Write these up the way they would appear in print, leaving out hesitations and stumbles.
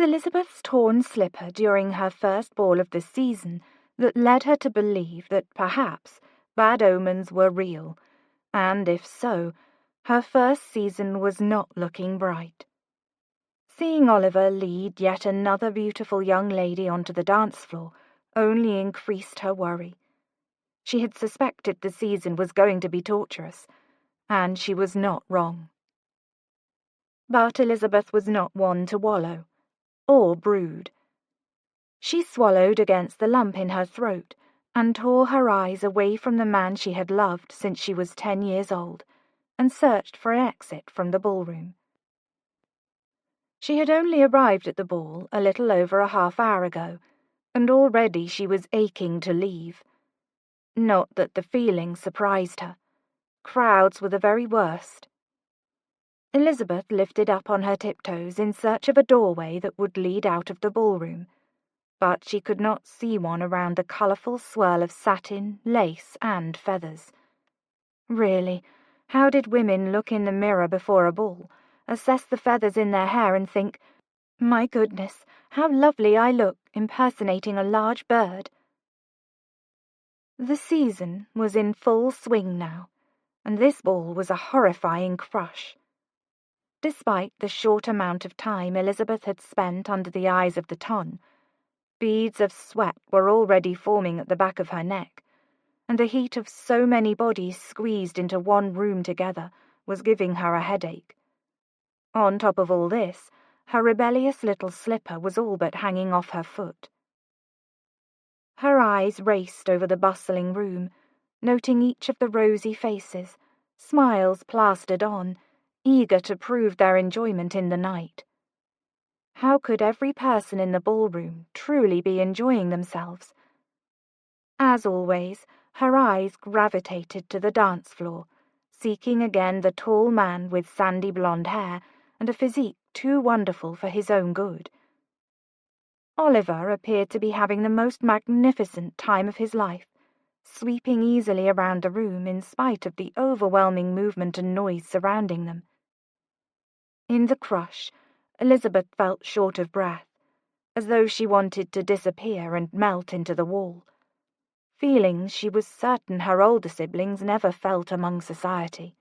Elizabeth's torn slipper during her first ball of the season that led her to believe that perhaps bad omens were real, and if so, her first season was not looking bright. Seeing Oliver lead yet another beautiful young lady onto the dance floor only increased her worry. She had suspected the season was going to be torturous, and she was not wrong. But Elizabeth was not one to wallow, or brood. She swallowed against the lump in her throat and tore her eyes away from the man she had loved since she was 10 years old, and searched for an exit from the ballroom. She had only arrived at the ball a little over a half-hour ago, and already she was aching to leave. Not that the feeling surprised her. Crowds were the very worst. Elizabeth lifted up on her tiptoes in search of a doorway that would lead out of the ballroom, but she could not see one around the colourful swirl of satin, lace, and feathers. Really, how did women look in the mirror before a ball, assess the feathers in their hair, and think, "My goodness, how lovely I look impersonating a large bird"? The season was in full swing now, and this ball was a horrifying crush. Despite the short amount of time Elizabeth had spent under the eyes of the ton, beads of sweat were already forming at the back of her neck, and the heat of so many bodies squeezed into one room together was giving her a headache. On top of all this, her rebellious little slipper was all but hanging off her foot. Her eyes raced over the bustling room, noting each of the rosy faces, smiles plastered on, eager to prove their enjoyment in the night. How could every person in the ballroom truly be enjoying themselves? As always, her eyes gravitated to the dance floor, seeking again the tall man with sandy blonde hair and a physique too wonderful for his own good. Oliver appeared to be having the most magnificent time of his life, sweeping easily around the room in spite of the overwhelming movement and noise surrounding them. In the crush, Elizabeth felt short of breath, as though she wanted to disappear and melt into the wall. Feelings she was certain her older siblings never felt among society.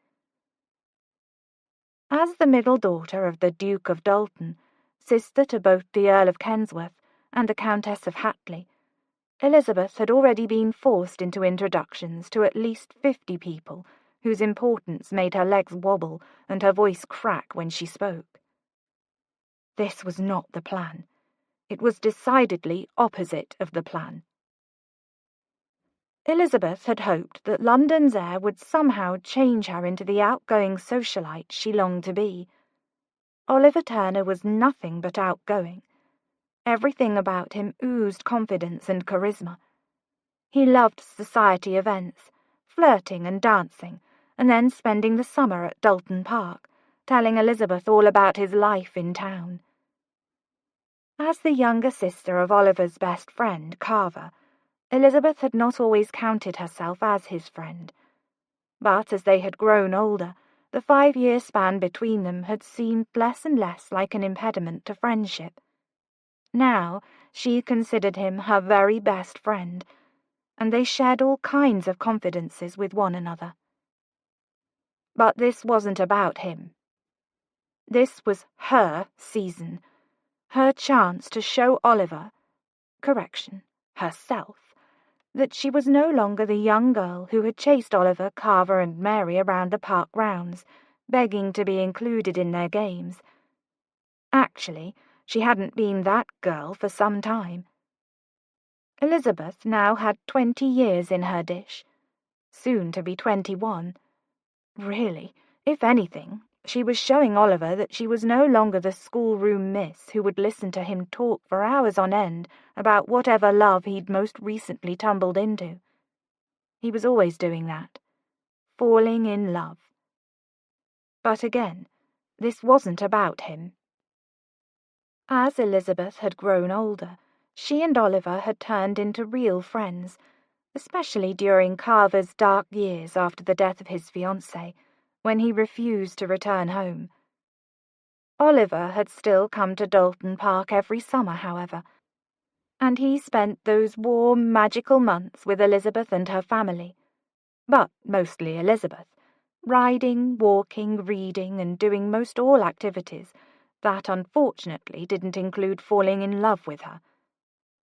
As the middle daughter of the Duke of Dalton, sister to both the Earl of Kensworth and the Countess of Hatley, Elizabeth had already been forced into introductions to at least 50 people whose importance made her legs wobble and her voice crack when she spoke. This was not the plan. It was decidedly opposite of the plan. Elizabeth had hoped that London's air would somehow change her into the outgoing socialite she longed to be. Oliver Turner was nothing but outgoing. Everything about him oozed confidence and charisma. He loved society events, flirting and dancing, and then spending the summer at Dalton Park, telling Elizabeth all about his life in town. As the younger sister of Oliver's best friend, Carver, Elizabeth had not always counted herself as his friend. But as they had grown older, the 5-year span between them had seemed less and less like an impediment to friendship. Now she considered him her very best friend, and they shared all kinds of confidences with one another. But this wasn't about him. This was her season, her chance to show Oliver, herself, that she was no longer the young girl who had chased Oliver, Carver, and Mary around the park grounds, begging to be included in their games. Actually, she hadn't been that girl for some time. Elizabeth now had 20 years in her dish, soon to be 21. Really, if anything, she was showing Oliver that she was no longer the schoolroom miss who would listen to him talk for hours on end about whatever love he'd most recently tumbled into. He was always doing that, falling in love. But again, this wasn't about him. As Elizabeth had grown older, she and Oliver had turned into real friends, especially during Carver's dark years after the death of his fiancée, when he refused to return home. Oliver had still come to Dalton Park every summer, however, and he spent those warm, magical months with Elizabeth and her family, but mostly Elizabeth, riding, walking, reading, and doing most all activities that unfortunately didn't include falling in love with her.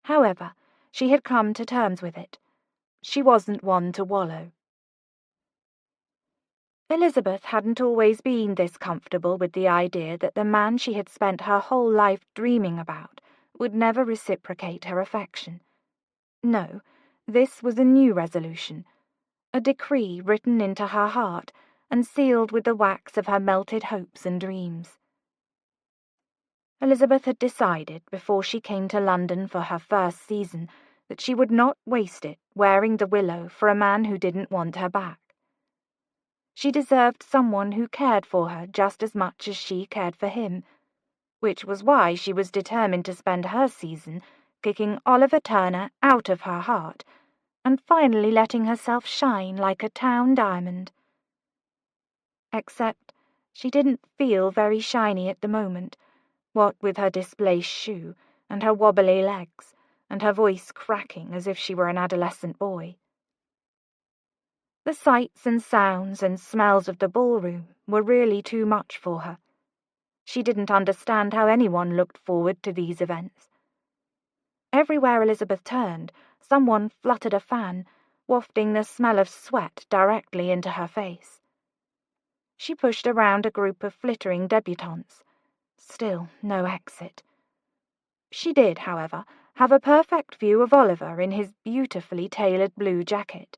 However, she had come to terms with it. She wasn't one to wallow. Elizabeth hadn't always been this comfortable with the idea that the man she had spent her whole life dreaming about would never reciprocate her affection. No, this was a new resolution, a decree written into her heart and sealed with the wax of her melted hopes and dreams. Elizabeth had decided before she came to London for her first season that she would not waste it wearing the willow for a man who didn't want her back. She deserved someone who cared for her just as much as she cared for him, which was why she was determined to spend her season kicking Oliver Turner out of her heart and finally letting herself shine like a town diamond. Except she didn't feel very shiny at the moment, what with her displaced shoe and her wobbly legs and her voice cracking as if she were an adolescent boy. The sights and sounds and smells of the ballroom were really too much for her. She didn't understand how anyone looked forward to these events. Everywhere Elizabeth turned, someone fluttered a fan, wafting the smell of sweat directly into her face. She pushed around a group of flittering debutantes. Still no exit. She did, however, have a perfect view of Oliver in his beautifully tailored blue jacket,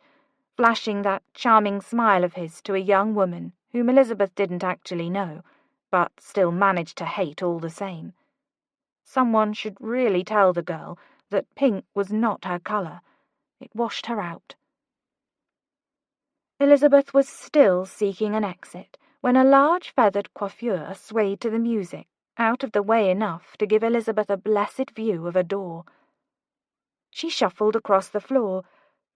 flashing that charming smile of his to a young woman whom Elizabeth didn't actually know, but still managed to hate all the same. Someone should really tell the girl that pink was not her colour. It washed her out. Elizabeth was still seeking an exit when a large feathered coiffure swayed to the music, out of the way enough to give Elizabeth a blessed view of a door. She shuffled across the floor,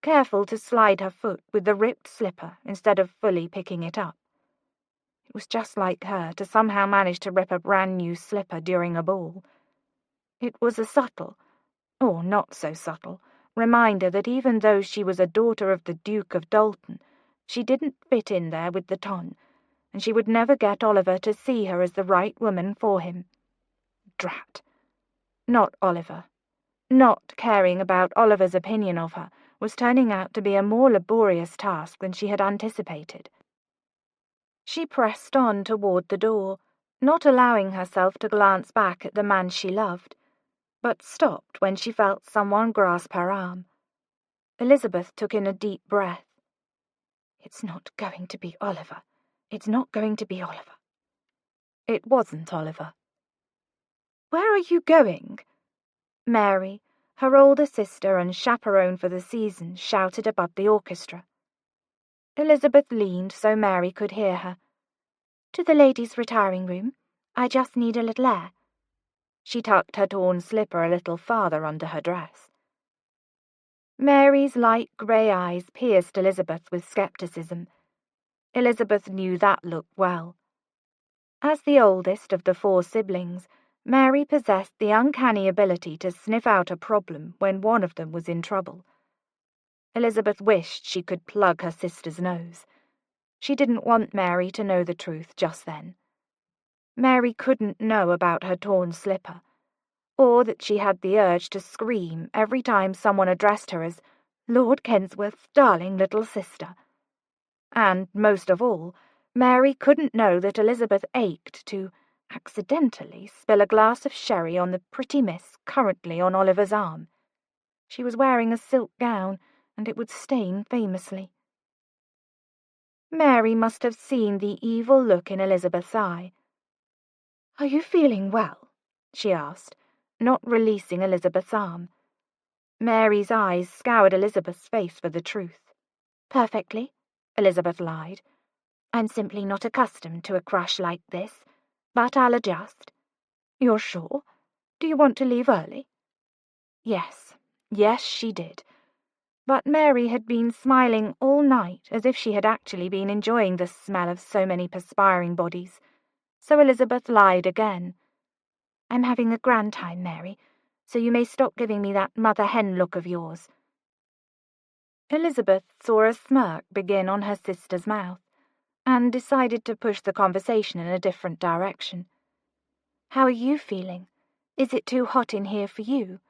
careful to slide her foot with the ripped slipper instead of fully picking it up. It was just like her to somehow manage to rip a brand-new slipper during a ball. It was a subtle, or not so subtle, reminder that even though she was a daughter of the Duke of Dalton, she didn't fit in there with the ton, and she would never get Oliver to see her as the right woman for him. Drat! Not Oliver. Not caring about Oliver's opinion of her was turning out to be a more laborious task than she had anticipated. She pressed on toward the door, not allowing herself to glance back at the man she loved, but stopped when she felt someone grasp her arm. Elizabeth took in a deep breath. It's not going to be Oliver. It's not going to be Oliver. It wasn't Oliver. Where are you going? Mary, her older sister and chaperone for the season, shouted above the orchestra. Elizabeth leaned so Mary could hear her. To the ladies' retiring room. I just need a little air. She tucked her torn slipper a little farther under her dress. Mary's light grey eyes pierced Elizabeth with scepticism. Elizabeth knew that look well. As the oldest of the 4 siblings, Mary possessed the uncanny ability to sniff out a problem when one of them was in trouble. Elizabeth wished she could plug her sister's nose. She didn't want Mary to know the truth just then. Mary couldn't know about her torn slipper, or that she had the urge to scream every time someone addressed her as Lord Kensworth's darling little sister. And, most of all, Mary couldn't know that Elizabeth ached to accidentally spill a glass of sherry on the pretty miss currently on Oliver's arm. She was wearing a silk gown, and it would stain famously. Mary must have seen the evil look in Elizabeth's eye. Are you feeling well? She asked, not releasing Elizabeth's arm. Mary's eyes scoured Elizabeth's face for the truth. Perfectly, Elizabeth lied. I'm simply not accustomed to a crush like this, but I'll adjust. You're sure? Do you want to leave early? Yes, she did. But Mary had been smiling all night as if she had actually been enjoying the smell of so many perspiring bodies. So Elizabeth lied again. "I'm having a grand time, Mary, so you may stop giving me that mother-hen look of yours." Elizabeth saw a smirk begin on her sister's mouth, and decided to push the conversation in a different direction. "How are you feeling? Is it too hot in here for you?"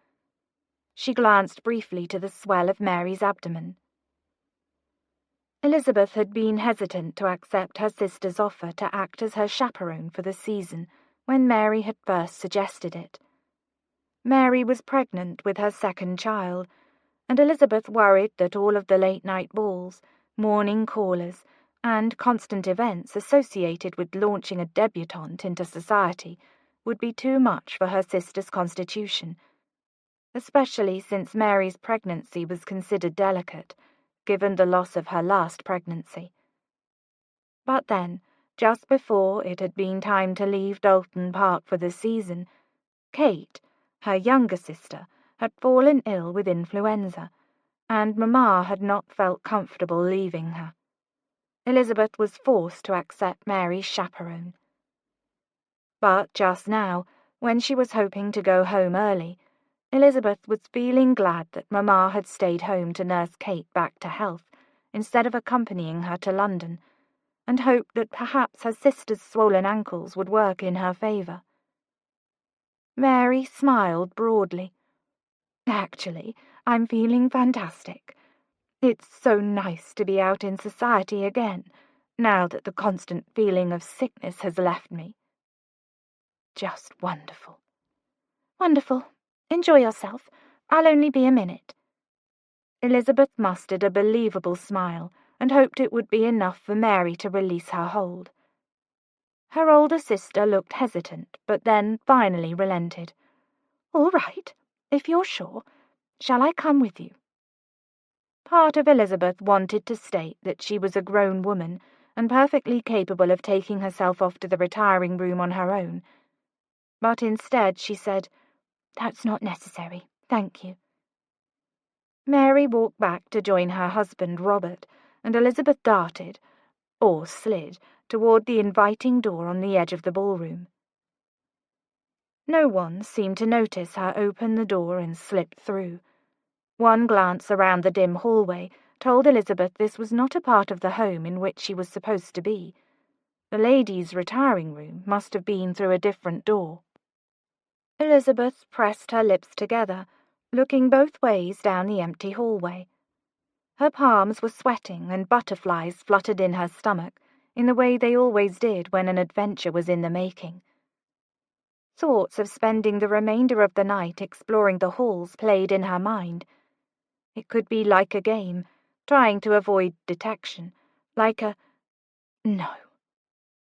She glanced briefly to the swell of Mary's abdomen. Elizabeth had been hesitant to accept her sister's offer to act as her chaperone for the season when Mary had first suggested it. Mary was pregnant with her second child, and Elizabeth worried that all of the late-night balls, morning callers, and constant events associated with launching a debutante into society would be too much for her sister's constitution, especially since Mary's pregnancy was considered delicate, given the loss of her last pregnancy. But then, just before it had been time to leave Dalton Park for the season, Kate, her younger sister, had fallen ill with influenza, and Mamma had not felt comfortable leaving her. Elizabeth was forced to accept Mary's chaperone. But just now, when she was hoping to go home early, Elizabeth was feeling glad that Mamma had stayed home to nurse Kate back to health, instead of accompanying her to London, and hoped that perhaps her sister's swollen ankles would work in her favour. Mary smiled broadly. "Actually, I'm feeling fantastic. It's so nice to be out in society again, now that the constant feeling of sickness has left me." "Just wonderful." "Wonderful. Enjoy yourself. I'll only be a minute." Elizabeth mustered a believable smile and hoped it would be enough for Mary to release her hold. Her older sister looked hesitant, but then finally relented. "All right, if you're sure. Shall I come with you?" Part of Elizabeth wanted to state that she was a grown woman and perfectly capable of taking herself off to the retiring room on her own. But instead she said, "That's not necessary, thank you." Mary walked back to join her husband, Robert, and Elizabeth darted, or slid, toward the inviting door on the edge of the ballroom. No one seemed to notice her open the door and slip through. One glance around the dim hallway told Elizabeth this was not a part of the home in which she was supposed to be. The ladies' retiring room must have been through a different door. Elizabeth pressed her lips together, looking both ways down the empty hallway. Her palms were sweating and butterflies fluttered in her stomach, in the way they always did when an adventure was in the making. Thoughts of spending the remainder of the night exploring the halls played in her mind. It could be like a game, trying to avoid detection, like a... No.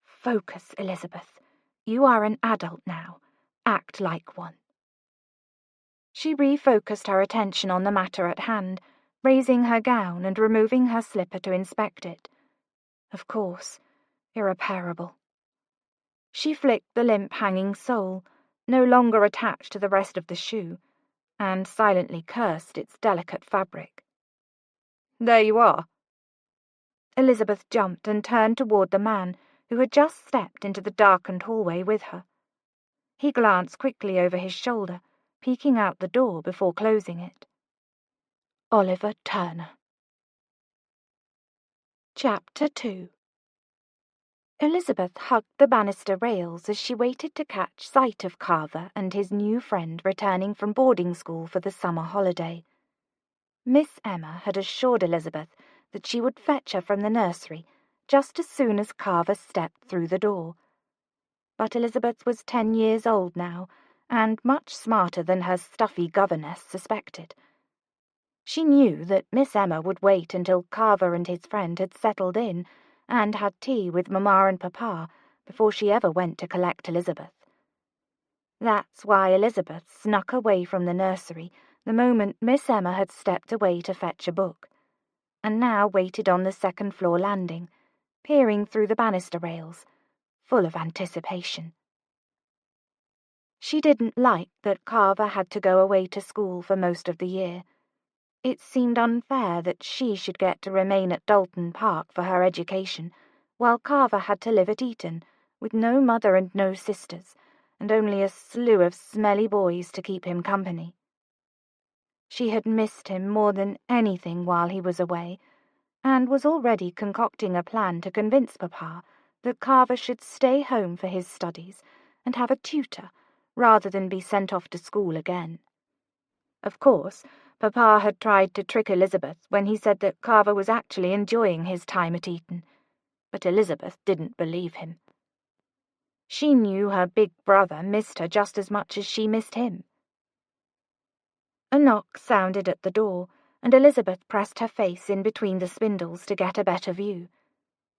Focus, Elizabeth. You are an adult now. Act like one. She refocused her attention on the matter at hand, raising her gown and removing her slipper to inspect it. Of course, irreparable. She flicked the limp hanging sole, no longer attached to the rest of the shoe, and silently cursed its delicate fabric. "There you are." Elizabeth jumped and turned toward the man who had just stepped into the darkened hallway with her. He glanced quickly over his shoulder, peeking out the door before closing it. Oliver Turner. Chapter 2. Elizabeth hugged the banister rails as she waited to catch sight of Carver and his new friend returning from boarding school for the summer holiday. Miss Emma had assured Elizabeth that she would fetch her from the nursery just as soon as Carver stepped through the door. But Elizabeth was 10 years old now, and much smarter than her stuffy governess suspected. She knew that Miss Emma would wait until Carver and his friend had settled in and had tea with Mamma and Papa before she ever went to collect Elizabeth. That's why Elizabeth snuck away from the nursery the moment Miss Emma had stepped away to fetch a book, and now waited on the second-floor landing, peering through the banister rails, full of anticipation. She didn't like that Carver had to go away to school for most of the year. It seemed unfair that she should get to remain at Dalton Park for her education, while Carver had to live at Eton, with no mother and no sisters, and only a slew of smelly boys to keep him company. She had missed him more than anything while he was away, and was already concocting a plan to convince Papa that Carver should stay home for his studies and have a tutor, rather than be sent off to school again. Of course, Papa had tried to trick Elizabeth when he said that Carver was actually enjoying his time at Eton, but Elizabeth didn't believe him. She knew her big brother missed her just as much as she missed him. A knock sounded at the door, and Elizabeth pressed her face in between the spindles to get a better view.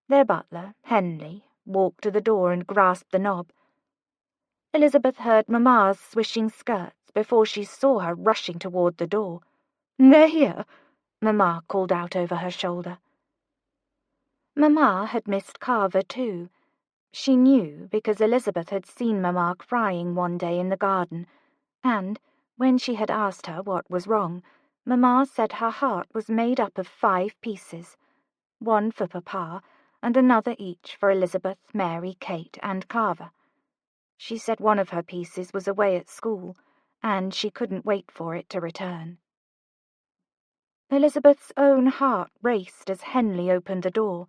Their butler, Henley, walked to the door and grasped the knob. Elizabeth heard Mamma's swishing skirts before she saw her rushing toward the door. "They're here," Mamma called out over her shoulder. Mamma had missed Carver too. She knew because Elizabeth had seen Mamma crying one day in the garden, and, when she had asked her what was wrong, Mamma said her heart was made up of 5 pieces, one for Papa, and another each for Elizabeth, Mary, Kate, and Carver. She said one of her pieces was away at school, and she couldn't wait for it to return. Elizabeth's own heart raced as Henley opened the door.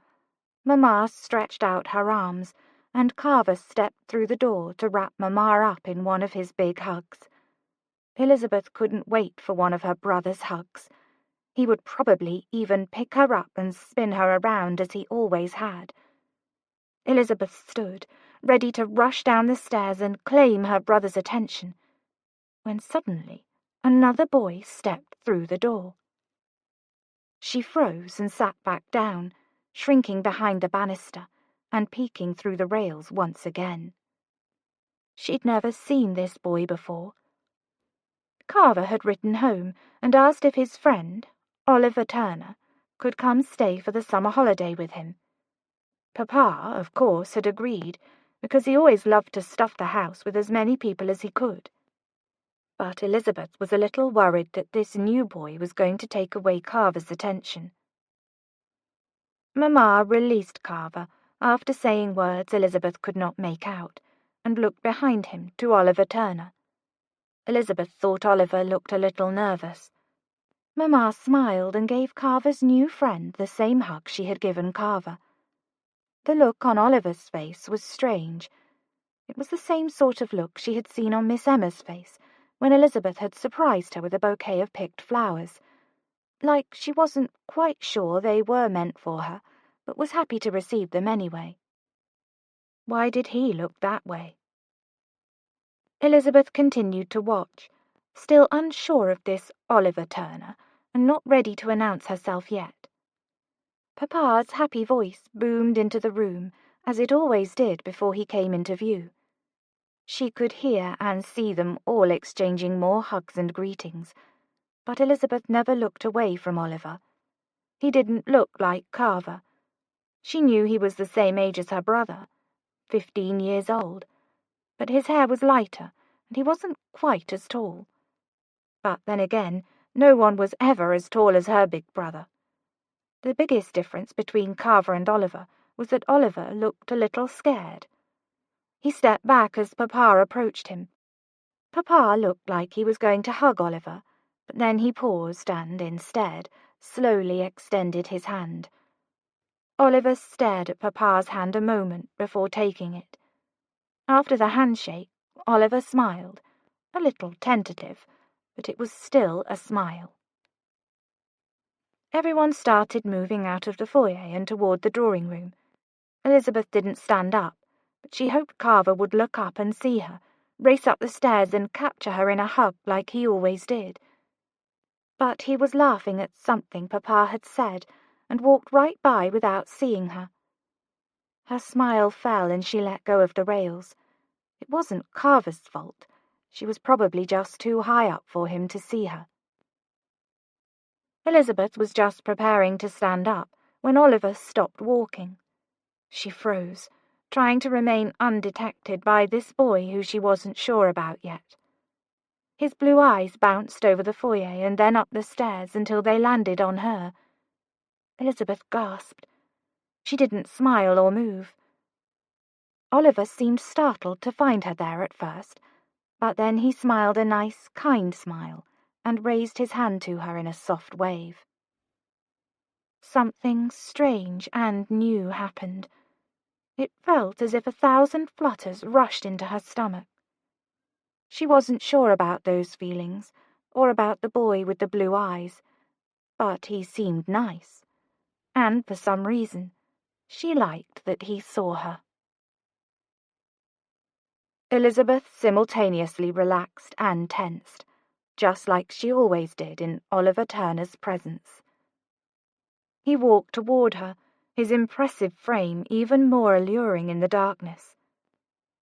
Mamma stretched out her arms, and Carver stepped through the door to wrap Mamma up in one of his big hugs. Elizabeth couldn't wait for one of her brother's hugs. He would probably even pick her up and spin her around as he always had. Elizabeth stood, ready to rush down the stairs and claim her brother's attention, when suddenly another boy stepped through the door. She froze and sat back down, shrinking behind the banister and peeking through the rails once again. She'd never seen this boy before. Carver had written home and asked if his friend, Oliver Turner, could come stay for the summer holiday with him. Papa, of course, had agreed, because he always loved to stuff the house with as many people as he could. But Elizabeth was a little worried that this new boy was going to take away Carver's attention. Mamma released Carver after saying words Elizabeth could not make out, and looked behind him to Oliver Turner. Elizabeth thought Oliver looked a little nervous. Mamma smiled and gave Carver's new friend the same hug she had given Carver. The look on Oliver's face was strange. It was the same sort of look she had seen on Miss Emma's face when Elizabeth had surprised her with a bouquet of picked flowers, like she wasn't quite sure they were meant for her, but was happy to receive them anyway. Why did he look that way? Elizabeth continued to watch, still unsure of this Oliver Turner, and not ready to announce herself yet. Papa's happy voice boomed into the room, as it always did before he came into view. She could hear and see them all exchanging more hugs and greetings, but Elizabeth never looked away from Oliver. He didn't look like Carver. She knew he was the same age as her brother, 15 years old, but his hair was lighter, and he wasn't quite as tall. But then again, no one was ever as tall as her big brother. The biggest difference between Carver and Oliver was that Oliver looked a little scared. He stepped back as Papa approached him. Papa looked like he was going to hug Oliver, but then he paused and, instead, slowly extended his hand. Oliver stared at Papa's hand a moment before taking it. After the handshake, Oliver smiled, a little tentative, but it was still a smile. Everyone started moving out of the foyer and toward the drawing room. Elizabeth didn't stand up, but she hoped Carver would look up and see her, race up the stairs and capture her in a hug like he always did. But he was laughing at something Papa had said and walked right by without seeing her. Her smile fell and she let go of the rails. It wasn't Carver's fault. She was probably just too high up for him to see her. Elizabeth was just preparing to stand up when Oliver stopped walking. She froze, trying to remain undetected by this boy who she wasn't sure about yet. His blue eyes bounced over the foyer and then up the stairs until they landed on her. Elizabeth gasped. She didn't smile or move. Oliver seemed startled to find her there at first, but then he smiled a nice, kind smile and raised his hand to her in a soft wave. Something strange and new happened. It felt as if 1,000 flutters rushed into her stomach. She wasn't sure about those feelings, or about the boy with the blue eyes, but he seemed nice, and for some reason, she liked that he saw her. Elizabeth simultaneously relaxed and tensed, just like she always did in Oliver Turner's presence. He walked toward her, his impressive frame even more alluring in the darkness.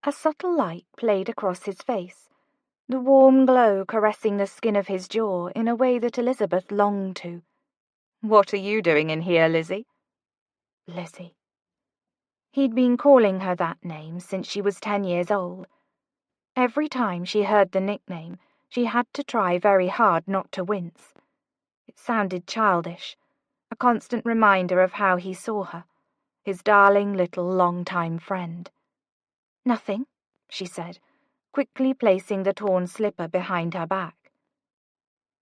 A subtle light played across his face, the warm glow caressing the skin of his jaw in a way that Elizabeth longed to. "What are you doing in here, Lizzie?" Lizzie. He'd been calling her that name since she was 10 years old. Every time she heard the nickname, she had to try very hard not to wince. It sounded childish, a constant reminder of how he saw her, his darling little long-time friend. "Nothing," she said, quickly placing the torn slipper behind her back.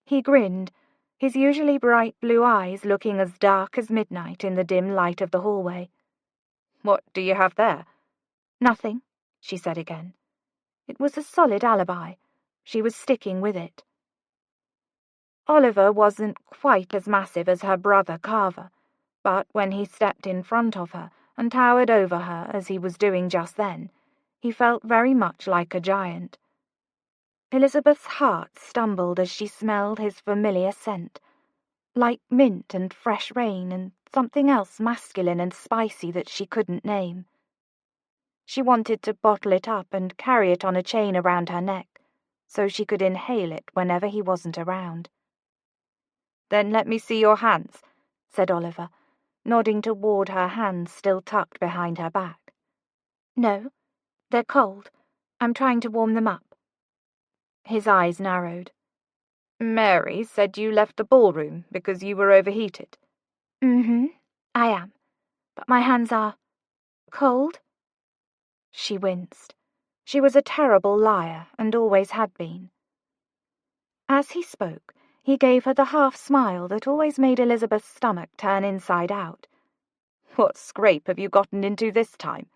He grinned, his usually bright blue eyes looking as dark as midnight in the dim light of the hallway. "What do you have there?" "Nothing," she said again. It was a solid alibi. She was sticking with it. Oliver wasn't quite as massive as her brother Carver, but when he stepped in front of her and towered over her as he was doing just then, he felt very much like a giant. Elizabeth's heart stumbled as she smelled his familiar scent, like mint and fresh rain and something else masculine and spicy that she couldn't name. She wanted to bottle it up and carry it on a chain around her neck, so she could inhale it whenever he wasn't around. "Then let me see your hands," said Oliver, nodding toward her hands still tucked behind her back. "No, they're cold. I'm trying to warm them up." His eyes narrowed. "Mary said you left the ballroom because you were overheated." "Mm-hmm, I am. But my hands are cold." She winced. She was a terrible liar and always had been. As he spoke, he gave her the half-smile that always made Elizabeth's stomach turn inside out. "What scrape have you gotten into this time?"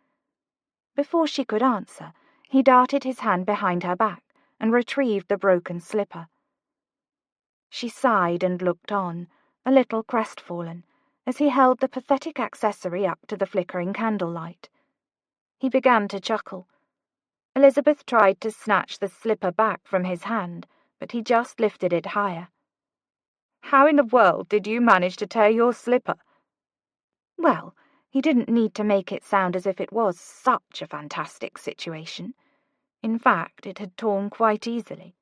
Before she could answer, he darted his hand behind her back and retrieved the broken slipper. She sighed and looked on, a little crestfallen, as he held the pathetic accessory up to the flickering candlelight. He began to chuckle. Elizabeth tried to snatch the slipper back from his hand, but he just lifted it higher. "How in the world did you manage to tear your slipper?" Well, he didn't need to make it sound as if it was such a fantastic situation. In fact, it had torn quite easily.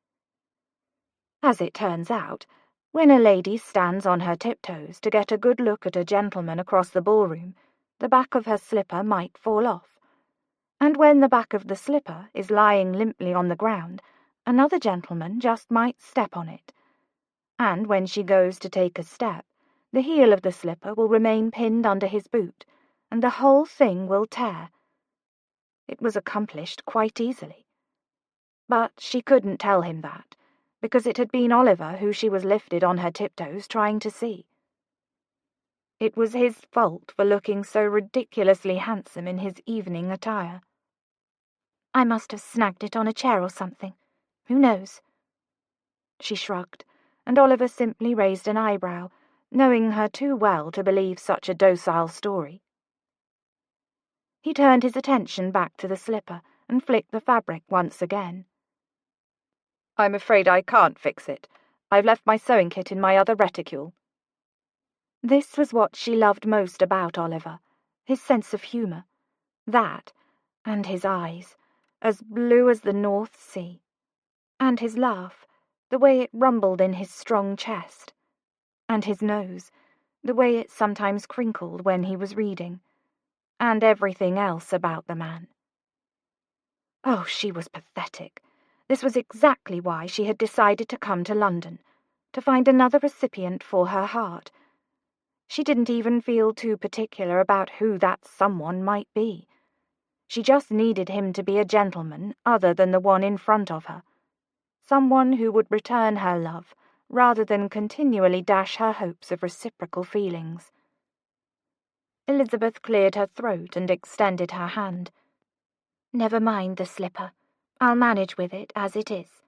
As it turns out, when a lady stands on her tiptoes to get a good look at a gentleman across the ballroom, the back of her slipper might fall off. And when the back of the slipper is lying limply on the ground, another gentleman just might step on it. And when she goes to take a step, the heel of the slipper will remain pinned under his boot, and the whole thing will tear. It was accomplished quite easily. But she couldn't tell him that, because it had been Oliver who she was lifted on her tiptoes trying to see. It was his fault for looking so ridiculously handsome in his evening attire. "I must have snagged it on a chair or something. Who knows?" She shrugged, and Oliver simply raised an eyebrow, knowing her too well to believe such a docile story. He turned his attention back to the slipper and flicked the fabric once again. "I'm afraid I can't fix it. I've left my sewing kit in my other reticule." This was what she loved most about Oliver, his sense of humour. That, and his eyes, as blue as the North Sea. And his laugh, the way it rumbled in his strong chest. And his nose, the way it sometimes crinkled when he was reading. And everything else about the man. Oh, she was pathetic. This was exactly why she had decided to come to London, to find another recipient for her heart. She didn't even feel too particular about who that someone might be. She just needed him to be a gentleman other than the one in front of her. Someone who would return her love, rather than continually dash her hopes of reciprocal feelings. Elizabeth cleared her throat and extended her hand. "Never mind the slipper. I'll manage with it as it is."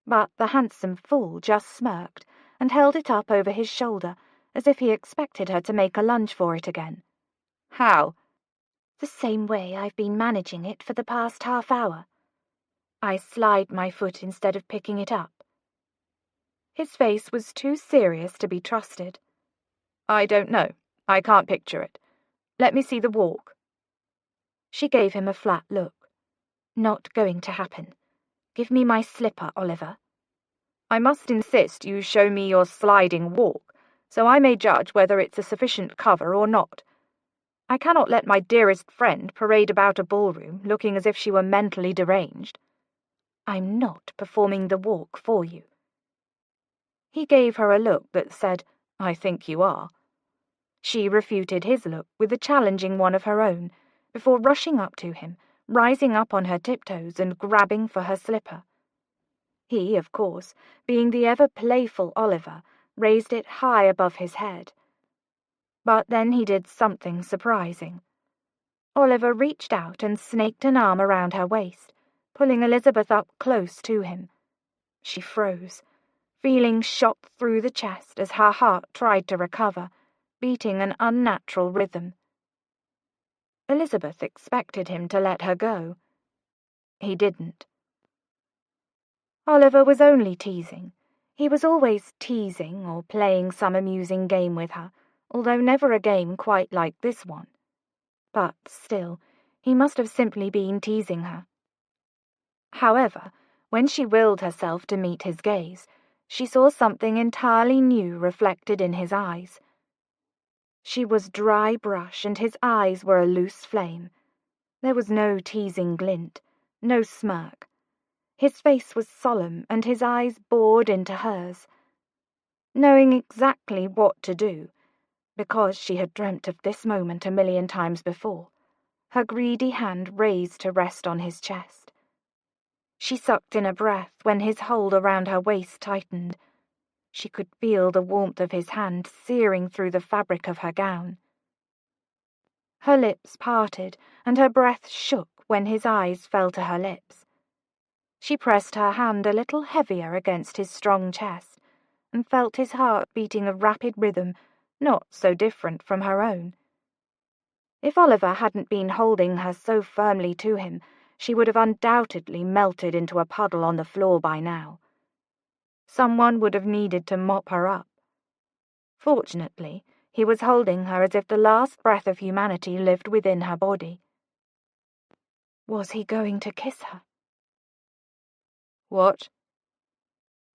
But the handsome fool just smirked and held it up over his shoulder, as if he expected her to make a lunge for it again. "How?" "The same way I've been managing it for the past half hour. I slide my foot instead of picking it up." His face was too serious to be trusted. "I don't know. I can't picture it. Let me see the walk." She gave him a flat look. "Not going to happen. Give me my slipper, Oliver." "I must insist you show me your sliding walk, so I may judge whether it's a sufficient cover or not. I cannot let my dearest friend parade about a ballroom looking as if she were mentally deranged." "I'm not performing the walk for you." He gave her a look that said, "I think you are." She refuted his look with a challenging one of her own, before rushing up to him, rising up on her tiptoes and grabbing for her slipper. He, of course, being the ever-playful Oliver, raised it high above his head. But then he did something surprising. Oliver reached out and snaked an arm around her waist, pulling Elizabeth up close to him. She froze, feeling shot through the chest as her heart tried to recover, beating an unnatural rhythm. Elizabeth expected him to let her go. He didn't. Oliver was only teasing. He was always teasing or playing some amusing game with her, although never a game quite like this one. But still, he must have simply been teasing her. However, when she willed herself to meet his gaze, she saw something entirely new reflected in his eyes. She was dry brush, and his eyes were a loose flame. There was no teasing glint, no smirk. His face was solemn, and his eyes bored into hers. Knowing exactly what to do, because she had dreamt of this moment a million times before, her greedy hand raised to rest on his chest. She sucked in a breath when his hold around her waist tightened. She could feel the warmth of his hand searing through the fabric of her gown. Her lips parted, and her breath shook when his eyes fell to her lips. She pressed her hand a little heavier against his strong chest, and felt his heart beating a rapid rhythm, not so different from her own. If Oliver hadn't been holding her so firmly to him, she would have undoubtedly melted into a puddle on the floor by now. Someone would have needed to mop her up. Fortunately, he was holding her as if the last breath of humanity lived within her body. Was he going to kiss her? "What?"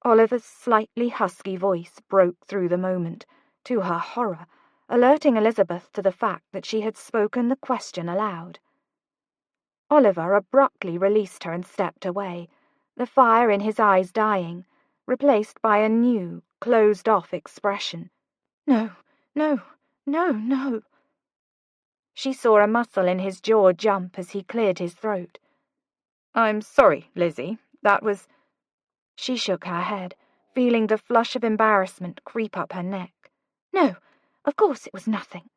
Oliver's slightly husky voice broke through the moment, to her horror, alerting Elizabeth to the fact that she had spoken the question aloud. Oliver abruptly released her and stepped away, the fire in his eyes dying, replaced by a new, closed-off expression. "No, no, no, no." She saw a muscle in his jaw jump as he cleared his throat. "I'm sorry, Lizzie. That was—" She shook her head, feeling the flush of embarrassment creep up her neck. "No, of course it was nothing."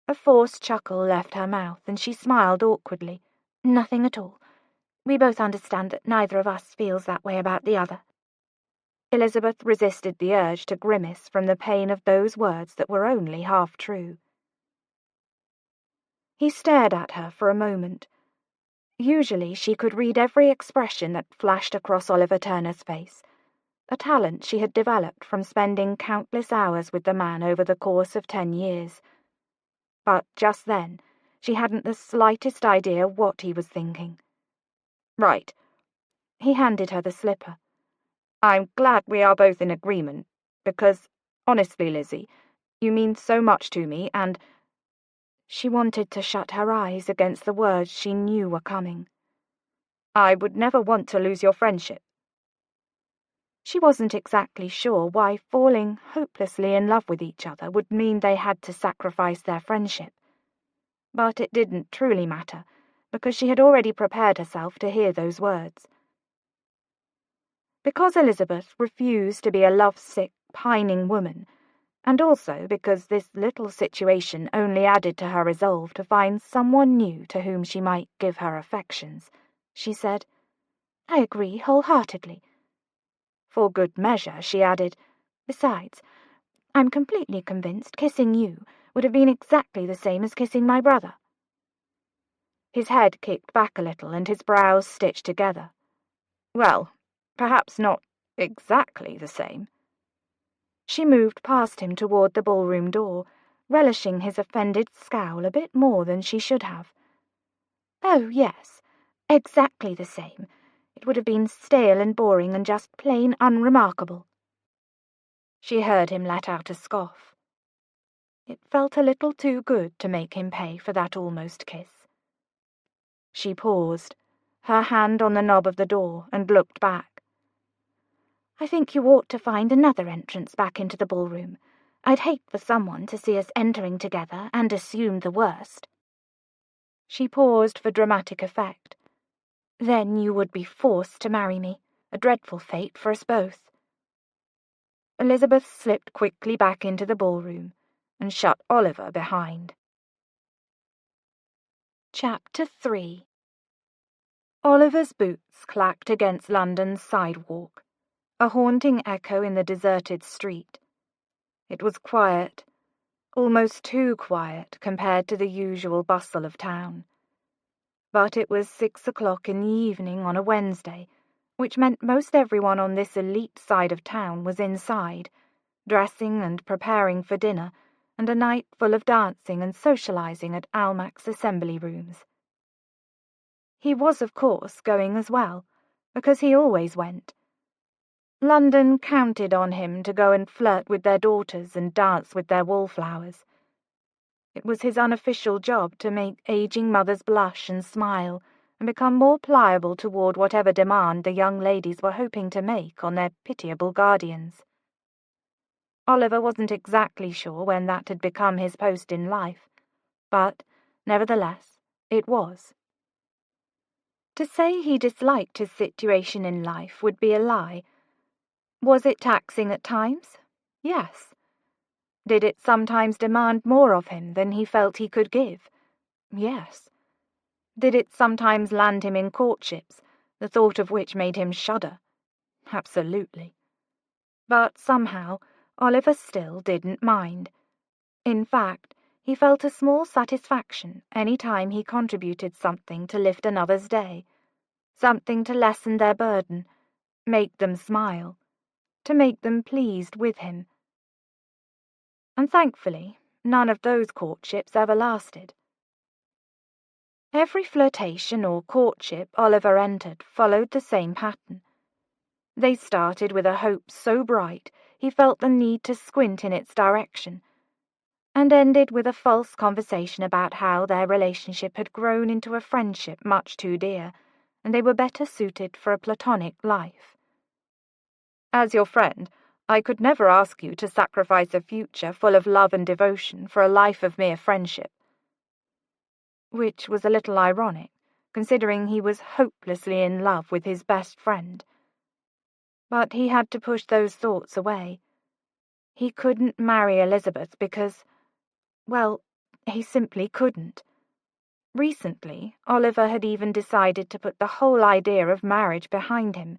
A forced chuckle left her mouth, and she smiled awkwardly. "Nothing at all. We both understand that neither of us feels that way about the other." Elizabeth resisted the urge to grimace from the pain of those words that were only half true. He stared at her for a moment. Usually she could read every expression that flashed across Oliver Turner's face, a talent she had developed from spending countless hours with the man over the course of 10 years. But just then, she hadn't the slightest idea what he was thinking. "Right." He handed her the slipper. "I'm glad we are both in agreement, because, honestly, Lizzie, you mean so much to me, and—" She wanted to shut her eyes against the words she knew were coming. "I would never want to lose your friendship." She wasn't exactly sure why falling hopelessly in love with each other would mean they had to sacrifice their friendship. But it didn't truly matter, because she had already prepared herself to hear those words. Because Elizabeth refused to be a lovesick, pining woman, and also because this little situation only added to her resolve to find someone new to whom she might give her affections, she said, "I agree wholeheartedly." For good measure, she added, "Besides, I'm completely convinced kissing you would have been exactly the same as kissing my brother." His head kicked back a little and his brows stitched together. "Well, perhaps not exactly the same." She moved past him toward the ballroom door, relishing his offended scowl a bit more than she should have. "Oh, yes, exactly the same. It would have been stale and boring and just plain unremarkable." She heard him let out a scoff. It felt a little too good to make him pay for that almost kiss. She paused, her hand on the knob of the door, and looked back. "I think you ought to find another entrance back into the ballroom. I'd hate for someone to see us entering together and assume the worst." She paused for dramatic effect. "Then you would be forced to marry me, a dreadful fate for us both." Elizabeth slipped quickly back into the ballroom and shut Oliver behind. Chapter 3. Oliver's boots clacked against London's sidewalk, a haunting echo in the deserted street. It was quiet, almost too quiet compared to the usual bustle of town. But it was 6 o'clock in the evening on a Wednesday, which meant most everyone on this elite side of town was inside, dressing and preparing for dinner, and a night full of dancing and socializing at Almac's assembly rooms. He was, of course, going as well, because he always went. London counted on him to go and flirt with their daughters and dance with their wallflowers. It was his unofficial job to make aging mothers blush and smile and become more pliable toward whatever demand the young ladies were hoping to make on their pitiable guardians. Oliver wasn't exactly sure when that had become his post in life, but, nevertheless, it was. To say he disliked his situation in life would be a lie. Was it taxing at times? Yes. Did it sometimes demand more of him than he felt he could give? Yes. Did it sometimes land him in courtships, the thought of which made him shudder? Absolutely. But somehow Oliver still didn't mind. In fact, he felt a small satisfaction any time he contributed something to lift another's day, something to lessen their burden, make them smile, to make them pleased with him. And thankfully, none of those courtships ever lasted. Every flirtation or courtship Oliver entered followed the same pattern. They started with a hope so bright he felt the need to squint in its direction, and ended with a false conversation about how their relationship had grown into a friendship much too dear, and they were better suited for a platonic life. "As your friend, I could never ask you to sacrifice a future full of love and devotion for a life of mere friendship." Which was a little ironic, considering he was hopelessly in love with his best friend. But he had to push those thoughts away. He couldn't marry Elizabeth because, well, he simply couldn't. Recently, Oliver had even decided to put the whole idea of marriage behind him.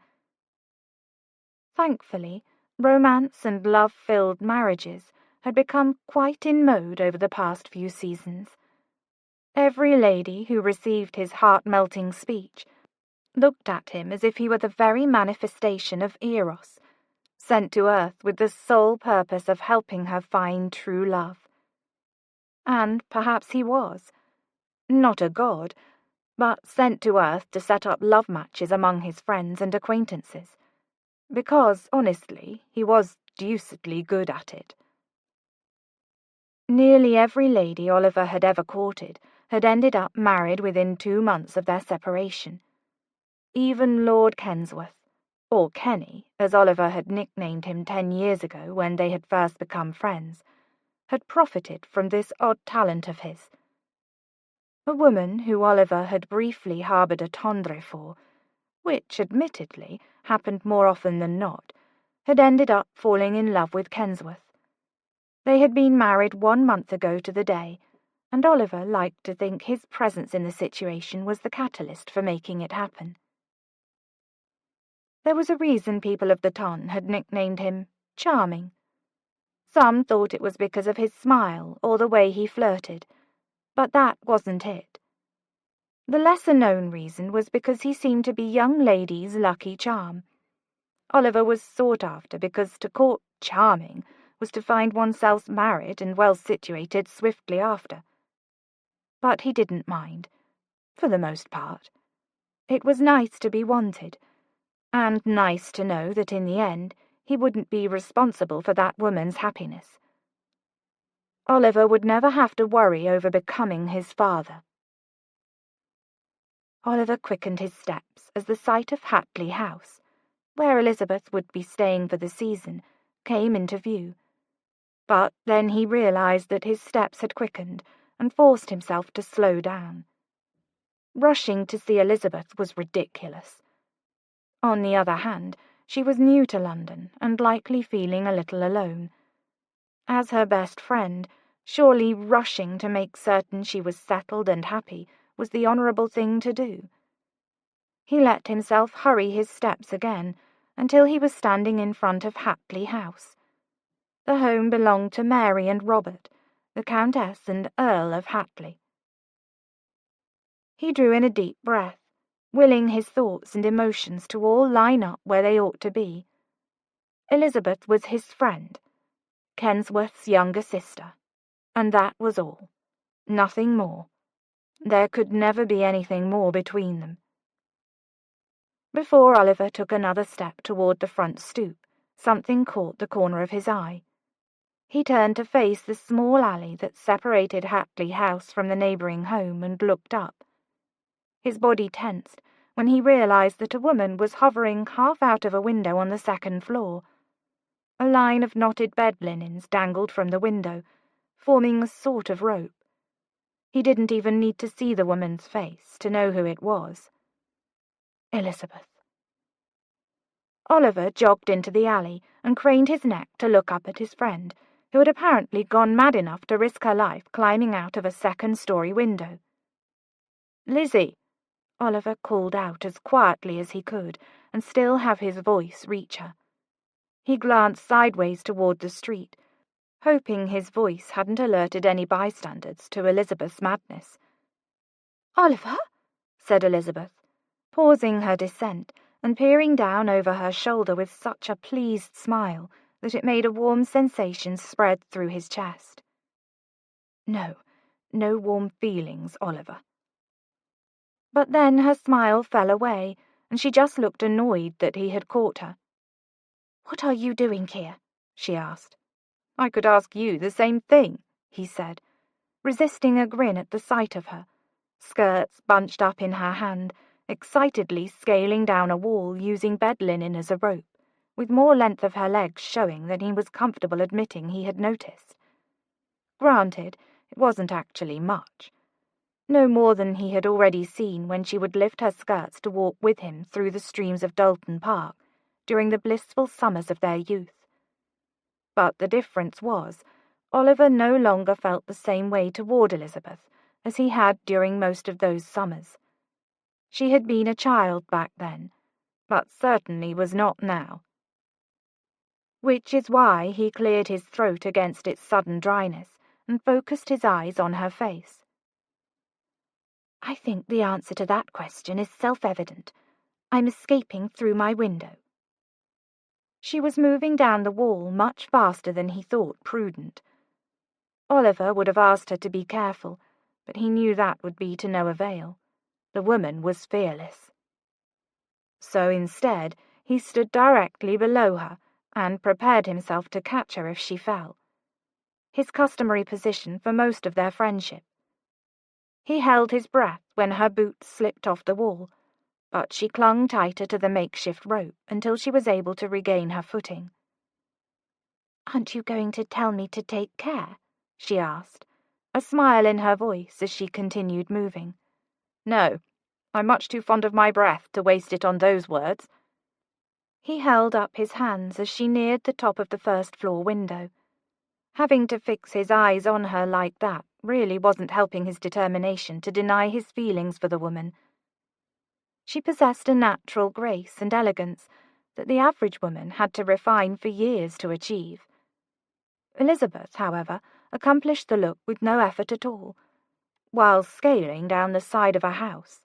Thankfully, romance and love-filled marriages had become quite in mode over the past few seasons. Every lady who received his heart-melting speech looked at him as if he were the very manifestation of Eros, sent to earth with the sole purpose of helping her find true love. And perhaps he was. Not a god, but sent to earth to set up love matches among his friends and acquaintances, because, honestly, he was deucedly good at it. Nearly every lady Oliver had ever courted had ended up married within 2 months of their separation. Even Lord Kensworth, or Kenny, as Oliver had nicknamed him 10 years ago when they had first become friends, had profited from this odd talent of his. A woman who Oliver had briefly harboured a tendre for, which admittedly happened more often than not, had ended up falling in love with Kensworth. They had been married 1 month ago to the day, and Oliver liked to think his presence in the situation was the catalyst for making it happen. There was a reason people of the ton had nicknamed him Charming. Some thought it was because of his smile or the way he flirted, but that wasn't it. The lesser-known reason was because he seemed to be young ladies' lucky charm. Oliver was sought after because to court Charming was to find oneself married and well-situated swiftly after. But he didn't mind, for the most part. It was nice to be wanted, and nice to know that in the end he wouldn't be responsible for that woman's happiness. Oliver would never have to worry over becoming his father. Oliver quickened his steps as the sight of Hatley House, where Elizabeth would be staying for the season, came into view. But then he realized that his steps had quickened and forced himself to slow down. Rushing to see Elizabeth was ridiculous. On the other hand, she was new to London and likely feeling a little alone. As her best friend, surely rushing to make certain she was settled and happy was the honourable thing to do. He let himself hurry his steps again until he was standing in front of Hatley House. The home belonged to Mary and Robert, the Countess and Earl of Hatley. He drew in a deep breath, willing his thoughts and emotions to all line up where they ought to be. Elizabeth was his friend, Kensworth's younger sister, and that was all. Nothing more. There could never be anything more between them. Before Oliver took another step toward the front stoop, something caught the corner of his eye. He turned to face the small alley that separated Hatley House from the neighbouring home and looked up. His body tensed when he realized that a woman was hovering half out of a window on the second floor. A line of knotted bed linens dangled from the window, forming a sort of rope. He didn't even need to see the woman's face to know who it was. Elizabeth. Oliver jogged into the alley and craned his neck to look up at his friend, who had apparently gone mad enough to risk her life climbing out of a second-story window. "Lizzie," Oliver called out as quietly as he could, and still have his voice reach her. He glanced sideways toward the street, hoping his voice hadn't alerted any bystanders to Elizabeth's madness. "Oliver?" said Elizabeth, pausing her descent and peering down over her shoulder with such a pleased smile that it made a warm sensation spread through his chest. No warm feelings, Oliver. But then her smile fell away, and she just looked annoyed that he had caught her. "What are you doing here?" she asked. "I could ask you the same thing," he said, resisting a grin at the sight of her, skirts bunched up in her hand, excitedly scaling down a wall using bed linen as a rope, with more length of her legs showing than he was comfortable admitting he had noticed. Granted, it wasn't actually much. No more than he had already seen when she would lift her skirts to walk with him through the streams of Dalton Park during the blissful summers of their youth. But the difference was, Oliver no longer felt the same way toward Elizabeth as he had during most of those summers. She had been a child back then, but certainly was not now. Which is why he cleared his throat against its sudden dryness and focused his eyes on her face. "I think the answer to that question is self-evident. I'm escaping through my window." She was moving down the wall much faster than he thought prudent. Oliver would have asked her to be careful, but he knew that would be to no avail. The woman was fearless. So instead, he stood directly below her and prepared himself to catch her if she fell. His customary position for most of their friendship. He held his breath when her boots slipped off the wall, but she clung tighter to the makeshift rope until she was able to regain her footing. "Aren't you going to tell me to take care?" she asked, a smile in her voice as she continued moving. "No, I'm much too fond of my breath to waste it on those words." He held up his hands as she neared the top of the first-floor window. Having to fix his eyes on her like that really wasn't helping his determination to deny his feelings for the woman. She possessed a natural grace and elegance that the average woman had to refine for years to achieve. Elizabeth, however, accomplished the look with no effort at all, while scaling down the side of a house.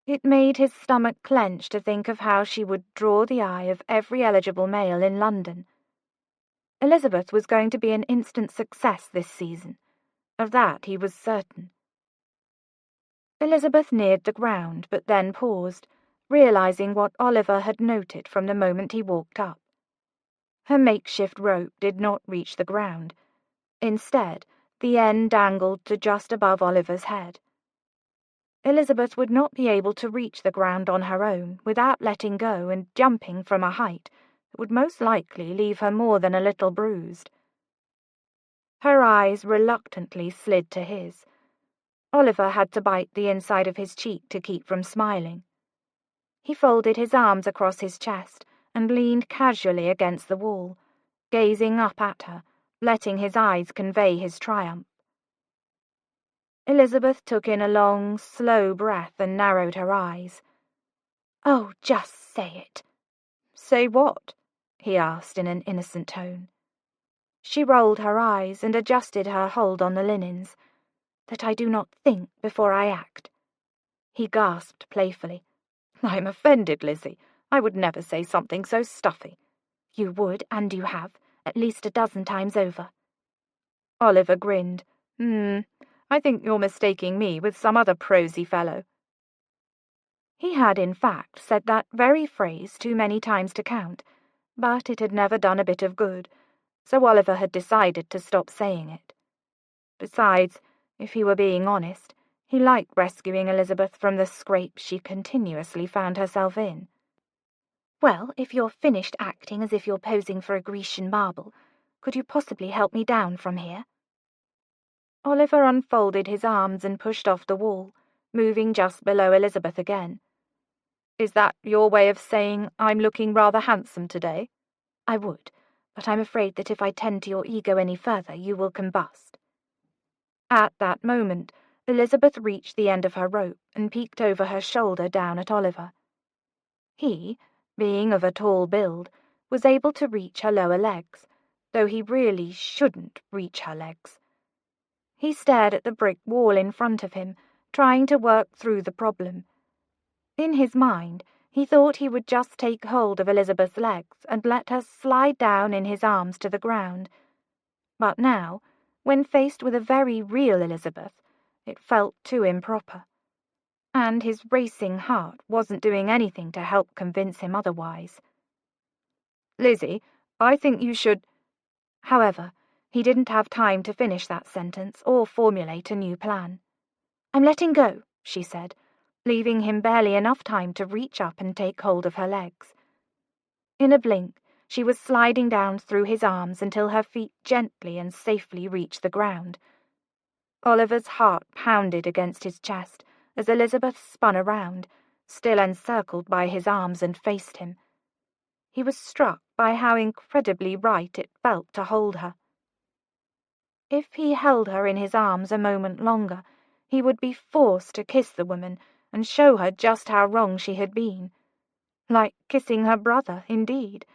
It made his stomach clench to think of how she would draw the eye of every eligible male in London. Elizabeth was going to be an instant success this season. Of that he was certain. Elizabeth neared the ground, but then paused, realizing what Oliver had noted from the moment he walked up. Her makeshift rope did not reach the ground. Instead, the end dangled to just above Oliver's head. Elizabeth would not be able to reach the ground on her own without letting go and jumping from a height that would most likely leave her more than a little bruised. Her eyes reluctantly slid to his. Oliver had to bite the inside of his cheek to keep from smiling. He folded his arms across his chest and leaned casually against the wall, gazing up at her, letting his eyes convey his triumph. Elizabeth took in a long, slow breath and narrowed her eyes. "Oh, just say it." "Say what?" he asked in an innocent tone. She rolled her eyes and adjusted her hold on the linens. "That I do not think before I act." He gasped playfully. "I'm offended, Lizzie. I would never say something so stuffy." "You would, and you have, at least a dozen times over." Oliver grinned. I think you're mistaking me with some other prosy fellow." He had, in fact, said that very phrase too many times to count, but it had never done a bit of good, so Oliver had decided to stop saying it. Besides, if he were being honest, he liked rescuing Elizabeth from the scrape she continuously found herself in. "Well, if you're finished acting as if you're posing for a Grecian marble, could you possibly help me down from here?" Oliver unfolded his arms and pushed off the wall, moving just below Elizabeth again. "Is that your way of saying I'm looking rather handsome today?" "I would, but I'm afraid that if I tend to your ego any further, you will combust." At that moment, Elizabeth reached the end of her rope and peeked over her shoulder down at Oliver. He, being of a tall build, was able to reach her lower legs, though he really shouldn't reach her legs. He stared at the brick wall in front of him, trying to work through the problem. In his mind, he thought he would just take hold of Elizabeth's legs and let her slide down in his arms to the ground. But now, when faced with a very real Elizabeth, it felt too improper. And his racing heart wasn't doing anything to help convince him otherwise. "Lizzie, I think you should—" However, he didn't have time to finish that sentence or formulate a new plan. "I'm letting go," she said, leaving him barely enough time to reach up and take hold of her legs. In a blink, she was sliding down through his arms until her feet gently and safely reached the ground. Oliver's heart pounded against his chest as Elizabeth spun around, still encircled by his arms, and faced him. He was struck by how incredibly right it felt to hold her. If he held her in his arms a moment longer, he would be forced to kiss the woman and show her just how wrong she had been. Like kissing her brother, indeed.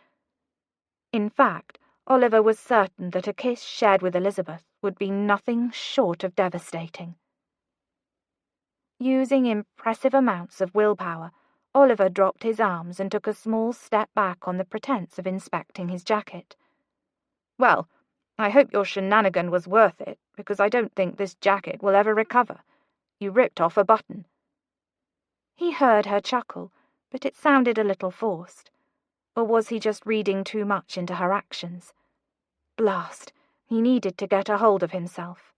In fact, Oliver was certain that a kiss shared with Elizabeth would be nothing short of devastating. Using impressive amounts of willpower, Oliver dropped his arms and took a small step back on the pretense of inspecting his jacket. "Well, I hope your shenanigan was worth it, because I don't think this jacket will ever recover. You ripped off a button." He heard her chuckle, but it sounded a little forced. Or was he just reading too much into her actions? Blast! He needed to get a hold of himself.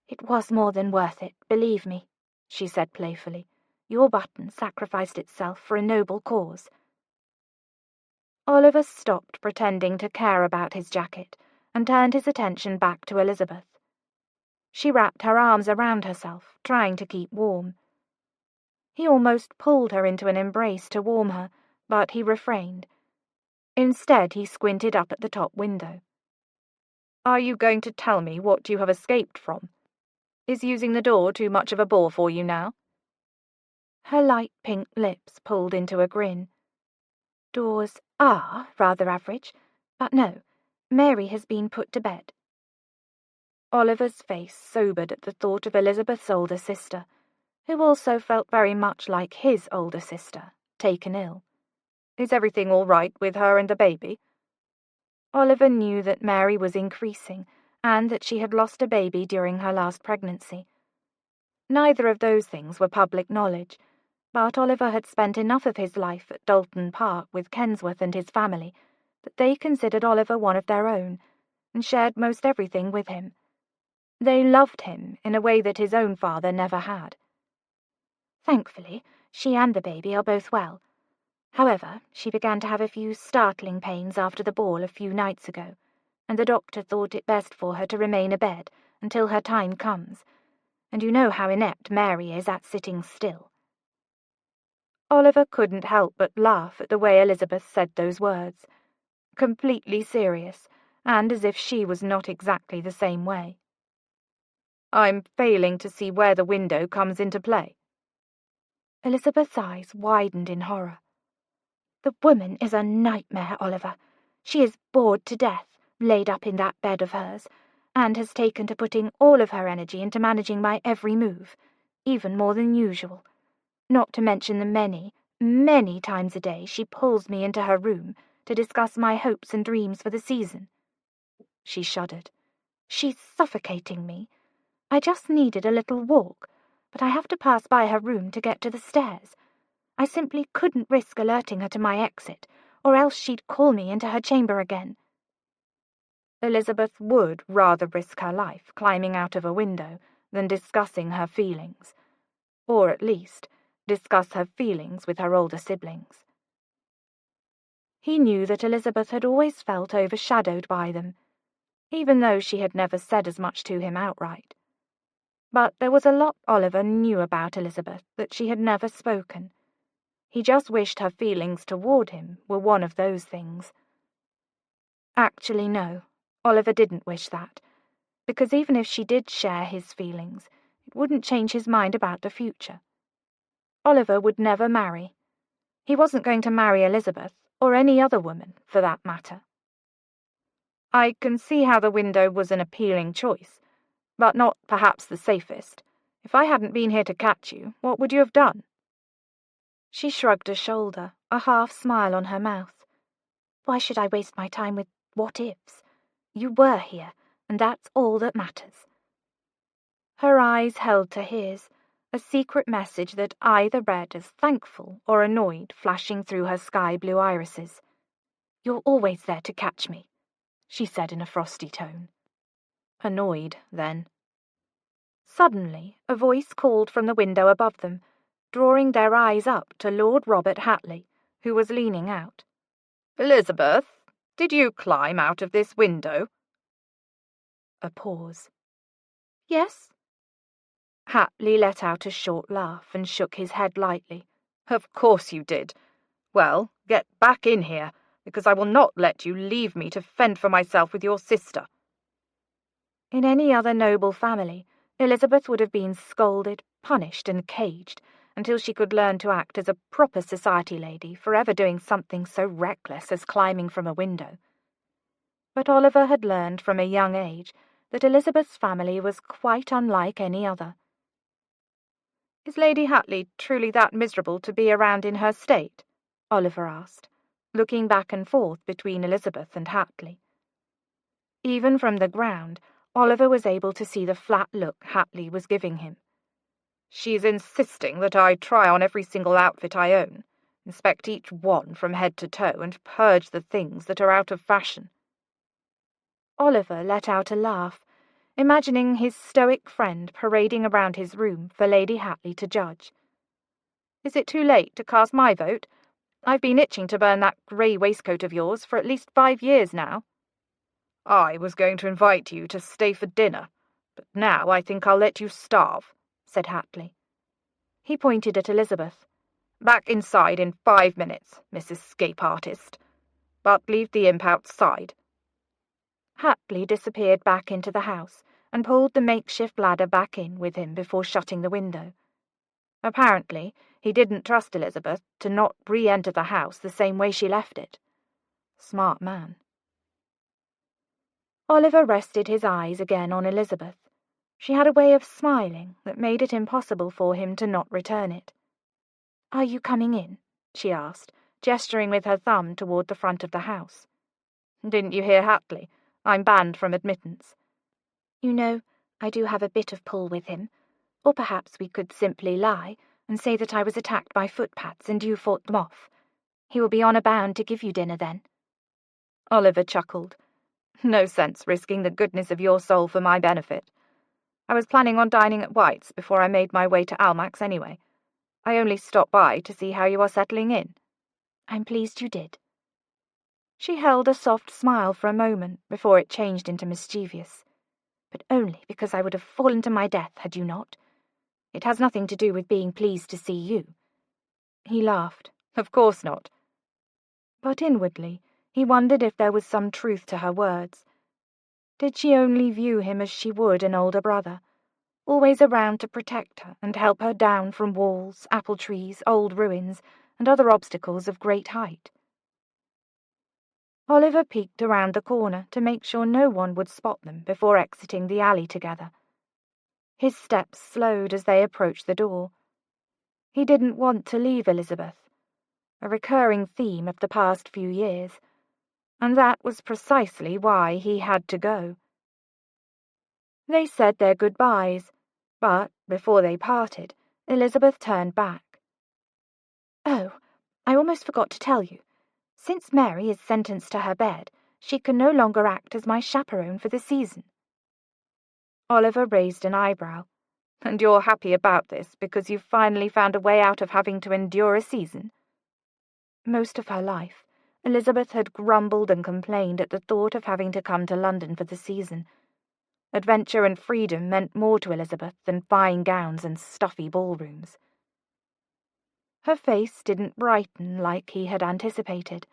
"It was more than worth it, believe me," she said playfully. "Your button sacrificed itself for a noble cause." Oliver stopped pretending to care about his jacket and turned his attention back to Elizabeth. She wrapped her arms around herself, trying to keep warm. He almost pulled her into an embrace to warm her, but he refrained. Instead, he squinted up at the top window. "Are you going to tell me what you have escaped from? Is using the door too much of a bore for you now?" Her light pink lips pulled into a grin. "Doors are rather average, but no, Mary has been put to bed." Oliver's face sobered at the thought of Elizabeth's older sister, who also felt very much like his older sister, taken ill. "Is everything all right with her and the baby?" Oliver knew that Mary was increasing, and that she had lost a baby during her last pregnancy. Neither of those things were public knowledge, but Oliver had spent enough of his life at Dalton Park with Kensworth and his family that they considered Oliver one of their own, and shared most everything with him. They loved him in a way that his own father never had. Thankfully, she and the baby are both well. However, she began to have a few startling pains after the ball a few nights ago, and the doctor thought it best for her to remain abed until her time comes, and you know how inept Mary is at sitting still. Oliver couldn't help but laugh at the way Elizabeth said those words, completely serious, and as if she was not exactly the same way. "I'm failing to see where the window comes into play." Elizabeth's eyes widened in horror. "The woman is a nightmare, Oliver. She is bored to death, laid up in that bed of hers, and has taken to putting all of her energy into managing my every move, even more than usual. Not to mention the many, many times a day she pulls me into her room to discuss my hopes and dreams for the season." She shuddered. "She's suffocating me. I just needed a little walk, but I have to pass by her room to get to the stairs. I simply couldn't risk alerting her to my exit, or else she'd call me into her chamber again." Elizabeth would rather risk her life climbing out of a window than discussing her feelings, or at least discuss her feelings with her older siblings. He knew that Elizabeth had always felt overshadowed by them, even though she had never said as much to him outright. But there was a lot Oliver knew about Elizabeth that she had never spoken. He just wished her feelings toward him were one of those things. Actually, no, Oliver didn't wish that, because even if she did share his feelings, it wouldn't change his mind about the future. Oliver would never marry. He wasn't going to marry Elizabeth, or any other woman, for that matter. "I can see how the window was an appealing choice, but not perhaps the safest. If I hadn't been here to catch you, what would you have done?" She shrugged a shoulder, a half-smile on her mouth. "Why should I waste my time with what-ifs? You were here, and that's all that matters." Her eyes held to his, a secret message that either read as thankful or annoyed flashing through her sky-blue irises. "You're always there to catch me," she said in a frosty tone. Annoyed, then. Suddenly, a voice called from the window above them, drawing their eyes up to Lord Robert Hatley, who was leaning out. "Elizabeth, did you climb out of this window?" A pause. "Yes?" Hatley let out a short laugh and shook his head lightly. "Of course you did. Well, get back in here, because I will not let you leave me to fend for myself with your sister." In any other noble family, Elizabeth would have been scolded, punished, and caged until she could learn to act as a proper society lady for ever doing something so reckless as climbing from a window. But Oliver had learned from a young age that Elizabeth's family was quite unlike any other. "Is Lady Hatley truly that miserable to be around in her state?" Oliver asked, looking back and forth between Elizabeth and Hatley. Even from the ground, Oliver was able to see the flat look Hatley was giving him. "She's insisting that I try on every single outfit I own, inspect each one from head to toe, and purge the things that are out of fashion." Oliver let out a laugh, imagining his stoic friend parading around his room for Lady Hatley to judge. "Is it too late to cast my vote? I've been itching to burn that grey waistcoat of yours for at least 5 years now." "I was going to invite you to stay for dinner, But now I think I'll let you starve," said Hatley. He pointed at Elizabeth. "Back inside in 5 minutes, Mrs. Scape Artist. But leave the imp outside." Hatley disappeared back into the house and pulled the makeshift ladder back in with him before shutting the window. Apparently, he didn't trust Elizabeth to not re-enter the house the same way she left it. Smart man. Oliver rested his eyes again on Elizabeth. She had a way of smiling that made it impossible for him to not return it. "Are you coming in?" she asked, gesturing with her thumb toward the front of the house. "Didn't you hear Hatley? I'm banned from admittance." "You know, I do have a bit of pull with him. Or perhaps we could simply lie and say that I was attacked by footpads and you fought them off. He will be honour bound to give you dinner then." Oliver chuckled. "No sense risking the goodness of your soul for my benefit. I was planning on dining at White's before I made my way to Almack's anyway. I only stopped by to see how you are settling in." "I'm pleased you did." She held a soft smile for a moment before it changed into mischievous. "But only because I would have fallen to my death had you not. It has nothing to do with being pleased to see you." He laughed. "Of course not." But inwardly, he wondered if there was some truth to her words. Did she only view him as she would an older brother, always around to protect her and help her down from walls, apple trees, old ruins, and other obstacles of great height? Oliver peeked around the corner to make sure no one would spot them before exiting the alley together. His steps slowed as they approached the door. He didn't want to leave Elizabeth, a recurring theme of the past few years, and that was precisely why he had to go. They said their goodbyes, but before they parted, Elizabeth turned back. "Oh, I almost forgot to tell you. Since Mary is sentenced to her bed, she can no longer act as my chaperone for the season." Oliver raised an eyebrow. "And you're happy about this because you've finally found a way out of having to endure a season?" Most of her life, Elizabeth had grumbled and complained at the thought of having to come to London for the season. Adventure and freedom meant more to Elizabeth than fine gowns and stuffy ballrooms. Her face didn't brighten like he had anticipated.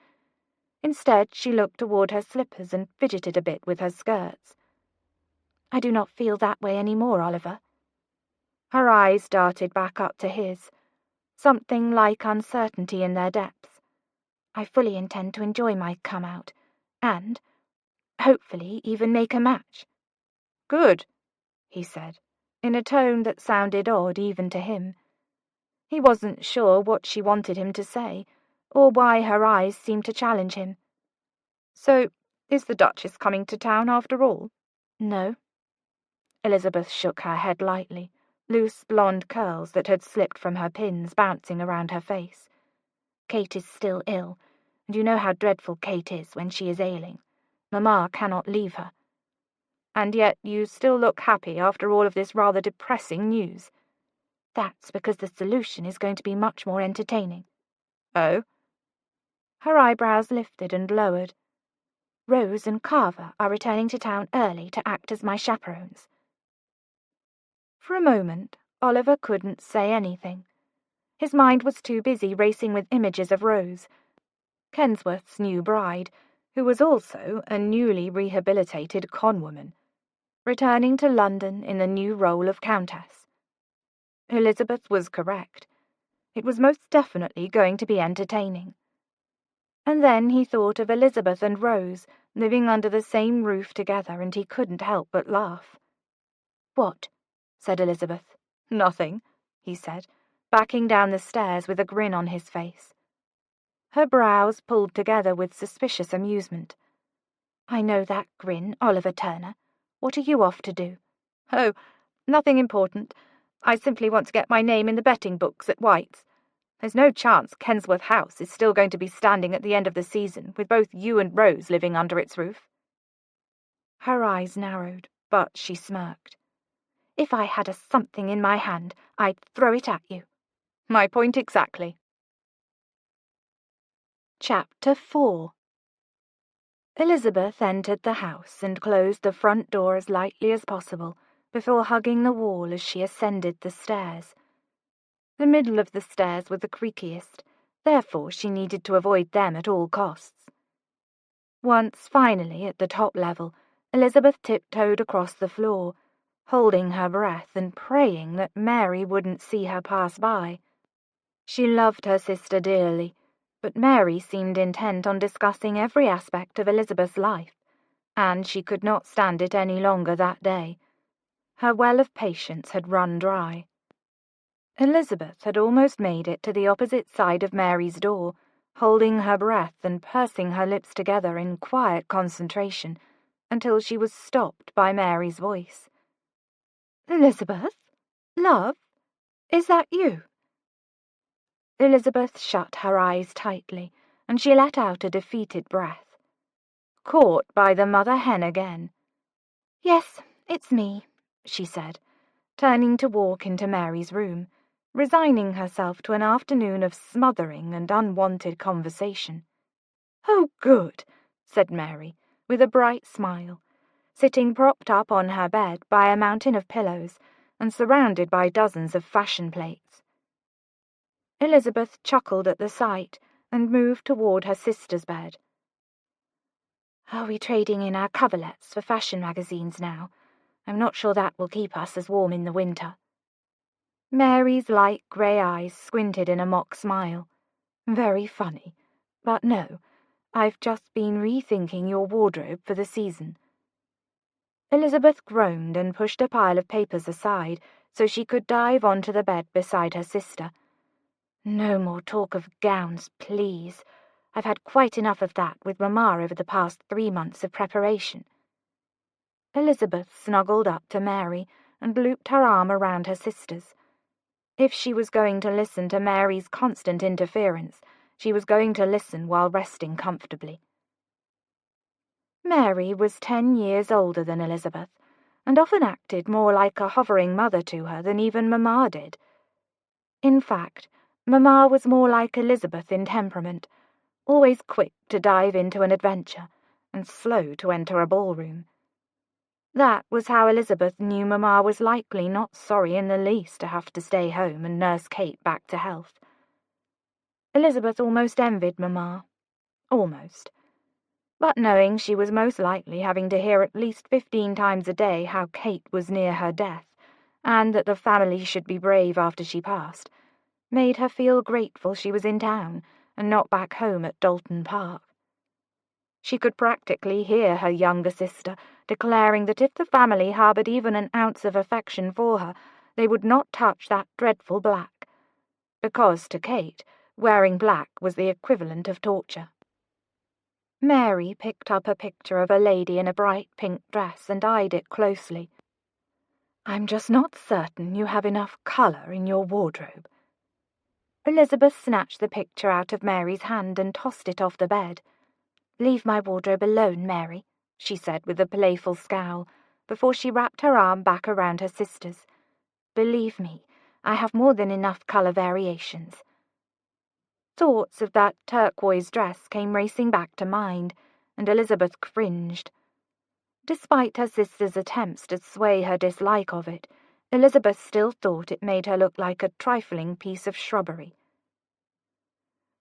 Instead, she looked toward her slippers and fidgeted a bit with her skirts. "I do not feel that way any more, Oliver." Her eyes darted back up to his, something like uncertainty in their depths. "I fully intend to enjoy my come-out, and, hopefully, even make a match." "Good," he said, in a tone that sounded odd even to him. He wasn't sure what she wanted him to say, or why her eyes seemed to challenge him. "So, is the Duchess coming to town after all?" "No." Elizabeth shook her head lightly, loose blonde curls that had slipped from her pins bouncing around her face. "Kate is still ill, and you know how dreadful Kate is when she is ailing. Mamma cannot leave her." "And yet you still look happy after all of this rather depressing news." "That's because the solution is going to be much more entertaining." "Oh?" Her eyebrows lifted and lowered. "Rose and Carver are returning to town early to act as my chaperones." For a moment, Oliver couldn't say anything. His mind was too busy racing with images of Rose, Kensworth's new bride, who was also a newly rehabilitated conwoman, returning to London in the new role of countess. Elizabeth was correct. It was most definitely going to be entertaining. And then he thought of Elizabeth and Rose living under the same roof together, and he couldn't help but laugh. "What?" said Elizabeth. "Nothing," he said, backing down the stairs with a grin on his face. Her brows pulled together with suspicious amusement. "I know that grin, Oliver Turner. What are you off to do?" "Oh, nothing important. I simply want to get my name in the betting books at White's. There's no chance Kensworth House is still going to be standing at the end of the season with both you and Rose living under its roof." Her eyes narrowed, but she smirked. "If I had a something in my hand, I'd throw it at you." "My point exactly." Chapter 4. Elizabeth entered the house and closed the front door as lightly as possible, before hugging the wall as she ascended the stairs. The middle of the stairs were the creakiest, therefore she needed to avoid them at all costs. Once finally at the top level, Elizabeth tiptoed across the floor, holding her breath and praying that Mary wouldn't see her pass by. She loved her sister dearly, but Mary seemed intent on discussing every aspect of Elizabeth's life, and she could not stand it any longer that day. Her well of patience had run dry. Elizabeth had almost made it to the opposite side of Mary's door, holding her breath and pursing her lips together in quiet concentration, until she was stopped by Mary's voice. "Elizabeth? Love? Is that you?" Elizabeth shut her eyes tightly, and she let out a defeated breath. Caught by the mother hen again. "Yes, it's me," she said, turning to walk into Mary's room, resigning herself to an afternoon of smothering and unwanted conversation. "Oh, good," said Mary, with a bright smile, sitting propped up on her bed by a mountain of pillows and surrounded by dozens of fashion plates. Elizabeth chuckled at the sight and moved toward her sister's bed. "Are we trading in our coverlets for fashion magazines now? I'm not sure that will keep us as warm in the winter." Mary's light grey eyes squinted in a mock smile. "Very funny. But no, I've just been rethinking your wardrobe for the season." Elizabeth groaned and pushed a pile of papers aside so she could dive onto the bed beside her sister. "No more talk of gowns, please. I've had quite enough of that with Mamma over the past 3 months of preparation." Elizabeth snuggled up to Mary and looped her arm around her sister's. If she was going to listen to Mary's constant interference, she was going to listen while resting comfortably. Mary was 10 years older than Elizabeth, and often acted more like a hovering mother to her than even Mamma did. In fact, Mamma was more like Elizabeth in temperament, always quick to dive into an adventure, and slow to enter a ballroom. That was how Elizabeth knew Mamma was likely not sorry in the least to have to stay home and nurse Kate back to health. Elizabeth almost envied Mamma. Almost. But knowing she was most likely having to hear at least 15 times a day how Kate was near her death, and that the family should be brave after she passed, made her feel grateful she was in town and not back home at Dalton Park. She could practically hear her younger sister declaring that if the family harbored even an ounce of affection for her, they would not touch that dreadful black, because to Kate, wearing black was the equivalent of torture. Mary picked up a picture of a lady in a bright pink dress and eyed it closely. "I'm just not certain you have enough colour in your wardrobe." Elizabeth snatched the picture out of Mary's hand and tossed it off the bed. "Leave my wardrobe alone, Mary," she said with a playful scowl, before she wrapped her arm back around her sister's. "Believe me, I have more than enough colour variations." Thoughts of that turquoise dress came racing back to mind, and Elizabeth cringed. Despite her sister's attempts to sway her dislike of it, Elizabeth still thought it made her look like a trifling piece of shrubbery.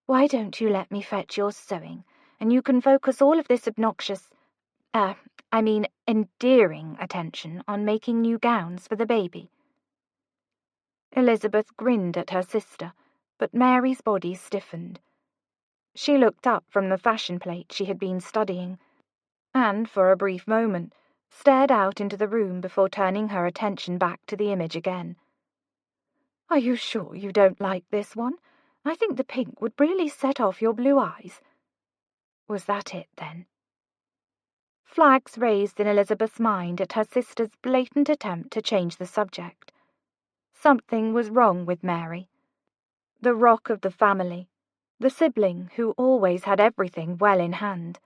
"Why don't you let me fetch your sewing, and you can focus all of this endearing attention on making new gowns for the baby?" Elizabeth grinned at her sister, but Mary's body stiffened. She looked up from the fashion plate she had been studying, and for a brief moment stared out into the room before turning her attention back to the image again. "Are you sure you don't like this one? I think the pink would really set off your blue eyes." Was that it, then? Flags raised in Elizabeth's mind at her sister's blatant attempt to change the subject. Something was wrong with Mary. The rock of the family, the sibling who always had everything well in hand.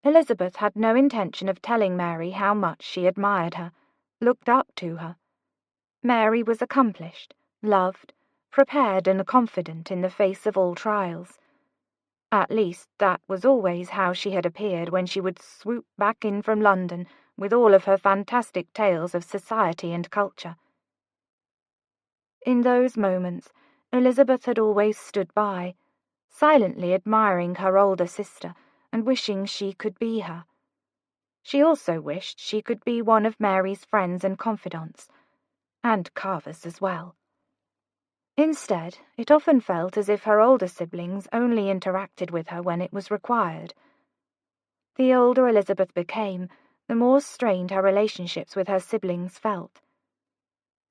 Elizabeth had no intention of telling Mary how much she admired her, looked up to her. Mary was accomplished, loved, prepared and confident in the face of all trials. At least that was always how she had appeared when she would swoop back in from London with all of her fantastic tales of society and culture. In those moments, Elizabeth had always stood by, silently admiring her older sister and wishing she could be her. She also wished she could be one of Mary's friends and confidants, and Carver's as well. Instead, it often felt as if her older siblings only interacted with her when it was required. The older Elizabeth became, the more strained her relationships with her siblings felt.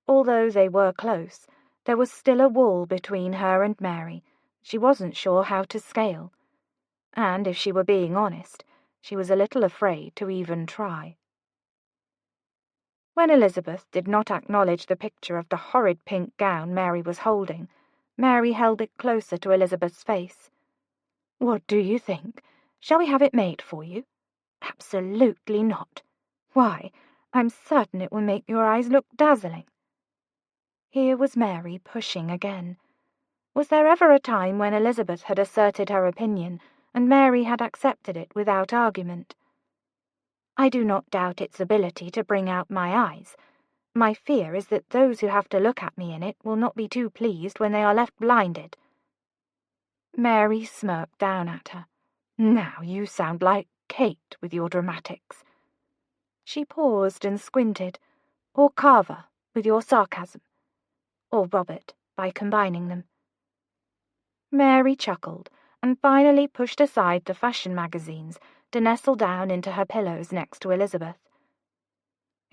Although they were close, there was still a wall between her and Mary she wasn't sure how to scale, and if she were being honest, she was a little afraid to even try. When Elizabeth did not acknowledge the picture of the horrid pink gown Mary was holding, Mary held it closer to Elizabeth's face. "What do you think? Shall we have it made for you?" "Absolutely not." "Why? I'm certain it will make your eyes look dazzling." Here was Mary pushing again. Was there ever a time when Elizabeth had asserted her opinion and Mary had accepted it without argument? "I do not doubt its ability to bring out my eyes. My fear is that those who have to look at me in it will not be too pleased when they are left blinded." Mary smirked down at her. "Now you sound like Kate with your dramatics." She paused and squinted. "Or Carver with your sarcasm. Or Robert, by combining them." Mary chuckled and finally pushed aside the fashion magazines to nestle down into her pillows next to Elizabeth.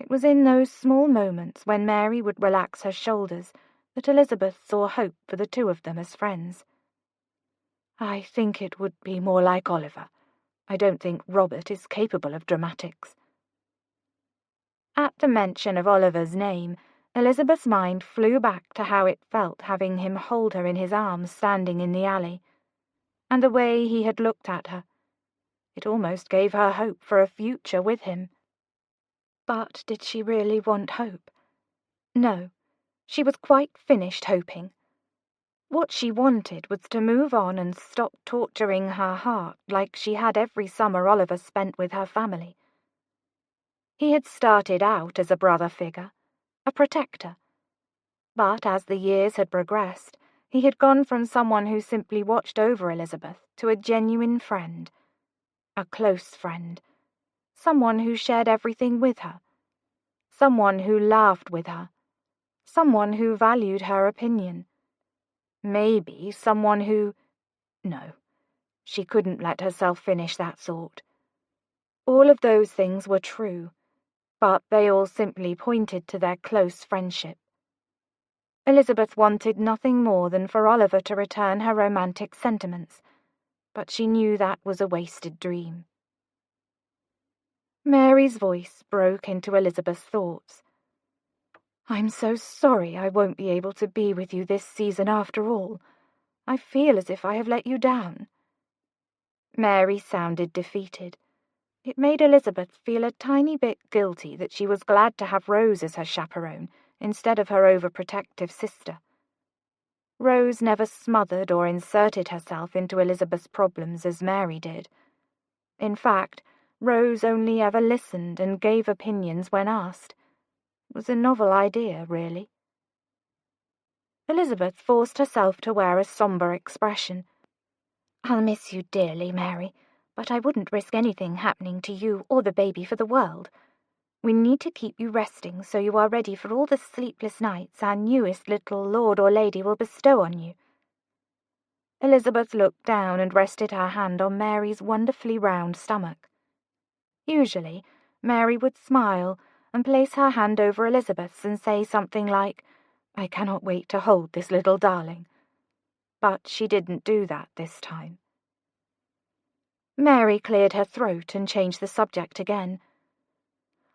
It was in those small moments when Mary would relax her shoulders that Elizabeth saw hope for the two of them as friends. "I think it would be more like Oliver. I don't think Robert is capable of dramatics." At the mention of Oliver's name, Elizabeth's mind flew back to how it felt having him hold her in his arms standing in the alley, and the way he had looked at her. It almost gave her hope for a future with him. But did she really want hope? No, she was quite finished hoping. What she wanted was to move on and stop torturing her heart like she had every summer Oliver spent with her family. He had started out as a brother figure, a protector. But as the years had progressed, he had gone from someone who simply watched over Elizabeth to a genuine friend, a close friend, someone who shared everything with her, someone who laughed with her, someone who valued her opinion. Maybe someone who... No, she couldn't let herself finish that thought. All of those things were true, but they all simply pointed to their close friendship. Elizabeth wanted nothing more than for Oliver to return her romantic sentiments, but she knew that was a wasted dream. Mary's voice broke into Elizabeth's thoughts. "I'm so sorry I won't be able to be with you this season after all. I feel as if I have let you down." Mary sounded defeated. It made Elizabeth feel a tiny bit guilty that she was glad to have Rose as her chaperone instead of her overprotective sister. Rose never smothered or inserted herself into Elizabeth's problems as Mary did. In fact, Rose only ever listened and gave opinions when asked. It was a novel idea, really. Elizabeth forced herself to wear a somber expression. "I'll miss you dearly, Mary, but I wouldn't risk anything happening to you or the baby for the world. We need to keep you resting so you are ready for all the sleepless nights our newest little lord or lady will bestow on you." Elizabeth looked down and rested her hand on Mary's wonderfully round stomach. Usually, Mary would smile and place her hand over Elizabeth's and say something like, "I cannot wait to hold this little darling." But she didn't do that this time. Mary cleared her throat and changed the subject again.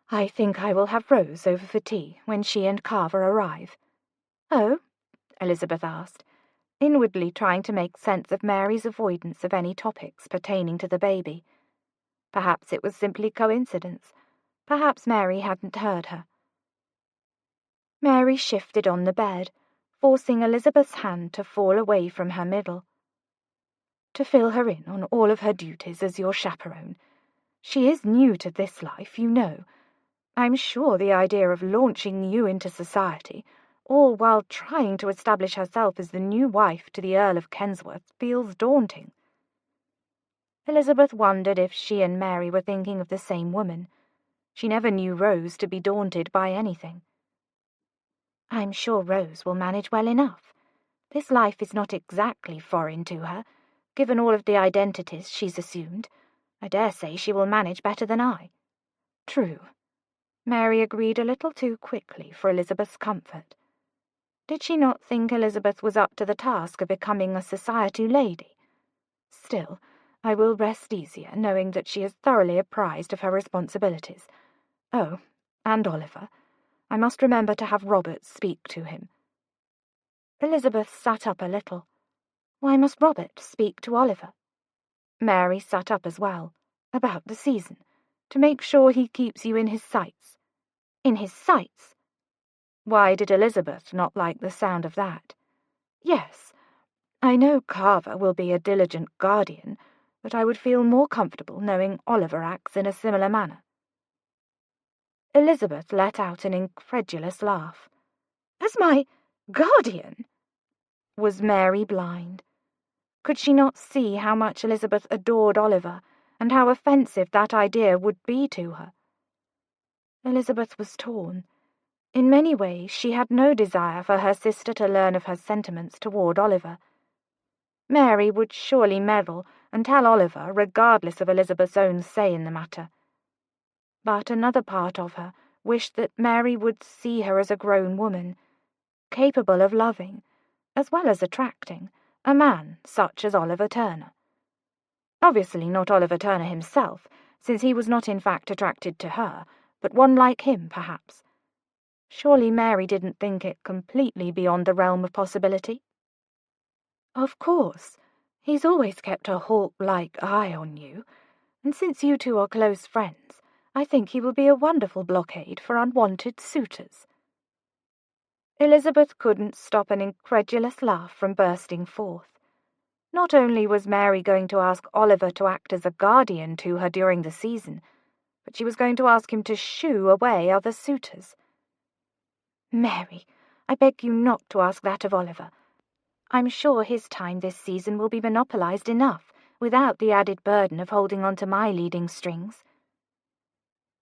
"I think I will have Rose over for tea when she and Carver arrive." "Oh?" Elizabeth asked, inwardly trying to make sense of Mary's avoidance of any topics pertaining to the baby. Perhaps it was simply coincidence. Perhaps Mary hadn't heard her. Mary shifted on the bed, forcing Elizabeth's hand to fall away from her middle. to fill her in on all of her duties as your chaperone. She is new to this life, you know. I'm sure the idea of launching you into society, all while trying to establish herself as the new wife to the Earl of Kensworth, feels daunting." Elizabeth wondered if she and Mary were thinking of the same woman. She never knew Rose to be daunted by anything. "I'm sure Rose will manage well enough. This life is not exactly foreign to her, given all of the identities she's assumed. I dare say she will manage better than I." True. Mary agreed a little too quickly for Elizabeth's comfort. Did she not think Elizabeth was up to the task of becoming a society lady? Still, I will rest easier knowing that she is thoroughly apprised of her responsibilities. Oh, and Oliver. I must remember to have Robert speak to him. Elizabeth sat up a little. Why must Robert speak to Oliver? Mary sat up as well. About the season. To make sure he keeps you in his sights. In his sights? Why did Elizabeth not like the sound of that? Yes, I know Carver will be a diligent guardian, but I would feel more comfortable knowing Oliver acts in a similar manner. Elizabeth let out an incredulous laugh. As my guardian? Was Mary blind? Could she not see how much Elizabeth adored Oliver, and how offensive that idea would be to her? Elizabeth was torn. In many ways she had no desire for her sister to learn of her sentiments toward Oliver. Mary would surely meddle and tell Oliver, regardless of Elizabeth's own say in the matter. But another part of her wished that Mary would see her as a grown woman, capable of loving, as well as attracting, a man such as Oliver Turner. Obviously not Oliver Turner himself, since he was not in fact attracted to her, but one like him, perhaps. Surely Mary didn't think it completely beyond the realm of possibility? Of course. He's always kept a hawk-like eye on you, and since you two are close friends, I think he will be a wonderful blockade for unwanted suitors. Elizabeth couldn't stop an incredulous laugh from bursting forth. Not only was Mary going to ask Oliver to act as a guardian to her during the season, but she was going to ask him to shoo away other suitors. Mary, I beg you not to ask that of Oliver. I'm sure his time this season will be monopolized enough, without the added burden of holding on to my leading strings.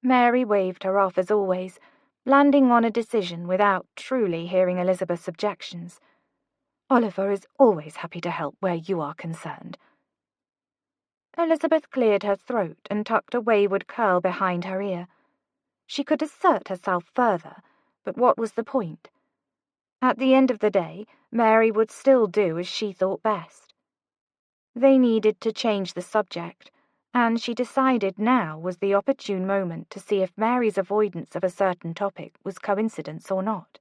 Mary waved her off as always, landing on a decision without truly hearing Elizabeth's objections. Oliver is always happy to help where you are concerned. Elizabeth cleared her throat and tucked a wayward curl behind her ear. She could assert herself further, but what was the point? At the end of the day, Mary would still do as she thought best. They needed to change the subject, and she decided now was the opportune moment to see if Mary's avoidance of a certain topic was coincidence or not.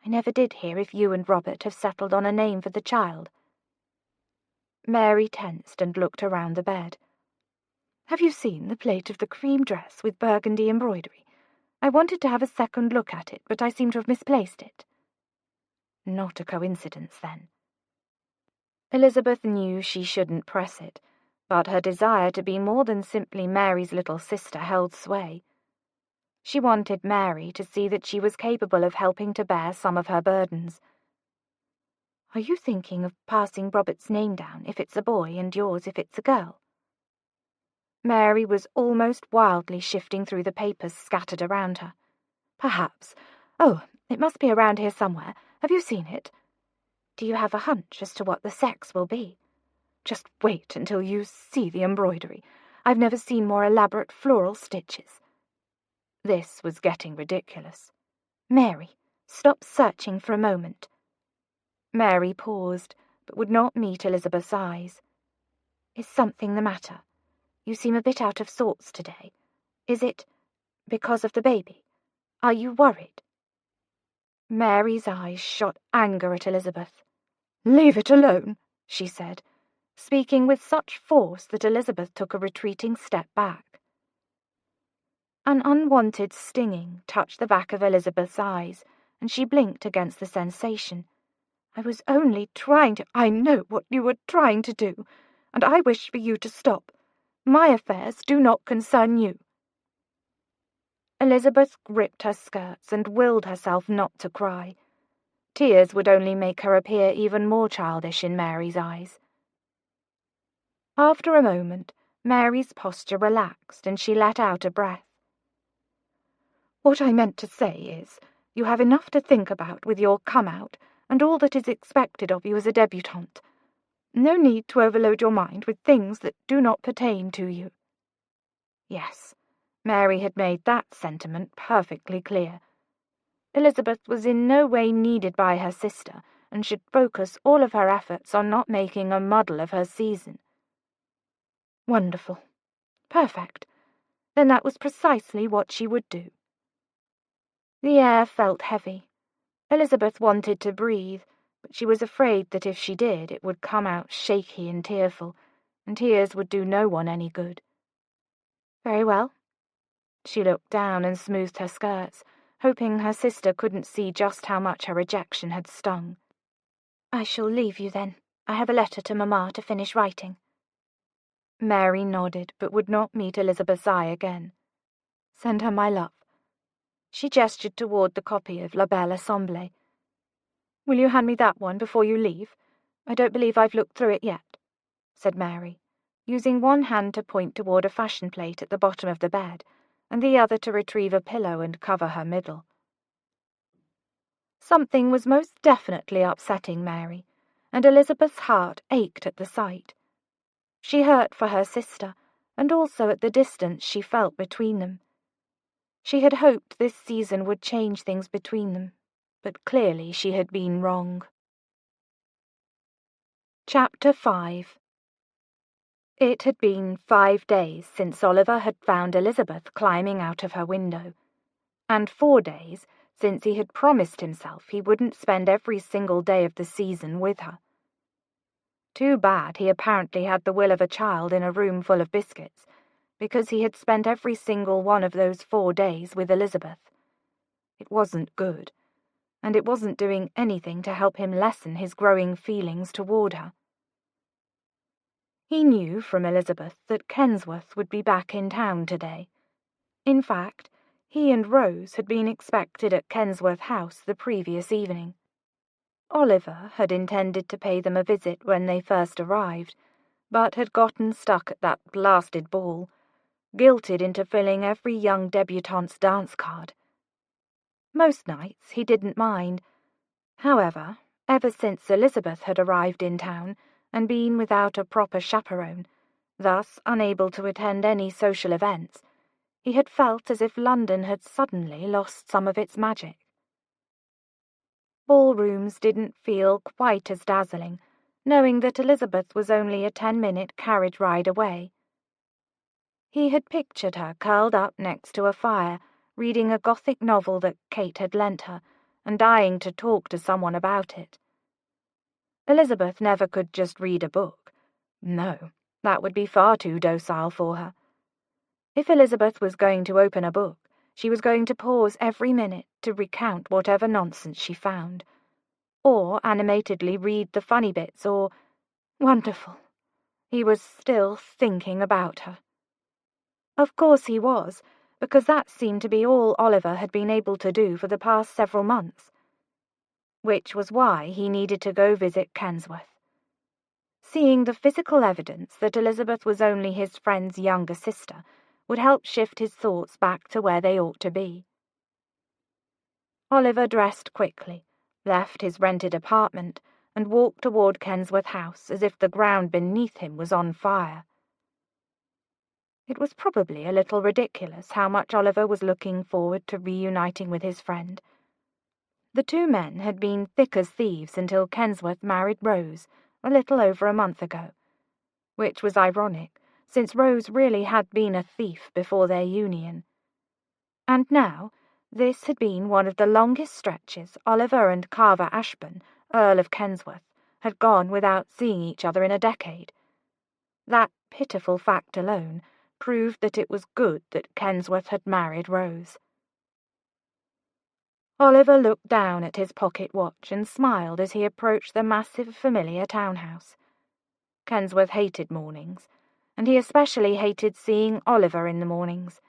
I never did hear if you and Robert have settled on a name for the child. Mary tensed and looked around the bed. Have you seen the plate of the cream dress with burgundy embroidery? I wanted to have a second look at it, but I seem to have misplaced it. Not a coincidence, then. Elizabeth knew she shouldn't press it, but her desire to be more than simply Mary's little sister held sway. She wanted Mary to see that she was capable of helping to bear some of her burdens. Are you thinking of passing Robert's name down if it's a boy and yours if it's a girl? Mary was almost wildly shifting through the papers scattered around her. Perhaps. Oh, it must be around here somewhere. Have you seen it? Do you have a hunch as to what the sex will be? Just wait until you see the embroidery. I've never seen more elaborate floral stitches. This was getting ridiculous. Mary, stop searching for a moment. Mary paused, but would not meet Elizabeth's eyes. Is something the matter? You seem a bit out of sorts today. Is it because of the baby? Are you worried? Mary's eyes shot anger at Elizabeth. Leave it alone, she said, speaking with such force that Elizabeth took a retreating step back. An unwanted stinging touched the back of Elizabeth's eyes, and she blinked against the sensation. I was only trying to— I know what you were trying to do, and I wish for you to stop. My affairs do not concern you." Elizabeth gripped her skirts and willed herself not to cry. Tears would only make her appear even more childish in Mary's eyes. After a moment, Mary's posture relaxed and she let out a breath. "What I meant to say is, you have enough to think about with your come-out and all that is expected of you as a debutante. No need to overload your mind with things that do not pertain to you." Yes, Mary had made that sentiment perfectly clear. Elizabeth was in no way needed by her sister and should focus all of her efforts on not making a muddle of her season. Wonderful. Perfect. Then that was precisely what she would do. The air felt heavy. Elizabeth wanted to breathe, but she was afraid that if she did, it would come out shaky and tearful, and tears would do no one any good. Very well. She looked down and smoothed her skirts, hoping her sister couldn't see just how much her rejection had stung. "I shall leave you then. I have a letter to Mamma to finish writing." Mary nodded, but would not meet Elizabeth's eye again. "Send her my love." She gestured toward the copy of La Belle Assemblée. "Will you hand me that one before you leave? I don't believe I've looked through it yet," said Mary, using one hand to point toward a fashion plate at the bottom of the bed, and the other to retrieve a pillow and cover her middle. Something was most definitely upsetting Mary, and Elizabeth's heart ached at the sight. She hurt for her sister, and also at the distance she felt between them. She had hoped this season would change things between them, but clearly she had been wrong. Chapter 5. It had been 5 days since Oliver had found Elizabeth climbing out of her window, and 4 days since he had promised himself he wouldn't spend every single day of the season with her. Too bad he apparently had the will of a child in a room full of biscuits, because he had spent every single one of those 4 days with Elizabeth. It wasn't good, and it wasn't doing anything to help him lessen his growing feelings toward her. He knew from Elizabeth that Kensworth would be back in town today. In fact, he and Rose had been expected at Kensworth House the previous evening. Oliver had intended to pay them a visit when they first arrived, but had gotten stuck at that blasted ball, guilted into filling every young debutante's dance card. Most nights he didn't mind. However, ever since Elizabeth had arrived in town and been without a proper chaperone, thus unable to attend any social events, he had felt as if London had suddenly lost some of its magic. Ballrooms didn't feel quite as dazzling, knowing that Elizabeth was only a 10-minute carriage ride away. He had pictured her curled up next to a fire, reading a Gothic novel that Kate had lent her, and dying to talk to someone about it. Elizabeth never could just read a book. No, that would be far too docile for her. If Elizabeth was going to open a book, she was going to pause every minute to recount whatever nonsense she found, or animatedly read the funny bits, or— Wonderful! He was still thinking about her. Of course he was, because that seemed to be all Oliver had been able to do for the past several months. Which was why he needed to go visit Kensworth. Seeing the physical evidence that Elizabeth was only his friend's younger sister would help shift his thoughts back to where they ought to be. Oliver dressed quickly, left his rented apartment, and walked toward Kensworth House as if the ground beneath him was on fire. It was probably a little ridiculous how much Oliver was looking forward to reuniting with his friend. The two men had been thick as thieves until Kensworth married Rose a little over a month ago, which was ironic, since Rose really had been a thief before their union. And now, this had been one of the longest stretches Oliver and Carver Ashburn, Earl of Kensworth, had gone without seeing each other in a decade. That pitiful fact alone proved that it was good that Kensworth had married Rose. Oliver looked down at his pocket watch and smiled as he approached the massive, familiar townhouse. Kensworth hated mornings, and he especially hated seeing Oliver in the mornings.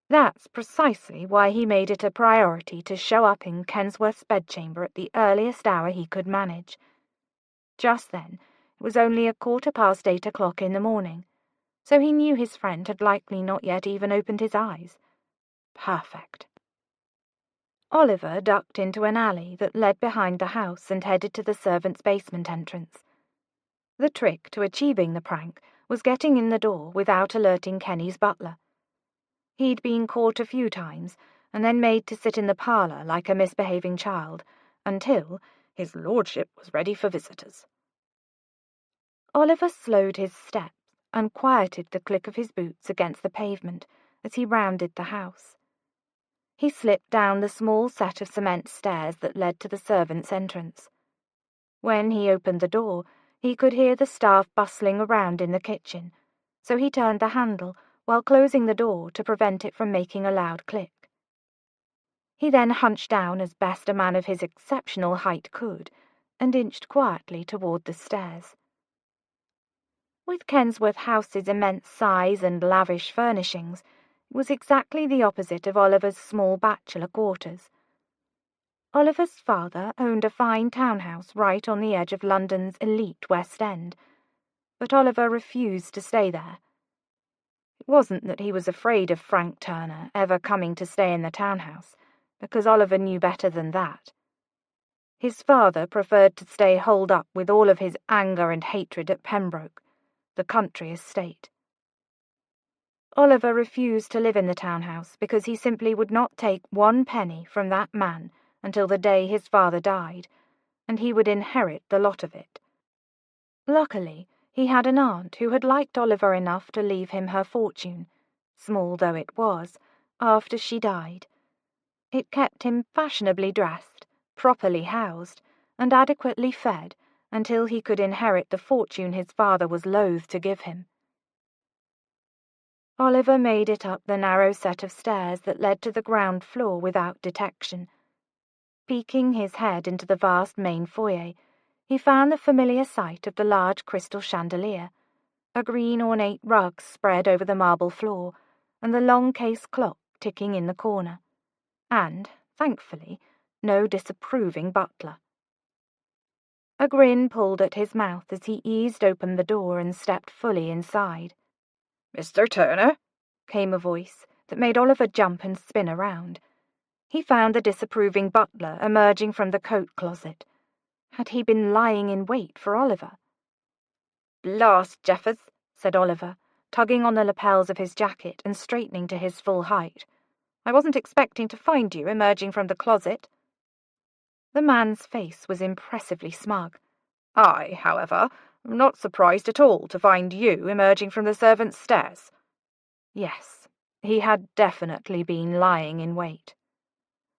That's precisely why he made it a priority to show up in Kensworth's bedchamber at the earliest hour he could manage. Just then, it was only 8:15 in the morning, so he knew his friend had likely not yet even opened his eyes. Perfect. Oliver ducked into an alley that led behind the house and headed to the servants' basement entrance. The trick to achieving the prank was getting in the door without alerting Kenny's butler. He'd been caught a few times and then made to sit in the parlour like a misbehaving child until his lordship was ready for visitors. Oliver slowed his steps and quieted the click of his boots against the pavement as he rounded the house. He slipped down the small set of cement stairs that led to the servants' entrance. When he opened the door, he could hear the staff bustling around in the kitchen, so he turned the handle while closing the door to prevent it from making a loud click. He then hunched down as best a man of his exceptional height could and inched quietly toward the stairs. With Kensworth House's immense size and lavish furnishings, it was exactly the opposite of Oliver's small bachelor quarters. Oliver's father owned a fine townhouse right on the edge of London's elite West End, but Oliver refused to stay there. It wasn't that he was afraid of Frank Turner ever coming to stay in the townhouse, because Oliver knew better than that. His father preferred to stay holed up with all of his anger and hatred at Pembroke, the country estate. Oliver refused to live in the townhouse because he simply would not take 1 penny from that man until the day his father died, and he would inherit the lot of it. Luckily, he had an aunt who had liked Oliver enough to leave him her fortune, small though it was, after she died. It kept him fashionably dressed, properly housed, and adequately fed until he could inherit the fortune his father was loath to give him. Oliver made it up the narrow set of stairs that led to the ground floor without detection. Peeking his head into the vast main foyer, he found the familiar sight of the large crystal chandelier, a green ornate rug spread over the marble floor, and the long case clock ticking in the corner, and, thankfully, no disapproving butler. A grin pulled at his mouth as he eased open the door and stepped fully inside. "Mr. Turner?" came a voice that made Oliver jump and spin around. He found the disapproving butler emerging from the coat closet. Had he been lying in wait for Oliver? "Blast Jeffers," said Oliver, tugging on the lapels of his jacket and straightening to his full height. "I wasn't expecting to find you emerging from the closet." The man's face was impressively smug. "I, however, am not surprised at all to find you emerging from the servants' stairs." Yes, he had definitely been lying in wait.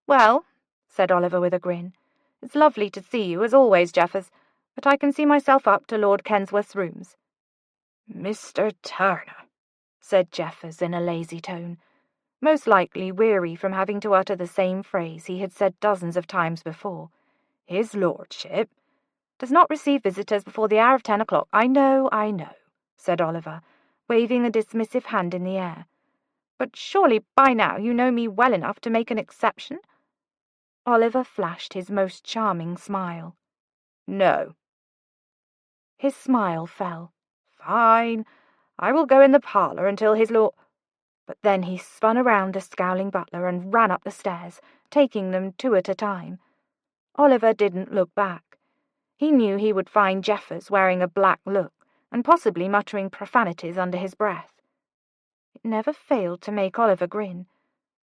"Well," said Oliver with a grin, "it's lovely to see you, as always, Jeffers, but I can see myself up to Lord Kensworth's rooms." "Mr. Turner," said Jeffers in a lazy tone, most likely weary from having to utter the same phrase he had said dozens of times before. "His lordship does not receive visitors before the hour of 10 o'clock. I know," said Oliver, waving a dismissive hand in the air. "But surely by now you know me well enough to make an exception?" Oliver flashed his most charming smile. "No." His smile fell. "Fine. I will go in the parlour until his lord—" But then he spun around the scowling butler and ran up the stairs, taking them 2 at a time. Oliver didn't look back. He knew he would find Jeffers wearing a black look and possibly muttering profanities under his breath. It never failed to make Oliver grin.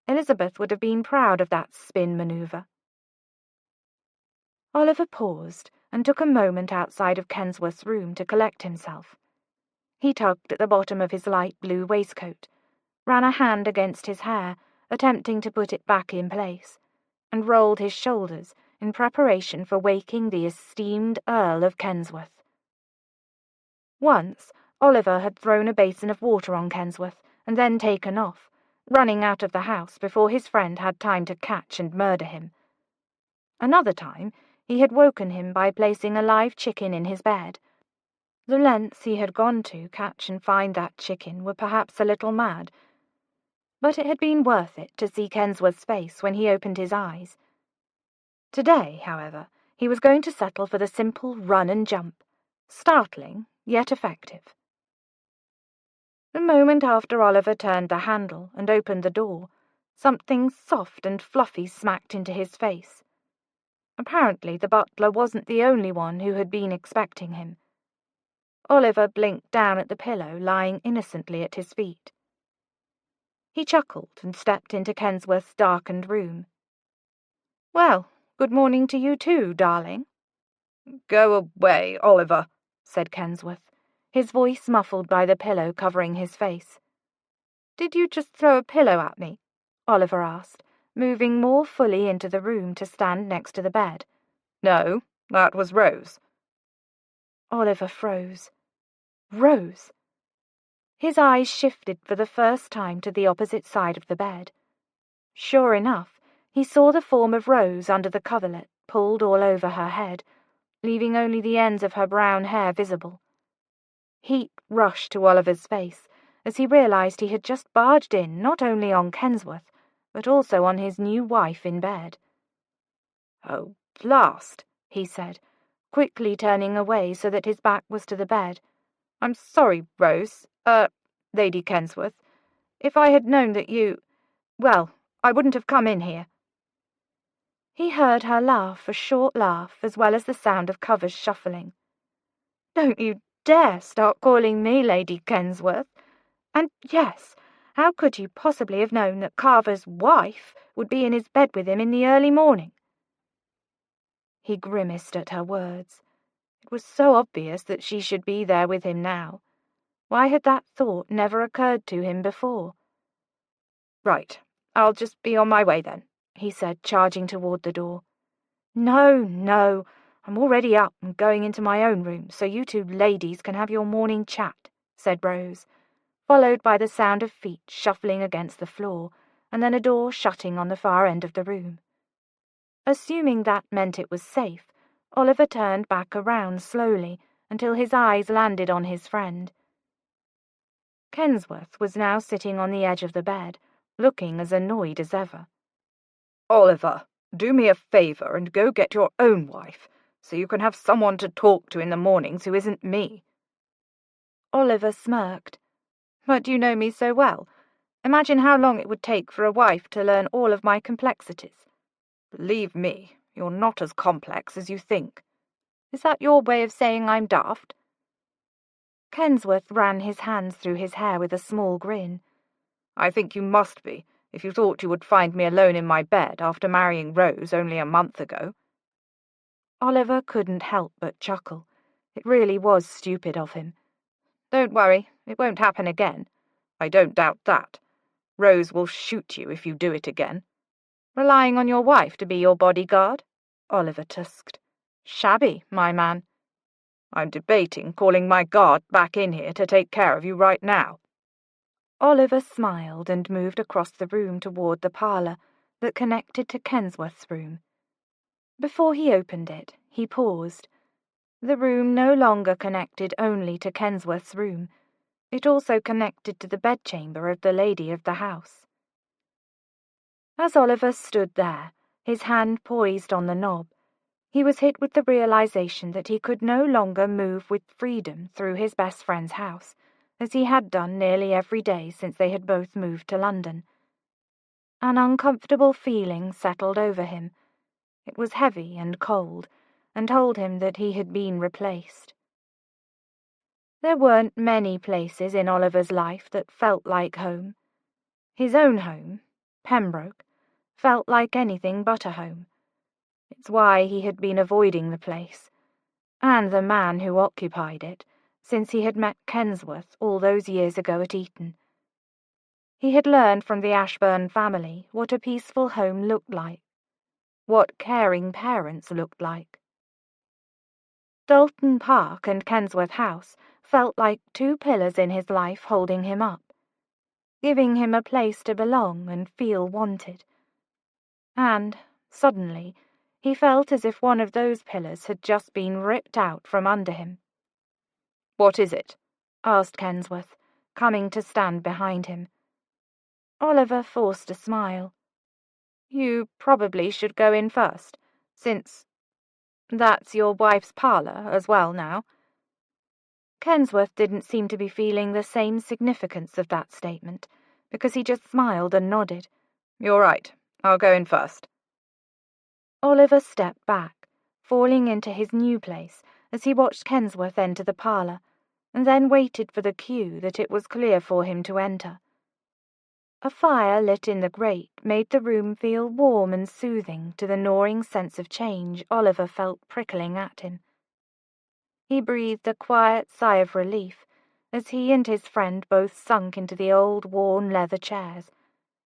Elizabeth would have been proud of that spin manoeuvre. Oliver paused and took a moment outside of Kensworth's room to collect himself. He tugged at the bottom of his light blue waistcoat, ran a hand against his hair, attempting to put it back in place, and rolled his shoulders in preparation for waking the esteemed Earl of Kensworth. Once, Oliver had thrown a basin of water on Kensworth and then taken off, running out of the house before his friend had time to catch and murder him. Another time, he had woken him by placing a live chicken in his bed. The lengths he had gone to catch and find that chicken were perhaps a little mad, but it had been worth it to see Kensworth's face when he opened his eyes. Today, however, he was going to settle for the simple run and jump, startling yet effective. The moment after Oliver turned the handle and opened the door, something soft and fluffy smacked into his face. Apparently the butler wasn't the only one who had been expecting him. Oliver blinked down at the pillow lying innocently at his feet. He chuckled and stepped into Kensworth's darkened room. "Well, good morning to you too, darling." "Go away, Oliver," said Kensworth, his voice muffled by the pillow covering his face. "Did you just throw a pillow at me?" Oliver asked, moving more fully into the room to stand next to the bed. "No, that was Rose." Oliver froze. Rose! His eyes shifted for the first time to the opposite side of the bed. Sure enough, he saw the form of Rose under the coverlet, pulled all over her head, leaving only the ends of her brown hair visible. Heat rushed to Oliver's face as he realized he had just barged in not only on Kensworth, but also on his new wife in bed. "Oh, blast," he said, quickly turning away so that his back was to the bed. "I'm sorry, Rose, Lady Kensworth. If I had known that well, I wouldn't have come in here." He heard her laugh, a short laugh, as well as the sound of covers shuffling. "Don't you dare start calling me Lady Kensworth. And yes, how could you possibly have known that Carver's wife would be in his bed with him in the early morning?" He grimaced at her words. It was so obvious that she should be there with him now. Why had that thought never occurred to him before? "Right, I'll just be on my way then," he said, charging toward the door. No, no, I'm already up and going into my own room, so you two ladies can have your morning chat, said Rose, followed by the sound of feet shuffling against the floor, and then a door shutting on the far end of the room. Assuming that meant it was safe, Oliver turned back around slowly until his eyes landed on his friend. Kensworth was now sitting on the edge of the bed, looking as annoyed as ever. "Oliver, do me a favor and go get your own wife, so you can have someone to talk to in the mornings who isn't me." Oliver smirked. "But you know me so well. Imagine how long it would take for a wife to learn all of my complexities." "Believe me, you're not as complex as you think." "Is that your way of saying I'm daft?" Kensworth ran his hands through his hair with a small grin. "I think you must be, if you thought you would find me alone in my bed after marrying Rose only a month ago." Oliver couldn't help but chuckle. It really was stupid of him. "Don't worry, it won't happen again. I don't doubt that. Rose will shoot you if you do it again." "Relying on your wife to be your bodyguard?" Oliver tusked. "Shabby, my man." "I'm debating calling my guard back in here to take care of you right now." Oliver smiled and moved across the room toward the parlour that connected to Kensworth's room. Before he opened it, he paused. The room no longer connected only to Kensworth's room. It also connected to the bedchamber of the lady of the house. As Oliver stood there, his hand poised on the knob, he was hit with the realization that he could no longer move with freedom through his best friend's house, as he had done nearly every day since they had both moved to London. An uncomfortable feeling settled over him. It was heavy and cold, and told him that he had been replaced. There weren't many places in Oliver's life that felt like home. His own home, Pembroke, felt like anything but a home. It's why he had been avoiding the place, and the man who occupied it, since he had met Kensworth all those years ago at Eton. He had learned from the Ashburn family what a peaceful home looked like, what caring parents looked like. Dalton Park and Kensworth House felt like two pillars in his life holding him up, giving him a place to belong and feel wanted. And, suddenly, He felt as if one of those pillars had just been ripped out from under him. "What is it?" asked Kensworth, coming to stand behind him. Oliver forced a smile. "You probably should go in first, since that's your wife's parlour as well now." Kensworth didn't seem to be feeling the same significance of that statement, because he just smiled and nodded. "You're right. I'll go in first." Oliver stepped back, falling into his new place as he watched Kensworth enter the parlour, and then waited for the cue that it was clear for him to enter. A fire lit in the grate made the room feel warm and soothing to the gnawing sense of change Oliver felt prickling at him. He breathed a quiet sigh of relief as he and his friend both sunk into the old worn leather chairs,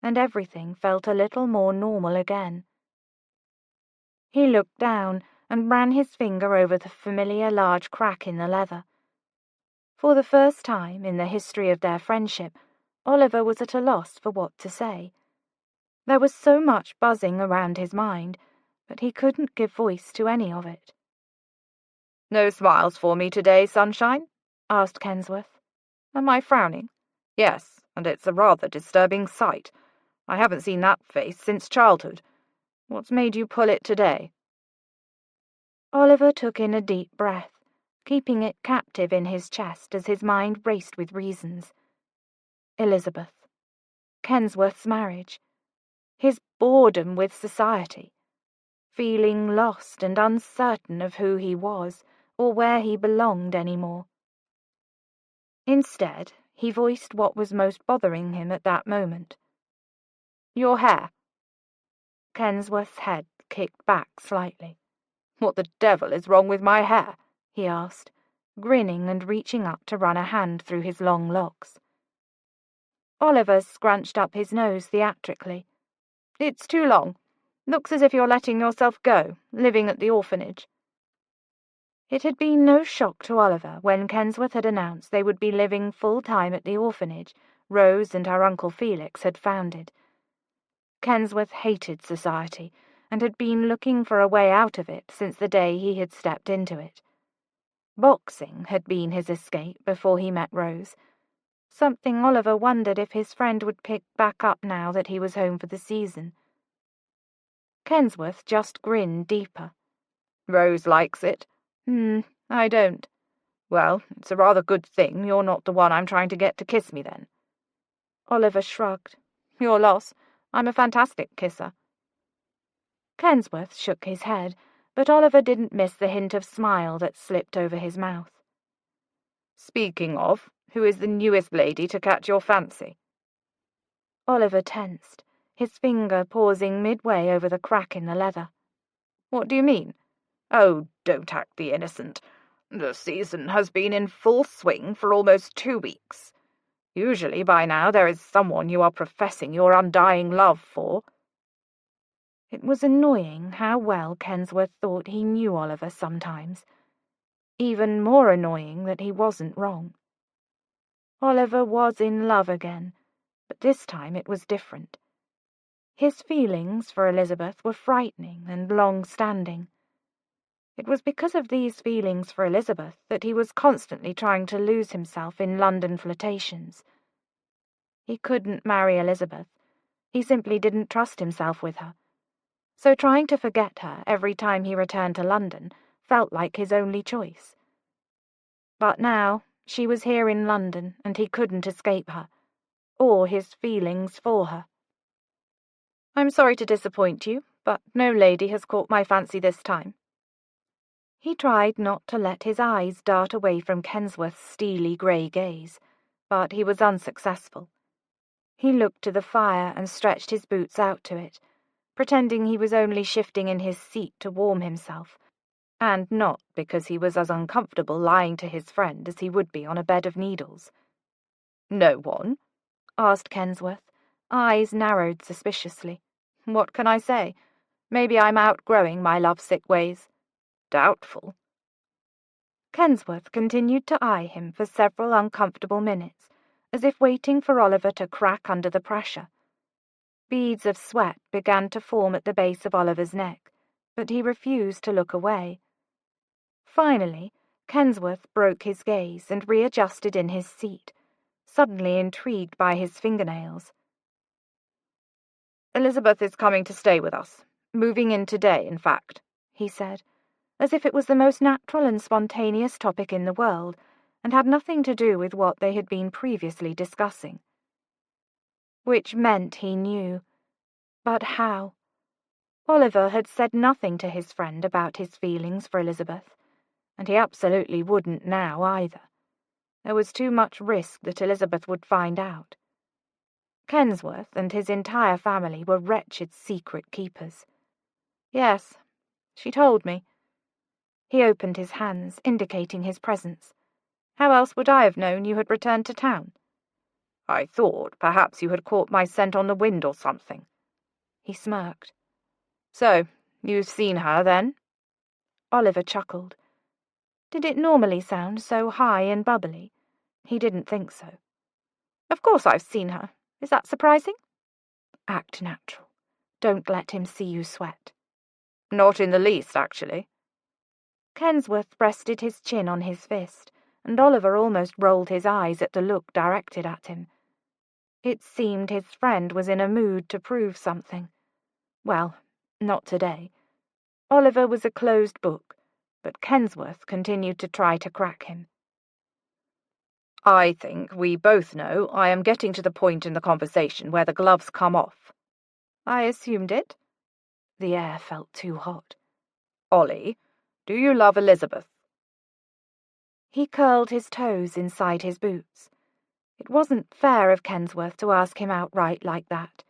and everything felt a little more normal again. He looked down and ran his finger over the familiar large crack in the leather. For the first time in the history of their friendship, Oliver was at a loss for what to say. There was so much buzzing around his mind, but he couldn't give voice to any of it. "No smiles for me today, sunshine?" asked Kensworth. "Am I frowning?" "Yes, and it's a rather disturbing sight. I haven't seen that face since childhood. What's made you pull it today?" Oliver took in a deep breath, keeping it captive in his chest as his mind raced with reasons. Elizabeth, Kensworth's marriage, his boredom with society, feeling lost and uncertain of who he was or where he belonged anymore. Instead, he voiced what was most bothering him at that moment. "Your hair." Kensworth's head kicked back slightly. "What the devil is wrong with my hair?" he asked, grinning and reaching up to run a hand through his long locks. Oliver scrunched up his nose theatrically. "It's too long. Looks as if you're letting yourself go, living at the orphanage." It had been no shock to Oliver when Kensworth had announced they would be living full-time at the orphanage Rose and her Uncle Felix had founded. Kensworth hated society and had been looking for a way out of it since the day he had stepped into it. Boxing had been his escape before he met Rose, something Oliver wondered if his friend would pick back up now that he was home for the season. Kensworth just grinned deeper. "Rose likes it." I don't." "Well, it's a rather good thing you're not the one I'm trying to get to kiss me then." Oliver shrugged. "Your loss. I'm a fantastic kisser." Kensworth shook his head, but Oliver didn't miss the hint of smile that slipped over his mouth. "Speaking of, who is the newest lady to catch your fancy?" Oliver tensed, his finger pausing midway over the crack in the leather. "What do you mean?" "Oh, don't act the innocent. The season has been in full swing for almost 2 weeks. Usually by now there is someone you are professing your undying love for." It was annoying how well Kensworth thought he knew Oliver sometimes. Even more annoying that he wasn't wrong. Oliver was in love again, but this time it was different. His feelings for Elizabeth were frightening and long-standing. It was because of these feelings for Elizabeth that he was constantly trying to lose himself in London flirtations. He couldn't marry Elizabeth. He simply didn't trust himself with her. So trying to forget her every time he returned to London felt like his only choice. But now she was here in London and he couldn't escape her, or his feelings for her. "I'm sorry to disappoint you, but no lady has caught my fancy this time." He tried not to let his eyes dart away from Kensworth's steely grey gaze, but he was unsuccessful. He looked to the fire and stretched his boots out to it, pretending he was only shifting in his seat to warm himself, and not because he was as uncomfortable lying to his friend as he would be on a bed of needles. "No one?" asked Kensworth, eyes narrowed suspiciously. "What can I say? Maybe I'm outgrowing my lovesick ways." "Doubtful." Kensworth continued to eye him for several uncomfortable minutes, as if waiting for Oliver to crack under the pressure. Beads of sweat began to form at the base of Oliver's neck, but he refused to look away. Finally, Kensworth broke his gaze and readjusted in his seat, suddenly intrigued by his fingernails. Elizabeth is coming to stay with us. Moving in today, in fact, he said, as if it was the most natural and spontaneous topic in the world, and had nothing to do with what they had been previously discussing. Which meant he knew. But how? Oliver had said nothing to his friend about his feelings for Elizabeth, and he absolutely wouldn't now either. There was too much risk that Elizabeth would find out. Kensworth and his entire family were wretched secret keepers. Yes, she told me. He opened his hands, indicating his presence. How else would I have known you had returned to town? I thought perhaps you had caught my scent on the wind or something. He smirked. So, you've seen her, then? Oliver chuckled. Did it normally sound so high and bubbly? He didn't think so. Of course I've seen her. Is that surprising? Act natural. Don't let him see you sweat. Not in the least, actually. Kensworth rested his chin on his fist, and Oliver almost rolled his eyes at the look directed at him. It seemed his friend was in a mood to prove something. Well, not today. Oliver was a closed book, but Kensworth continued to try to crack him. I think we both know I am getting to the point in the conversation where the gloves come off. I assumed it. The air felt too hot. Ollie, do you love Elizabeth? He curled his toes inside his boots. It wasn't fair of Kensworth to ask him outright like that.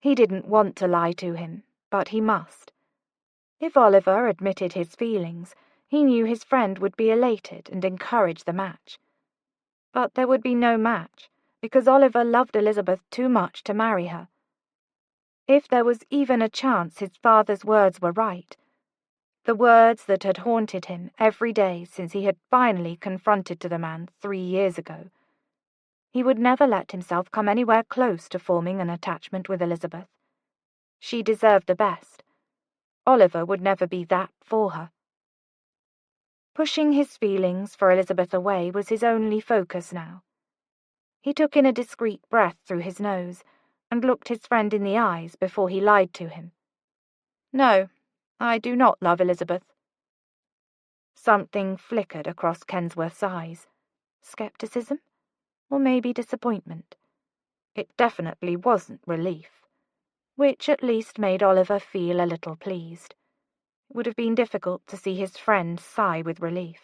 He didn't want to lie to him, but he must. If Oliver admitted his feelings, he knew his friend would be elated and encourage the match. But there would be no match, because Oliver loved Elizabeth too much to marry her. If there was even a chance his father's words were right, the words that had haunted him every day since he had finally confronted the man 3 years ago, he would never let himself come anywhere close to forming an attachment with Elizabeth. She deserved the best. Oliver would never be that for her. Pushing his feelings for Elizabeth away was his only focus now. He took in a discreet breath through his nose and looked his friend in the eyes before he lied to him. No, I do not love Elizabeth. Something flickered across Kensworth's eyes. Skepticism? Or maybe disappointment. It definitely wasn't relief, which at least made Oliver feel a little pleased. It would have been difficult to see his friend sigh with relief.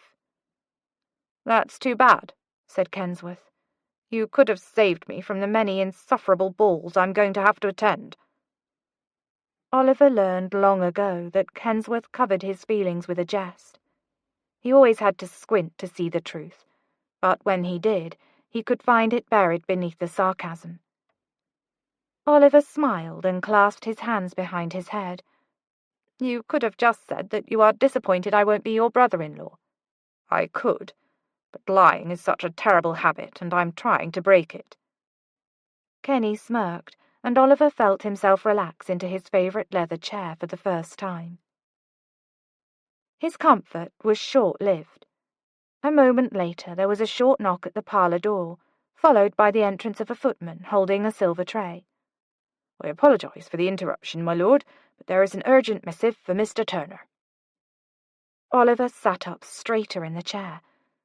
That's too bad, said Kensworth. You could have saved me from the many insufferable balls I'm going to have to attend. Oliver learned long ago that Kensworth covered his feelings with a jest. He always had to squint to see the truth, but when he did, he could find it buried beneath the sarcasm. Oliver smiled and clasped his hands behind his head. You could have just said that you are disappointed I won't be your brother-in-law. I could, but lying is such a terrible habit, and I'm trying to break it. Kenny smirked, and Oliver felt himself relax into his favourite leather chair for the first time. His comfort was short-lived. A moment later there was a short knock at the parlour door, followed by the entrance of a footman holding a silver tray. I apologise for the interruption, my lord, but there is an urgent missive for Mr. Turner. Oliver sat up straighter in the chair,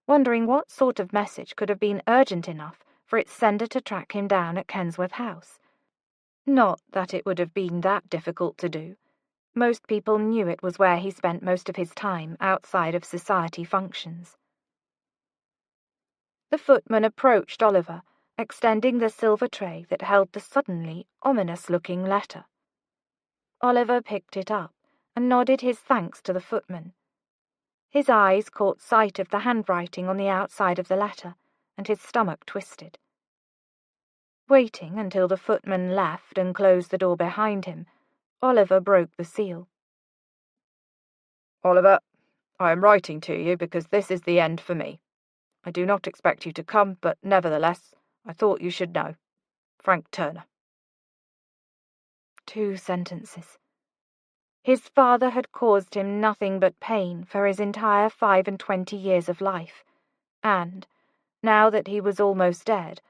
wondering what sort of message could have been urgent enough for its sender to track him down at Kensworth House. Not that it would have been that difficult to do. Most people knew it was where he spent most of his time outside of society functions. The footman approached Oliver, extending the silver tray that held the suddenly ominous-looking letter. Oliver picked it up and nodded his thanks to the footman. His eyes caught sight of the handwriting on the outside of the letter, and his stomach twisted. Waiting until the footman left and closed the door behind him, Oliver broke the seal. Oliver, I am writing to you because this is the end for me. I do not expect you to come, but nevertheless, I thought you should know. Frank Turner. 2 sentences. His father had caused him nothing but pain for his entire 25 years of life, and, now that he was almost dead,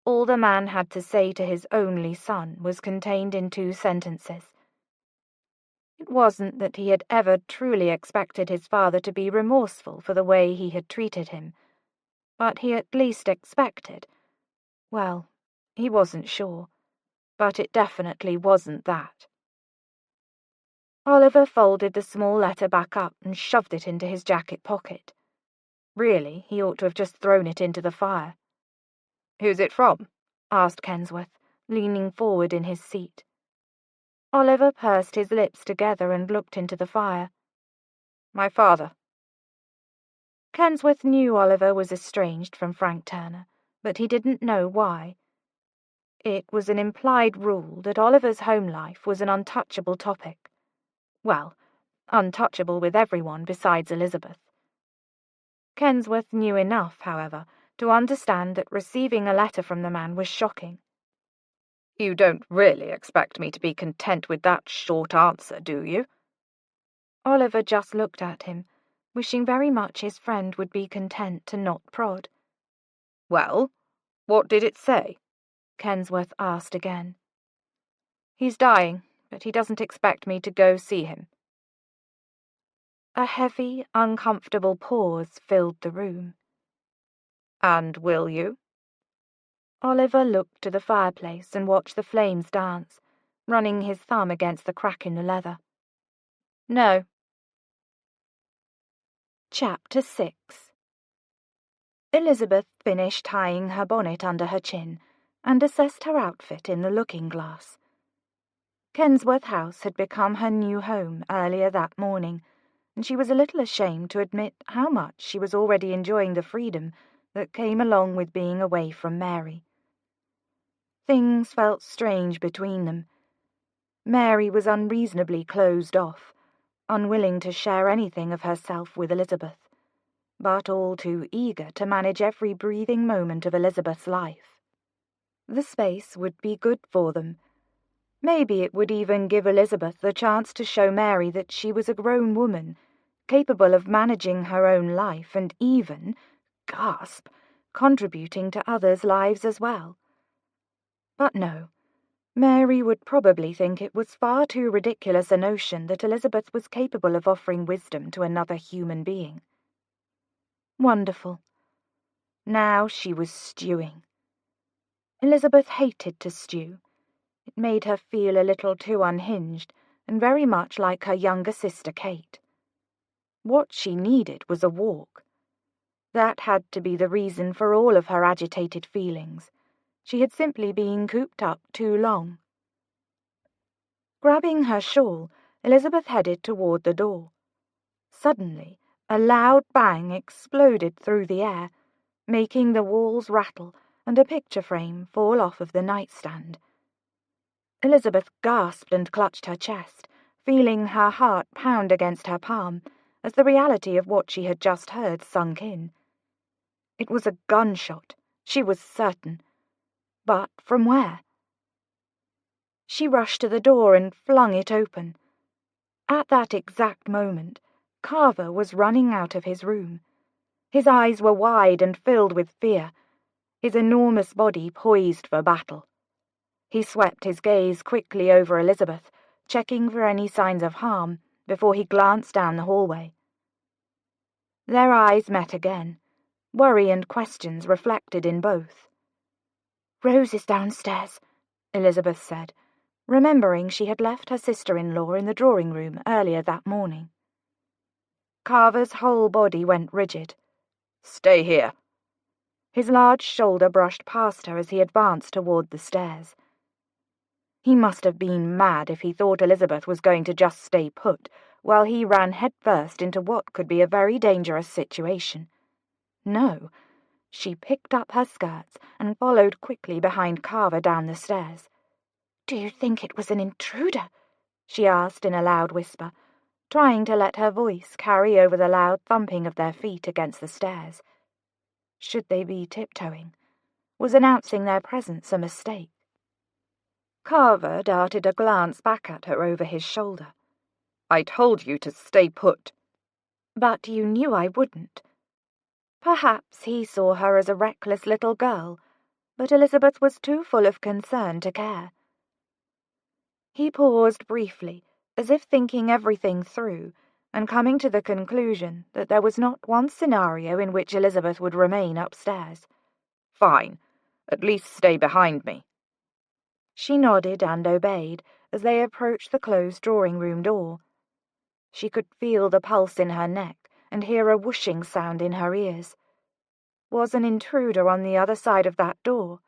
all the man had to say to his only son was contained in 2 sentences. It wasn't that he had ever truly expected his father to be remorseful for the way he had treated him, but he at least expected, well, he wasn't sure, but it definitely wasn't that. Oliver folded the small letter back up and shoved it into his jacket pocket. Really, he ought to have just thrown it into the fire. "Who's it from?" asked Kensworth, leaning forward in his seat. Oliver pursed his lips together and looked into the fire. "My father." Kensworth knew Oliver was estranged from Frank Turner, but he didn't know why. It was an implied rule that Oliver's home life was an untouchable topic. Well, untouchable with everyone besides Elizabeth. Kensworth knew enough, however, to understand that receiving a letter from the man was shocking. "You don't really expect me to be content with that short answer, do you?" Oliver just looked at him, wishing very much his friend would be content to not prod. "Well, what did it say?" Kensworth asked again. "He's dying, but he doesn't expect me to go see him." A heavy, uncomfortable pause filled the room. "And will you?" Oliver looked to the fireplace and watched the flames dance, running his thumb against the crack in the leather. "No." Chapter 6. Elizabeth finished tying her bonnet under her chin and assessed her outfit in the looking-glass. Kensworth House had become her new home earlier that morning, and she was a little ashamed to admit how much she was already enjoying the freedom that came along with being away from Mary. Things felt strange between them. Mary was unreasonably closed off, unwilling to share anything of herself with Elizabeth, but all too eager to manage every breathing moment of Elizabeth's life. The space would be good for them. Maybe it would even give Elizabeth the chance to show Mary that she was a grown woman, capable of managing her own life and even, gasp, contributing to others' lives as well. But no, Mary would probably think it was far too ridiculous a notion that Elizabeth was capable of offering wisdom to another human being. Wonderful. Now she was stewing. Elizabeth hated to stew. It made her feel a little too unhinged, and very much like her younger sister Kate. What she needed was a walk. That had to be the reason for all of her agitated feelings. She had simply been cooped up too long. Grabbing her shawl, Elizabeth headed toward the door. Suddenly, a loud bang exploded through the air, making the walls rattle and a picture frame fall off of the nightstand. Elizabeth gasped and clutched her chest, feeling her heart pound against her palm as the reality of what she had just heard sunk in. It was a gunshot, she was certain. But from where? She rushed to the door and flung it open. At that exact moment, Carver was running out of his room. His eyes were wide and filled with fear, his enormous body poised for battle. He swept his gaze quickly over Elizabeth, checking for any signs of harm, before he glanced down the hallway. Their eyes met again, worry and questions reflected in both. "Rose is downstairs," Elizabeth said, remembering she had left her sister-in-law in the drawing-room earlier that morning. Carver's whole body went rigid. "Stay here." His large shoulder brushed past her as he advanced toward the stairs. He must have been mad if he thought Elizabeth was going to just stay put, while he ran headfirst into what could be a very dangerous situation. No, she picked up her skirts and followed quickly behind Carver down the stairs. "Do you think it was an intruder?" she asked in a loud whisper, trying to let her voice carry over the loud thumping of their feet against the stairs. Should they be tiptoeing? Was announcing their presence a mistake? Carver darted a glance back at her over his shoulder. I told you to stay put. But you knew I wouldn't. Perhaps he saw her as a reckless little girl, but Elizabeth was too full of concern to care. He paused briefly, as if thinking everything through, and coming to the conclusion that there was not one scenario in which Elizabeth would remain upstairs. Fine. At least stay behind me. She nodded and obeyed as they approached the closed drawing-room door. She could feel the pulse in her neck and hear a whooshing sound in her ears. Was an intruder on the other side of that door?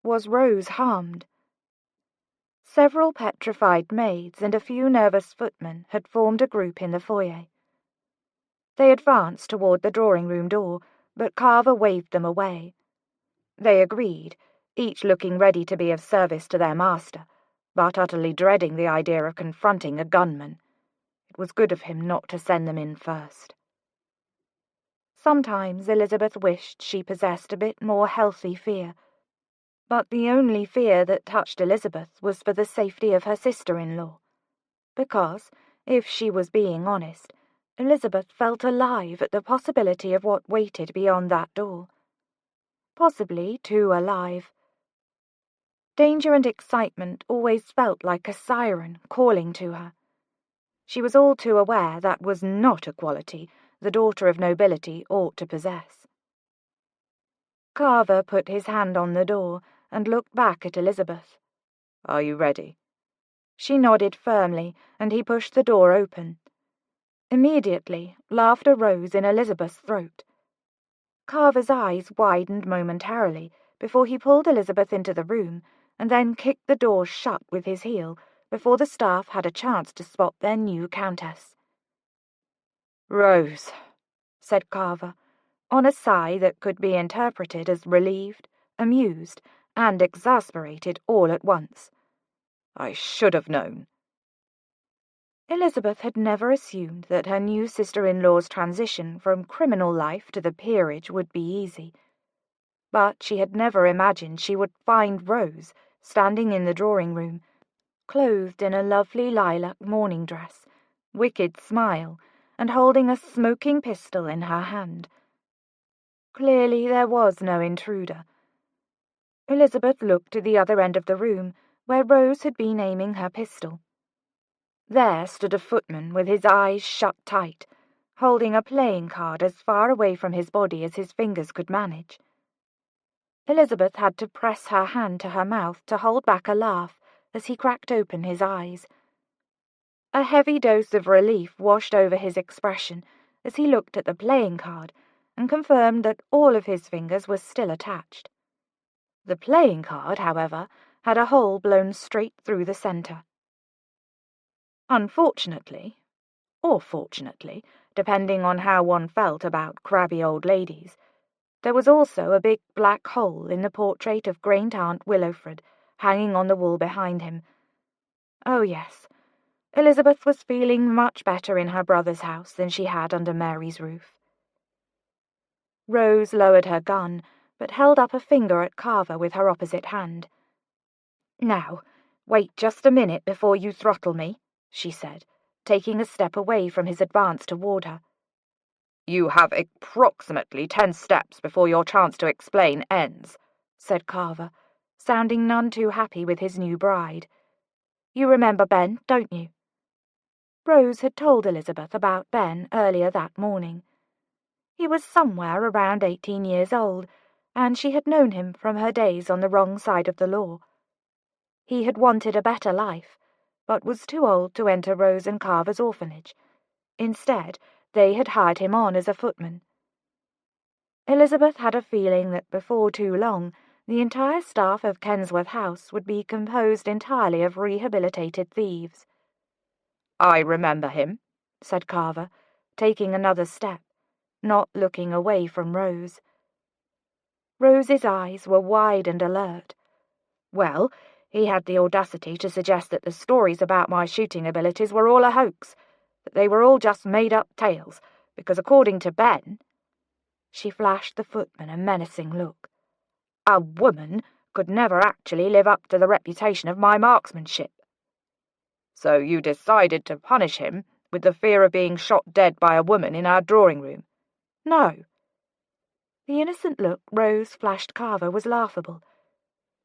Was Rose harmed? Several petrified maids and a few nervous footmen had formed a group in the foyer. They advanced toward the drawing-room door, but Carver waved them away. They agreed, each looking ready to be of service to their master, but utterly dreading the idea of confronting a gunman. It was good of him not to send them in first. Sometimes Elizabeth wished she possessed a bit more healthy fear, but the only fear that touched Elizabeth was for the safety of her sister-in-law, because, if she was being honest, Elizabeth felt alive at the possibility of what waited beyond that door. Possibly too alive. Danger and excitement always felt like a siren calling to her. She was all too aware that was not a quality the daughter of nobility ought to possess. Carver put his hand on the door and looked back at Elizabeth. Are you ready? She nodded firmly, and he pushed the door open. Immediately, laughter rose in Elizabeth's throat. Carver's eyes widened momentarily before he pulled Elizabeth into the room and then kicked the door shut with his heel before the staff had a chance to spot their new countess. Rose, said Carver, on a sigh that could be interpreted as relieved, amused, and exasperated all at once. I should have known. Elizabeth had never assumed that her new sister-in-law's transition from criminal life to the peerage would be easy. But she had never imagined she would find Rose standing in the drawing-room, clothed in a lovely lilac morning dress, wicked smile, and holding a smoking pistol in her hand. Clearly there was no intruder. Elizabeth looked to the other end of the room, where Rose had been aiming her pistol. There stood a footman with his eyes shut tight, holding a playing card as far away from his body as his fingers could manage. Elizabeth had to press her hand to her mouth to hold back a laugh as he cracked open his eyes. A heavy dose of relief washed over his expression as he looked at the playing card and confirmed that all of his fingers were still attached. The playing card, however, had a hole blown straight through the center. Unfortunately, or fortunately, depending on how one felt about crabby old ladies, there was also a big black hole in the portrait of Great Aunt Willowfred hanging on the wall behind him. Oh yes, Elizabeth was feeling much better in her brother's house than she had under Mary's roof. Rose lowered her gun, but held up a finger at Carver with her opposite hand. "Now, wait just a minute before you throttle me," she said, taking a step away from his advance toward her. You have approximately 10 steps before your chance to explain ends, said Carver, sounding none too happy with his new bride. "You remember Ben, don't you?" Rose had told Elizabeth about Ben earlier that morning. He was somewhere around 18 years old, and she had known him from her days on the wrong side of the law. He had wanted a better life, but was too old to enter Rose and Carver's orphanage. Instead, they had hired him on as a footman. Elizabeth had a feeling that before too long the entire staff of Kensworth House would be composed entirely of rehabilitated thieves. I remember him, said Carver, taking another step, not looking away from Rose. Rose's eyes were wide and alert. Well, he had the audacity to suggest that the stories about my shooting abilities were all a hoax, that they were all just made-up tales, because according to Ben— She flashed the footman a menacing look. "A woman could never actually live up to the reputation of my marksmanship." "So you decided to punish him with the fear of being shot dead by a woman in our drawing room? No." The innocent look Rose flashed Carver was laughable.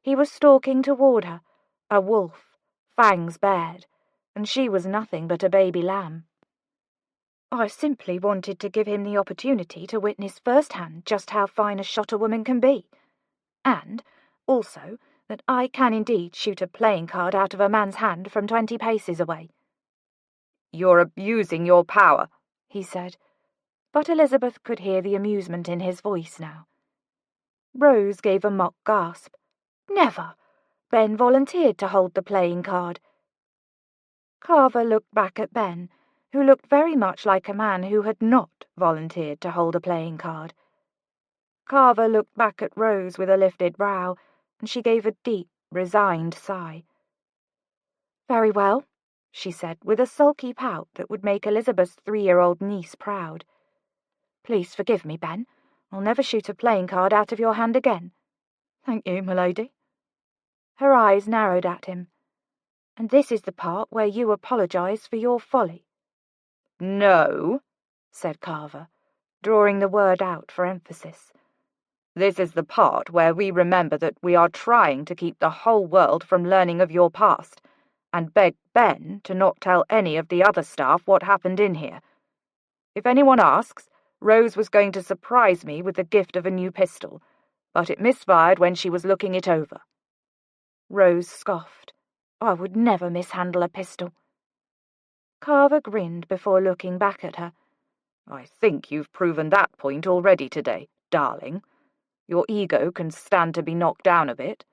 He was stalking toward her, a wolf, fangs bared, and she was nothing but a baby lamb. "I simply wanted to give him the opportunity to witness firsthand just how fine a shot a woman can be, and also that I can indeed shoot a playing card out of a man's hand from 20 paces away." "You're abusing your power," he said, but Elizabeth could hear the amusement in his voice now. Rose gave a mock gasp. "Never! Ben volunteered to hold the playing card." Carver looked back at Ben, who looked very much like a man who had not volunteered to hold a playing card. Carver looked back at Rose with a lifted brow, and she gave a deep, resigned sigh. "Very well," she said, with a sulky pout that would make Elizabeth's 3-year-old niece proud. "Please forgive me, Ben. I'll never shoot a playing card out of your hand again." "Thank you, m'lady." Her eyes narrowed at him. "And this is the part where you apologize for your folly." "No," said Carver, drawing the word out for emphasis. "This is the part where we remember that we are trying to keep the whole world from learning of your past, and beg Ben to not tell any of the other staff what happened in here. If anyone asks, Rose was going to surprise me with the gift of a new pistol, but it misfired when she was looking it over." Rose scoffed. "I would never mishandle a pistol." Carver grinned before looking back at her. "I think you've proven that point already today, darling. Your ego can stand to be knocked down a bit.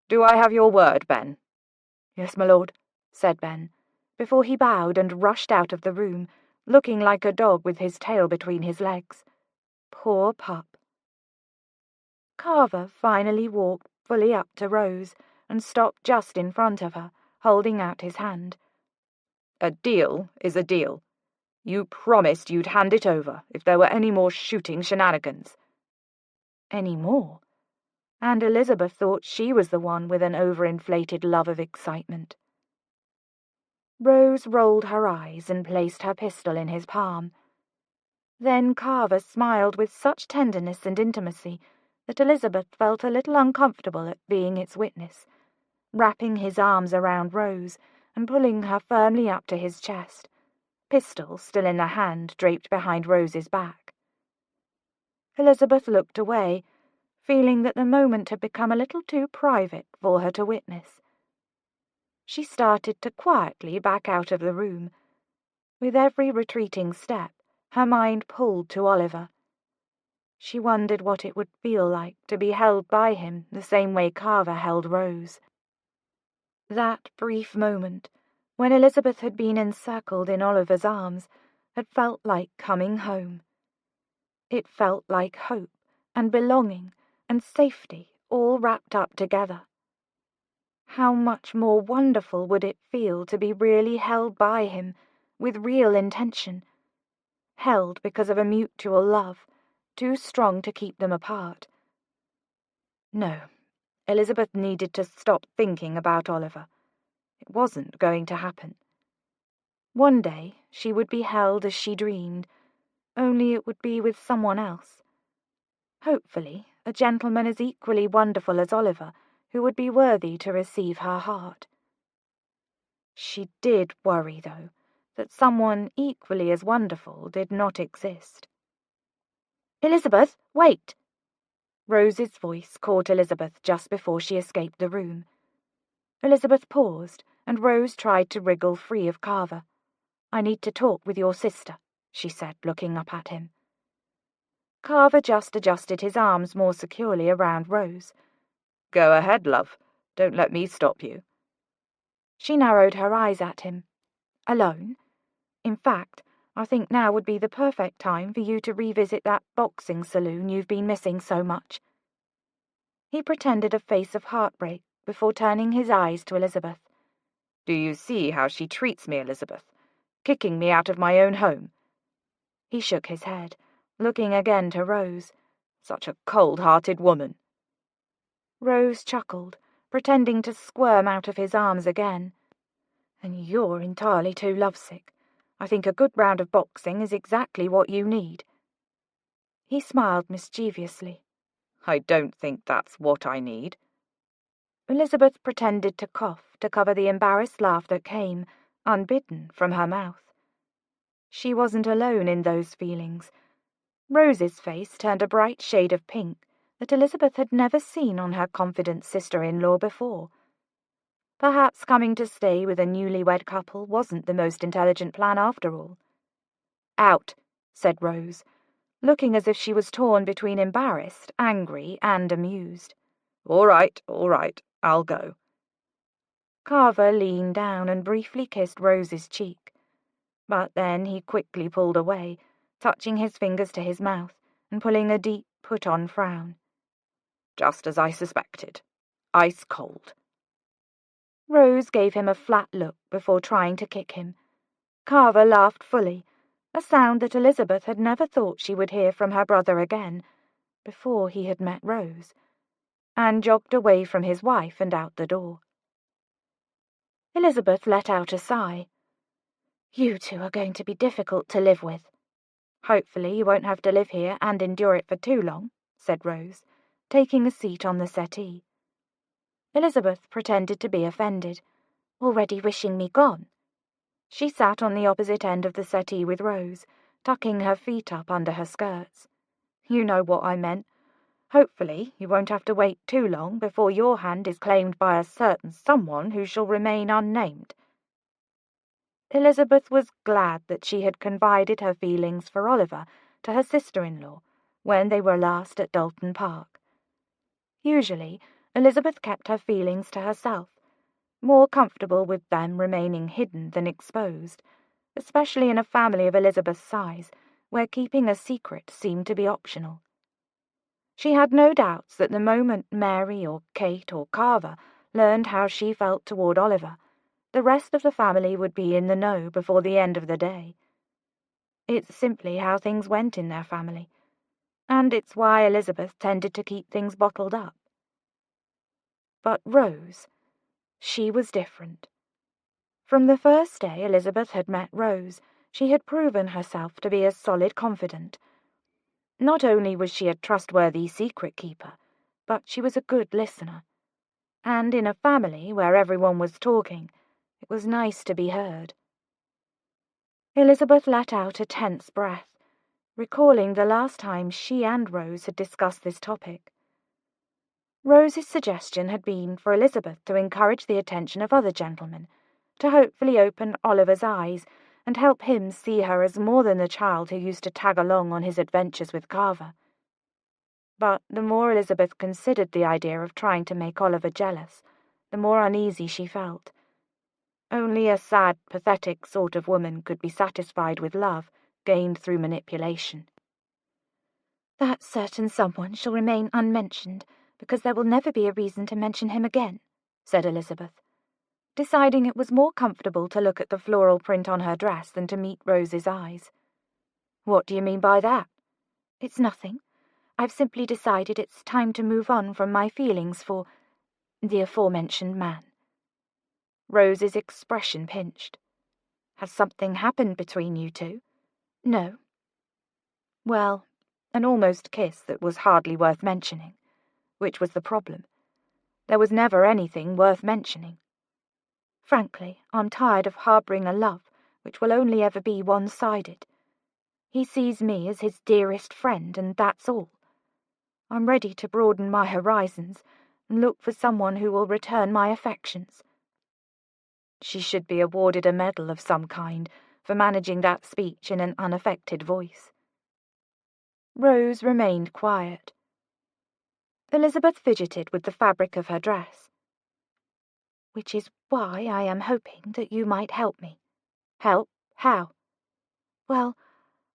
Do I have your word, Ben?" "Yes, my lord," said Ben, before he bowed and rushed out of the room, looking like a dog with his tail between his legs. Poor pup. Carver finally walked fully up to Rose and stopped just in front of her, holding out his hand. "A deal is a deal. You promised you'd hand it over if there were any more shooting shenanigans." Any more? And Elizabeth thought she was the one with an overinflated love of excitement. Rose rolled her eyes and placed her pistol in his palm. Then Carver smiled with such tenderness and intimacy that Elizabeth felt a little uncomfortable at being its witness, wrapping his arms around Rose and pulling her firmly up to his chest, pistol still in the hand draped behind Rose's back. Elizabeth looked away, feeling that the moment had become a little too private for her to witness. She started to quietly back out of the room. With every retreating step, her mind pulled to Oliver. She wondered what it would feel like to be held by him the same way Carver held Rose. That brief moment, when Elizabeth had been encircled in Oliver's arms, had felt like coming home. It felt like hope and belonging and safety all wrapped up together. How much more wonderful would it feel to be really held by him, with real intention, held because of a mutual love, too strong to keep them apart. No, Elizabeth needed to stop thinking about Oliver. It wasn't going to happen. One day she would be held as she dreamed, only it would be with someone else. Hopefully, a gentleman as equally wonderful as Oliver, who would be worthy to receive her heart. She did worry, though, that someone equally as wonderful did not exist. "Elizabeth, wait!" Rose's voice caught Elizabeth just before she escaped the room. Elizabeth paused, and Rose tried to wriggle free of Carver. "I need to talk with your sister," she said, looking up at him. Carver just adjusted his arms more securely around Rose. "Go ahead, love. Don't let me stop you." She narrowed her eyes at him. "Alone? In fact, I think now would be the perfect time for you to revisit that boxing saloon you've been missing so much." He pretended a face of heartbreak before turning his eyes to Elizabeth. "Do you see how she treats me, Elizabeth? Kicking me out of my own home?" He shook his head, looking again to Rose. "Such a cold-hearted woman." Rose chuckled, pretending to squirm out of his arms again. "And you're entirely too lovesick. I think a good round of boxing is exactly what you need." He smiled mischievously. "I don't think that's what I need." Elizabeth pretended to cough to cover the embarrassed laugh that came, unbidden, from her mouth. She wasn't alone in those feelings. Rose's face turned a bright shade of pink that Elizabeth had never seen on her confident sister-in-law before. Perhaps coming to stay with a newlywed couple wasn't the most intelligent plan after all. "Out," said Rose, looking as if she was torn between embarrassed, angry, and amused. All right, I'll go." Carver leaned down and briefly kissed Rose's cheek, but then he quickly pulled away, touching his fingers to his mouth and pulling a deep, put-on frown. "Just as I suspected. Ice cold." Rose gave him a flat look before trying to kick him. Carver laughed fully, a sound that Elizabeth had never thought she would hear from her brother again, before he had met Rose, and jogged away from his wife and out the door. Elizabeth let out a sigh. "You two are going to be difficult to live with." "Hopefully you won't have to live here and endure it for too long," said Rose, taking a seat on the settee. Elizabeth pretended to be offended. "Already wishing me gone?" She sat on the opposite end of the settee with Rose, tucking her feet up under her skirts. "You know what I meant. Hopefully you won't have to wait too long before your hand is claimed by a certain someone who shall remain unnamed." Elizabeth was glad that she had confided her feelings for Oliver to her sister-in-law when they were last at Dalton Park. Usually, Elizabeth kept her feelings to herself, more comfortable with them remaining hidden than exposed, especially in a family of Elizabeth's size, where keeping a secret seemed to be optional. She had no doubts that the moment Mary or Kate or Carver learned how she felt toward Oliver, the rest of the family would be in the know before the end of the day. It's simply how things went in their family, and it's why Elizabeth tended to keep things bottled up. But Rose, she was different. From the first day Elizabeth had met Rose, she had proven herself to be a solid confidant. Not only was she a trustworthy secret-keeper, but she was a good listener. And in a family where everyone was talking, it was nice to be heard. Elizabeth let out a tense breath, recalling the last time she and Rose had discussed this topic. Rose's suggestion had been for Elizabeth to encourage the attention of other gentlemen, to hopefully open Oliver's eyes and help him see her as more than the child who used to tag along on his adventures with Carver. But the more Elizabeth considered the idea of trying to make Oliver jealous, the more uneasy she felt. Only a sad, pathetic sort of woman could be satisfied with love gained through manipulation. "That certain someone shall remain unmentioned, because there will never be a reason to mention him again," said Elizabeth, deciding it was more comfortable to look at the floral print on her dress than to meet Rose's eyes. "What do you mean by that?" "It's nothing. I've simply decided it's time to move on from my feelings for the aforementioned man." Rose's expression pinched. "Has something happened between you two?" "No." Well, an almost kiss that was hardly worth mentioning, which was the problem. There was never anything worth mentioning. "Frankly, I'm tired of harbouring a love which will only ever be one-sided. He sees me as his dearest friend, and that's all. I'm ready to broaden my horizons and look for someone who will return my affections." She should be awarded a medal of some kind for managing that speech in an unaffected voice. Rose remained quiet. Elizabeth fidgeted with the fabric of her dress. "Which is why I am hoping that you might help me." "Help? How?" "Well,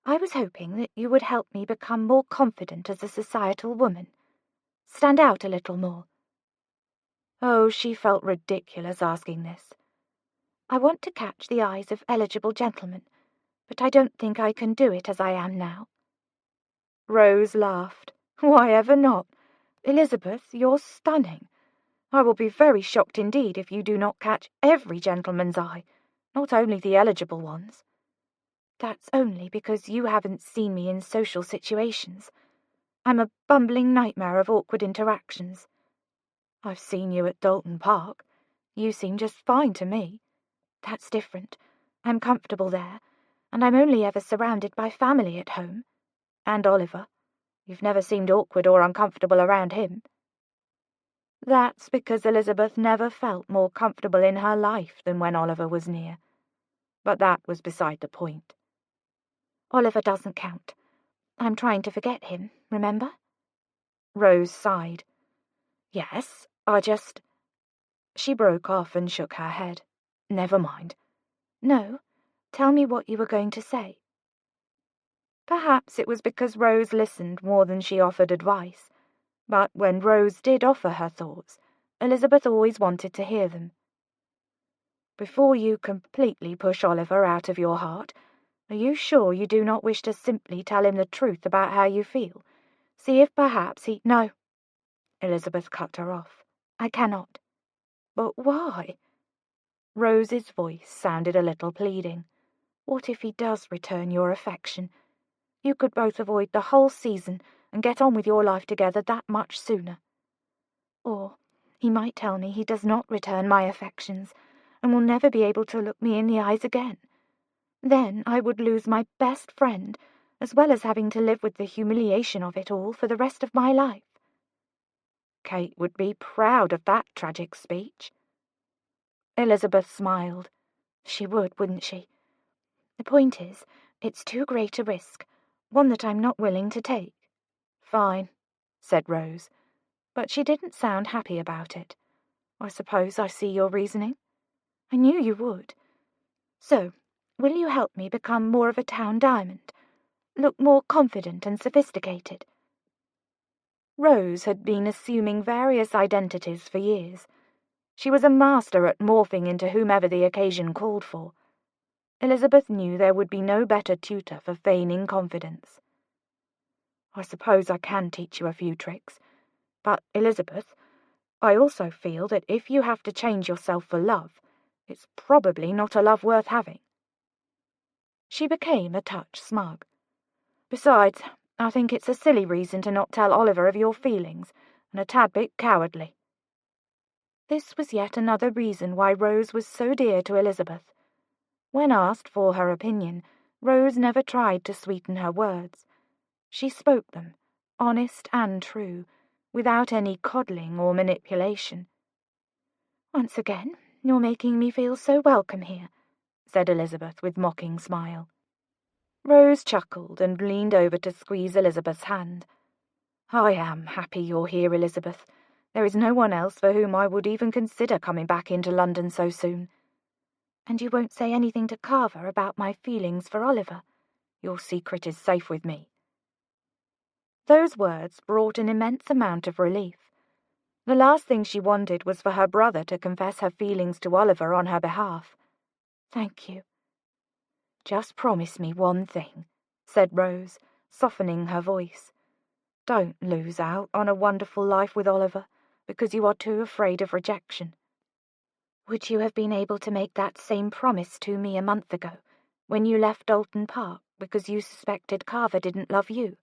I was hoping that you would help me become more confident as a societal woman. Stand out a little more." Oh, she felt ridiculous asking this. "I want to catch the eyes of eligible gentlemen, but I don't think I can do it as I am now." Rose laughed. "Why ever not? Elizabeth, you're stunning. I will be very shocked indeed if you do not catch every gentleman's eye, not only the eligible ones." That's only because you haven't seen me in social situations. I'm a bumbling nightmare of awkward interactions. I've seen you at Dalton Park. You seem just fine to me. That's different. I'm comfortable there, and I'm only ever surrounded by family at home. And Oliver. You've never seemed awkward or uncomfortable around him. That's because Elizabeth never felt more comfortable in her life than when Oliver was near. But that was beside the point. Oliver doesn't count. I'm trying to forget him, remember? Rose sighed. Yes, She broke off and shook her head. Never mind. No, tell me what you were going to say. Perhaps it was because Rose listened more than she offered advice, but when Rose did offer her thoughts, Elizabeth always wanted to hear them. Before you completely push Oliver out of your heart, are you sure you do not wish to simply tell him the truth about how you feel? See if perhaps he— No, Elizabeth cut her off. I cannot. But why? Rose's voice sounded a little pleading. What if he does return your affection? You could both avoid the whole season and get on with your life together that much sooner. Or he might tell me he does not return my affections and will never be able to look me in the eyes again. Then I would lose my best friend, as well as having to live with the humiliation of it all for the rest of my life. Kate would be proud of that tragic speech. Elizabeth smiled. She would, wouldn't she? The point is, it's too great a risk, one that I'm not willing to take. Fine, said Rose, but she didn't sound happy about it. I suppose I see your reasoning. I knew you would. So, will you help me become more of a town diamond? Look more confident and sophisticated? Rose had been assuming various identities for years. She was a master at morphing into whomever the occasion called for. Elizabeth knew there would be no better tutor for feigning confidence. I suppose I can teach you a few tricks, but, Elizabeth, I also feel that if you have to change yourself for love, it's probably not a love worth having. She became a touch smug. Besides, I think it's a silly reason to not tell Oliver of your feelings, and a tad bit cowardly. This was yet another reason why Rose was so dear to Elizabeth. When asked for her opinion, Rose never tried to sweeten her words. She spoke them, honest and true, without any coddling or manipulation. Once again, you're making me feel so welcome here, said Elizabeth with mocking smile. Rose chuckled and leaned over to squeeze Elizabeth's hand. I am happy you're here, Elizabeth. There is no one else for whom I would even consider coming back into London so soon. And you won't say anything to Carver about my feelings for Oliver? Your secret is safe with me. Those words brought an immense amount of relief. The last thing she wanted was for her brother to confess her feelings to Oliver on her behalf. Thank you. Just promise me one thing, said Rose, softening her voice. Don't lose out on a wonderful life with Oliver because you are too afraid of rejection. Would you have been able to make that same promise to me a month ago, when you left Dalton Park because you suspected Carver didn't love you?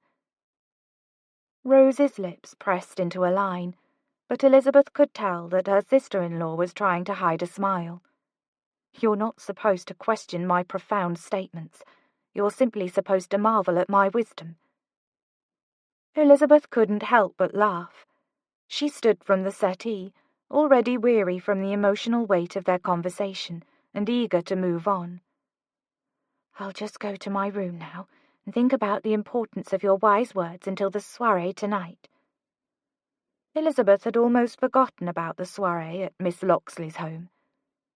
Rose's lips pressed into a line, but Elizabeth could tell that her sister-in-law was trying to hide a smile. You're not supposed to question my profound statements. You're simply supposed to marvel at my wisdom. Elizabeth couldn't help but laugh. She stood from the settee, already weary from the emotional weight of their conversation, and eager to move on. I'll just go to my room now, and think about the importance of your wise words until the soirée tonight. Elizabeth had almost forgotten about the soirée at Miss Locksley's home.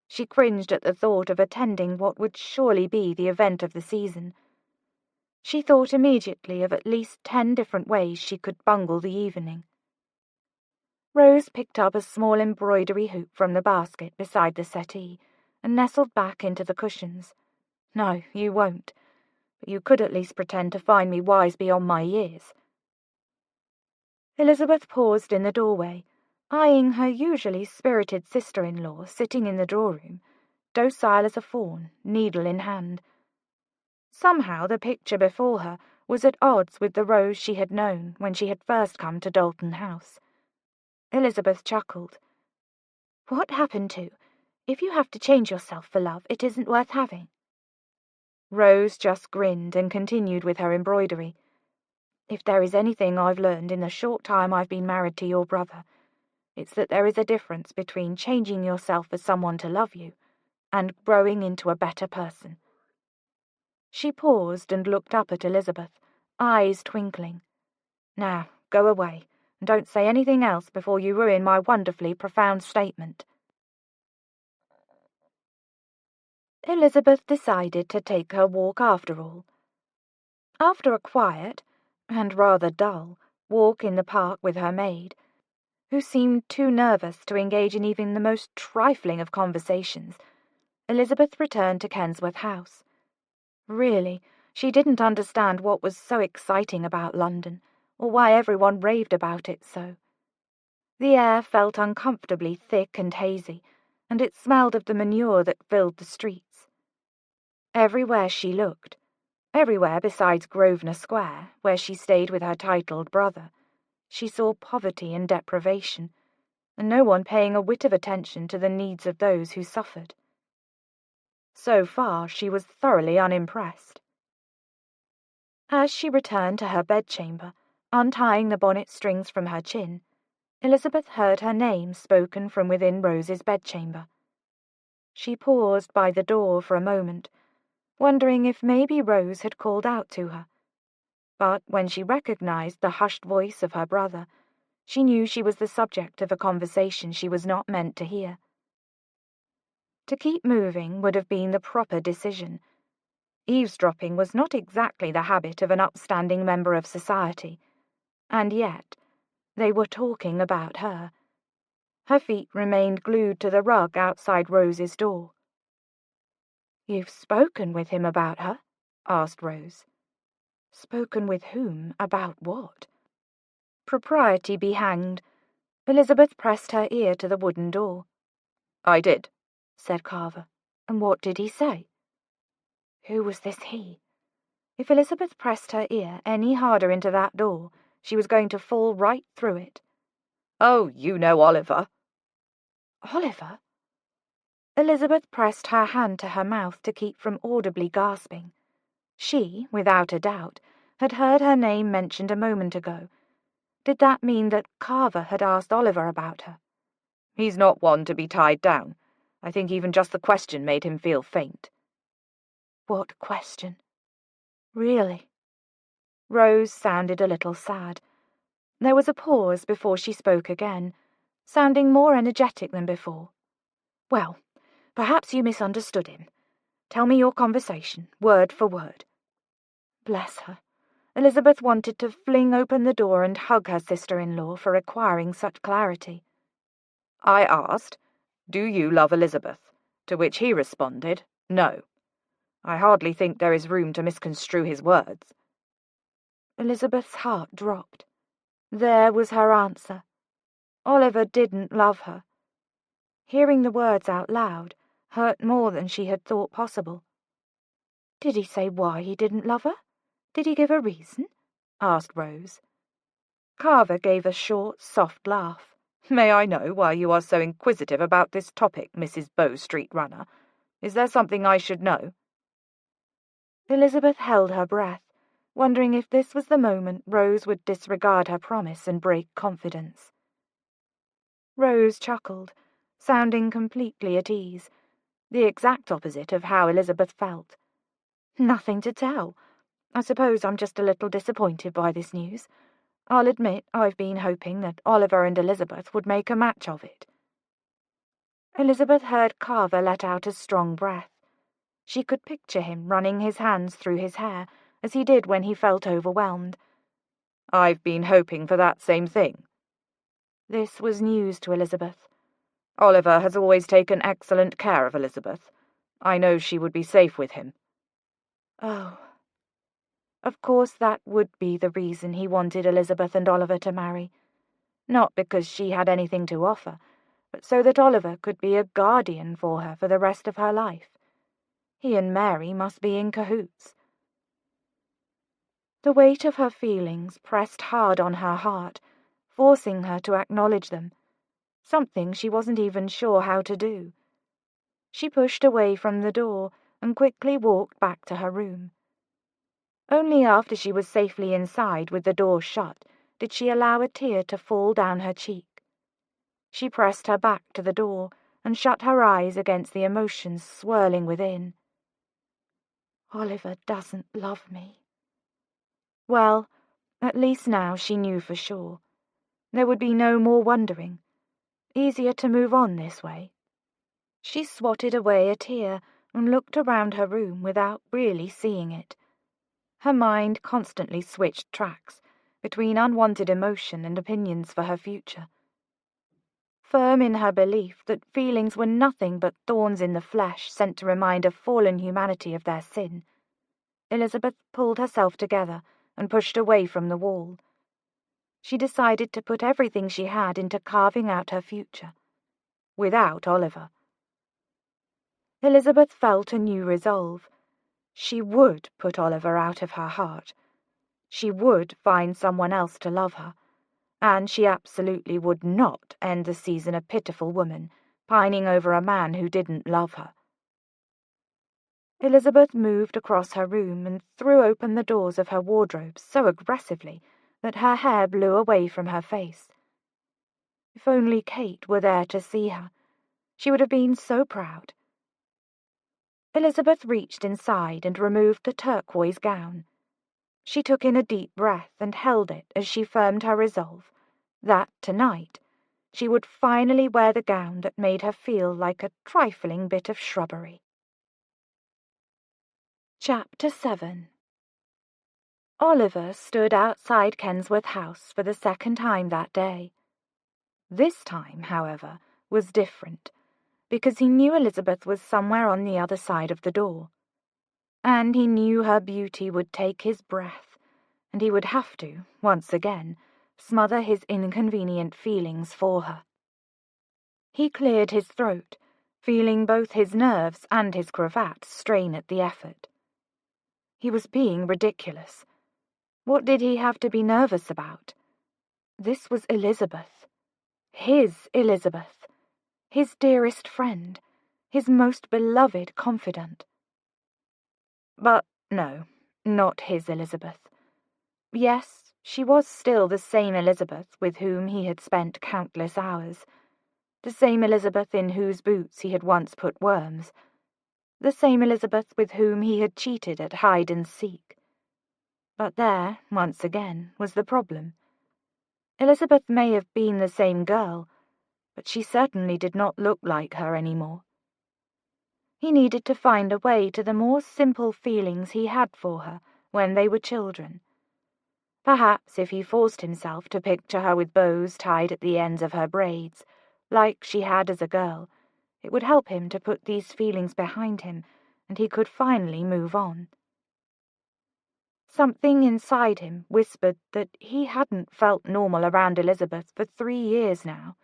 She cringed at the thought of attending what would surely be the event of the season. She thought immediately of at least 10 different ways she could bungle the evening. Rose picked up a small embroidery hoop from the basket beside the settee and nestled back into the cushions. No, you won't, but you could at least pretend to find me wise beyond my years. Elizabeth paused in the doorway, eyeing her usually spirited sister-in-law sitting in the drawing-room, docile as a fawn, needle in hand. Somehow the picture before her was at odds with the Rose she had known when she had first come to Dalton House. Elizabeth chuckled. What happened to, if you have to change yourself for love, it isn't worth having? Rose just grinned and continued with her embroidery. If there is anything I've learned in the short time I've been married to your brother, it's that there is a difference between changing yourself for someone to love you and growing into a better person. She paused and looked up at Elizabeth, eyes twinkling. Now, go away, and don't say anything else before you ruin my wonderfully profound statement. Elizabeth decided to take her walk after all. After a quiet, and rather dull, walk in the park with her maid, who seemed too nervous to engage in even the most trifling of conversations, Elizabeth returned to Kensworth House. Really, she didn't understand what was so exciting about London, or why everyone raved about it so. The air felt uncomfortably thick and hazy, and it smelled of the manure that filled the streets. Everywhere she looked, everywhere besides Grosvenor Square, where she stayed with her titled brother, she saw poverty and deprivation, and no one paying a whit of attention to the needs of those who suffered. So far, she was thoroughly unimpressed. As she returned to her bedchamber, untying the bonnet strings from her chin, Elizabeth heard her name spoken from within Rose's bedchamber. She paused by the door for a moment, wondering if maybe Rose had called out to her. But when she recognized the hushed voice of her brother, she knew she was the subject of a conversation she was not meant to hear. To keep moving would have been the proper decision. Eavesdropping was not exactly the habit of an upstanding member of society, and yet they were talking about her. Her feet remained glued to the rug outside Rose's door. "You've spoken with him about her?" asked Rose. Spoken with whom? About what? Propriety be hanged. Elizabeth pressed her ear to the wooden door. "I did," said Carver. "And what did he say?" Who was this he? If Elizabeth pressed her ear any harder into that door, she was going to fall right through it. "Oh, you know Oliver." Oliver? Elizabeth pressed her hand to her mouth to keep from audibly gasping. She, without a doubt, had heard her name mentioned a moment ago. Did that mean that Carver had asked Oliver about her? "He's not one to be tied down. I think even just the question made him feel faint." What question? Really? Rose sounded a little sad. There was a pause before she spoke again, sounding more energetic than before. Well, perhaps you misunderstood him. Tell me your conversation, word for word. Bless her. Elizabeth wanted to fling open the door and hug her sister-in-law for requiring such clarity. "I asked, 'Do you love Elizabeth?' To which he responded, 'No.' I hardly think there is room to misconstrue his words." Elizabeth's heart dropped. There was her answer. Oliver didn't love her. Hearing the words out loud hurt more than she had thought possible. Did he say why he didn't love her? Did he give a reason? Asked Rose. Carver gave a short, soft laugh. "May I know why you are so inquisitive about this topic, Mrs. Bow Street Runner? Is there something I should know?" Elizabeth held her breath, wondering if this was the moment Rose would disregard her promise and break confidence. Rose chuckled, sounding completely at ease, the exact opposite of how Elizabeth felt. "Nothing to tell. I suppose I'm just a little disappointed by this news. I'll admit I've been hoping that Oliver and Elizabeth would make a match of it." Elizabeth heard Carver let out a strong breath. She could picture him running his hands through his hair, as he did when he felt overwhelmed. "I've been hoping for that same thing." This was news to Elizabeth. "Oliver has always taken excellent care of Elizabeth. I know she would be safe with him." Oh. Of course that would be the reason he wanted Elizabeth and Oliver to marry. Not because she had anything to offer, but so that Oliver could be a guardian for her for the rest of her life. He and Mary must be in cahoots. The weight of her feelings pressed hard on her heart, forcing her to acknowledge them, something she wasn't even sure how to do. She pushed away from the door and quickly walked back to her room. Only after she was safely inside with the door shut did she allow a tear to fall down her cheek. She pressed her back to the door and shut her eyes against the emotions swirling within. Oliver doesn't love me. Well, at least now she knew for sure. There would be no more wondering. Easier to move on this way. She swatted away a tear and looked around her room without really seeing it. Her mind constantly switched tracks between unwanted emotion and opinions for her future. Firm in her belief that feelings were nothing but thorns in the flesh sent to remind a fallen humanity of their sin, Elizabeth pulled herself together and pushed away from the wall. She decided to put everything she had into carving out her future, without Oliver. Elizabeth felt a new resolve. She would put Oliver out of her heart. She would find someone else to love her, and she absolutely would not end the season a pitiful woman, pining over a man who didn't love her. Elizabeth moved across her room and threw open the doors of her wardrobe so aggressively that her hair blew away from her face. If only Kate were there to see her, she would have been so proud. Elizabeth reached inside and removed the turquoise gown. She took in a deep breath and held it as she firmed her resolve that, tonight, she would finally wear the gown that made her feel like a trifling bit of shrubbery. Chapter 7. Oliver stood outside Kensworth House for the second time that day. This time, however, was different, because he knew Elizabeth was somewhere on the other side of the door. And he knew her beauty would take his breath, and he would have to, once again, smother his inconvenient feelings for her. He cleared his throat, feeling both his nerves and his cravat strain at the effort. He was being ridiculous. What did he have to be nervous about? This was Elizabeth. His Elizabeth. His dearest friend. His most beloved confidant. But no, not his Elizabeth. Yes, she was still the same Elizabeth with whom he had spent countless hours. The same Elizabeth in whose boots he had once put worms. The same Elizabeth with whom he had cheated at hide-and-seek. But there, once again, was the problem. Elizabeth may have been the same girl, but she certainly did not look like her anymore. He needed to find a way to the more simple feelings he had for her when they were children. Perhaps if he forced himself to picture her with bows tied at the ends of her braids, like she had as a girl, it would help him to put these feelings behind him, and he could finally move on. Something inside him whispered that he hadn't felt normal around Elizabeth for 3 years now.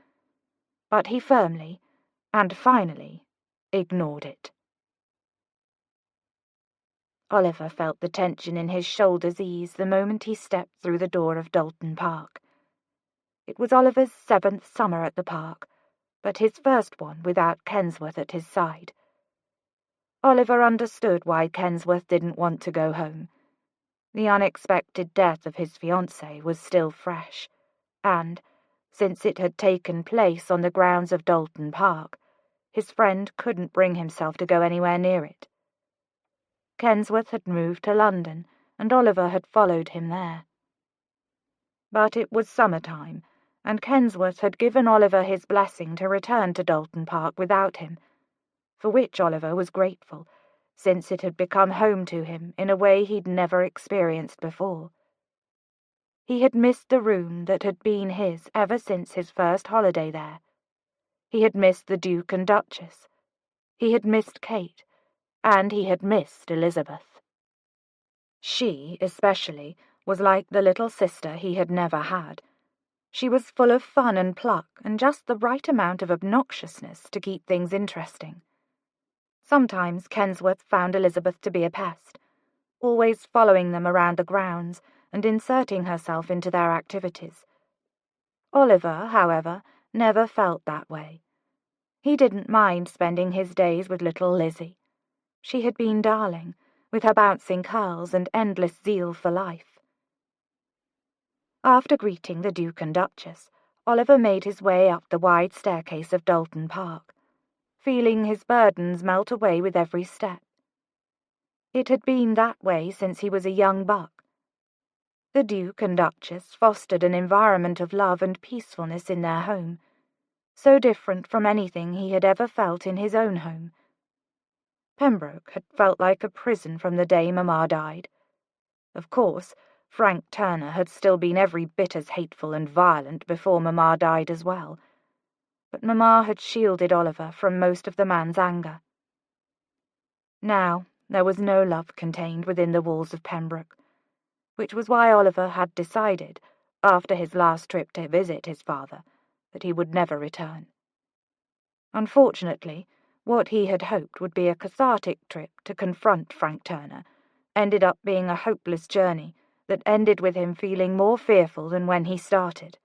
But he firmly, and finally, ignored it. Oliver felt the tension in his shoulders ease the moment he stepped through the door of Dalton Park. It was Oliver's 7th summer at the park, but his first one without Kensworth at his side. Oliver understood why Kensworth didn't want to go home. The unexpected death of his fiancée was still fresh, and, since it had taken place on the grounds of Dalton Park, his friend couldn't bring himself to go anywhere near it. Kensworth had moved to London, and Oliver had followed him there. But it was summertime, and Kensworth had given Oliver his blessing to return to Dalton Park without him, for which Oliver was grateful, since it had become home to him in a way he'd never experienced before. He had missed the room that had been his ever since his first holiday there. He had missed the Duke and Duchess. He had missed Kate, and he had missed Elizabeth. She, especially, was like the little sister he had never had. She was full of fun and pluck, and just the right amount of obnoxiousness to keep things interesting. Sometimes Kensworth found Elizabeth to be a pest, always following them around the grounds and inserting herself into their activities. Oliver, however, never felt that way. He didn't mind spending his days with little Lizzie. She had been darling, with her bouncing curls and endless zeal for life. After greeting the Duke and Duchess, Oliver made his way up the wide staircase of Dalton Park, feeling his burdens melt away with every step. It had been that way since he was a young buck. The Duke and Duchess fostered an environment of love and peacefulness in their home, so different from anything he had ever felt in his own home. Pembroke had felt like a prison from the day Mamma died. Of course, Frank Turner had still been every bit as hateful and violent before Mamma died as well, but Mamma had shielded Oliver from most of the man's anger. Now there was no love contained within the walls of Pembroke, which was why Oliver had decided, after his last trip to visit his father, that he would never return. Unfortunately, what he had hoped would be a cathartic trip to confront Frank Turner ended up being a hopeless journey that ended with him feeling more fearful than when he started.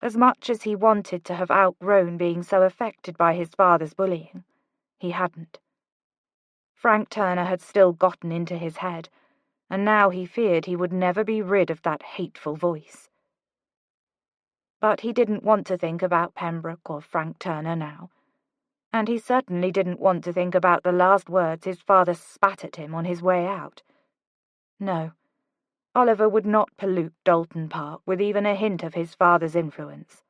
As much as he wanted to have outgrown being so affected by his father's bullying, he hadn't. Frank Turner had still gotten into his head, and now he feared he would never be rid of that hateful voice. But he didn't want to think about Pembroke or Frank Turner now, and he certainly didn't want to think about the last words his father spat at him on his way out. No, Oliver would not pollute Dalton Park with even a hint of his father's influence.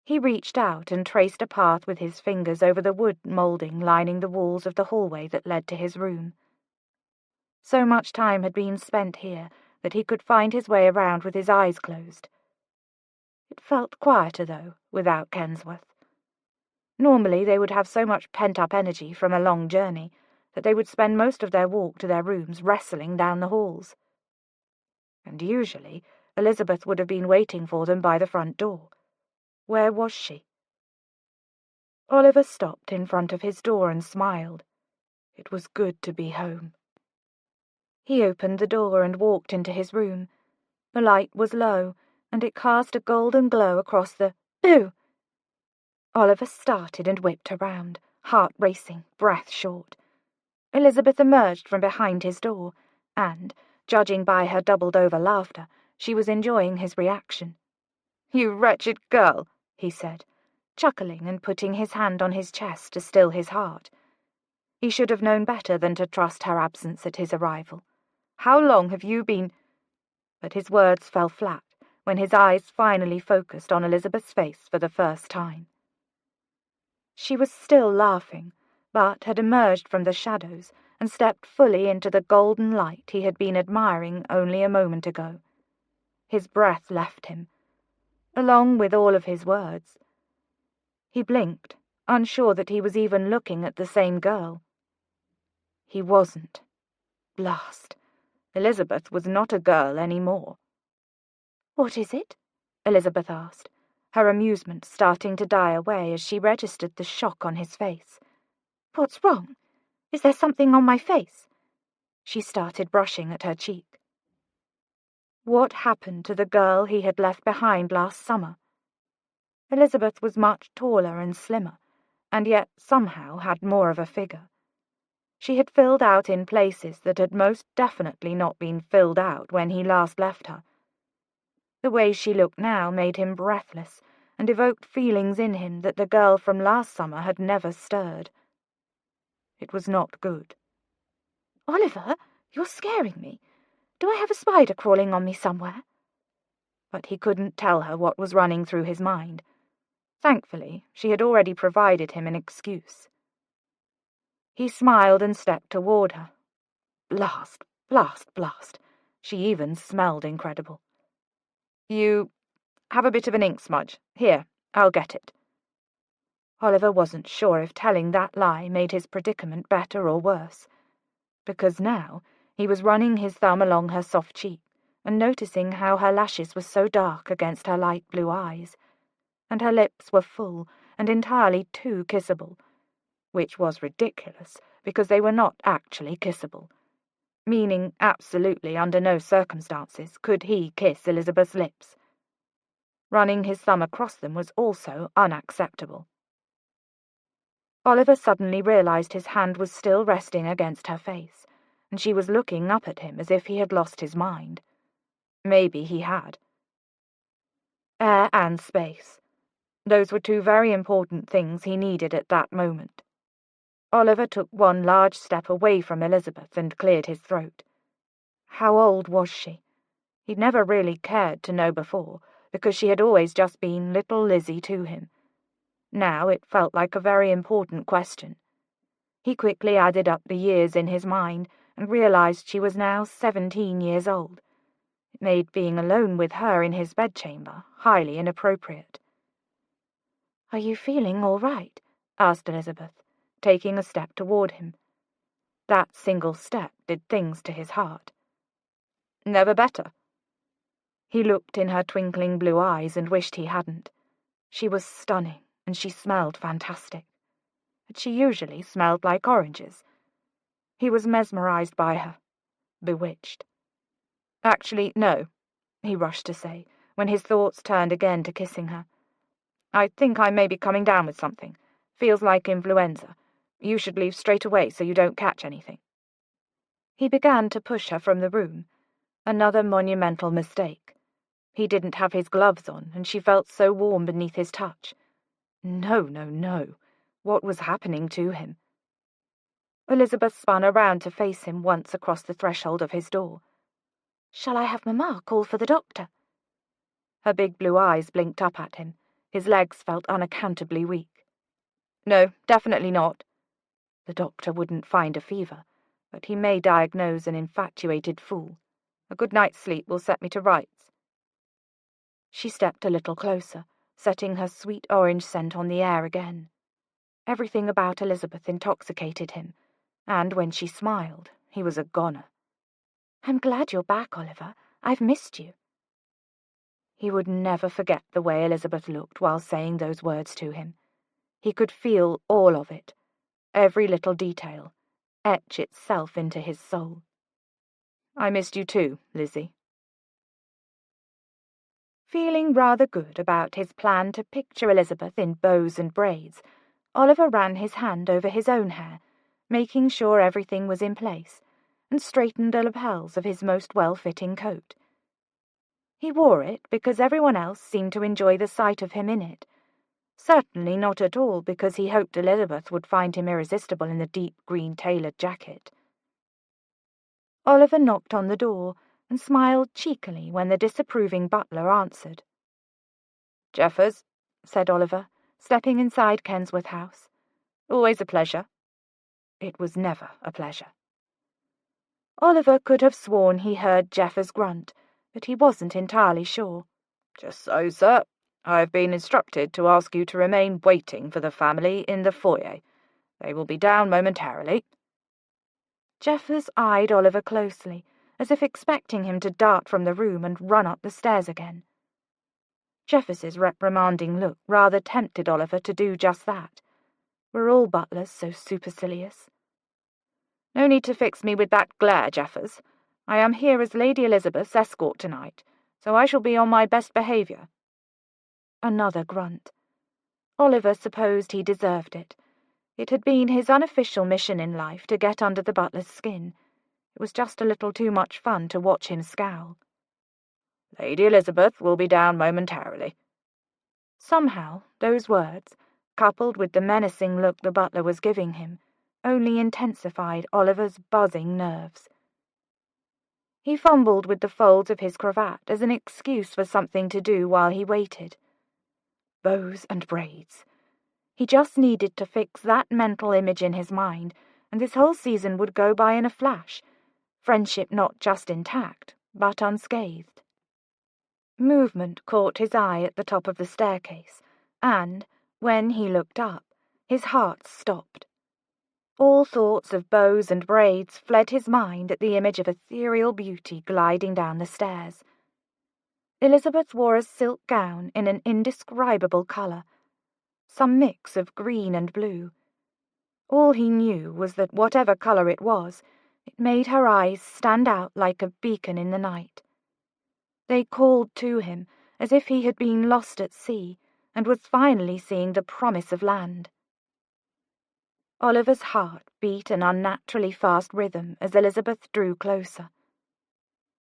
He reached out and traced a path with his fingers over the wood moulding lining the walls of the hallway that led to his room. So much time had been spent here that he could find his way around with his eyes closed. It felt quieter, though, without Kensworth. Normally they would have so much pent-up energy from a long journey that they would spend most of their walk to their rooms wrestling down the halls. And usually Elizabeth would have been waiting for them by the front door. Where was she? Oliver stopped in front of his door and smiled. It was good to be home. He opened the door and walked into his room. The light was low, and it cast a golden glow across the... Boo! Oliver started and whipped around, heart racing, breath short. Elizabeth emerged from behind his door, and, judging by her doubled-over laughter, she was enjoying his reaction. "You wretched girl," he said, chuckling and putting his hand on his chest to still his heart. He should have known better than to trust her absence at his arrival. "How long have you been—" But his words fell flat when his eyes finally focused on Elizabeth's face for the first time. She was still laughing, but had emerged from the shadows and stepped fully into the golden light he had been admiring only a moment ago. His breath left him, along with all of his words. He blinked, unsure that he was even looking at the same girl. He wasn't. Blast! Elizabeth was not a girl any more. "What is it?" Elizabeth asked, her amusement starting to die away as she registered the shock on his face. "What's wrong? Is there something on my face?" She started brushing at her cheek. What happened to the girl he had left behind last summer? Elizabeth was much taller and slimmer, and yet somehow had more of a figure. She had filled out in places that had most definitely not been filled out when he last left her. The way she looked now made him breathless and evoked feelings in him that the girl from last summer had never stirred. It was not good. "Oliver, you're scaring me. Do I have a spider crawling on me somewhere?" But he couldn't tell her what was running through his mind. Thankfully, she had already provided him an excuse. He smiled and stepped toward her. Blast, blast, blast. She even smelled incredible. "You have a bit of an ink smudge. Here, I'll get it." Oliver wasn't sure if telling that lie made his predicament better or worse, because now he was running his thumb along her soft cheek and noticing how her lashes were so dark against her light blue eyes, and her lips were full and entirely too kissable, which was ridiculous, because they were not actually kissable, meaning absolutely under no circumstances could he kiss Elizabeth's lips. Running his thumb across them was also unacceptable. Oliver suddenly realized his hand was still resting against her face, and she was looking up at him as if he had lost his mind. Maybe he had. Air and space. Those were two very important things he needed at that moment. Oliver took one large step away from Elizabeth and cleared his throat. How old was she? He'd never really cared to know before, because she had always just been little Lizzie to him. Now it felt like a very important question. He quickly added up the years in his mind and realized she was now 17 years old. It made being alone with her in his bedchamber highly inappropriate. "Are you feeling all right?" asked Elizabeth, taking a step toward him. That single step did things to his heart. "Never better." He looked in her twinkling blue eyes and wished he hadn't. She was stunning, and she smelled fantastic. But she usually smelled like oranges. He was mesmerized by her, bewitched. "Actually, no," he rushed to say, when his thoughts turned again to kissing her. "I think I may be coming down with something. Feels like influenza. You should leave straight away so you don't catch anything." He began to push her from the room. Another monumental mistake. He didn't have his gloves on, and she felt so warm beneath his touch. No, no, no. What was happening to him? Elizabeth spun around to face him once across the threshold of his door. "Shall I have Mamma call for the doctor?" Her big blue eyes blinked up at him. His legs felt unaccountably weak. "No, definitely not." The doctor wouldn't find a fever, but he may diagnose an infatuated fool. A good night's sleep will set me to rights. She stepped a little closer, setting her sweet orange scent on the air again. Everything about Elizabeth intoxicated him, and when she smiled, he was a goner. "I'm glad you're back, Oliver. I've missed you." He would never forget the way Elizabeth looked while saying those words to him. He could feel all of it, every little detail, etch itself into his soul. "I missed you too, Lizzie." Feeling rather good about his plan to picture Elizabeth in bows and braids, Oliver ran his hand over his own hair, making sure everything was in place, and straightened the lapels of his most well-fitting coat. He wore it because everyone else seemed to enjoy the sight of him in it. Certainly not at all because he hoped Elizabeth would find him irresistible in the deep green tailored jacket. Oliver knocked on the door and smiled cheekily when the disapproving butler answered. "Jeffers," said Oliver, stepping inside Kensworth House. "Always a pleasure." It was never a pleasure. Oliver could have sworn he heard Jeffers grunt, but he wasn't entirely sure. "Just so, sir. I have been instructed to ask you to remain waiting for the family in the foyer. They will be down momentarily." Jeffers eyed Oliver closely, as if expecting him to dart from the room and run up the stairs again. Jeffers's reprimanding look rather tempted Oliver to do just that. Were all butlers so supercilious? "No need to fix me with that glare, Jeffers. I am here as Lady Elizabeth's escort tonight, so I shall be on my best behaviour." Another grunt. Oliver supposed he deserved it. It had been his unofficial mission in life to get under the butler's skin. It was just a little too much fun to watch him scowl. "Lady Elizabeth will be down momentarily." Somehow, those words, coupled with the menacing look the butler was giving him, only intensified Oliver's buzzing nerves. He fumbled with the folds of his cravat as an excuse for something to do while he waited. Bows and braids. He just needed to fix that mental image in his mind, and this whole season would go by in a flash, friendship not just intact, but unscathed. Movement caught his eye at the top of the staircase, and, when he looked up, his heart stopped. All thoughts of bows and braids fled his mind at the image of ethereal beauty gliding down the stairs. Elizabeth wore a silk gown in an indescribable colour, some mix of green and blue. All he knew was that whatever colour it was, it made her eyes stand out like a beacon in the night. They called to him as if he had been lost at sea and was finally seeing the promise of land. Oliver's heart beat an unnaturally fast rhythm as Elizabeth drew closer.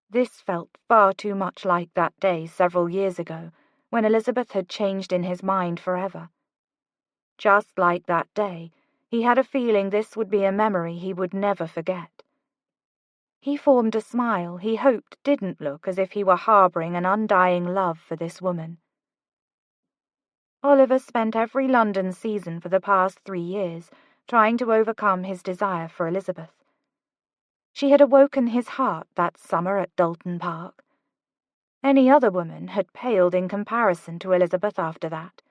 This felt far too much like that day several years ago, when Elizabeth had changed in his mind forever. Just like that day, he had a feeling this would be a memory he would never forget. He formed a smile he hoped didn't look as if he were harbouring an undying love for this woman. Oliver spent every London season for the past 3 years trying to overcome his desire for Elizabeth. She had awoken his heart that summer at Dalton Park. Any other woman had paled in comparison to Elizabeth after that.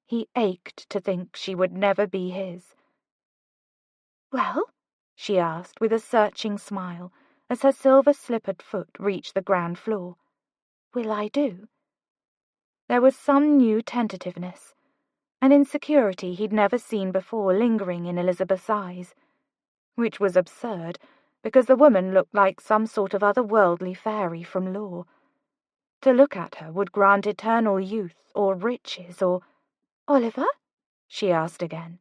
He ached to think she would never be his. "Well?" she asked with a searching smile as her silver-slippered foot reached the ground floor. "Will I do?" There was some new tentativeness, an insecurity he'd never seen before lingering in Elizabeth's eyes, which was absurd because the woman looked like some sort of otherworldly fairy from lore. To look at her would grant eternal youth or riches or— "Oliver?" she asked again.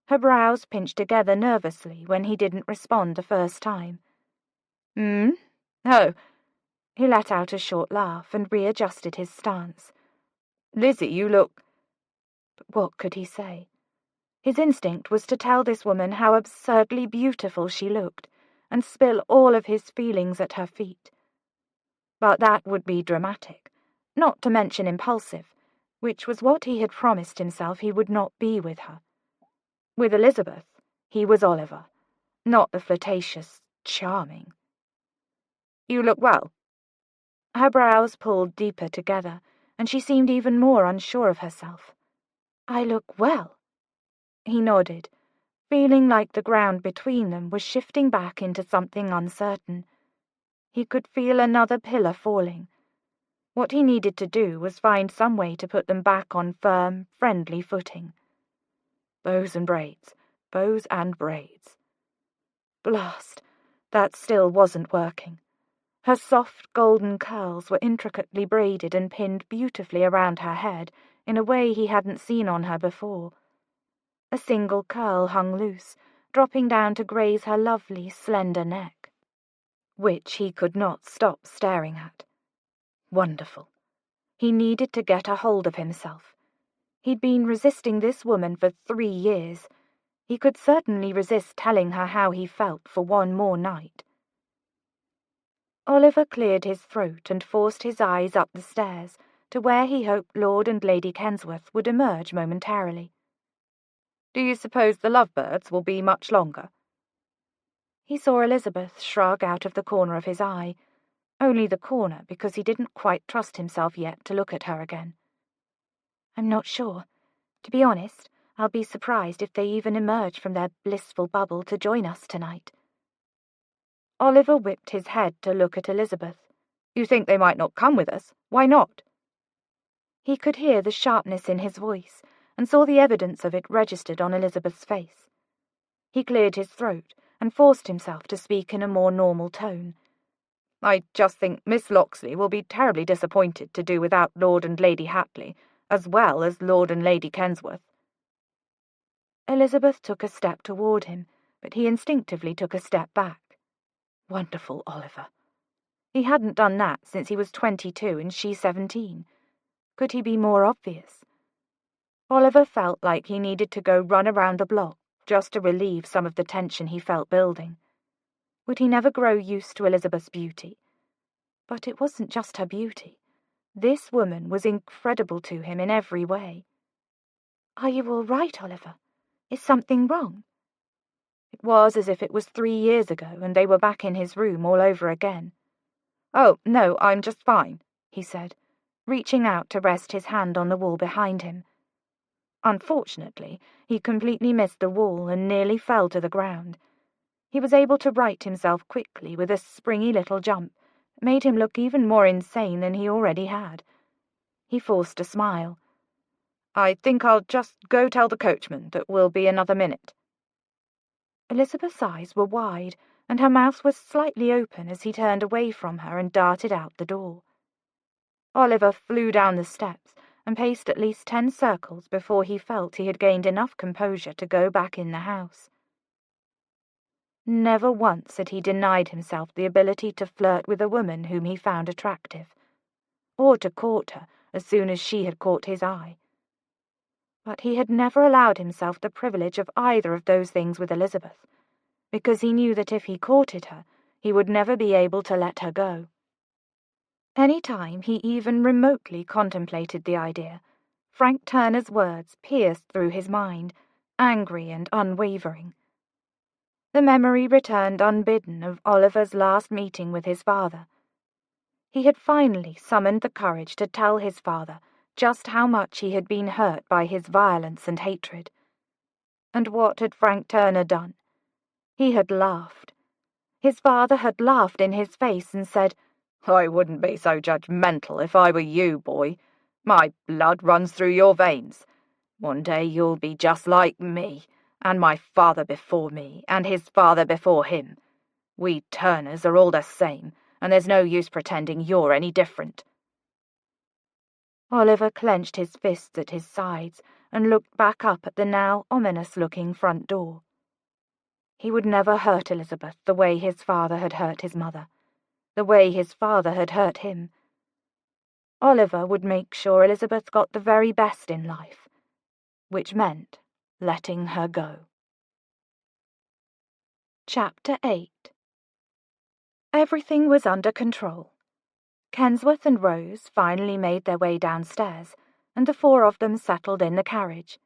Her brows pinched together nervously when he didn't respond the first time. Oh." He let out a short laugh and readjusted his stance. "Lizzie, you look—" But what could he say? His instinct was to tell this woman how absurdly beautiful she looked and spill all of his feelings at her feet. But that would be dramatic, not to mention impulsive, which was what he had promised himself he would not be with her. With Elizabeth, he was Oliver, not the flirtatious, charming. "You look well." Her brows pulled deeper together, and she seemed even more unsure of herself. "I look well?" He nodded, feeling like the ground between them was shifting back into something uncertain. He could feel another pillar falling. What he needed to do was find some way to put them back on firm, friendly footing. Bows and braids, bows and braids. Blast! That still wasn't working. Her soft golden curls were intricately braided and pinned beautifully around her head in a way he hadn't seen on her before. A single curl hung loose, dropping down to graze her lovely, slender neck, which he could not stop staring at. Wonderful. He needed to get a hold of himself. He'd been resisting this woman for 3 years. He could certainly resist telling her how he felt for one more night. Oliver cleared his throat and forced his eyes up the stairs to where he hoped Lord and Lady Kensworth would emerge momentarily. "Do you suppose the lovebirds will be much longer?" He saw Elizabeth shrug out of the corner of his eye, only the corner because he didn't quite trust himself yet to look at her again. "I'm not sure. To be honest, I'll be surprised if they even emerge from their blissful bubble to join us tonight." Oliver whipped his head to look at Elizabeth. "You think they might not come with us? Why not?" He could hear the sharpness in his voice and saw the evidence of it registered on Elizabeth's face. He cleared his throat and forced himself to speak in a more normal tone. "I just think Miss Locksley will be terribly disappointed to do without Lord and Lady Hatley, as well as Lord and Lady Kensworth." Elizabeth took a step toward him, but he instinctively took a step back. Wonderful Oliver. He hadn't done that since he was 22 and she 17. Could he be more obvious? Oliver felt like he needed to go run around the block just to relieve some of the tension he felt building. Would he never grow used to Elizabeth's beauty? But it wasn't just her beauty. This woman was incredible to him in every way. "Are you all right, Oliver? Is something wrong?" It was as if it was 3 years ago and they were back in his room all over again. "Oh, no, I'm just fine," he said, reaching out to rest his hand on the wall behind him. Unfortunately, he completely missed the wall and nearly fell to the ground. He was able to right himself quickly with a springy little jump that made him look even more insane than he already had. He forced a smile. "I think I'll just go tell the coachman that we'll be another minute." Elizabeth's eyes were wide, and her mouth was slightly open as he turned away from her and darted out the door. Oliver flew down the steps and paced at least 10 circles before he felt he had gained enough composure to go back in the house. Never once had he denied himself the ability to flirt with a woman whom he found attractive, or to court her as soon as she had caught his eye. But he had never allowed himself the privilege of either of those things with Elizabeth, because he knew that if he courted her, he would never be able to let her go. Any time he even remotely contemplated the idea, Frank Turner's words pierced through his mind, angry and unwavering. The memory returned unbidden of Oliver's last meeting with his father. He had finally summoned the courage to tell his father just how much he had been hurt by his violence and hatred. And what had Frank Turner done? He had laughed. His father had laughed in his face and said, "I wouldn't be so judgmental if I were you, boy. My blood runs through your veins. One day you'll be just like me, and my father before me, and his father before him. We Turners are all the same, and there's no use pretending you're any different." Oliver clenched his fists at his sides and looked back up at the now ominous-looking front door. He would never hurt Elizabeth the way his father had hurt his mother, the way his father had hurt him. Oliver would make sure Elizabeth got the very best in life, which meant letting her go. Chapter 8. Everything was under control. Kensworth and Rose finally made their way downstairs, and the four of them settled in the carriage.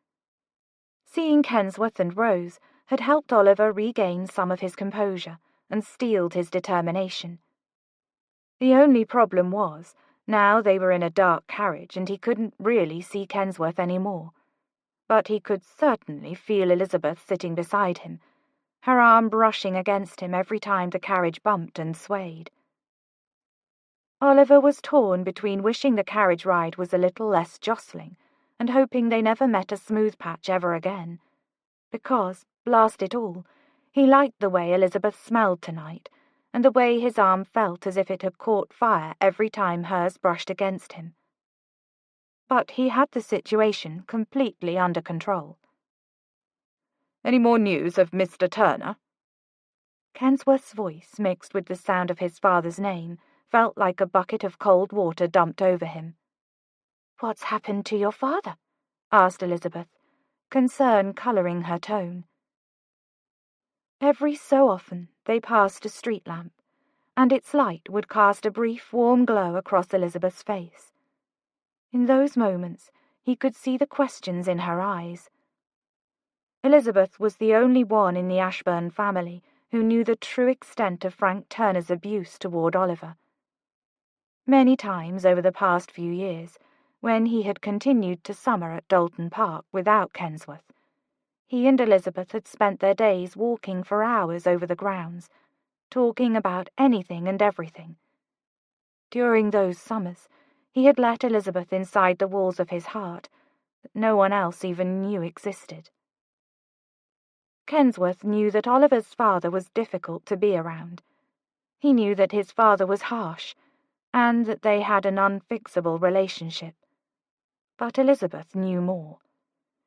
Seeing Kensworth and Rose had helped Oliver regain some of his composure and steeled his determination. The only problem was, now they were in a dark carriage and he couldn't really see Kensworth any more, but he could certainly feel Elizabeth sitting beside him, her arm brushing against him every time the carriage bumped and swayed. Oliver was torn between wishing the carriage ride was a little less jostling and hoping they never met a smooth patch ever again, because, blast it all, he liked the way Elizabeth smelled tonight, and the way his arm felt as if it had caught fire every time hers brushed against him. But he had the situation completely under control. "Any more news of Mr. Turner?" Kensworth's voice, mixed with the sound of his father's name, felt like a bucket of cold water dumped over him. "What's happened to your father?" asked Elizabeth, concern colouring her tone. Every so often they passed a street lamp, and its light would cast a brief warm glow across Elizabeth's face. In those moments he could see the questions in her eyes. Elizabeth was the only one in the Ashburn family who knew the true extent of Frank Turner's abuse toward Oliver. Many times over the past few years, when he had continued to summer at Dalton Park without Kensworth, he and Elizabeth had spent their days walking for hours over the grounds, talking about anything and everything. During those summers, he had let Elizabeth inside the walls of his heart that no one else even knew existed. Kensworth knew that Oliver's father was difficult to be around. He knew that his father was harsh, and that they had an unfixable relationship. But Elizabeth knew more.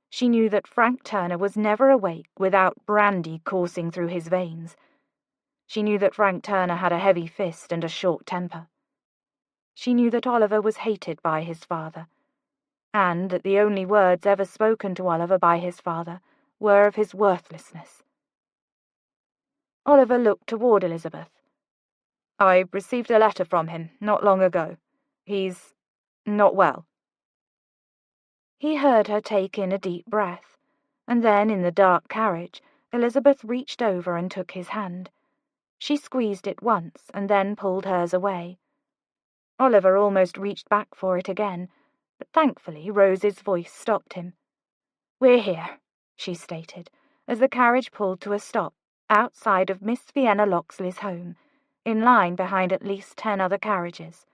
She knew that Frank Turner was never awake without brandy coursing through his veins. She knew that Frank Turner had a heavy fist and a short temper. She knew that Oliver was hated by his father, and that the only words ever spoken to Oliver by his father were of his worthlessness. Oliver looked toward Elizabeth. "I received a letter from him not long ago. He's not well." He heard her take in a deep breath, and then in the dark carriage, Elizabeth reached over and took his hand. She squeezed it once and then pulled hers away. Oliver almost reached back for it again, but thankfully Rose's voice stopped him. "We're here," she stated, as the carriage pulled to a stop outside of Miss Vienna Locksley's home, in line behind at least 10 other carriages.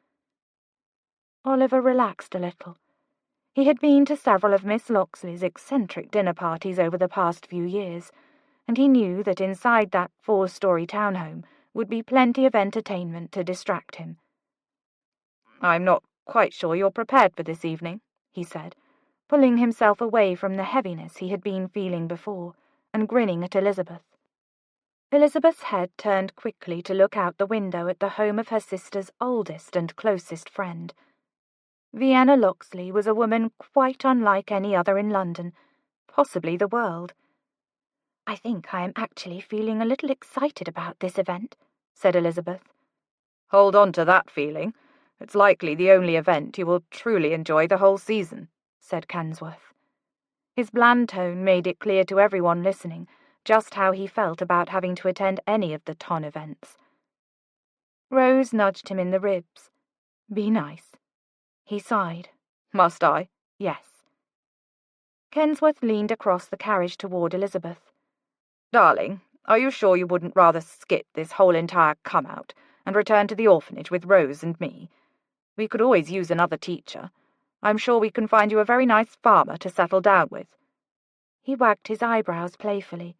Oliver relaxed a little. He had been to several of Miss Locksley's eccentric dinner parties over the past few years, and he knew that inside that 4-story townhome would be plenty of entertainment to distract him. "I'm not quite sure you're prepared for this evening," he said, pulling himself away from the heaviness he had been feeling before, and grinning at Elizabeth. Elizabeth's head turned quickly to look out the window at the home of her sister's oldest and closest friend. Vienna Locksley was a woman quite unlike any other in London, possibly the world. "I think I am actually feeling a little excited about this event," said Elizabeth. "Hold on to that feeling. It's likely the only event you will truly enjoy the whole season," said Kensworth. His bland tone made it clear to everyone listening just how he felt about having to attend any of the ton events. Rose nudged him in the ribs. "Be nice." He sighed. "Must I?" "Yes." Kensworth leaned across the carriage toward Elizabeth. "Darling, are you sure you wouldn't rather skip this whole entire come-out and return to the orphanage with Rose and me? We could always use another teacher. I'm sure we can find you a very nice farmer to settle down with." He wagged his eyebrows playfully.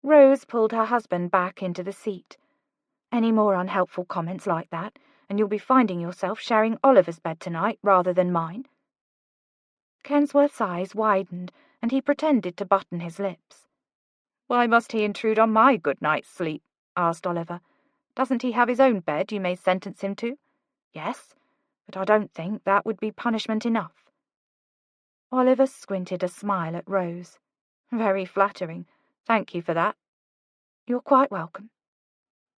Rose pulled her husband back into the seat. "Any more unhelpful comments like that, and you'll be finding yourself sharing Oliver's bed tonight rather than mine." Kensworth's eyes widened, and he pretended to button his lips. "Why must he intrude on my good night's sleep?" asked Oliver. "Doesn't he have his own bed you may sentence him to?" "Yes, but I don't think that would be punishment enough." Oliver squinted a smile at Rose. "Very flattering. Thank you for that." "You're quite welcome."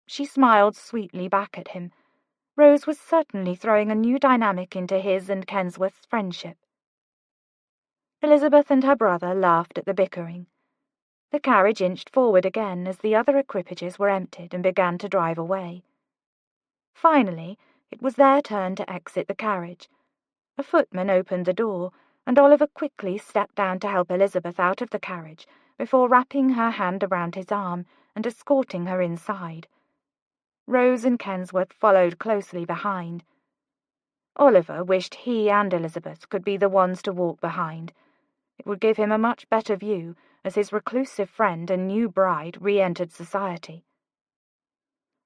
She smiled sweetly back at him. Rose was certainly throwing a new dynamic into his and Kensworth's friendship. Elizabeth and her brother laughed at the bickering. The carriage inched forward again as the other equipages were emptied and began to drive away. Finally, it was their turn to exit the carriage. A footman opened the door, and Oliver quickly stepped down to help Elizabeth out of the carriage before wrapping her hand around his arm and escorting her inside. Rose and Kensworth followed closely behind. Oliver wished he and Elizabeth could be the ones to walk behind. It would give him a much better view as his reclusive friend and new bride re-entered society.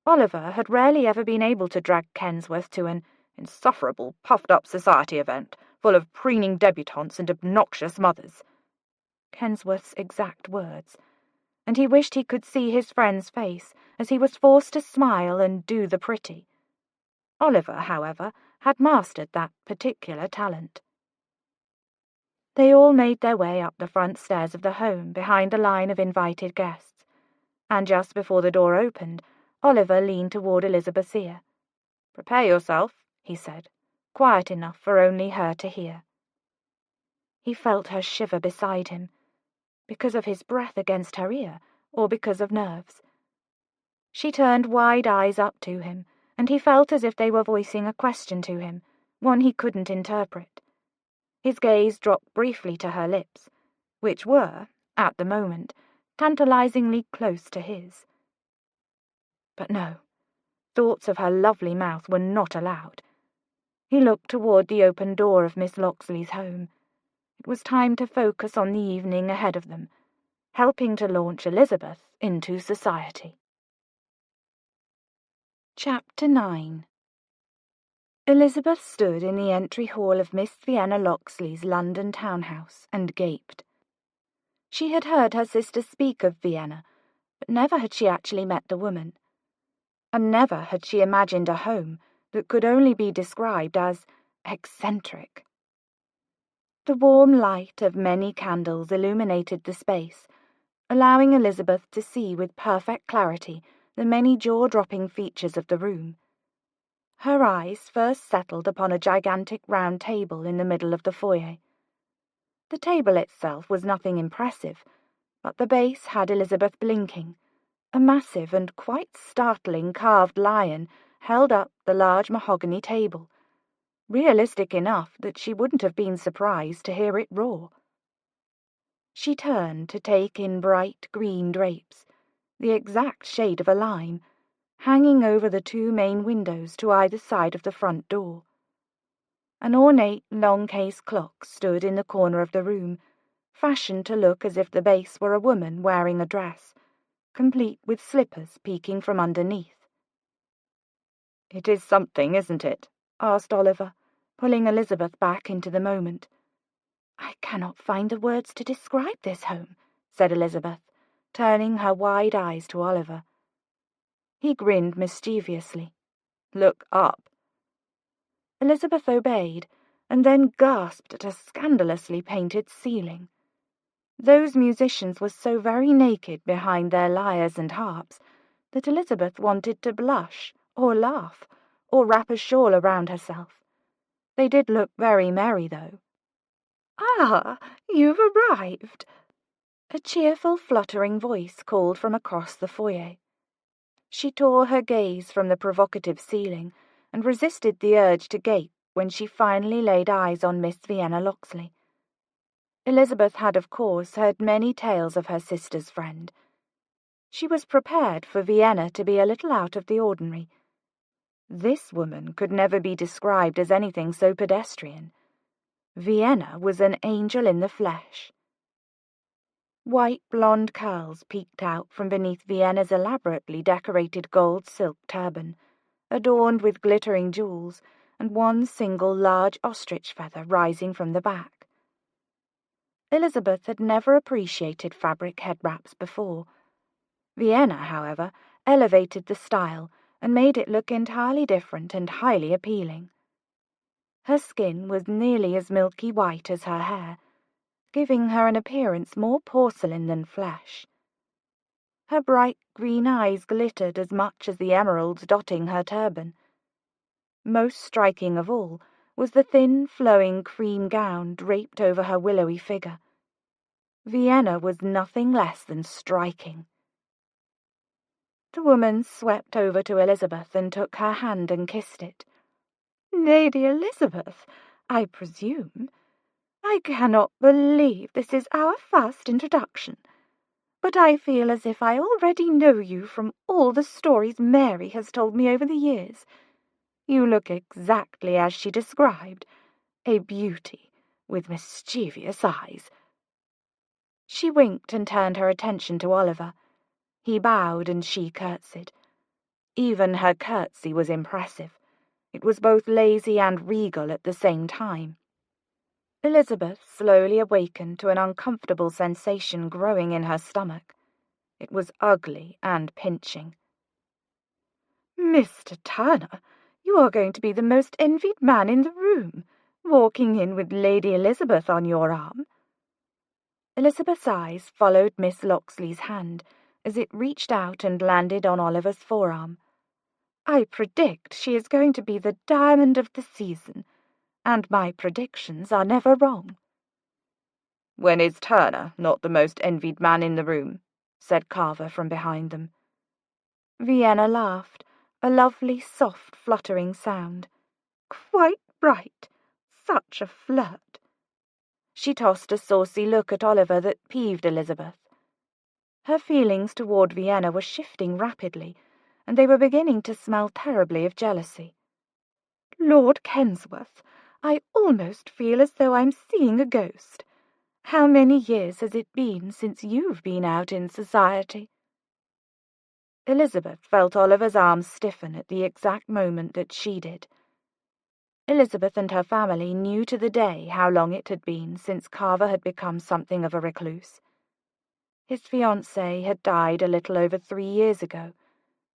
Oliver had rarely ever been able to drag Kensworth to an insufferable, puffed-up society event full of preening debutantes and obnoxious mothers. Kensworth's exact words, and he wished he could see his friend's face as he was forced to smile and do the pretty. Oliver, however, had mastered that particular talent. They all made their way up the front stairs of the home behind the line of invited guests, and just before the door opened, Oliver leaned toward Elizabeth's ear. "Prepare yourself," he said, quiet enough for only her to hear. He felt her shiver beside him, because of his breath against her ear, or because of nerves. She turned wide eyes up to him, and he felt as if they were voicing a question to him, one he couldn't interpret. His gaze dropped briefly to her lips, which were, at the moment, tantalizingly close to his. But no, thoughts of her lovely mouth were not allowed. He looked toward the open door of Miss Locksley's home. It was time to focus on the evening ahead of them, helping to launch Elizabeth into society. Chapter 9. Elizabeth stood in the entry hall of Miss Vienna Locksley's London townhouse and gaped. She had heard her sister speak of Vienna, but never had she actually met the woman. And never had she imagined a home that could only be described as eccentric. The warm light of many candles illuminated the space, allowing Elizabeth to see with perfect clarity the many jaw-dropping features of the room. Her eyes first settled upon a gigantic round table in the middle of the foyer. The table itself was nothing impressive, but the base had Elizabeth blinking. A massive and quite startling carved lion held up the large mahogany table, realistic enough that she wouldn't have been surprised to hear it roar. She turned to take in bright green drapes, the exact shade of a lime, hanging over the two main windows to either side of the front door. An ornate long-case clock stood in the corner of the room, fashioned to look as if the base were a woman wearing a dress, complete with slippers peeking from underneath. "It is something, isn't it?" asked Oliver, pulling Elizabeth back into the moment. "I cannot find the words to describe this home," said Elizabeth, turning her wide eyes to Oliver. He grinned mischievously. "Look up." Elizabeth obeyed, and then gasped at a scandalously painted ceiling. Those musicians were so very naked behind their lyres and harps that Elizabeth wanted to blush, or laugh, or wrap a shawl around herself. They did look very merry, though. "Ah, you've arrived," a cheerful, fluttering voice called from across the foyer. She tore her gaze from the provocative ceiling and resisted the urge to gape when she finally laid eyes on Miss Vienna Locksley. Elizabeth had, of course, heard many tales of her sister's friend. She was prepared for Vienna to be a little out of the ordinary. This woman could never be described as anything so pedestrian. Vienna was an angel in the flesh. White blonde curls peeked out from beneath Vienna's elaborately decorated gold silk turban, adorned with glittering jewels, and one single large ostrich feather rising from the back. Elizabeth had never appreciated fabric head wraps before. Vienna, however, elevated the style and made it look entirely different and highly appealing. Her skin was nearly as milky white as her hair, giving her an appearance more porcelain than flesh. Her bright green eyes glittered as much as the emeralds dotting her turban. Most striking of all was the thin, flowing cream gown draped over her willowy figure. Vienna was nothing less than striking. The woman swept over to Elizabeth and took her hand and kissed it. "Lady Elizabeth, I presume. I cannot believe this is our first introduction, but I feel as if I already know you from all the stories Mary has told me over the years. You look exactly as she described, a beauty with mischievous eyes." She winked and turned her attention to Oliver. He bowed and she curtsied. Even her curtsy was impressive. It was both lazy and regal at the same time. Elizabeth slowly awakened to an uncomfortable sensation growing in her stomach. It was ugly and pinching. "Mr. Turner, you are going to be the most envied man in the room, walking in with Lady Elizabeth on your arm." Elizabeth's eyes followed Miss Locksley's hand as it reached out and landed on Oliver's forearm. "I predict she is going to be the diamond of the season, and my predictions are never wrong." "When is Turner not the most envied man in the room?" said Carver from behind them. Vienna laughed, a lovely, soft, fluttering sound. "Quite right. Such a flirt." She tossed a saucy look at Oliver that peeved Elizabeth. Her feelings toward Vienna were shifting rapidly, and they were beginning to smell terribly of jealousy. "Lord Kensworth, I almost feel as though I'm seeing a ghost. How many years has it been since you've been out in society?" Elizabeth felt Oliver's arms stiffen at the exact moment that she did. Elizabeth and her family knew to the day how long it had been since Carver had become something of a recluse. His fiancée had died a little over 3 years ago,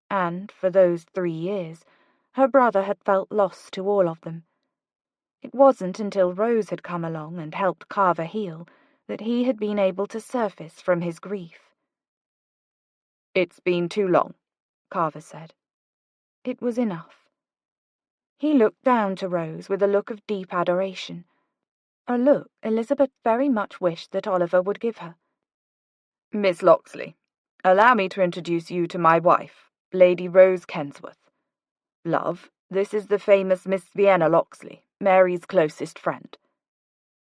and, for those 3 years, her brother had felt lost to all of them. It wasn't until Rose had come along and helped Carver heal that he had been able to surface from his grief. "It's been too long," Carver said. It was enough. He looked down to Rose with a look of deep adoration, a look Elizabeth very much wished that Oliver would give her. "Miss Locksley, allow me to introduce you to my wife, Lady Rose Kensworth. Love, this is the famous Miss Vienna Locksley, Mary's closest friend."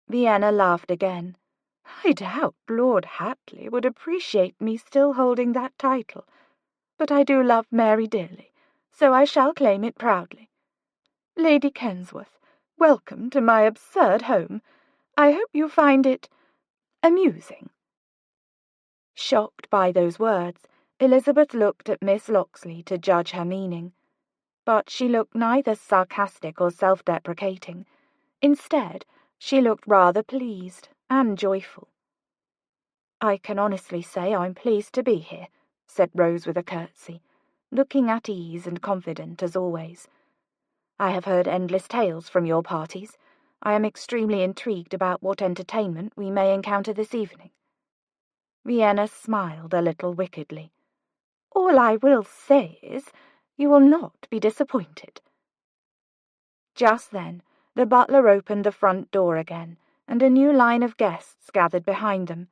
Vienna laughed again. "I doubt Lord Hatley would appreciate me still holding that title, but I do love Mary dearly, so I shall claim it proudly. Lady Kensworth, welcome to my absurd home. I hope you find it Amusing." Shocked by those words, Elizabeth looked at Miss Locksley to judge her meaning, but she looked neither sarcastic or self-deprecating. Instead, she looked rather pleased and joyful. "I can honestly say I'm pleased to be here," said Rose with a curtsy, looking at ease and confident as always. "I have heard endless tales from your parties. I am extremely intrigued about what entertainment we may encounter this evening." Vienna smiled a little wickedly. "All I will say is, you will not be disappointed." Just then, the butler opened the front door again, and a new line of guests gathered behind them.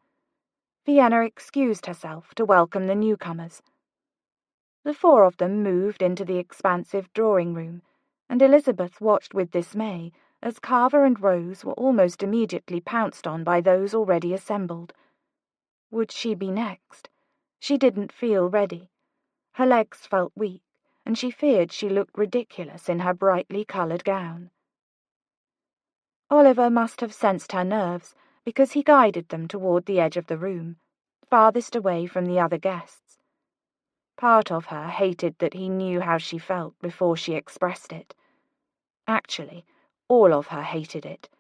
Vienna excused herself to welcome the newcomers. The four of them moved into the expansive drawing-room, and Elizabeth watched with dismay as Carver and Rose were almost immediately pounced on by those already assembled. Would she be next? She didn't feel ready. Her legs felt weak, and she feared she looked ridiculous in her brightly coloured gown. Oliver must have sensed her nerves, because he guided them toward the edge of the room, farthest away from the other guests. Part of her hated that he knew how she felt before she expressed it. Actually, all of her hated it.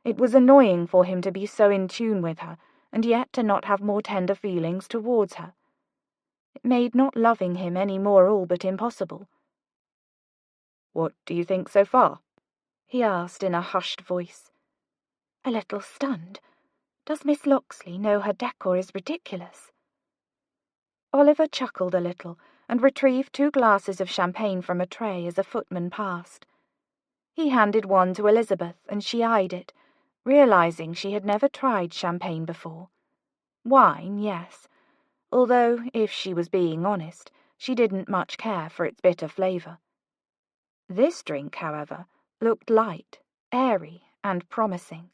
It was annoying for him to be so in tune with her, and yet to not have more tender feelings towards her. It made not loving him any more all but impossible. "What do you think so far?" he asked in a hushed voice. "A little stunned. Does Miss Locksley know her decor is ridiculous?" Oliver chuckled a little and retrieved 2 glasses of champagne from a tray as a footman passed. He handed one to Elizabeth, and she eyed it, realizing she had never tried champagne before. Wine, yes, although, if she was being honest, she didn't much care for its bitter flavour. This drink, however, looked light, airy, and promising.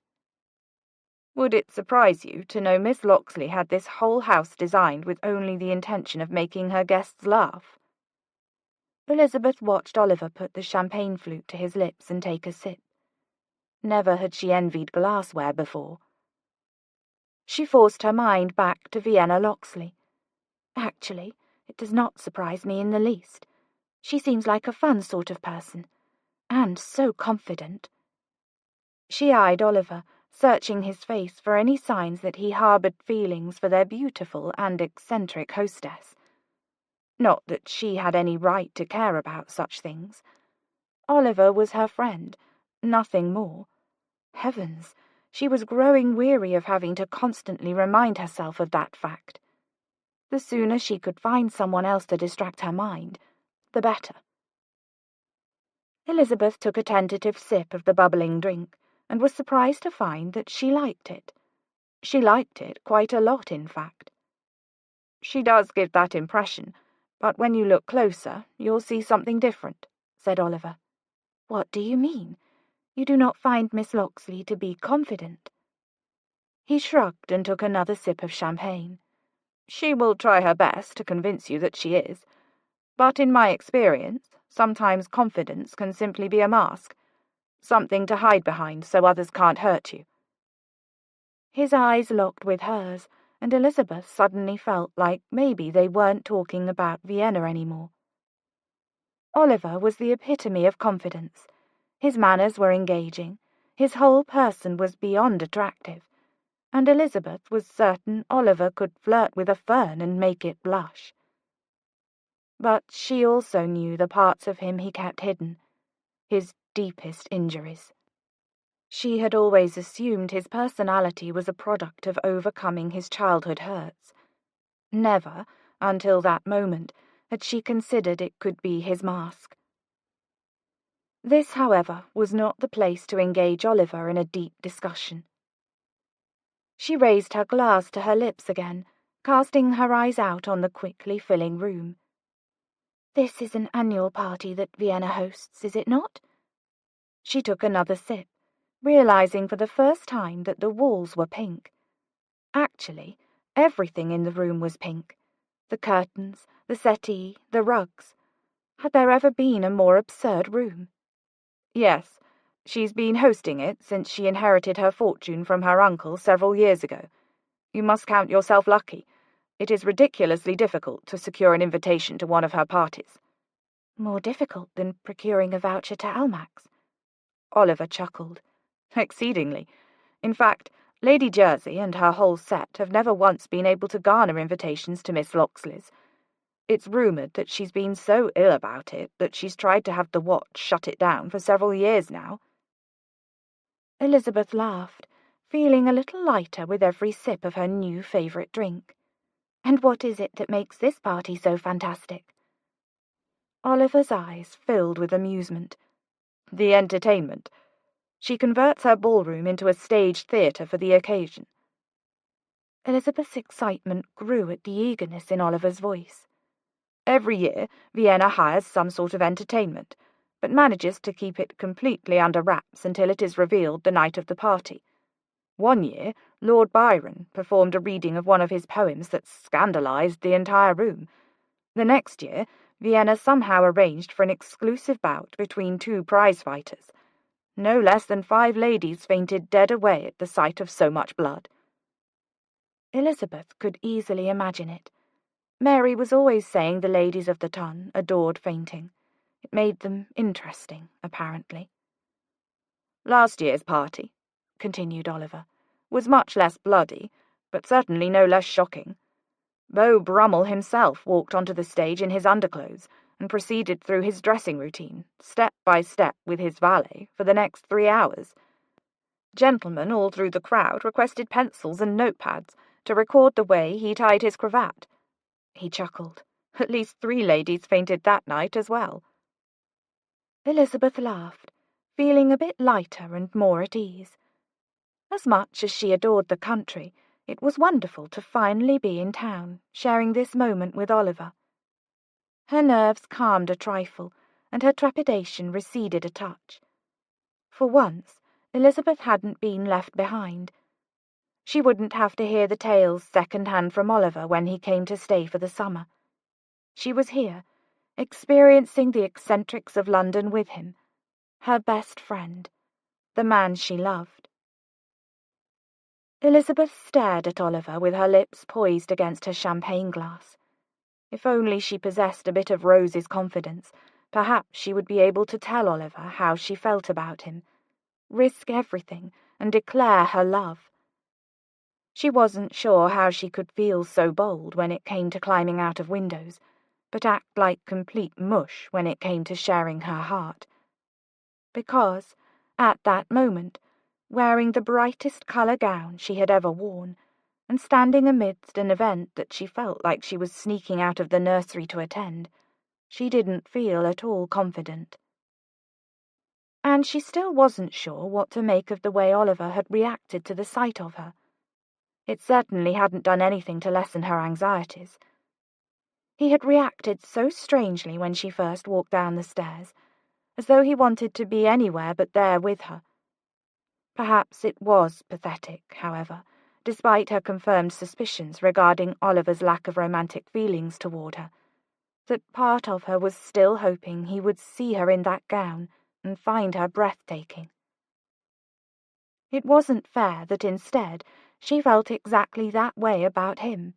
"Would it surprise you to know Miss Locksley had this whole house designed with only the intention of making her guests laugh?" Elizabeth watched Oliver put the champagne flute to his lips and take a sip. Never had she envied glassware before. She forced her mind back to Vienna Locksley. "Actually, it does not surprise me in the least. She seems like a fun sort of person, and so confident." She eyed Oliver, searching his face for any signs that he harboured feelings for their beautiful and eccentric hostess. Not that she had any right to care about such things. Oliver was her friend, nothing more. Heavens, she was growing weary of having to constantly remind herself of that fact. The sooner she could find someone else to distract her mind, the better. Elizabeth took a tentative sip of the bubbling drink, and was surprised to find that she liked it. She liked it quite a lot, in fact. "She does give that impression, but when you look closer, you'll see something different," said Oliver. "What do you mean? You do not find Miss Locksley to be confident?" He shrugged and took another sip of champagne. "She will try her best to convince you that she is, but in my experience, sometimes confidence can simply be a mask, something to hide behind so others can't hurt you." His eyes locked with hers, and Elizabeth suddenly felt like maybe they weren't talking about Vienna anymore. Oliver was the epitome of confidence. His manners were engaging, his whole person was beyond attractive, and Elizabeth was certain Oliver could flirt with a fern and make it blush. But she also knew the parts of him he kept hidden, his deepest injuries. She had always assumed his personality was a product of overcoming his childhood hurts. Never, until that moment, had she considered it could be his mask. This, however, was not the place to engage Oliver in a deep discussion. She raised her glass to her lips again, casting her eyes out on the quickly filling room. "This is an annual party that Vienna hosts, is it not?" She took another sip, realizing for the first time that the walls were pink. Actually, everything in the room was pink. The curtains, the settee, the rugs. Had there ever been a more absurd room? "Yes, she's been hosting it since she inherited her fortune from her uncle several years ago. You must count yourself lucky. It is ridiculously difficult to secure an invitation to one of her parties." "More difficult than procuring a voucher to Almack's?" Oliver chuckled. "Exceedingly. In fact, Lady Jersey and her whole set have never once been able to garner invitations to Miss Locksley's. It's rumoured that she's been so ill about it that she's tried to have the watch shut it down for several years now." Elizabeth laughed, feeling a little lighter with every sip of her new favourite drink. "And what is it that makes this party so fantastic?" Oliver's eyes filled with amusement. "The entertainment. She converts her ballroom into a stage theatre for the occasion." Elizabeth's excitement grew at the eagerness in Oliver's voice. "Every year, Vienna hires some sort of entertainment, but manages to keep it completely under wraps until it is revealed the night of the party. One year, Lord Byron performed a reading of one of his poems that scandalized the entire room. The next year, Vienna somehow arranged for an exclusive bout between two prize-fighters. No less than 5 ladies fainted dead away at the sight of so much blood." Elizabeth could easily imagine it. Mary was always saying the ladies of the ton adored fainting. It made them interesting, apparently. "Last year's party," continued Oliver, "was much less bloody, but certainly no less shocking. Beau Brummel himself walked onto the stage in his underclothes and proceeded through his dressing routine, step by step with his valet, for the next 3 hours. Gentlemen all through the crowd requested pencils and notepads to record the way he tied his cravat." He chuckled. "At least 3 ladies fainted that night as well." Elizabeth laughed, feeling a bit lighter and more at ease. As much as she adored the country, it was wonderful to finally be in town, sharing this moment with Oliver. Her nerves calmed a trifle, and her trepidation receded a touch. For once, Elizabeth hadn't been left behind. She wouldn't have to hear the tales second-hand from Oliver when he came to stay for the summer. She was here, experiencing the eccentrics of London with him, her best friend, the man she loved. Elizabeth stared at Oliver with her lips poised against her champagne glass. If only she possessed a bit of Rose's confidence, perhaps she would be able to tell Oliver how she felt about him, risk everything, and declare her love. She wasn't sure how she could feel so bold when it came to climbing out of windows, but act like complete mush when it came to sharing her heart. Because, at that moment, wearing the brightest colour gown she had ever worn, and standing amidst an event that she felt like she was sneaking out of the nursery to attend, she didn't feel at all confident. And she still wasn't sure what to make of the way Oliver had reacted to the sight of her. It certainly hadn't done anything to lessen her anxieties. He had reacted so strangely when she first walked down the stairs, as though he wanted to be anywhere but there with her. Perhaps it was pathetic, however, despite her confirmed suspicions regarding Oliver's lack of romantic feelings toward her, that part of her was still hoping he would see her in that gown and find her breathtaking. It wasn't fair that instead she felt exactly that way about him.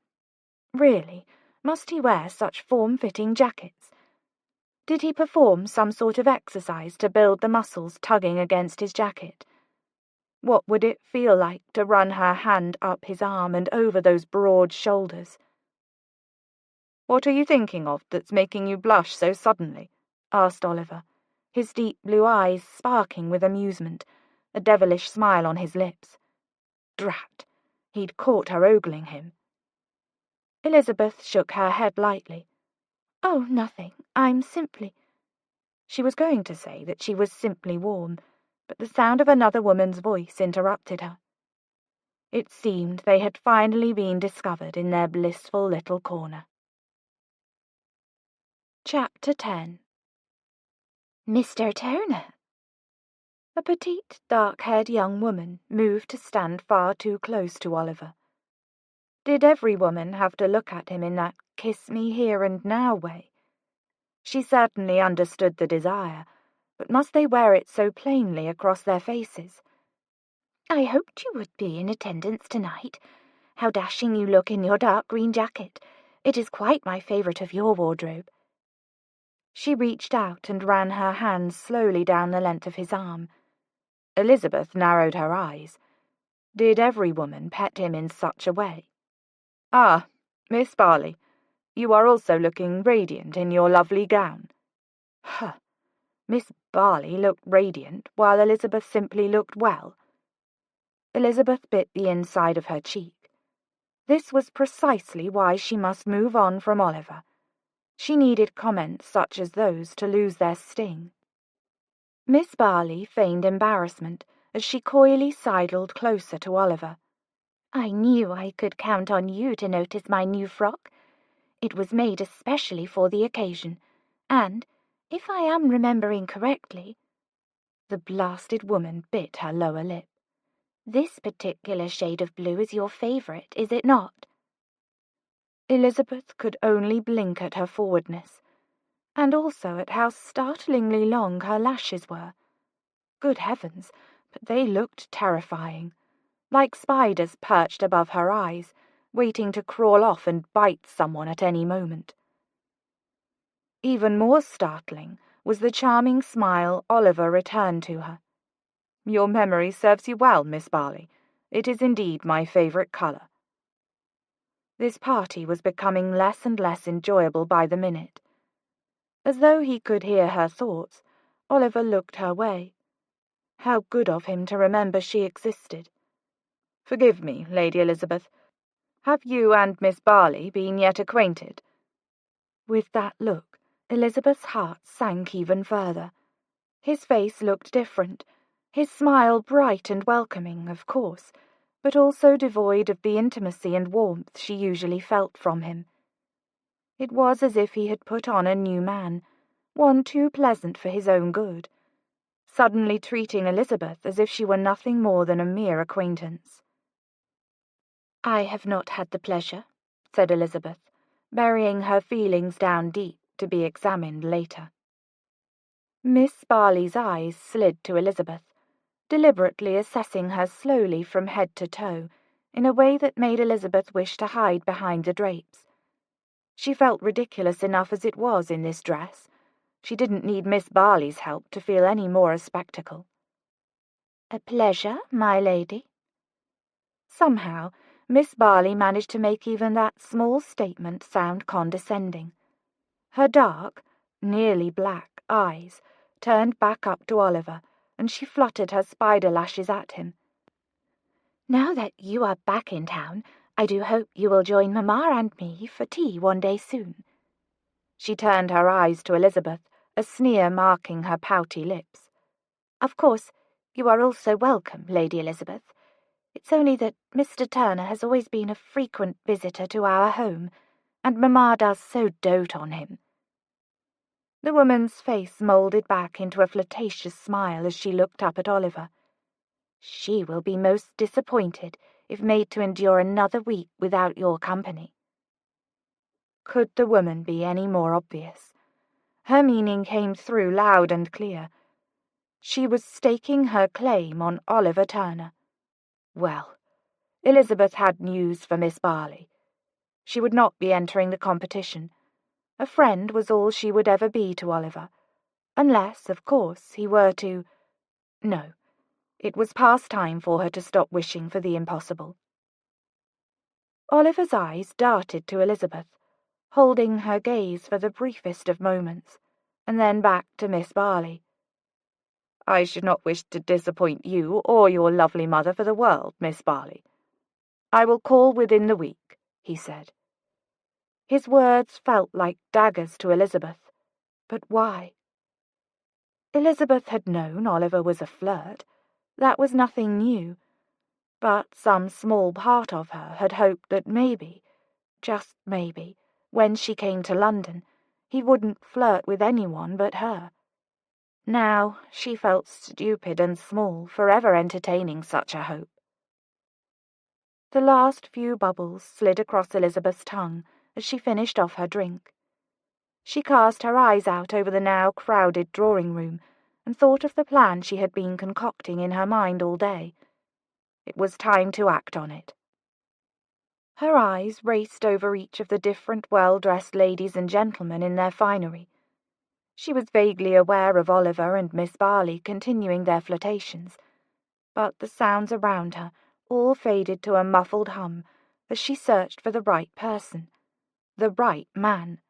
Really, must he wear such form-fitting jackets? Did he perform some sort of exercise to build the muscles tugging against his jacket? What would it feel like to run her hand up his arm and over those broad shoulders? "What are you thinking of that's making you blush so suddenly?" asked Oliver, his deep blue eyes sparkling with amusement, a devilish smile on his lips. Drat! He'd caught her ogling him. Elizabeth shook her head lightly. "Oh, nothing. I'm simply—" She was going to say that she was simply warm, but the sound of another woman's voice interrupted her. It seemed they had finally been discovered in their blissful little corner. Chapter 10. "Mr. Turner." A petite, dark-haired young woman moved to stand far too close to Oliver. Did every woman have to look at him in that kiss-me-here-and-now way? She certainly understood the desire, but must they wear it so plainly across their faces? "I hoped you would be in attendance tonight. How dashing you look in your dark green jacket. It is quite my favourite of your wardrobe." She reached out and ran her hands slowly down the length of his arm. Elizabeth narrowed her eyes. Did every woman pet him in such a way? "Ah, Miss Barley, you are also looking radiant in your lovely gown." Huh! Miss Barley looked radiant, while Elizabeth simply looked well. Elizabeth bit the inside of her cheek. This was precisely why she must move on from Oliver. She needed comments such as those to lose their sting. Miss Barley feigned embarrassment as she coyly sidled closer to Oliver. "I knew I could count on you to notice my new frock. It was made especially for the occasion, and, if I am remembering correctly—" The blasted woman bit her lower lip. "This particular shade of blue is your favourite, is it not?" Elizabeth could only blink at her forwardness, and also at how startlingly long her lashes were. Good heavens, but they looked terrifying, like spiders perched above her eyes, waiting to crawl off and bite someone at any moment. Even more startling was the charming smile Oliver returned to her. "Your memory serves you well, Miss Barley. It is indeed my favourite colour." This party was becoming less and less enjoyable by the minute. As though he could hear her thoughts, Oliver looked her way. How good of him to remember she existed. "Forgive me, Lady Elizabeth. Have you and Miss Barley been yet acquainted?" With that look, Elizabeth's heart sank even further. His face looked different, his smile bright and welcoming, of course, but also devoid of the intimacy and warmth she usually felt from him. It was as if he had put on a new man, one too pleasant for his own good, suddenly treating Elizabeth as if she were nothing more than a mere acquaintance. "I have not had the pleasure," said Elizabeth, burying her feelings down deep to be examined later. Miss Barley's eyes slid to Elizabeth, deliberately assessing her slowly from head to toe, in a way that made Elizabeth wish to hide behind the drapes. She felt ridiculous enough as it was in this dress. She didn't need Miss Barley's help to feel any more a spectacle. "A pleasure, my lady?" Somehow, Miss Barley managed to make even that small statement sound condescending. Her dark, nearly black, eyes turned back up to Oliver, and she fluttered her spider lashes at him. "Now that you are back in town, I do hope you will join Mamma and me for tea one day soon." She turned her eyes to Elizabeth, a sneer marking her pouty lips. "Of course, you are also welcome, Lady Elizabeth. It's only that Mr. Turner has always been a frequent visitor to our home, and Mamma does so dote on him." The woman's face moulded back into a flirtatious smile as she looked up at Oliver. "She will be most disappointed if made to endure another week without your company." Could the woman be any more obvious? Her meaning came through loud and clear. She was staking her claim on Oliver Turner. Well, Elizabeth had news for Miss Barley. She would not be entering the competition. A friend was all she would ever be to Oliver, unless, of course, he were to— No, it was past time for her to stop wishing for the impossible. Oliver's eyes darted to Elizabeth, holding her gaze for the briefest of moments, and then back to Miss Barley. "I should not wish to disappoint you or your lovely mother for the world, Miss Barley. I will call within the week," he said. His words felt like daggers to Elizabeth. But why? Elizabeth had known Oliver was a flirt. That was nothing new. But some small part of her had hoped that maybe, just maybe, when she came to London, he wouldn't flirt with anyone but her. Now she felt stupid and small for ever entertaining such a hope. The last few bubbles slid across Elizabeth's tongue as she finished off her drink. She cast her eyes out over the now crowded drawing-room and thought of the plan she had been concocting in her mind all day. It was time to act on it. Her eyes raced over each of the different well-dressed ladies and gentlemen in their finery. She was vaguely aware of Oliver and Miss Barley continuing their flirtations, but the sounds around her all faded to a muffled hum as she searched for the right person, the right man.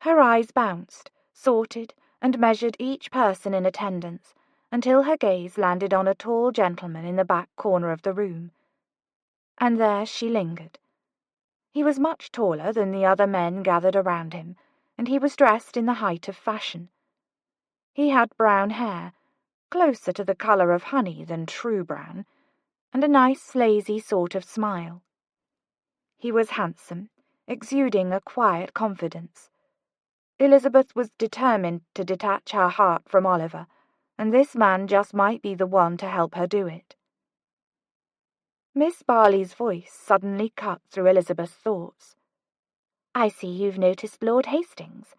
Her eyes bounced, sorted, and measured each person in attendance until her gaze landed on a tall gentleman in the back corner of the room. And there she lingered. He was much taller than the other men gathered around him, and he was dressed in the height of fashion. He had brown hair, closer to the colour of honey than true brown, and a nice, lazy sort of smile. He was handsome, exuding a quiet confidence. Elizabeth was determined to detach her heart from Oliver, and this man just might be the one to help her do it. Miss Barley's voice suddenly cut through Elizabeth's thoughts. "I see you've noticed Lord Hastings."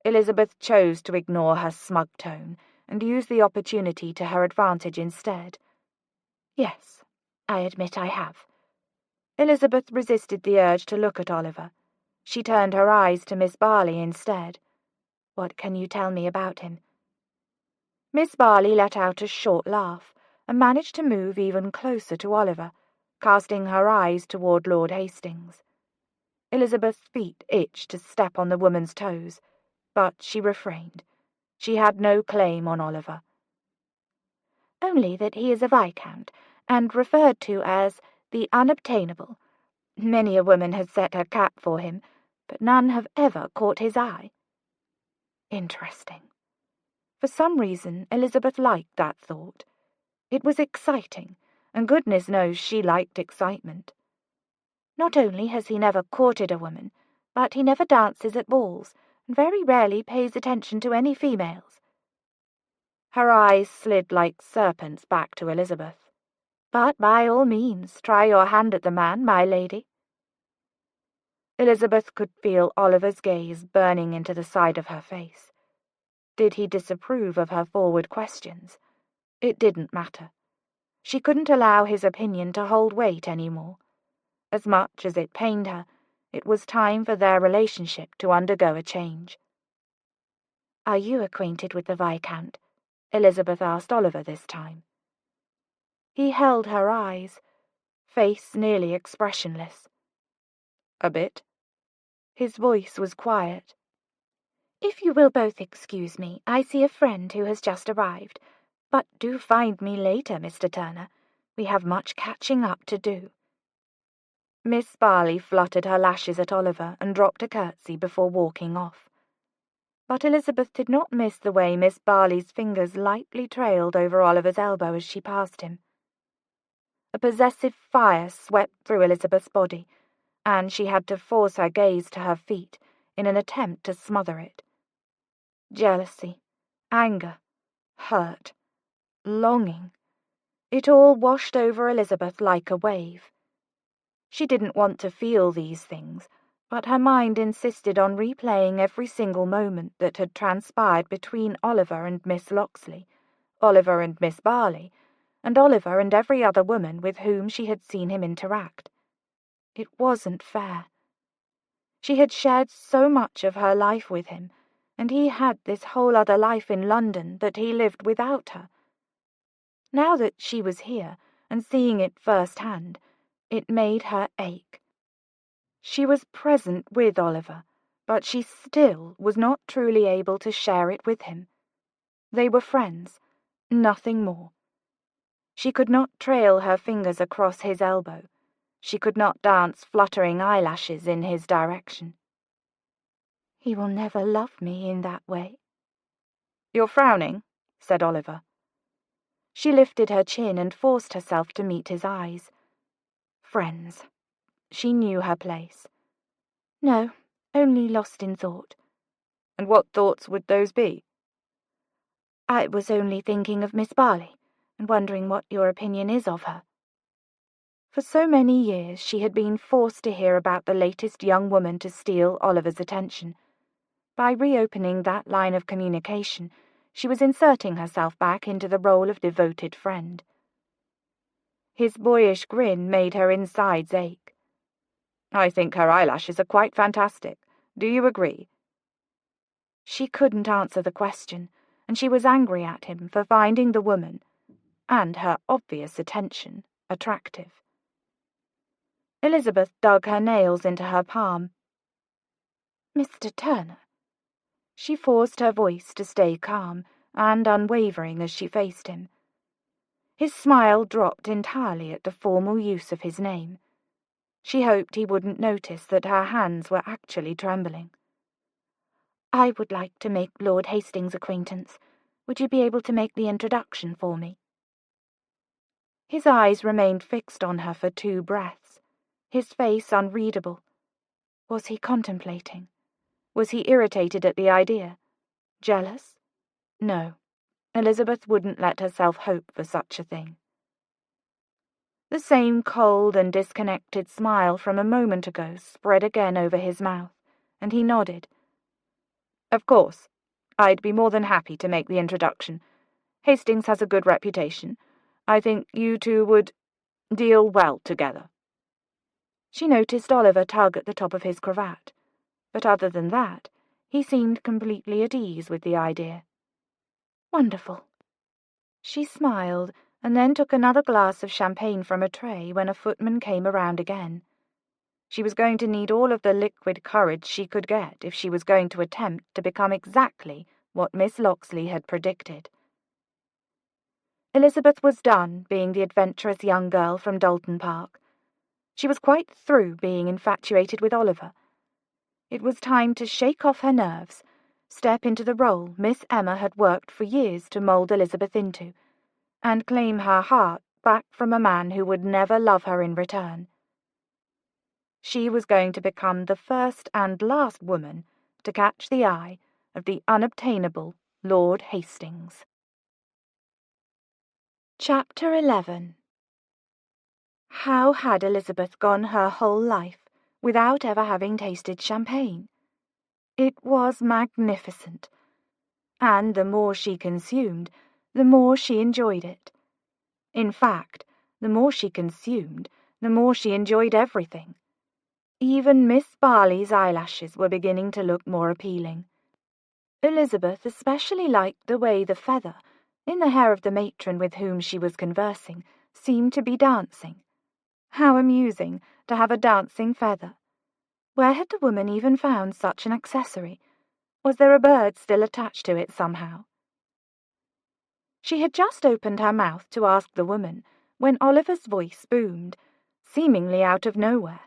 Elizabeth chose to ignore her smug tone and use the opportunity to her advantage instead. "Yes, I admit I have." Elizabeth resisted the urge to look at Oliver. She turned her eyes to Miss Barley instead. "What can you tell me about him?" Miss Barley let out a short laugh and managed to move even closer to Oliver, casting her eyes toward Lord Hastings. Elizabeth's feet itched to step on the woman's toes, but she refrained. She had no claim on Oliver. "Only that he is a viscount, and referred to as the unobtainable. Many a woman has set her cap for him, but none have ever caught his eye." Interesting. For some reason, Elizabeth liked that thought. It was exciting, and goodness knows she liked excitement. "Not only has he never courted a woman, but he never dances at balls, and very rarely pays attention to any females." Her eyes slid like serpents back to Elizabeth. "But by all means, try your hand at the man, my lady." Elizabeth could feel Oliver's gaze burning into the side of her face. Did he disapprove of her forward questions? It didn't matter. She couldn't allow his opinion to hold weight any more. As much as it pained her, it was time for their relationship to undergo a change. "Are you acquainted with the Viscount?" Elizabeth asked Oliver this time. He held her eyes, face nearly expressionless. "A bit." His voice was quiet. "If you will both excuse me, I see a friend who has just arrived. But do find me later, Mr. Turner. We have much catching up to do." Miss Barley fluttered her lashes at Oliver and dropped a curtsy before walking off. But Elizabeth did not miss the way Miss Barley's fingers lightly trailed over Oliver's elbow as she passed him. A possessive fire swept through Elizabeth's body, and she had to force her gaze to her feet in an attempt to smother it. Jealousy, anger, hurt, longing. It all washed over Elizabeth like a wave. She didn't want to feel these things, but her mind insisted on replaying every single moment that had transpired between Oliver and Miss Locksley, Oliver and Miss Barley, and Oliver and every other woman with whom she had seen him interact. It wasn't fair. She had shared so much of her life with him, and he had this whole other life in London that he lived without her. Now that she was here and seeing it firsthand, it made her ache. She was present with Oliver, but she still was not truly able to share it with him. They were friends, nothing more. She could not trail her fingers across his elbow. She could not dance fluttering eyelashes in his direction. "He will never love me in that way." "You're frowning," said Oliver. She lifted her chin and forced herself to meet his eyes. Friends. She knew her place. "No, only lost in thought." "And what thoughts would those be?" "I was only thinking of Miss Barley, and wondering what your opinion is of her." For so many years she had been forced to hear about the latest young woman to steal Oliver's attention. By reopening that line of communication, she was inserting herself back into the role of devoted friend. His boyish grin made her insides ache. I think her eyelashes are quite fantastic. Do you agree? She couldn't answer the question, and she was angry at him for finding the woman, and her obvious attention, attractive. Elizabeth dug her nails into her palm. Mr. Turner. She forced her voice to stay calm and unwavering as she faced him. His smile dropped entirely at the formal use of his name. She hoped he wouldn't notice that her hands were actually trembling. I would like to make Lord Hastings' acquaintance. Would you be able to make the introduction for me? His eyes remained fixed on her for 2 breaths, his face unreadable. Was he contemplating? Was he irritated at the idea? Jealous? No, Elizabeth wouldn't let herself hope for such a thing. The same cold and disconnected smile from a moment ago spread again over his mouth, and he nodded. Of course. I'd be more than happy to make the introduction. Hastings has a good reputation. I think you two would deal well together. She noticed Oliver tug at the top of his cravat, but other than that, he seemed completely at ease with the idea. Wonderful. She smiled, and then took another glass of champagne from a tray when a footman came around again. She was going to need all of the liquid courage she could get if she was going to attempt to become exactly what Miss Locksley had predicted. Elizabeth was done being the adventurous young girl from Dalton Park. She was quite through being infatuated with Oliver. It was time to shake off her nerves, step into the role Miss Emma had worked for years to mould Elizabeth into, and claim her heart back from a man who would never love her in return. She was going to become the first and last woman to catch the eye of the unobtainable Lord Hastings. Chapter 11. How had Elizabeth gone her whole life without ever having tasted champagne? It was magnificent, and the more she consumed, the more she enjoyed it. In fact, the more she consumed, the more she enjoyed everything. Even Miss Barley's eyelashes were beginning to look more appealing. Elizabeth especially liked the way the feather, in the hair of the matron with whom she was conversing, seemed to be dancing. How amusing to have a dancing feather! Where had the woman even found such an accessory? Was there a bird still attached to it somehow? She had just opened her mouth to ask the woman when Oliver's voice boomed, seemingly out of nowhere.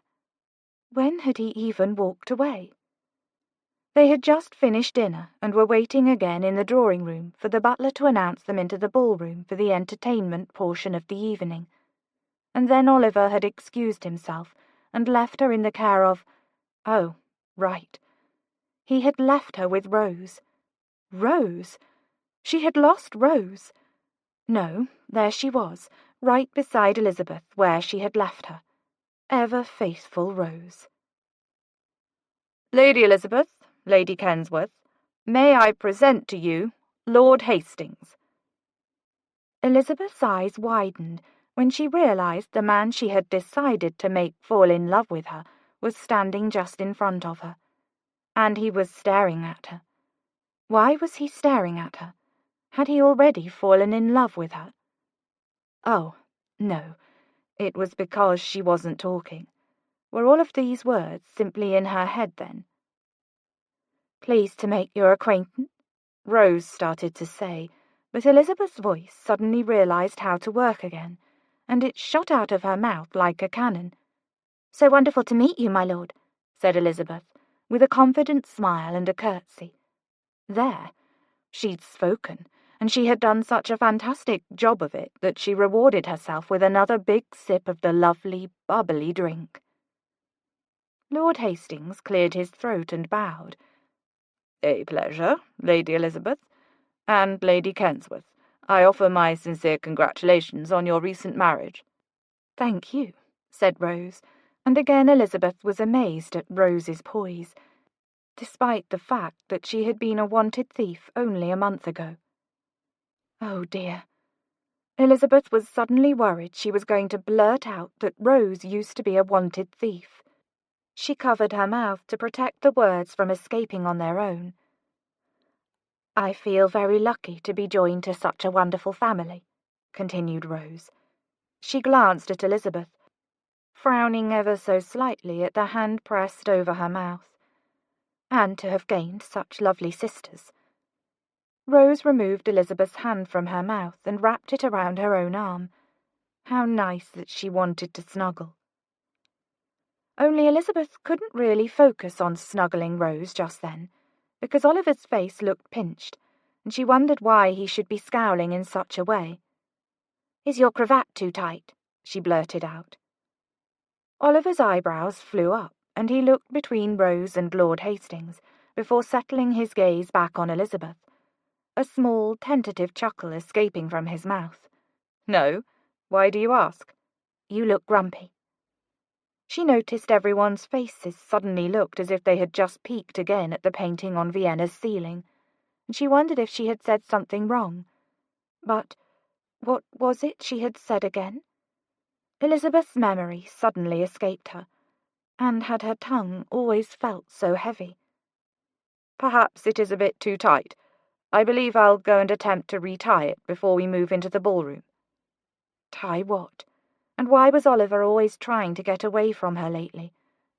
When had he even walked away? They had just finished dinner and were waiting again in the drawing-room for the butler to announce them into the ballroom for the entertainment portion of the evening. And then Oliver had excused himself and left her in the care of... Oh, right. He had left her with Rose. Rose? She had lost Rose. No, there she was, right beside Elizabeth, where she had left her. Ever faithful Rose. Lady Elizabeth, Lady Kensworth, may I present to you Lord Hastings? Elizabeth's eyes widened when she realized the man she had decided to make fall in love with her was standing just in front of her, and he was staring at her. Why was he staring at her? Had he already fallen in love with her? Oh, no, it was because she wasn't talking. Were all of these words simply in her head then? Pleased to make your acquaintance, Rose started to say, but Elizabeth's voice suddenly realized how to work again, and it shot out of her mouth like a cannon. So wonderful to meet you, my lord, said Elizabeth, with a confident smile and a curtsy. There, she'd spoken, and she had done such a fantastic job of it that she rewarded herself with another big sip of the lovely, bubbly drink. Lord Hastings cleared his throat and bowed. A pleasure, Lady Elizabeth, and Lady Kensworth. I offer my sincere congratulations on your recent marriage. Thank you, said Rose, and again Elizabeth was amazed at Rose's poise, despite the fact that she had been a wanted thief only a month ago. Oh dear, Elizabeth was suddenly worried she was going to blurt out that Rose used to be a wanted thief. She covered her mouth to protect the words from escaping on their own. "I feel very lucky to be joined to such a wonderful family," continued Rose. She glanced at Elizabeth, frowning ever so slightly at the hand pressed over her mouth. "And to have gained such lovely sisters." Rose removed Elizabeth's hand from her mouth and wrapped it around her own arm. How nice that she wanted to snuggle. Only Elizabeth couldn't really focus on snuggling Rose just then, because Oliver's face looked pinched, and she wondered why he should be scowling in such a way. "Is your cravat too tight?" she blurted out. Oliver's eyebrows flew up, and he looked between Rose and Lord Hastings before settling his gaze back on Elizabeth, a small, tentative chuckle escaping from his mouth. "No? Why do you ask?" "You look grumpy." She noticed everyone's faces suddenly looked as if they had just peeked again at the painting on Vienna's ceiling, and she wondered if she had said something wrong. But what was it she had said again? Elizabeth's memory suddenly escaped her, and had her tongue always felt so heavy? "Perhaps it is a bit too tight. I believe I'll go and attempt to retie it before we move into the ballroom." Tie what? And why was Oliver always trying to get away from her lately?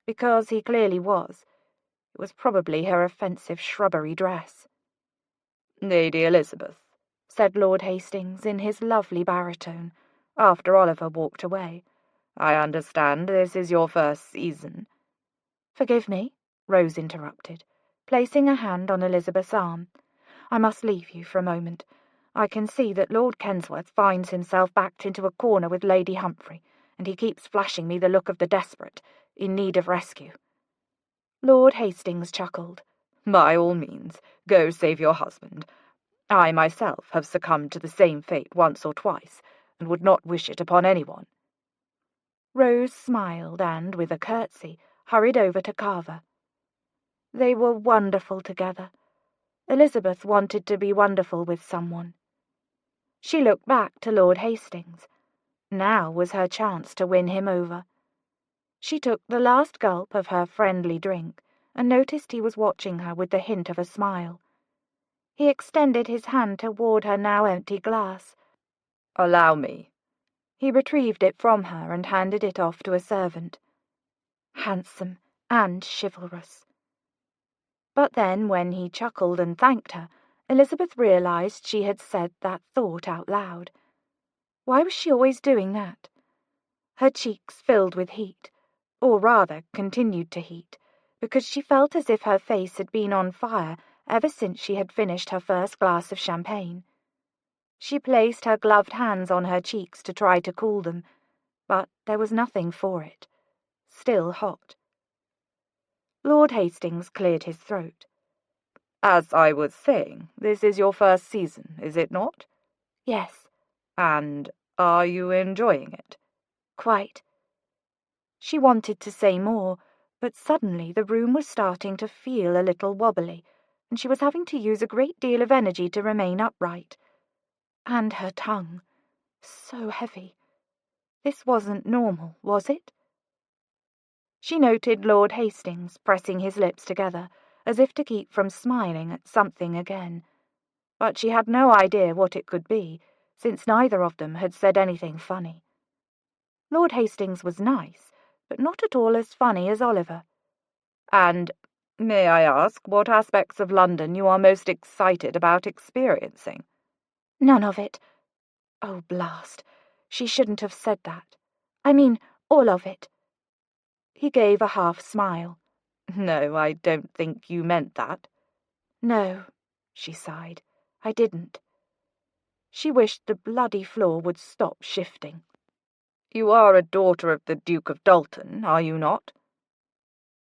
Because he clearly was. It was probably her offensive shrubbery dress. "Lady Elizabeth," said Lord Hastings in his lovely baritone, after Oliver walked away, "I understand this is your first season." "Forgive me," Rose interrupted, placing a hand on Elizabeth's arm. "I must leave you for a moment. I can see that Lord Kensworth finds himself backed into a corner with Lady Humphrey, and he keeps flashing me the look of the desperate, in need of rescue." Lord Hastings chuckled. "By all means, go save your husband. I myself have succumbed to the same fate once or twice, and would not wish it upon anyone." Rose smiled and, with a curtsy, hurried over to Carver. They were wonderful together. Elizabeth wanted to be wonderful with someone. She looked back to Lord Hastings. Now was her chance to win him over. She took the last gulp of her friendly drink and noticed he was watching her with the hint of a smile. He extended his hand toward her now empty glass. "Allow me." He retrieved it from her and handed it off to a servant. Handsome and chivalrous. But then, when he chuckled and thanked her, Elizabeth realized she had said that thought out loud. Why was she always doing that? Her cheeks filled with heat, or rather continued to heat, because she felt as if her face had been on fire ever since she had finished her first glass of champagne. She placed her gloved hands on her cheeks to try to cool them, but there was nothing for it. Still hot. Lord Hastings cleared his throat. "As I was saying, this is your first season, is it not?" "Yes." "And are you enjoying it?" "Quite." She wanted to say more, but suddenly the room was starting to feel a little wobbly, and she was having to use a great deal of energy to remain upright. And her tongue. So heavy. This wasn't normal, was it? She noted Lord Hastings pressing his lips together, as if to keep from smiling at something again. But she had no idea what it could be, since neither of them had said anything funny. Lord Hastings was nice, but not at all as funny as Oliver. "And may I ask what aspects of London you are most excited about experiencing?" "None of it." Oh, blast. She shouldn't have said that. I mean, all of it. He gave a half smile. "No, I don't think you meant that." "No," she sighed. "I didn't." She wished the bloody floor would stop shifting. "You are a daughter of the Duke of Dalton, are you not?"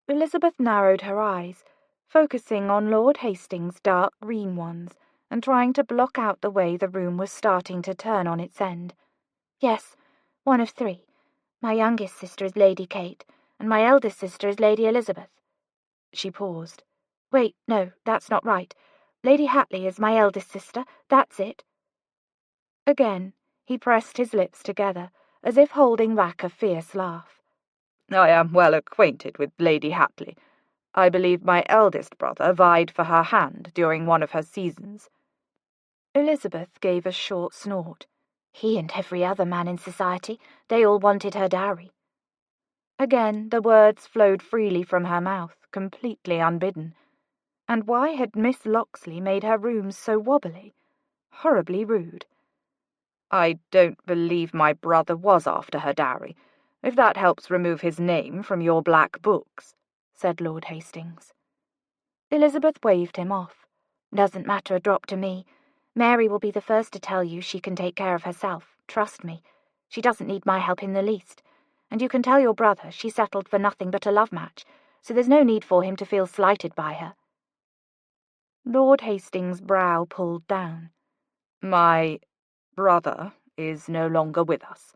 Elizabeth narrowed her eyes, focusing on Lord Hastings' dark green ones, and trying to block out the way the room was starting to turn on its end. "Yes, one of three. My youngest sister is Lady Kate, and my eldest sister is Lady Elizabeth." She paused. "Wait, no, that's not right. Lady Hatley is my eldest sister, that's it." Again, He pressed his lips together, as if holding back a fierce laugh. "I am well acquainted with Lady Hatley. I believe my eldest brother vied for her hand during one of her seasons." Elizabeth gave a short snort. He and every other man in society, they all wanted her dowry. Again the words flowed freely from her mouth, completely unbidden. And why had Miss Locksley made her rooms so wobbly? Horribly rude. "I don't believe my brother was after her dowry, if that helps remove his name from your black books," said Lord Hastings. Elizabeth waved him off. "Doesn't matter a drop to me. Mary will be the first to tell you she can take care of herself. Trust me. She doesn't need my help in the least. And you can tell your brother she settled for nothing but a love match, so there's no need for him to feel slighted by her." Lord Hastings' brow pulled down. "My brother is no longer with us.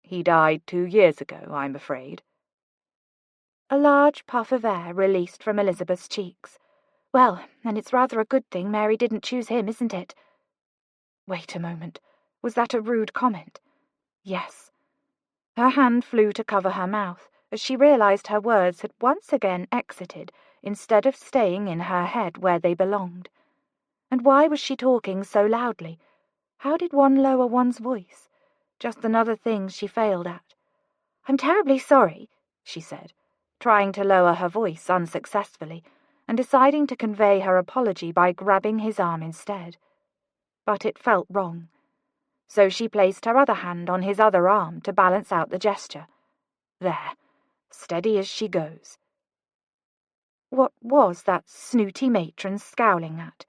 He died 2 years ago, I'm afraid." A large puff of air released from Elizabeth's cheeks. "Well, and it's rather a good thing Mary didn't choose him, isn't it?" Wait a moment. Was that a rude comment? Yes. Her hand flew to cover her mouth as she realized her words had once again exited instead of staying in her head where they belonged. And why was she talking so loudly? How did one lower one's voice? Just another thing she failed at. "I'm terribly sorry," she said, trying to lower her voice unsuccessfully, and deciding to convey her apology by grabbing his arm instead. But it felt wrong. So she placed her other hand on his other arm to balance out the gesture. There, steady as she goes. What was that snooty matron scowling at?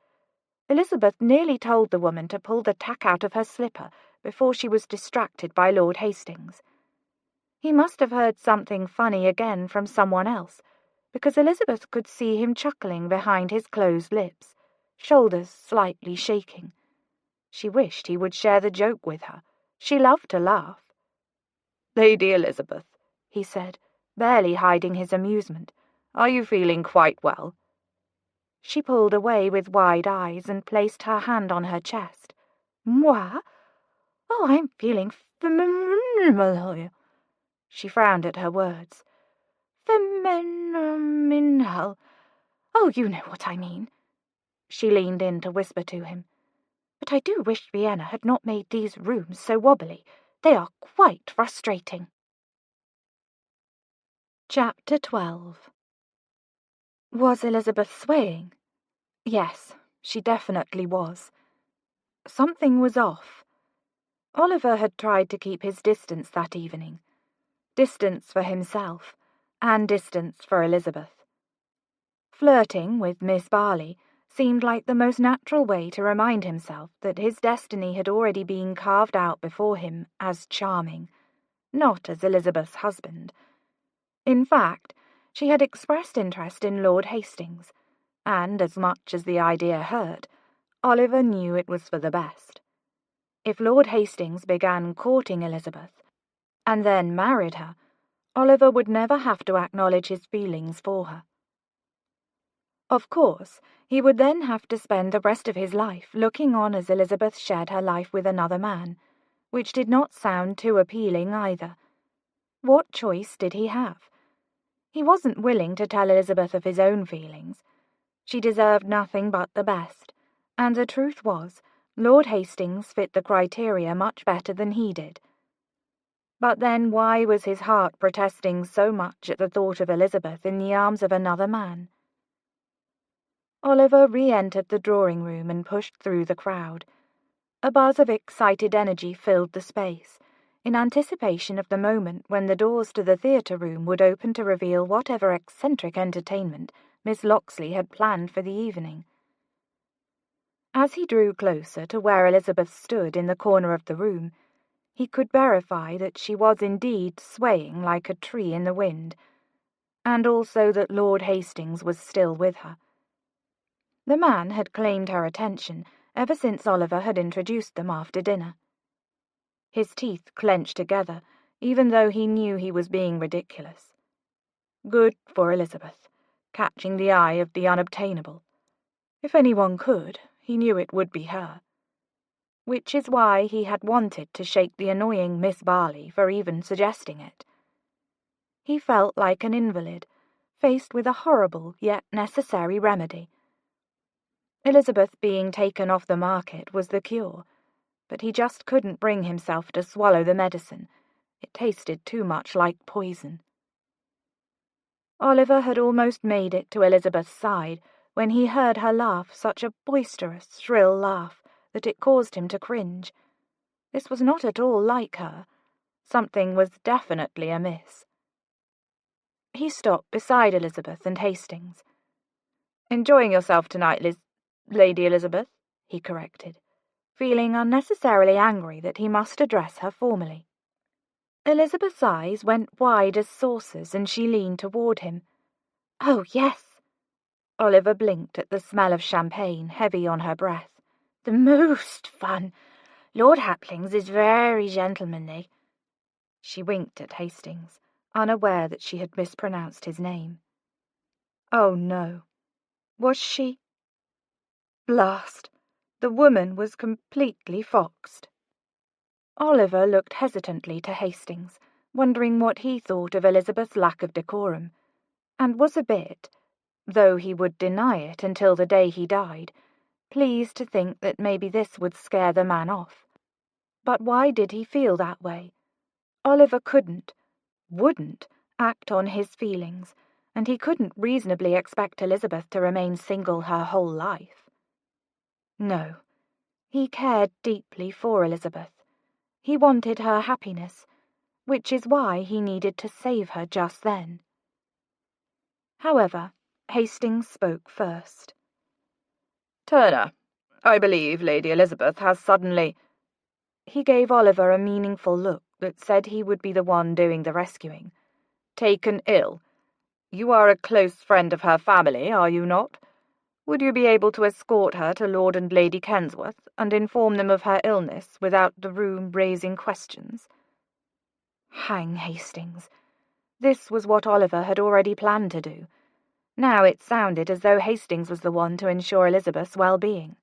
Elizabeth nearly told the woman to pull the tack out of her slipper before she was distracted by Lord Hastings. He must have heard something funny again from someone else, because Elizabeth could see him chuckling behind his closed lips, shoulders slightly shaking. She wished he would share the joke with her. She loved to laugh. "Lady Elizabeth," he said, barely hiding his amusement, "are you feeling quite well?" She pulled away with wide eyes and placed her hand on her chest. "Moi? Oh, I'm feeling phenomenal." She frowned at her words. "Phenomenal. Oh, you know what I mean." She leaned in to whisper to him. "But I do wish Vienna had not made these rooms so wobbly. They are quite frustrating." Chapter 12. Was Elizabeth swaying? Yes, she definitely was. Something was off. Oliver had tried to keep his distance that evening. Distance for himself, and distance for Elizabeth. Flirting with Miss Barley seemed like the most natural way to remind himself that his destiny had already been carved out before him as charming, not as Elizabeth's husband. In fact, she had expressed interest in Lord Hastings, and as much as the idea hurt, Oliver knew it was for the best. If Lord Hastings began courting Elizabeth, and then married her, Oliver would never have to acknowledge his feelings for her. Of course, he would then have to spend the rest of his life looking on as Elizabeth shared her life with another man, which did not sound too appealing either. What choice did he have? He wasn't willing to tell Elizabeth of his own feelings. She deserved nothing but the best, and the truth was, Lord Hastings fit the criteria much better than he did. But then why was his heart protesting so much at the thought of Elizabeth in the arms of another man? Oliver re-entered the drawing-room and pushed through the crowd. A buzz of excited energy filled the space, in anticipation of the moment when the doors to the theatre-room would open to reveal whatever eccentric entertainment Miss Locksley had planned for the evening. As he drew closer to where Elizabeth stood in the corner of the room, he could verify that she was indeed swaying like a tree in the wind, and also that Lord Hastings was still with her. The man had claimed her attention ever since Oliver had introduced them after dinner. His teeth clenched together, even though he knew he was being ridiculous. Good for Elizabeth, catching the eye of the unobtainable. If anyone could, he knew it would be her. which is why he had wanted to shake the annoying Miss Barley for even suggesting it. He felt like an invalid, faced with a horrible yet necessary remedy. Elizabeth being taken off the market was the cure, but he just couldn't bring himself to swallow the medicine. It tasted too much like poison. Oliver had almost made it to Elizabeth's side when he heard her laugh, such a boisterous, shrill laugh that it caused him to cringe. This was not at all like her. Something was definitely amiss. He stopped beside Elizabeth and Hastings. "Enjoying yourself tonight, Lady Elizabeth?" he corrected, feeling unnecessarily angry that he must address her formally. Elizabeth's eyes went wide as saucers and she leaned toward him. "Oh, yes." Oliver blinked at the smell of champagne heavy on her breath. "The most fun. Lord Haplings is very gentlemanly." She winked at Hastings, unaware that she had mispronounced his name. Oh no. Was she? Blast! The woman was completely foxed. Oliver looked hesitantly to Hastings, wondering what he thought of Elizabeth's lack of decorum, and was a bit, though he would deny it until the day he died, pleased to think that maybe this would scare the man off. But why did he feel that way? Oliver wouldn't, act on his feelings, and he couldn't reasonably expect Elizabeth to remain single her whole life. No, he cared deeply for Elizabeth. He wanted her happiness, which is why he needed to save her just then. However, Hastings spoke first. "Turner, I believe Lady Elizabeth has suddenly—" He gave Oliver a meaningful look that said he would be the one doing the rescuing. "Taken ill. You are a close friend of her family, are you not? Would you be able to escort her to Lord and Lady Kensworth and inform them of her illness without the room raising questions?" Hang Hastings. This was what Oliver had already planned to do. Now it sounded as though Hastings was the one to ensure Elizabeth's well-being.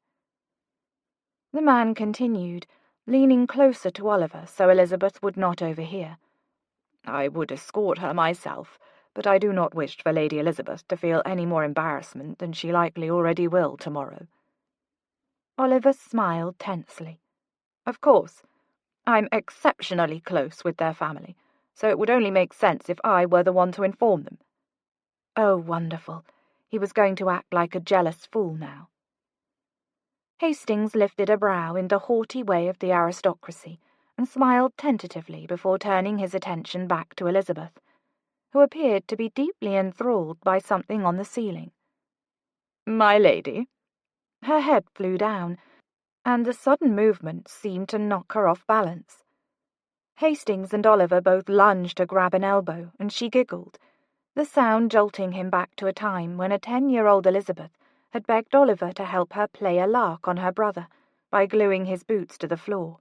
The man continued, leaning closer to Oliver so Elizabeth would not overhear. "I would escort her myself, but I do not wish for Lady Elizabeth to feel any more embarrassment than she likely already will tomorrow." Oliver smiled tensely. "Of course, I'm exceptionally close with their family, so it would only make sense if I were the one to inform them." Oh, wonderful. He was going to act like a jealous fool now. Hastings lifted a brow in the haughty way of the aristocracy and smiled tentatively before turning his attention back to Elizabeth, who appeared to be deeply enthralled by something on the ceiling. "My lady?" Her head flew down, and the sudden movement seemed to knock her off balance. Hastings and Oliver both lunged to grab an elbow, and she giggled, the sound jolting him back to a time when a 10-year-old Elizabeth had begged Oliver to help her play a lark on her brother by gluing his boots to the floor.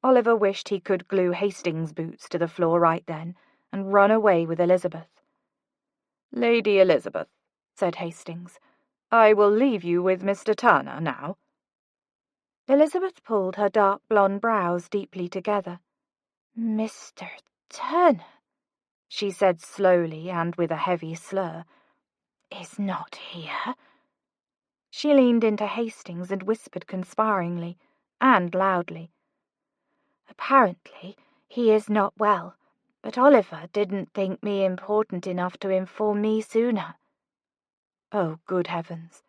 Oliver wished he could glue Hastings' boots to the floor right then and run away with Elizabeth. "Lady Elizabeth," said Hastings, "I will leave you with Mr. Turner now." Elizabeth pulled her dark blonde brows deeply together. "Mr. Turner," she said slowly and with a heavy slur, "is not here." She leaned into Hastings and whispered conspiringly, and loudly, "Apparently he is not well, but Oliver didn't think me important enough to inform me sooner." Oh, good heavens.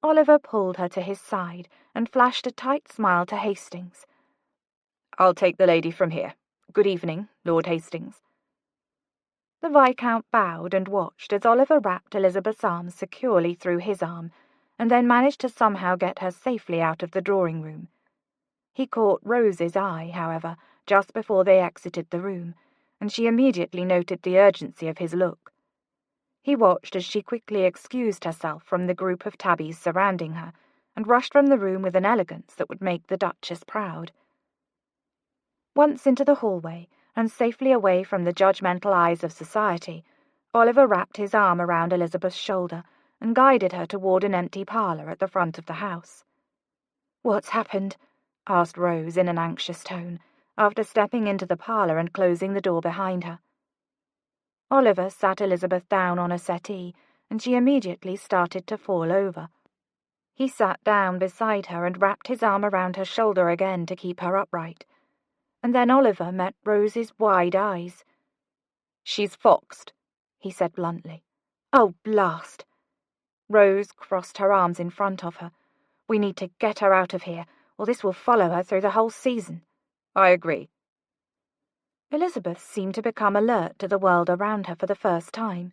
Oliver pulled her to his side and flashed a tight smile to Hastings. "I'll take the lady from here. Good evening, Lord Hastings." The Viscount bowed and watched as Oliver wrapped Elizabeth's arm securely through his arm, and then managed to somehow get her safely out of the drawing-room. He caught Rose's eye, however, just before they exited the room, and she immediately noted the urgency of his look. He watched as she quickly excused herself from the group of tabbies surrounding her, and rushed from the room with an elegance that would make the Duchess proud. Once into the hallway, and safely away from the judgmental eyes of society, Oliver wrapped his arm around Elizabeth's shoulder and guided her toward an empty parlour at the front of the house. "What's happened?" asked Rose in an anxious tone, after stepping into the parlour and closing the door behind her. Oliver sat Elizabeth down on a settee, and she immediately started to fall over. He sat down beside her and wrapped his arm around her shoulder again to keep her upright. And then Oliver met Rose's wide eyes. "She's foxed," he said bluntly. "Oh, blast!" Rose crossed her arms in front of her. "We need to get her out of here, or this will follow her through the whole season." "I agree." Elizabeth seemed to become alert to the world around her for the first time.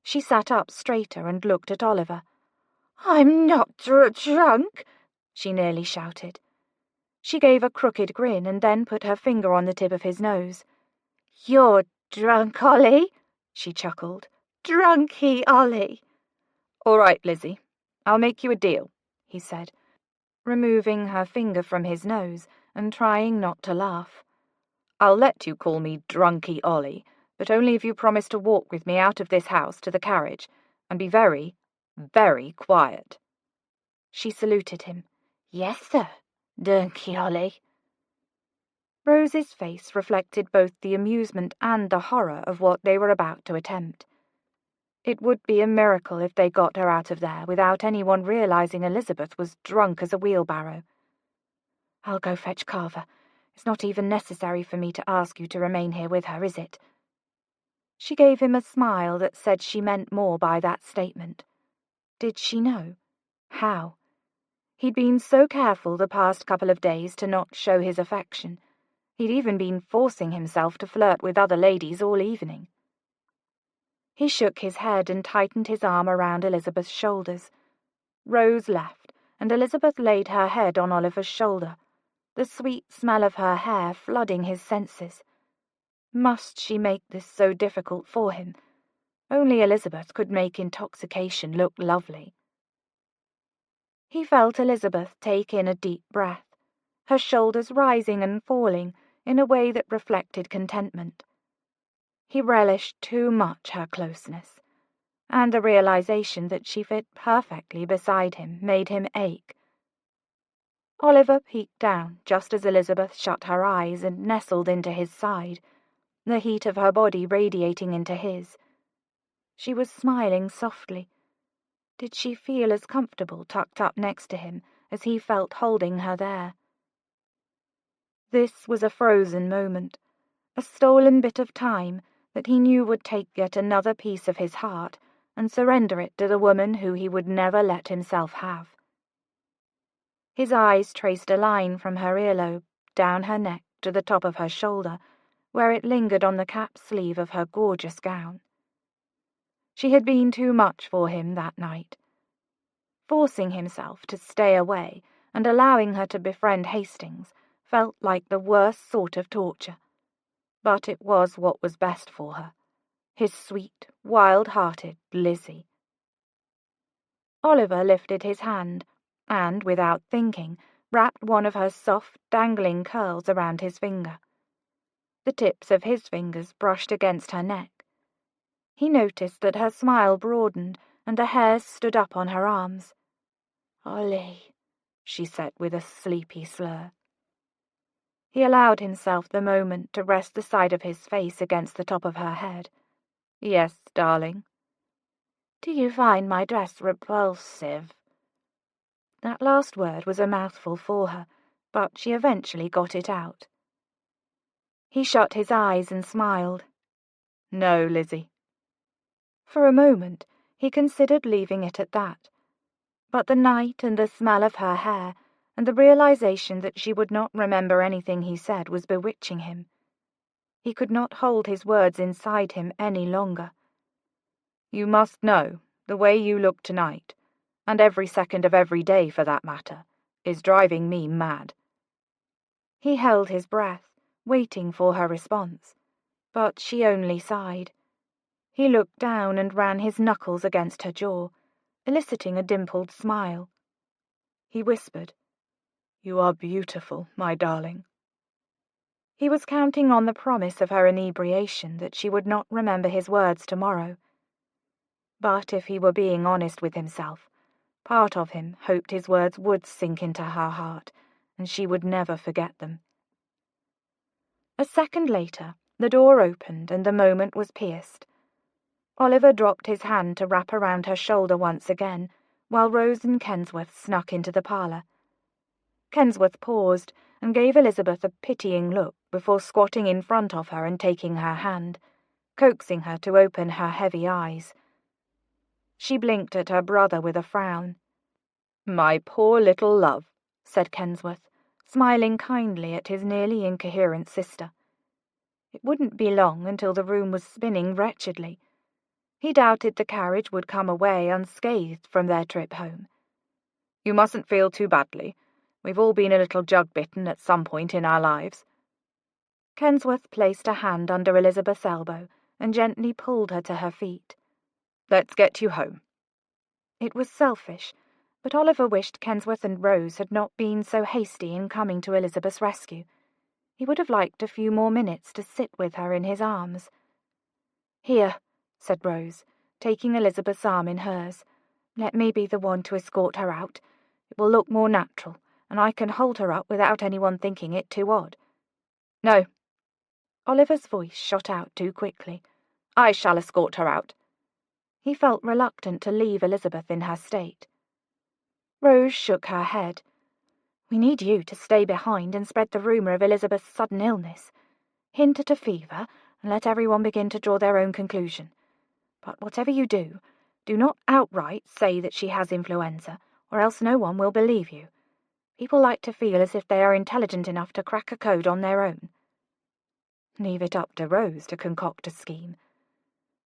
She sat up straighter and looked at Oliver. "I'm not drunk," she nearly shouted. She gave a crooked grin and then put her finger on the tip of his nose. "You're drunk, Ollie," she chuckled. "Drunky Ollie." "All right, Lizzie, I'll make you a deal," he said, removing her finger from his nose and trying not to laugh. "I'll let you call me Drunky Ollie, but only if you promise to walk with me out of this house to the carriage, and be very, very quiet." She saluted him. "Yes, sir, Drunky Ollie." Rose's face reflected both the amusement and the horror of what they were about to attempt. It would be a miracle if they got her out of there without anyone realizing Elizabeth was drunk as a wheelbarrow. "I'll go fetch Carver. It's not even necessary for me to ask you to remain here with her, is it?" She gave him a smile that said she meant more by that statement. Did she know? How? He'd been so careful the past couple of days to not show his affection. He'd even been forcing himself to flirt with other ladies all evening. He shook his head and tightened his arm around Elizabeth's shoulders. Rose left, and Elizabeth laid her head on Oliver's shoulder, the sweet smell of her hair flooding his senses. Must she make this so difficult for him? Only Elizabeth could make intoxication look lovely. He felt Elizabeth take in a deep breath, her shoulders rising and falling in a way that reflected contentment. He relished too much her closeness, and the realization that she fit perfectly beside him made him ache. Oliver peeked down just as Elizabeth shut her eyes and nestled into his side, the heat of her body radiating into his. She was smiling softly. Did she feel as comfortable tucked up next to him as he felt holding her there? This was a frozen moment, a stolen bit of time that he knew would take yet another piece of his heart and surrender it to the woman who he would never let himself have. His eyes traced a line from her earlobe, down her neck to the top of her shoulder, where it lingered on the cap sleeve of her gorgeous gown. She had been too much for him that night. Forcing himself to stay away and allowing her to befriend Hastings felt like the worst sort of torture. But it was what was best for her, his sweet, wild-hearted Lizzie. Oliver lifted his hand and, without thinking, wrapped one of her soft, dangling curls around his finger. The tips of his fingers brushed against her neck. He noticed that her smile broadened and the hairs stood up on her arms. "Ollie," she said with a sleepy slur. He allowed himself the moment to rest the side of his face against the top of her head. "Yes, darling." "Do you find my dress repulsive?" That last word was a mouthful for her, but she eventually got it out. He shut his eyes and smiled. "No, Lizzie." For a moment, he considered leaving it at that. But the night and the smell of her hair and the realization that she would not remember anything he said was bewitching him. He could not hold his words inside him any longer. "You must know, the way you look tonight, and every second of every day for that matter, is driving me mad." He held his breath, waiting for her response, but she only sighed. He looked down and ran his knuckles against her jaw, eliciting a dimpled smile. He whispered, "You are beautiful, my darling." He was counting on the promise of her inebriation that she would not remember his words tomorrow. But if he were being honest with himself, Part of him hoped his words would sink into her heart, and she would never forget them. A second later, the door opened and the moment was pierced. Oliver dropped his hand to wrap around her shoulder once again, while Rose and Kensworth snuck into the parlour. Kensworth paused and gave Elizabeth a pitying look before squatting in front of her and taking her hand, coaxing her to open her heavy eyes. She blinked at her brother with a frown. "My poor little love," said Kensworth, smiling kindly at his nearly incoherent sister. It wouldn't be long until the room was spinning wretchedly. He doubted the carriage would come away unscathed from their trip home. "You mustn't feel too badly. We've all been a little jug-bitten at some point in our lives." Kensworth placed a hand under Elizabeth's elbow and gently pulled her to her feet. "Let's get you home." It was selfish, but Oliver wished Kensworth and Rose had not been so hasty in coming to Elizabeth's rescue. He would have liked a few more minutes to sit with her in his arms. "Here," said Rose, taking Elizabeth's arm in hers. "Let me be the one to escort her out. It will look more natural, and I can hold her up without anyone thinking it too odd." "No." Oliver's voice shot out too quickly. "I shall escort her out." He felt reluctant to leave Elizabeth in her state. Rose shook her head. "We need you to stay behind and spread the rumour of Elizabeth's sudden illness. Hint at a fever, and let everyone begin to draw their own conclusion. But whatever you do, do not outright say that she has influenza, or else no one will believe you. People like to feel as if they are intelligent enough to crack a code on their own." Leave it up to Rose to concoct a scheme.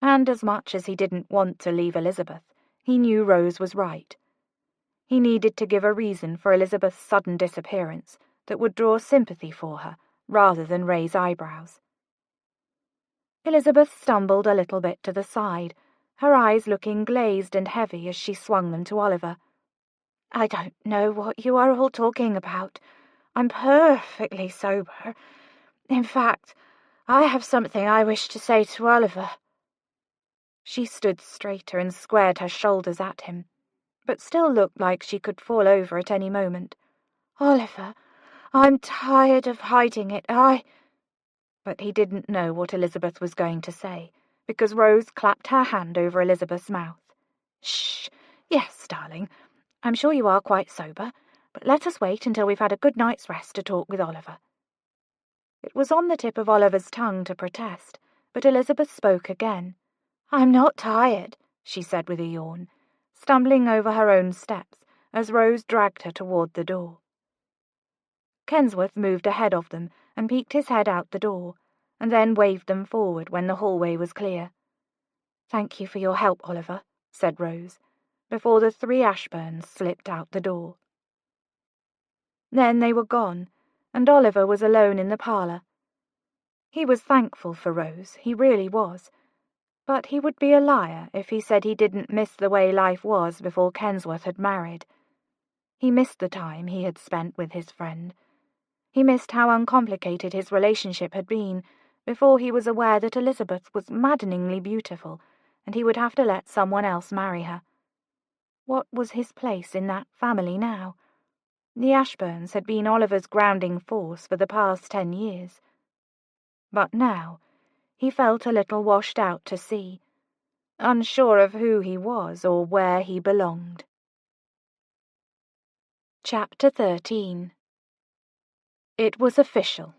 And as much as he didn't want to leave Elizabeth, he knew Rose was right. He needed to give a reason for Elizabeth's sudden disappearance that would draw sympathy for her, rather than raise eyebrows. Elizabeth stumbled a little bit to the side, her eyes looking glazed and heavy as she swung them to Oliver. "I don't know what you are all talking about. I'm perfectly sober. In fact, I have something I wish to say to Oliver." She stood straighter and squared her shoulders at him, but still looked like she could fall over at any moment. "Oliver, I'm tired of hiding it. But he didn't know what Elizabeth was going to say, because Rose clapped her hand over Elizabeth's mouth. "Shh! Yes, darling. I'm sure you are quite sober, but let us wait until we've had a good night's rest to talk with Oliver." It was on the tip of Oliver's tongue to protest, but Elizabeth spoke again. "I'm not tired," she said with a yawn, stumbling over her own steps as Rose dragged her toward the door. Kensworth moved ahead of them and peeked his head out the door, and then waved them forward when the hallway was clear. "Thank you for your help, Oliver," said Rose, before the three Ashburns slipped out the door. Then they were gone, and Oliver was alone in the parlour. He was thankful for Rose, he really was, but he would be a liar if he said he didn't miss the way life was before Kensworth had married. He missed the time he had spent with his friend. He missed how uncomplicated his relationship had been before he was aware that Elizabeth was maddeningly beautiful, and he would have to let someone else marry her. What was his place in that family now? The Ashburns had been Oliver's grounding force for the past 10 years. But now he felt a little washed out to sea, unsure of who he was or where he belonged. Chapter 13. It was official.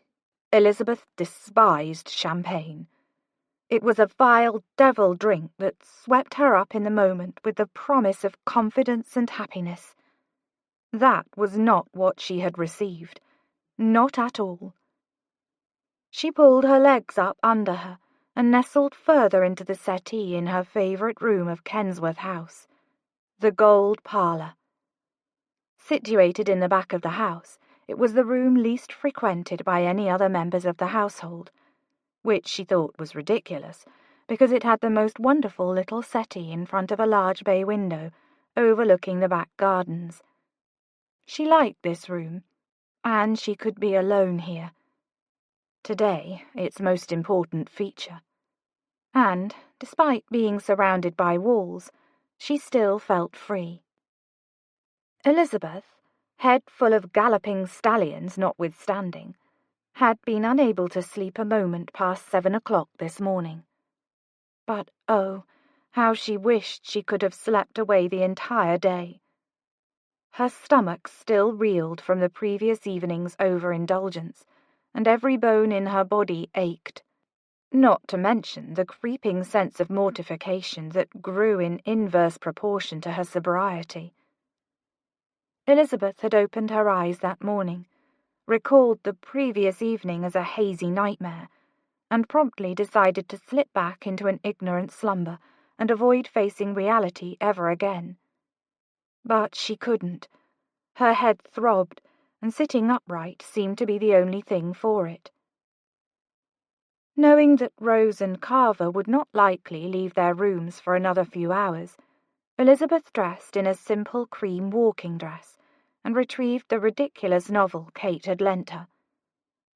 Elizabeth despised champagne. It was a vile devil drink that swept her up in the moment with the promise of confidence and happiness. That was not what she had received. Not at all. She pulled her legs up under her and nestled further into the settee in her favourite room of Kensworth House, the Gold Parlour. Situated in the back of the house, it was the room least frequented by any other members of the household, which she thought was ridiculous, because it had the most wonderful little settee in front of a large bay window, overlooking the back gardens. She liked this room, and she could be alone here. Today, its most important feature. And, despite being surrounded by walls, she still felt free. Elizabeth, head full of galloping stallions notwithstanding, had been unable to sleep a moment past 7 o'clock this morning. But oh, how she wished she could have slept away the entire day. Her stomach still reeled from the previous evening's overindulgence, and every bone in her body ached, not to mention the creeping sense of mortification that grew in inverse proportion to her sobriety. Elizabeth had opened her eyes that morning, recalled the previous evening as a hazy nightmare, and promptly decided to slip back into an ignorant slumber and avoid facing reality ever again. But she couldn't. Her head throbbed, and sitting upright seemed to be the only thing for it. Knowing that Rose and Carver would not likely leave their rooms for another few hours, Elizabeth dressed in a simple cream walking dress and retrieved the ridiculous novel Kate had lent her.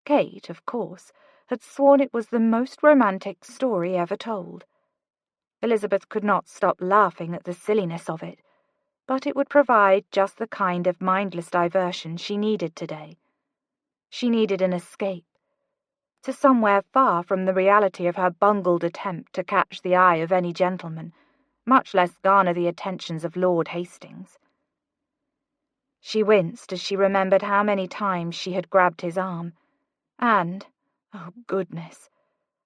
Kate, of course, had sworn it was the most romantic story ever told. Elizabeth could not stop laughing at the silliness of it, but it would provide just the kind of mindless diversion she needed today. She needed an escape, to somewhere far from the reality of her bungled attempt to catch the eye of any gentleman, much less garner the attentions of Lord Hastings. She winced as she remembered how many times she had grabbed his arm, and, oh goodness,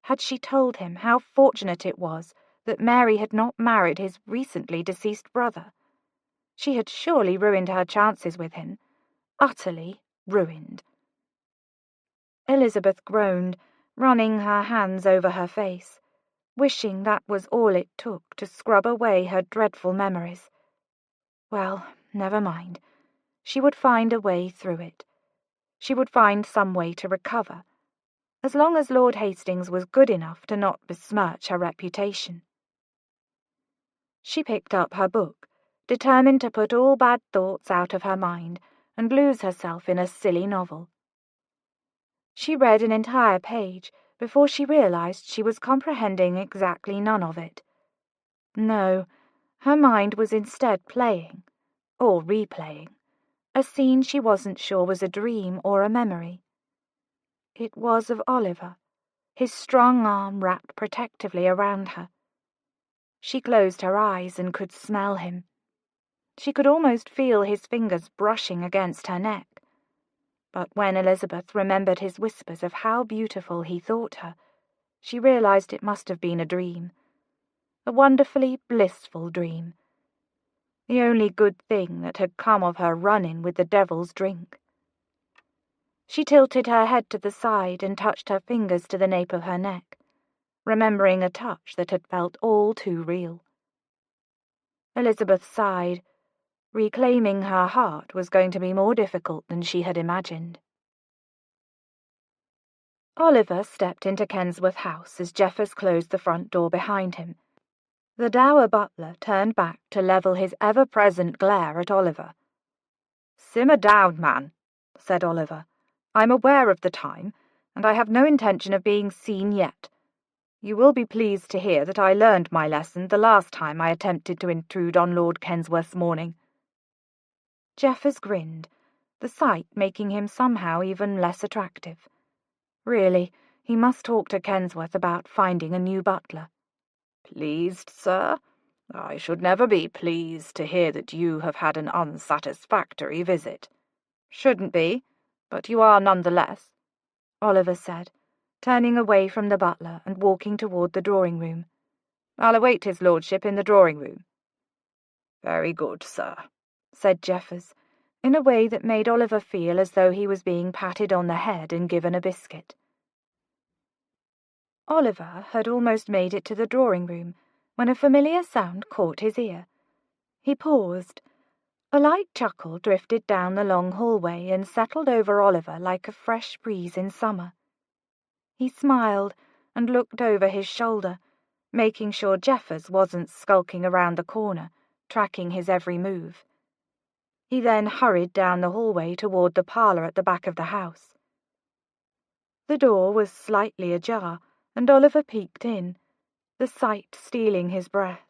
had she told him how fortunate it was that Mary had not married his recently deceased brother? She had surely ruined her chances with him, utterly ruined. Elizabeth groaned, running her hands over her face, wishing that was all it took to scrub away her dreadful memories. Well, never mind. She would find a way through it. She would find some way to recover, as long as Lord Hastings was good enough to not besmirch her reputation. She picked up her book, determined to put all bad thoughts out of her mind and lose herself in a silly novel. She read an entire page before she realized she was comprehending exactly none of it. No, her mind was instead playing, or replaying, a scene she wasn't sure was a dream or a memory. It was of Oliver, his strong arm wrapped protectively around her. She closed her eyes and could smell him. She could almost feel his fingers brushing against her neck. But when Elizabeth remembered his whispers of how beautiful he thought her, she realized it must have been a dream. A wonderfully blissful dream. The only good thing that had come of her run-in with the devil's drink. She tilted her head to the side and touched her fingers to the nape of her neck, remembering a touch that had felt all too real. Elizabeth sighed. Reclaiming her heart was going to be more difficult than she had imagined. Oliver stepped into Kensworth House as Jeffers closed the front door behind him. The dour butler turned back to level his ever-present glare at Oliver. "Simmer down, man," said Oliver. "I'm aware of the time, and I have no intention of being seen yet. You will be pleased to hear that I learned my lesson the last time I attempted to intrude on Lord Kensworth's morning." Jeffers grinned, the sight making him somehow even less attractive. Really, he must talk to Kensworth about finding a new butler. "Pleased, sir? I should never be pleased to hear that you have had an unsatisfactory visit. Shouldn't be, but you are nonetheless," Oliver said, turning away from the butler and walking toward the drawing-room. "I'll await his lordship in the drawing-room." "Very good, sir," said Jeffers, in a way that made Oliver feel as though he was being patted on the head and given a biscuit. Oliver had almost made it to the drawing-room when a familiar sound caught his ear. He paused. A light chuckle drifted down the long hallway and settled over Oliver like a fresh breeze in summer. He smiled and looked over his shoulder, making sure Jeffers wasn't skulking around the corner, tracking his every move. He then hurried down the hallway toward the parlour at the back of the house. The door was slightly ajar, and Oliver peeked in, the sight stealing his breath.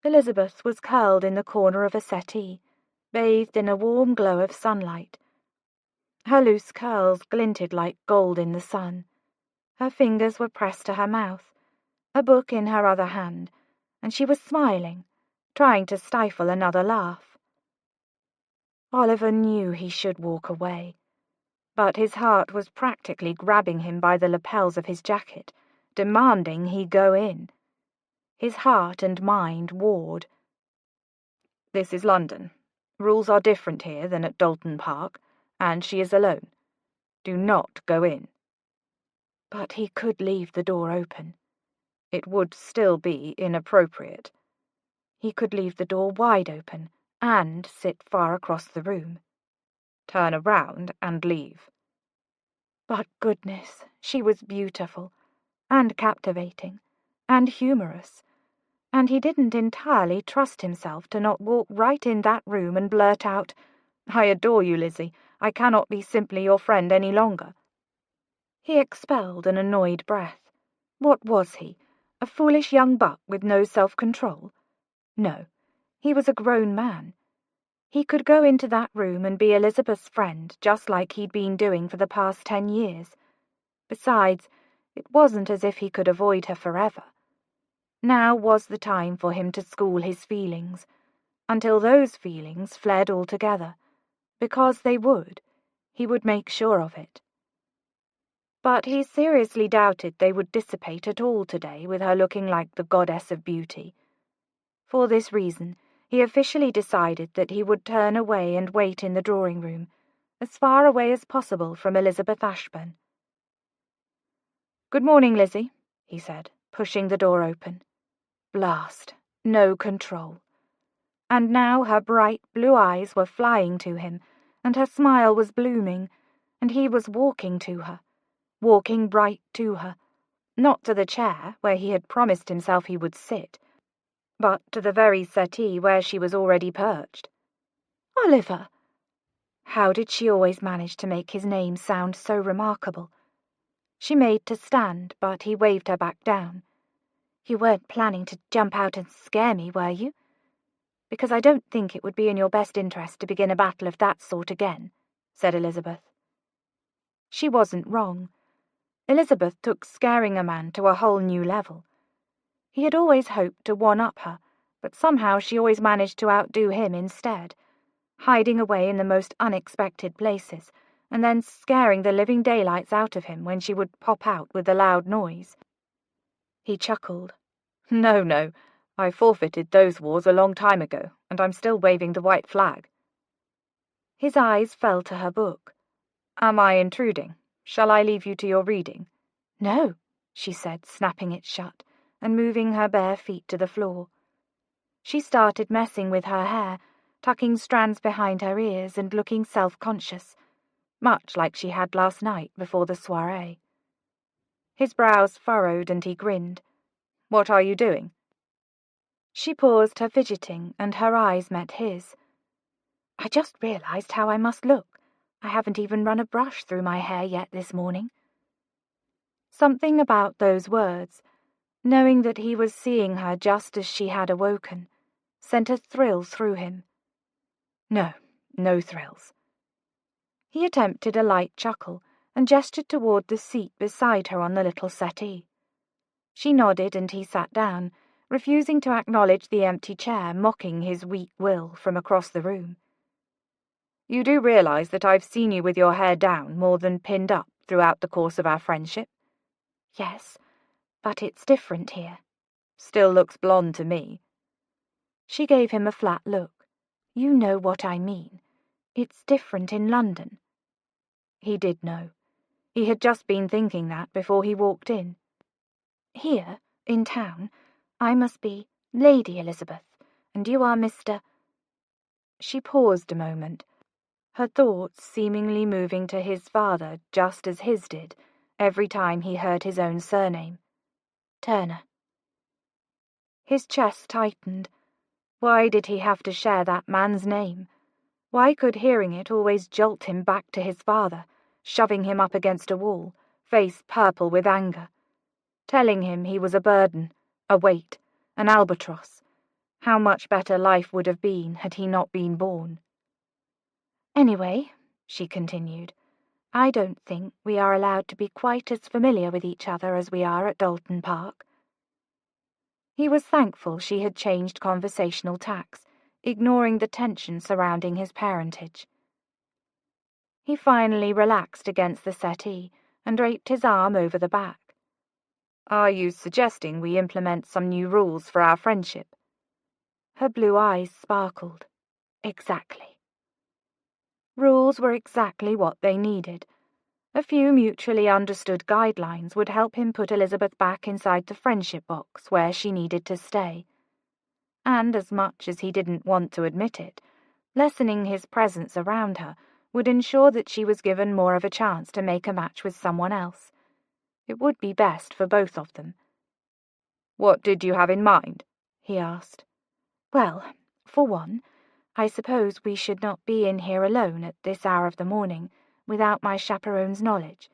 Elizabeth was curled in the corner of a settee, bathed in a warm glow of sunlight. Her loose curls glinted like gold in the sun. Her fingers were pressed to her mouth, a book in her other hand, and she was smiling, trying to stifle another laugh. Oliver knew he should walk away, but his heart was practically grabbing him by the lapels of his jacket, demanding he go in. His heart and mind warred. This is London. Rules are different here than at Dalton Park, and she is alone. Do not go in. But he could leave the door open. It would still be inappropriate. He could leave the door wide open and sit far across the room. Turn around and leave. But goodness, she was beautiful, and captivating, and humorous, and he didn't entirely trust himself to not walk right in that room and blurt out, "I adore you, Lizzie. I cannot be simply your friend any longer." He expelled an annoyed breath. What was he? A foolish young buck with no self-control? No, he was a grown man. He could go into that room and be Elizabeth's friend just like he'd been doing for the past 10 years. Besides, it wasn't as if he could avoid her forever. Now was the time for him to school his feelings, until those feelings fled altogether, because they would. He would make sure of it. But he seriously doubted they would dissipate at all today with her looking like the goddess of beauty. For this reason, he officially decided that he would turn away and wait in the drawing-room, as far away as possible from Elizabeth Ashburn. "Good morning, Lizzie," he said, pushing the door open. Blast! No control. And now her bright blue eyes were flying to him, and her smile was blooming, and he was walking to her, walking right to her, not to the chair where he had promised himself he would sit, but to the very settee where she was already perched. Oliver! How did she always manage to make his name sound so remarkable? She made to stand, but he waved her back down. You weren't planning to jump out and scare me, were you? Because I don't think it would be in your best interest to begin a battle of that sort again, said Elizabeth. She wasn't wrong. Elizabeth took scaring a man to a whole new level. He had always hoped to one-up her, but somehow she always managed to outdo him instead, hiding away in the most unexpected places, and then scaring the living daylights out of him when she would pop out with a loud noise. He chuckled. No, I forfeited those wars a long time ago, and I'm still waving the white flag. His eyes fell to her book. Am I intruding? Shall I leave you to your reading? No, she said, snapping it shut, and moving her bare feet to the floor. She started messing with her hair, tucking strands behind her ears and looking self-conscious, much like she had last night before the soiree. His brows furrowed and he grinned. What are you doing? She paused her fidgeting and her eyes met his. I just realized how I must look. I haven't even run a brush through my hair yet this morning. Something about those words, knowing that he was seeing her just as she had awoken, sent a thrill through him. No thrills. He attempted a light chuckle and gestured toward the seat beside her on the little settee. She nodded and he sat down, refusing to acknowledge the empty chair, mocking his weak will from across the room. You do realize that I've seen you with your hair down more than pinned up throughout the course of our friendship? Yes, but it's different here. Still looks blonde to me. She gave him a flat look. You know what I mean. It's different in London. He did know. He had just been thinking that before he walked in. Here, in town, I must be Lady Elizabeth, and you are Mr. She paused a moment, her thoughts seemingly moving to his father just as his did every time he heard his own surname. Turner. His chest tightened. Why did he have to share that man's name? Why could hearing it always jolt him back to his father, shoving him up against a wall, face purple with anger, telling him he was a burden, a weight, an albatross, how much better life would have been had he not been born? Anyway, she continued, I don't think we are allowed to be quite as familiar with each other as we are at Dalton Park. He was thankful she had changed conversational tacks, ignoring the tension surrounding his parentage. He finally relaxed against the settee and draped his arm over the back. Are you suggesting we implement some new rules for our friendship? Her blue eyes sparkled. Exactly. Rules were exactly what they needed. A few mutually understood guidelines would help him put Elizabeth back inside the friendship box where she needed to stay. And as much as he didn't want to admit it, lessening his presence around her would ensure that she was given more of a chance to make a match with someone else. It would be best for both of them. What did you have in mind? He asked. Well, for one, I suppose we should not be in here alone at this hour of the morning without my chaperone's knowledge.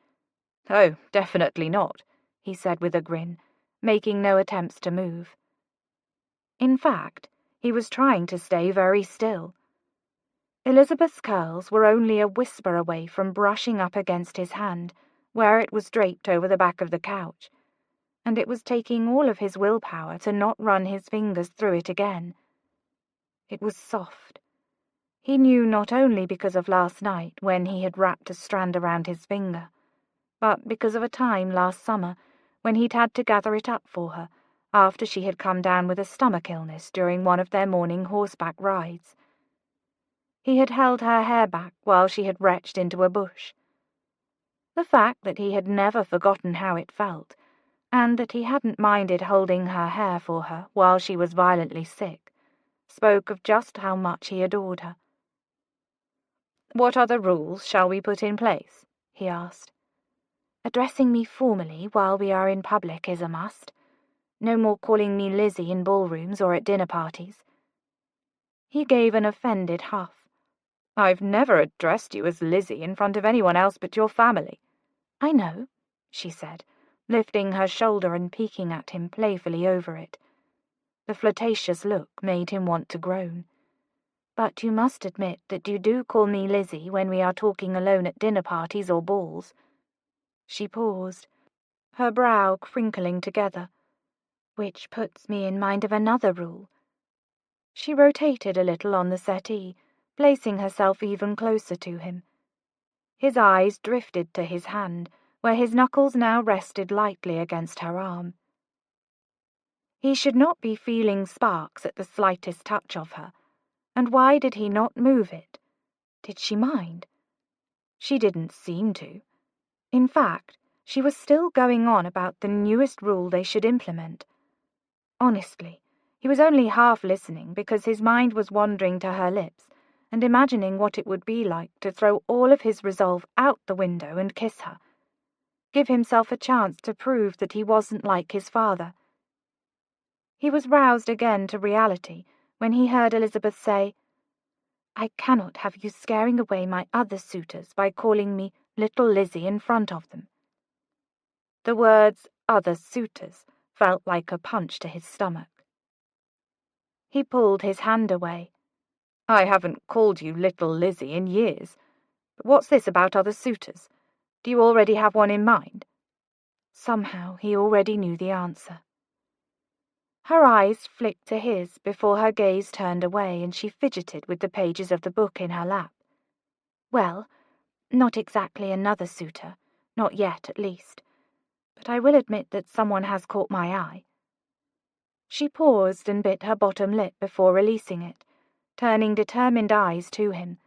Oh, definitely not, he said with a grin, making no attempts to move. In fact, he was trying to stay very still. Elizabeth's curls were only a whisper away from brushing up against his hand, where it was draped over the back of the couch, and it was taking all of his willpower to not run his fingers through it again. It was soft. He knew not only because of last night when he had wrapped a strand around his finger, but because of a time last summer when he'd had to gather it up for her after she had come down with a stomach illness during one of their morning horseback rides. He had held her hair back while she had retched into a bush. The fact that he had never forgotten how it felt, and that he hadn't minded holding her hair for her while she was violently sick, spoke of just how much he adored her. What other rules shall we put in place? He asked. Addressing me formally while we are in public is a must. No more calling me Lizzie in ballrooms or at dinner parties. He gave an offended huff. I've never addressed you as Lizzie in front of anyone else but your family. I know, she said, lifting her shoulder and peeking at him playfully over it. The flirtatious look made him want to groan. But you must admit that you do call me Lizzie when we are talking alone at dinner parties or balls. She paused, her brow crinkling together, which puts me in mind of another rule. She rotated a little on the settee, placing herself even closer to him. His eyes drifted to his hand, where his knuckles now rested lightly against her arm. He should not be feeling sparks at the slightest touch of her, and why did he not move it? Did she mind? She didn't seem to. In fact, she was still going on about the newest rule they should implement. Honestly, he was only half listening because his mind was wandering to her lips and imagining what it would be like to throw all of his resolve out the window and kiss her. Give himself a chance to prove that he wasn't like his father. He was roused again to reality when he heard Elizabeth say, I cannot have you scaring away my other suitors by calling me little Lizzie in front of them. The words other suitors felt like a punch to his stomach. He pulled his hand away. I haven't called you little Lizzie in years. But what's this about other suitors? Do you already have one in mind? Somehow he already knew the answer. Her eyes flicked to his before her gaze turned away and she fidgeted with the pages of the book in her lap. Well, not exactly another suitor, not yet at least, but I will admit that someone has caught my eye. She paused and bit her bottom lip before releasing it, turning determined eyes to him.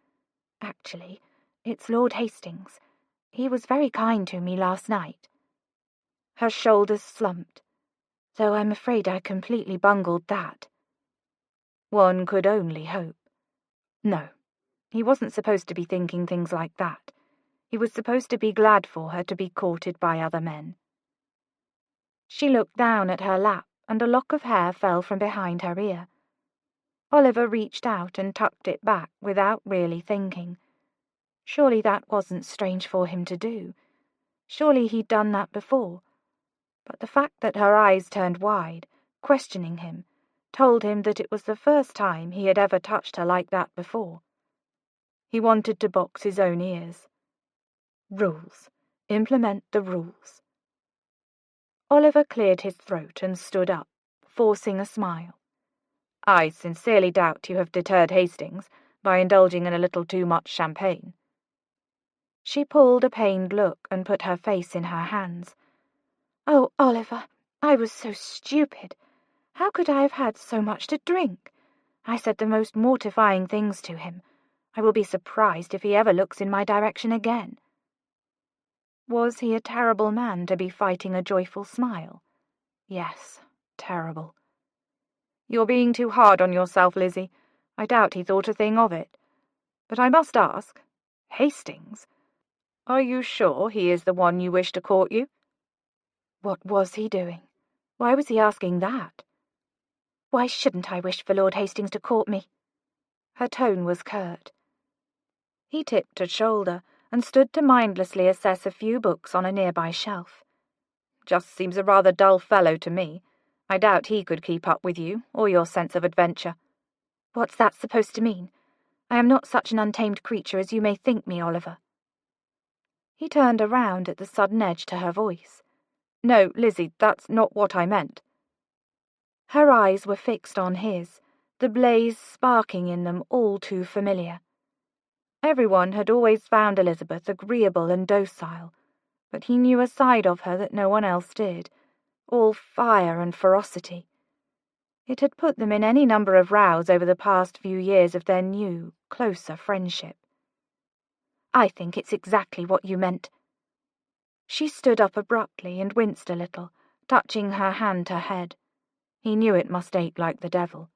Actually, it's Lord Hastings. He was very kind to me last night. Her shoulders slumped, though I'm afraid I completely bungled that. One could only hope. No, he wasn't supposed to be thinking things like that. He was supposed to be glad for her to be courted by other men. She looked down at her lap, and a lock of hair fell from behind her ear. Oliver reached out and tucked it back without really thinking. Surely that wasn't strange for him to do. Surely he'd done that before. But the fact that her eyes turned wide, questioning him, told him that it was the first time he had ever touched her like that before. He wanted to box his own ears. Rules. Implement the rules. Oliver cleared his throat and stood up, forcing a smile. I sincerely doubt you have deterred Hastings by indulging in a little too much champagne. She pulled a pained look and put her face in her hands. Oh, Oliver, I was so stupid. How could I have had so much to drink? I said the most mortifying things to him. I will be surprised if he ever looks in my direction again. Was he a terrible man to be fighting a joyful smile? Yes, terrible. You're being too hard on yourself, Lizzie. I doubt he thought a thing of it. But I must ask, Hastings, are you sure he is the one you wish to court you? What was he doing? Why was he asking that? Why shouldn't I wish for Lord Hastings to court me? Her tone was curt. He tipped a shoulder and stood to mindlessly assess a few books on a nearby shelf. Just seems a rather dull fellow to me. I doubt he could keep up with you, or your sense of adventure. What's that supposed to mean? I am not such an untamed creature as you may think me, Oliver. He turned around at the sudden edge to her voice. No, Lizzie, that's not what I meant. Her eyes were fixed on his, the blaze sparking in them all too familiar. Everyone had always found Elizabeth agreeable and docile, but he knew a side of her that no one else did, all fire and ferocity. It had put them in any number of rows over the past few years of their new, closer friendship. I think it's exactly what you meant. She stood up abruptly and winced a little, touching her hand to her head. He knew it must ache like the devil.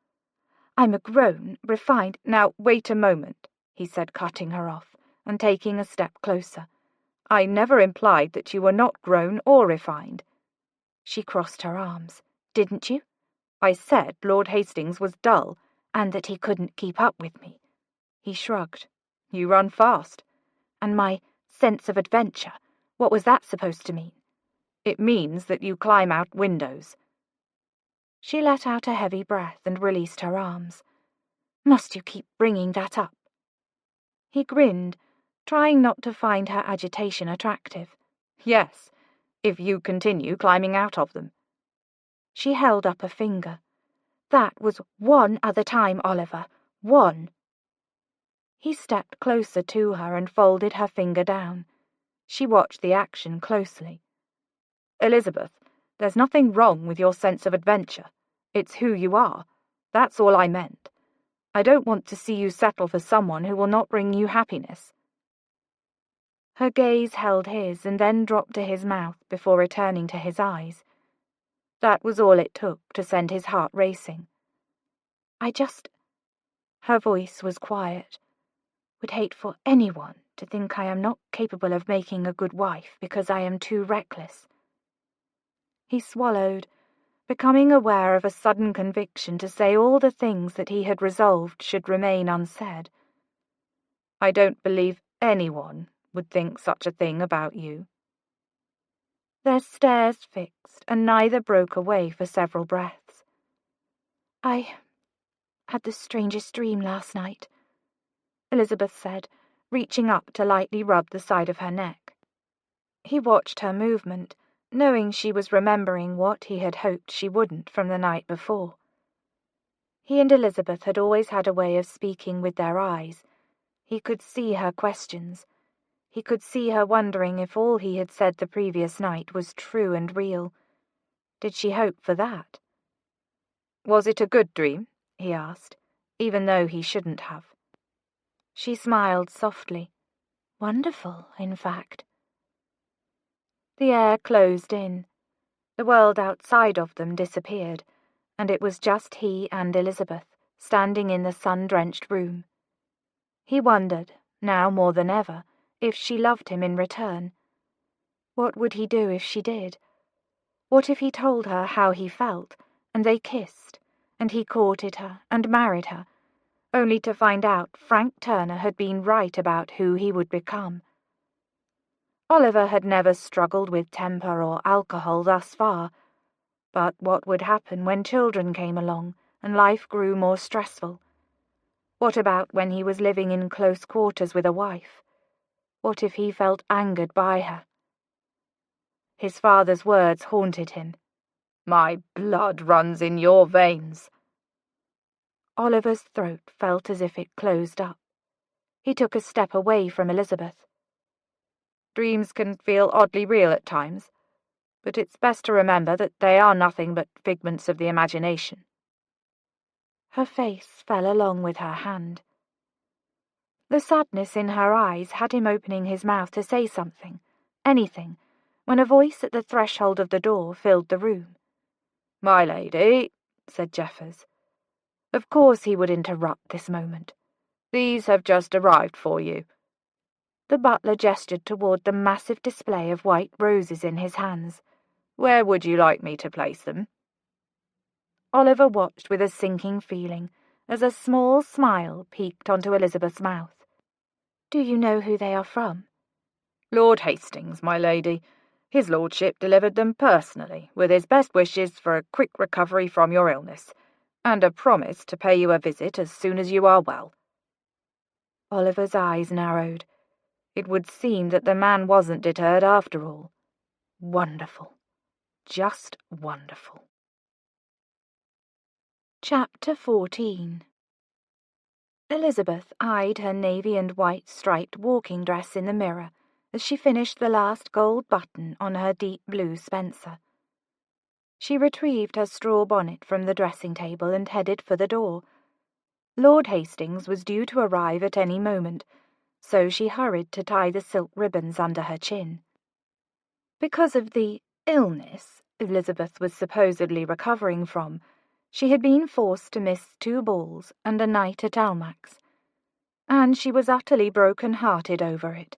I'm a grown, refined— Now, wait a moment, he said, cutting her off, and taking a step closer. I never implied that you were not grown or refined. She crossed her arms. Didn't you? I said Lord Hastings was dull, and that he couldn't keep up with me. He shrugged. You run fast. And my sense of adventure, what was that supposed to mean? It means that you climb out windows. She let out a heavy breath and released her arms. Must you keep bringing that up? He grinned, trying not to find her agitation attractive. Yes, if you continue climbing out of them. She held up a finger. That was one other time, Oliver. One. He stepped closer to her and folded her finger down. She watched the action closely. Elizabeth, there's nothing wrong with your sense of adventure. It's who you are. That's all I meant. I don't want to see you settle for someone who will not bring you happiness. Her gaze held his and then dropped to his mouth before returning to his eyes. That was all it took to send his heart racing. Her voice was quiet. Would hate for anyone to think I am not capable of making a good wife because I am too reckless. He swallowed, becoming aware of a sudden conviction to say all the things that he had resolved should remain unsaid. I don't believe anyone would think such a thing about you. Their stares fixed, and neither broke away for several breaths. I had the strangest dream last night, Elizabeth said, reaching up to lightly rub the side of her neck. He watched her movement, knowing she was remembering what he had hoped she wouldn't from the night before. He and Elizabeth had always had a way of speaking with their eyes. He could see her questions. He could see her wondering if all he had said the previous night was true and real. Did she hope for that? Was it a good dream? He asked, even though he shouldn't have. She smiled softly. Wonderful, in fact. The air closed in. The world outside of them disappeared, and it was just he and Elizabeth, standing in the sun-drenched room. He wondered, now more than ever, if she loved him in return. What would he do if she did? What if he told her how he felt, and they kissed, and he courted her and married her, only to find out Frank Turner had been right about who he would become? Oliver had never struggled with temper or alcohol thus far, but what would happen when children came along and life grew more stressful? What about when he was living in close quarters with a wife? What if he felt angered by her? His father's words haunted him. My blood runs in your veins. Oliver's throat felt as if it closed up. He took a step away from Elizabeth. Dreams can feel oddly real at times, but it's best to remember that they are nothing but figments of the imagination. Her face fell along with her hand. The sadness in her eyes had him opening his mouth to say something, anything, when a voice at the threshold of the door filled the room. "My lady," said Jeffers. Of course he would interrupt this moment. "These have just arrived for you." The butler gestured toward the massive display of white roses in his hands. "Where would you like me to place them?" Oliver watched with a sinking feeling as a small smile peeked onto Elizabeth's mouth. "Do you know who they are from?" "Lord Hastings, my lady. His lordship delivered them personally, with his best wishes for a quick recovery from your illness, and a promise to pay you a visit as soon as you are well." Oliver's eyes narrowed. It would seem that the man wasn't deterred after all. Wonderful. Just wonderful. Chapter 14. Elizabeth eyed her navy and white striped walking dress in the mirror as she finished the last gold button on her deep blue spencer. She retrieved her straw bonnet from the dressing table and headed for the door. Lord Hastings was due to arrive at any moment, so she hurried to tie the silk ribbons under her chin. Because of the illness Elizabeth was supposedly recovering from, she had been forced to miss 2 balls and a night at Almack's, and she was utterly broken-hearted over it.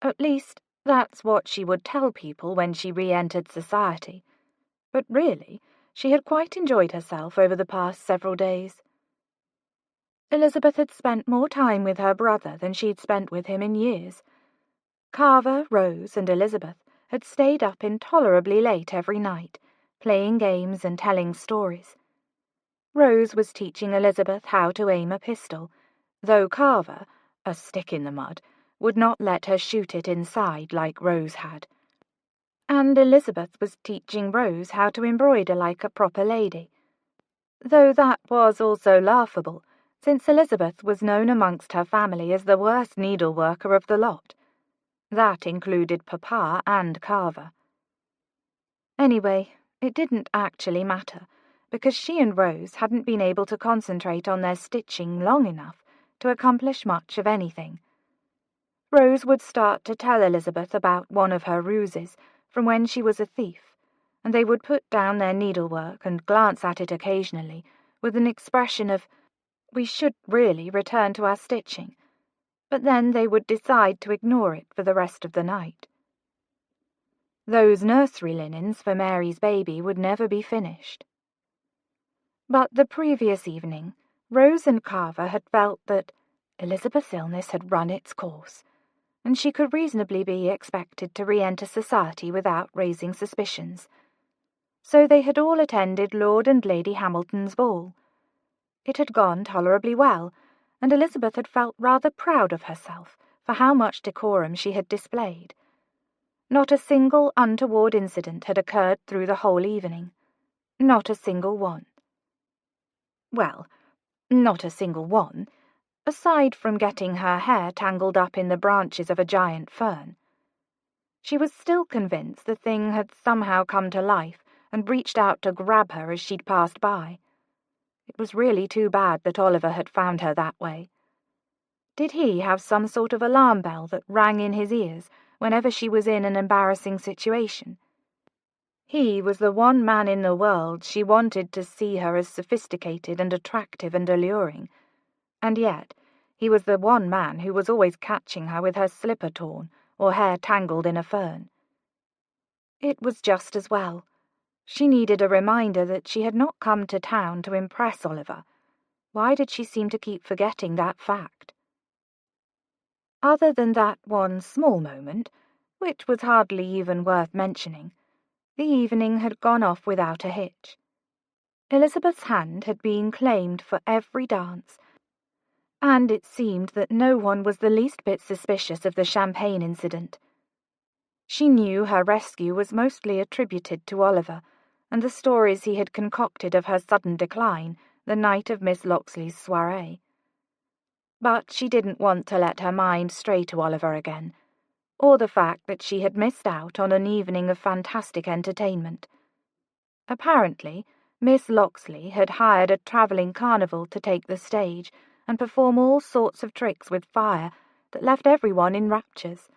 At least, that's what she would tell people when she re-entered society. But really, she had quite enjoyed herself over the past several days. Elizabeth had spent more time with her brother than she'd spent with him in years. Carver, Rose, and Elizabeth had stayed up intolerably late every night, playing games and telling stories. Rose was teaching Elizabeth how to aim a pistol, though Carver, a stick in the mud, would not let her shoot it inside like Rose had. And Elizabeth was teaching Rose how to embroider like a proper lady, though that was also laughable, since Elizabeth was known amongst her family as the worst needleworker of the lot. That included Papa and Carver. Anyway, it didn't actually matter, because she and Rose hadn't been able to concentrate on their stitching long enough to accomplish much of anything. Rose would start to tell Elizabeth about one of her ruses from when she was a thief, and they would put down their needlework and glance at it occasionally with an expression of, "We should really return to our stitching," but then they would decide to ignore it for the rest of the night. Those nursery linens for Mary's baby would never be finished. But the previous evening, Rose and Carver had felt that Elizabeth's illness had run its course, and she could reasonably be expected to re-enter society without raising suspicions. So they had all attended Lord and Lady Hamilton's ball. It had gone tolerably well, and Elizabeth had felt rather proud of herself for how much decorum she had displayed. Not a single untoward incident had occurred through the whole evening. Not a single one. Well, not a single one, aside from getting her hair tangled up in the branches of a giant fern. She was still convinced the thing had somehow come to life and reached out to grab her as she'd passed by. It was really too bad that Oliver had found her that way. Did he have some sort of alarm bell that rang in his ears whenever she was in an embarrassing situation? He was the one man in the world she wanted to see her as sophisticated and attractive and alluring, and yet he was the one man who was always catching her with her slipper torn or hair tangled in a fern. It was just as well. She needed a reminder that she had not come to town to impress Oliver. Why did she seem to keep forgetting that fact? Other than that one small moment, which was hardly even worth mentioning, the evening had gone off without a hitch. Elizabeth's hand had been claimed for every dance, and it seemed that no one was the least bit suspicious of the champagne incident. She knew her rescue was mostly attributed to Oliver, and the stories he had concocted of her sudden decline the night of Miss Locksley's soirée. But she didn't want to let her mind stray to Oliver again, or the fact that she had missed out on an evening of fantastic entertainment. Apparently, Miss Locksley had hired a travelling carnival to take the stage and perform all sorts of tricks with fire that left everyone in raptures.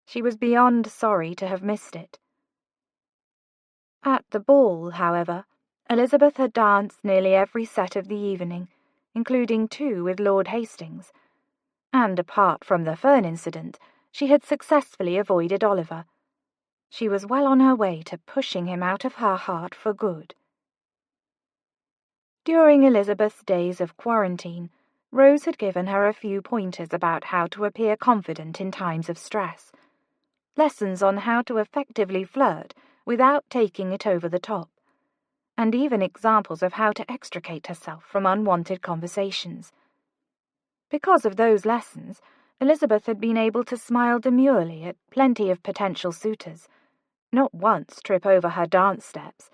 She was beyond sorry to have missed it. At the ball, however, Elizabeth had danced nearly every set of the evening, including 2 with Lord Hastings, and apart from the fern incident, she had successfully avoided Oliver. She was well on her way to pushing him out of her heart for good. During Elizabeth's days of quarantine, Rose had given her a few pointers about how to appear confident in times of stress. Lessons on how to effectively flirt without taking it over the top, and even examples of how to extricate herself from unwanted conversations. Because of those lessons, Elizabeth had been able to smile demurely at plenty of potential suitors, not once trip over her dance steps,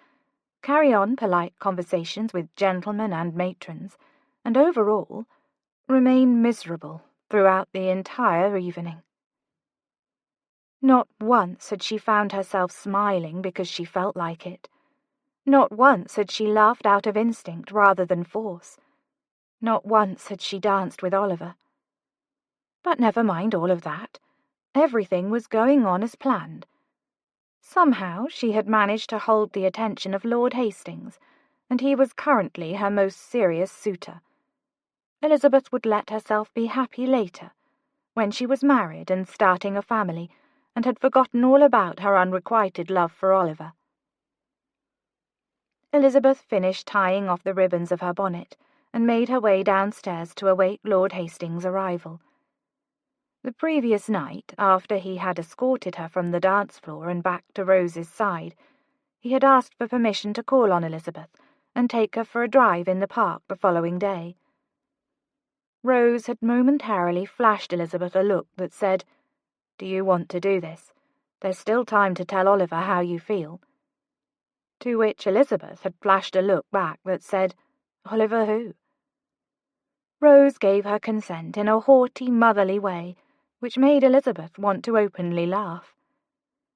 carry on polite conversations with gentlemen and matrons, and overall, remain miserable throughout the entire evening. Not once had she found herself smiling because she felt like it. Not once had she laughed out of instinct rather than force. Not once had she danced with Oliver. But never mind all of that. Everything was going on as planned. Somehow she had managed to hold the attention of Lord Hastings, and he was currently her most serious suitor. Elizabeth would let herself be happy later, when she was married and starting a family, and had forgotten all about her unrequited love for Oliver. Elizabeth finished tying off the ribbons of her bonnet, and made her way downstairs to await Lord Hastings' arrival. The previous night, after he had escorted her from the dance floor and back to Rose's side, he had asked for permission to call on Elizabeth and take her for a drive in the park the following day. Rose had momentarily flashed Elizabeth a look that said, "Do you want to do this? There's still time to tell Oliver how you feel." To which Elizabeth had flashed a look back that said, "Oliver who?" Rose gave her consent in a haughty, motherly way, which made Elizabeth want to openly laugh.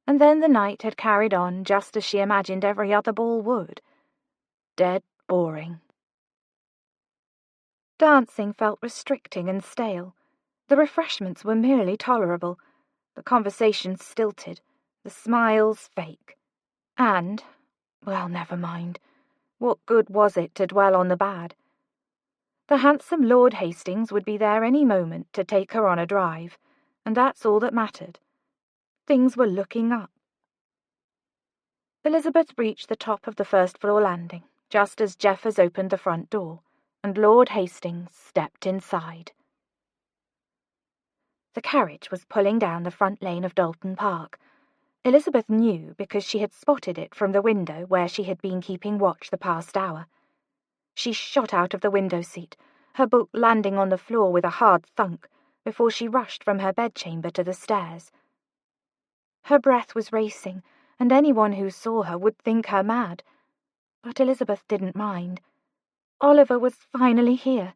And then the night had carried on just as she imagined every other ball would. Dead boring. Dancing felt restricting and stale. The refreshments were merely tolerable, the conversations stilted, the smiles fake. And, well, never mind. What good was it to dwell on the bad? The handsome Lord Hastings would be there any moment to take her on a drive, and that's all that mattered. Things were looking up. Elizabeth reached the top of the first-floor landing, just as Jeffers opened the front door, and Lord Hastings stepped inside. The carriage was pulling down the front lane of Dalton Park. Elizabeth knew because she had spotted it from the window where she had been keeping watch the past hour. She shot out of the window seat, her book landing on the floor with a hard thunk, before she rushed from her bedchamber to the stairs. Her breath was racing, and anyone who saw her would think her mad. But Elizabeth didn't mind. Oliver was finally here,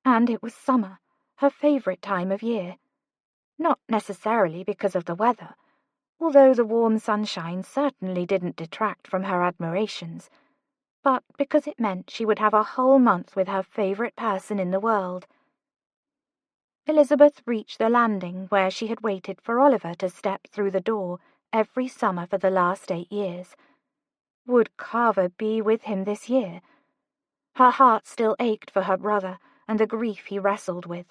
and it was summer, her favourite time of year. Not necessarily because of the weather, although the warm sunshine certainly didn't detract from her admirations, but because it meant she would have a whole month with her favourite person in the world. Elizabeth reached the landing where she had waited for Oliver to step through the door every summer for the last 8 years. Would Carver be with him this year? Her heart still ached for her brother and the grief he wrestled with.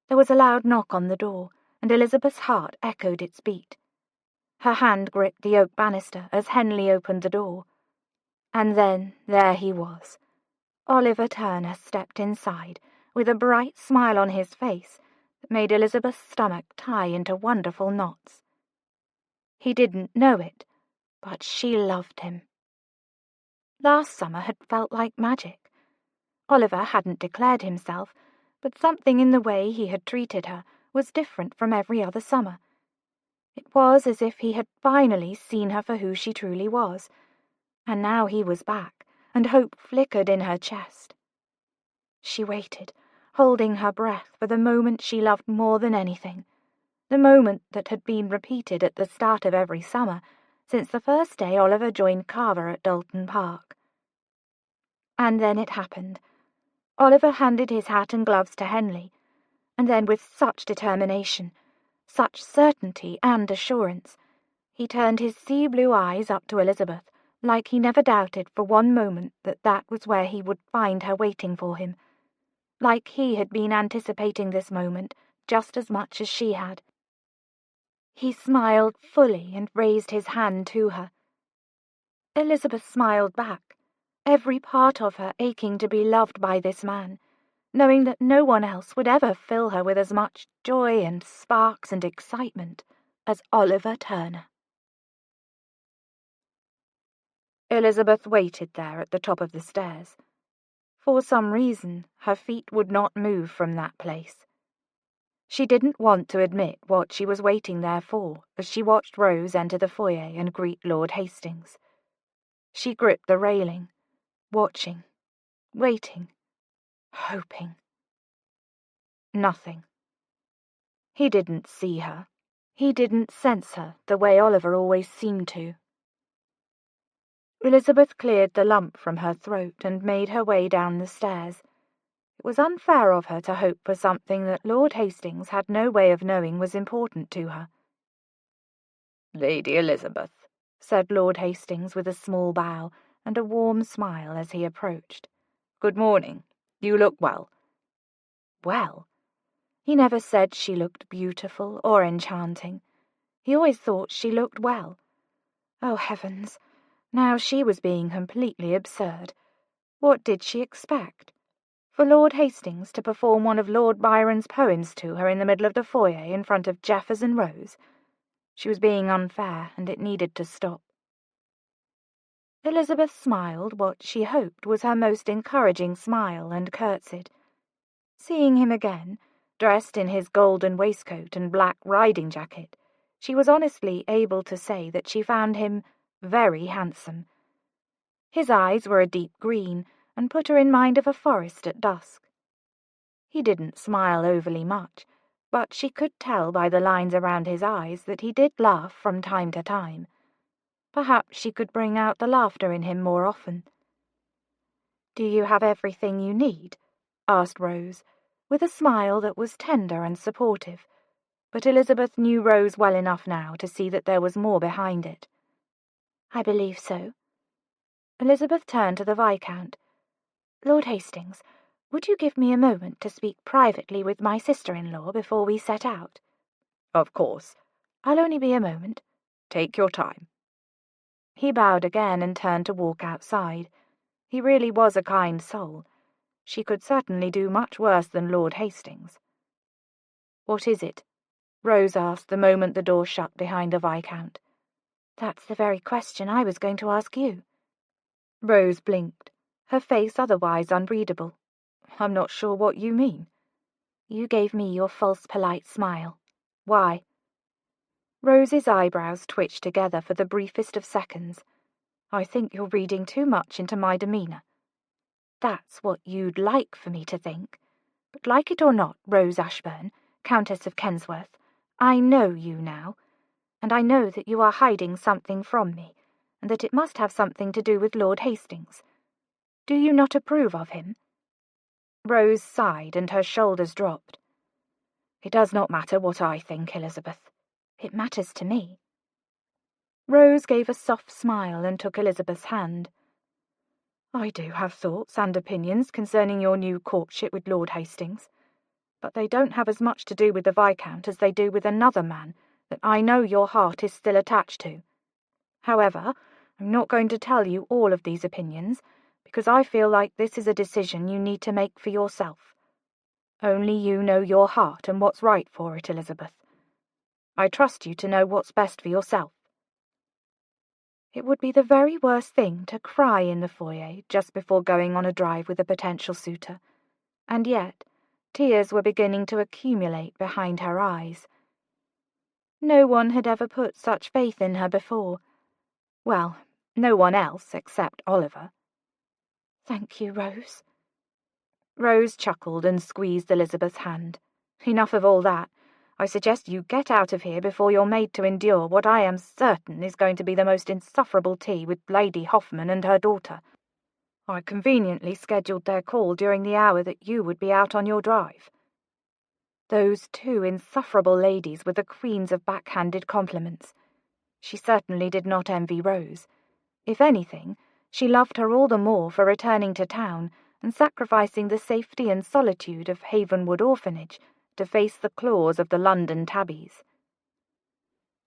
There was a loud knock on the door, and Elizabeth's heart echoed its beat. Her hand gripped the oak banister as Henley opened the door. And then there he was. Oliver Turner stepped inside, with a bright smile on his face that made Elizabeth's stomach tie into wonderful knots. He didn't know it, but she loved him. Last summer had felt like magic. Oliver hadn't declared himself, but something in the way he had treated her was different from every other summer. It was as if he had finally seen her for who she truly was, and now he was back, and hope flickered in her chest. She waited, holding her breath for the moment she loved more than anything, the moment that had been repeated at the start of every summer since the first day Oliver joined Carver at Dalton Park. And then it happened. Oliver handed his hat and gloves to Henley, and then with such determination, such certainty and assurance, he turned his sea-blue eyes up to Elizabeth, like he never doubted for one moment that that was where he would find her waiting for him, like he had been anticipating this moment just as much as she had. He smiled fully and raised his hand to her. Elizabeth smiled back, every part of her aching to be loved by this man, knowing that no one else would ever fill her with as much joy and sparks and excitement as Oliver Turner. Elizabeth waited there at the top of the stairs. For some reason, her feet would not move from that place. She didn't want to admit what she was waiting there for as she watched Rose enter the foyer and greet Lord Hastings. She gripped the railing, watching, waiting, hoping. Nothing. He didn't see her. He didn't sense her the way Oliver always seemed to. Elizabeth cleared the lump from her throat and made her way down the stairs. It was unfair of her to hope for something that Lord Hastings had no way of knowing was important to her. "Lady Elizabeth," said Lord Hastings with a small bow and a warm smile as he approached. "Good morning. You look well." Well? He never said she looked beautiful or enchanting. He always thought she looked well. Oh, heavens! Now she was being completely absurd. What did she expect? For Lord Hastings to perform one of Lord Byron's poems to her in the middle of the foyer in front of Jeffers and Rose? She was being unfair, and it needed to stop. Elizabeth smiled what she hoped was her most encouraging smile and curtsied. Seeing him again, dressed in his golden waistcoat and black riding jacket, she was honestly able to say that she found him very handsome. His eyes were a deep green, and put her in mind of a forest at dusk. He didn't smile overly much, but she could tell by the lines around his eyes that he did laugh from time to time. Perhaps she could bring out the laughter in him more often. "Do you have everything you need?" asked Rose, with a smile that was tender and supportive, but Elizabeth knew Rose well enough now to see that there was more behind it. "I believe so." Elizabeth turned to the Viscount. "Lord Hastings, would you give me a moment to speak privately with my sister-in-law before we set out?" "Of course." "I'll only be a moment." "Take your time." He bowed again and turned to walk outside. He really was a kind soul. She could certainly do much worse than Lord Hastings. "What is it?" Rose asked the moment the door shut behind the Viscount. "That's the very question I was going to ask you." Rose blinked, her face otherwise unreadable. "I'm not sure what you mean." "You gave me your false polite smile. Why?" Rose's eyebrows twitched together for the briefest of seconds. "I think you're reading too much into my demeanour." "That's what you'd like for me to think. But like it or not, Rose Ashburn, Countess of Kensworth, I know you now, and I know that you are hiding something from me, and that it must have something to do with Lord Hastings. Do you not approve of him?" Rose sighed, and her shoulders dropped. "It does not matter what I think, Elizabeth. It matters to me." Rose gave a soft smile and took Elizabeth's hand. "I do have thoughts and opinions concerning your new courtship with Lord Hastings, but they don't have as much to do with the Viscount as they do with another man that I know your heart is still attached to. However, I'm not going to tell you all of these opinions, because I feel like this is a decision you need to make for yourself. Only you know your heart and what's right for it, Elizabeth. I trust you to know what's best for yourself." It would be the very worst thing to cry in the foyer just before going on a drive with a potential suitor, and yet tears were beginning to accumulate behind her eyes. No one had ever put such faith in her before. Well, no one else except Oliver. "Thank you, Rose." Rose chuckled and squeezed Elizabeth's hand. "Enough of all that. I suggest you get out of here before you're made to endure what I am certain is going to be the most insufferable tea with Lady Hoffman and her daughter. I conveniently scheduled their call during the hour that you would be out on your drive." Those two insufferable ladies were the queens of backhanded compliments. She certainly did not envy Rose. If anything, she loved her all the more for returning to town and sacrificing the safety and solitude of Havenwood Orphanage to face the claws of the London tabbies.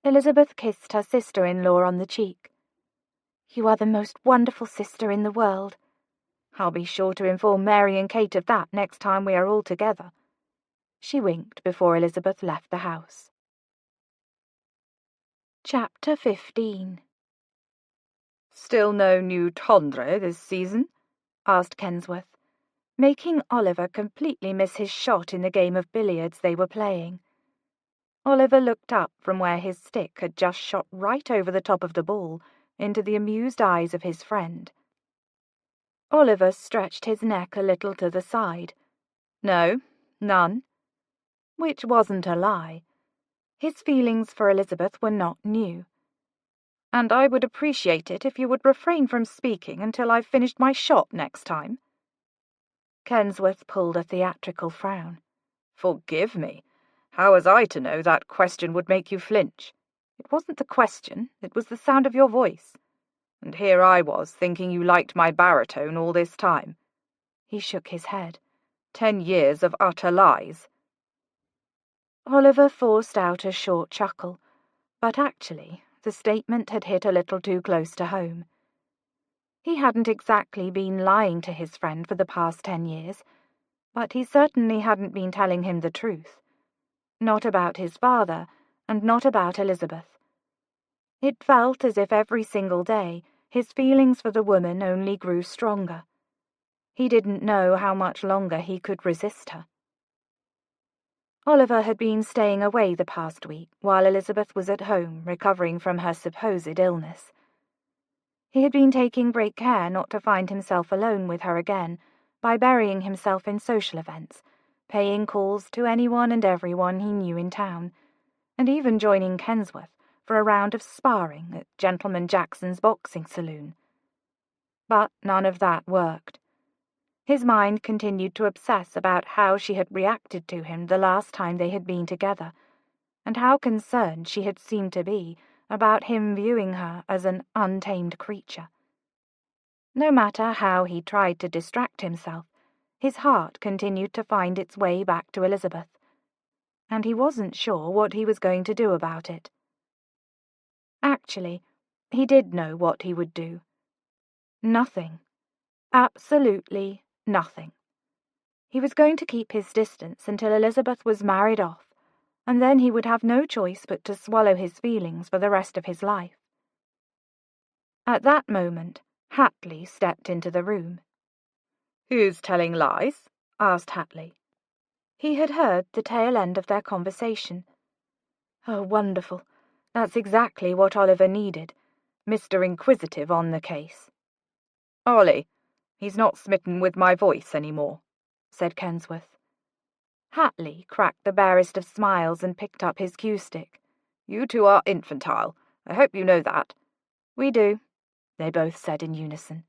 Elizabeth kissed her sister-in-law on the cheek. "You are the most wonderful sister in the world. I'll be sure to inform Mary and Kate of that next time we are all together." She winked before Elizabeth left the house. Chapter 15. "Still no new tendre this season?" asked Kensworth, making Oliver completely miss his shot in the game of billiards they were playing. Oliver looked up from where his stick had just shot right over the top of the ball into the amused eyes of his friend. Oliver stretched his neck a little to the side. No, none. Which wasn't a lie. His feelings for Elizabeth were not new. "And I would appreciate it if you would refrain from speaking until I've finished my shot next time." Kensworth pulled a theatrical frown. "Forgive me. How was I to know that question would make you flinch? It wasn't the question, it was the sound of your voice. And here I was, thinking you liked my baritone all this time." He shook his head. 10 years of utter lies." Oliver forced out a short chuckle, but actually the statement had hit a little too close to home. He hadn't exactly been lying to his friend for the past 10 years, but he certainly hadn't been telling him the truth. Not about his father, and not about Elizabeth. It felt as if every single day his feelings for the woman only grew stronger. He didn't know how much longer he could resist her. Oliver had been staying away the past week while Elizabeth was at home recovering from her supposed illness. He had been taking great care not to find himself alone with her again by burying himself in social events, paying calls to anyone and everyone he knew in town, and even joining Kensworth for a round of sparring at Gentleman Jackson's boxing saloon. But none of that worked. His mind continued to obsess about how she had reacted to him the last time they had been together, and how concerned she had seemed to be about him viewing her as an untamed creature. No matter how he tried to distract himself, his heart continued to find its way back to Elizabeth, and he wasn't sure what he was going to do about it. Actually, he did know what he would do. Nothing. Absolutely nothing. He was going to keep his distance until Elizabeth was married off, and then he would have no choice but to swallow his feelings for the rest of his life. At that moment, Hatley stepped into the room. "Who's telling lies?" asked Hatley. He had heard the tail end of their conversation. Oh, wonderful. That's exactly what Oliver needed. Mr. Inquisitive on the case. "Ollie, he's not smitten with my voice any more," said Kensworth. Hatley cracked the barest of smiles and picked up his cue stick. "You two are infantile. I hope you know that." "We do," they both said in unison.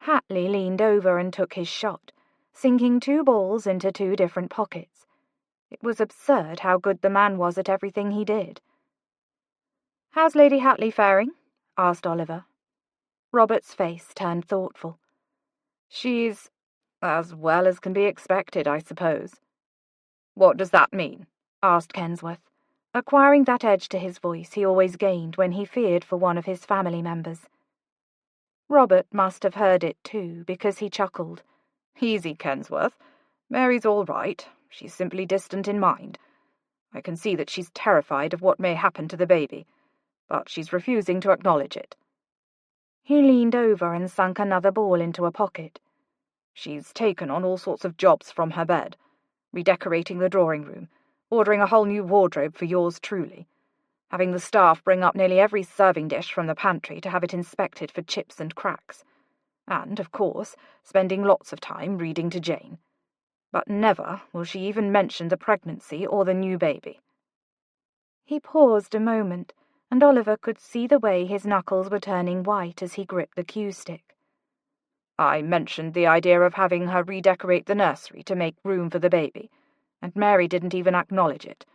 Hatley leaned over and took his shot, sinking 2 balls into 2 different pockets. It was absurd how good the man was at everything he did. "How's Lady Hatley faring?" asked Oliver. Robert's face turned thoughtful. "She's as well as can be expected, I suppose." "What does that mean?" asked Kensworth, acquiring that edge to his voice he always gained when he feared for one of his family members. Robert must have heard it too, because he chuckled. "Easy, Kensworth. Mary's all right. She's simply distant in mind. I can see that she's terrified of what may happen to the baby. but she's refusing to acknowledge it." He leaned over and sunk another ball into a pocket. "She's taken on all sorts of jobs from her bed, redecorating the drawing room, ordering a whole new wardrobe for yours truly, having the staff bring up nearly every serving dish from the pantry to have it inspected for chips and cracks, and, of course, spending lots of time reading to Jane. But never will she even mention the pregnancy or the new baby." He paused a moment, and Oliver could see the way his knuckles were turning white as he gripped the cue stick. "I mentioned the idea of having her redecorate the nursery to make room for the baby, and Mary didn't even acknowledge it.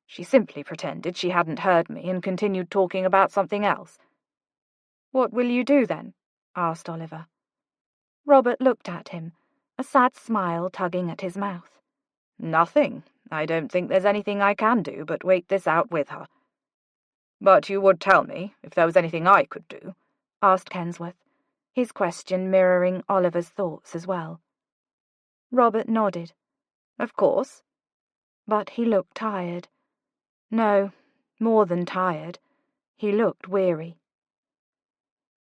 She simply pretended she hadn't heard me and continued talking about something else." "What will you do, then?" asked Oliver. Robert looked at him, a sad smile tugging at his mouth. "Nothing. I don't think there's anything I can do but wait this out with her." "But you would tell me if there was anything I could do?" asked Kensworth, his question mirroring Oliver's thoughts as well. Robert nodded. "Of course." But he looked tired. No, more than tired. He looked weary.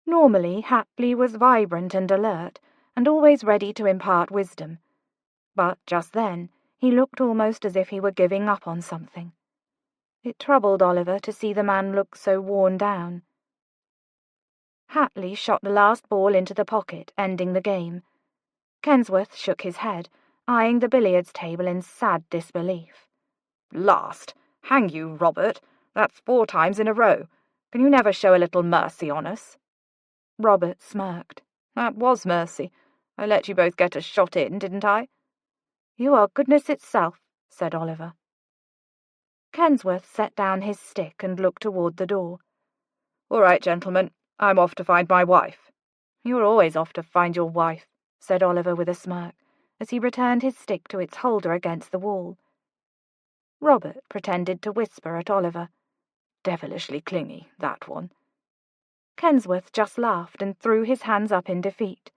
Normally, Hatley was vibrant and alert, and always ready to impart wisdom. But just then, he looked almost as if he were giving up on something. It troubled Oliver to see the man look so worn down. Hatley shot the last ball into the pocket, ending the game. Kensworth shook his head, eyeing the billiards table in sad disbelief. "Last? Hang you, Robert. That's 4 times in a row. Can you never show a little mercy on us?" Robert smirked. "That was mercy. I let you both get a shot in, didn't I?" "You are goodness itself," said Oliver. Kensworth set down his stick and looked toward the door. "All right, gentlemen, I'm off to find my wife." "You're always off to find your wife," said Oliver with a smirk, as he returned his stick to its holder against the wall. Robert pretended to whisper at Oliver. "Devilishly clingy, that one." Kensworth just laughed and threw his hands up in defeat.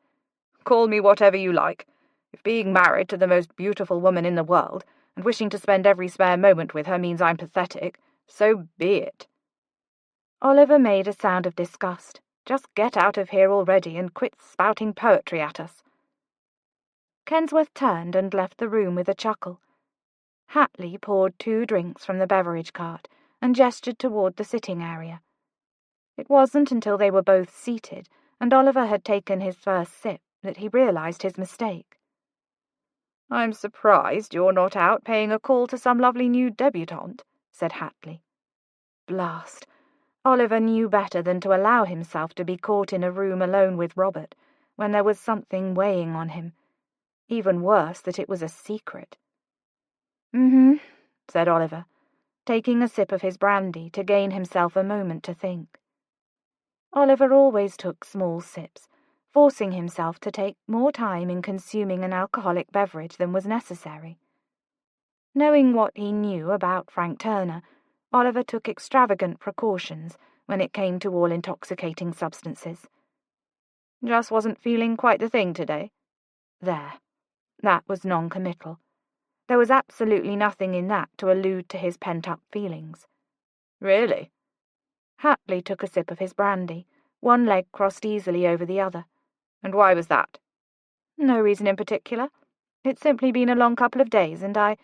"Call me whatever you like. If being married to the most beautiful woman in the world, and wishing to spend every spare moment with her means I'm pathetic, so be it." Oliver made a sound of disgust. "Just get out of here already and quit spouting poetry at us." Kensworth turned and left the room with a chuckle. Hatley poured 2 drinks from the beverage cart and gestured toward the sitting area. It wasn't until they were both seated and Oliver had taken his first sip that he realized his mistake. "I'm surprised you're not out paying a call to some lovely new debutante," said Hatley. Blast! Oliver knew better than to allow himself to be caught in a room alone with Robert when there was something weighing on him. Even worse, that it was a secret. "Mm-hmm," said Oliver, taking a sip of his brandy to gain himself a moment to think. Oliver always took small sips, forcing himself to take more time in consuming an alcoholic beverage than was necessary. Knowing what he knew about Frank Turner, Oliver took extravagant precautions when it came to all intoxicating substances. "Just wasn't feeling quite the thing today." There. That was non-committal. There was absolutely nothing in that to allude to his pent-up feelings. "Really?" Hatley took a sip of his brandy, one leg crossed easily over the other. "And why was that?" "No reason in particular. It's simply been a long couple of days, and I—"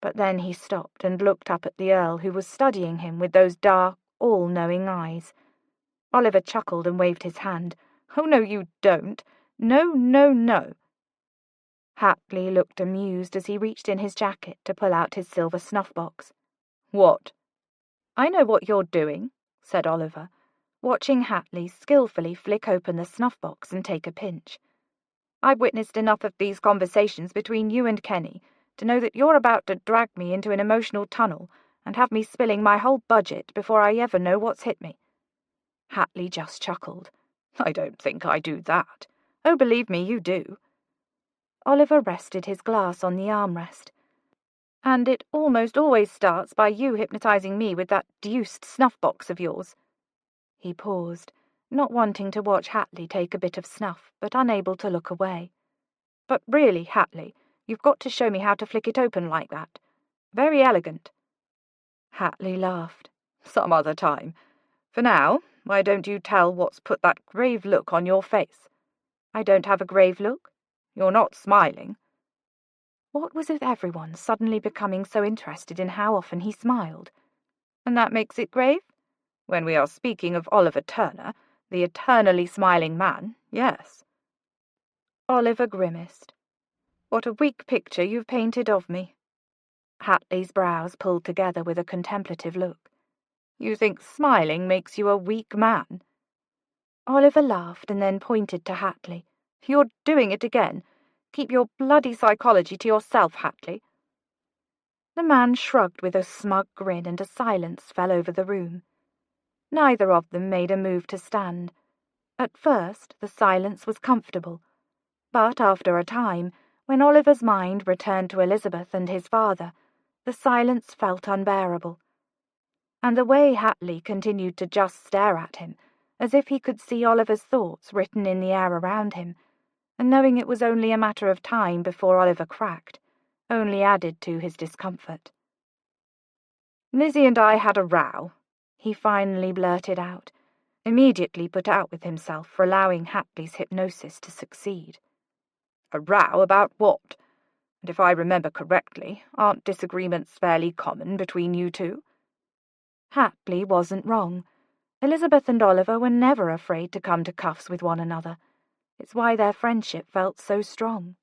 But then he stopped and looked up at the Earl, who was studying him with those dark, all-knowing eyes. Oliver chuckled and waved his hand. "Oh, no, you don't. No, no, no." Hatley looked amused as he reached in his jacket to pull out his silver snuff-box. "What?" "I know what you're doing," said Oliver, watching Hatley skillfully flick open the snuff-box and take a pinch. "I've witnessed enough of these conversations between you and Kenny to know that you're about to drag me into an emotional tunnel and have me spilling my whole budget before I ever know what's hit me." Hatley just chuckled. "I don't think I do that." "Oh, believe me, you do." Oliver rested his glass on the armrest. "And it almost always starts by you hypnotizing me with that deuced snuff-box of yours." He paused, not wanting to watch Hatley take a bit of snuff, but unable to look away. "But really, Hatley, you've got to show me how to flick it open like that. Very elegant." Hatley laughed. "Some other time. For now, why don't you tell what's put that grave look on your face? I don't have a grave look. You're not smiling. What was with everyone suddenly becoming so interested in how often he smiled? And that makes it grave? When we are speaking of Oliver Turner, the eternally smiling man, yes. Oliver grimaced. What a weak picture you've painted of me. Hatley's brows pulled together with a contemplative look. You think smiling makes you a weak man? Oliver laughed and then pointed to Hatley. You're doing it again. Keep your bloody psychology to yourself, Hatley. The man shrugged with a smug grin and a silence fell over the room. Neither of them made a move to stand. At first, the silence was comfortable, but after a time, when Oliver's mind returned to Elizabeth and his father, the silence felt unbearable. And the way Hatley continued to just stare at him, as if he could see Oliver's thoughts written in the air around him, and knowing it was only a matter of time before Oliver cracked, only added to his discomfort. Lizzie and I had a row, he finally blurted out, immediately put out with himself for allowing Hatley's hypnosis to succeed. A row about what? And if I remember correctly, aren't disagreements fairly common between you two? Hatley wasn't wrong. Elizabeth and Oliver were never afraid to come to cuffs with one another. It's why their friendship felt so strong.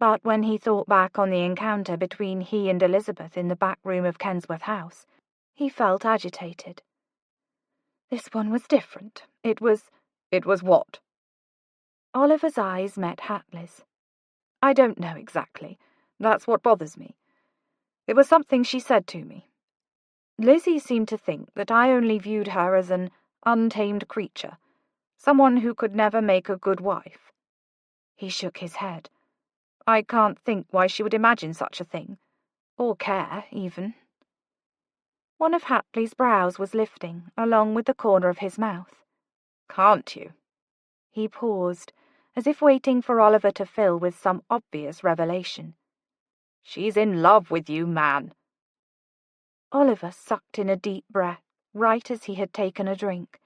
But when he thought back on the encounter between he and Elizabeth in the back room of Kensworth House, he felt agitated. This one was different. It was what? Oliver's eyes met Hatley's. I don't know exactly. That's what bothers me. It was something she said to me. Lizzie seemed to think that I only viewed her as an untamed creature, someone who could never make a good wife. He shook his head. I can't think why she would imagine such a thing, or care, even. One of Hatley's brows was lifting, along with the corner of his mouth. Can't you? He paused, as if waiting for Oliver to fill with some obvious revelation. She's in love with you, man. Oliver sucked in a deep breath, right as he had taken a drink,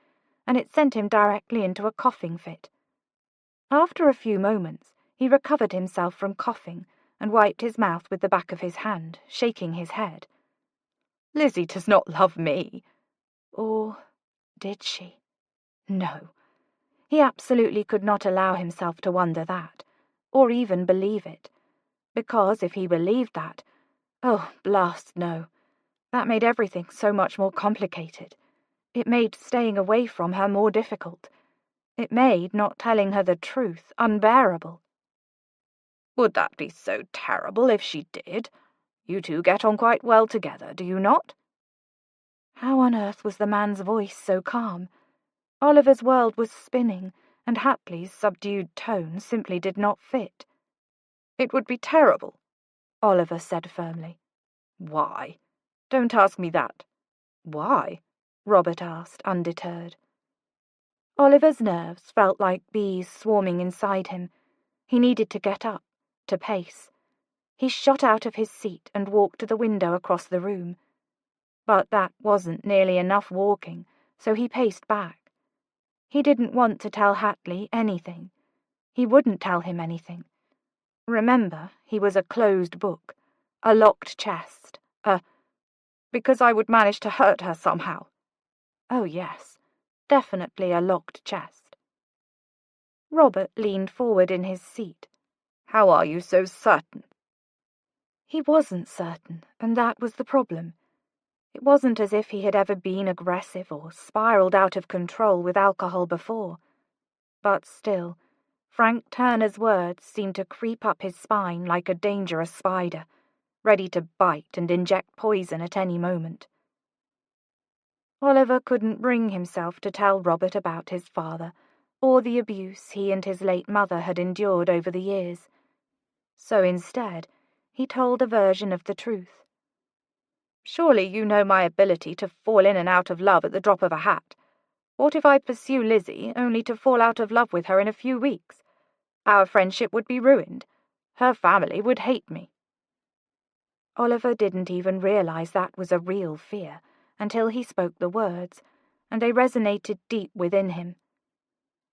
and it sent him directly into a coughing fit. After a few moments, he recovered himself from coughing and wiped his mouth with the back of his hand, shaking his head. Lizzie does not love me. Or did she? No. He absolutely could not allow himself to wonder that, or even believe it, because if he believed that, oh, blast no. That made everything so much more complicated. It made staying away from her more difficult. It made not telling her the truth unbearable. Would that be so terrible if she did? You two get on quite well together, do you not? How on earth was the man's voice so calm? Oliver's world was spinning, and Hatley's subdued tone simply did not fit. It would be terrible, Oliver said firmly. Why? Don't ask me that. Why? Robert asked, undeterred. Oliver's nerves felt like bees swarming inside him. He needed to get up, to pace. He shot out of his seat and walked to the window across the room. But that wasn't nearly enough walking, so he paced back. He didn't want to tell Hatley anything. He wouldn't tell him anything. Remember, he was a closed book, a locked chest, because I would manage to hurt her somehow. Oh, yes, definitely a locked chest. Robert leaned forward in his seat. How are you so certain? He wasn't certain, and that was the problem. It wasn't as if he had ever been aggressive or spiraled out of control with alcohol before. But still, Frank Turner's words seemed to creep up his spine like a dangerous spider, ready to bite and inject poison at any moment. Oliver couldn't bring himself to tell Robert about his father, or the abuse he and his late mother had endured over the years. So instead, he told a version of the truth. Surely you know my ability to fall in and out of love at the drop of a hat. What if I pursue Lizzie, only to fall out of love with her in a few weeks? Our friendship would be ruined. Her family would hate me. Oliver didn't even realize that was a real fear, until he spoke the words, and they resonated deep within him.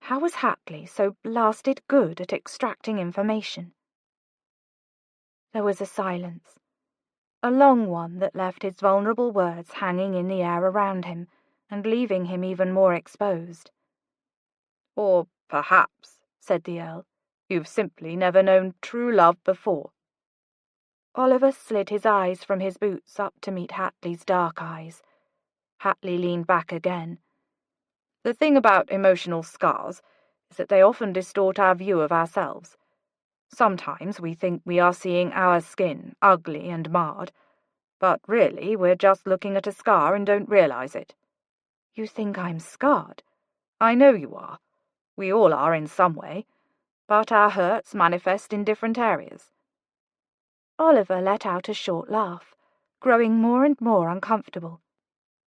How was Hatley so blasted good at extracting information? There was a silence, a long one that left his vulnerable words hanging in the air around him, and leaving him even more exposed. "Or perhaps," said the Earl, "you've simply never known true love before." Oliver slid his eyes from his boots up to meet Hatley's dark eyes. Hatley leaned back again. "The thing about emotional scars is that they often distort our view of ourselves. Sometimes we think we are seeing our skin ugly and marred, but really we're just looking at a scar and don't realize it." "You think I'm scarred?" "I know you are. We all are in some way, but our hurts manifest in different areas." Oliver let out a short laugh, growing more and more uncomfortable.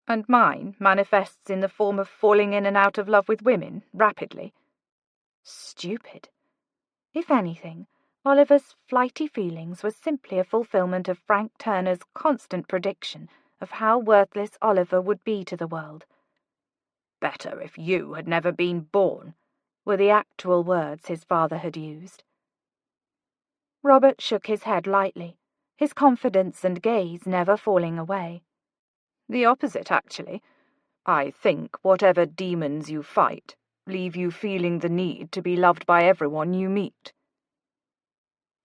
"And mine manifests in the form of falling in and out of love with women, rapidly." Stupid. If anything, Oliver's flighty feelings were simply a fulfillment of Frank Turner's constant prediction of how worthless Oliver would be to the world. "Better if you had never been born," were the actual words his father had used. Robert shook his head lightly, his confidence and gaze never falling away. "The opposite, actually. I think whatever demons you fight leave you feeling the need to be loved by everyone you meet."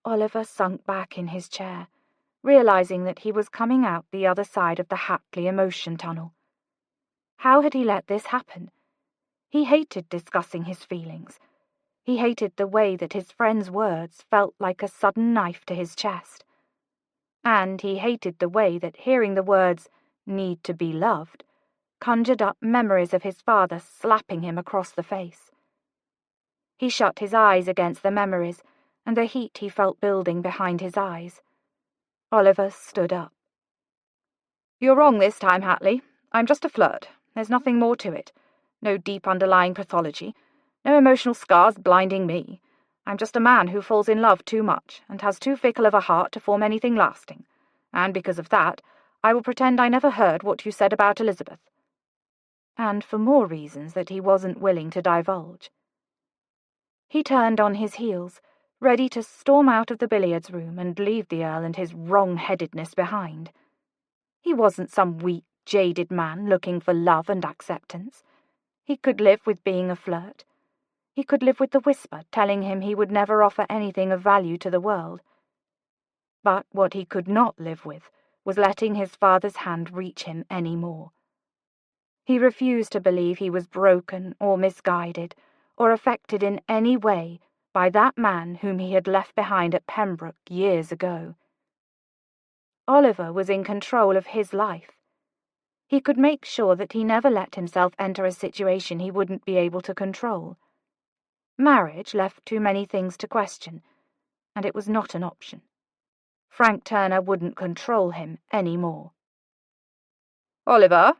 Oliver sunk back in his chair, realizing that he was coming out the other side of the Hatley emotion tunnel. How had he let this happen? He hated discussing his feelings. He hated the way that his friend's words felt like a sudden knife to his chest. And he hated the way that hearing the words, "need to be loved," conjured up memories of his father slapping him across the face. He shut his eyes against the memories and the heat he felt building behind his eyes. Oliver stood up. "You're wrong this time, Hatley. I'm just a flirt. There's nothing more to it. No deep underlying pathology. No emotional scars blinding me. I'm just a man who falls in love too much and has too fickle of a heart to form anything lasting. And because of that, I will pretend I never heard what you said about Elizabeth." And for more reasons that he wasn't willing to divulge. He turned on his heels, ready to storm out of the billiards room and leave the Earl and his wrong-headedness behind. He wasn't some weak, jaded man looking for love and acceptance. He could live with being a flirt. He could live with the whisper telling him he would never offer anything of value to the world. But what he could not live with was letting his father's hand reach him any more. He refused to believe he was broken or misguided or affected in any way by that man whom he had left behind at Pembroke years ago. Oliver was in control of his life. He could make sure that he never let himself enter a situation he wouldn't be able to control. Marriage left too many things to question, and it was not an option. Frank Turner wouldn't control him any more. "Oliver?"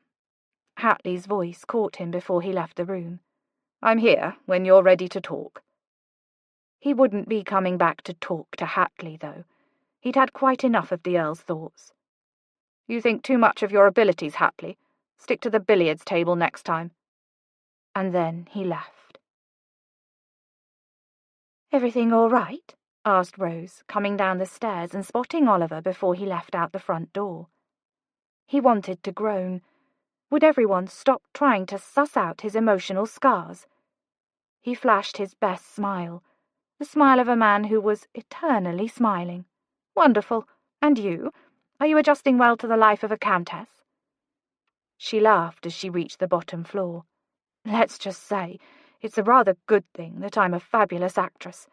Hatley's voice caught him before he left the room. "I'm here when you're ready to talk." He wouldn't be coming back to talk to Hatley, though. He'd had quite enough of the Earl's thoughts. "You think too much of your abilities, Hatley. Stick to the billiards table next time." And then he left. "Everything all right?" asked Rose, coming down the stairs and spotting Oliver before he left out the front door. He wanted to groan. Would everyone stop trying to suss out his emotional scars? He flashed his best smile, the smile of a man who was eternally smiling. "Wonderful. And you? Are you adjusting well to the life of a countess?" She laughed as she reached the bottom floor. "Let's just say, it's a rather good thing that I'm a fabulous actress.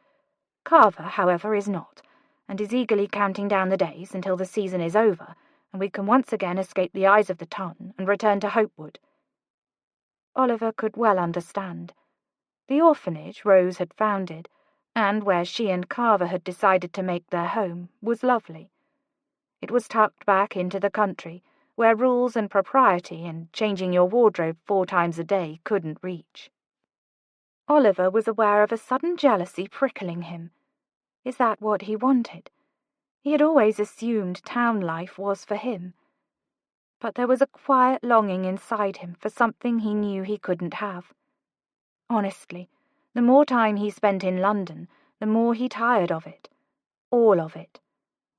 Carver, however, is not, and is eagerly counting down the days until the season is over, and we can once again escape the eyes of the ton and return to Hopewood." Oliver could well understand. The orphanage Rose had founded, and where she and Carver had decided to make their home, was lovely. It was tucked back into the country, where rules and propriety and changing your wardrobe 4 times a day couldn't reach. Oliver was aware of a sudden jealousy prickling him. Is that what he wanted? He had always assumed town life was for him. but there was a quiet longing inside him for something he knew he couldn't have. Honestly, the more time he spent in London, the more he tired of it. All of it.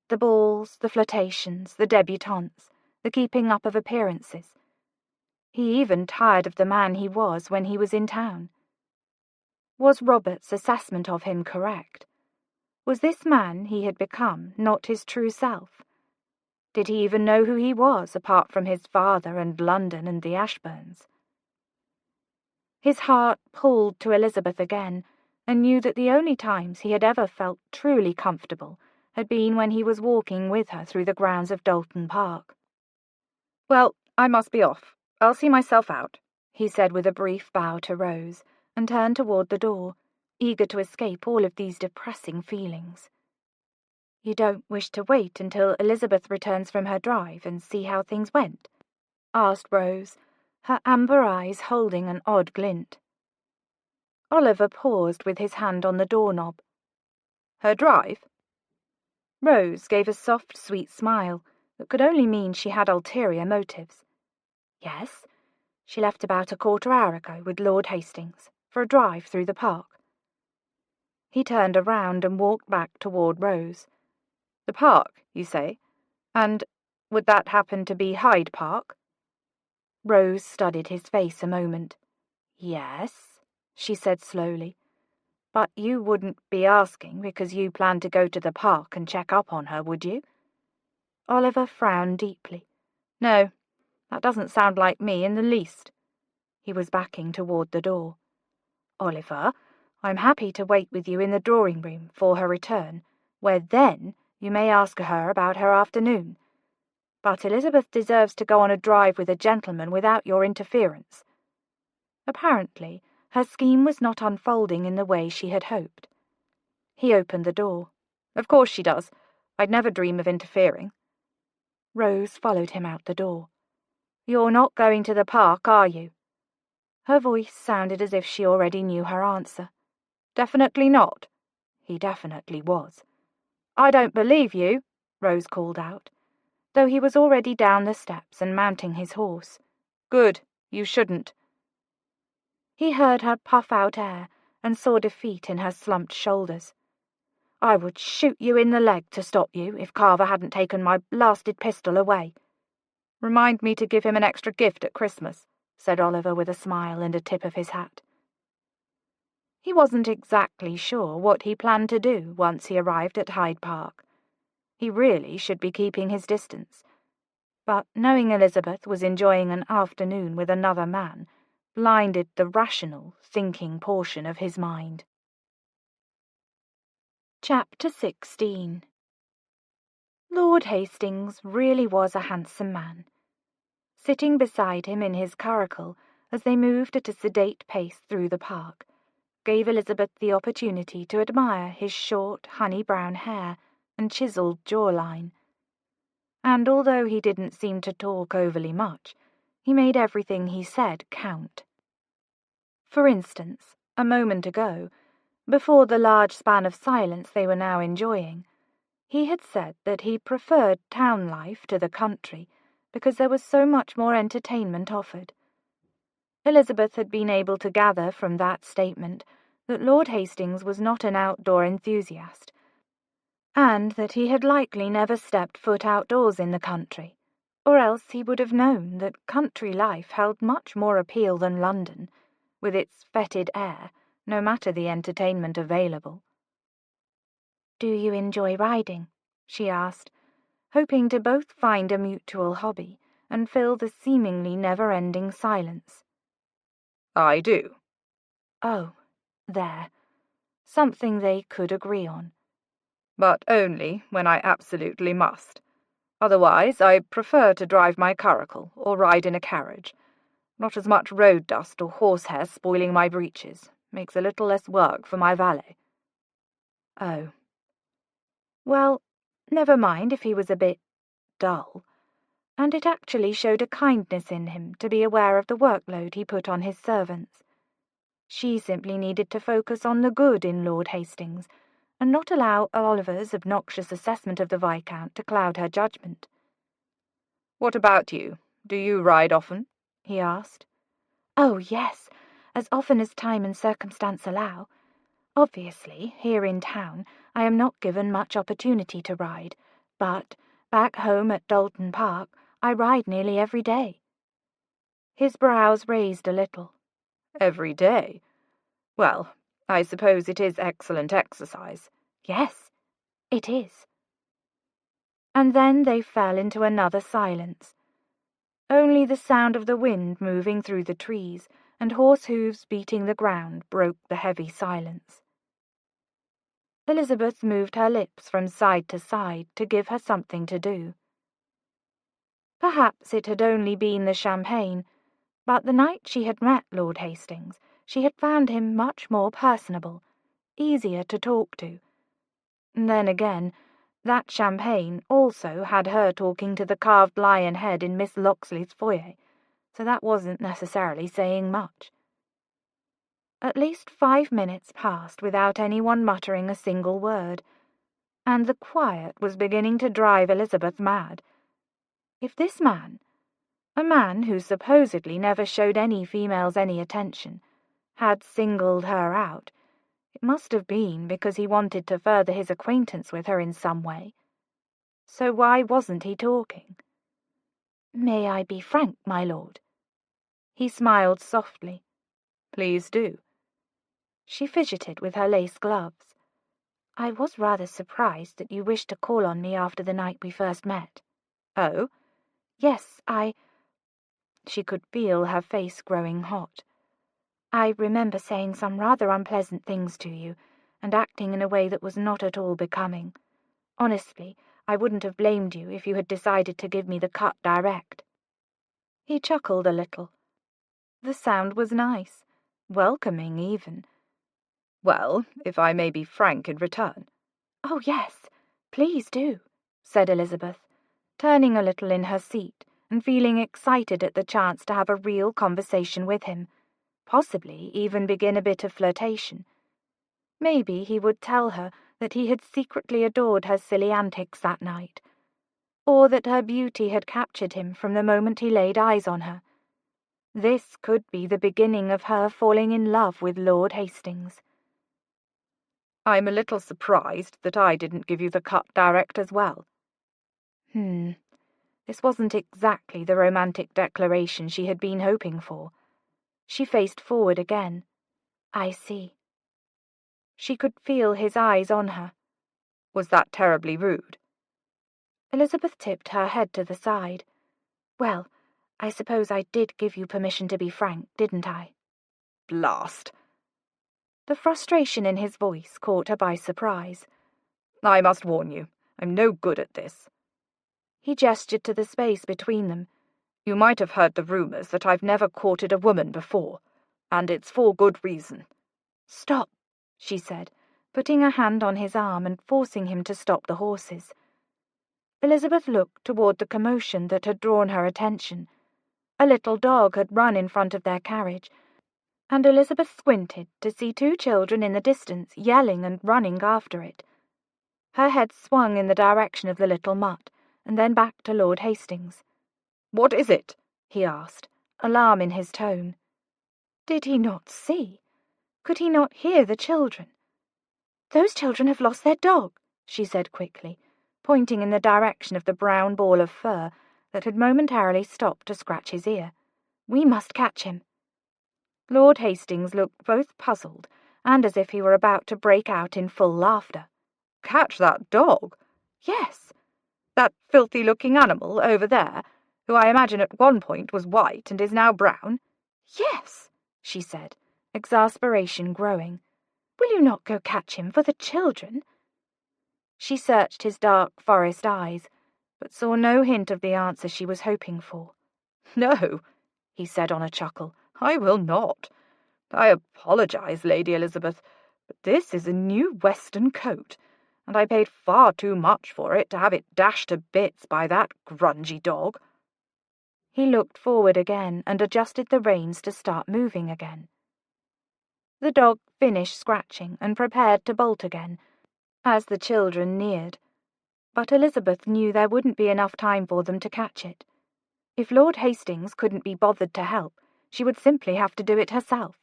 The balls, the flirtations, the debutantes, the keeping up of appearances. He even tired of the man he was when he was in town. Was Robert's assessment of him correct? Was this man he had become not his true self? Did he even know who he was, apart from his father and London and the Ashburns? His heart pulled to Elizabeth again, and knew that the only times he had ever felt truly comfortable had been when he was walking with her through the grounds of Dalton Park. "Well, I must be off. I'll see myself out," he said with a brief bow to Rose, and turned toward the door, eager to escape all of these depressing feelings. "You don't wish to wait until Elizabeth returns from her drive and see how things went?" asked Rose, her amber eyes holding an odd glint. Oliver paused with his hand on the doorknob. "Her drive?" Rose gave a soft, sweet smile that could only mean she had ulterior motives. "Yes, she left about a quarter-hour ago with Lord Hastings for a drive through the park." He turned around and walked back toward Rose. "The park, you say? And would that happen to be Hyde Park?" Rose studied his face a moment. "Yes," she said slowly. "But you wouldn't be asking because you planned to go to the park and check up on her, would you?" Oliver frowned deeply. "No, that doesn't sound like me in the least." He was backing toward the door. "Oliver, I'm happy to wait with you in the drawing-room for her return, where then you may ask her about her afternoon. But Elizabeth deserves to go on a drive with a gentleman without your interference." Apparently, her scheme was not unfolding in the way she had hoped. He opened the door. "Of course she does. I'd never dream of interfering." Rose followed him out the door. "You're not going to the park, are you?" Her voice sounded as if she already knew her answer. "Definitely not." He definitely was. "I don't believe you," Rose called out, though he was already down the steps and mounting his horse. "Good. You shouldn't." He heard her puff out air and saw defeat in her slumped shoulders. "I would shoot you in the leg to stop you if Carver hadn't taken my blasted pistol away." "Remind me to give him an extra gift at Christmas," said Oliver with a smile and a tip of his hat. He wasn't exactly sure what he planned to do once he arrived at Hyde Park. He really should be keeping his distance. But knowing Elizabeth was enjoying an afternoon with another man blinded the rational, thinking portion of his mind. Chapter 16. Lord Hastings really was a handsome man. Sitting beside him in his curricle as they moved at a sedate pace through the park, gave Elizabeth the opportunity to admire his short, honey-brown hair and chiselled jawline. And although he didn't seem to talk overly much, he made everything he said count. For instance, a moment ago, before the large span of silence they were now enjoying, he had said that he preferred town life to the country because there was so much more entertainment offered. Elizabeth had been able to gather from that statement that Lord Hastings was not an outdoor enthusiast, and that he had likely never stepped foot outdoors in the country, or else he would have known that country life held much more appeal than London, with its fetid air, no matter the entertainment available. "Do you enjoy riding?" she asked, hoping to both find a mutual hobby and fill the seemingly never-ending silence. "I do." Oh, there. Something they could agree on. "But only when I absolutely must. Otherwise, I prefer to drive my curricle or ride in a carriage. Not as much road dust or horsehair spoiling my breeches. Makes a little less work for my valet." Oh. Well, never mind if he was a bit dull. And it actually showed a kindness in him to be aware of the workload he put on his servants. She simply needed to focus on the good in Lord Hastings, and not allow Oliver's obnoxious assessment of the Viscount to cloud her judgment. "What about you? "Do you ride often?" he asked. "Oh, yes, as often as time and circumstance allow. Obviously, here in town, I am not given much opportunity to ride, but back home at Dalton Park, I ride nearly every day." His brows raised a little. "Every day? Well, I suppose it is excellent exercise." "Yes, it is." And then they fell into another silence. Only the sound of the wind moving through the trees and horse hooves beating the ground broke the heavy silence. Elizabeth moved her lips from side to side to give her something to do. Perhaps it had only been the champagne, but the night she had met Lord Hastings, she had found him much more personable, easier to talk to. Then again, that champagne also had her talking to the carved lion head in Miss Locksley's foyer, so that wasn't necessarily saying much. At least 5 minutes passed without anyone muttering a single word, and the quiet was beginning to drive Elizabeth mad. If this man, a man who supposedly never showed any females any attention, had singled her out, it must have been because he wanted to further his acquaintance with her in some way. So why wasn't he talking? "May I be frank, my lord?" He smiled softly. "Please do." She fidgeted with her lace gloves. "I was rather surprised that you wished to call on me after the night we first met." "Oh?" "Yes, She could feel her face growing hot. "I remember saying some rather unpleasant things to you, and acting in a way that was not at all becoming. Honestly, I wouldn't have blamed you if you had decided to give me the cut direct." He chuckled a little. The sound was nice, welcoming even. "Well, if I may be frank in return." "Oh, yes, please do," said Elizabeth, turning a little in her seat and feeling excited at the chance to have a real conversation with him, possibly even begin a bit of flirtation. Maybe he would tell her that he had secretly adored her silly antics that night, or that her beauty had captured him from the moment he laid eyes on her. This could be the beginning of her falling in love with Lord Hastings. "I'm a little surprised that I didn't give you the cut direct as well." This wasn't exactly the romantic declaration she had been hoping for. She faced forward again. "I see." She could feel his eyes on her. "Was that terribly rude?" Elizabeth tipped her head to the side. "Well, I suppose I did give you permission to be frank, didn't I?" "Blast!" The frustration in his voice caught her by surprise. "I must warn you, I'm no good at this." He gestured to the space between them. "You might have heard the rumours that I've never courted a woman before, and it's for good reason." "Stop," she said, putting a hand on his arm and forcing him to stop the horses. Elizabeth looked toward the commotion that had drawn her attention. A little dog had run in front of their carriage, and Elizabeth squinted to see 2 children in the distance yelling and running after it. Her head swung in the direction of the little mutt, and then back to Lord Hastings. "What is it?" he asked, alarm in his tone. Did he not see? Could he not hear the children? "Those children have lost their dog," she said quickly, pointing in the direction of the brown ball of fur that had momentarily stopped to scratch his ear. "We must catch him." Lord Hastings looked both puzzled and as if he were about to break out in full laughter. "Catch that dog?" "Yes." "That filthy-looking animal over there, who I imagine at one point was white and is now brown?" "Yes," she said, exasperation growing. "Will you not go catch him for the children?" She searched his dark forest eyes, but saw no hint of the answer she was hoping for. "No," he said on a chuckle, "I will not. I apologize, Lady Elizabeth, but this is a new western coat, and I paid far too much for it to have it dashed to bits by that grungy dog." He looked forward again and adjusted the reins to start moving again. The dog finished scratching and prepared to bolt again, as the children neared, but Elizabeth knew there wouldn't be enough time for them to catch it. If Lord Hastings couldn't be bothered to help, she would simply have to do it herself.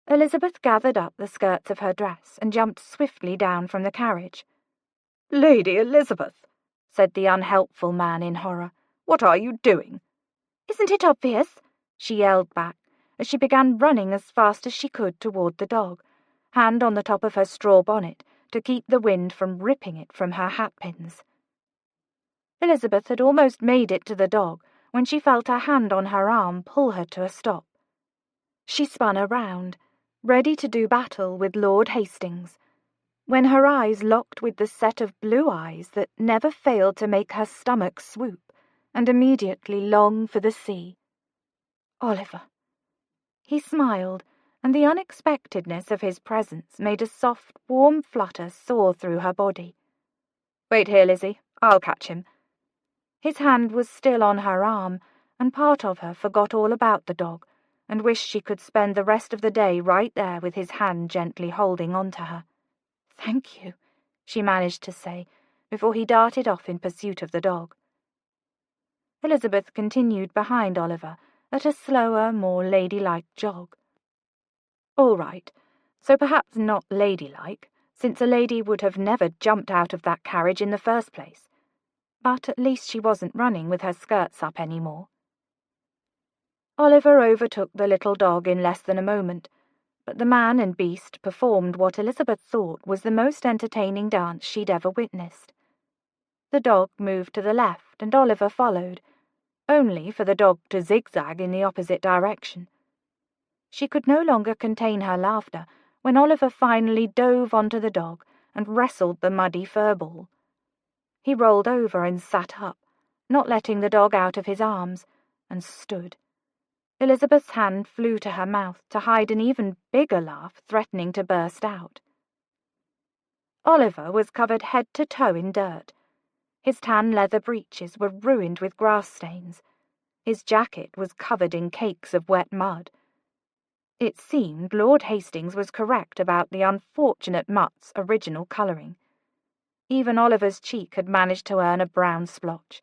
Elizabeth gathered up the skirts of her dress and jumped swiftly down from the carriage. "Lady Elizabeth," said the unhelpful man in horror, "what are you doing?" "Isn't it obvious?" she yelled back, as she began running as fast as she could toward the dog, hand on the top of her straw bonnet to keep the wind from ripping it from her hatpins. Elizabeth had almost made it to the dog when she felt a hand on her arm pull her to a stop. She spun around, ready to do battle with Lord Hastings, when her eyes locked with the set of blue eyes that never failed to make her stomach swoop and immediately long for the sea. Oliver. He smiled, and the unexpectedness of his presence made a soft, warm flutter soar through her body. "Wait here, Lizzie. I'll catch him." His hand was still on her arm, and part of her forgot all about the dog, and wished she could spend the rest of the day right there with his hand gently holding on to her. "Thank you," she managed to say, before he darted off in pursuit of the dog. Elizabeth continued behind Oliver at a slower, more ladylike jog. All right, so perhaps not ladylike, since a lady would have never jumped out of that carriage in the first place, but at least she wasn't running with her skirts up any more. Oliver overtook the little dog in less than a moment, but the man and beast performed what Elizabeth thought was the most entertaining dance she'd ever witnessed. The dog moved to the left, and Oliver followed, only for the dog to zigzag in the opposite direction. She could no longer contain her laughter when Oliver finally dove onto the dog and wrestled the muddy furball. He rolled over and sat up, not letting the dog out of his arms, and stood. Elizabeth's hand flew to her mouth to hide an even bigger laugh threatening to burst out. Oliver was covered head to toe in dirt. His tan leather breeches were ruined with grass stains. His jacket was covered in cakes of wet mud. It seemed Lord Hastings was correct about the unfortunate mutt's original colouring. Even Oliver's cheek had managed to earn a brown splotch.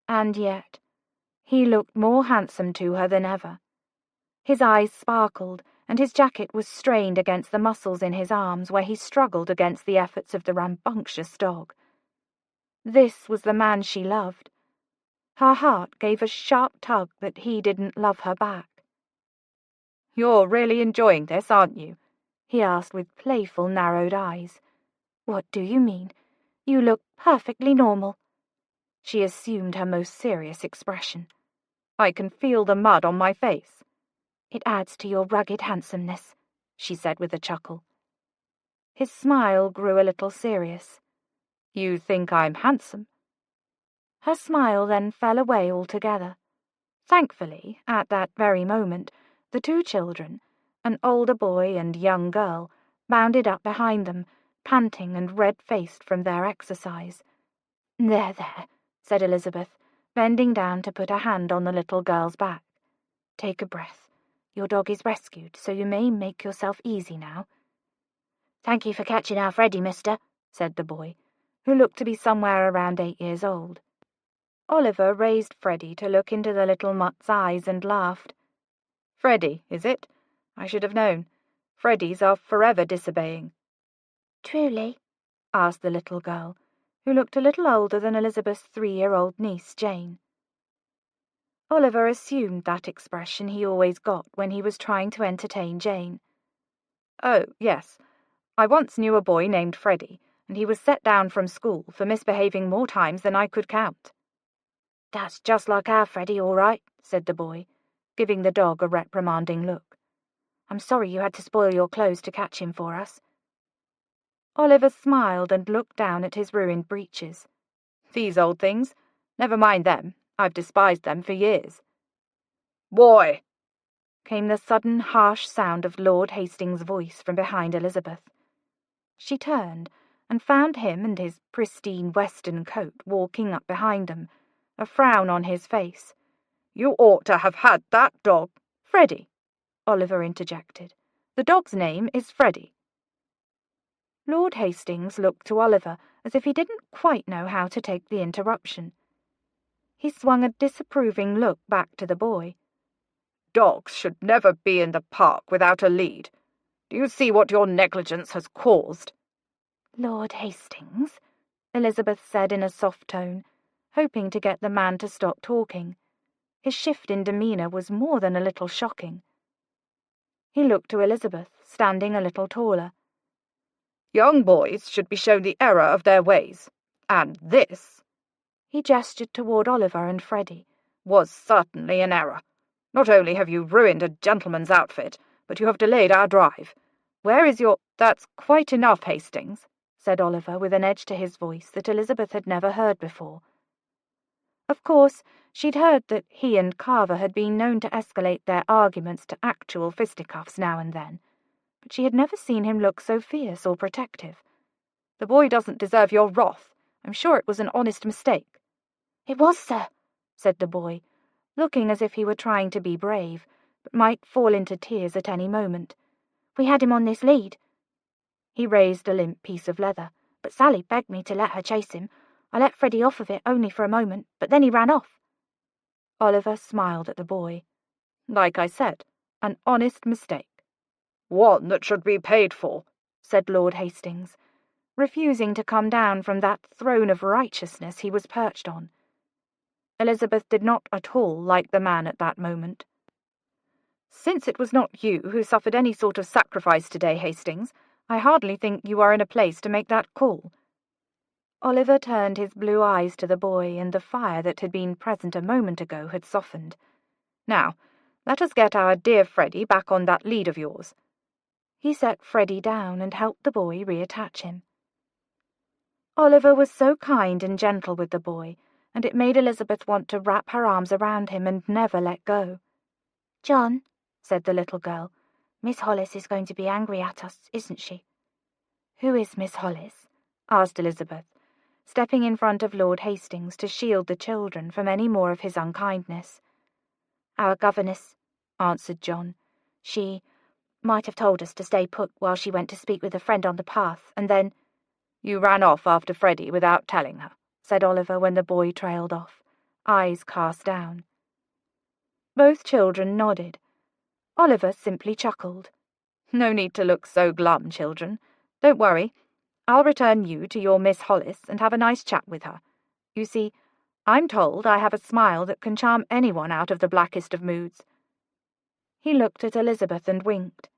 And yet, he looked more handsome to her than ever. His eyes sparkled, and his jacket was strained against the muscles in his arms where he struggled against the efforts of the rambunctious dog. This was the man she loved. Her heart gave a sharp tug that he didn't love her back. "You're really enjoying this, aren't you?" he asked with playful, narrowed eyes. "What do you mean? You look perfectly normal." She assumed her most serious expression. "I can feel the mud on my face." "It adds to your rugged handsomeness," she said with a chuckle. His smile grew a little serious. "You think I'm handsome?" Her smile then fell away altogether. Thankfully, at that very moment, the two children, an older boy and young girl, bounded up behind them, panting and red-faced from their exercise. "There, there," said Elizabeth, bending down to put a hand on the little girl's back. "Take a breath. Your dog is rescued, so you may make yourself easy now." "Thank you for catching our Freddie, mister," said the boy, who looked to be somewhere around 8 years old. Oliver raised Freddie to look into the little mutt's eyes and laughed. "Freddie, is it? I should have known. Freddies are forever disobeying." "Truly?" asked the little girl, who looked a little older than Elizabeth's 3-year-old niece, Jane. Oliver assumed that expression he always got when he was trying to entertain Jane. "Oh, yes. I once knew a boy named Freddie, and he was set down from school for misbehaving more times than I could count." "That's just like our Freddie, all right," said the boy, giving the dog a reprimanding look. "I'm sorry you had to spoil your clothes to catch him for us." Oliver smiled and looked down at his ruined breeches. "These old things? Never mind them. I've despised them for years." "Boy!" came the sudden harsh sound of Lord Hastings' voice from behind Elizabeth. She turned and found him and his pristine western coat walking up behind them, a frown on his face. "You ought to have had that dog." "Freddie," Oliver interjected. "The dog's name is Freddie." Lord Hastings looked to Oliver as if he didn't quite know how to take the interruption. He swung a disapproving look back to the boy. Dogs should never be in the park without a lead. Do you see what your negligence has caused? Lord Hastings, Elizabeth said in a soft tone, hoping to get the man to stop talking. His shift in demeanour was more than a little shocking. He looked to Elizabeth, standing a little taller. Young boys should be shown the error of their ways. And this, he gestured toward Oliver and Freddie, was certainly an error. Not only have you ruined a gentleman's outfit, but you have delayed our drive. Where is your— That's quite enough, Hastings, said Oliver with an edge to his voice that Elizabeth had never heard before. Of course, she'd heard that he and Carver had been known to escalate their arguments to actual fisticuffs now and then, but she had never seen him look so fierce or protective. The boy doesn't deserve your wrath. I'm sure it was an honest mistake. It was, sir, said the boy, looking as if he were trying to be brave, but might fall into tears at any moment. We had him on this lead. He raised a limp piece of leather, but Sally begged me to let her chase him. I let Freddie off of it only for a moment, but then he ran off. Oliver smiled at the boy. Like I said, an honest mistake. One that should be paid for, said Lord Hastings, refusing to come down from that throne of righteousness he was perched on. Elizabeth did not at all like the man at that moment. Since it was not you who suffered any sort of sacrifice today, Hastings, I hardly think you are in a place to make that call. Oliver turned his blue eyes to the boy, and the fire that had been present a moment ago had softened. Now, let us get our dear Freddie back on that lead of yours. He set Freddie down and helped the boy reattach him. Oliver was so kind and gentle with the boy, and it made Elizabeth want to wrap her arms around him and never let go. "John," said the little girl, "Miss Hollis is going to be angry at us, isn't she?" "Who is Miss Hollis?" asked Elizabeth, stepping in front of Lord Hastings to shield the children from any more of his unkindness. "Our governess," answered John. "She might have told us to stay put while she went to speak with a friend on the path, and then—" "You ran off after Freddie without telling her," said Oliver when the boy trailed off, eyes cast down. Both children nodded. Oliver simply chuckled. "No need to look so glum, children. Don't worry. I'll return you to your Miss Hollis and have a nice chat with her. You see, I'm told I have a smile that can charm anyone out of the blackest of moods." He looked at Elizabeth and winked.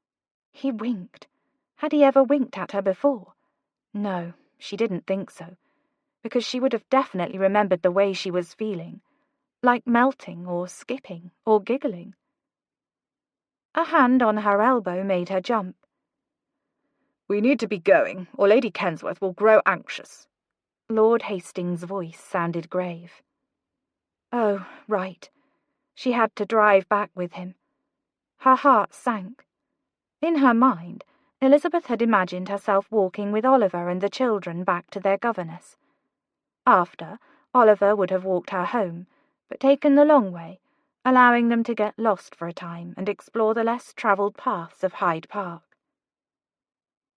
He winked. Had he ever winked at her before? No, she didn't think so, because she would have definitely remembered the way she was feeling, like melting or skipping or giggling. A hand on her elbow made her jump. "We need to be going, or Lady Kensworth will grow anxious." Lord Hastings' voice sounded grave. Oh, right. She had to drive back with him. Her heart sank. In her mind, Elizabeth had imagined herself walking with Oliver and the children back to their governess. After, Oliver would have walked her home, but taken the long way, allowing them to get lost for a time and explore the less travelled paths of Hyde Park.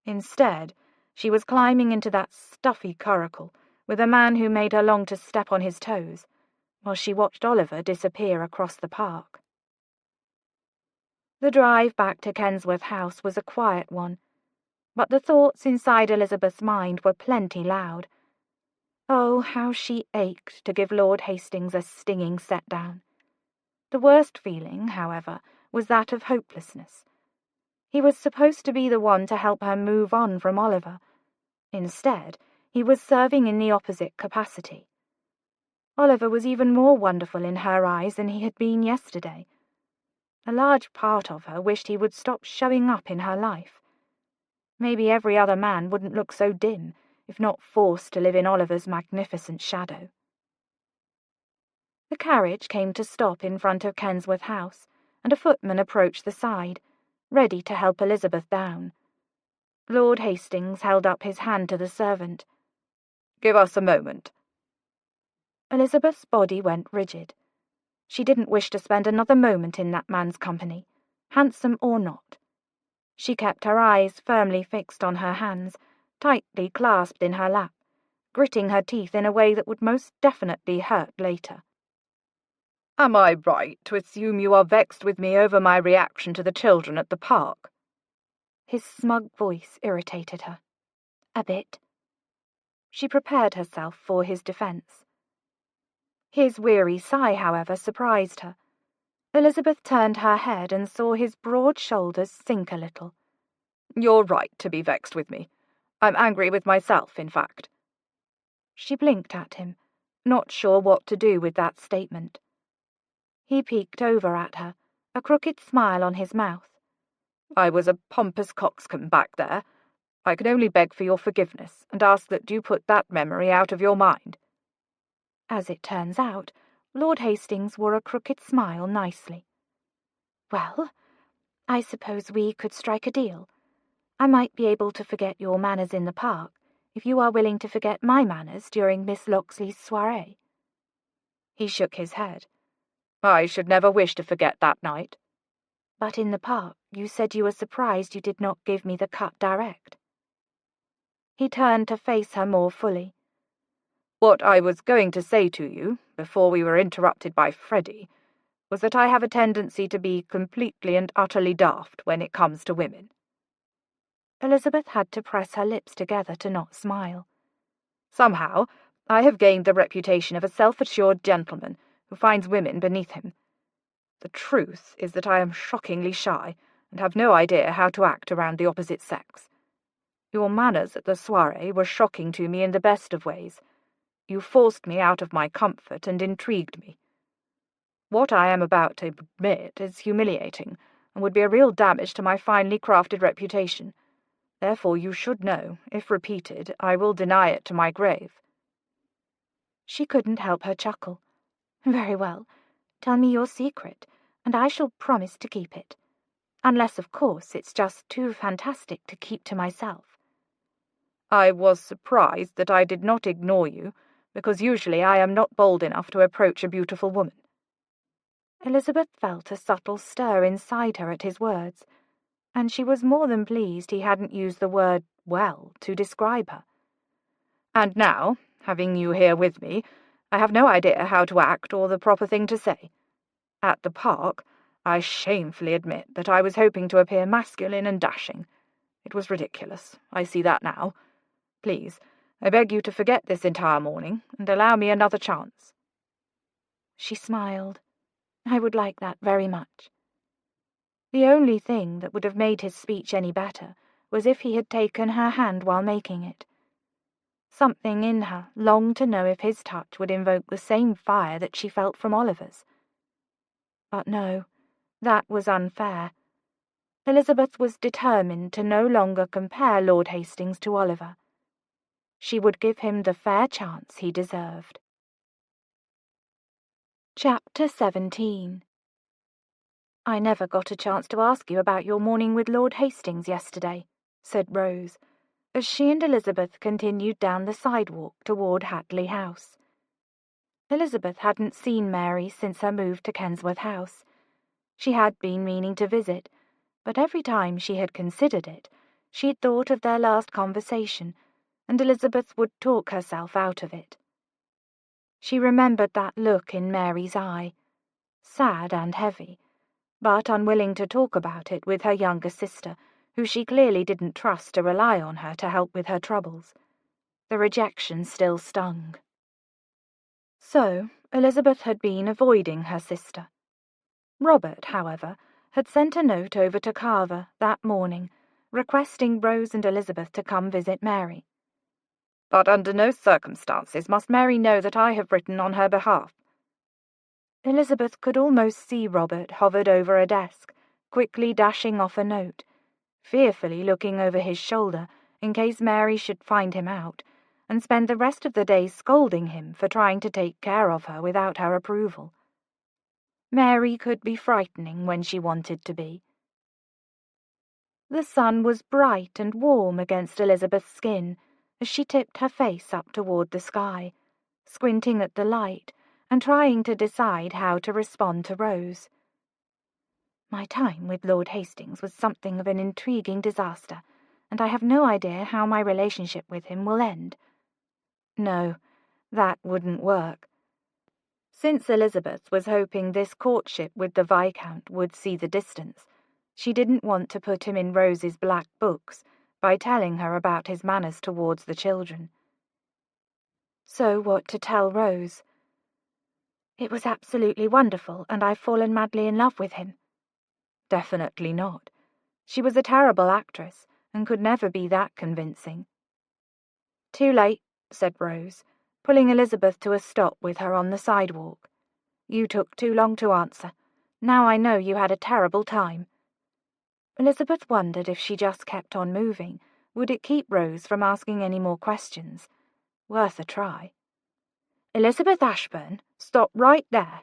Instead, she was climbing into that stuffy curricle with a man who made her long to step on his toes, while she watched Oliver disappear across the park. The drive back to Kensworth House was a quiet one, but the thoughts inside Elizabeth's mind were plenty loud. Oh, how she ached to give Lord Hastings a stinging set-down. The worst feeling, however, was that of hopelessness. He was supposed to be the one to help her move on from Oliver. Instead, he was serving in the opposite capacity. Oliver was even more wonderful in her eyes than he had been yesterday. A large part of her wished he would stop showing up in her life. Maybe every other man wouldn't look so dim, if not forced to live in Oliver's magnificent shadow. The carriage came to stop in front of Kensworth House, and a footman approached the side, ready to help Elizabeth down. Lord Hastings held up his hand to the servant. "Give us a moment." Elizabeth's body went rigid. She didn't wish to spend another moment in that man's company, handsome or not. She kept her eyes firmly fixed on her hands, tightly clasped in her lap, gritting her teeth in a way that would most definitely hurt later. Am I right to assume you are vexed with me over my reaction to the children at the park?" His smug voice irritated her. A bit. She prepared herself for his defence. His weary sigh, however, surprised her. Elizabeth turned her head and saw his broad shoulders sink a little. "You're right to be vexed with me. I'm angry with myself, in fact." She blinked at him, not sure what to do with that statement. He peeked over at her, a crooked smile on his mouth. "I was a pompous coxcomb back there. I can only beg for your forgiveness and ask that you put that memory out of your mind." As it turns out, Lord Hastings wore a crooked smile nicely. "Well, I suppose we could strike a deal. I might be able to forget your manners in the park, if you are willing to forget my manners during Miss Locksley's soirée." He shook his head. "I should never wish to forget that night." "But in the park you said you were surprised you did not give me the cut direct." He turned to face her more fully. "What I was going to say to you, before we were interrupted by Freddie, was that I have a tendency to be completely and utterly daft when it comes to women." Elizabeth had to press her lips together to not smile. "Somehow, I have gained the reputation of a self-assured gentleman who finds women beneath him. The truth is that I am shockingly shy and have no idea how to act around the opposite sex. Your manners at the soirée were shocking to me in the best of ways. You forced me out of my comfort and intrigued me. What I am about to admit is humiliating and would be a real damage to my finely crafted reputation. Therefore you should know, if repeated, I will deny it to my grave." She couldn't help her chuckle. "Very well. Tell me your secret, and I shall promise to keep it. Unless, of course, it's just too fantastic to keep to myself." "I was surprised that I did not ignore you, because usually I am not bold enough to approach a beautiful woman." Elizabeth felt a subtle stir inside her at his words, and she was more than pleased he hadn't used the word "well" to describe her. "And now, having you here with me, I have no idea how to act or the proper thing to say. At the park, I shamefully admit that I was hoping to appear masculine and dashing. It was ridiculous. I see that now. Please, I beg you to forget this entire morning and allow me another chance." She smiled. "I would like that very much." The only thing that would have made his speech any better was if he had taken her hand while making it. Something in her longed to know if his touch would invoke the same fire that she felt from Oliver's. But no, that was unfair. Elizabeth was determined to no longer compare Lord Hastings to Oliver. She would give him the fair chance he deserved. Chapter 17. "I never got a chance to ask you about your morning with Lord Hastings yesterday," said Rose, as she and Elizabeth continued down the sidewalk toward Hatley House. Elizabeth hadn't seen Mary since her move to Kensworth House. She had been meaning to visit, but every time she had considered it, she had thought of their last conversation, and Elizabeth would talk herself out of it. She remembered that look in Mary's eye, sad and heavy, but unwilling to talk about it with her younger sister, who she clearly didn't trust to rely on her to help with her troubles. The rejection still stung. So Elizabeth had been avoiding her sister. Robert, however, had sent a note over to Carver that morning, requesting Rose and Elizabeth to come visit Mary. "But under no circumstances must Mary know that I have written on her behalf." Elizabeth could almost see Robert hovered over a desk, quickly dashing off a note, fearfully looking over his shoulder in case Mary should find him out, and spend the rest of the day scolding him for trying to take care of her without her approval. Mary could be frightening when she wanted to be. The sun was bright and warm against Elizabeth's skin as she tipped her face up toward the sky, squinting at the light and trying to decide how to respond to Rose. "My time with Lord Hastings was something of an intriguing disaster, and I have no idea how my relationship with him will end." No, that wouldn't work. Since Elizabeth was hoping this courtship with the Viscount would see the distance, she didn't want to put him in Rose's black books by telling her about his manners towards the children. So what to tell Rose? It was absolutely wonderful, and I've fallen madly in love with him. Definitely not. She was a terrible actress, and could never be that convincing. Too late, said Rose, pulling Elizabeth to a stop with her on the sidewalk. You took too long to answer. Now I know you had a terrible time. Elizabeth wondered if she just kept on moving, would it keep Rose from asking any more questions? Worth a try. Elizabeth Ashburn, stop right there.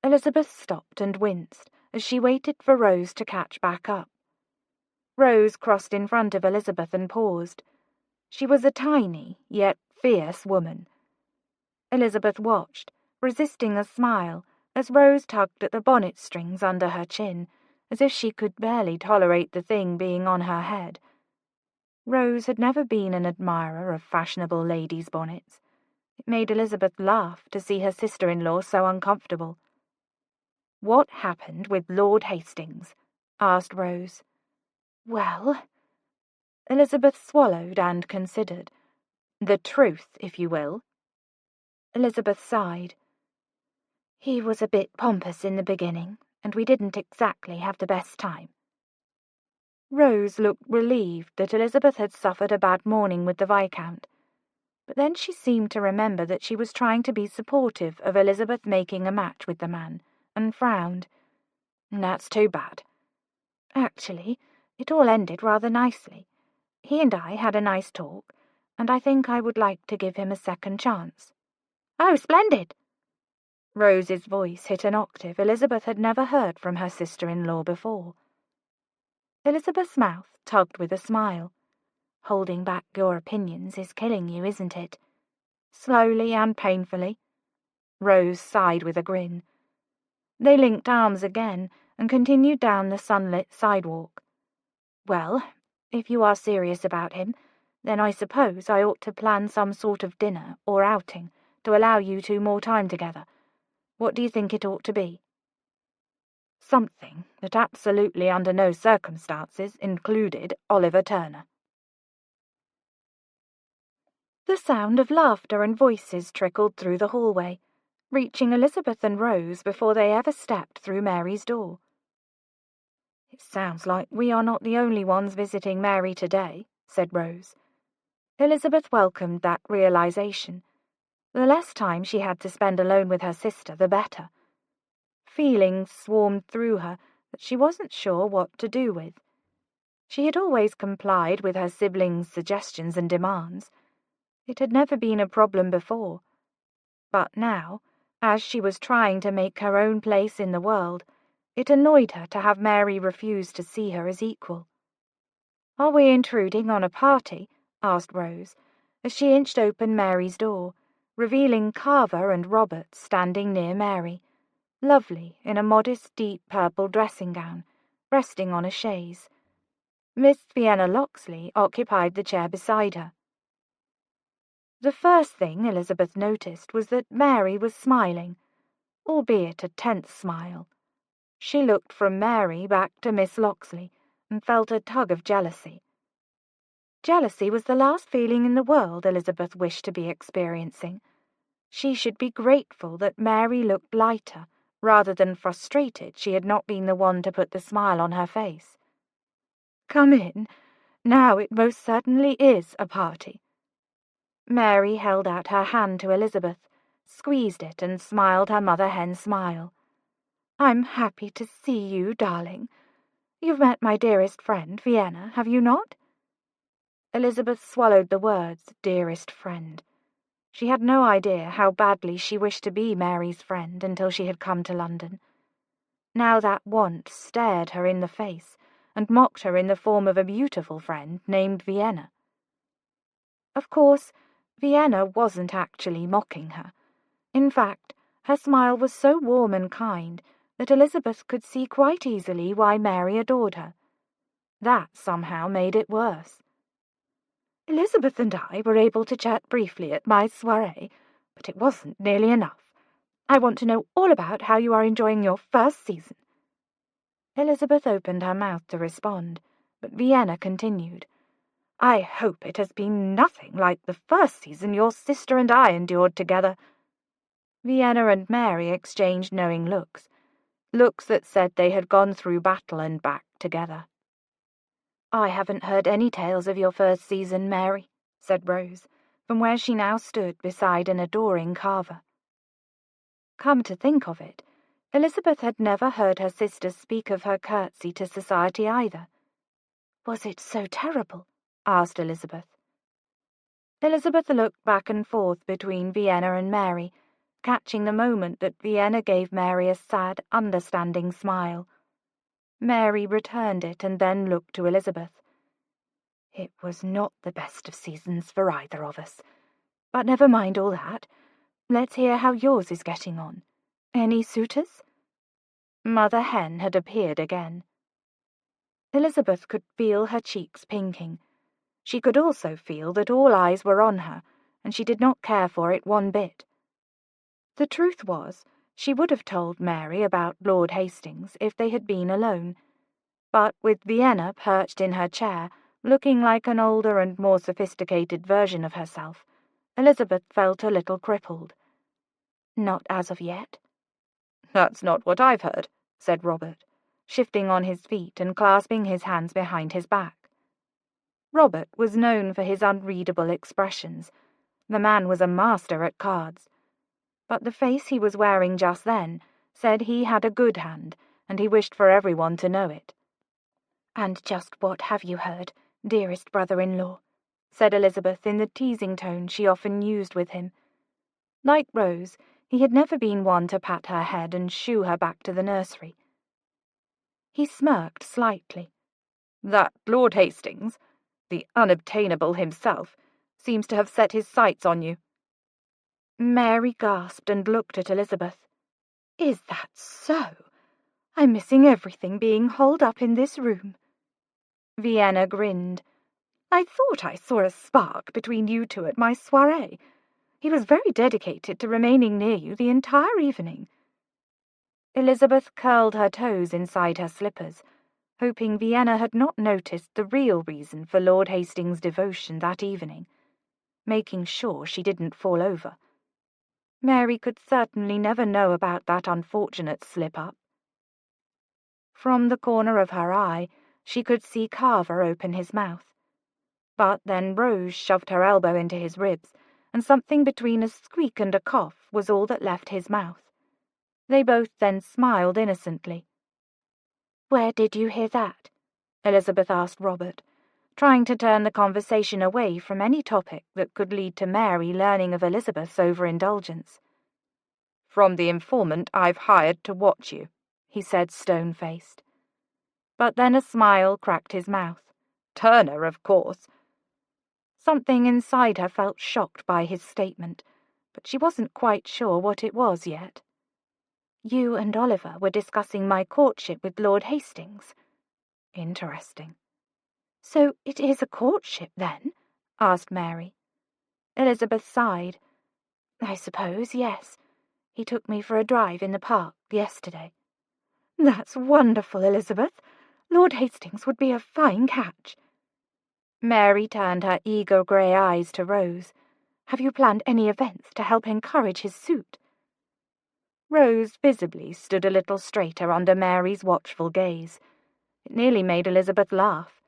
Elizabeth stopped and winced as she waited for Rose to catch back up. Rose crossed in front of Elizabeth and paused. She was a tiny, yet fierce woman. Elizabeth watched, resisting a smile, as Rose tugged at the bonnet strings under her chin, as if she could barely tolerate the thing being on her head. Rose had never been an admirer of fashionable ladies' bonnets. It made Elizabeth laugh to see her sister-in-law so uncomfortable. What happened with Lord Hastings? Asked Rose. Well, Elizabeth swallowed and considered. The truth, if you will. Elizabeth sighed. He was a bit pompous in the beginning, and we didn't exactly have the best time. Rose looked relieved that Elizabeth had suffered a bad morning with the Viscount, but then she seemed to remember that she was trying to be supportive of Elizabeth making a match with the man, and frowned. That's too bad. Actually, it all ended rather nicely. He and I had a nice talk, and I think I would like to give him a second chance. Oh, splendid! Rose's voice hit an octave Elizabeth had never heard from her sister-in-law before. Elizabeth's mouth tugged with a smile. Holding back your opinions is killing you, isn't it? Slowly and painfully. Rose sighed with a grin. They linked arms again and continued down the sunlit sidewalk. Well, if you are serious about him, then I suppose I ought to plan some sort of dinner or outing to allow you two more time together. What do you think it ought to be? Something that absolutely under no circumstances included Oliver Turner. The sound of laughter and voices trickled through the hallway, reaching Elizabeth and Rose before they ever stepped through Mary's door. It sounds like we are not the only ones visiting Mary today, said Rose. Elizabeth welcomed that realization. The less time she had to spend alone with her sister, the better. Feelings swarmed through her that she wasn't sure what to do with. She had always complied with her siblings' suggestions and demands. It had never been a problem before. But now, as she was trying to make her own place in the world, it annoyed her to have Mary refuse to see her as equal. Are we intruding on a party? Asked Rose, as she inched open Mary's door, revealing Carver and Robert standing near Mary, lovely in a modest deep purple dressing gown, resting on a chaise. Miss Vienna Locksley occupied the chair beside her. The first thing Elizabeth noticed was that Mary was smiling, albeit a tense smile. She looked from Mary back to Miss Locksley and felt a tug of jealousy. Jealousy was the last feeling in the world Elizabeth wished to be experiencing. She should be grateful that Mary looked lighter, rather than frustrated she had not been the one to put the smile on her face. Come in. Now it most certainly is a party. Mary held out her hand to Elizabeth, squeezed it and smiled her mother-hen smile. I'm happy to see you, darling. You've met my dearest friend, Vienna, have you not? Elizabeth swallowed the words, dearest friend. She had no idea how badly she wished to be Mary's friend until she had come to London. Now that want stared her in the face and mocked her in the form of a beautiful friend named Vienna. Of course, Vienna wasn't actually mocking her. In fact, her smile was so warm and kind that Elizabeth could see quite easily why Mary adored her. That somehow made it worse. Elizabeth and I were able to chat briefly at my soirée, but it wasn't nearly enough. I want to know all about how you are enjoying your first season." Elizabeth opened her mouth to respond, but Vienna continued. "I hope it has been nothing like the first season your sister and I endured together." Vienna and Mary exchanged knowing looks that said they had gone through battle and back together. "I haven't heard any tales of your first season, Mary," said Rose, from where she now stood beside an adoring Carver. Come to think of it, Elizabeth had never heard her sister speak of her curtsy to society either. "Was it so terrible?" asked Elizabeth. Elizabeth looked back and forth between Vienna and Mary, catching the moment that Vienna gave Mary a sad, understanding smile. Mary returned it and then looked to Elizabeth. "It was not the best of seasons for either of us. But never mind all that. Let's hear how yours is getting on. Any suitors?" Mother Hen had appeared again. Elizabeth could feel her cheeks pinking. She could also feel that all eyes were on her, and she did not care for it one bit. The truth was, she would have told Mary about Lord Hastings if they had been alone, but with Vienna perched in her chair, looking like an older and more sophisticated version of herself, Elizabeth felt a little crippled. "Not as of yet." "That's not what I've heard," said Robert, shifting on his feet and clasping his hands behind his back. Robert was known for his unreadable expressions. The man was a master at cards. But the face he was wearing just then said he had a good hand, and he wished for everyone to know it. "And just what have you heard, dearest brother-in-law?" said Elizabeth in the teasing tone she often used with him. Like Rose, he had never been one to pat her head and shoo her back to the nursery. He smirked slightly. "That Lord Hastings, the unobtainable himself, seems to have set his sights on you." Mary gasped and looked at Elizabeth. "Is that so? I'm missing everything being holed up in this room." Vienna grinned. "I thought I saw a spark between you two at my soirée. He was very dedicated to remaining near you the entire evening." Elizabeth curled her toes inside her slippers, hoping Vienna had not noticed the real reason for Lord Hastings' devotion that evening, making sure she didn't fall over. Mary could certainly never know about that unfortunate slip-up. From the corner of her eye, she could see Carver open his mouth. But then Rose shoved her elbow into his ribs, and something between a squeak and a cough was all that left his mouth. They both then smiled innocently. "Where did you hear that?" Elizabeth asked Robert, trying to turn the conversation away from any topic that could lead to Mary learning of Elizabeth's overindulgence. "From the informant I've hired to watch you," he said, stone-faced. But then a smile cracked his mouth. "Turner, of course." Something inside her felt shocked by his statement, but she wasn't quite sure what it was yet. "You and Oliver were discussing my courtship with Lord Hastings." "Interesting." "So it is a courtship, then?" asked Mary. Elizabeth sighed. "I suppose, yes. He took me for a drive in the park yesterday." "That's wonderful, Elizabeth. Lord Hastings would be a fine catch." Mary turned her eager grey eyes to Rose. "Have you planned any events to help encourage his suit?" Rose visibly stood a little straighter under Mary's watchful gaze. It nearly made Elizabeth laugh.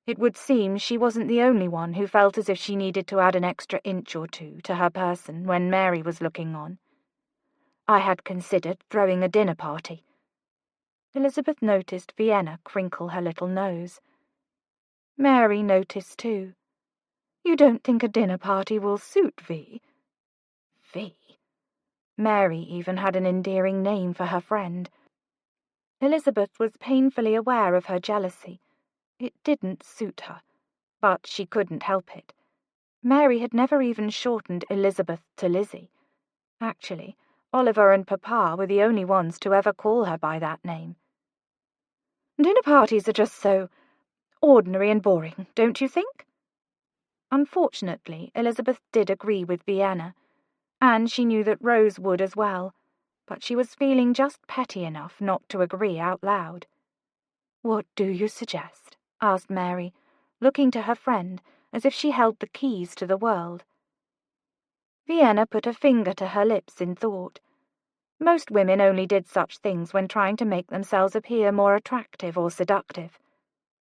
It would seem she wasn't the only one who felt as if she needed to add an extra inch or two to her person when Mary was looking on. "I had considered throwing a dinner party." Elizabeth noticed Vienna crinkle her little nose. Mary noticed too. "You don't think a dinner party will suit Vi?" Vi? Mary even had an endearing name for her friend. Elizabeth was painfully aware of her jealousy. It didn't suit her, but she couldn't help it. Mary had never even shortened Elizabeth to Lizzie. Actually, Oliver and Papa were the only ones to ever call her by that name. "Dinner parties are just so ordinary and boring, don't you think?" Unfortunately, Elizabeth did agree with Vienna. and she knew that Rose would as well, but she was feeling just petty enough not to agree out loud. "What do you suggest?" asked Mary, looking to her friend as if she held the keys to the world. Vienna put a finger to her lips in thought. Most women only did such things when trying to make themselves appear more attractive or seductive.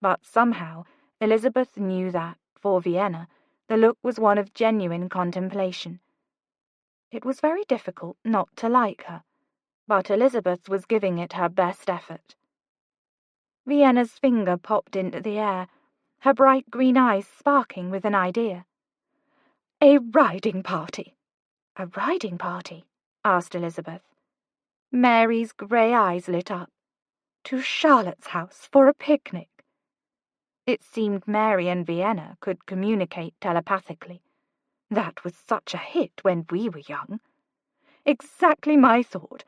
But somehow Elizabeth knew that, for Vienna, the look was one of genuine contemplation. It was very difficult not to like her, but Elizabeth was giving it her best effort. Vienna's finger popped into the air, her bright green eyes sparking with an idea. "A riding party." "A riding party?" asked Elizabeth. Mary's grey eyes lit up. "To Charlotte's house for a picnic." It seemed Mary and Vienna could communicate telepathically. "That was such a hit when we were young." "Exactly my thought.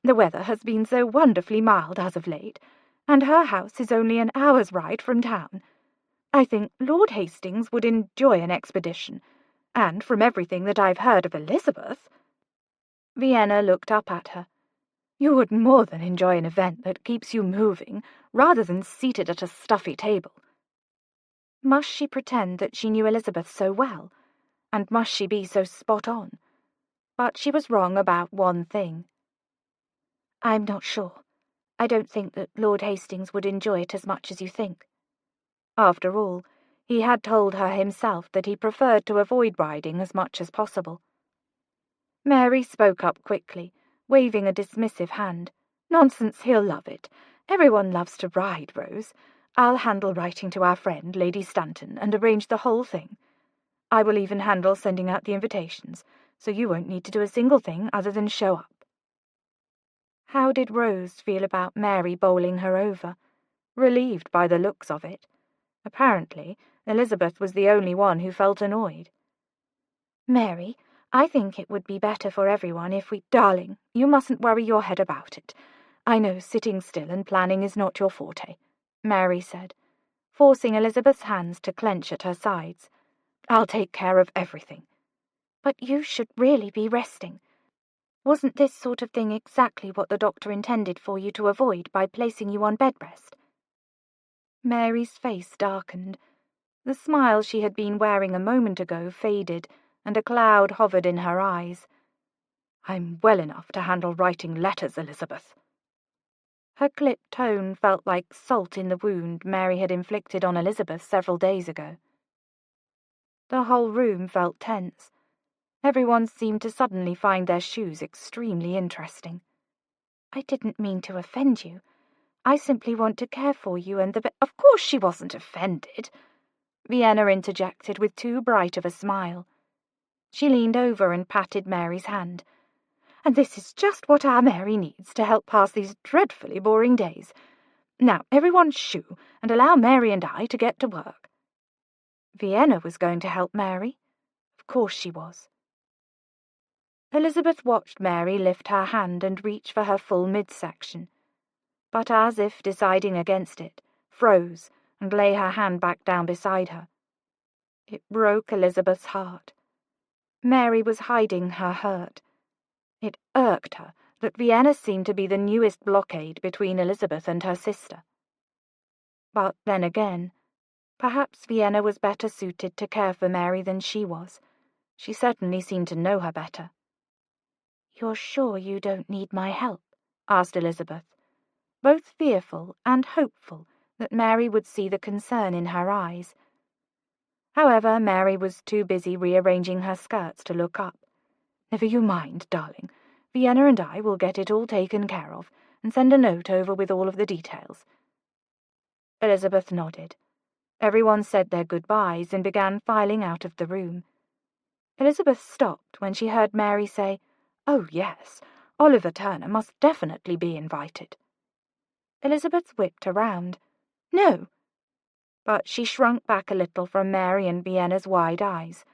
The weather has been so wonderfully mild as of late, and her house is only an hour's ride from town. I think Lord Hastings would enjoy an expedition, and from everything that I've heard of Elizabeth—" Vienna looked up at her. "You would more than enjoy an event that keeps you moving, rather than seated at a stuffy table." Must she pretend that she knew Elizabeth so well, and must she be so spot on? But she was wrong about one thing. "I'm not sure. I don't think that Lord Hastings would enjoy it as much as you think." After all, he had told her himself that he preferred to avoid riding as much as possible. Mary spoke up quickly, waving a dismissive hand. "Nonsense, he'll love it. Everyone loves to ride, Rose. I'll handle writing to our friend, Lady Stanton, and arrange the whole thing. I will even handle sending out the invitations, so you won't need to do a single thing other than show up." How did Rose feel about Mary bowling her over? Relieved by the looks of it. Apparently, Elizabeth was the only one who felt annoyed. "Mary, I think it would be better for everyone if we—" "Darling, you mustn't worry your head about it. I know sitting still and planning is not your forte," Mary said, forcing Elizabeth's hands to clench at her sides. "I'll take care of everything." "But you should really be resting. Wasn't this sort of thing exactly what the doctor intended for you to avoid by placing you on bed rest?" Mary's face darkened. The smile she had been wearing a moment ago faded, and a cloud hovered in her eyes. "I'm well enough to handle writing letters, Elizabeth." Her clipped tone felt like salt in the wound Mary had inflicted on Elizabeth several days ago. The whole room felt tense. Everyone seemed to suddenly find their shoes extremely interesting. "I didn't mean to offend you. I simply want to care for you and the—" "Of course she wasn't offended," Vienna interjected with too bright of a smile. She leaned over and patted Mary's hand. "And this is just what our Mary needs to help pass these dreadfully boring days. Now, everyone shoo, and allow Mary and I to get to work." Vienna was going to help Mary. Of course she was. Elizabeth watched Mary lift her hand and reach for her full midsection, but as if deciding against it, froze and lay her hand back down beside her. It broke Elizabeth's heart. Mary was hiding her hurt. It irked her that Vienna seemed to be the newest blockade between Elizabeth and her sister. But then again, perhaps Vienna was better suited to care for Mary than she was. She certainly seemed to know her better. "You're sure you don't need my help?" asked Elizabeth, both fearful and hopeful that Mary would see the concern in her eyes. However, Mary was too busy rearranging her skirts to look up. "Never you mind, darling. Vienna and I will get it all taken care of, and send a note over with all of the details." Elizabeth nodded. Everyone said their goodbyes and began filing out of the room. Elizabeth stopped when she heard Mary say, "Oh, yes, Oliver Turner must definitely be invited." Elizabeth whipped around. "No." But she shrunk back a little from Mary and Vienna's wide eyes.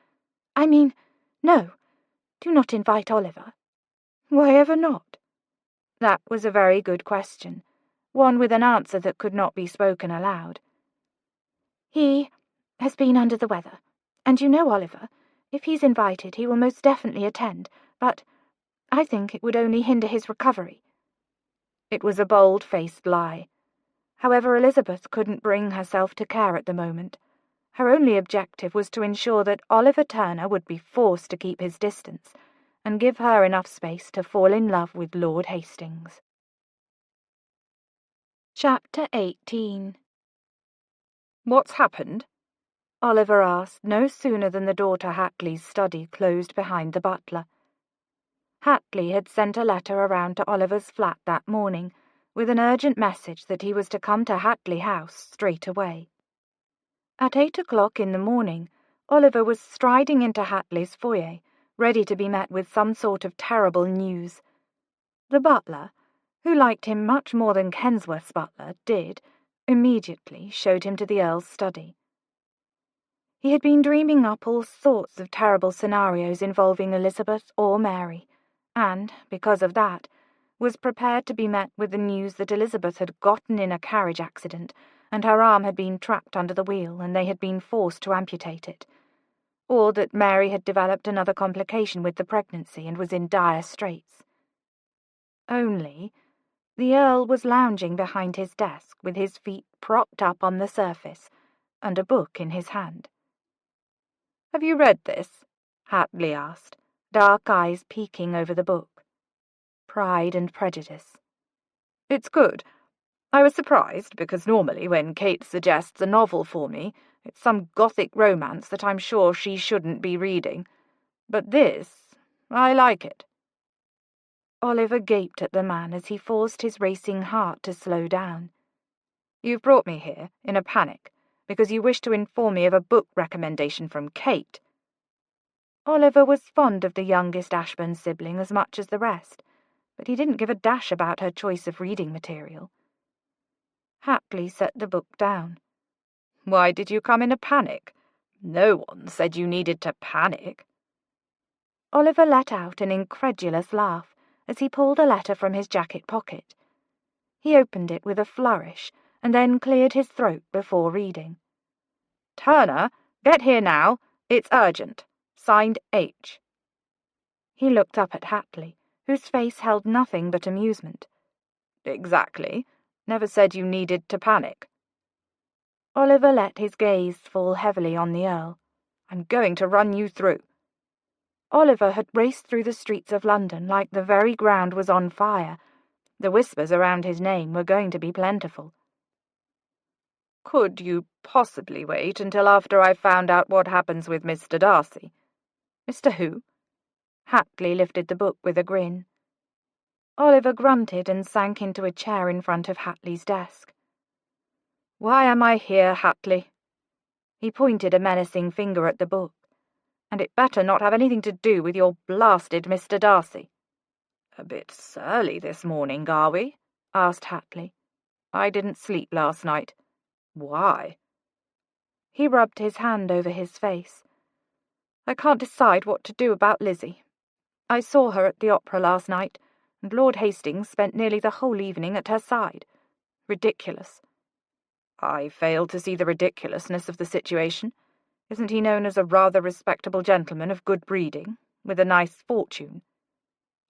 "I mean, no. Do not invite Oliver." "Why ever not?" That was a very good question, one with an answer that could not be spoken aloud. "He has been under the weather, and you know Oliver. If he's invited, he will most definitely attend, but I think it would only hinder his recovery." It was a bold-faced lie. However, Elizabeth couldn't bring herself to care at the moment. Her only objective was to ensure that Oliver Turner would be forced to keep his distance and give her enough space to fall in love with Lord Hastings. Chapter 18. "What's happened?" Oliver asked no sooner than the daughter Hatley's study closed behind the butler. Hatley had sent a letter around to Oliver's flat that morning with an urgent message that he was to come to Hatley House straight away. At 8 o'clock in the morning, Oliver was striding into Hatley's foyer, ready to be met with some sort of terrible news. The butler, who liked him much more than Kensworth's butler did, immediately showed him to the Earl's study. He had been dreaming up all sorts of terrible scenarios involving Elizabeth or Mary, and, because of that, was prepared to be met with the news that Elizabeth had gotten in a carriage accident and her arm had been trapped under the wheel and they had been forced to amputate it, or that Mary had developed another complication with the pregnancy and was in dire straits. Only the Earl was lounging behind his desk with his feet propped up on the surface and a book in his hand. "Have you read this?" Hatley asked, dark eyes peeking over the book. Pride and Prejudice. "It's good. I was surprised, because normally when Kate suggests a novel for me, it's some gothic romance that I'm sure she shouldn't be reading. But this, I like it." Oliver gaped at the man as he forced his racing heart to slow down. "You've brought me here, in a panic, because you wish to inform me of a book recommendation from Kate." Oliver was fond of the youngest Ashburn sibling as much as the rest, but he didn't give a dash about her choice of reading material. Hatley set the book down. "Why did you come in a panic? No one said you needed to panic." Oliver let out an incredulous laugh as he pulled a letter from his jacket pocket. He opened it with a flourish and then cleared his throat before reading. "Turner, get here now. It's urgent. Signed H." He looked up at Hatley, whose face held nothing but amusement. "Exactly. Never said you needed to panic." Oliver let his gaze fall heavily on the Earl. "I'm going to run you through." Oliver had raced through the streets of London like the very ground was on fire. The whispers around his name were going to be plentiful. "Could you possibly wait until after I've found out what happens with Mr. Darcy?" "Mr. who?" Hatley lifted the book with a grin. Oliver grunted and sank into a chair in front of Hatley's desk. "Why am I here, Hatley?" He pointed a menacing finger at the book. "And it better not have anything to do with your blasted Mr. Darcy." "A bit surly this morning, are we?" asked Hatley. "I didn't sleep last night." "Why?" He rubbed his hand over his face. "I can't decide what to do about Lizzie. I saw her at the opera last night, and Lord Hastings spent nearly the whole evening at her side. Ridiculous." "I fail to see the ridiculousness of the situation. Isn't he known as a rather respectable gentleman of good breeding, with a nice fortune?"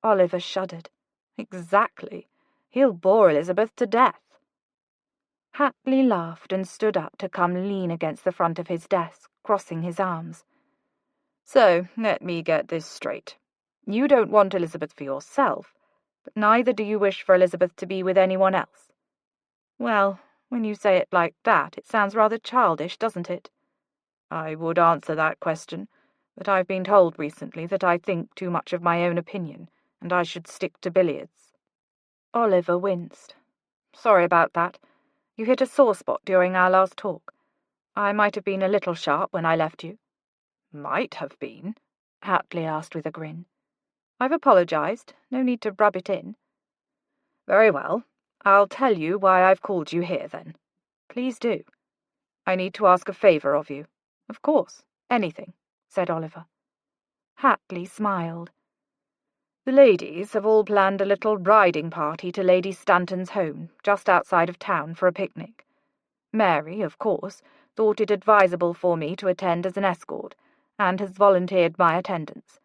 Oliver shuddered. "Exactly. He'll bore Elizabeth to death." Hatley laughed and stood up to come lean against the front of his desk, crossing his arms. "So, let me get this straight. You don't want Elizabeth for yourself, but neither do you wish for Elizabeth to be with anyone else. Well, when you say it like that, it sounds rather childish, doesn't it? I would answer that question, but I've been told recently that I think too much of my own opinion, and I should stick to billiards." Oliver winced. "Sorry about that. You hit a sore spot during our last talk. I might have been a little sharp when I left you." "Might have been?" Hatley asked with a grin. "I've apologized. No need to rub it in." "Very well. I'll tell you why I've called you here, then." "Please do." "I need to ask a favor of you." "Of course. Anything," said Oliver. Hatley smiled. "The ladies have all planned a little riding party to Lady Stanton's home, just outside of town, for a picnic. Mary, of course, thought it advisable for me to attend as an escort, and has volunteered my attendance.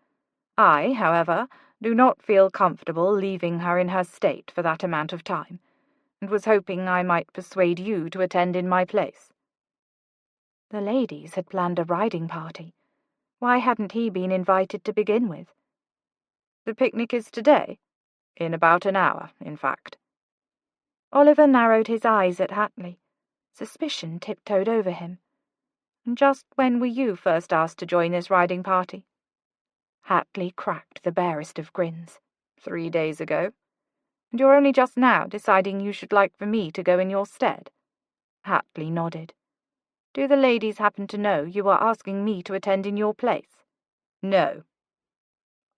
I, however, do not feel comfortable leaving her in her state for that amount of time, and was hoping I might persuade you to attend in my place." The ladies had planned a riding party. Why hadn't he been invited to begin with? "The picnic is today. In about an hour, in fact." Oliver narrowed his eyes at Hatley. Suspicion tiptoed over him. "And just when were you first asked to join this riding party?" Hatley cracked the barest of grins. 3 days ago. And you're only just now deciding you should like for me to go in your stead?" Hatley nodded. "Do the ladies happen to know you are asking me to attend in your place?" "No."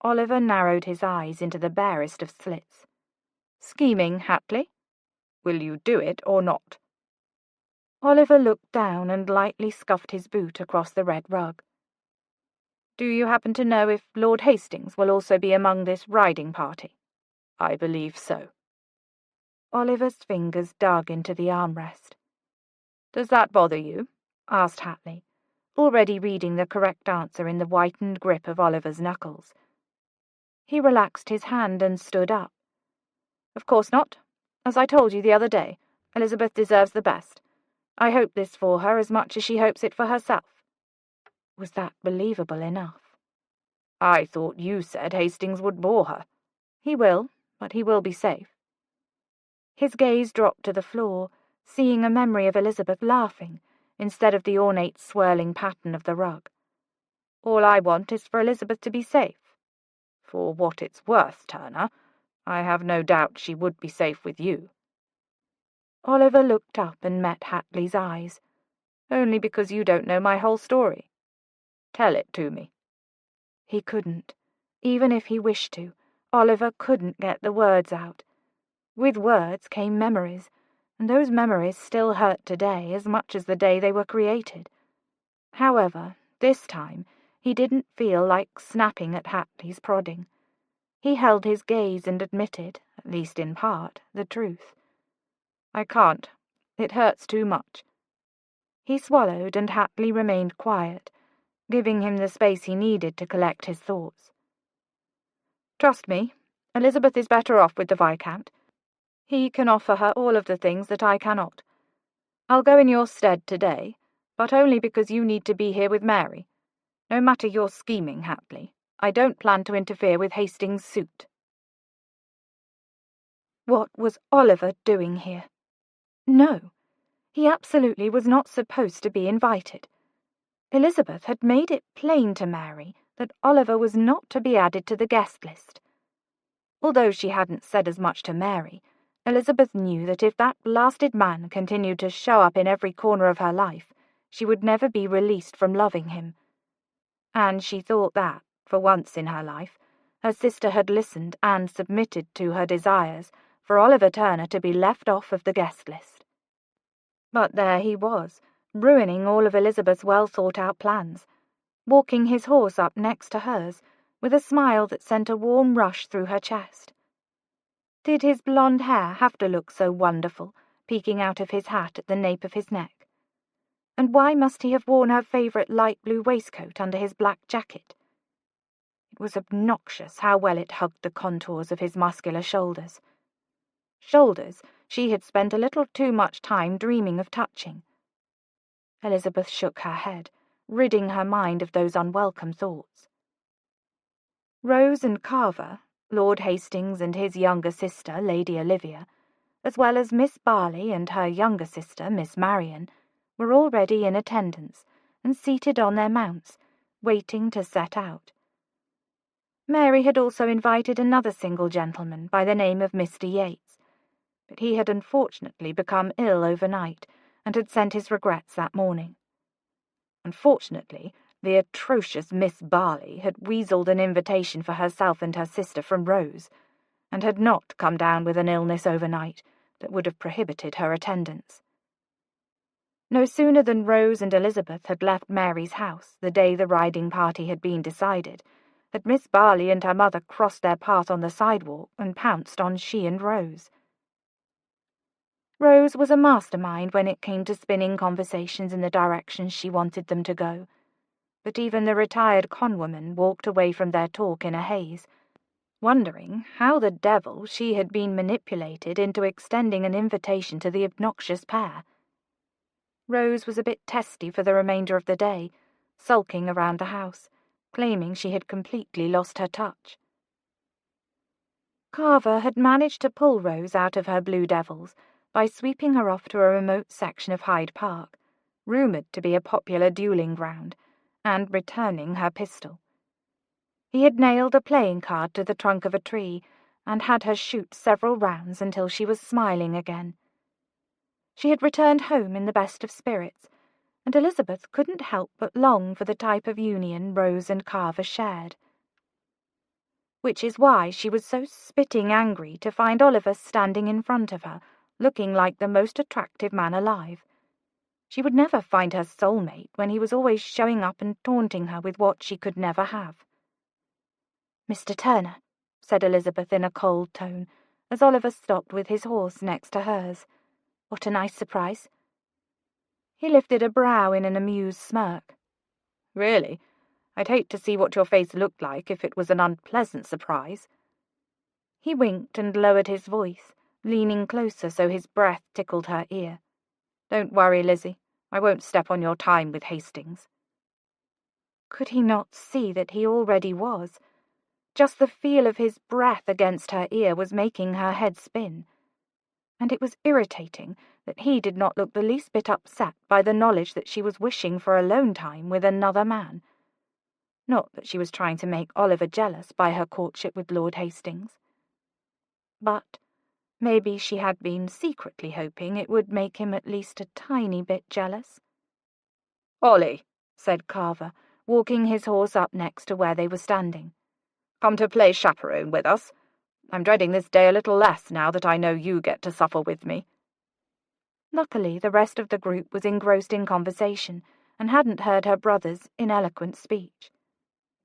Oliver narrowed his eyes into the barest of slits. "Scheming, Hatley? Will you do it or not?" Oliver looked down and lightly scuffed his boot across the red rug. "Do you happen to know if Lord Hastings will also be among this riding party?" "I believe so." Oliver's fingers dug into the armrest. "Does that bother you?" asked Hatley, already reading the correct answer in the whitened grip of Oliver's knuckles. He relaxed his hand and stood up. "Of course not. As I told you the other day, Elizabeth deserves the best. I hope this for her as much as she hopes it for herself." Was that believable enough? "I thought you said Hastings would bore her." "He will, but he will be safe." His gaze dropped to the floor, seeing a memory of Elizabeth laughing, instead of the ornate swirling pattern of the rug. "All I want is for Elizabeth to be safe. For what it's worth, Turner, I have no doubt she would be safe with you." Oliver looked up and met Hatley's eyes. "Only because you don't know my whole story. Tell it to me." He couldn't. Even if he wished to, Oliver couldn't get the words out. With words came memories, and those memories still hurt today as much as the day they were created. However, this time he didn't feel like snapping at Hatley's prodding. He held his gaze and admitted, at least in part, the truth. "I can't. It hurts too much." He swallowed, and Hatley remained quiet, giving him the space he needed to collect his thoughts. "Trust me, Elizabeth is better off with the Viscount. He can offer her all of the things that I cannot. I'll go in your stead today, but only because you need to be here with Mary. No matter your scheming, Hatley, I don't plan to interfere with Hastings' suit." What was Oliver doing here? No, he absolutely was not supposed to be invited. Elizabeth had made it plain to Mary that Oliver was not to be added to the guest list. Although she hadn't said as much to Mary, Elizabeth knew that if that blasted man continued to show up in every corner of her life, she would never be released from loving him. And she thought that, for once in her life, her sister had listened and submitted to her desires for Oliver Turner to be left off of the guest list. But there he was, ruining all of Elizabeth's well-thought-out plans, walking his horse up next to hers, with a smile that sent a warm rush through her chest. Did his blonde hair have to look so wonderful, peeking out of his hat at the nape of his neck? And why must he have worn her favourite light blue waistcoat under his black jacket? It was obnoxious how well it hugged the contours of his muscular shoulders. Shoulders she had spent a little too much time dreaming of touching. Elizabeth shook her head, ridding her mind of those unwelcome thoughts. Rose and Carver, Lord Hastings and his younger sister, Lady Olivia, as well as Miss Barley and her younger sister, Miss Marian, were already in attendance and seated on their mounts, waiting to set out. Mary had also invited another single gentleman by the name of Mr. Yates, but he had unfortunately become ill overnight and had sent his regrets that morning. Unfortunately, the atrocious Miss Barley had weaseled an invitation for herself and her sister from Rose, and had not come down with an illness overnight that would have prohibited her attendance. No sooner than Rose and Elizabeth had left Mary's house the day the riding party had been decided, had Miss Barley and her mother crossed their path on the sidewalk and pounced on she and Rose. Rose was a mastermind when it came to spinning conversations in the direction she wanted them to go, but even the retired conwoman walked away from their talk in a haze, wondering how the devil she had been manipulated into extending an invitation to the obnoxious pair. Rose was a bit testy for the remainder of the day, sulking around the house, claiming she had completely lost her touch. Carver had managed to pull Rose out of her blue devils by sweeping her off to a remote section of Hyde Park, rumoured to be a popular duelling ground, and returning her pistol. He had nailed a playing card to the trunk of a tree and had her shoot several rounds until she was smiling again. She had returned home in the best of spirits, and Elizabeth couldn't help but long for the type of union Rose and Carver shared. Which is why she was so spitting angry to find Oliver standing in front of her, looking like the most attractive man alive. She would never find her soulmate when he was always showing up and taunting her with what she could never have. "Mr. Turner," said Elizabeth in a cold tone, as Oliver stopped with his horse next to hers. "What a nice surprise." He lifted a brow in an amused smirk. "Really? I'd hate to see what your face looked like if it was an unpleasant surprise." He winked and lowered his voice, leaning closer so his breath tickled her ear. "Don't worry, Lizzie. I won't step on your time with Hastings." Could he not see that he already was? Just the feel of his breath against her ear was making her head spin. And it was irritating that he did not look the least bit upset by the knowledge that she was wishing for alone time with another man. Not that she was trying to make Oliver jealous by her courtship with Lord Hastings. But maybe she had been secretly hoping it would make him at least a tiny bit jealous. "Ollie," said Carver, walking his horse up next to where they were standing. "Come to play chaperone with us. I'm dreading this day a little less now that I know you get to suffer with me." Luckily, the rest of the group was engrossed in conversation and hadn't heard her brother's ineloquent speech.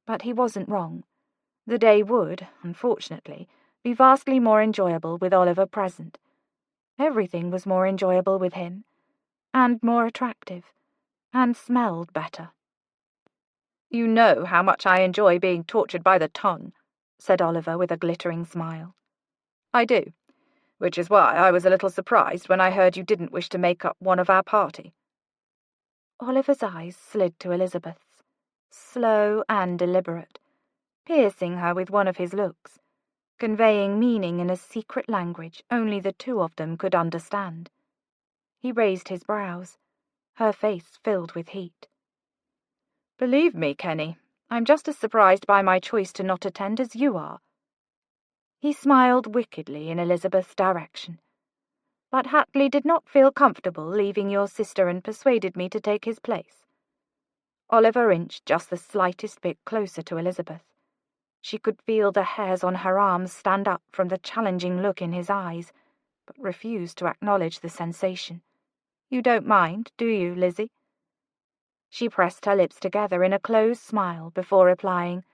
But he wasn't wrong. The day would, unfortunately, be vastly more enjoyable with Oliver present. Everything was more enjoyable with him, and more attractive, and smelled better. "You know how much I enjoy being tortured by the tongue," said Oliver with a glittering smile. "I do, which is why I was a little surprised when I heard you didn't wish to make up one of our party." Oliver's eyes slid to Elizabeth's, slow and deliberate, piercing her with one of his looks, conveying meaning in a secret language only the two of them could understand. He raised his brows. Her face filled with heat. "Believe me, Kenny, I'm just as surprised by my choice to not attend as you are." He smiled wickedly in Elizabeth's direction. "But Hatley did not feel comfortable leaving your sister and persuaded me to take his place." Oliver inched just the slightest bit closer to Elizabeth. She could feel the hairs on her arms stand up from the challenging look in his eyes, but refused to acknowledge the sensation. "You don't mind, do you, Lizzie?" She pressed her lips together in a closed smile before replying,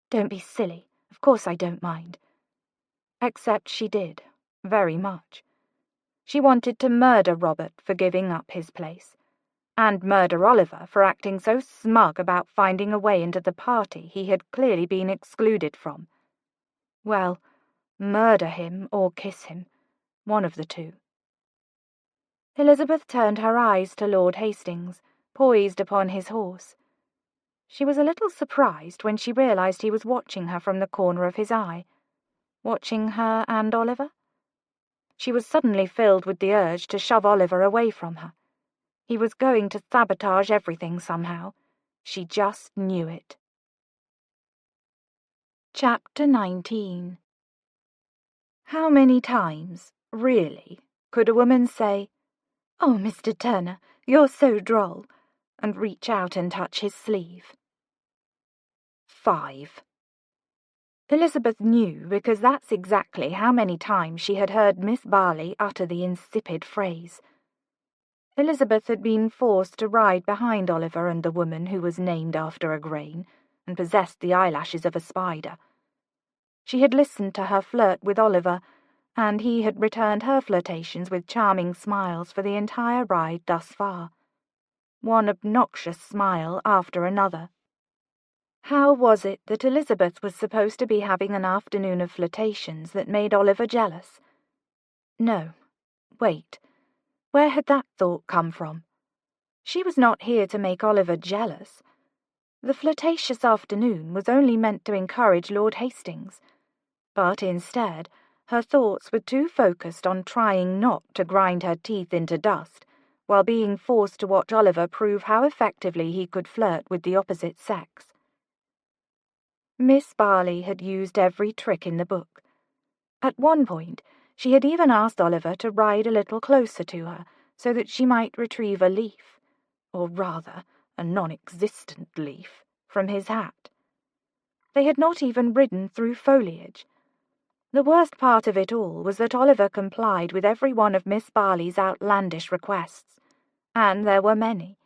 "Don't be silly. Of course I don't mind." Except she did, very much. She wanted to murder Robert for giving up his place, and murder Oliver for acting so smug about finding a way into the party he had clearly been excluded from. Well, murder him or kiss him, one of the two. Elizabeth turned her eyes to Lord Hastings, poised upon his horse. She was a little surprised when she realized he was watching her from the corner of his eye. Watching her and Oliver? She was suddenly filled with the urge to shove Oliver away from her. He was going to sabotage everything somehow. She just knew it. Chapter 19. How many times, really, could a woman say, "Oh, Mr. Turner, you're so droll," and reach out and touch his sleeve? 5. Elizabeth knew because that's exactly how many times she had heard Miss Barley utter the insipid phrase. Elizabeth had been forced to ride behind Oliver and the woman who was named after a grain and possessed the eyelashes of a spider. She had listened to her flirt with Oliver, and he had returned her flirtations with charming smiles for the entire ride thus far. One obnoxious smile after another. How was it that Elizabeth was supposed to be having an afternoon of flirtations that made Oliver jealous? No, wait, where had that thought come from? She was not here to make Oliver jealous. The flirtatious afternoon was only meant to encourage Lord Hastings, but instead her thoughts were too focused on trying not to grind her teeth into dust, while being forced to watch Oliver prove how effectively he could flirt with the opposite sex. Miss Barley had used every trick in the book. At one point, she had even asked Oliver to ride a little closer to her so that she might retrieve a leaf, or rather, a non-existent leaf, from his hat. They had not even ridden through foliage. The worst part of it all was that Oliver complied with every one of Miss Barley's outlandish requests, and there were many.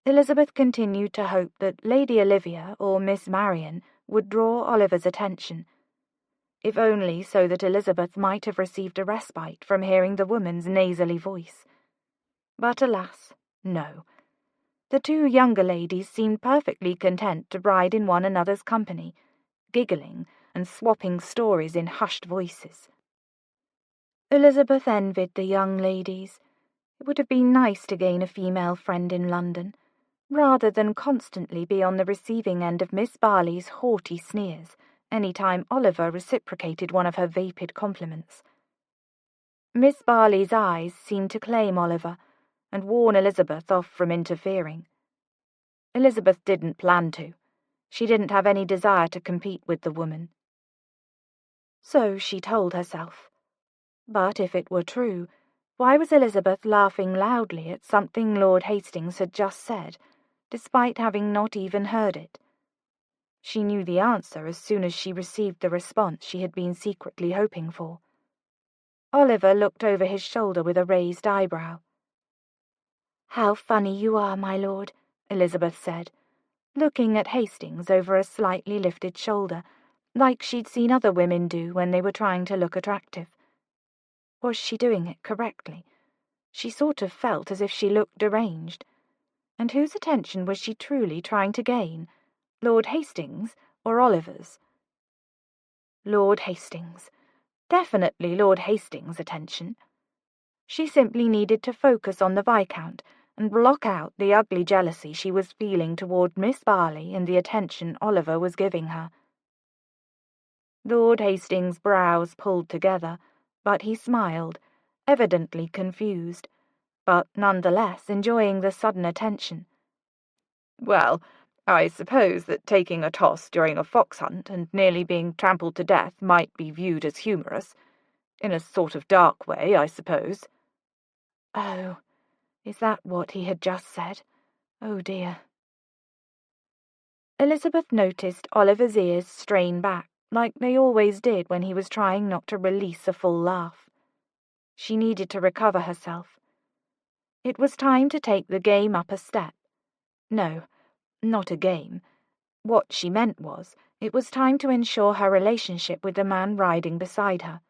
Elizabeth continued to hope that Lady Olivia or Miss Marion would draw Oliver's attention, if only so that Elizabeth might have received a respite from hearing the woman's nasally voice. But alas, no. The two younger ladies seemed perfectly content to ride in one another's company, giggling and swapping stories in hushed voices. Elizabeth envied the young ladies. It would have been nice to gain a female friend in London, rather than constantly be on the receiving end of Miss Barley's haughty sneers any time Oliver reciprocated one of her vapid compliments. Miss Barley's eyes seemed to claim Oliver and warn Elizabeth off from interfering. Elizabeth didn't plan to. She didn't have any desire to compete with the woman. So she told herself. But if it were true, why was Elizabeth laughing loudly at something Lord Hastings had just said, despite having not even heard it? She knew the answer as soon as she received the response she had been secretly hoping for. Oliver looked over his shoulder with a raised eyebrow. "How funny you are, my lord," Elizabeth said, looking at Hastings over a slightly lifted shoulder, like she'd seen other women do when they were trying to look attractive. Was she doing it correctly? She sort of felt as if she looked deranged. And whose attention was she truly trying to gain? Lord Hastings or Oliver's? Lord Hastings. Definitely Lord Hastings' attention. She simply needed to focus on the Viscount and block out the ugly jealousy she was feeling toward Miss Barley and the attention Oliver was giving her. Lord Hastings' brows pulled together, but he smiled, evidently confused, but nonetheless enjoying the sudden attention. "Well, I suppose that taking a toss during a fox hunt and nearly being trampled to death might be viewed as humorous. In a sort of dark way, I suppose." Oh, is that what he had just said? Oh dear. Elizabeth noticed Oliver's ears strain back, like they always did when he was trying not to release a full laugh. She needed to recover herself. It was time to take the game up a step. No, not a game. What she meant was, it was time to ensure her relationship with the man riding beside her.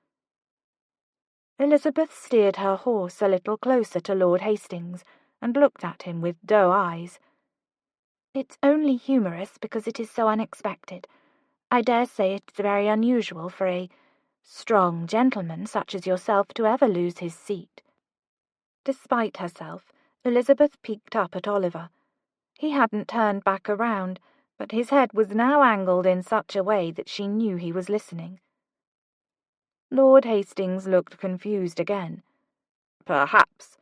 Elizabeth steered her horse a little closer to Lord Hastings and looked at him with doe eyes. "It's only humorous because it is so unexpected. I dare say it's very unusual for a strong gentleman such as yourself to ever lose his seat." Despite herself, Elizabeth peeked up at Oliver. He hadn't turned back around, but his head was now angled in such a way that she knew he was listening. Lord Hastings looked confused again. "Perhaps.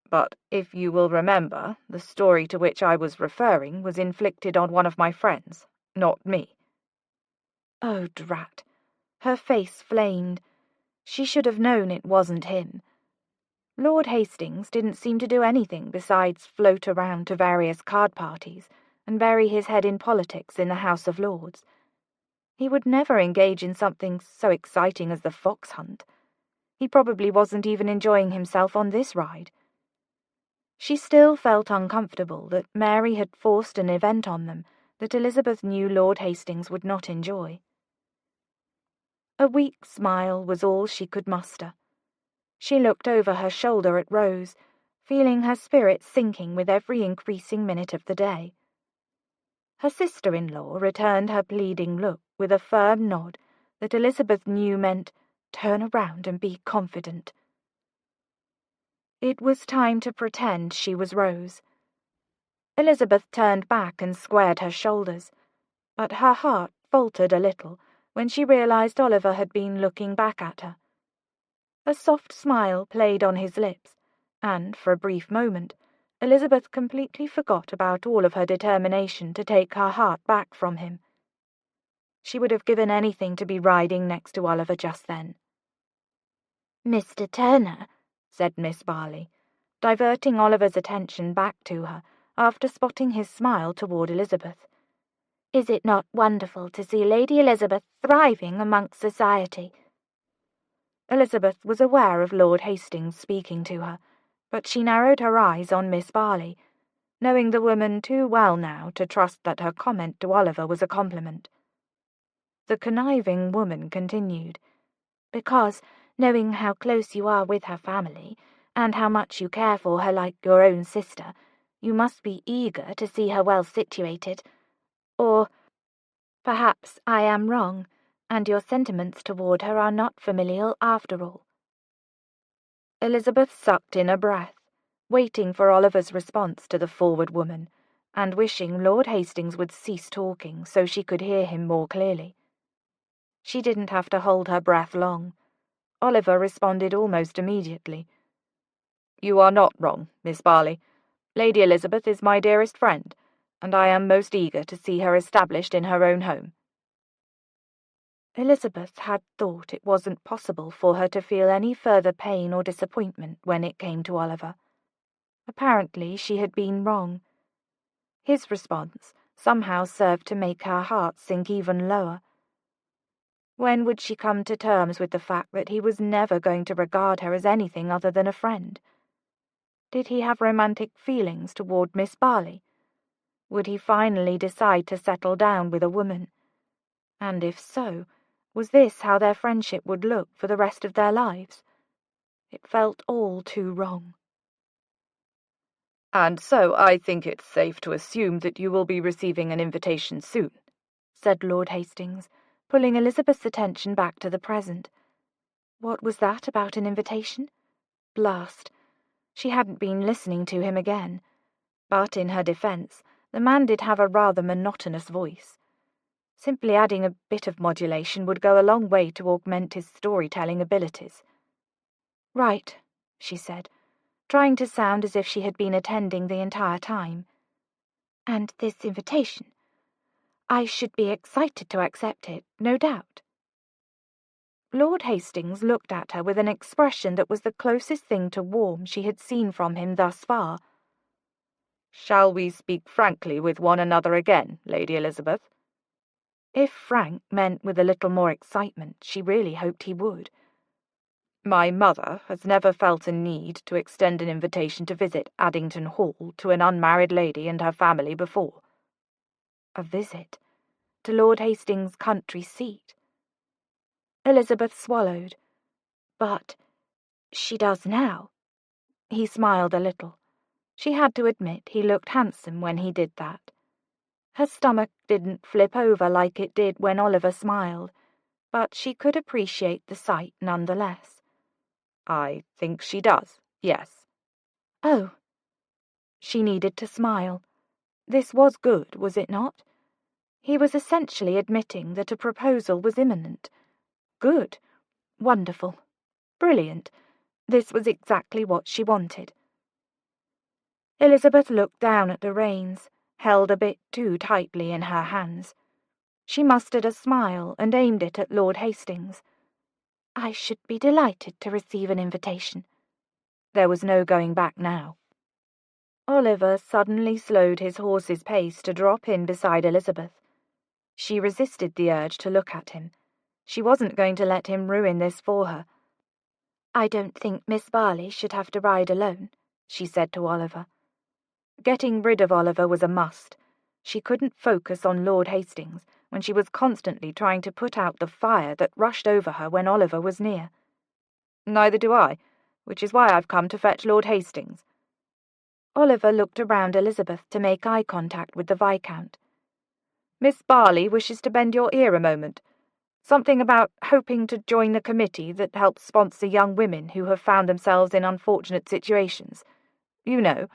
But if you will remember, the story to which I was referring was inflicted on one of my friends, not me." Oh, drat. Her face flamed. She should have known it wasn't him. Lord Hastings didn't seem to do anything besides float around to various card parties and bury his head in politics in the House of Lords. He would never engage in something so exciting as the fox hunt. He probably wasn't even enjoying himself on this ride. She still felt uncomfortable that Mary had forced an event on them that Elizabeth knew Lord Hastings would not enjoy. A weak smile was all she could muster. She looked over her shoulder at Rose, feeling her spirits sinking with every increasing minute of the day. Her sister-in-law returned her pleading look with a firm nod that Elizabeth knew meant, turn around and be confident. It was time to pretend she was Rose. Elizabeth turned back and squared her shoulders, but her heart faltered a little when she realized Oliver had been looking back at her. A soft smile played on his lips, and, for a brief moment, Elizabeth completely forgot about all of her determination to take her heart back from him. She would have given anything to be riding next to Oliver just then. "Mr. Turner," said Miss Barley, diverting Oliver's attention back to her after spotting his smile toward Elizabeth. "Is it not wonderful to see Lady Elizabeth thriving amongst society?" Elizabeth was aware of Lord Hastings speaking to her, but she narrowed her eyes on Miss Barley, knowing the woman too well now to trust that her comment to Oliver was a compliment. The conniving woman continued, "Because, knowing how close you are with her family, and how much you care for her like your own sister, you must be eager to see her well situated. Or perhaps I am wrong, and your sentiments toward her are not familial after all." Elizabeth sucked in a breath, waiting for Oliver's response to the forward woman, and wishing Lord Hastings would cease talking so she could hear him more clearly. She didn't have to hold her breath long. Oliver responded almost immediately. "You are not wrong, Miss Barley. Lady Elizabeth is my dearest friend, and I am most eager to see her established in her own home." Elizabeth had thought it wasn't possible for her to feel any further pain or disappointment when it came to Oliver. Apparently she had been wrong. His response somehow served to make her heart sink even lower. When would she come to terms with the fact that he was never going to regard her as anything other than a friend? Did he have romantic feelings toward Miss Barley? Would he finally decide to settle down with a woman? And if so, was this how their friendship would look for the rest of their lives? It felt all too wrong. "And so I think it's safe to assume that you will be receiving an invitation soon," said Lord Hastings, pulling Elizabeth's attention back to the present. What was that about an invitation? Blast! She hadn't been listening to him again. But in her defense, the man did have a rather monotonous voice. Simply adding a bit of modulation would go a long way to augment his storytelling abilities. "Right," she said, trying to sound as if she had been attending the entire time. "And this invitation? I should be excited to accept it, no doubt." Lord Hastings looked at her with an expression that was the closest thing to warm she had seen from him thus far. "Shall we speak frankly with one another again, Lady Elizabeth?" If frank meant with a little more excitement, she really hoped he would. "My mother has never felt a need to extend an invitation to visit Addington Hall to an unmarried lady and her family before." A visit? To Lord Hastings' country seat? Elizabeth swallowed. "But she does now." He smiled a little. She had to admit he looked handsome when he did that. Her stomach didn't flip over like it did when Oliver smiled, but she could appreciate the sight nonetheless. "I think she does, yes." "Oh." She needed to smile. This was good, was it not? He was essentially admitting that a proposal was imminent. Good. Wonderful. Brilliant. This was exactly what she wanted. Elizabeth looked down at the reins, held a bit too tightly in her hands. She mustered a smile and aimed it at Lord Hastings. "I should be delighted to receive an invitation." There was no going back now. Oliver suddenly slowed his horse's pace to drop in beside Elizabeth. She resisted the urge to look at him. She wasn't going to let him ruin this for her. "I don't think Miss Barley should have to ride alone," she said to Oliver. Getting rid of Oliver was a must. She couldn't focus on Lord Hastings when she was constantly trying to put out the fire that rushed over her when Oliver was near. "Neither do I, which is why I've come to fetch Lord Hastings." Oliver looked around Elizabeth to make eye contact with the Viscount. Miss Barley wishes to bend your ear a moment. Something about hoping to join the committee that helps sponsor young women who have found themselves in unfortunate situations. You know,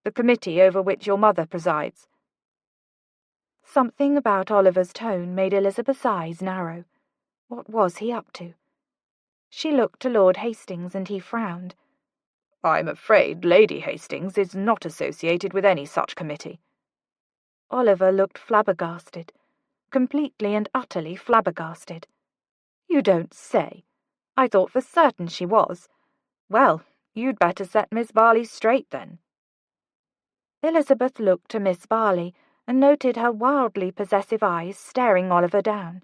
the committee over which your mother presides." Something about Oliver's tone made Elizabeth's eyes narrow. What was he up to? She looked to Lord Hastings, and he frowned. "I'm afraid Lady Hastings is not associated with any such committee." Oliver looked flabbergasted, completely and utterly flabbergasted. "You don't say. I thought for certain she was. Well, you'd better set Miss Barley straight, then." Elizabeth looked to Miss Barley and noted her wildly possessive eyes staring Oliver down.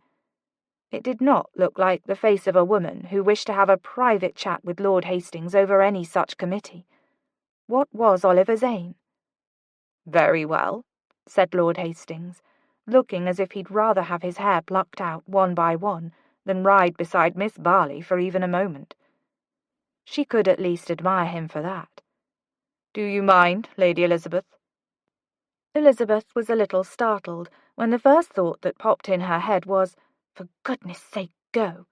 It did not look like the face of a woman who wished to have a private chat with Lord Hastings over any such committee. What was Oliver's aim? "Very well," said Lord Hastings, looking as if he'd rather have his hair plucked out one by one than ride beside Miss Barley for even a moment. She could at least admire him for that. "Do you mind, Lady Elizabeth?" Elizabeth was a little startled when the first thought that popped in her head was, "For goodness sake, go."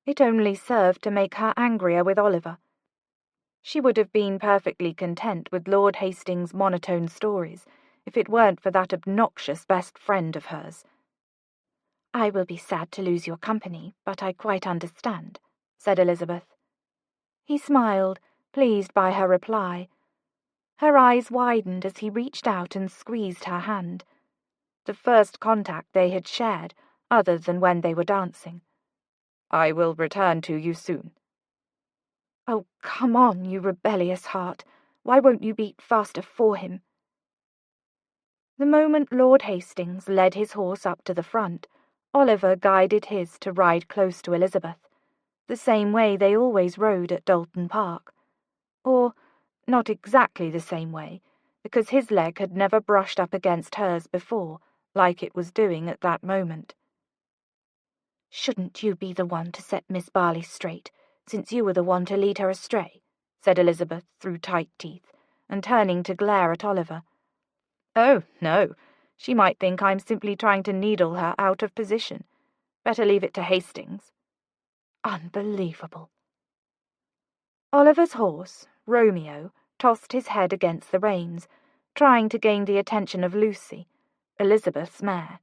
It only served to make her angrier with Oliver. She would have been perfectly content with Lord Hastings' monotone stories if it weren't for that obnoxious best friend of hers. "I will be sad to lose your company, but I quite understand," said Elizabeth. He smiled, pleased by her reply. Her eyes widened as he reached out and squeezed her hand. The first contact they had shared, other than when they were dancing. "I will return to you soon." "Oh, come on, you rebellious heart. Why won't you beat faster for him?" The moment Lord Hastings led his horse up to the front, Oliver guided his to ride close to Elizabeth, the same way they always rode at Dalton Park. Or, not exactly the same way, because his leg had never brushed up against hers before, like it was doing at that moment. "Shouldn't you be the one to set Miss Barley straight, since you were the one to lead her astray?" said Elizabeth through tight teeth, and turning to glare at Oliver. "Oh, no. She might think I'm simply trying to needle her out of position. Better leave it to Hastings." Unbelievable. Oliver's horse, Romeo, tossed his head against the reins, trying to gain the attention of Lucy, Elizabeth's mare.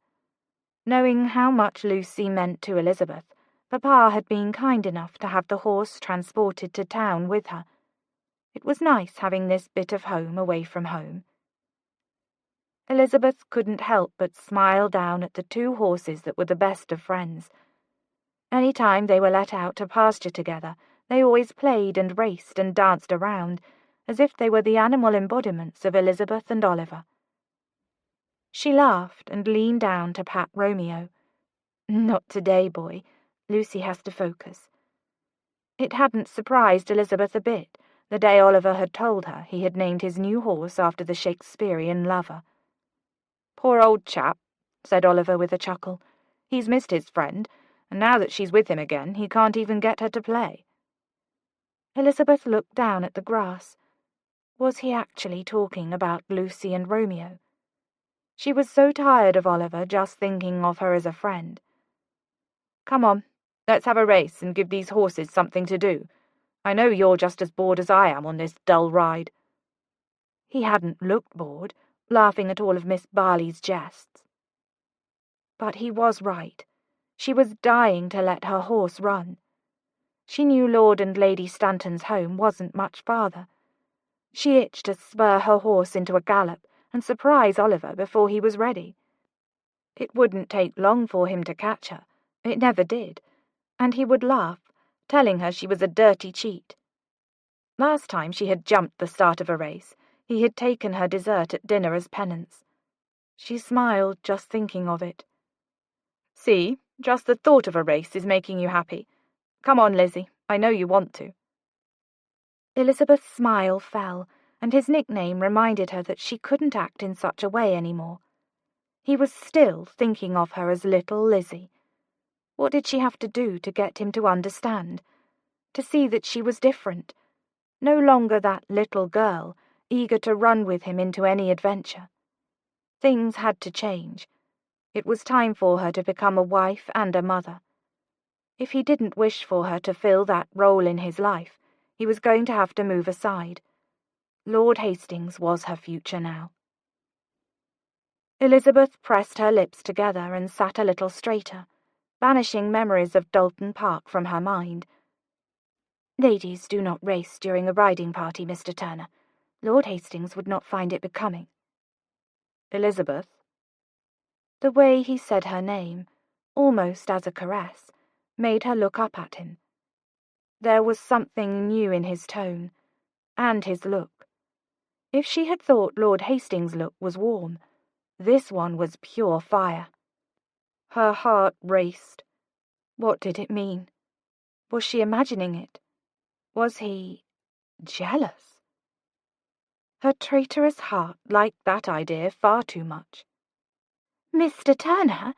Knowing how much Lucy meant to Elizabeth, Papa had been kind enough to have the horse transported to town with her. It was nice having this bit of home away from home. Elizabeth couldn't help but smile down at the two horses that were the best of friends. Any time they were let out to pasture together, they always played and raced and danced around, as if they were the animal embodiments of Elizabeth and Oliver. She laughed and leaned down to pat Romeo. "Not today, boy. Lucy has to focus." It hadn't surprised Elizabeth a bit, the day Oliver had told her he had named his new horse after the Shakespearean lover. "Poor old chap," said Oliver with a chuckle. "He's missed his friend, and now that she's with him again, he can't even get her to play." Elizabeth looked down at the grass. Was he actually talking about Lucy and Romeo? She was so tired of Oliver just thinking of her as a friend. "Come on, let's have a race and give these horses something to do. I know you're just as bored as I am on this dull ride." He hadn't looked bored, laughing at all of Miss Barley's jests. But he was right. She was dying to let her horse run. She knew Lord and Lady Stanton's home wasn't much farther. She itched to spur her horse into a gallop and surprise Oliver before he was ready. It wouldn't take long for him to catch her. It never did. And he would laugh, telling her she was a dirty cheat. Last time she had jumped the start of a race, he had taken her dessert at dinner as penance. She smiled just thinking of it. "See, just the thought of a race is making you happy. Come on, Lizzie, I know you want to." Elizabeth's smile fell, and his nickname reminded her that she couldn't act in such a way any more. He was still thinking of her as little Lizzie. What did she have to do to get him to understand? To see that she was different? No longer that little girl, eager to run with him into any adventure. Things had to change. It was time for her to become a wife and a mother. If he didn't wish for her to fill that role in his life, he was going to have to move aside. Lord Hastings was her future now. Elizabeth pressed her lips together and sat a little straighter, banishing memories of Dalton Park from her mind. "Ladies do not race during a riding party, Mr. Turner. Lord Hastings would not find it becoming." "Elizabeth?" The way he said her name, almost as a caress, made her look up at him. There was something new in his tone, and his look. If she had thought Lord Hastings' look was warm, this one was pure fire. Her heart raced. What did it mean? Was she imagining it? Was he jealous? Her traitorous heart liked that idea far too much. "Mr. Turner?"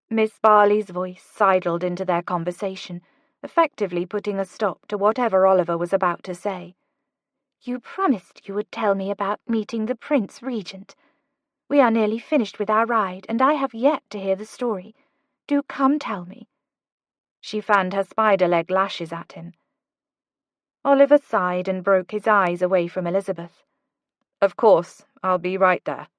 Miss Barley's voice sidled into their conversation, effectively putting a stop to whatever Oliver was about to say. "You promised you would tell me about meeting the Prince Regent. We are nearly finished with our ride, and I have yet to hear the story. Do come tell me." She fanned her spider-leg lashes at him. Oliver sighed and broke his eyes away from Elizabeth. "Of course, I'll be right there."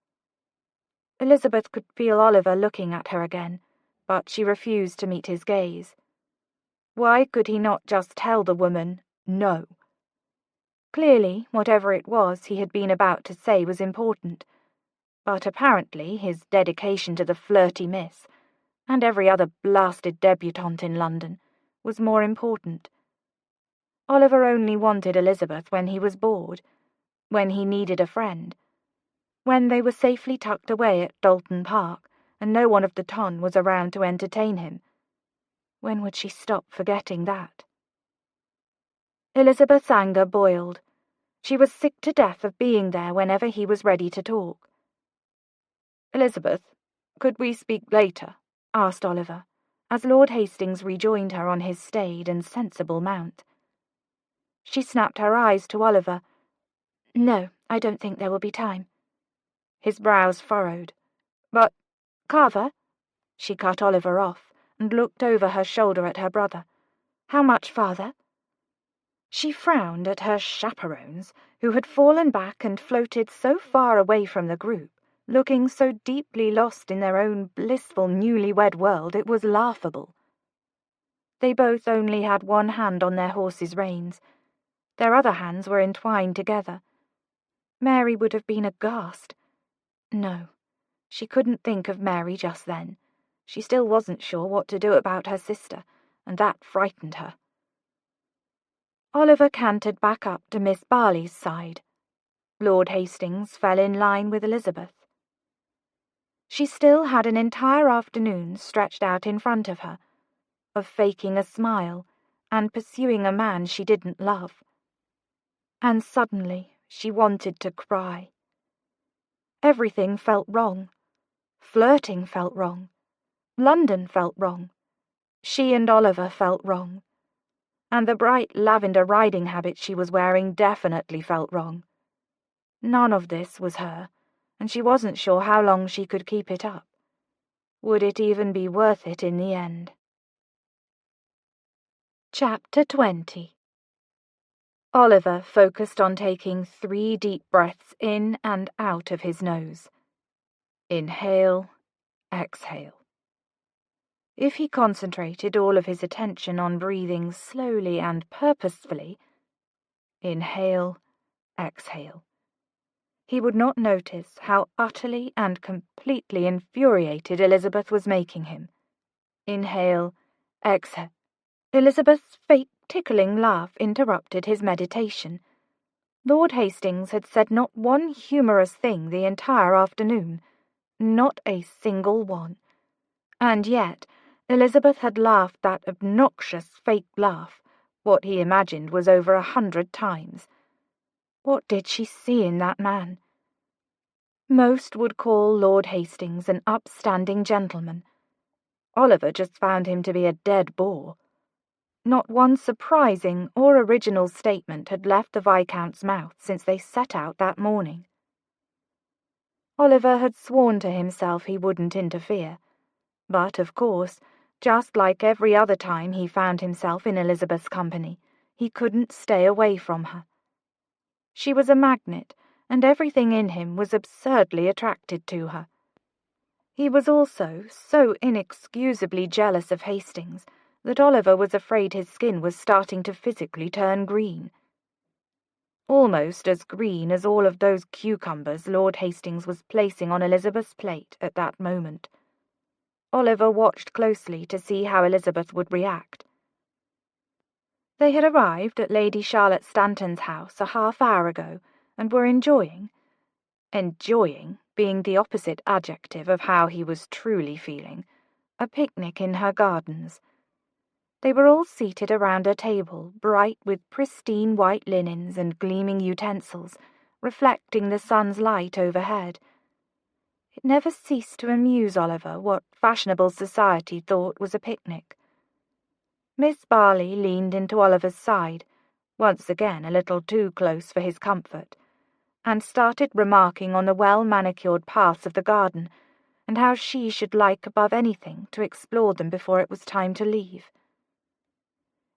Elizabeth could feel Oliver looking at her again, but she refused to meet his gaze. Why could he not just tell the woman no? Clearly, whatever it was he had been about to say was important, but apparently his dedication to the flirty miss, and every other blasted debutante in London, was more important. Oliver only wanted Elizabeth when he was bored, when he needed a friend, when they were safely tucked away at Dalton Park and no one of the ton was around to entertain him. When would she stop forgetting that? Elizabeth's anger boiled. She was sick to death of being there whenever he was ready to talk. "Elizabeth, could we speak later?" asked Oliver, as Lord Hastings rejoined her on his staid and sensible mount. She snapped her eyes to Oliver. "No, I don't think there will be time." His brows furrowed. "But, Carver," she cut Oliver off and looked over her shoulder at her brother. "How much farther?" She frowned at her chaperons, who had fallen back and floated so far away from the group, looking so deeply lost in their own blissful newlywed world it was laughable. They both only had one hand on their horses' reins. Their other hands were entwined together. Mary would have been aghast. No, she couldn't think of Mary just then. She still wasn't sure what to do about her sister, and that frightened her. Oliver cantered back up to Miss Barley's side. Lord Hastings fell in line with Elizabeth. She still had an entire afternoon stretched out in front of her, of faking a smile and pursuing a man she didn't love. And suddenly she wanted to cry. Everything felt wrong. Flirting felt wrong. London felt wrong. She and Oliver felt wrong. And the bright lavender riding habit she was wearing definitely felt wrong. None of this was her, and she wasn't sure how long she could keep it up. Would it even be worth it in the end? Chapter 20. Oliver focused on taking 3 deep breaths in and out of his nose. Inhale, exhale. If he concentrated all of his attention on breathing slowly and purposefully, inhale, exhale, he would not notice how utterly and completely infuriated Elizabeth was making him. Inhale, exhale. Elizabeth's fake tickling laugh interrupted his meditation. Lord Hastings had said not one humorous thing the entire afternoon, not a single one. And yet Elizabeth had laughed that obnoxious fake laugh, what he imagined was over 100 times. What did she see in that man? Most would call Lord Hastings an upstanding gentleman. Oliver just found him to be a dead bore. Not one surprising or original statement had left the Viscount's mouth since they set out that morning. Oliver had sworn to himself he wouldn't interfere, but, of course, just like every other time he found himself in Elizabeth's company, he couldn't stay away from her. She was a magnet, and everything in him was absurdly attracted to her. He was also so inexcusably jealous of Hastings that Oliver was afraid his skin was starting to physically turn green. Almost as green as all of those cucumbers Lord Hastings was placing on Elizabeth's plate at that moment. Oliver watched closely to see how Elizabeth would react. They had arrived at Lady Charlotte Stanton's house a half-hour ago and were enjoying being the opposite adjective of how he was truly feeling, a picnic in her gardens. They were all seated around a table, bright with pristine white linens and gleaming utensils, reflecting the sun's light overhead. It never ceased to amuse Oliver what fashionable society thought was a picnic. Miss Barley leaned into Oliver's side, once again a little too close for his comfort, and started remarking on the well-manicured paths of the garden, and how she should like above anything to explore them before it was time to leave.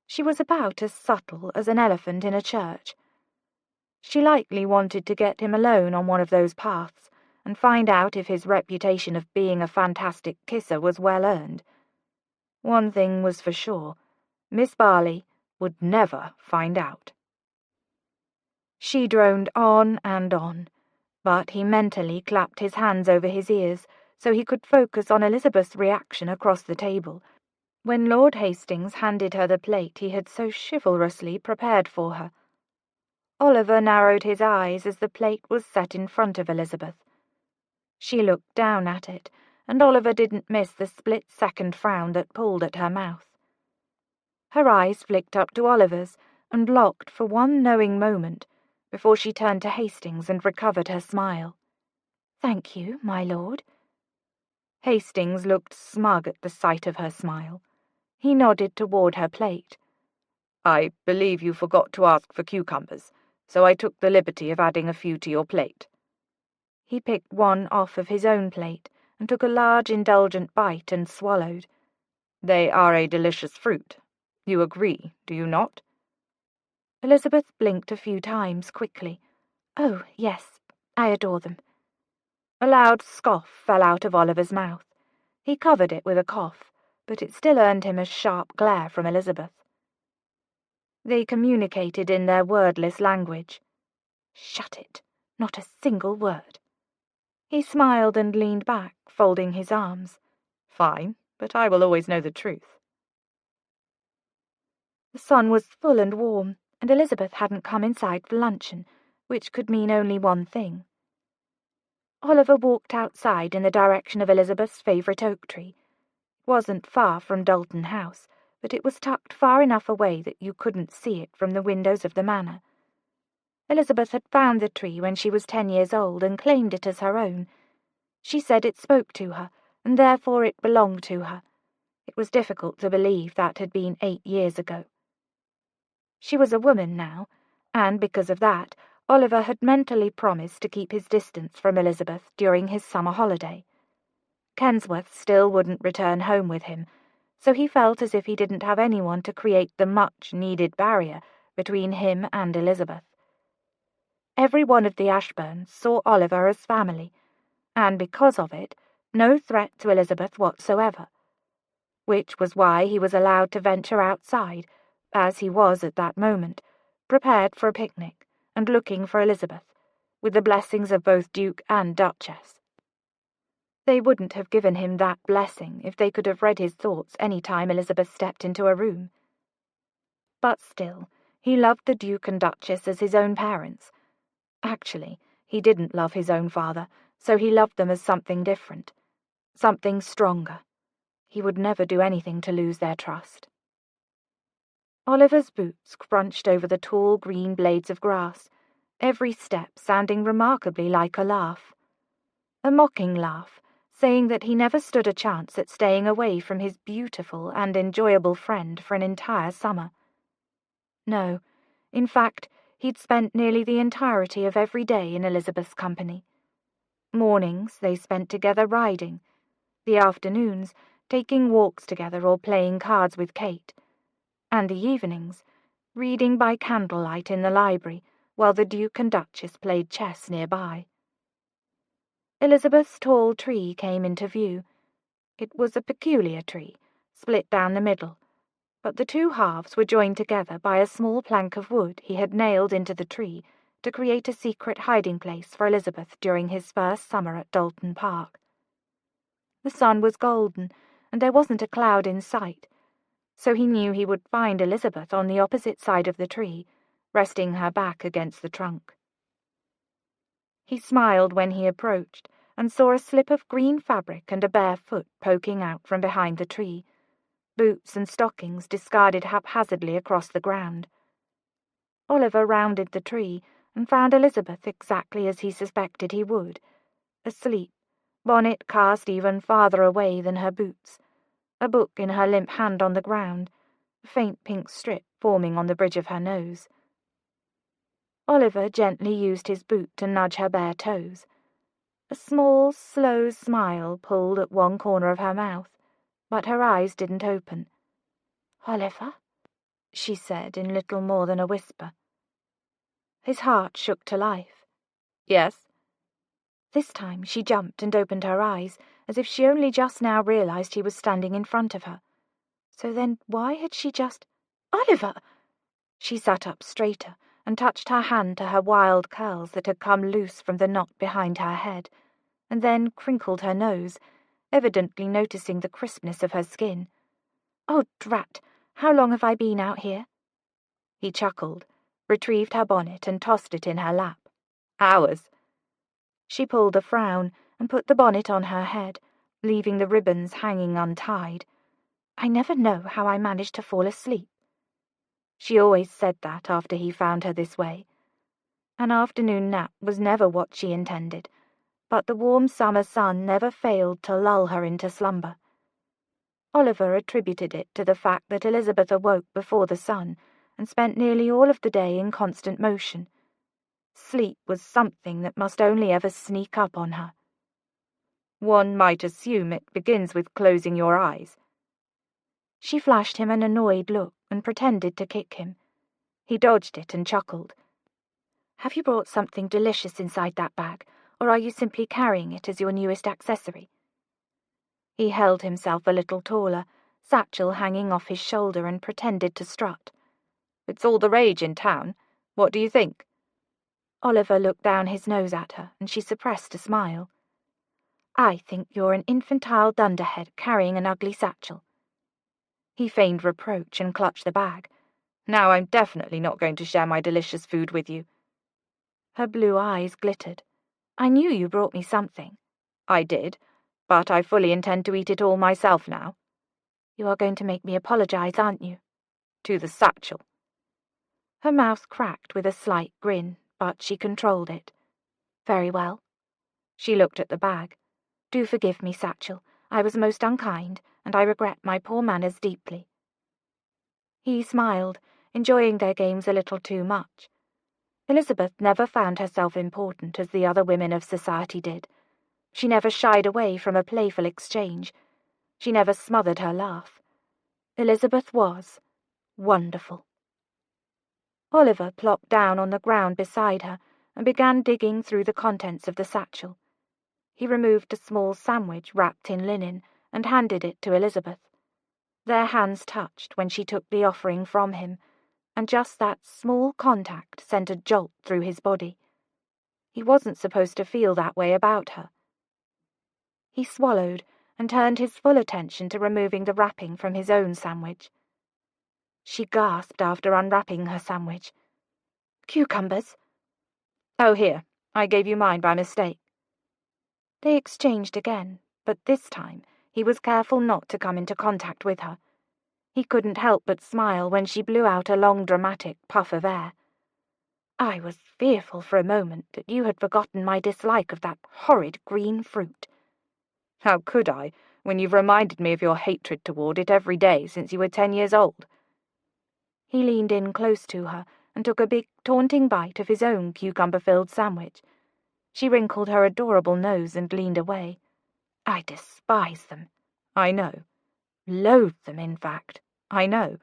She was about as subtle as an elephant in a church. She likely wanted to get him alone on one of those paths, and find out if his reputation of being a fantastic kisser was well earned. One thing was for sure, Miss Barley would never find out. She droned on, but he mentally clapped his hands over his ears so he could focus on Elizabeth's reaction across the table, when Lord Hastings handed her the plate he had so chivalrously prepared for her. Oliver narrowed his eyes as the plate was set in front of Elizabeth. She looked down at it, and Oliver didn't miss the split-second frown that pulled at her mouth. Her eyes flicked up to Oliver's and locked for one knowing moment before she turned to Hastings and recovered her smile. "Thank you, my lord." Hastings looked smug at the sight of her smile. He nodded toward her plate. "I believe you forgot to ask for cucumbers, so I took the liberty of adding a few to your plate." He picked one off of his own plate and took a large indulgent bite and swallowed. "They are a delicious fruit. You agree, do you not?" Elizabeth blinked a few times quickly. "Oh, yes, I adore them." A loud scoff fell out of Oliver's mouth. He covered it with a cough, but it still earned him a sharp glare from Elizabeth. They communicated in their wordless language. "Shut it. Not a single word." He smiled and leaned back, folding his arms. "Fine, but I will always know the truth." The sun was full and warm, and Elizabeth hadn't come inside for luncheon, which could mean only one thing. Oliver walked outside in the direction of Elizabeth's favourite oak tree. It wasn't far from Dalton House, but it was tucked far enough away that you couldn't see it from the windows of the manor. Elizabeth had found the tree when she was 10 years old and claimed it as her own. She said it spoke to her, and therefore it belonged to her. It was difficult to believe that had been 8 years ago. She was a woman now, and because of that, Oliver had mentally promised to keep his distance from Elizabeth during his summer holiday. Kensworth still wouldn't return home with him, so he felt as if he didn't have anyone to create the much-needed barrier between him and Elizabeth. Every one of the Ashburns saw Oliver as family, and because of it, no threat to Elizabeth whatsoever, which was why he was allowed to venture outside, as he was at that moment, prepared for a picnic, and looking for Elizabeth, with the blessings of both Duke and Duchess. They wouldn't have given him that blessing if they could have read his thoughts any time Elizabeth stepped into a room. But still, he loved the Duke and Duchess as his own parents. Actually, he didn't love his own father, so he loved them as something different, something stronger. He would never do anything to lose their trust. Oliver's boots crunched over the tall green blades of grass, every step sounding remarkably like a laugh. A mocking laugh, saying that he never stood a chance at staying away from his beautiful and enjoyable friend for an entire summer. No, in fact, he'd spent nearly the entirety of every day in Elizabeth's company. Mornings they spent together riding, the afternoons taking walks together or playing cards with Kate, and the evenings reading by candlelight in the library while the Duke and Duchess played chess nearby. Elizabeth's tall tree came into view. It was a peculiar tree, split down the middle, but the two halves were joined together by a small plank of wood he had nailed into the tree to create a secret hiding place for Elizabeth during his first summer at Dalton Park. The sun was golden, and there wasn't a cloud in sight, so he knew he would find Elizabeth on the opposite side of the tree, resting her back against the trunk. He smiled when he approached, and saw a slip of green fabric and a bare foot poking out from behind the tree, boots and stockings discarded haphazardly across the ground. Oliver rounded the tree and found Elizabeth exactly as he suspected he would, asleep, bonnet cast even farther away than her boots, a book in her limp hand on the ground, a faint pink strip forming on the bridge of her nose. Oliver gently used his boot to nudge her bare toes. A small, slow smile pulled at one corner of her mouth, but her eyes didn't open. "Oliver?" she said in little more than a whisper. His heart shook to life. "Yes?" This time she jumped and opened her eyes, as if she only just now realized he was standing in front of her. So then why had she just... "Oliver!" She sat up straighter and touched her hand to her wild curls that had come loose from the knot behind her head, and then crinkled her nose, evidently noticing the crispness of her skin. "Oh, drat! How long have I been out here?" He chuckled, retrieved her bonnet and tossed it in her lap. "Hours." She pulled a frown and put the bonnet on her head, leaving the ribbons hanging untied. "I never know how I managed to fall asleep." She always said that after he found her this way. An afternoon nap was never what she intended, but the warm summer sun never failed to lull her into slumber. Oliver attributed it to the fact that Elizabeth awoke before the sun and spent nearly all of the day in constant motion. Sleep was something that must only ever sneak up on her. "One might assume it begins with closing your eyes." She flashed him an annoyed look and pretended to kick him. He dodged it and chuckled. "Have you brought something delicious inside that bag, or are you simply carrying it as your newest accessory?" He held himself a little taller, satchel hanging off his shoulder, and pretended to strut. "It's all the rage in town. What do you think?" Oliver looked down his nose at her, and she suppressed a smile. "I think you're an infantile dunderhead carrying an ugly satchel." He feigned reproach and clutched the bag. "Now I'm definitely not going to share my delicious food with you." Her blue eyes glittered. "I knew you brought me something." "I did, but I fully intend to eat it all myself now." "You are going to make me apologize, aren't you?" "To the satchel." Her mouth cracked with a slight grin, but she controlled it. "Very well." She looked at the bag. "Do forgive me, Satchel. I was most unkind, and I regret my poor manners deeply." He smiled, enjoying their games a little too much. Elizabeth never found herself important as the other women of society did. She never shied away from a playful exchange. She never smothered her laugh. Elizabeth was wonderful. Oliver plopped down on the ground beside her and began digging through the contents of the satchel. He removed a small sandwich wrapped in linen and handed it to Elizabeth. Their hands touched when she took the offering from him, and just that small contact sent a jolt through his body. He wasn't supposed to feel that way about her. He swallowed and turned his full attention to removing the wrapping from his own sandwich. She gasped after unwrapping her sandwich. "Cucumbers?" "Oh, here, I gave you mine by mistake." They exchanged again, but this time he was careful not to come into contact with her. He couldn't help but smile when she blew out a long dramatic puff of air. "I was fearful for a moment that you had forgotten my dislike of that horrid green fruit." "How could I, when you've reminded me of your hatred toward it every day since you were 10 years old?" He leaned in close to her and took a big, taunting bite of his own cucumber-filled sandwich. She wrinkled her adorable nose and leaned away. I despise them. I know. Loathe them, in fact. I know.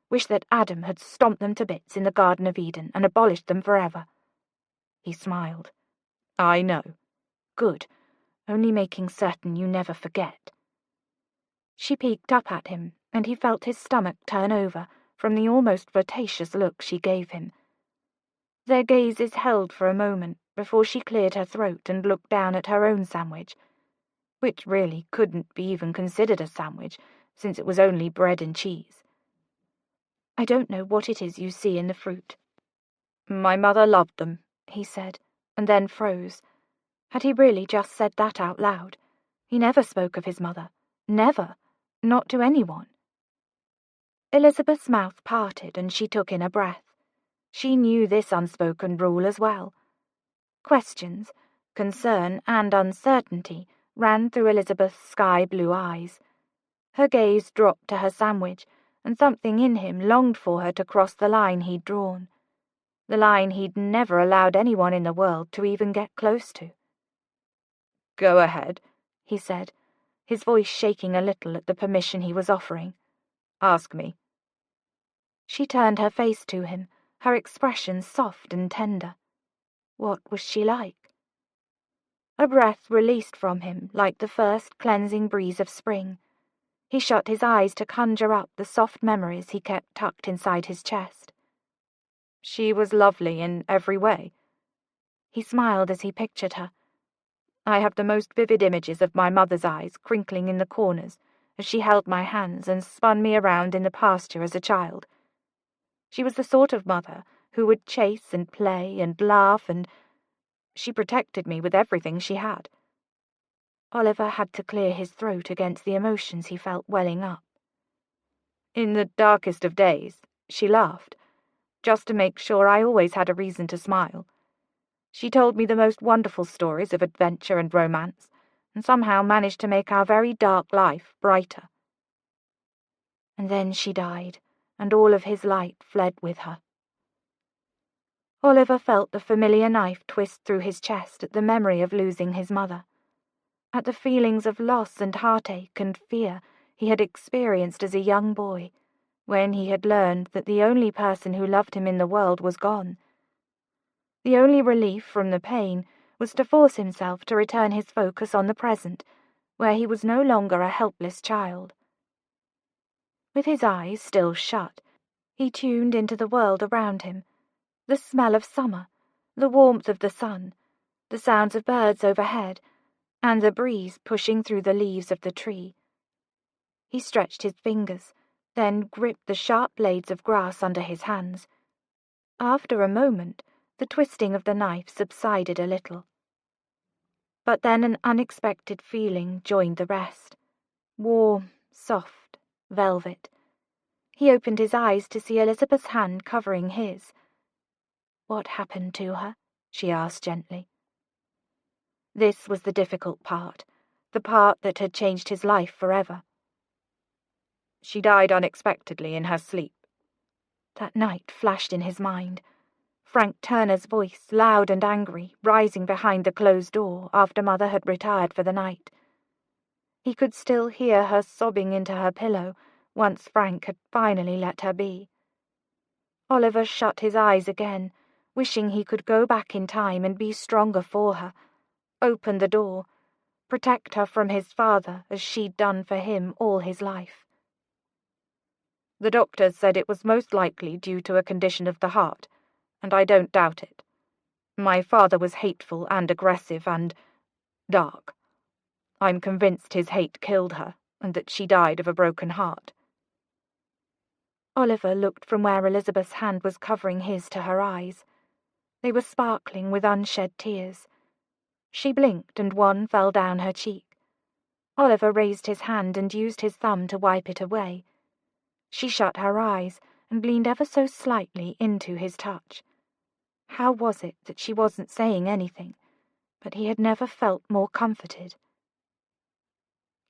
Wish that Adam had stomped them to bits in the Garden of Eden and abolished them forever. He smiled. I know. Good. Only making certain you never forget. She peeked up at him, and he felt his stomach turn over from the almost flirtatious look she gave him. Their gazes held for a moment before she cleared her throat and looked down at her own sandwich, which really couldn't be even considered a sandwich, since it was only bread and cheese. I don't know what it is you see in the fruit. My mother loved them, he said, and then froze. Had he really just said that out loud? He never spoke of his mother. Never. Not to anyone. Elizabeth's mouth parted and she took in a breath. She knew this unspoken rule as well. Questions, concern, and uncertainty ran through Elizabeth's sky-blue eyes. Her gaze dropped to her sandwich, and something in him longed for her to cross the line he'd drawn. The line he'd never allowed anyone in the world to even get close to. Go ahead, he said, his voice shaking a little at the permission he was offering. Ask me. She turned her face to him, her expression soft and tender. What was she like? A breath released from him like the first cleansing breeze of spring. He shut his eyes to conjure up the soft memories he kept tucked inside his chest. She was lovely in every way. He smiled as he pictured her. I have the most vivid images of my mother's eyes crinkling in the corners as she held my hands and spun me around in the pasture as a child. She was the sort of mother who would chase and play and laugh, and she protected me with everything she had. Oliver had to clear his throat against the emotions he felt welling up. In the darkest of days, she laughed, just to make sure I always had a reason to smile. She told me the most wonderful stories of adventure and romance, and somehow managed to make our very dark life brighter. And then she died, and all of his light fled with her. Oliver felt the familiar knife twist through his chest at the memory of losing his mother, at the feelings of loss and heartache and fear he had experienced as a young boy, when he had learned that the only person who loved him in the world was gone. The only relief from the pain was to force himself to return his focus on the present, where he was no longer a helpless child. With his eyes still shut, he tuned into the world around him, the smell of summer, the warmth of the sun, the sounds of birds overhead, and the breeze pushing through the leaves of the tree. He stretched his fingers, then gripped the sharp blades of grass under his hands. After a moment, the twisting of the knife subsided a little. But then an unexpected feeling joined the rest. Warm, soft, velvet. He opened his eyes to see Elizabeth's hand covering his. What happened to her? She asked gently. This was the difficult part, the part that had changed his life forever. She died unexpectedly in her sleep. That night flashed in his mind. Frank Turner's voice, loud and angry, rising behind the closed door after Mother had retired for the night. He could still hear her sobbing into her pillow once Frank had finally let her be. Oliver shut his eyes again, wishing he could go back in time and be stronger for her, open the door, protect her from his father as she'd done for him all his life. The doctors said it was most likely due to a condition of the heart, and I don't doubt it. My father was hateful and aggressive and dark. I'm convinced his hate killed her, and that she died of a broken heart. Oliver looked from where Elizabeth's hand was covering his to her eyes. They were sparkling with unshed tears. She blinked, and one fell down her cheek. Oliver raised his hand and used his thumb to wipe it away. She shut her eyes and leaned ever so slightly into his touch. How was it that she wasn't saying anything, but he had never felt more comforted?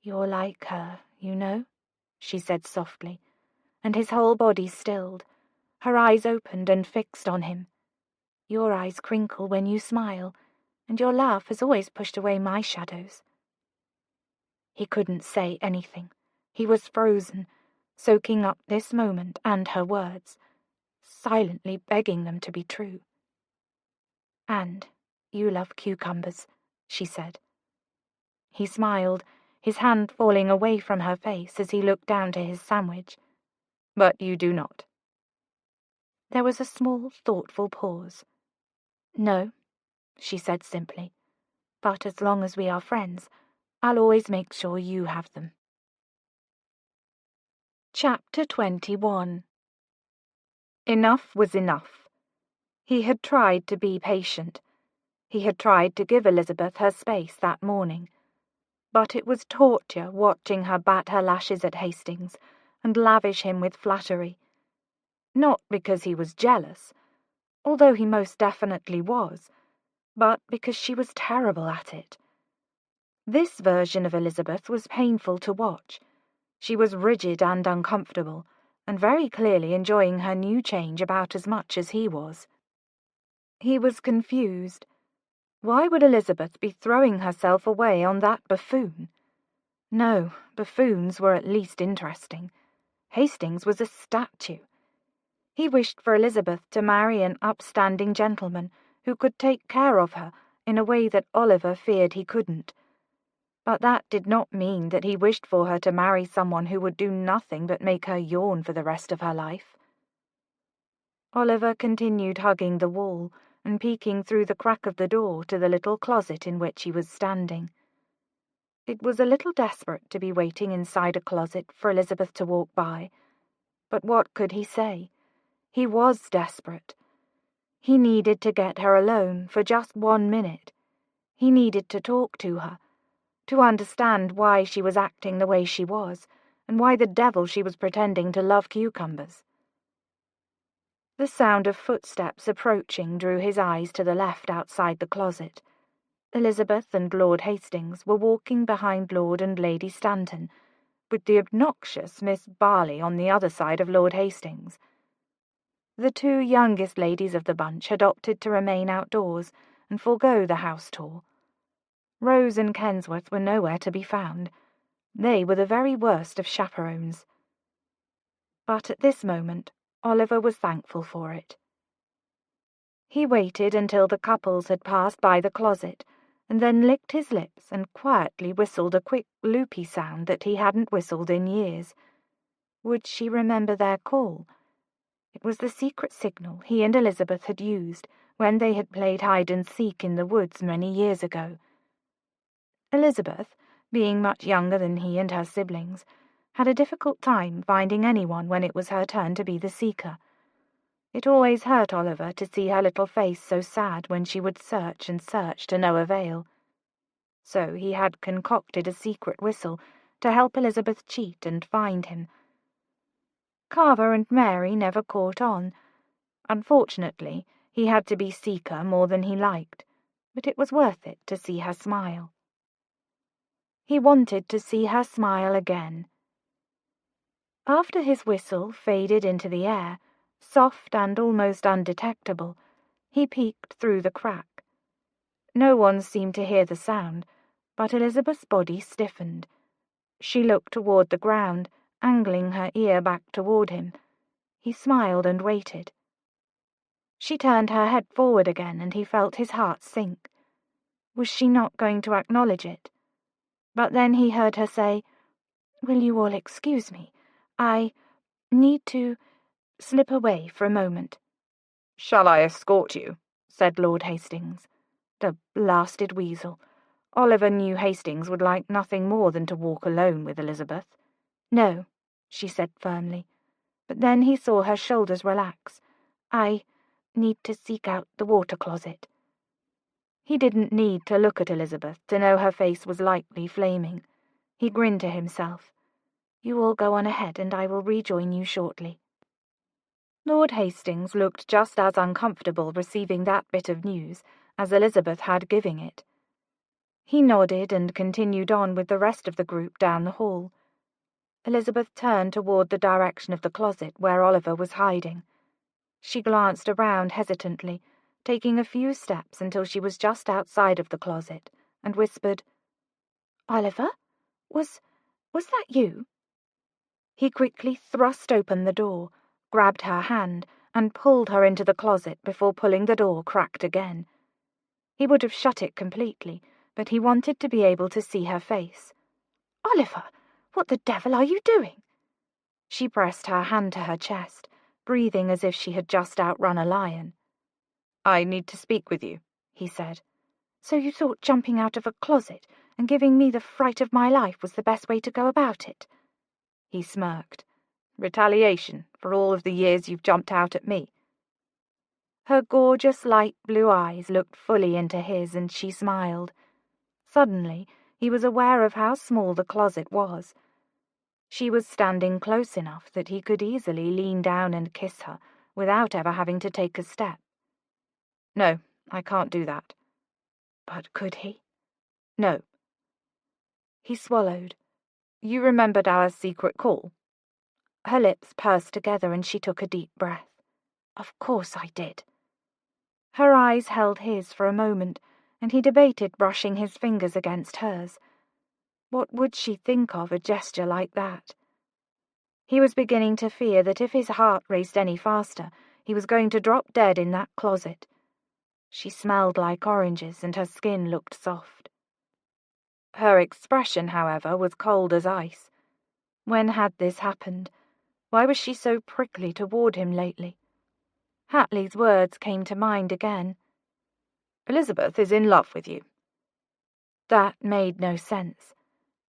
You're like her, you know, she said softly, and his whole body stilled. Her eyes opened and fixed on him. Your eyes crinkle when you smile. and your love has always pushed away my shadows." He couldn't say anything. He was frozen, soaking up this moment and her words, silently begging them to be true. "And you love cucumbers," she said. He smiled, his hand falling away from her face as he looked down to his sandwich. "But you do not." There was a small, thoughtful pause. "No," she said simply, "but as long as we are friends, I'll always make sure you have them." Chapter 21. Enough was enough. He had tried to be patient. He had tried to give Elizabeth her space that morning. But it was torture watching her bat her lashes at Hastings and lavish him with flattery. Not because he was jealous, although he most definitely was, but because she was terrible at it. This version of Elizabeth was painful to watch. She was rigid and uncomfortable, and very clearly enjoying her new change about as much as he was. He was confused. Why would Elizabeth be throwing herself away on that buffoon? No, buffoons were at least interesting. Hastings was a statue. He wished for Elizabeth to marry an upstanding gentleman who could take care of her in a way that Oliver feared he couldn't. But that did not mean that he wished for her to marry someone who would do nothing but make her yawn for the rest of her life. Oliver continued hugging the wall and peeking through the crack of the door to the little closet in which he was standing. It was a little desperate to be waiting inside a closet for Elizabeth to walk by, but what could he say? He was desperate. He needed to get her alone for just 1 minute. He needed to talk to her, to understand why she was acting the way she was, and why the devil she was pretending to love cucumbers. The sound of footsteps approaching drew his eyes to the left outside the closet. Elizabeth and Lord Hastings were walking behind Lord and Lady Stanton, with the obnoxious Miss Barley on the other side of Lord Hastings. The 2 youngest ladies of the bunch had opted to remain outdoors and forego the house tour. Rose and Kensworth were nowhere to be found. They were the very worst of chaperones. But at this moment, Oliver was thankful for it. He waited until the couples had passed by the closet, and then licked his lips and quietly whistled a quick, loopy sound that he hadn't whistled in years. Would she remember their call? It was the secret signal he and Elizabeth had used when they had played hide-and-seek in the woods many years ago. Elizabeth, being much younger than he and her siblings, had a difficult time finding anyone when it was her turn to be the seeker. It always hurt Oliver to see her little face so sad when she would search and search to no avail. So he had concocted a secret whistle to help Elizabeth cheat and find him. Carver and Mary never caught on. Unfortunately, he had to be seeker more than he liked, but it was worth it to see her smile. He wanted to see her smile again. After his whistle faded into the air, soft and almost undetectable, he peeked through the crack. No one seemed to hear the sound, but Elizabeth's body stiffened. She looked toward the ground, angling her ear back toward him. He smiled and waited. She turned her head forward again, and he felt his heart sink. Was she not going to acknowledge it? But then he heard her say, "Will you all excuse me? I need to slip away for a moment." "Shall I escort you?" said Lord Hastings. The blasted weasel. Oliver knew Hastings would like nothing more than to walk alone with Elizabeth. "No," she said firmly. But then he saw her shoulders relax. "I need to seek out the water closet." He didn't need to look at Elizabeth to know her face was lightly flaming. He grinned to himself. "You all go on ahead, and I will rejoin you shortly." Lord Hastings looked just as uncomfortable receiving that bit of news as Elizabeth had giving it. He nodded and continued on with the rest of the group down the hall. Elizabeth turned toward the direction of the closet where Oliver was hiding. She glanced around hesitantly, taking a few steps until she was just outside of the closet, and whispered, "Oliver, was that you?" He quickly thrust open the door, grabbed her hand, and pulled her into the closet before pulling the door cracked again. He would have shut it completely, but he wanted to be able to see her face. "Oliver, what the devil are you doing?" She pressed her hand to her chest, breathing as if she had just outrun a lion. "I need to speak with you," he said. "So you thought jumping out of a closet and giving me the fright of my life was the best way to go about it?" He smirked. "Retaliation for all of the years you've jumped out at me." Her gorgeous light blue eyes looked fully into his, and she smiled. Suddenly, he was aware of how small the closet was. She was standing close enough that he could easily lean down and kiss her without ever having to take a step. "No, I can't do that." "But could he?" "No." He swallowed. "You remembered our secret call?" Her lips pursed together and she took a deep breath. "Of course I did." Her eyes held his for a moment, and he debated brushing his fingers against hers. What would she think of a gesture like that? He was beginning to fear that if his heart raced any faster, he was going to drop dead in that closet. She smelled like oranges, and her skin looked soft. Her expression, however, was cold as ice. When had this happened? Why was she so prickly toward him lately? Hatley's words came to mind again. "Elizabeth is in love with you." That made no sense.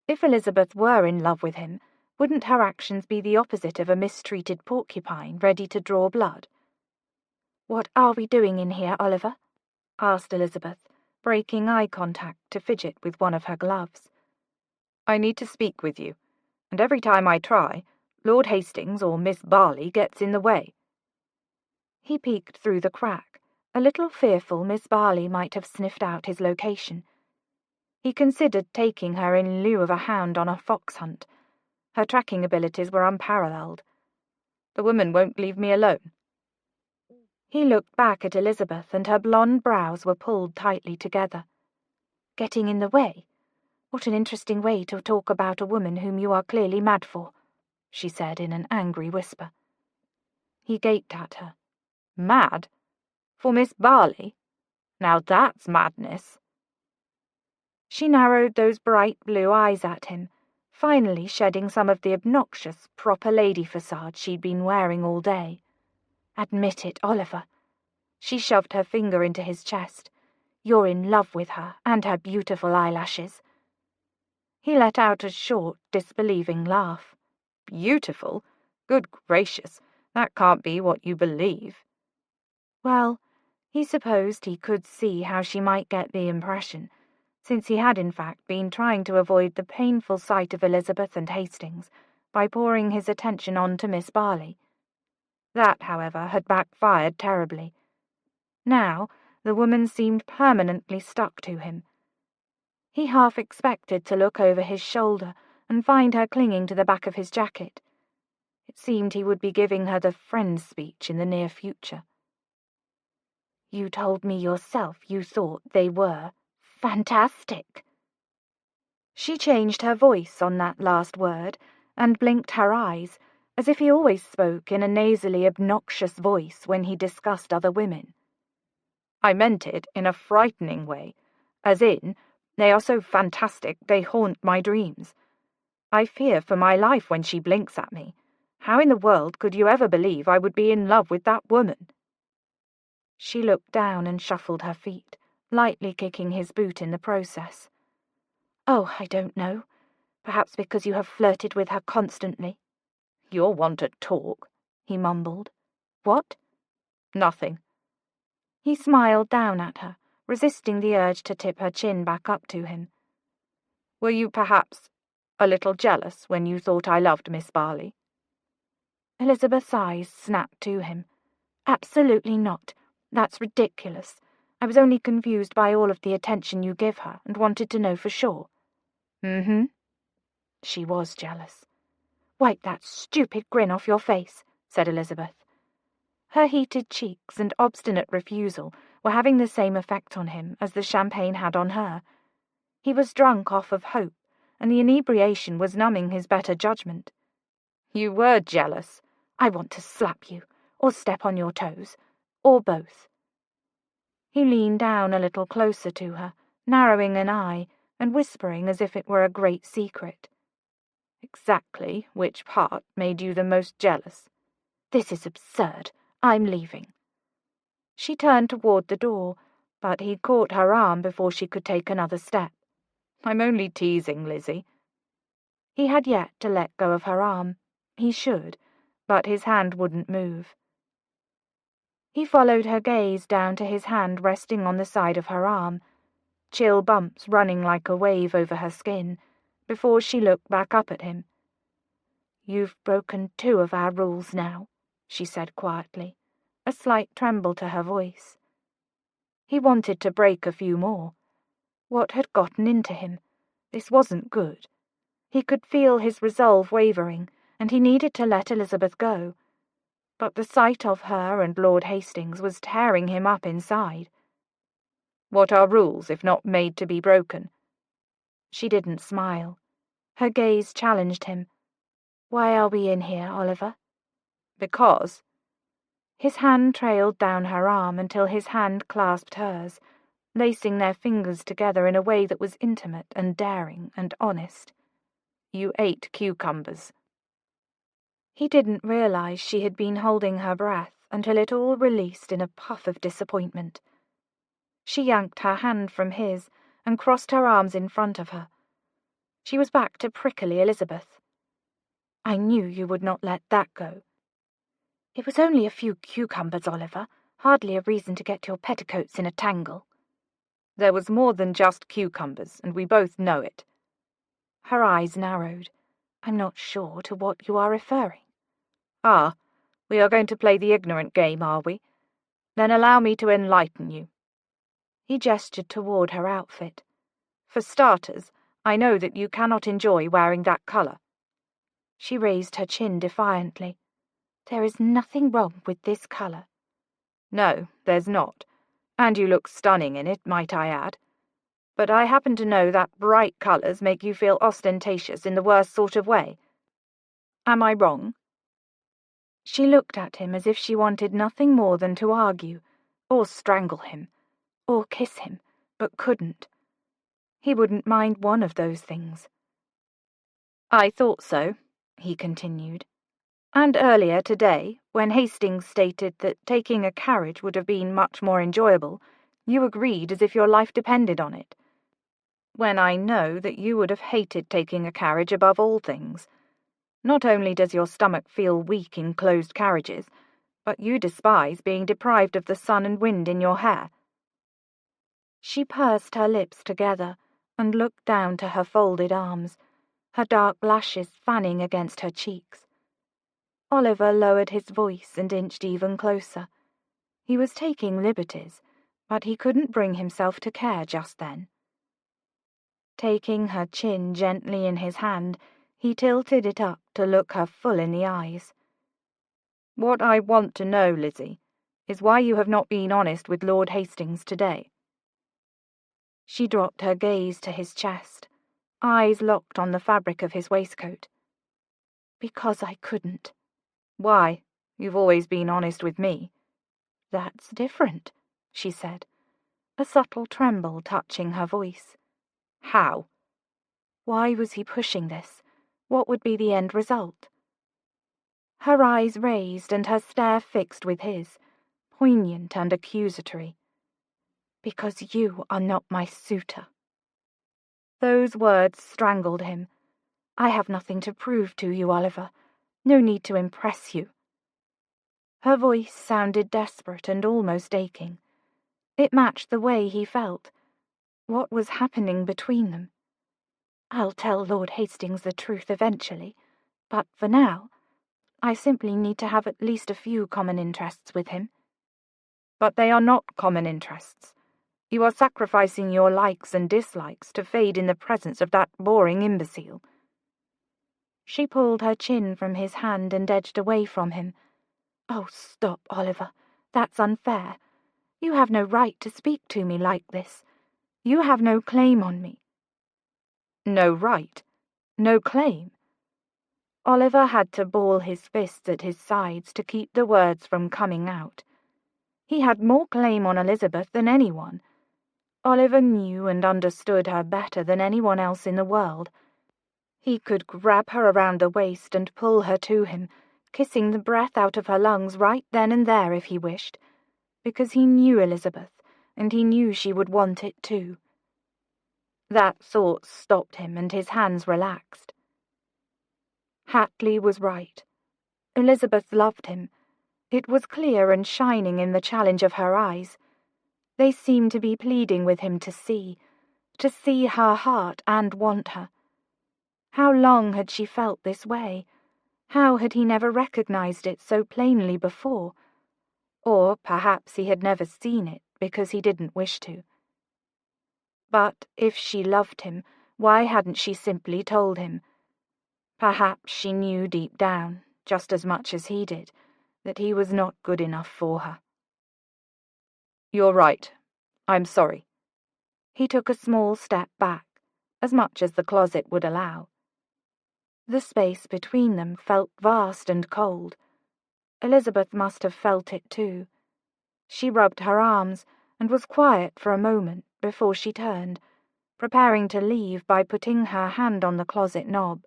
If Elizabeth were in love with him, wouldn't her actions be the opposite of a mistreated porcupine ready to draw blood? "What are we doing in here, Oliver?" asked Elizabeth, breaking eye contact to fidget with one of her gloves. "I need to speak with you, and every time I try, Lord Hastings or Miss Barley gets in the way." He peeked through the crack, a little fearful Miss Barley might have sniffed out his location. He considered taking her in lieu of a hound on a fox hunt. Her tracking abilities were unparalleled. "The woman won't leave me alone." He looked back at Elizabeth, and her blonde brows were pulled tightly together. "Getting in the way? What an interesting way to talk about a woman whom you are clearly mad for," she said in an angry whisper. He gaped at her. "Mad? For Miss Barley? Now that's madness." She narrowed those bright blue eyes at him, finally shedding some of the obnoxious, proper lady facade she'd been wearing all day. "Admit it, Oliver." She shoved her finger into his chest. "You're in love with her and her beautiful eyelashes." He let out a short, disbelieving laugh. "Beautiful? Good gracious, that can't be what you believe." Well, he supposed he could see how she might get the impression, since he had in fact been trying to avoid the painful sight of Elizabeth and Hastings by pouring his attention on to Miss Barley. That, however, had backfired terribly. Now the woman seemed permanently stuck to him. He half expected to look over his shoulder and find her clinging to the back of his jacket. It seemed he would be giving her the friend speech in the near future. "You told me yourself you thought they were fantastic." She changed her voice on that last word and blinked her eyes, as if he always spoke in a nasally, obnoxious voice when he discussed other women. "I meant it in a frightening way, as in, they are so fantastic they haunt my dreams. I fear for my life when she blinks at me. How in the world could you ever believe I would be in love with that woman?" She looked down and shuffled her feet, lightly kicking his boot in the process. "Oh, I don't know. Perhaps because you have flirted with her constantly." "You're one to talk," he mumbled. "What?" "Nothing." He smiled down at her, resisting the urge to tip her chin back up to him. "Were you perhaps a little jealous when you thought I loved Miss Barley?" Elizabeth's eyes snapped to him. "Absolutely not. That's ridiculous. I was only confused by all of the attention you give her and wanted to know for sure." "Mm-hmm." She was jealous. "Wipe that stupid grin off your face," said Elizabeth. Her heated cheeks and obstinate refusal were having the same effect on him as the champagne had on her. He was drunk off of hope, and the inebriation was numbing his better judgment. You were jealous. I want to slap you, or step on your toes, or both. He leaned down a little closer to her, narrowing an eye, and whispering as if it were a great secret. Exactly which part made you the most jealous? This is absurd. I'm leaving. She turned toward the door, but he caught her arm before she could take another step. I'm only teasing, Lizzie. He had yet to let go of her arm. He should, but his hand wouldn't move. He followed her gaze down to his hand resting on the side of her arm, chill bumps running like a wave over her skin, before she looked back up at him. You've broken 2 of our rules now, she said quietly, a slight tremble to her voice. He wanted to break a few more. What had gotten into him? This wasn't good. He could feel his resolve wavering, and he needed to let Elizabeth go. But the sight of her and Lord Hastings was tearing him up inside. What are rules if not made to be broken? She didn't smile. Her gaze challenged him. Why are we in here, Oliver? Because. His hand trailed down her arm until his hand clasped hers, lacing their fingers together in a way that was intimate and daring and honest. You ate cucumbers. He didn't realize she had been holding her breath until it all released in a puff of disappointment. She yanked her hand from his and crossed her arms in front of her. She was back to prickly Elizabeth. I knew you would not let that go. It was only a few cucumbers, Oliver, hardly a reason to get your petticoats in a tangle. There was more than just cucumbers, and we both know it. Her eyes narrowed. I'm not sure to what you are referring. Ah, we are going to play the ignorant game, are we? Then allow me to enlighten you. He gestured toward her outfit. For starters, I know that you cannot enjoy wearing that colour. She raised her chin defiantly. There is nothing wrong with this colour. No, there's not. And you look stunning in it, might I add. But I happen to know that bright colours make you feel ostentatious in the worst sort of way. Am I wrong? She looked at him as if she wanted nothing more than to argue, or strangle him, or kiss him, but couldn't. He wouldn't mind one of those things. I thought so, he continued. And earlier today, when Hastings stated that taking a carriage would have been much more enjoyable, you agreed as if your life depended on it. When I know that you would have hated taking a carriage above all things. Not only does your stomach feel weak in closed carriages, but you despise being deprived of the sun and wind in your hair. She pursed her lips together and looked down to her folded arms, her dark lashes fanning against her cheeks. Oliver lowered his voice and inched even closer. He was taking liberties, but he couldn't bring himself to care just then. Taking her chin gently in his hand, he tilted it up to look her full in the eyes. What I want to know, Lizzie, is why you have not been honest with Lord Hastings today. She dropped her gaze to his chest, eyes locked on the fabric of his waistcoat. Because I couldn't. Why? You've always been honest with me. That's different, she said, a subtle tremble touching her voice. How? Why was he pushing this? What would be the end result? Her eyes raised and her stare fixed with his, poignant and accusatory. Because you are not my suitor. Those words strangled him. I have nothing to prove to you, Oliver. No need to impress you. Her voice sounded desperate and almost aching. It matched the way he felt. What was happening between them? I'll tell Lord Hastings the truth eventually, but for now, I simply need to have at least a few common interests with him. But they are not common interests. You are sacrificing your likes and dislikes to fade in the presence of that boring imbecile. She pulled her chin from his hand and edged away from him. "Oh, stop, Oliver. That's unfair. You have no right to speak to me like this. You have no claim on me." No right? No claim? Oliver had to ball his fists at his sides to keep the words from coming out. He had more claim on Elizabeth than anyone. Oliver knew and understood her better than anyone else in the world. He could grab her around the waist and pull her to him, kissing the breath out of her lungs right then and there if he wished, because he knew Elizabeth, and he knew she would want it too. That thought stopped him, and his hands relaxed. Hatley was right. Elizabeth loved him. It was clear and shining in the challenge of her eyes. They seemed to be pleading with him to see her heart and want her. How long had she felt this way? How had he never recognized it so plainly before? Or perhaps he had never seen it because he didn't wish to. But if she loved him, why hadn't she simply told him? Perhaps she knew deep down, just as much as he did, that he was not good enough for her. "You're right. I'm sorry." He took a small step back, as much as the closet would allow. The space between them felt vast and cold. Elizabeth must have felt it too. She rubbed her arms and was quiet for a moment before she turned, preparing to leave by putting her hand on the closet knob.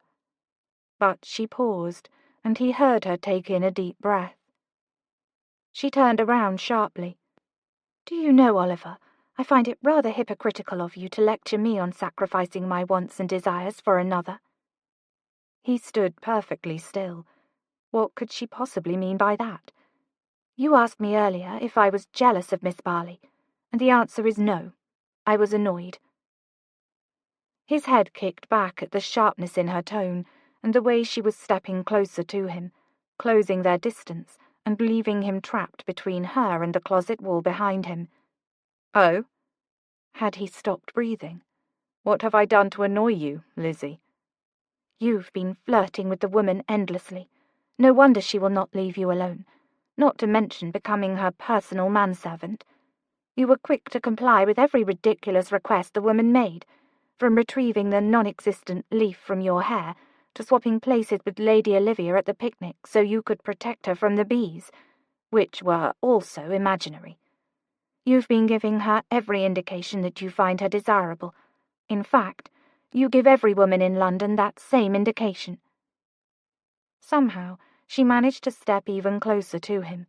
But she paused, and he heard her take in a deep breath. She turned around sharply. "Do you know, Oliver, I find it rather hypocritical of you to lecture me on sacrificing my wants and desires for another." He stood perfectly still. What could she possibly mean by that? "You asked me earlier if I was jealous of Miss Barley, and the answer is no. I was annoyed." His head kicked back at the sharpness in her tone, and the way she was stepping closer to him, closing their distance, and leaving him trapped between her and the closet wall behind him. "Oh?" Had he stopped breathing? "What have I done to annoy you, Lizzie?" "You've been flirting with the woman endlessly. No wonder she will not leave you alone, not to mention becoming her personal manservant. You were quick to comply with every ridiculous request the woman made, from retrieving the non-existent leaf from your hair to swapping places with Lady Olivia at the picnic so you could protect her from the bees, which were also imaginary. You've been giving her every indication that you find her desirable. In fact, you give every woman in London that same indication." Somehow, she managed to step even closer to him.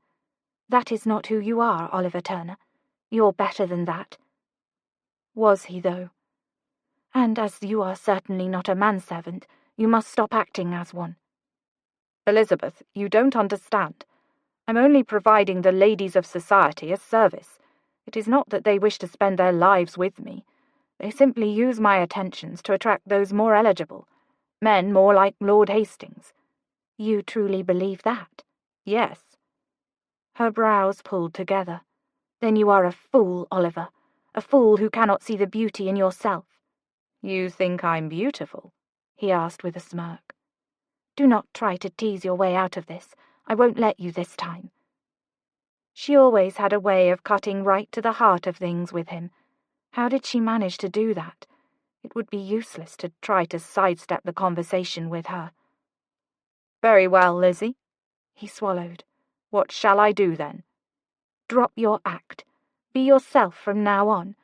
"That is not who you are, Oliver Turner. You're better than that." Was he, though? "And as you are certainly not a manservant, you must stop acting as one." "Elizabeth, you don't understand. I'm only providing the ladies of society a service. It is not that they wish to spend their lives with me. They simply use my attentions to attract those more eligible, men more like Lord Hastings." "You truly believe that?" "Yes." Her brows pulled together. "Then you are a fool, Oliver. A fool who cannot see the beauty in yourself." "You think I'm beautiful?" he asked with a smirk. "Do not try to tease your way out of this. I won't let you this time." She always had a way of cutting right to the heart of things with him. How did she manage to do that? It would be useless to try to sidestep the conversation with her. "Very well, Lizzie." He swallowed. "What shall I do, then?" "Drop your act. Be yourself from now on.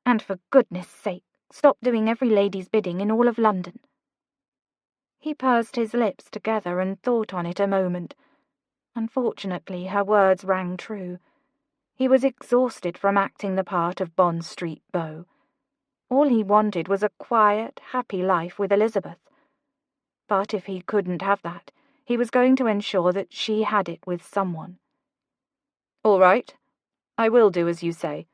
And for goodness' sake, stop doing every lady's bidding in all of London." He pursed his lips together and thought on it a moment. Unfortunately, her words rang true. He was exhausted from acting the part of Bond Street beau. All he wanted was a quiet, happy life with Elizabeth. But if he couldn't have that, he was going to ensure that she had it with someone. "All right. I will do as you say,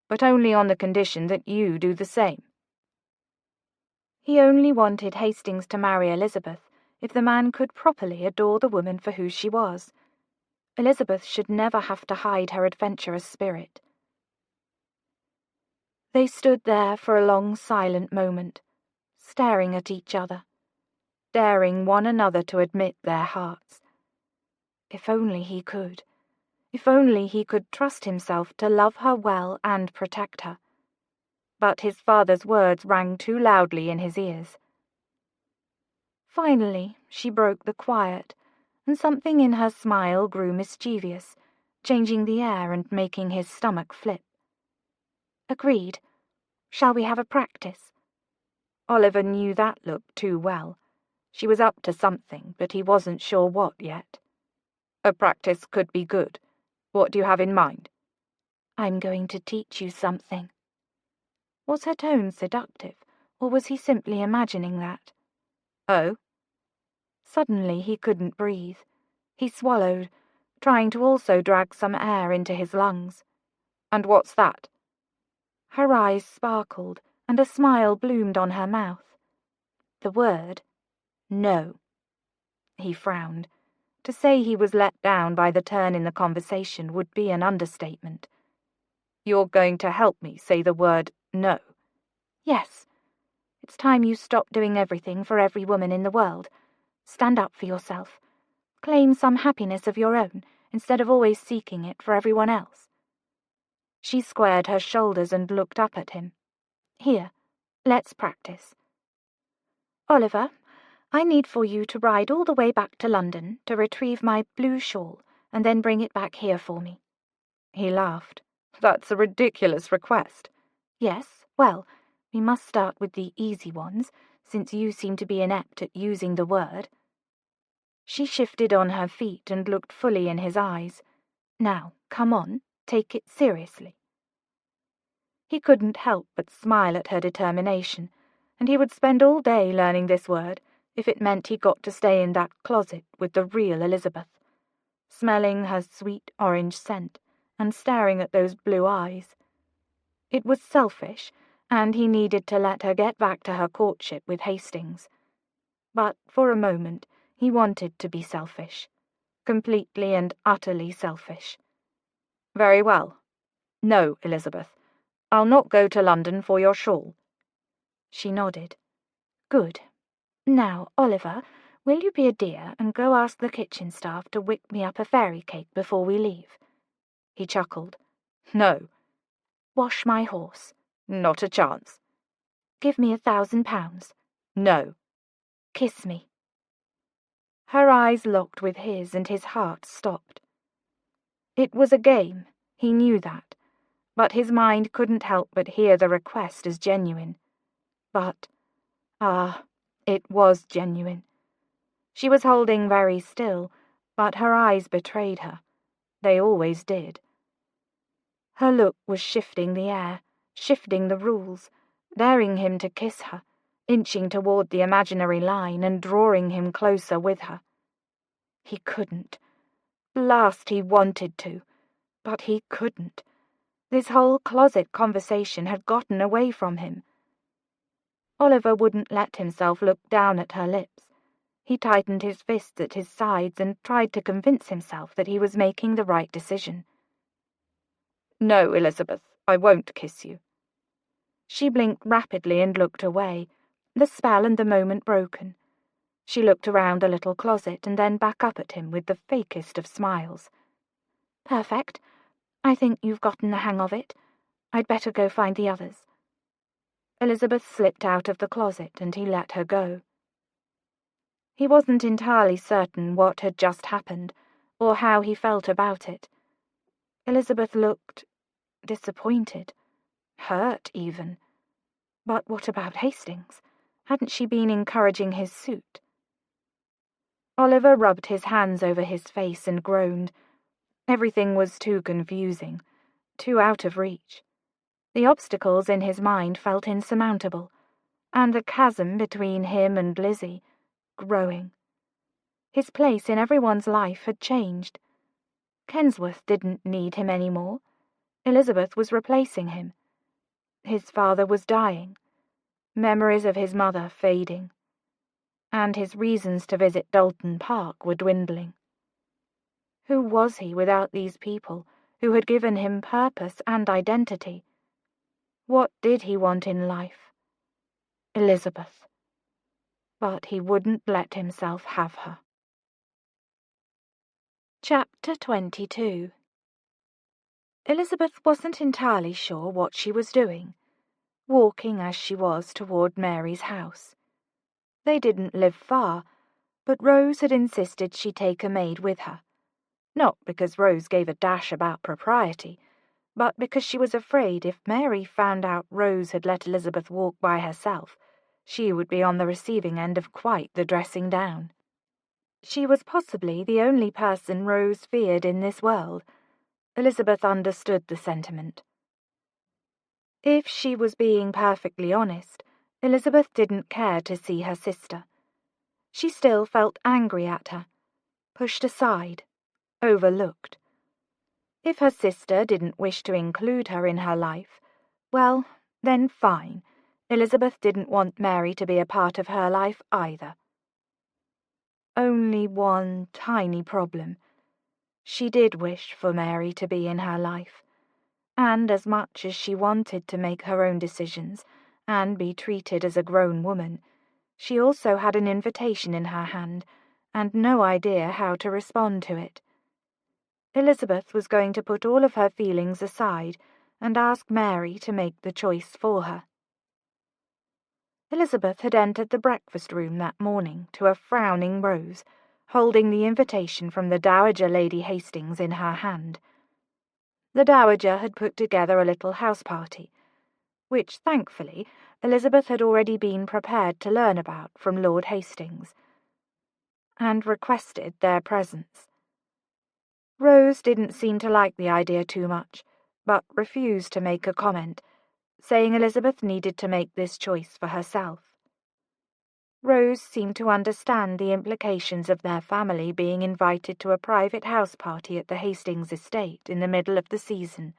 but only on the condition that you do the same." He only wanted Hastings to marry Elizabeth if the man could properly adore the woman for who she was. Elizabeth should never have to hide her adventurous spirit. They stood there for a long silent moment, staring at each other, daring one another to admit their hearts. If only he could. If only he could trust himself to love her well and protect her. But his father's words rang too loudly in his ears. Finally, she broke the quiet, and something in her smile grew mischievous, changing the air and making his stomach flip. Agreed. Shall we have a practice? Oliver knew that look too well. She was up to something, but he wasn't sure what yet. A practice could be good. What do you have in mind? I'm going to teach you something. Was her tone seductive, or was he simply imagining that? Oh? Suddenly he couldn't breathe. He swallowed, trying to also drag some air into his lungs. And what's that? Her eyes sparkled, and a smile bloomed on her mouth. The word, no. He frowned. To say he was let down by the turn in the conversation would be an understatement. You're going to help me say the word no? Yes. It's time you stopped doing everything for every woman in the world. Stand up for yourself. Claim some happiness of your own, instead of always seeking it for everyone else. She squared her shoulders and looked up at him. Here, let's practice. Oliver, I need for you to ride all the way back to London to retrieve my blue shawl, and then bring it back here for me. He laughed. That's a ridiculous request. Yes, well, we must start with the easy ones, since you seem to be inept at using the word. She shifted on her feet and looked fully in his eyes. Now, come on, take it seriously. He couldn't help but smile at her determination, and he would spend all day learning this word, if it meant he got to stay in that closet with the real Elizabeth, smelling her sweet orange scent and staring at those blue eyes. It was selfish, and he needed to let her get back to her courtship with Hastings. But for a moment he wanted to be selfish, completely and utterly selfish. Very well. No, Elizabeth, I'll not go to London for your shawl. She nodded. Good. Now, Oliver, will you be a dear and go ask the kitchen staff to whip me up a fairy cake before we leave? He chuckled. No. Wash my horse. Not a chance. Give me £1,000. No. Kiss me. Her eyes locked with his, and his heart stopped. It was a game, he knew that, but his mind couldn't help but hear the request as genuine. But, it was genuine. She was holding very still, but her eyes betrayed her. They always did. Her look was shifting the air, shifting the rules, daring him to kiss her, inching toward the imaginary line and drawing him closer with her. He couldn't. Blast, he wanted to, but he couldn't. This whole closet conversation had gotten away from him. Oliver wouldn't let himself look down at her lips. He tightened his fists at his sides and tried to convince himself that he was making the right decision. No, Elizabeth, I won't kiss you. She blinked rapidly and looked away, the spell and the moment broken. She looked around the little closet and then back up at him with the fakest of smiles. Perfect. I think you've gotten the hang of it. I'd better go find the others. Elizabeth slipped out of the closet and he let her go. He wasn't entirely certain what had just happened, or how he felt about it. Elizabeth looked disappointed, hurt even. But what about Hastings? Hadn't she been encouraging his suit? Oliver rubbed his hands over his face and groaned. Everything was too confusing, too out of reach. The obstacles in his mind felt insurmountable, and the chasm between him and Lizzie growing. His place in everyone's life had changed. Kensworth didn't need him any more. Elizabeth was replacing him. His father was dying, memories of his mother fading, and his reasons to visit Dalton Park were dwindling. Who was he without these people who had given him purpose and identity? What did he want in life? Elizabeth. But he wouldn't let himself have her. Chapter 22. Elizabeth wasn't entirely sure what she was doing, walking as she was toward Mary's house. They didn't live far, but Rose had insisted she take a maid with her. Not because Rose gave a dash about propriety, but because she was afraid if Mary found out Rose had let Elizabeth walk by herself, she would be on the receiving end of quite the dressing down. She was possibly the only person Rose feared in this world. Elizabeth understood the sentiment. If she was being perfectly honest, Elizabeth didn't care to see her sister. She still felt angry at her, pushed aside, overlooked. If her sister didn't wish to include her in her life, well, then fine. Elizabeth didn't want Mary to be a part of her life either. Only one tiny problem. She did wish for Mary to be in her life, and as much as she wanted to make her own decisions and be treated as a grown woman, she also had an invitation in her hand and no idea how to respond to it. Elizabeth was going to put all of her feelings aside and ask Mary to make the choice for her. Elizabeth had entered the breakfast room that morning to a frowning Rose, holding the invitation from the Dowager Lady Hastings in her hand. The Dowager had put together a little house party, which, thankfully, Elizabeth had already been prepared to learn about from Lord Hastings, and requested their presence. Rose didn't seem to like the idea too much, but refused to make a comment, saying Elizabeth needed to make this choice for herself. Rose seemed to understand the implications of their family being invited to a private house party at the Hastings estate in the middle of the season.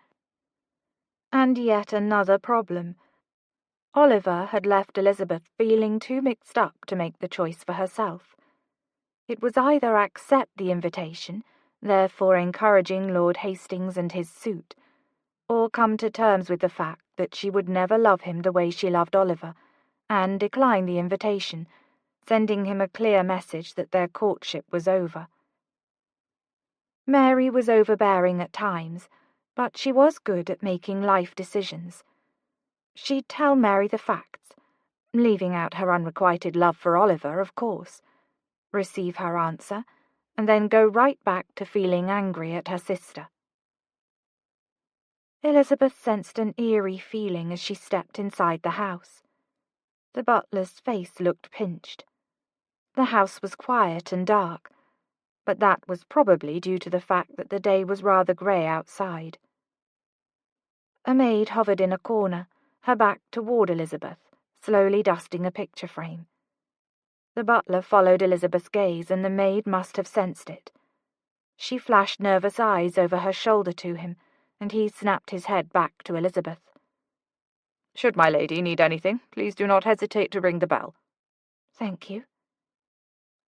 And yet another problem. Oliver had left Elizabeth feeling too mixed up to make the choice for herself. It was either accept the invitation, therefore encouraging Lord Hastings and his suit, or come to terms with the fact that she would never love him the way she loved Oliver, and decline the invitation, sending him a clear message that their courtship was over. Mary was overbearing at times, but she was good at making life decisions. She'd tell Mary the facts, leaving out her unrequited love for Oliver, of course, receive her answer, and then go right back to feeling angry at her sister. Elizabeth sensed an eerie feeling as she stepped inside the house. The butler's face looked pinched. The house was quiet and dark, but that was probably due to the fact that the day was rather grey outside. A maid hovered in a corner, her back toward Elizabeth, slowly dusting a picture frame. The butler followed Elizabeth's gaze, and the maid must have sensed it. She flashed nervous eyes over her shoulder to him, and he snapped his head back to Elizabeth. "Should my lady need anything, please do not hesitate to ring the bell." "Thank you."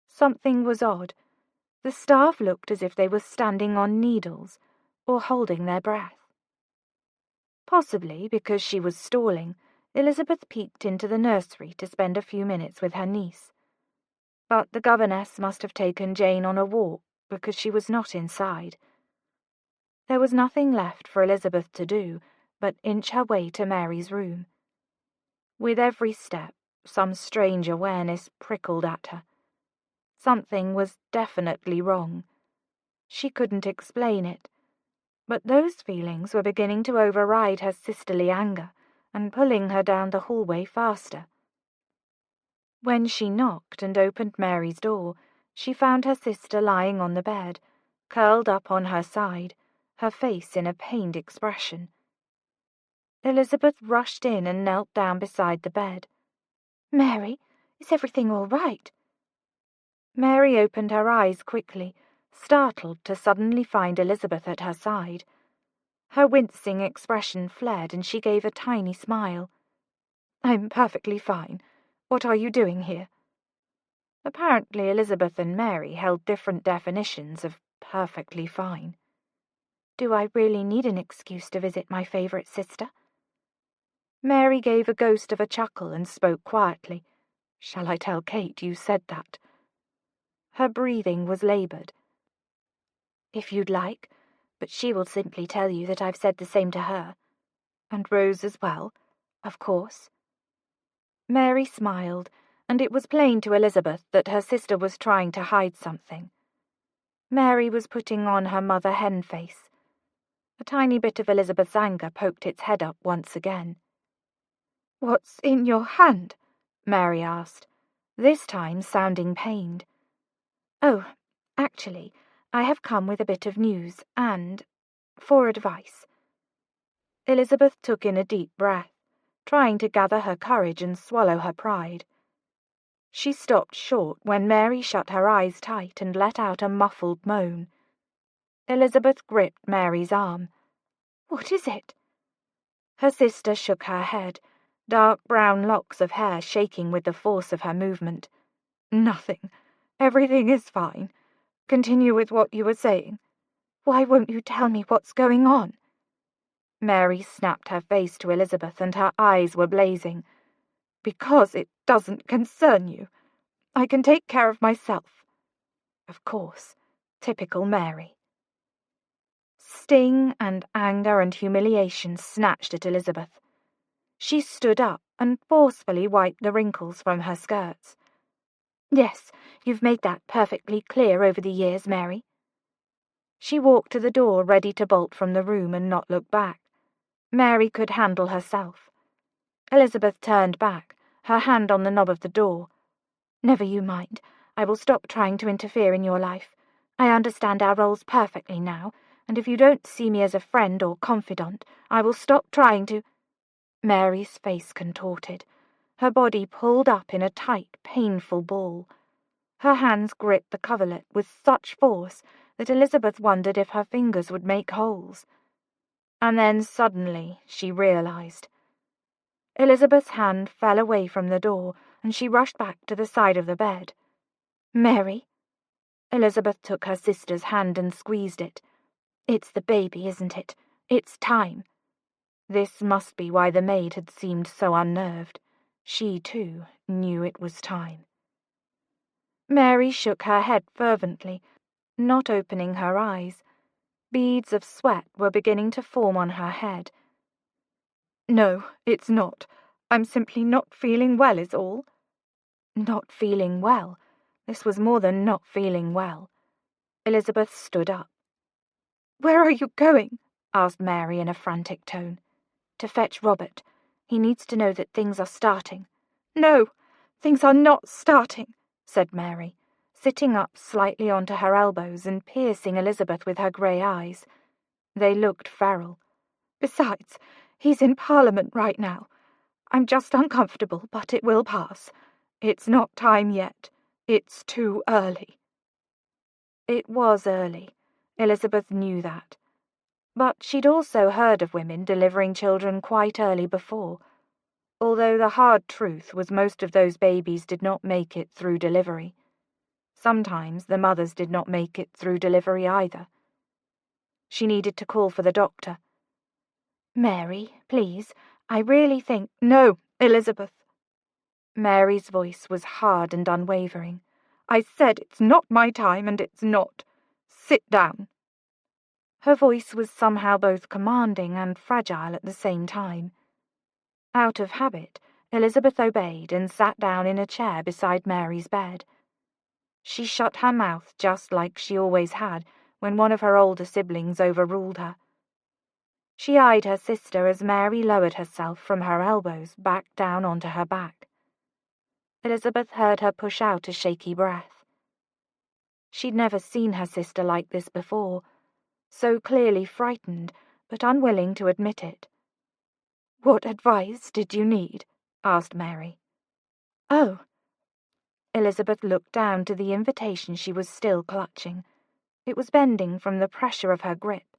Something was odd. The staff looked as if they were standing on needles, or holding their breath. Possibly because she was stalling, Elizabeth peeked into the nursery to spend a few minutes with her niece. But the governess must have taken Jane on a walk, because she was not inside. There was nothing left for Elizabeth to do but inch her way to Mary's room. With every step, some strange awareness prickled at her. Something was definitely wrong. She couldn't explain it, but those feelings were beginning to override her sisterly anger and pulling her down the hallway faster. When she knocked and opened Mary's door, she found her sister lying on the bed, curled up on her side, her face in a pained expression. Elizabeth rushed in and knelt down beside the bed. "Mary, is everything all right?" Mary opened her eyes quickly, startled to suddenly find Elizabeth at her side. Her wincing expression fled, and she gave a tiny smile. "I'm perfectly fine. What are you doing here?" Apparently Elizabeth and Mary held different definitions of perfectly fine. "Do I really need an excuse to visit my favourite sister?" Mary gave a ghost of a chuckle and spoke quietly. "Shall I tell Kate you said that?" Her breathing was laboured. if you'd like, but she will simply tell you that I've said the same to her. And Rose as well, of course." Mary smiled, and it was plain to Elizabeth that her sister was trying to hide something. Mary was putting on her mother hen face. A tiny bit of Elizabeth's anger poked its head up once again. "What's in your hand?" Mary asked, this time sounding pained. "Oh, actually, I have come with a bit of news and for advice." Elizabeth took in a deep breath, trying to gather her courage and swallow her pride. She stopped short when Mary shut her eyes tight and let out a muffled moan. Elizabeth gripped Mary's arm. "What is it?" Her sister shook her head, dark brown locks of hair shaking with the force of her movement. "Nothing. Everything is fine. Continue with what you were saying." "Why won't you tell me what's going on?" Mary snapped her face to Elizabeth, and her eyes were blazing. "Because it doesn't concern you. I can take care of myself." Of course. Typical Mary. Sting and anger and humiliation snatched at Elizabeth. She stood up and forcefully wiped the wrinkles from her skirts. "Yes, you've made that perfectly clear over the years, Mary." She walked to the door, ready to bolt from the room and not look back. Mary could handle herself. Elizabeth turned back, her hand on the knob of the door. "Never you mind. I will stop trying to interfere in your life. I understand our roles perfectly now, and if you don't see me as a friend or confidant, I will stop trying to—" Mary's face contorted. Her body pulled up in a tight, painful ball. Her hands gripped the coverlet with such force that Elizabeth wondered if her fingers would make holes. And then suddenly she realized. Elizabeth's hand fell away from the door, and she rushed back to the side of the bed. "Mary?" Elizabeth took her sister's hand and squeezed it. "It's the baby, isn't it? It's time." This must be why the maid had seemed so unnerved. She, too, knew it was time. Mary shook her head fervently, not opening her eyes. Beads of sweat were beginning to form on her head. "No, it's not. I'm simply not feeling well is all." Not feeling well? This was more than not feeling well. Elizabeth stood up. "Where are you going?" asked Mary in a frantic tone. "To fetch Robert. He needs to know that things are starting." "No, things are not starting," said Mary, sitting up slightly onto her elbows and piercing Elizabeth with her grey eyes. They looked feral. "Besides, he's in Parliament right now. I'm just uncomfortable, but it will pass. It's not time yet. It's too early." It was early. Elizabeth knew that. But she'd also heard of women delivering children quite early before, although the hard truth was most of those babies did not make it through delivery. Sometimes the mothers did not make it through delivery either. She needed to call for the doctor. "Mary, please, I really think—" "No, Elizabeth." Mary's voice was hard and unwavering. "I said it's not my time, and it's not. Sit down." Her voice was somehow both commanding and fragile at the same time. Out of habit, Elizabeth obeyed and sat down in a chair beside Mary's bed. She shut her mouth just like she always had when one of her older siblings overruled her. She eyed her sister as Mary lowered herself from her elbows back down onto her back. Elizabeth heard her push out a shaky breath. She'd never seen her sister like this before, so clearly frightened, but unwilling to admit it. "What advice did you need?" asked Mary. "Oh." Elizabeth looked down to the invitation she was still clutching. It was bending from the pressure of her grip.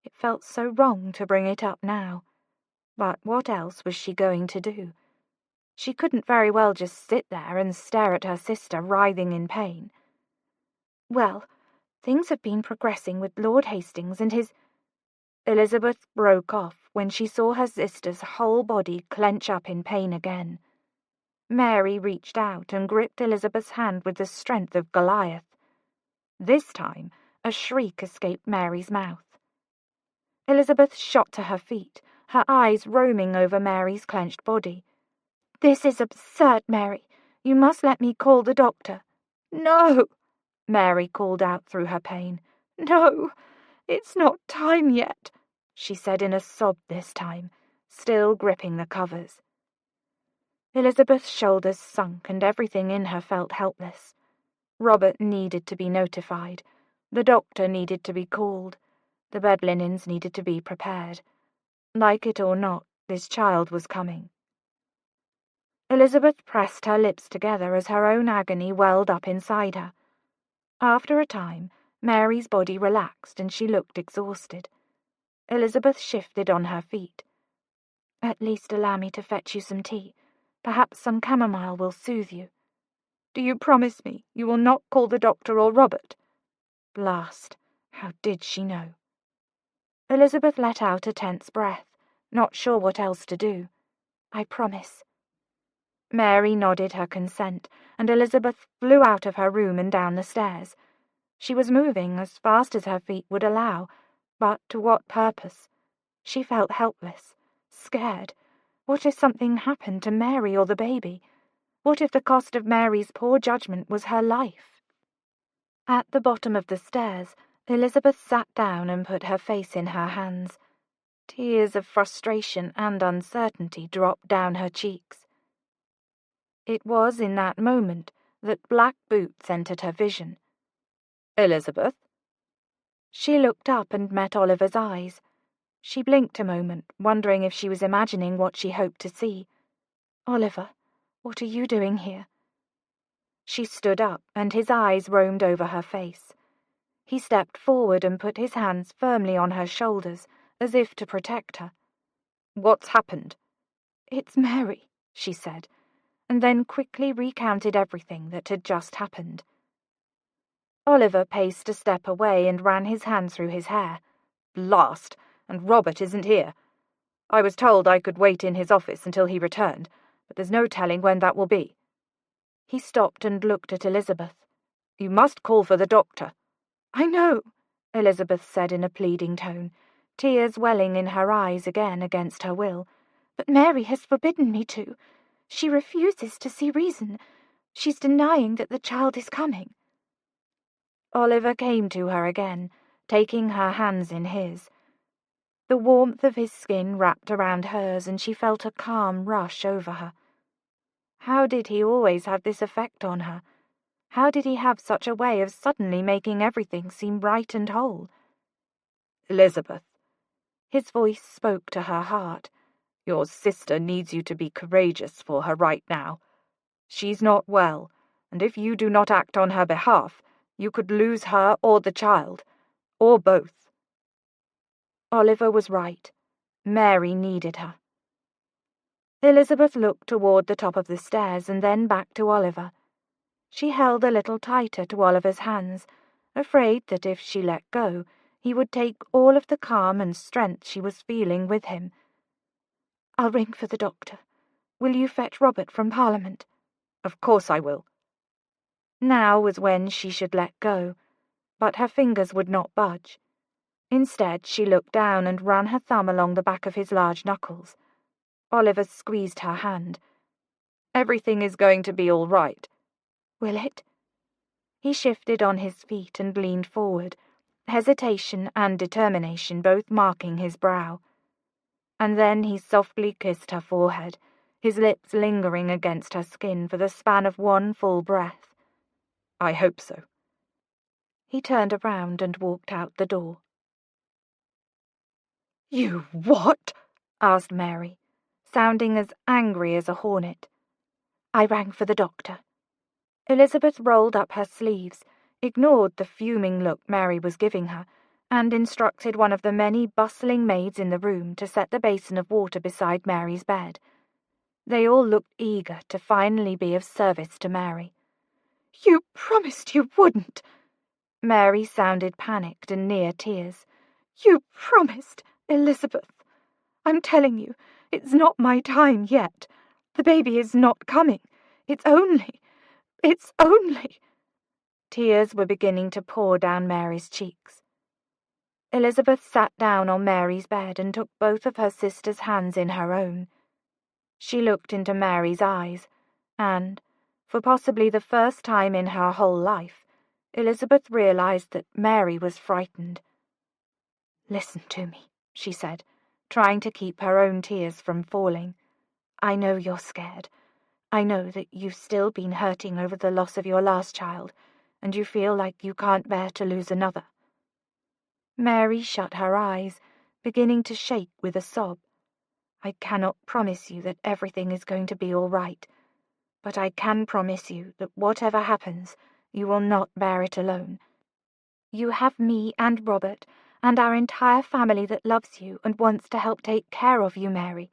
It felt so wrong to bring it up now. But what else was she going to do? She couldn't very well just sit there and stare at her sister writhing in pain. "Well, things have been progressing with Lord Hastings and his—" Elizabeth broke off when she saw her sister's whole body clench up in pain again. Mary reached out and gripped Elizabeth's hand with the strength of Goliath. This time, A shriek escaped Mary's mouth. Elizabeth shot to her feet, her eyes roaming over Mary's clenched body. "This is absurd, Mary. You must let me call the doctor." "No!" Mary called out through her pain. "No, it's not time yet," she said in a sob this time, still gripping the covers. Elizabeth's shoulders sunk and everything in her felt helpless. Robert needed to be notified. The doctor needed to be called. The bed linens needed to be prepared. Like it or not, this child was coming. Elizabeth pressed her lips together as her own agony welled up inside her. After a time, Mary's body relaxed and she looked exhausted. Elizabeth shifted on her feet. "At least allow me to fetch you some tea. Perhaps some chamomile will soothe you." "Do you promise me you will not call the doctor or Robert?" Blast! How did she know? Elizabeth let out a tense breath, not sure what else to do. "I promise." Mary nodded her consent, and Elizabeth flew out of her room and down the stairs. She was moving as fast as her feet would allow, but to what purpose? She felt helpless, scared. What if something happened to Mary or the baby? What if the cost of Mary's poor judgment was her life? At the bottom of the stairs, Elizabeth sat down and put her face in her hands. Tears of frustration and uncertainty dropped down her cheeks. It was in that moment that black boots entered her vision. "Elizabeth?" She looked up and met Oliver's eyes. She blinked a moment, wondering if she was imagining what she hoped to see. "Oliver, what are you doing here?" She stood up, and his eyes roamed over her face. He stepped forward and put his hands firmly on her shoulders, as if to protect her. "What's happened?" "It's Mary," she said, and then quickly recounted everything that had just happened. Oliver paced a step away and ran his hand through his hair. "Blast! And Robert isn't here. I was told I could wait in his office until he returned, but there's no telling when that will be." He stopped and looked at Elizabeth. "You must call for the doctor." "I know," Elizabeth said in a pleading tone, tears welling in her eyes again against her will. "But Mary has forbidden me to. She refuses to see reason. She's denying that the child is coming." Oliver came to her again, taking her hands in his. The warmth of his skin wrapped around hers, and she felt a calm rush over her. How did he always have this effect on her? How did he have such a way of suddenly making everything seem right and whole? "Elizabeth." His voice spoke to her heart. "Your sister needs you to be courageous for her right now. She's not well, and if you do not act on her behalf, you could lose her or the child, or both." Oliver was right. Mary needed her. Elizabeth looked toward the top of the stairs and then back to Oliver. She held a little tighter to Oliver's hands, afraid that if she let go, he would take all of the calm and strength she was feeling with him. "I'll ring for the doctor. Will you fetch Robert from Parliament?" "Of course I will." Now was when she should let go, but her fingers would not budge. Instead, she looked down and ran her thumb along the back of his large knuckles. Oliver squeezed her hand. "Everything is going to be all right." "Will it?" He shifted on his feet and leaned forward, hesitation and determination both marking his brow. And then he softly kissed her forehead, his lips lingering against her skin for the span of one full breath. "I hope so." He turned around and walked out the door. "You what?" asked Mary, sounding as angry as a hornet. "I rang for the doctor." Elizabeth rolled up her sleeves, ignored the fuming look Mary was giving her, and instructed one of the many bustling maids in the room to set the basin of water beside Mary's bed. They all looked eager to finally be of service to Mary. "You promised you wouldn't." Mary sounded panicked and near tears. "You promised, Elizabeth. I'm telling you, it's not my time yet. The baby is not coming. It's only... Tears were beginning to pour down Mary's cheeks. Elizabeth sat down on Mary's bed and took both of her sister's hands in her own. She looked into Mary's eyes, and, for possibly the first time in her whole life, Elizabeth realized that Mary was frightened. "Listen to me," she said, trying to keep her own tears from falling. "I know you're scared. I know that you've still been hurting over the loss of your last child, and you feel like you can't bear to lose another." Mary shut her eyes, beginning to shake with a sob. "I cannot promise you that everything is going to be all right, but I can promise you that whatever happens, you will not bear it alone. You have me and Robert and our entire family that loves you and wants to help take care of you, Mary.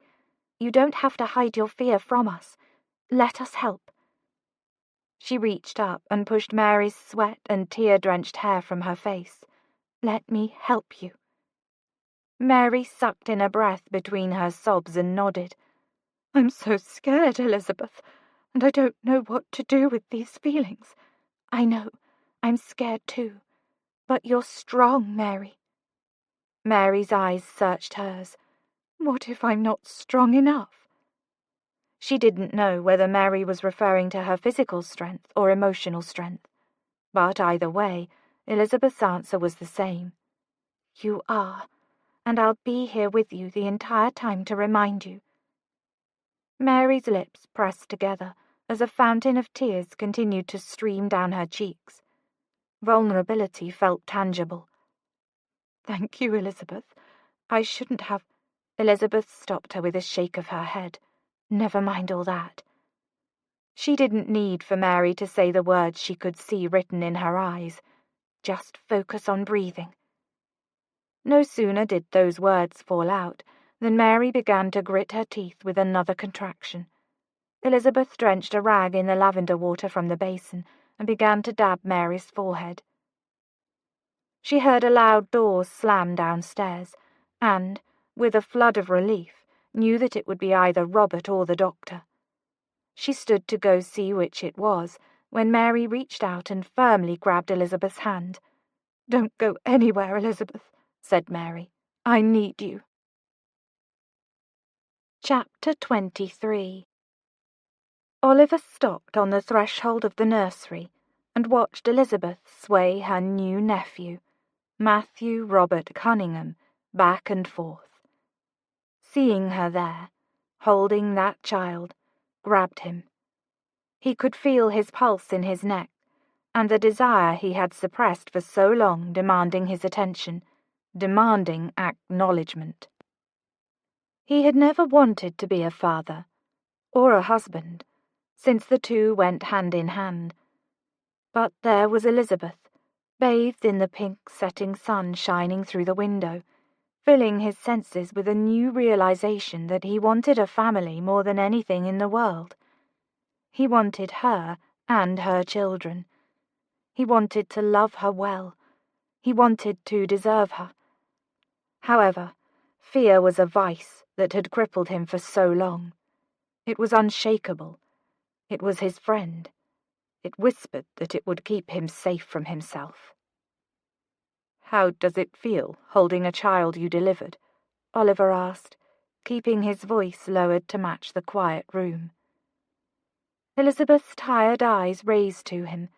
You don't have to hide your fear from us. Let us help." She reached up and pushed Mary's sweat and tear-drenched hair from her face. "Let me help you." Mary sucked in a breath between her sobs and nodded. "I'm so scared, Elizabeth, and I don't know what to do with these feelings. I know, I'm scared too, but you're strong, Mary." Mary's eyes searched hers. "What if I'm not strong enough?" She didn't know whether Mary was referring to her physical strength or emotional strength, but either way, Elizabeth's answer was the same. "You are, and I'll be here with you the entire time to remind you." Mary's lips pressed together as a fountain of tears continued to stream down her cheeks. Vulnerability felt tangible. "Thank you, Elizabeth. I shouldn't have—" Elizabeth stopped her with a shake of her head. "Never mind all that." She didn't need for Mary to say the words she could see written in her eyes. Just focus on breathing. No sooner did those words fall out than Mary began to grit her teeth with another contraction. Elizabeth drenched a rag in the lavender water from the basin and began to dab Mary's forehead. She heard a loud door slam downstairs and, with a flood of relief, knew that it would be either Robert or the doctor. She stood to go see which it was when Mary reached out and firmly grabbed Elizabeth's hand. "Don't go anywhere, Elizabeth," said Mary. "I need you." Chapter 23. Oliver stopped on the threshold of the nursery and watched Elizabeth sway her new nephew, Matthew Robert Cunningham, back and forth. Seeing her there, holding that child, grabbed him. He could feel his pulse in his neck, and the desire he had suppressed for so long demanding his attention, demanding acknowledgement. He had never wanted to be a father, or a husband, since the two went hand in hand. But there was Elizabeth, bathed in the pink setting sun shining through the window, filling his senses with a new realization that he wanted a family more than anything in the world. He wanted her and her children. He wanted to love her well. He wanted to deserve her. However, fear was a vice that had crippled him for so long. It was unshakable. It was his friend. It whispered that it would keep him safe from himself. "How does it feel, holding a child you delivered?" Oliver asked, keeping his voice lowered to match the quiet room. Elizabeth's tired eyes raised to him.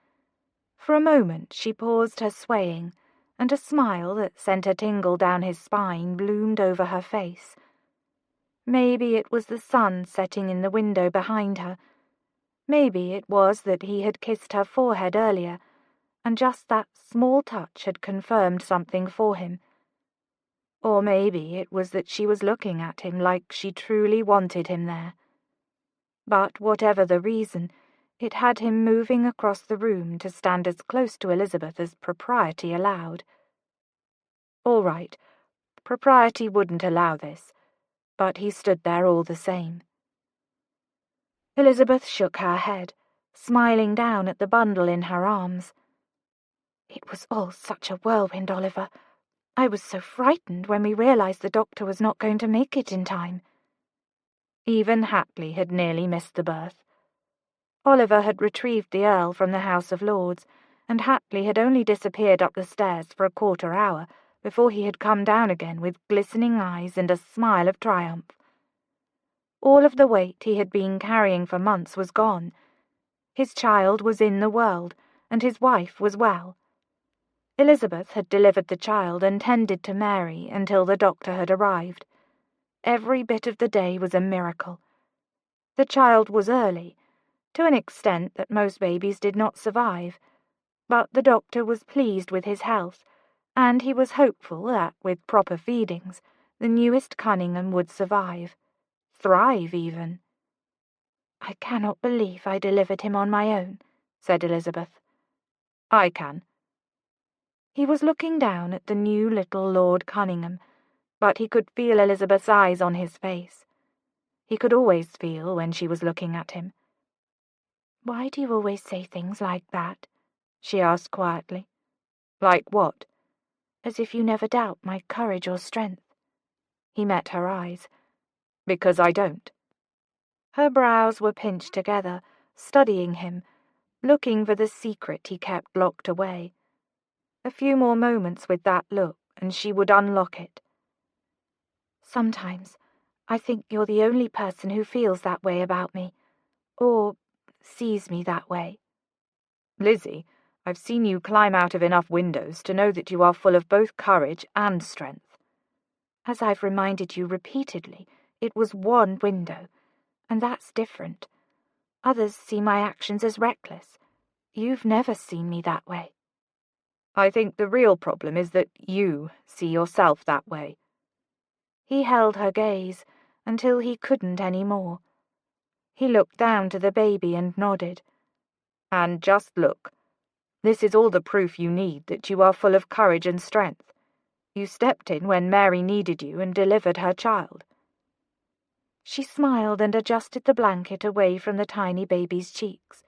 For a moment she paused her swaying, and a smile that sent a tingle down his spine bloomed over her face. Maybe it was the sun setting in the window behind her. Maybe it was that he had kissed her forehead earlier, and just that small touch had confirmed something for him. Or maybe it was that she was looking at him like she truly wanted him there. But whatever the reason, it had him moving across the room to stand as close to Elizabeth as propriety allowed. All right, propriety wouldn't allow this, but he stood there all the same. Elizabeth shook her head, smiling down at the bundle in her arms. "It was all such a whirlwind, Oliver. I was so frightened when we realized the doctor was not going to make it in time." Even Hatley had nearly missed the birth. Oliver had retrieved the Earl from the House of Lords, and Hatley had only disappeared up the stairs for a quarter-hour before he had come down again with glistening eyes and a smile of triumph. All of the weight he had been carrying for months was gone. His child was in the world, and his wife was well. Elizabeth had delivered the child and tended to Mary until the doctor had arrived. Every bit of the day was a miracle. The child was early, to an extent that most babies did not survive, but the doctor was pleased with his health, and he was hopeful that, with proper feedings, the newest Cunningham would survive. Thrive, even. "I cannot believe I delivered him on my own," said Elizabeth. "I can." He was looking down at the new little Lord Cunningham, but he could feel Elizabeth's eyes on his face. He could always feel when she was looking at him. "Why do you always say things like that?" she asked quietly. "Like what?" "As if you never doubt my courage or strength." He met her eyes. "Because I don't." Her brows were pinched together, studying him, looking for the secret he kept locked away. A few more moments with that look, and she would unlock it. "Sometimes I think you're the only person who feels that way about me, or sees me that way." "Lizzie, I've seen you climb out of enough windows to know that you are full of both courage and strength." "As I've reminded you repeatedly, it was one window, and that's different. Others see my actions as reckless. You've never seen me that way." "I think the real problem is that you see yourself that way." He held her gaze until he couldn't any more. He looked down to the baby and nodded. "And just look. This is all the proof you need that you are full of courage and strength. You stepped in when Mary needed you and delivered her child." She smiled and adjusted the blanket away from the tiny baby's cheeks.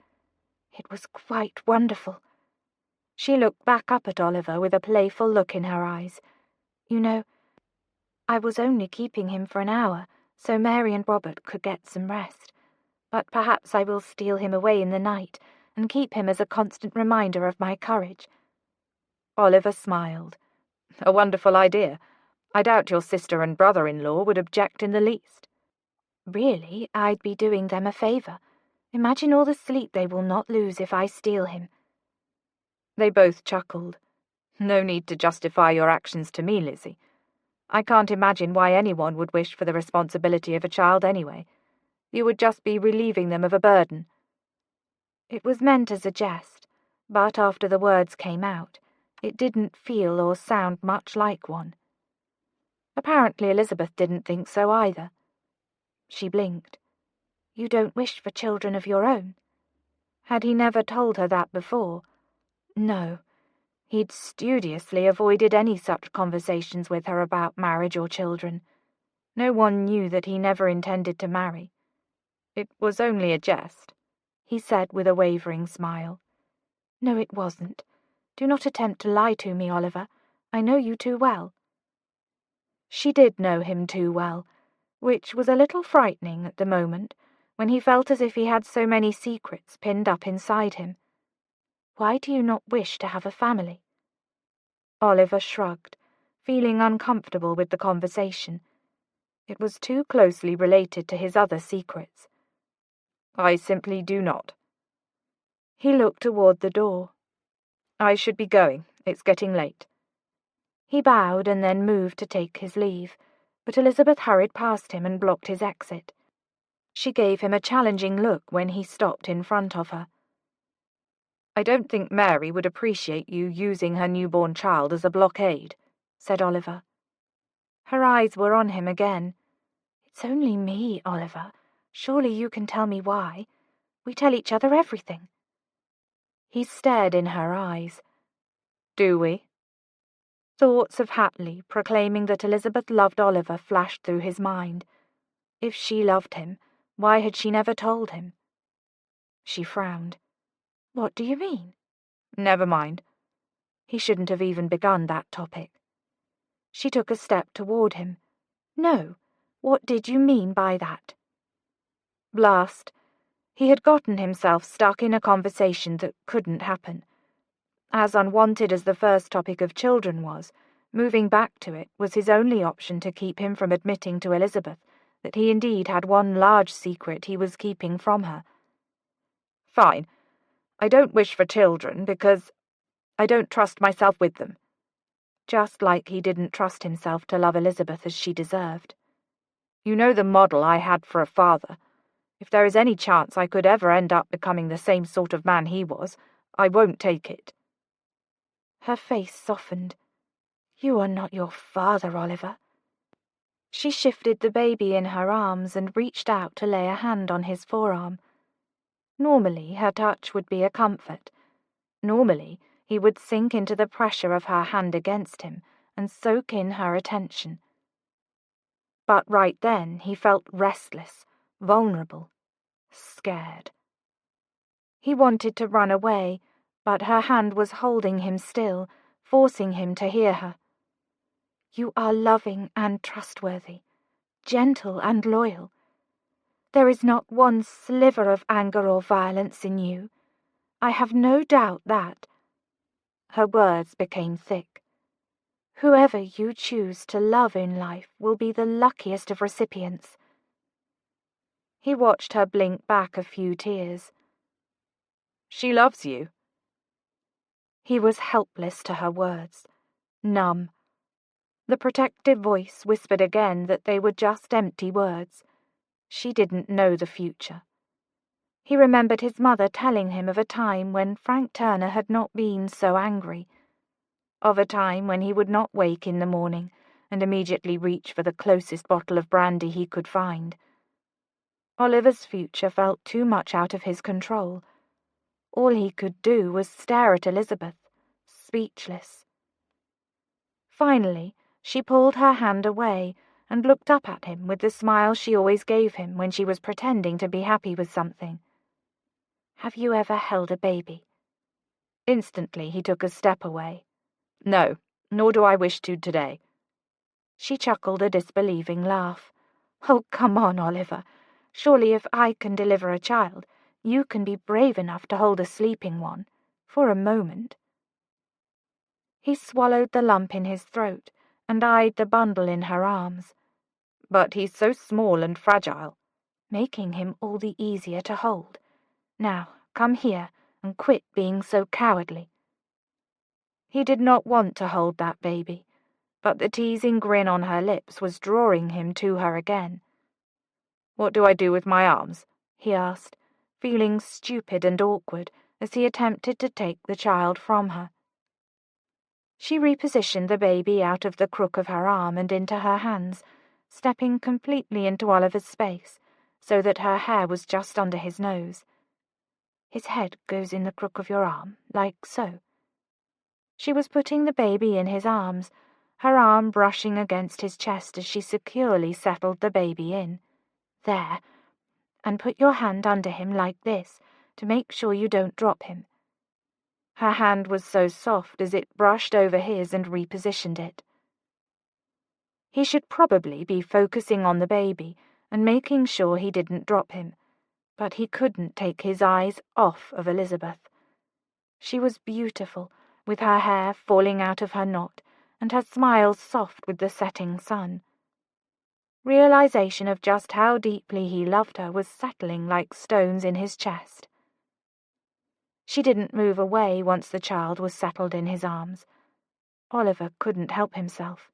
"It was quite wonderful." She looked back up at Oliver with a playful look in her eyes. "You know, I was only keeping him for an hour, so Mary and Robert could get some rest. But perhaps I will steal him away in the night and keep him as a constant reminder of my courage." Oliver smiled. "A wonderful idea. I doubt your sister and brother-in-law would object in the least." "Really, I'd be doing them a favor. Imagine all the sleep they will not lose if I steal him." They both chuckled. "No need to justify your actions to me, Lizzie. I can't imagine why anyone would wish for the responsibility of a child anyway. You would just be relieving them of a burden." It was meant as a jest, but after the words came out, it didn't feel or sound much like one. Apparently Elizabeth didn't think so either. She blinked. "You don't wish for children of your own?" Had he never told her that before? No. He'd studiously avoided any such conversations with her about marriage or children. No one knew that he never intended to marry. "It was only a jest," he said with a wavering smile. "No, it wasn't. Do not attempt to lie to me, Oliver. I know you too well." She did know him too well, which was a little frightening at the moment, when he felt as if he had so many secrets pinned up inside him. "Why do you not wish to have a family?" Oliver shrugged, feeling uncomfortable with the conversation. It was too closely related to his other secrets. "I simply do not." He looked toward the door. "I should be going. It's getting late." He bowed and then moved to take his leave, but Elizabeth hurried past him and blocked his exit. She gave him a challenging look when he stopped in front of her. "I don't think Mary would appreciate you using her newborn child as a blockade," said Oliver. Her eyes were on him again. "It's only me, Oliver. Surely you can tell me why. We tell each other everything." He stared in her eyes. "Do we?" Thoughts of Hatley proclaiming that Elizabeth loved Oliver flashed through his mind. If she loved him, why had she never told him? She frowned. "What do you mean?" "Never mind." He shouldn't have even begun that topic. She took a step toward him. "No, what did you mean by that?" Blast. He had gotten himself stuck in a conversation that couldn't happen. As unwanted as the first topic of children was, moving back to it was his only option to keep him from admitting to Elizabeth that he indeed had one large secret he was keeping from her. Fine. I don't wish for children because I don't trust myself with them. Just like he didn't trust himself to love Elizabeth as she deserved. You know the model I had for a father. If there is any chance I could ever end up becoming the same sort of man he was, I won't take it. Her face softened. You are not your father, Oliver. She shifted the baby in her arms and reached out to lay a hand on his forearm. Normally, her touch would be a comfort. Normally, he would sink into the pressure of her hand against him and soak in her attention. But right then he felt restless, vulnerable, scared. He wanted to run away, but her hand was holding him still, forcing him to hear her. You are loving and trustworthy, gentle and loyal. There is not one sliver of anger or violence in you. I have no doubt that. Her words became thick. Whoever you choose to love in life will be the luckiest of recipients. He watched her blink back a few tears. She loves you. He was helpless to her words, numb. The protective voice whispered again that they were just empty words. She didn't know the future. He remembered his mother telling him of a time when Frank Turner had not been so angry, of a time when he would not wake in the morning and immediately reach for the closest bottle of brandy he could find. Oliver's future felt too much out of his control. All he could do was stare at Elizabeth, speechless. Finally, she pulled her hand away and looked up at him with the smile she always gave him when she was pretending to be happy with something. Have you ever held a baby? Instantly he took a step away. No, nor do I wish to today. She chuckled a disbelieving laugh. Oh, come on, Oliver. Surely if I can deliver a child, you can be brave enough to hold a sleeping one, for a moment. He swallowed the lump in his throat and eyed the bundle in her arms. But he's so small and fragile. Making him all the easier to hold. Now, come here and quit being so cowardly. He did not want to hold that baby, but the teasing grin on her lips was drawing him to her again. What do I do with my arms? He asked, feeling stupid and awkward as he attempted to take the child from her. She repositioned the baby out of the crook of her arm and into her hands, stepping completely into Oliver's space, so that her hair was just under his nose. His head goes in the crook of your arm, like so. She was putting the baby in his arms, her arm brushing against his chest as she securely settled the baby in. There. And put your hand under him like this, to make sure you don't drop him. Her hand was so soft as it brushed over his and repositioned it. He should probably be focusing on the baby and making sure he didn't drop him, but he couldn't take his eyes off of Elizabeth. She was beautiful, with her hair falling out of her knot and her smile soft with the setting sun. Realization of just how deeply he loved her was settling like stones in his chest. She didn't move away once the child was settled in his arms. Oliver couldn't help himself.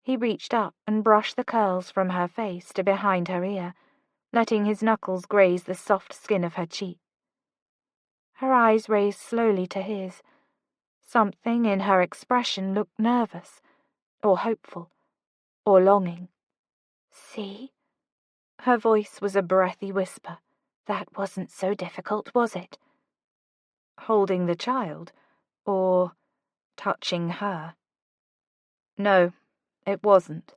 He reached up and brushed the curls from her face to behind her ear, letting his knuckles graze the soft skin of her cheek. Her eyes raised slowly to his. Something in her expression looked nervous, or hopeful, or longing. See? Her voice was a breathy whisper. That wasn't so difficult, was it? Holding the child, or touching her? No, it wasn't.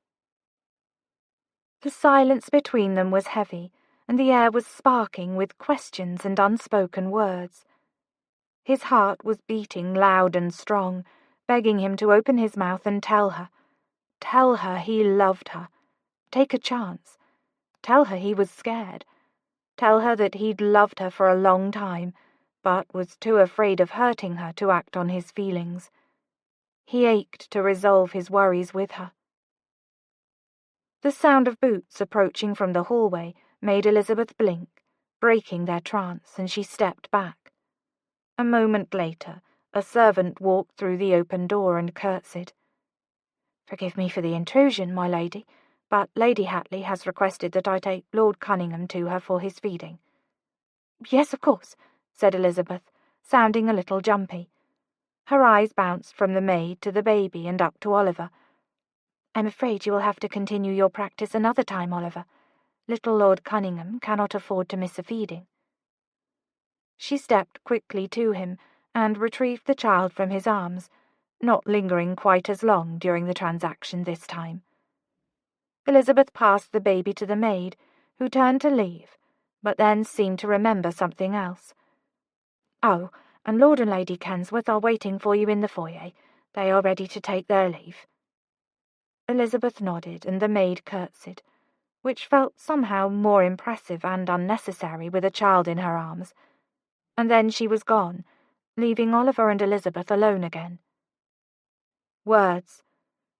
The silence between them was heavy, and the air was sparking with questions and unspoken words. His heart was beating loud and strong, begging him to open his mouth and tell her he loved her. Take a chance. Tell her he was scared. Tell her that he'd loved her for a long time, but was too afraid of hurting her to act on his feelings. He ached to resolve his worries with her. The sound of boots approaching from the hallway made Elizabeth blink, breaking their trance, and she stepped back. A moment later, a servant walked through the open door and curtsied. "Forgive me for the intrusion, my lady, but Lady Hatley has requested that I take Lord Cunningham to her for his feeding." "Yes, of course," said Elizabeth, sounding a little jumpy. Her eyes bounced from the maid to the baby and up to Oliver. "I'm afraid you will have to continue your practice another time, Oliver. Little Lord Cunningham cannot afford to miss a feeding." She stepped quickly to him and retrieved the child from his arms, not lingering quite as long during the transaction this time. Elizabeth passed the baby to the maid, who turned to leave, but then seemed to remember something else. "Oh, and Lord and Lady Kensworth are waiting for you in the foyer. They are ready to take their leave." Elizabeth nodded, and the maid curtsied, which felt somehow more impressive and unnecessary with a child in her arms, and then she was gone, leaving Oliver and Elizabeth alone again. Words.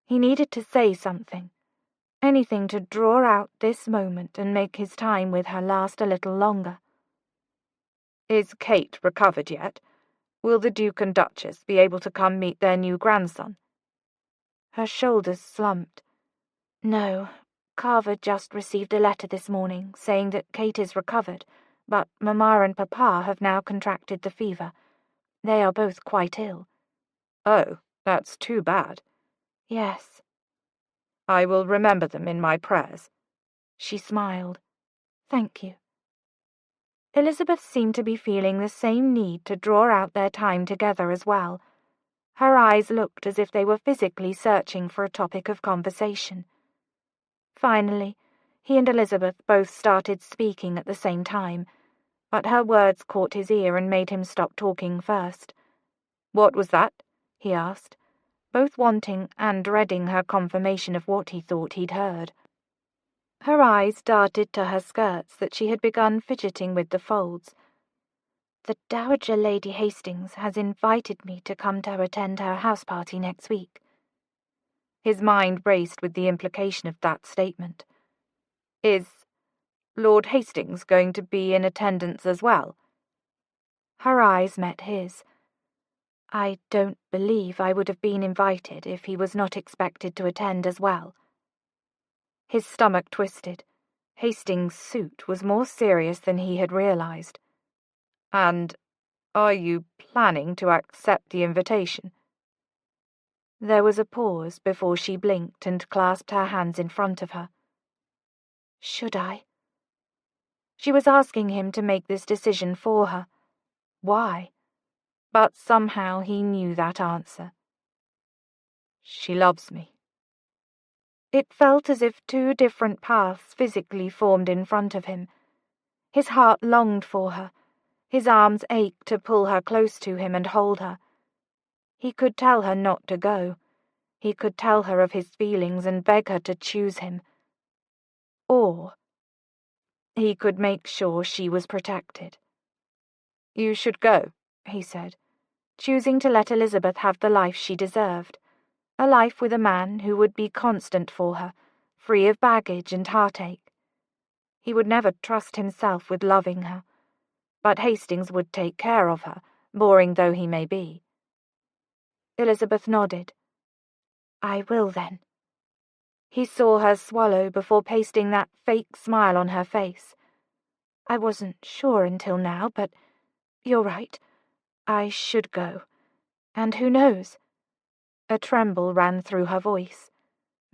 He needed to say something. Anything to draw out this moment and make his time with her last a little longer. "Is Kate recovered yet? Will the Duke and Duchess be able to come meet their new grandson?" Her shoulders slumped. "No. Carver just received a letter this morning saying that Kate is recovered, but Mamma and Papa have now contracted the fever. They are both quite ill." "Oh, that's too bad." "Yes." "I will remember them in my prayers." She smiled. "Thank you." Elizabeth seemed to be feeling the same need to draw out their time together as well. Her eyes looked as if they were physically searching for a topic of conversation. Finally, he and Elizabeth both started speaking at the same time, but her words caught his ear and made him stop talking first. "What was that?" he asked, both wanting and dreading her confirmation of what he thought he'd heard. Her eyes darted to her skirts that she had begun fidgeting with the folds. "The Dowager Lady Hastings has invited me to come to attend her house party next week." His mind raced with the implication of that statement. "Is Lord Hastings going to be in attendance as well?" Her eyes met his. "I don't believe I would have been invited if he was not expected to attend as well." His stomach twisted. Hastings' suit was more serious than he had realized. "And are you planning to accept the invitation?" There was a pause before she blinked and clasped her hands in front of her. Should I? She was asking him to make this decision for her. Why? But somehow he knew that answer. "She loves me." It felt as if two different paths physically formed in front of him. His heart longed for her. His arms ached to pull her close to him and hold her. He could tell her not to go. He could tell her of his feelings and beg her to choose him. Or he could make sure she was protected. "You should go," he said, choosing to let Elizabeth have the life she deserved, a life with a man who would be constant for her, free of baggage and heartache. He would never trust himself with loving her, but Hastings would take care of her, boring though he may be. Elizabeth nodded. "I will, then." He saw her swallow before pasting that fake smile on her face. "I wasn't sure until now, but you're right. I should go. And who knows?" A tremble ran through her voice.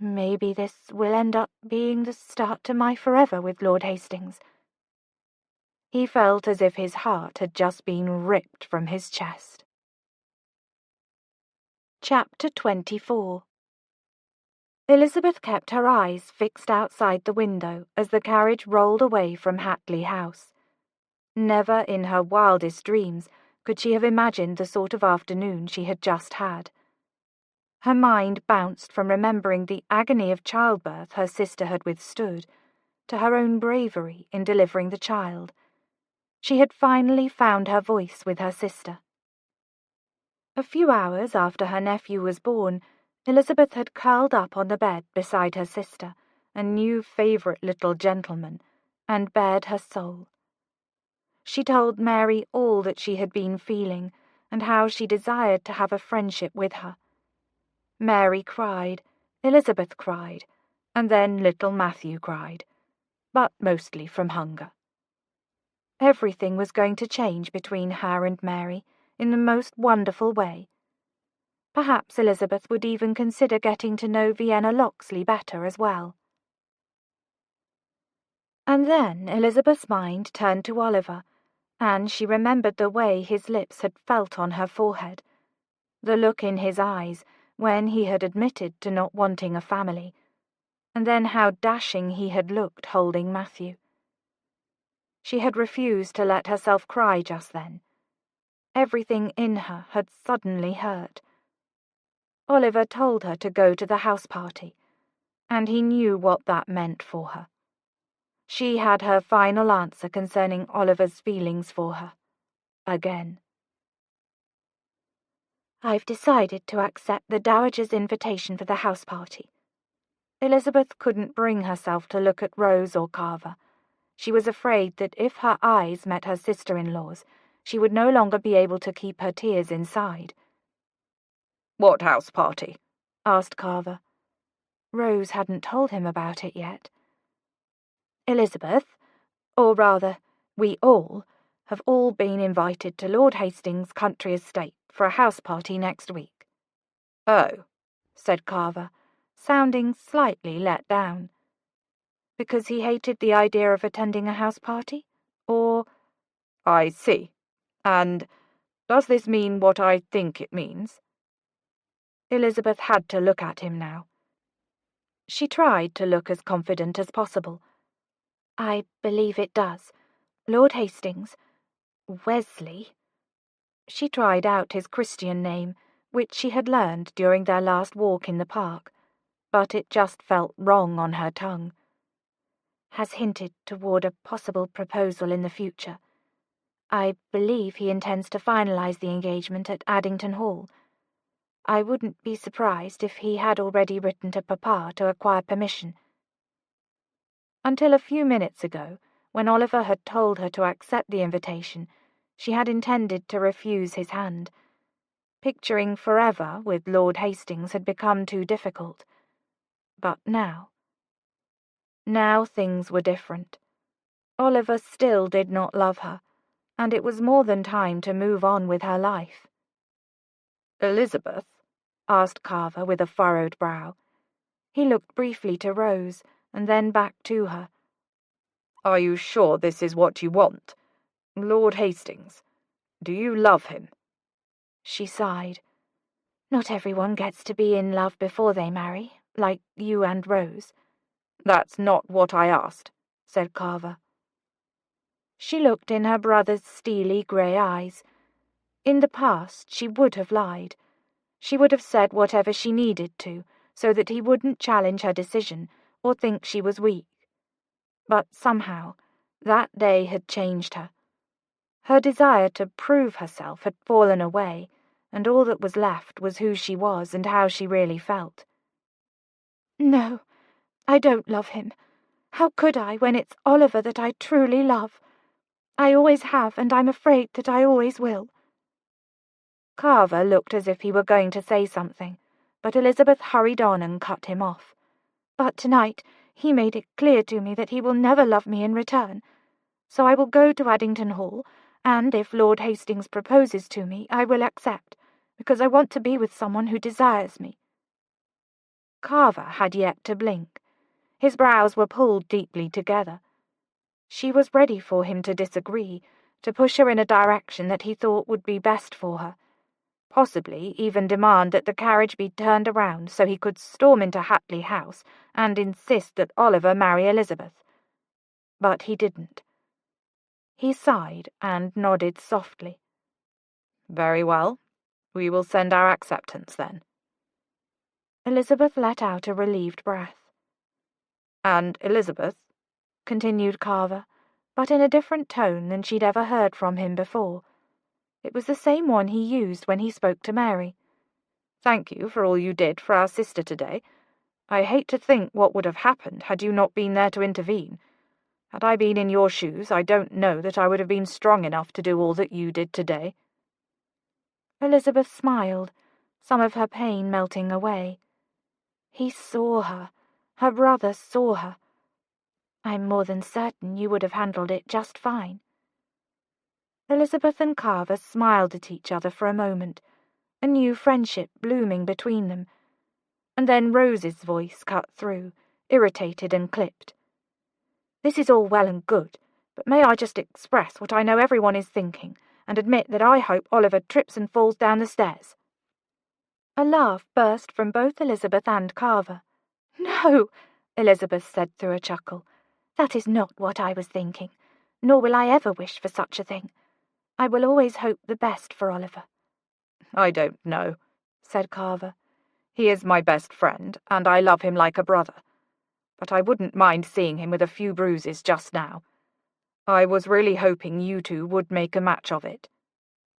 "Maybe this will end up being the start to my forever with Lord Hastings." He felt as if his heart had just been ripped from his chest. Chapter 24. Elizabeth kept her eyes fixed outside the window as the carriage rolled away from Hatley House. Never in her wildest dreams could she have imagined the sort of afternoon she had just had. Her mind bounced from remembering the agony of childbirth her sister had withstood to her own bravery in delivering the child. She had finally found her voice with her sister. A few hours after her nephew was born, Elizabeth had curled up on the bed beside her sister, a new favourite little gentleman, and bared her soul. She told Mary all that she had been feeling, and how she desired to have a friendship with her. Mary cried, Elizabeth cried, and then little Matthew cried, but mostly from hunger. Everything was going to change between her and Mary in the most wonderful way. Perhaps Elizabeth would even consider getting to know Vienna Locksley better as well. And then Elizabeth's mind turned to Oliver, and she remembered the way his lips had felt on her forehead, the look in his eyes when he had admitted to not wanting a family, and then how dashing he had looked holding Matthew. She had refused to let herself cry just then. Everything in her had suddenly hurt. Oliver told her to go to the house party, and he knew what that meant for her. She had her final answer concerning Oliver's feelings for her. Again. I've decided to accept the Dowager's invitation for the house party. Elizabeth couldn't bring herself to look at Rose or Carver. She was afraid that if her eyes met her sister-in-law's, she would no longer be able to keep her tears inside. "What house party?" asked Carver. Rose hadn't told him about it yet. Elizabeth, or rather, we all, have all been invited to Lord Hastings' country estate for a house party next week. "Oh," said Carver, sounding slightly let down. Because he hated the idea of attending a house party? Or... "I see. And does this mean what I think it means?" Elizabeth had to look at him now. She tried to look as confident as possible. I believe it does. Lord Hastings. Wesley. She tried out his Christian name, which she had learned during their last walk in the park, but it just felt wrong on her tongue. Has hinted toward a possible proposal in the future. I believe he intends to finalize the engagement at Addington Hall. I wouldn't be surprised if he had already written to Papa to acquire permission. Until a few minutes ago, when Oliver had told her to accept the invitation, she had intended to refuse his hand. Picturing forever with Lord Hastings had become too difficult. But now things were different. Oliver still did not love her, and it was more than time to move on with her life. "Elizabeth?" asked Carver with a furrowed brow. He looked briefly to Rose, and then back to her. "Are you sure this is what you want? Lord Hastings. Do you love him?" She sighed. Not everyone gets to be in love before they marry, like you and Rose. "That's not what I asked," said Carver. She looked in her brother's steely grey eyes. In the past she would have lied. She would have said whatever she needed to, so that he wouldn't challenge her decision or think she was weak. But somehow, that day had changed her. Her desire to prove herself had fallen away, and all that was left was who she was and how she really felt. No, I don't love him. How could I, when it's Oliver that I truly love? I always have, and I'm afraid that I always will. Carver looked as if he were going to say something, but Elizabeth hurried on and cut him off. But tonight he made it clear to me that he will never love me in return. So I will go to Addington Hall, and if Lord Hastings proposes to me, I will accept, because I want to be with someone who desires me. Carver had yet to blink. His brows were pulled deeply together. She was ready for him to disagree, to push her in a direction that he thought would be best for her. Possibly even demand that the carriage be turned around so he could storm into Hatley House and insist that Oliver marry Elizabeth. But he didn't. He sighed and nodded softly. "Very well. We will send our acceptance then." Elizabeth let out a relieved breath. "And Elizabeth," continued Carver, but in a different tone than she'd ever heard from him before. It was the same one he used when he spoke to Mary. "Thank you for all you did for our sister today. I hate to think what would have happened had you not been there to intervene. Had I been in your shoes, I don't know that I would have been strong enough to do all that you did today." Elizabeth smiled, some of her pain melting away. He saw her. Her brother saw her. "I'm more than certain you would have handled it just fine." Elizabeth and Carver smiled at each other for a moment, a new friendship blooming between them, and then Rose's voice cut through, irritated and clipped. "This is all well and good, but may I just express what I know everyone is thinking, and admit that I hope Oliver trips and falls down the stairs?" A laugh burst from both Elizabeth and Carver. "No," Elizabeth said through a chuckle. "That is not what I was thinking, nor will I ever wish for such a thing. I will always hope the best for Oliver." "I don't know," said Carver. "He is my best friend, and I love him like a brother. But I wouldn't mind seeing him with a few bruises just now. I was really hoping you two would make a match of it."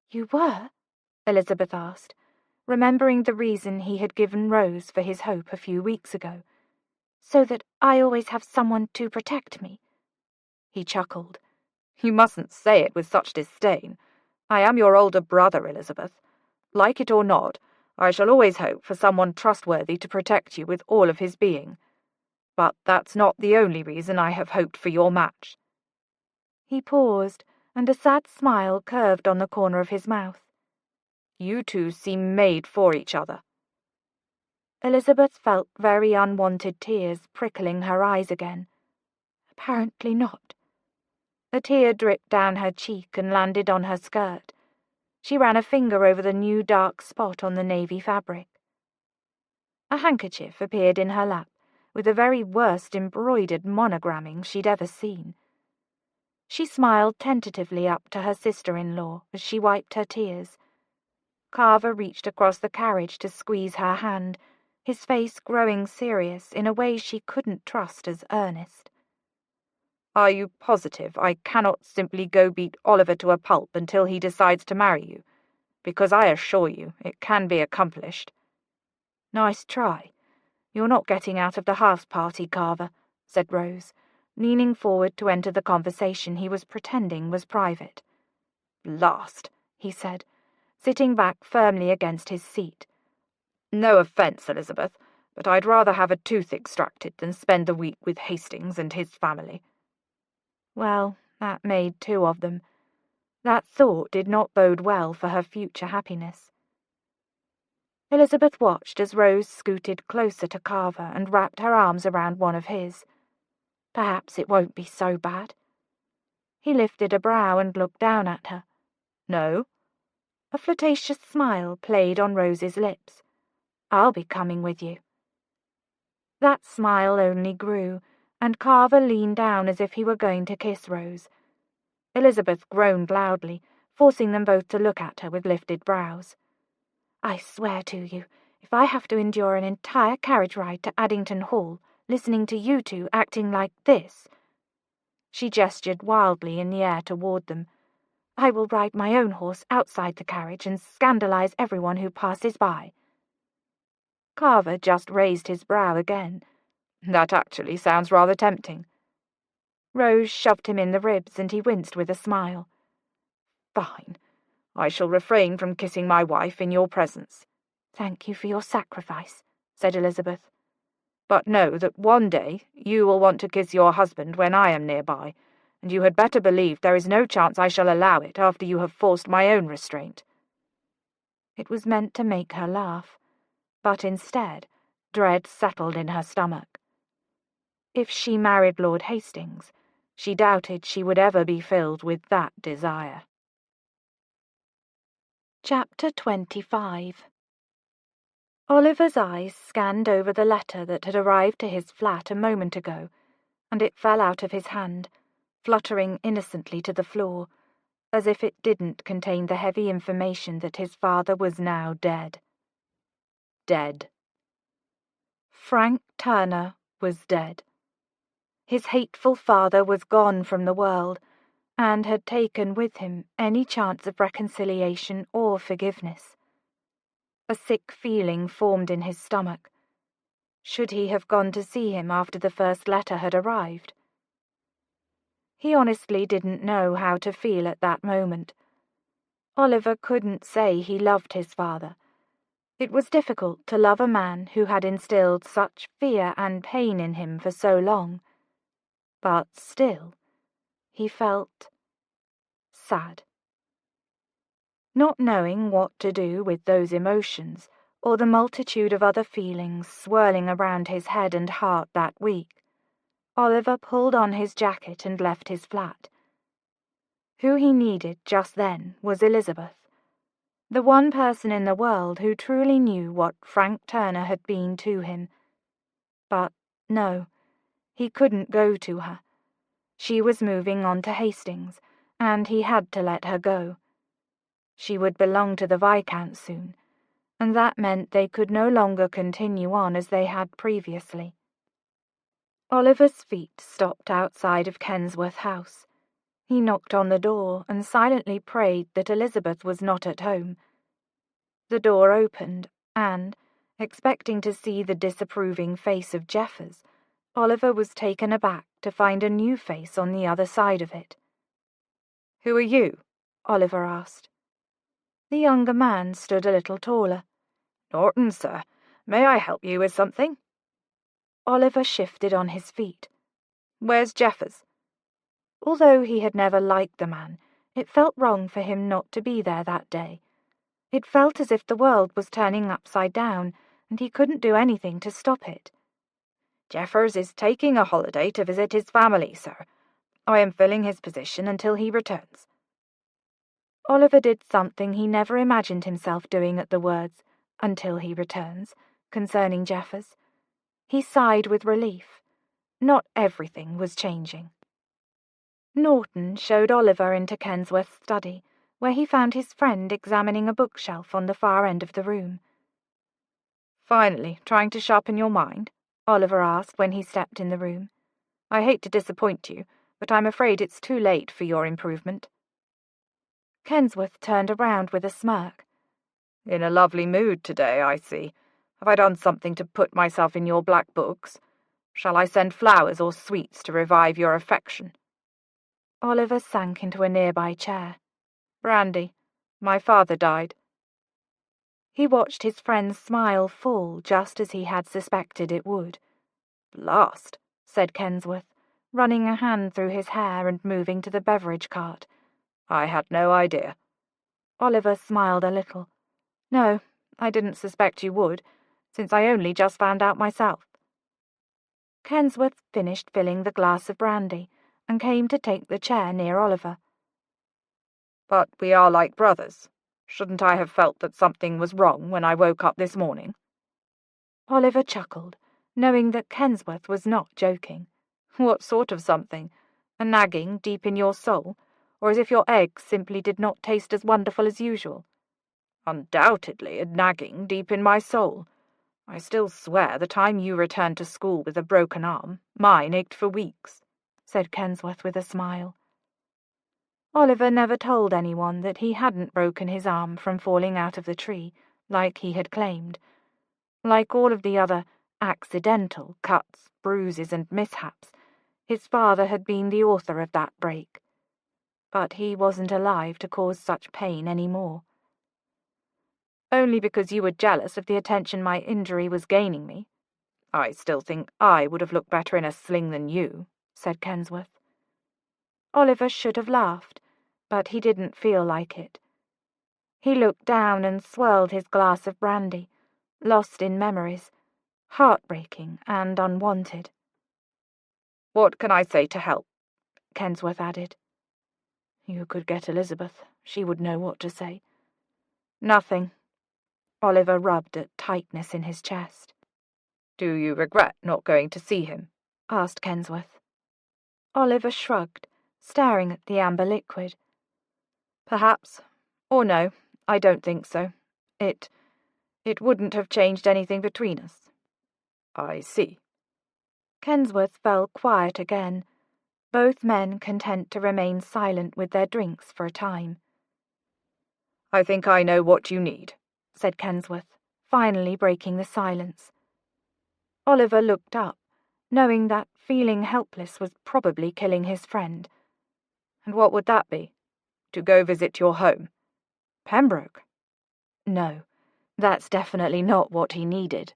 "You were?" Elizabeth asked, remembering the reason he had given Rose for his hope a few weeks ago. "So that I always have someone to protect me?" He chuckled. "You mustn't say it with such disdain. I am your older brother, Elizabeth. Like it or not, I shall always hope for someone trustworthy to protect you with all of his being. But that's not the only reason I have hoped for your match." He paused, and a sad smile curved on the corner of his mouth. "You two seem made for each other." Elizabeth felt very unwanted tears prickling her eyes again. Apparently not. A tear dripped down her cheek and landed on her skirt. She ran a finger over the new dark spot on the navy fabric. A handkerchief appeared in her lap, with the very worst embroidered monogramming she'd ever seen. She smiled tentatively up to her sister-in-law as she wiped her tears. Carver reached across the carriage to squeeze her hand, his face growing serious in a way she couldn't trust as earnest. "Are you positive I cannot simply go beat Oliver to a pulp until he decides to marry you? Because I assure you it can be accomplished." "Nice try. You're not getting out of the house party, Carver," said Rose, leaning forward to enter the conversation he was pretending was private. "Blast," he said, sitting back firmly against his seat. "No offence, Elizabeth, but I'd rather have a tooth extracted than spend the week with Hastings and his family." Well, that made two of them. That thought did not bode well for her future happiness. Elizabeth watched as Rose scooted closer to Carver and wrapped her arms around one of his. Perhaps it won't be so bad. He lifted a brow and looked down at her. "No?" A flirtatious smile played on Rose's lips. "I'll be coming with you." That smile only grew, and Carver leaned down as if he were going to kiss Rose. Elizabeth groaned loudly, forcing them both to look at her with lifted brows. "I swear to you, if I have to endure an entire carriage ride to Addington Hall, listening to you two acting like this—" She gestured wildly in the air toward them. "I will ride my own horse outside the carriage and scandalize everyone who passes by." Carver just raised his brow again. "That actually sounds rather tempting." Rose shoved him in the ribs, and he winced with a smile. "Fine. I shall refrain from kissing my wife in your presence." "Thank you for your sacrifice," said Elizabeth. "But know that one day you will want to kiss your husband when I am nearby, and you had better believe there is no chance I shall allow it after you have forced my own restraint." It was meant to make her laugh, but instead, dread settled in her stomach. If she married Lord Hastings, she doubted she would ever be filled with that desire. Chapter 25. Oliver's eyes scanned over the letter that had arrived to his flat a moment ago, and it fell out of his hand, fluttering innocently to the floor, as if it didn't contain the heavy information that his father was now dead. Dead. Frank Turner was dead. His hateful father was gone from the world, and had taken with him any chance of reconciliation or forgiveness. A sick feeling formed in his stomach. Should he have gone to see him after the first letter had arrived? He honestly didn't know how to feel at that moment. Oliver couldn't say he loved his father. It was difficult to love a man who had instilled such fear and pain in him for so long. But still, he felt sad. Not knowing what to do with those emotions, or the multitude of other feelings swirling around his head and heart that week, Oliver pulled on his jacket and left his flat. Who he needed just then was Elizabeth, the one person in the world who truly knew what Frank Turner had been to him. But no, he couldn't go to her. She was moving on to Hastings, and he had to let her go. She would belong to the Viscount soon, and that meant they could no longer continue on as they had previously. Oliver's feet stopped outside of Kensworth House. He knocked on the door and silently prayed that Elizabeth was not at home. The door opened, and, expecting to see the disapproving face of Jeffers, Oliver was taken aback to find a new face on the other side of it. "Who are you?" Oliver asked. The younger man stood a little taller. "Norton, sir. May I help you with something?" Oliver shifted on his feet. "Where's Jeffers?" Although he had never liked the man, it felt wrong for him not to be there that day. It felt as if the world was turning upside down, and he couldn't do anything to stop it. "Jeffers is taking a holiday to visit his family, sir. I am filling his position until he returns." Oliver did something he never imagined himself doing at the words, "until he returns," concerning Jeffers. He sighed with relief. Not everything was changing. Norton showed Oliver into Kensworth's study, where he found his friend examining a bookshelf on the far end of the room. "Finally, trying to sharpen your mind?" Oliver asked when he stepped in the room. "I hate to disappoint you, but I'm afraid it's too late for your improvement." Kensworth turned around with a smirk. "In a lovely mood today, I see. Have I done something to put myself in your black books? Shall I send flowers or sweets to revive your affection?" Oliver sank into a nearby chair. "Brandy. My father died." He watched his friend's smile fall just as he had suspected it would. "Blast," said Kensworth, running a hand through his hair and moving to the beverage cart. "I had no idea." Oliver smiled a little. "No, I didn't suspect you would, since I only just found out myself." Kensworth finished filling the glass of brandy and came to take the chair near Oliver. "But we are like brothers. Shouldn't I have felt that something was wrong when I woke up this morning?" Oliver chuckled, knowing that Kensworth was not joking. "What sort of something? A nagging deep in your soul, or as if your eggs simply did not taste as wonderful as usual?" "Undoubtedly a nagging deep in my soul. I still swear the time you returned to school with a broken arm, mine ached for weeks," said Kensworth with a smile. Oliver never told anyone that he hadn't broken his arm from falling out of the tree, like he had claimed. Like all of the other accidental cuts, bruises, and mishaps, his father had been the author of that break. But he wasn't alive to cause such pain any more. "Only because you were jealous of the attention my injury was gaining me. I still think I would have looked better in a sling than you," said Kensworth. Oliver should have laughed, but he didn't feel like it. He looked down and swirled his glass of brandy, lost in memories, heartbreaking and unwanted. "What can I say to help?" Kensworth added. "You could get Elizabeth. She would know what to say." "Nothing." Oliver rubbed at tightness in his chest. "Do you regret not going to see him?" asked Kensworth. Oliver shrugged, staring at the amber liquid. "Perhaps. Or no, I don't think so. It wouldn't have changed anything between us." "I see." Kensworth fell quiet again. both men content to remain silent with their drinks for a time. "I think I know what you need," said Kensworth, finally breaking the silence. Oliver looked up, knowing that feeling helpless was probably killing his friend. "And what would that be? To go visit your home? Pembroke?" No, that's definitely not what he needed.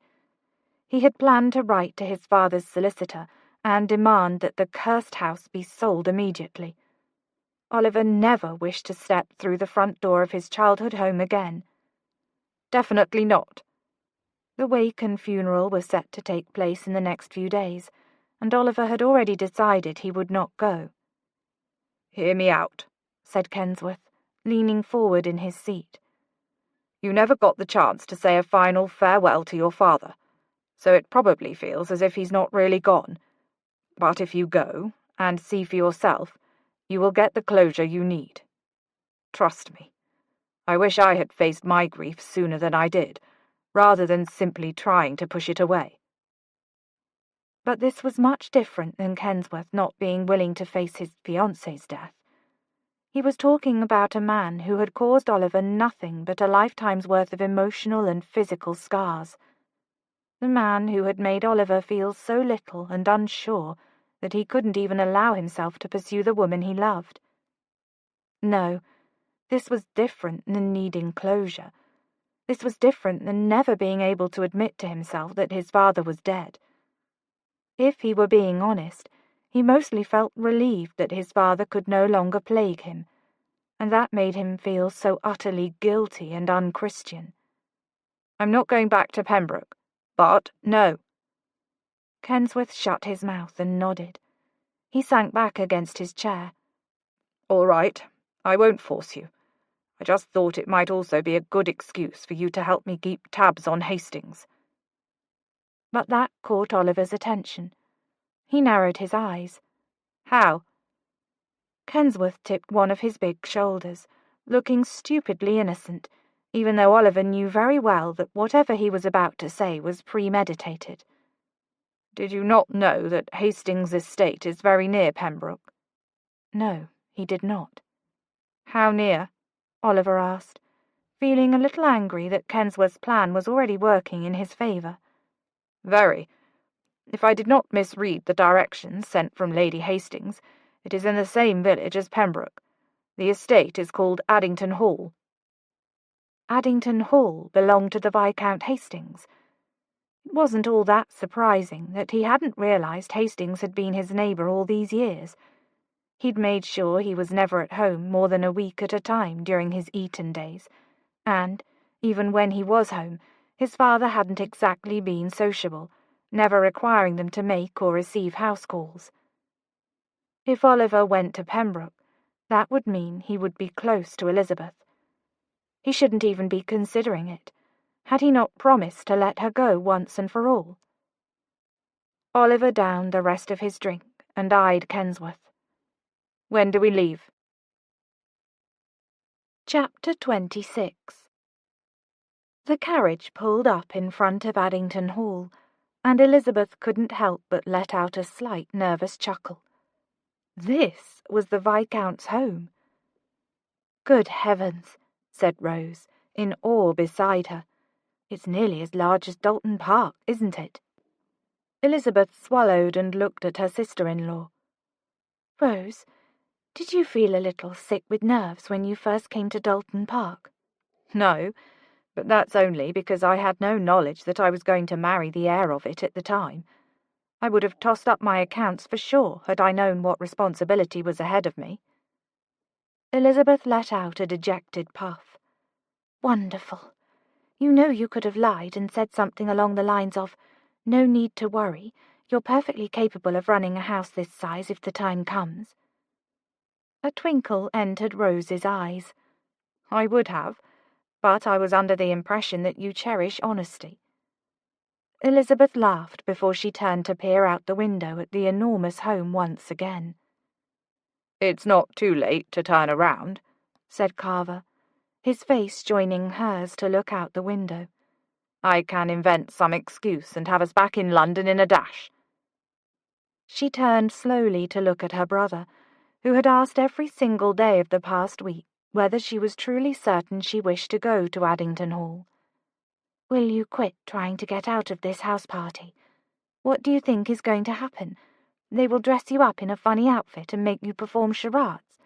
He had planned to write to his father's solicitor and demand that the cursed house be sold immediately. Oliver never wished to step through the front door of his childhood home again. "Definitely not." The wake and funeral were set to take place in the next few days, and Oliver had already decided he would not go. "Hear me out," said Kensworth, leaning forward in his seat. "You never got the chance to say a final farewell to your father, so it probably feels as if he's not really gone. But if you go, and see for yourself, you will get the closure you need. Trust me. I wish I had faced my grief sooner than I did, rather than simply trying to push it away." But this was much different than Kensworth not being willing to face his fiancée's death. He was talking about a man who had caused Oliver nothing but a lifetime's worth of emotional and physical scars. The man who had made Oliver feel so little and unsure that he couldn't even allow himself to pursue the woman he loved. No, this was different than needing closure. This was different than never being able to admit to himself that his father was dead. If he were being honest, he mostly felt relieved that his father could no longer plague him, and that made him feel so utterly guilty and unchristian. "I'm not going back to Pembroke, but no." Kensworth shut his mouth and nodded. He sank back against his chair. "All right, I won't force you. I just thought it might also be a good excuse for you to help me keep tabs on Hastings." But that caught Oliver's attention. He narrowed his eyes. "How?" Kensworth tipped one of his big shoulders, looking stupidly innocent, even though Oliver knew very well that whatever he was about to say was premeditated. "Did you not know that Hastings' estate is very near Pembroke?" No, he did not. "How near?" Oliver asked, feeling a little angry that Kensworth's plan was already working in his favour. "Very. If I did not misread the directions sent from Lady Hastings, it is in the same village as Pembroke. The estate is called Addington Hall." Addington Hall belonged to the Viscount Hastings. It wasn't all that surprising that he hadn't realised Hastings had been his neighbour all these years. He'd made sure he was never at home more than a week at a time during his Eton days, and, even when he was home, his father hadn't exactly been sociable, never requiring them to make or receive house calls. If Oliver went to Pembroke, that would mean he would be close to Elizabeth. He shouldn't even be considering it. Had he not promised to let her go once and for all? Oliver downed the rest of his drink and eyed Kensworth. "When do we leave?" Chapter 26. The carriage pulled up in front of Addington Hall, and Elizabeth couldn't help but let out a slight nervous chuckle. This was the Viscount's home. "Good heavens," said Rose, in awe beside her. "It's nearly as large as Dalton Park, isn't it?" Elizabeth swallowed and looked at her sister-in-law. "Rose, did you feel a little sick with nerves when you first came to Dalton Park?" "No, but that's only because I had no knowledge that I was going to marry the heir of it at the time. I would have tossed up my accounts for sure had I known what responsibility was ahead of me." Elizabeth let out a dejected puff. "Wonderful. You know you could have lied and said something along the lines of, 'No need to worry, you're perfectly capable of running a house this size if the time comes.'" A twinkle entered Rose's eyes. "I would have, but I was under the impression that you cherish honesty." Elizabeth laughed before she turned to peer out the window at the enormous home once again. "It's not too late to turn around," said Carver, his face joining hers to look out the window. "I can invent some excuse and have us back in London in a dash." She turned slowly to look at her brother, who had asked every single day of the past week whether she was truly certain she wished to go to Addington Hall. "Will you quit trying to get out of this house party? What do you think is going to happen? They will dress you up in a funny outfit and make you perform charades."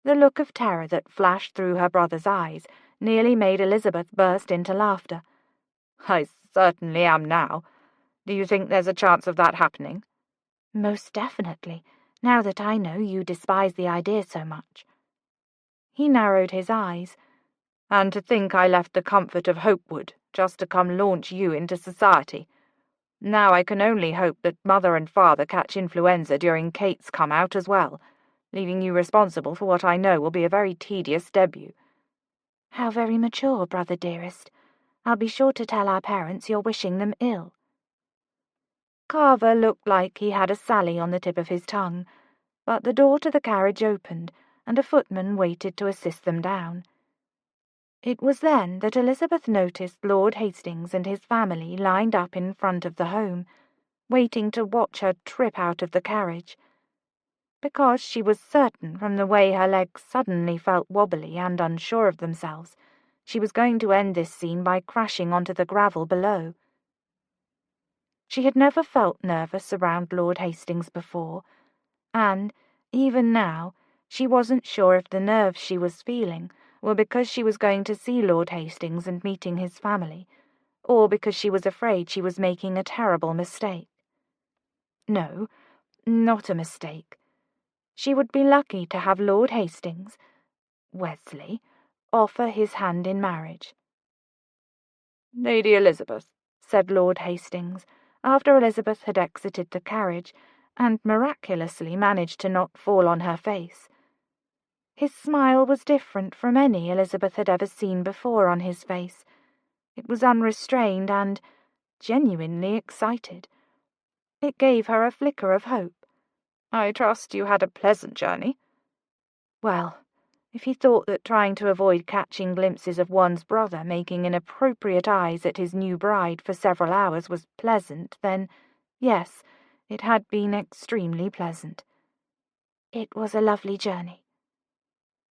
The look of terror that flashed through her brother's eyes nearly made Elizabeth burst into laughter. "I certainly am now. Do you think there's a chance of that happening?" "Most definitely, now that I know you despise the idea so much." He narrowed his eyes. "And to think I left the comfort of Hopewood just to come launch you into society. Now I can only hope that Mother and Father catch influenza during Kate's come-out as well, leaving you responsible for what I know will be a very tedious debut." "How very mature, brother dearest. I'll be sure to tell our parents you're wishing them ill." Carver looked like he had a sally on the tip of his tongue, but the door to the carriage opened, and a footman waited to assist them down. It was then that Elizabeth noticed Lord Hastings and his family lined up in front of the home, waiting to watch her trip out of the carriage. Because she was certain from the way her legs suddenly felt wobbly and unsure of themselves, she was going to end this scene by crashing onto the gravel below. She had never felt nervous around Lord Hastings before, and, even now, she wasn't sure if the nerves she was feeling were because she was going to see Lord Hastings and meeting his family, or because she was afraid she was making a terrible mistake. No, not a mistake. She would be lucky to have Lord Hastings, Wesley, offer his hand in marriage. "Lady Elizabeth," said Lord Hastings, after Elizabeth had exited the carriage, and miraculously managed to not fall on her face. His smile was different from any Elizabeth had ever seen before on his face. It was unrestrained and genuinely excited. It gave her a flicker of hope. "I trust you had a pleasant journey." Well, if he thought that trying to avoid catching glimpses of one's brother making inappropriate eyes at his new bride for several hours was pleasant, then, yes, it had been extremely pleasant. It was a lovely journey.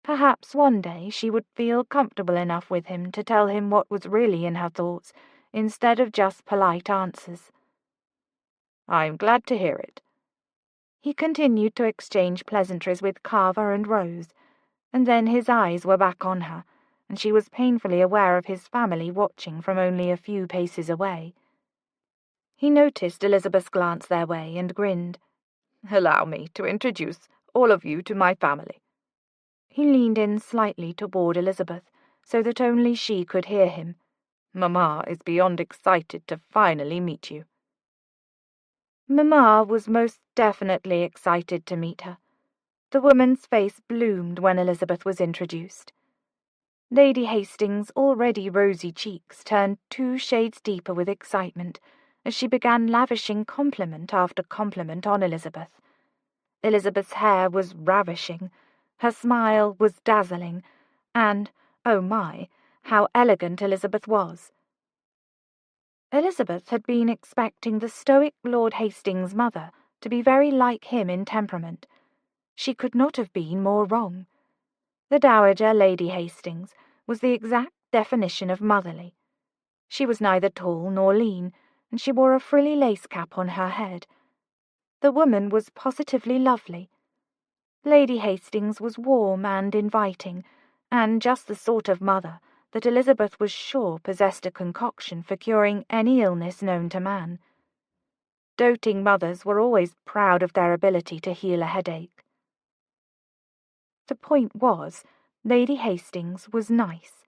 Perhaps one day she would feel comfortable enough with him to tell him what was really in her thoughts, instead of just polite answers. "I'm glad to hear it." He continued to exchange pleasantries with Carver and Rose, and then his eyes were back on her, and she was painfully aware of his family watching from only a few paces away. He noticed Elizabeth's glance their way and grinned. "Allow me to introduce all of you to my family." He leaned in slightly toward Elizabeth, so that only she could hear him. "Mamma is beyond excited to finally meet you." Mamma was most definitely excited to meet her. The woman's face bloomed when Elizabeth was introduced. Lady Hastings' already rosy cheeks turned 2 shades deeper with excitement as she began lavishing compliment after compliment on Elizabeth. Elizabeth's hair was ravishing, her smile was dazzling, and, oh my, how elegant Elizabeth was. Elizabeth had been expecting the stoic Lord Hastings' mother to be very like him in temperament. She could not have been more wrong. The Dowager Lady Hastings was the exact definition of motherly. She was neither tall nor lean, and she wore a frilly lace cap on her head. The woman was positively lovely. Lady Hastings was warm and inviting, and just the sort of mother that Elizabeth was sure possessed a concoction for curing any illness known to man. Doting mothers were always proud of their ability to heal a headache. The point was, Lady Hastings was nice,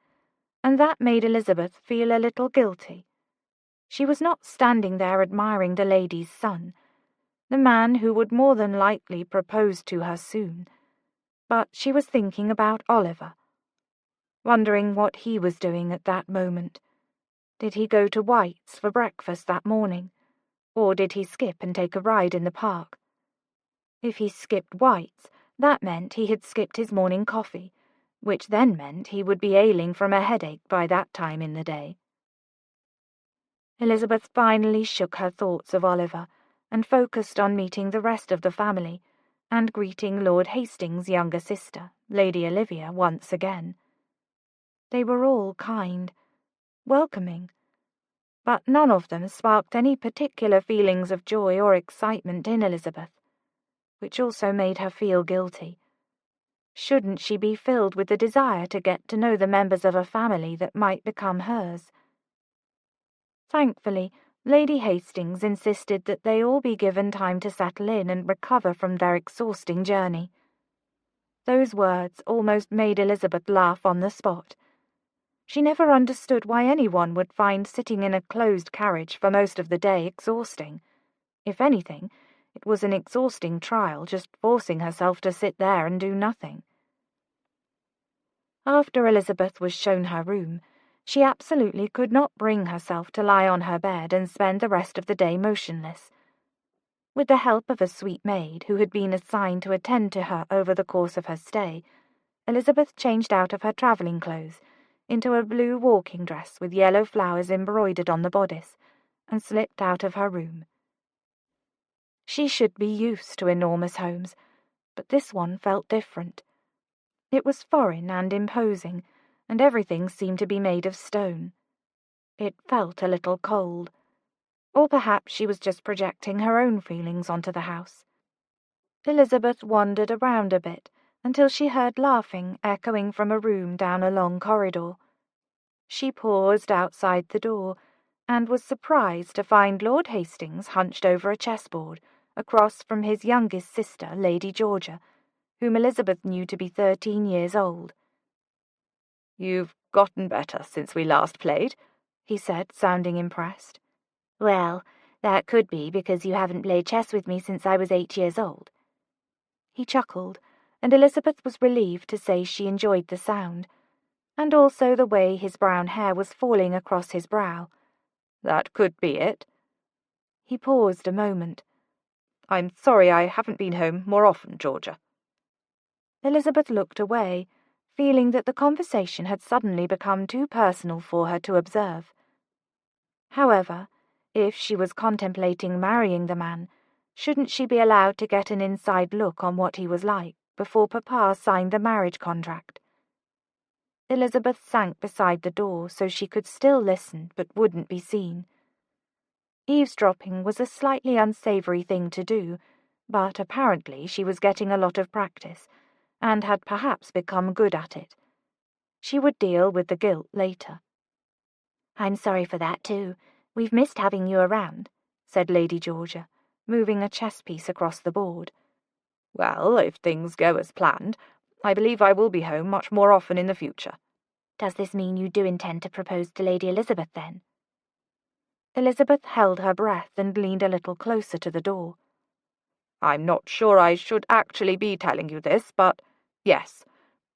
and that made Elizabeth feel a little guilty. She was not standing there admiring the lady's son, the man who would more than likely propose to her soon, but she was thinking about Oliver, wondering what he was doing at that moment. Did he go to White's for breakfast that morning, or did he skip and take a ride in the park? If he skipped White's, that meant he had skipped his morning coffee, which then meant he would be ailing from a headache by that time in the day. Elizabeth finally shook her thoughts of Oliver, and focused on meeting the rest of the family and greeting Lord Hastings' younger sister, Lady Olivia, once again. They were all kind, welcoming, but none of them sparked any particular feelings of joy or excitement in Elizabeth, which also made her feel guilty. Shouldn't she be filled with the desire to get to know the members of a family that might become hers? Thankfully, Lady Hastings insisted that they all be given time to settle in and recover from their exhausting journey. Those words almost made Elizabeth laugh on the spot. She never understood why anyone would find sitting in a closed carriage for most of the day exhausting. If anything, it was an exhausting trial just forcing herself to sit there and do nothing. After Elizabeth was shown her room, she absolutely could not bring herself to lie on her bed and spend the rest of the day motionless. With the help of a sweet maid who had been assigned to attend to her over the course of her stay, Elizabeth changed out of her travelling clothes into a blue walking dress with yellow flowers embroidered on the bodice, and slipped out of her room. She should be used to enormous homes, but this one felt different. It was foreign and imposing, and everything seemed to be made of stone. It felt a little cold. Or perhaps she was just projecting her own feelings onto the house. Elizabeth wandered around a bit until she heard laughing echoing from a room down a long corridor. She paused outside the door and was surprised to find Lord Hastings hunched over a chessboard across from his youngest sister, Lady Georgia, whom Elizabeth knew to be 13 years old. "You've gotten better since we last played," he said, sounding impressed. "Well, that could be because you haven't played chess with me since I was 8 years old." He chuckled, and Elizabeth was relieved to say she enjoyed the sound, and also the way his brown hair was falling across his brow. "That could be it." He paused a moment. "I'm sorry I haven't been home more often, Georgia." Elizabeth looked away, feeling that the conversation had suddenly become too personal for her to observe. However, if she was contemplating marrying the man, shouldn't she be allowed to get an inside look on what he was like before Papa signed the marriage contract? Elizabeth sank beside the door so she could still listen but wouldn't be seen. Eavesdropping was a slightly unsavory thing to do, but apparently she was getting a lot of practice, and had perhaps become good at it. She would deal with the guilt later. "I'm sorry for that, too. We've missed having you around," said Lady Georgia, moving a chess piece across the board. "Well, if things go as planned, I believe I will be home much more often in the future." "Does this mean you do intend to propose to Lady Elizabeth, then?" Elizabeth held her breath and leaned a little closer to the door. "I'm not sure I should actually be telling you this, but yes,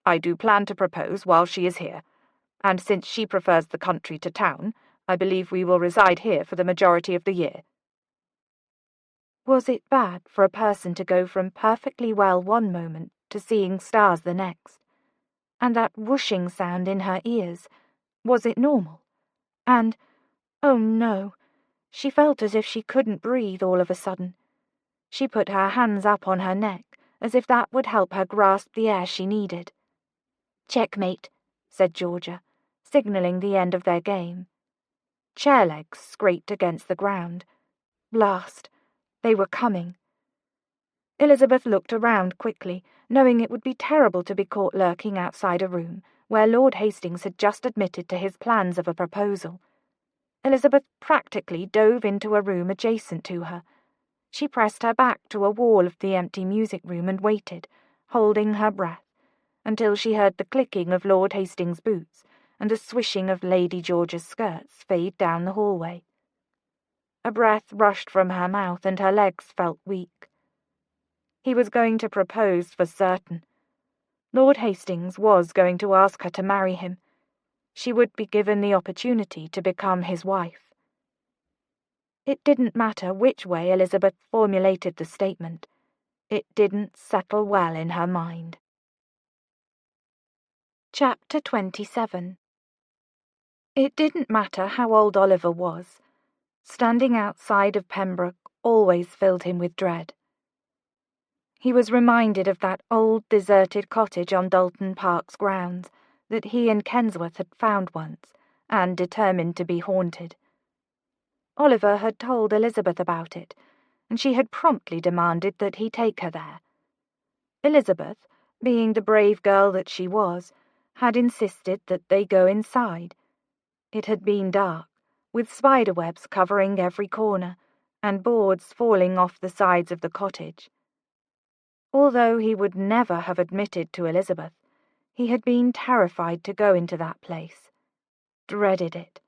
I do plan to propose while she is here, and since she prefers the country to town, I believe we will reside here for the majority of the year." Was it bad for a person to go from perfectly well one moment to seeing stars the next? And that whooshing sound in her ears, was it normal? And, oh no, she felt as if she couldn't breathe all of a sudden. She put her hands up on her neck, as if that would help her grasp the air she needed. "Checkmate," said Georgia, signalling the end of their game. Chair legs scraped against the ground. Blast! They were coming. Elizabeth looked around quickly, knowing it would be terrible to be caught lurking outside a room where Lord Hastings had just admitted to his plans of a proposal. Elizabeth practically dove into a room adjacent to her. She pressed her back to a wall of the empty music room and waited, holding her breath, until she heard the clicking of Lord Hastings' boots and the swishing of Lady George's skirts fade down the hallway. A breath rushed from her mouth and her legs felt weak. He was going to propose for certain. Lord Hastings was going to ask her to marry him. She would be given the opportunity to become his wife. It didn't matter which way Elizabeth formulated the statement. It didn't settle well in her mind. Chapter 27. It didn't matter how old Oliver was. Standing outside of Pembroke, always filled him with dread. He was reminded of that old deserted cottage on Dalton Park's grounds that he and Kensworth had found once, and determined to be haunted. Oliver had told Elizabeth about it, and she had promptly demanded that he take her there. Elizabeth, being the brave girl that she was, had insisted that they go inside. It had been dark, with spiderwebs covering every corner, and boards falling off the sides of the cottage. Although he would never have admitted to Elizabeth, he had been terrified to go into that place, dreaded it.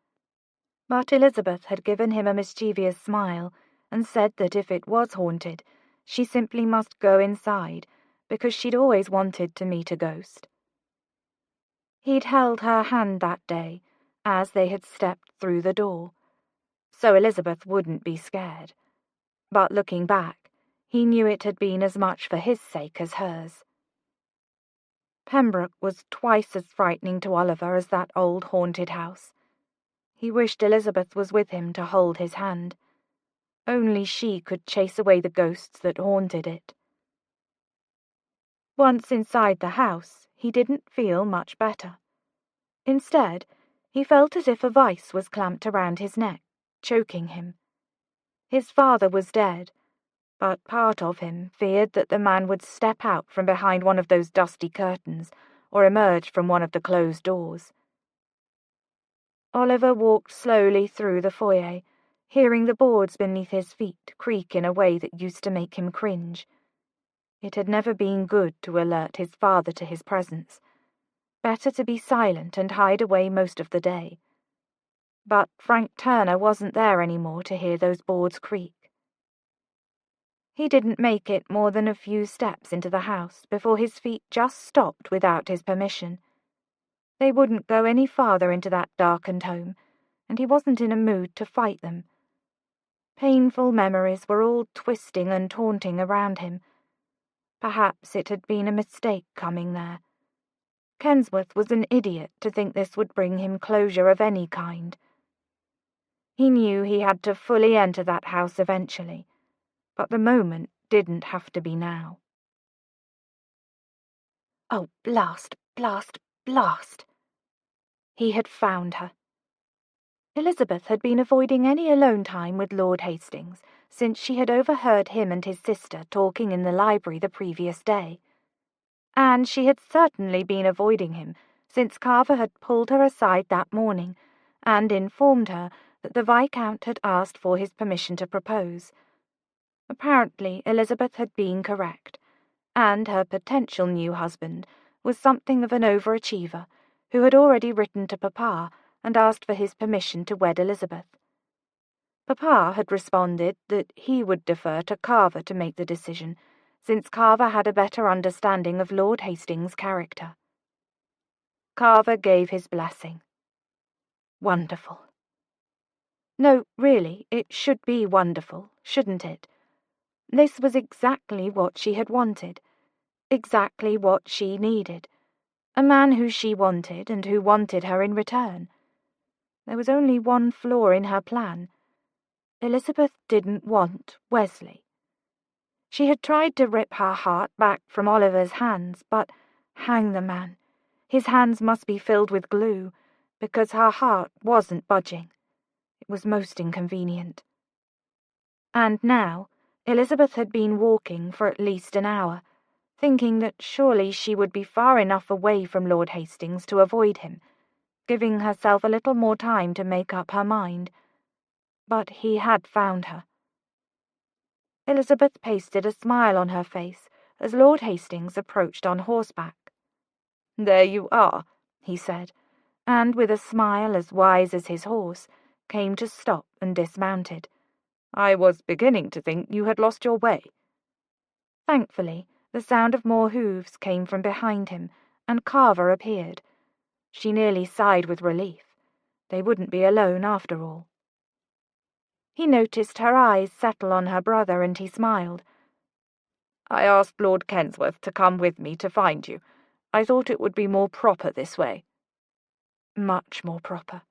But Elizabeth had given him a mischievous smile and said that if it was haunted, she simply must go inside, because she'd always wanted to meet a ghost. He'd held her hand that day, as they had stepped through the door, so Elizabeth wouldn't be scared. But looking back, he knew it had been as much for his sake as hers. Pembroke was twice as frightening to Oliver as that old haunted house. He wished Elizabeth was with him to hold his hand. Only she could chase away the ghosts that haunted it. Once inside the house, he didn't feel much better. Instead, he felt as if a vice was clamped around his neck, choking him. His father was dead, but part of him feared that the man would step out from behind one of those dusty curtains or emerge from one of the closed doors. Oliver walked slowly through the foyer, hearing the boards beneath his feet creak in a way that used to make him cringe. It had never been good to alert his father to his presence. Better to be silent and hide away most of the day. But Frank Turner wasn't there anymore to hear those boards creak. He didn't make it more than a few steps into the house before his feet just stopped without his permission. They wouldn't go any farther into that darkened home, and he wasn't in a mood to fight them. Painful memories were all twisting and taunting around him. Perhaps it had been a mistake coming there. Kensworth was an idiot to think this would bring him closure of any kind. He knew he had to fully enter that house eventually, but the moment didn't have to be now. Oh, blast, blast, blast! He had found her. Elizabeth had been avoiding any alone time with Lord Hastings since she had overheard him and his sister talking in the library the previous day. And she had certainly been avoiding him since Carver had pulled her aside that morning and informed her that the Viscount had asked for his permission to propose. Apparently Elizabeth had been correct, and her potential new husband was something of an overachiever who had already written to Papa and asked for his permission to wed Elizabeth. Papa had responded that he would defer to Carver to make the decision, since Carver had a better understanding of Lord Hastings' character. Carver gave his blessing. Wonderful. No, really, it should be wonderful, shouldn't it? This was exactly what she had wanted, exactly what she needed. A man who she wanted and who wanted her in return. There was only one flaw in her plan. Elizabeth didn't want Wesley. She had tried to rip her heart back from Oliver's hands, but hang the man. His hands must be filled with glue, because her heart wasn't budging. It was most inconvenient. And now, Elizabeth had been walking for at least an hour, thinking that surely she would be far enough away from Lord Hastings to avoid him, giving herself a little more time to make up her mind. But he had found her. Elizabeth pasted a smile on her face as Lord Hastings approached on horseback. "There you are," he said, and with a smile as wise as his horse, came to stop and dismounted. "I was beginning to think you had lost your way." Thankfully, the sound of more hooves came from behind him, and Carver appeared. She nearly sighed with relief. They wouldn't be alone after all. He noticed her eyes settle on her brother, and he smiled. "I asked Lord Kensworth to come with me to find you. I thought it would be more proper this way." Much more proper.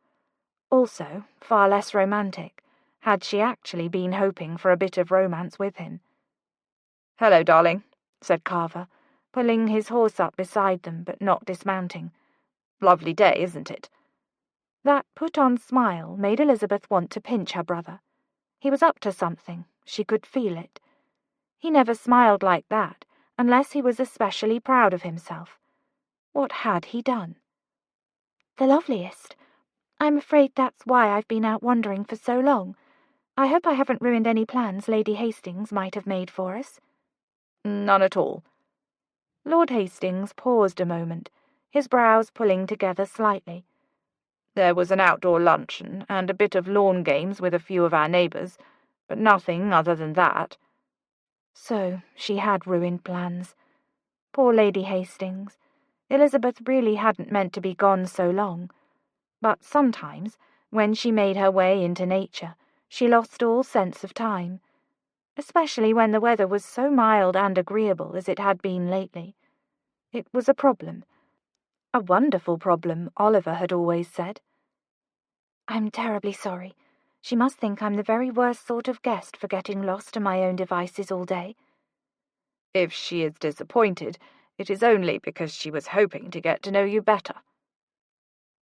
Also, far less romantic, had she actually been hoping for a bit of romance with him. "Hello, darling," said Carver, pulling his horse up beside them but not dismounting. "Lovely day, isn't it?" That put-on smile made Elizabeth want to pinch her brother. He was up to something. She could feel it. He never smiled like that unless he was especially proud of himself. What had he done? "The loveliest. I'm afraid that's why I've been out wandering for so long. I hope I haven't ruined any plans Lady Hastings might have made for us." "None at all." Lord Hastings paused a moment, his brows pulling together slightly. "There was an outdoor luncheon and a bit of lawn games with a few of our neighbours, but nothing other than that." So she had ruined plans. Poor Lady Hastings. Elizabeth really hadn't meant to be gone so long. But sometimes, when she made her way into nature, she lost all sense of time, especially when the weather was so mild and agreeable as it had been lately. It was a problem. A wonderful problem, Oliver had always said. "I'm terribly sorry. She must think I'm the very worst sort of guest for getting lost to my own devices all day." "If she is disappointed, it is only because she was hoping to get to know you better."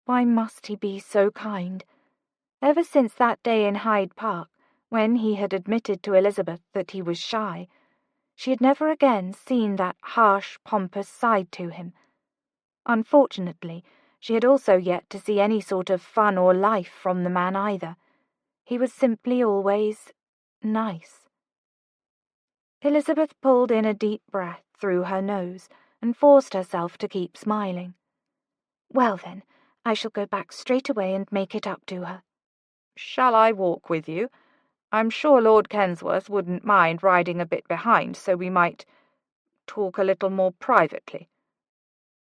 Why must he be so kind? Ever since that day in Hyde Park, when he had admitted to Elizabeth that he was shy, she had never again seen that harsh, pompous side to him. Unfortunately, she had also yet to see any sort of fun or life from the man either. He was simply always nice. Elizabeth pulled in a deep breath through her nose and forced herself to keep smiling. "Well then, I shall go back straight away and make it up to her." "Shall I walk with you? I'm sure Lord Kensworth wouldn't mind riding a bit behind, so we might talk a little more privately."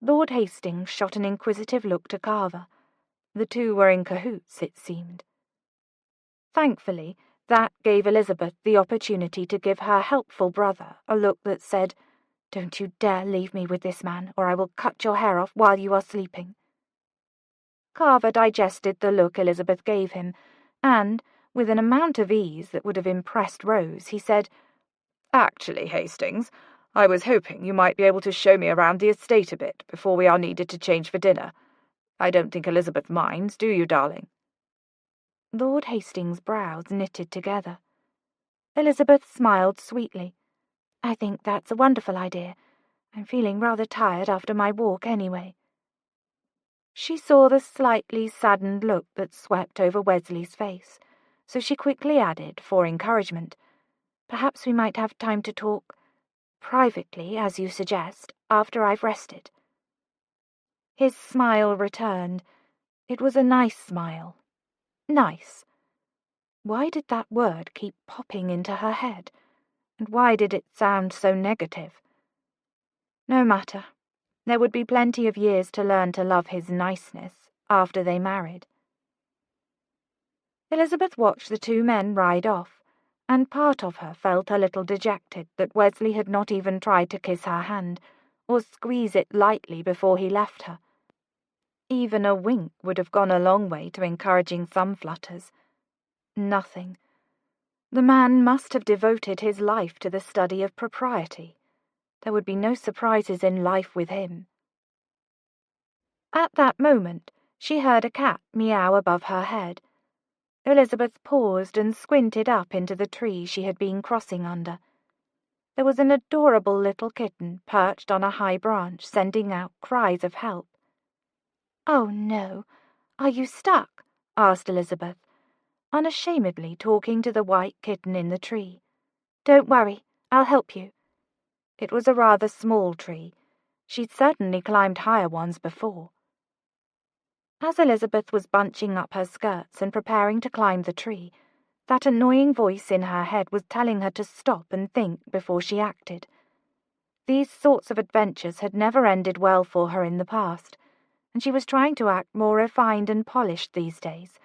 Lord Hastings shot an inquisitive look to Carver. The two were in cahoots, it seemed. Thankfully, that gave Elizabeth the opportunity to give her helpful brother a look that said, "Don't you dare leave me with this man, or I will cut your hair off while you are sleeping." Carver digested the look Elizabeth gave him, and, with an amount of ease that would have impressed Rose, he said, "Actually, Hastings, I was hoping you might be able to show me around the estate a bit before we are needed to change for dinner. I don't think Elizabeth minds, do you, darling?" Lord Hastings' brows knitted together. Elizabeth smiled sweetly. "I think that's a wonderful idea. I'm feeling rather tired after my walk anyway." She saw the slightly saddened look that swept over Wesley's face, so she quickly added, for encouragement, "Perhaps we might have time to talk privately, as you suggest, after I've rested." His smile returned. It was a nice smile. Nice. Why did that word keep popping into her head? And why did it sound so negative? No matter. There would be plenty of years to learn to love his niceness after they married. Elizabeth watched the two men ride off, and part of her felt a little dejected that Wesley had not even tried to kiss her hand, or squeeze it lightly before he left her. Even a wink would have gone a long way to encouraging some flutters. Nothing. The man must have devoted his life to the study of propriety. There would be no surprises in life with him. At that moment, she heard a cat meow above her head. Elizabeth paused and squinted up into the tree she had been crossing under. There was an adorable little kitten perched on a high branch, sending out cries of help. "Oh, no. Are you stuck?" asked Elizabeth, unashamedly talking to the white kitten in the tree. "Don't worry, I'll help you." It was a rather small tree. She'd certainly climbed higher ones before. As Elizabeth was bunching up her skirts and preparing to climb the tree, that annoying voice in her head was telling her to stop and think before she acted. These sorts of adventures had never ended well for her in the past, and she was trying to act more refined and polished these days.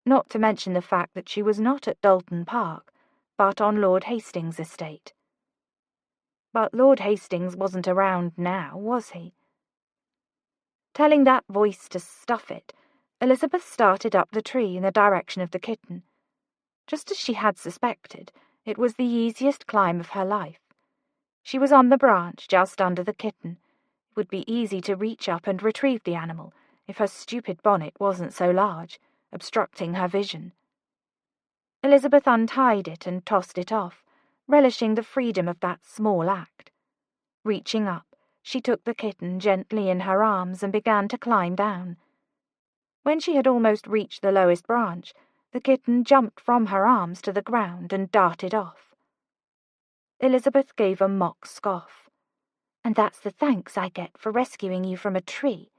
Not to mention the fact that she was not at Dalton Park, but on Lord Hastings' estate. But Lord Hastings wasn't around now, was he? Telling that voice to stuff it, Elizabeth started up the tree in the direction of the kitten. Just as she had suspected, it was the easiest climb of her life. She was on the branch just under the kitten. It would be easy to reach up and retrieve the animal if her stupid bonnet wasn't so large, obstructing her vision. Elizabeth untied it and tossed it off, relishing the freedom of that small act. Reaching up, she took the kitten gently in her arms and began to climb down. When she had almost reached the lowest branch, the kitten jumped from her arms to the ground and darted off. Elizabeth gave a mock scoff. "And that's the thanks I get for rescuing you from a tree."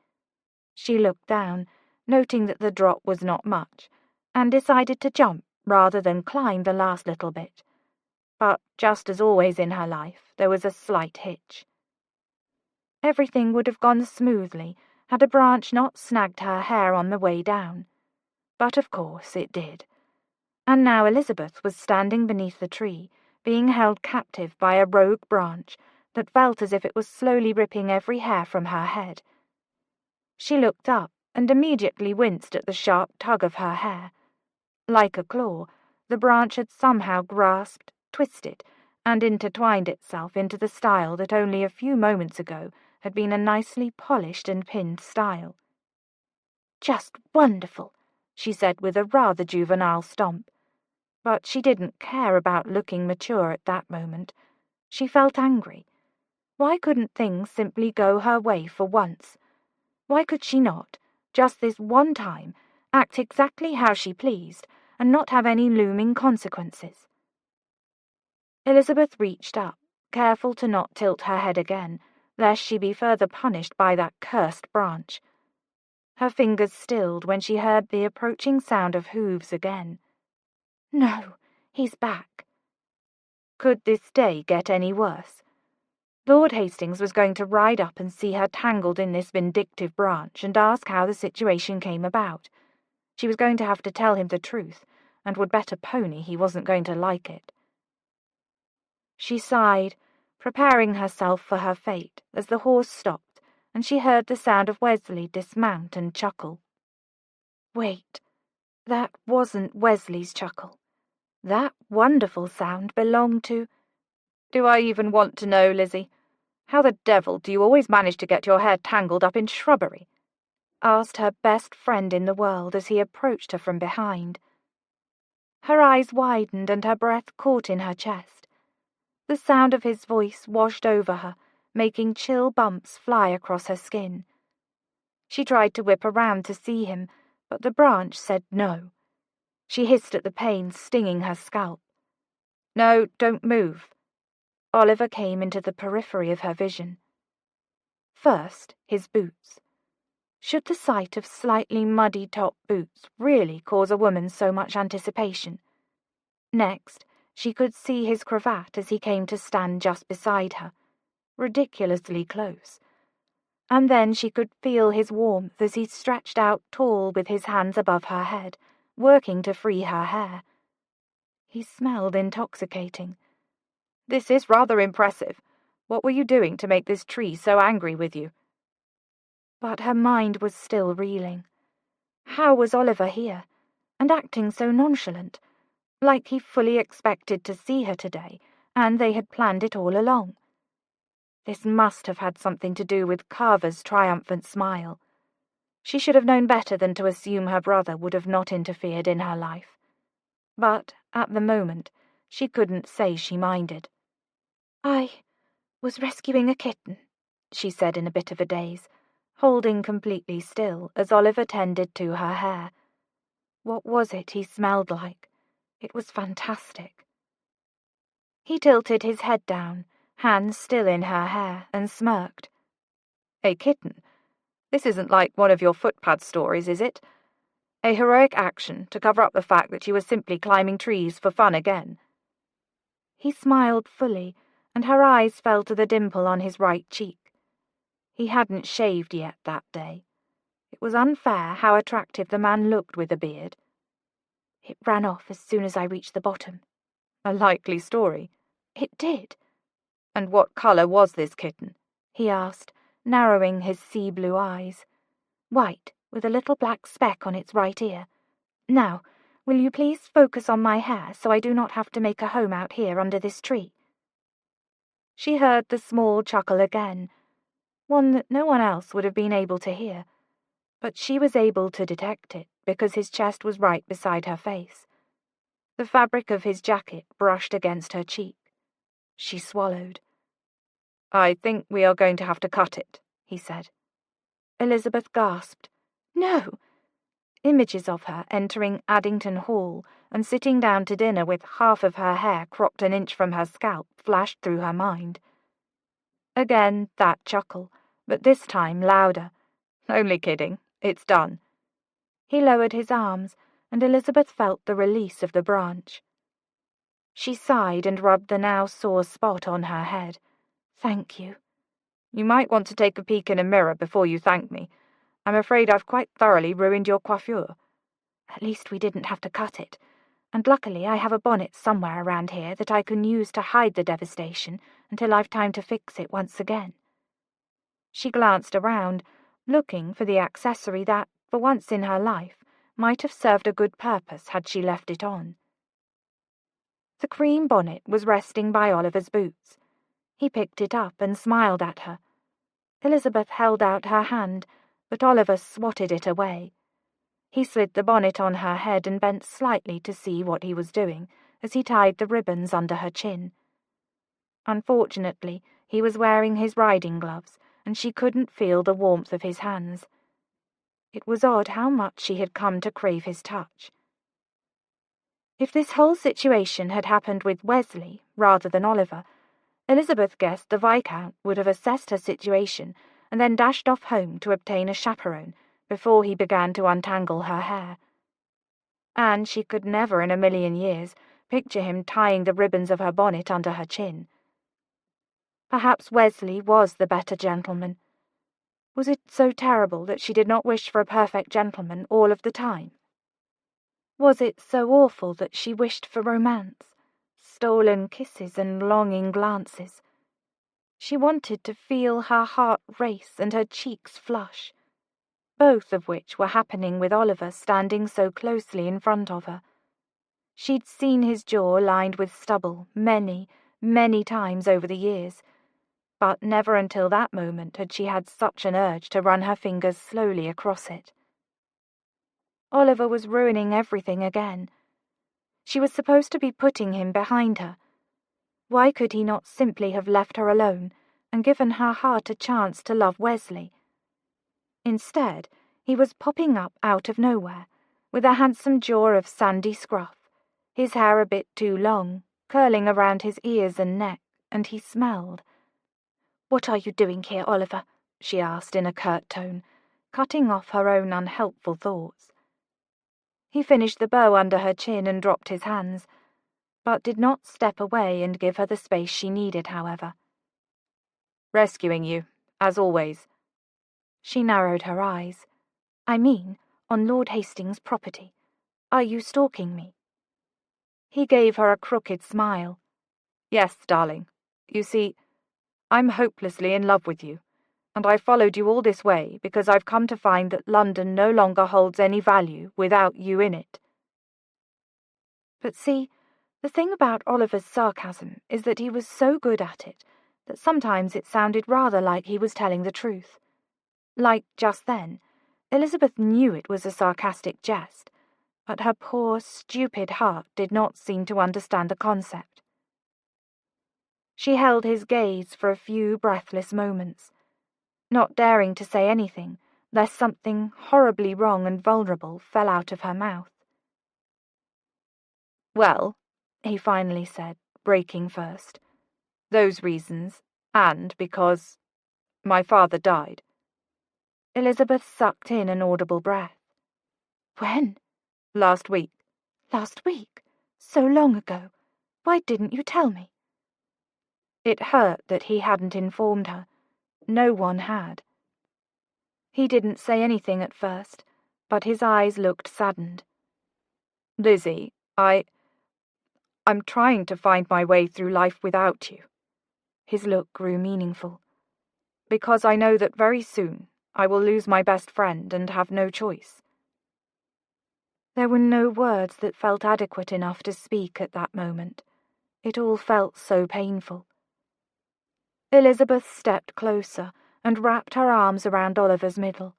She looked down, noting that the drop was not much, and decided to jump rather than climb the last little bit. But, just as always in her life, there was a slight hitch. Everything would have gone smoothly had a branch not snagged her hair on the way down. But of course it did. And now Elizabeth was standing beneath the tree, being held captive by a rogue branch that felt as if it was slowly ripping every hair from her head. She looked up and immediately winced at the sharp tug of her hair. Like a claw, the branch had somehow grasped, twisted, and intertwined itself into the style that only a few moments ago had been a nicely polished and pinned style. "Just wonderful," she said with a rather juvenile stomp. But she didn't care about looking mature at that moment. She felt angry. Why couldn't things simply go her way for once? Why could she not, just this one time, act exactly how she pleased and not have any looming consequences? Elizabeth reached up, careful to not tilt her head again, lest she be further punished by that cursed branch. Her fingers stilled when she heard the approaching sound of hooves again. No, he's back. Could this day get any worse? Lord Hastings was going to ride up and see her tangled in this vindictive branch and ask how the situation came about. She was going to have to tell him the truth, and would bet a pony he wasn't going to like it. She sighed, preparing herself for her fate as the horse stopped and she heard the sound of Wesley dismount and chuckle. Wait, that wasn't Wesley's chuckle. That wonderful sound belonged to— "Do I even want to know, Lizzie? How the devil do you always manage to get your hair tangled up in shrubbery?" asked her best friend in the world as he approached her from behind. Her eyes widened and her breath caught in her chest. The sound of his voice washed over her, making chill bumps fly across her skin. She tried to whip around to see him, but the branch said no. She hissed at the pain stinging her scalp. "No, don't move." Oliver came into the periphery of her vision. First, his boots. Should the sight of slightly muddy-top boots really cause a woman so much anticipation? Next, she could see his cravat as he came to stand just beside her, ridiculously close. And then she could feel his warmth as he stretched out tall with his hands above her head, working to free her hair. He smelled intoxicating. "This is rather impressive. What were you doing to make this tree so angry with you?" But her mind was still reeling. How was Oliver here, and acting so nonchalant, like he fully expected to see her today, and they had planned it all along? This must have had something to do with Carver's triumphant smile. She should have known better than to assume her brother would have not interfered in her life. But, at the moment, she couldn't say she minded. "I was rescuing a kitten," she said in a bit of a daze, holding completely still as Oliver tended to her hair. What was it he smelled like? It was fantastic. He tilted his head down, hands still in her hair, and smirked. "A kitten? This isn't like one of your footpad stories, is it? A heroic action to cover up the fact that you were simply climbing trees for fun again?" He smiled fully, and her eyes fell to the dimple on his right cheek. He hadn't shaved yet that day. It was unfair how attractive the man looked with a beard. "It ran off as soon as I reached the bottom." "A likely story." "It did." "And what colour was this kitten?" he asked, narrowing his sea-blue eyes. "White, with a little black speck on its right ear. Now, Will you please focus on my hair so I do not have to make a home out here under this tree?" She heard the small chuckle again, one that no one else would have been able to hear, but she was able to detect it because his chest was right beside her face. The fabric of his jacket brushed against her cheek. She swallowed. "I think we are going to have to cut it," he said. Elizabeth gasped. "No!" Images of her entering Addington Hall and sitting down to dinner with half of her hair cropped an inch from her scalp flashed through her mind. Again that chuckle, but this time louder. "Only kidding. It's done." He lowered his arms, and Elizabeth felt the release of the branch. She sighed and rubbed the now sore spot on her head. "Thank you." "You might want to take a peek in a mirror before you thank me. I'm afraid I've quite thoroughly ruined your coiffure." "At least we didn't have to cut it. And luckily I have a bonnet somewhere around here that I can use to hide the devastation until I've time to fix it once again." She glanced around, looking for the accessory that, for once in her life, might have served a good purpose had she left it on. The cream bonnet was resting by Oliver's boots. He picked it up and smiled at her. Elizabeth held out her hand, but Oliver swatted it away. He slid the bonnet on her head and bent slightly to see what he was doing as he tied the ribbons under her chin. Unfortunately, he was wearing his riding gloves, and she couldn't feel the warmth of his hands. It was odd how much she had come to crave his touch. If this whole situation had happened with Wesley rather than Oliver, Elizabeth guessed the Viscount would have assessed her situation and then dashed off home to obtain a chaperone before he began to untangle her hair. And she could never in a million years picture him tying the ribbons of her bonnet under her chin. Perhaps Wesley was the better gentleman. Was it so terrible that she did not wish for a perfect gentleman all of the time? Was it so awful that she wished for romance, stolen kisses and longing glances? She wanted to feel her heart race and her cheeks flush, both of which were happening with Oliver standing so closely in front of her. She'd seen his jaw lined with stubble many, many times over the years, but never until that moment had she had such an urge to run her fingers slowly across it. Oliver was ruining everything again. She was supposed to be putting him behind her. Why could he not simply have left her alone and given her heart a chance to love Wesley? Instead, he was popping up out of nowhere, with a handsome jaw of sandy scruff, his hair a bit too long, curling around his ears and neck, and he smelled. "What are you doing here, Oliver?" she asked in a curt tone, cutting off her own unhelpful thoughts. He finished the bow under her chin and dropped his hands, but did not step away and give her the space she needed, however. "Rescuing you, as always." She narrowed her eyes. "I mean, on Lord Hastings' property. Are you stalking me?" He gave her a crooked smile. "Yes, darling. You see, I'm hopelessly in love with you, and I followed you all this way because I've come to find that London no longer holds any value without you in it." But see, the thing about Oliver's sarcasm is that he was so good at it that sometimes it sounded rather like he was telling the truth. Like just then, Elizabeth knew it was a sarcastic jest, but her poor, stupid heart did not seem to understand the concept. She held his gaze for a few breathless moments, not daring to say anything, lest something horribly wrong and vulnerable fell out of her mouth. "Well," he finally said, breaking first, "those reasons, and because my father died." Elizabeth sucked in an audible breath. "When?" "Last week." "Last week? So long ago. Why didn't you tell me?" It hurt that he hadn't informed her. No one had. He didn't say anything at first, but his eyes looked saddened. "Lizzie, I'm trying to find my way through life without you." His look grew meaningful. "Because I know that very soon I will lose my best friend and have no choice." There were no words that felt adequate enough to speak at that moment. It all felt so painful. Elizabeth stepped closer and wrapped her arms around Oliver's middle.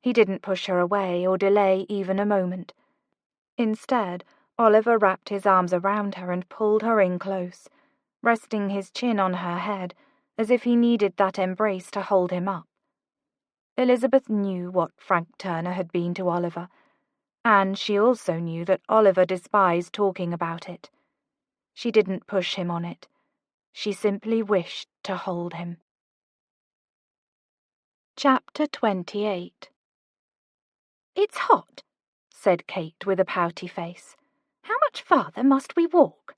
He didn't push her away or delay even a moment. Instead, Oliver wrapped his arms around her and pulled her in close, resting his chin on her head as if he needed that embrace to hold him up. Elizabeth knew what Frank Turner had been to Oliver, and she also knew that Oliver despised talking about it. She didn't push him on it. She simply wished to hold him. Chapter 28. "It's hot," said Kate with a pouty face. "How much farther must we walk?"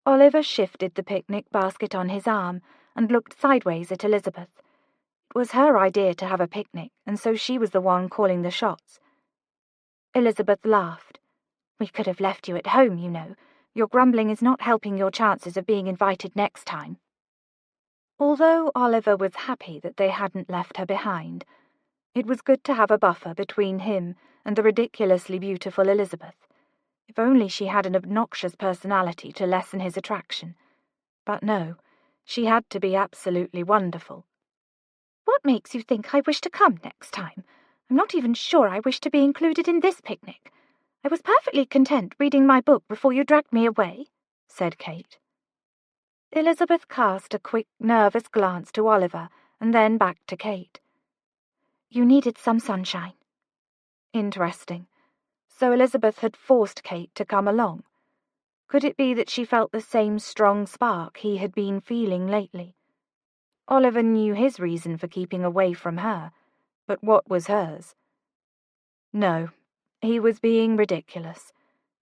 Oliver shifted the picnic basket on his arm and looked sideways at Elizabeth. It was her idea to have a picnic, and so she was the one calling the shots. Elizabeth laughed. "We could have left you at home, you know. Your grumbling is not helping your chances of being invited next time." Although Oliver was happy that they hadn't left her behind, it was good to have a buffer between him and the ridiculously beautiful Elizabeth. If only she had an obnoxious personality to lessen his attraction. But no, she had to be absolutely wonderful. "What makes you think I wish to come next time? I'm not even sure I wish to be included in this picnic. I was perfectly content reading my book before you dragged me away," said Kate. Elizabeth cast a quick, nervous glance to Oliver and then back to Kate. "You needed some sunshine." Interesting. So Elizabeth had forced Kate to come along. Could it be that she felt the same strong spark he had been feeling lately? Oliver knew his reason for keeping away from her, but what was hers? No, he was being ridiculous.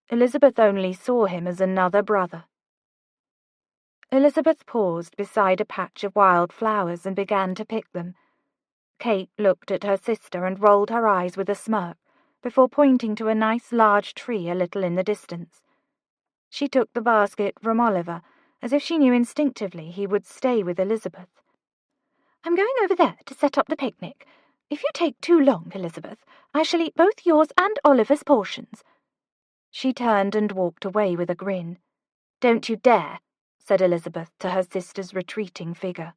Elizabeth only saw him as another brother. Elizabeth paused beside a patch of wild flowers and began to pick them. Kate looked at her sister and rolled her eyes with a smirk, before pointing to a nice large tree a little in the distance. She took the basket from Oliver, as if she knew instinctively he would stay with Elizabeth. "I'm going over there to set up the picnic. If you take too long, Elizabeth, I shall eat both yours and Oliver's portions." She turned and walked away with a grin. "Don't you dare," said Elizabeth to her sister's retreating figure.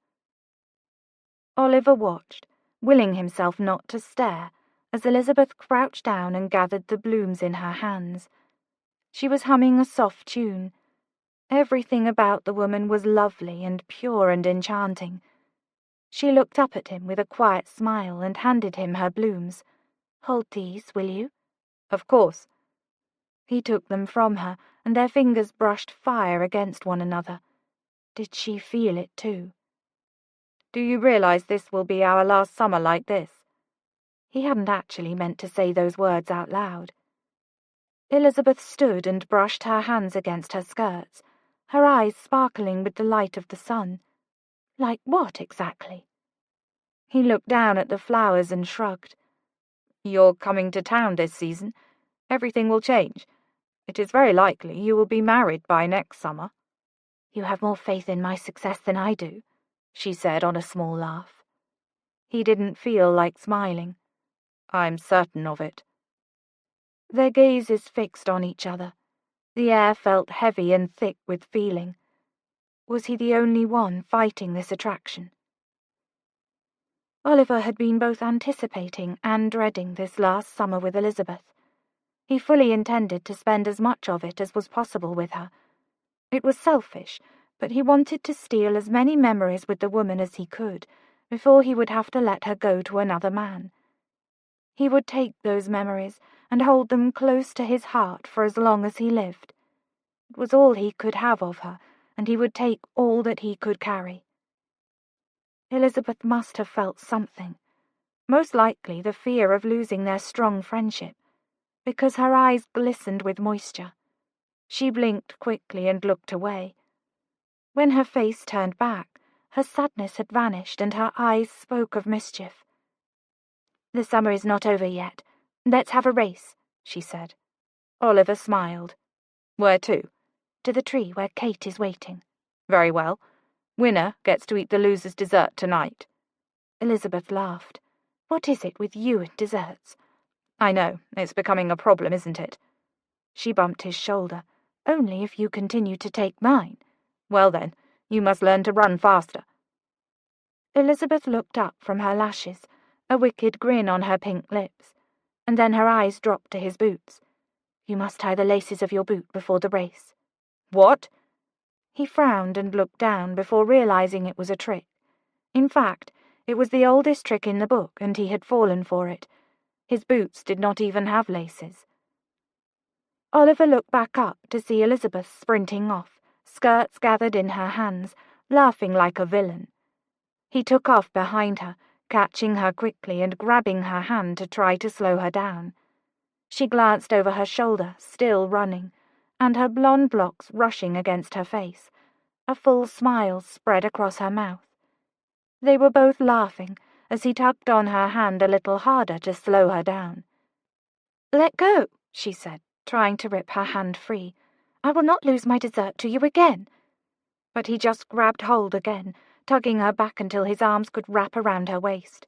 Oliver watched, willing himself not to stare, as Elizabeth crouched down and gathered the blooms in her hands. She was humming a soft tune. Everything about the woman was lovely and pure and enchanting. She looked up at him with a quiet smile and handed him her blooms. "Hold these, will you?" "Of course." He took them from her, and their fingers brushed fire against one another. Did she feel it too? "Do you realize this will be our last summer like this?" He hadn't actually meant to say those words out loud. Elizabeth stood and brushed her hands against her skirts, her eyes sparkling with the light of the sun. Like what, exactly? He looked down at the flowers and shrugged. "You're coming to town this season. Everything will change. It is very likely you will be married by next summer." "You have more faith in my success than I do," she said on a small laugh. He didn't feel like smiling. "I'm certain of it." Their gazes fixed on each other. The air felt heavy and thick with feeling. Was he the only one fighting this attraction? Oliver had been both anticipating and dreading this last summer with Elizabeth. He fully intended to spend as much of it as was possible with her. It was selfish, but he wanted to steal as many memories with the woman as he could, before he would have to let her go to another man. He would take those memories and hold them close to his heart for as long as he lived. It was all he could have of her, and he would take all that he could carry. Elizabeth must have felt something, most likely the fear of losing their strong friendship, because her eyes glistened with moisture. She blinked quickly and looked away. When her face turned back, her sadness had vanished and her eyes spoke of mischief. "The summer is not over yet. Let's have a race," she said. Oliver smiled. "Where to?" "To the tree where Kate is waiting." "Very well. Winner gets to eat the loser's dessert tonight." Elizabeth laughed. "What is it with you and desserts?" I know, it's becoming a problem, isn't it? She bumped his shoulder. Only if you continue to take mine. Well then, you must learn to run faster. Elizabeth looked up from her lashes, a wicked grin on her pink lips, and then her eyes dropped to his boots. You must tie the laces of your boot before the race. What? He frowned and looked down before realizing it was a trick. In fact, it was the oldest trick in the book, and he had fallen for it. His boots did not even have laces. Oliver looked back up to see Elizabeth sprinting off, skirts gathered in her hands, laughing like a villain. He took off behind her, catching her quickly and grabbing her hand to try to slow her down. She glanced over her shoulder, still running, and her blonde locks rushing against her face. A full smile spread across her mouth. They were both laughing as he tugged on her hand a little harder to slow her down. "Let go," she said, trying to rip her hand free. "I will not lose my dessert to you again." But he just grabbed hold again, tugging her back until his arms could wrap around her waist.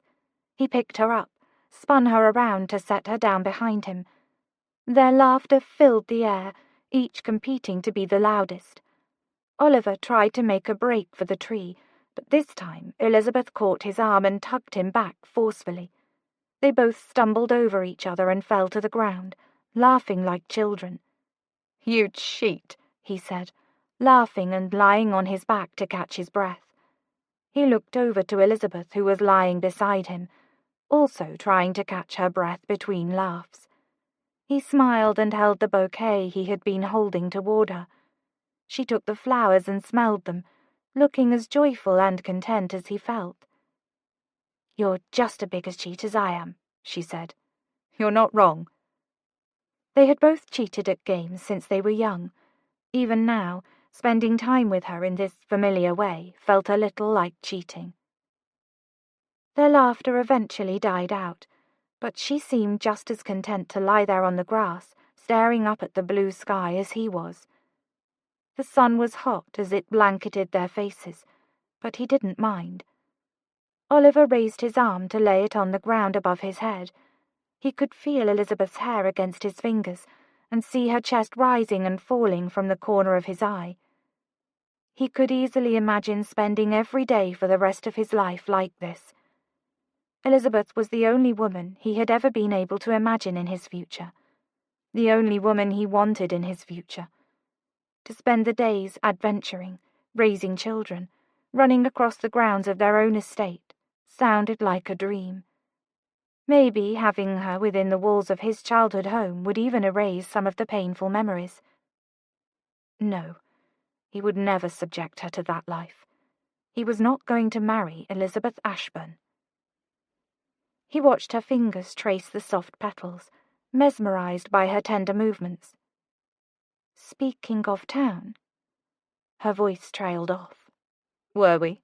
He picked her up, spun her around to set her down behind him. Their laughter filled the air, each competing to be the loudest. Oliver tried to make a break for the tree, but this time Elizabeth caught his arm and tugged him back forcefully. They both stumbled over each other and fell to the ground, laughing like children. "You cheat," he said, laughing and lying on his back to catch his breath. He looked over to Elizabeth, who was lying beside him, also trying to catch her breath between laughs. He smiled and held the bouquet he had been holding toward her. She took the flowers and smelled them, looking as joyful and content as he felt. "You're just as big a cheat as I am," she said. "You're not wrong." They had both cheated at games since they were young. Even now, spending time with her in this familiar way felt a little like cheating. Their laughter eventually died out, but she seemed just as content to lie there on the grass, staring up at the blue sky as he was. The sun was hot as it blanketed their faces, but he didn't mind. Oliver raised his arm to lay it on the ground above his head. He could feel Elizabeth's hair against his fingers and see her chest rising and falling from the corner of his eye. He could easily imagine spending every day for the rest of his life like this. Elizabeth was the only woman he had ever been able to imagine in his future, the only woman he wanted in his future. To spend the days adventuring, raising children, running across the grounds of their own estate, sounded like a dream. Maybe having her within the walls of his childhood home would even erase some of the painful memories. No, he would never subject her to that life. He was not going to marry Elizabeth Ashburn. He watched her fingers trace the soft petals, mesmerized by her tender movements. "Speaking of town," her voice trailed off. "Were we?"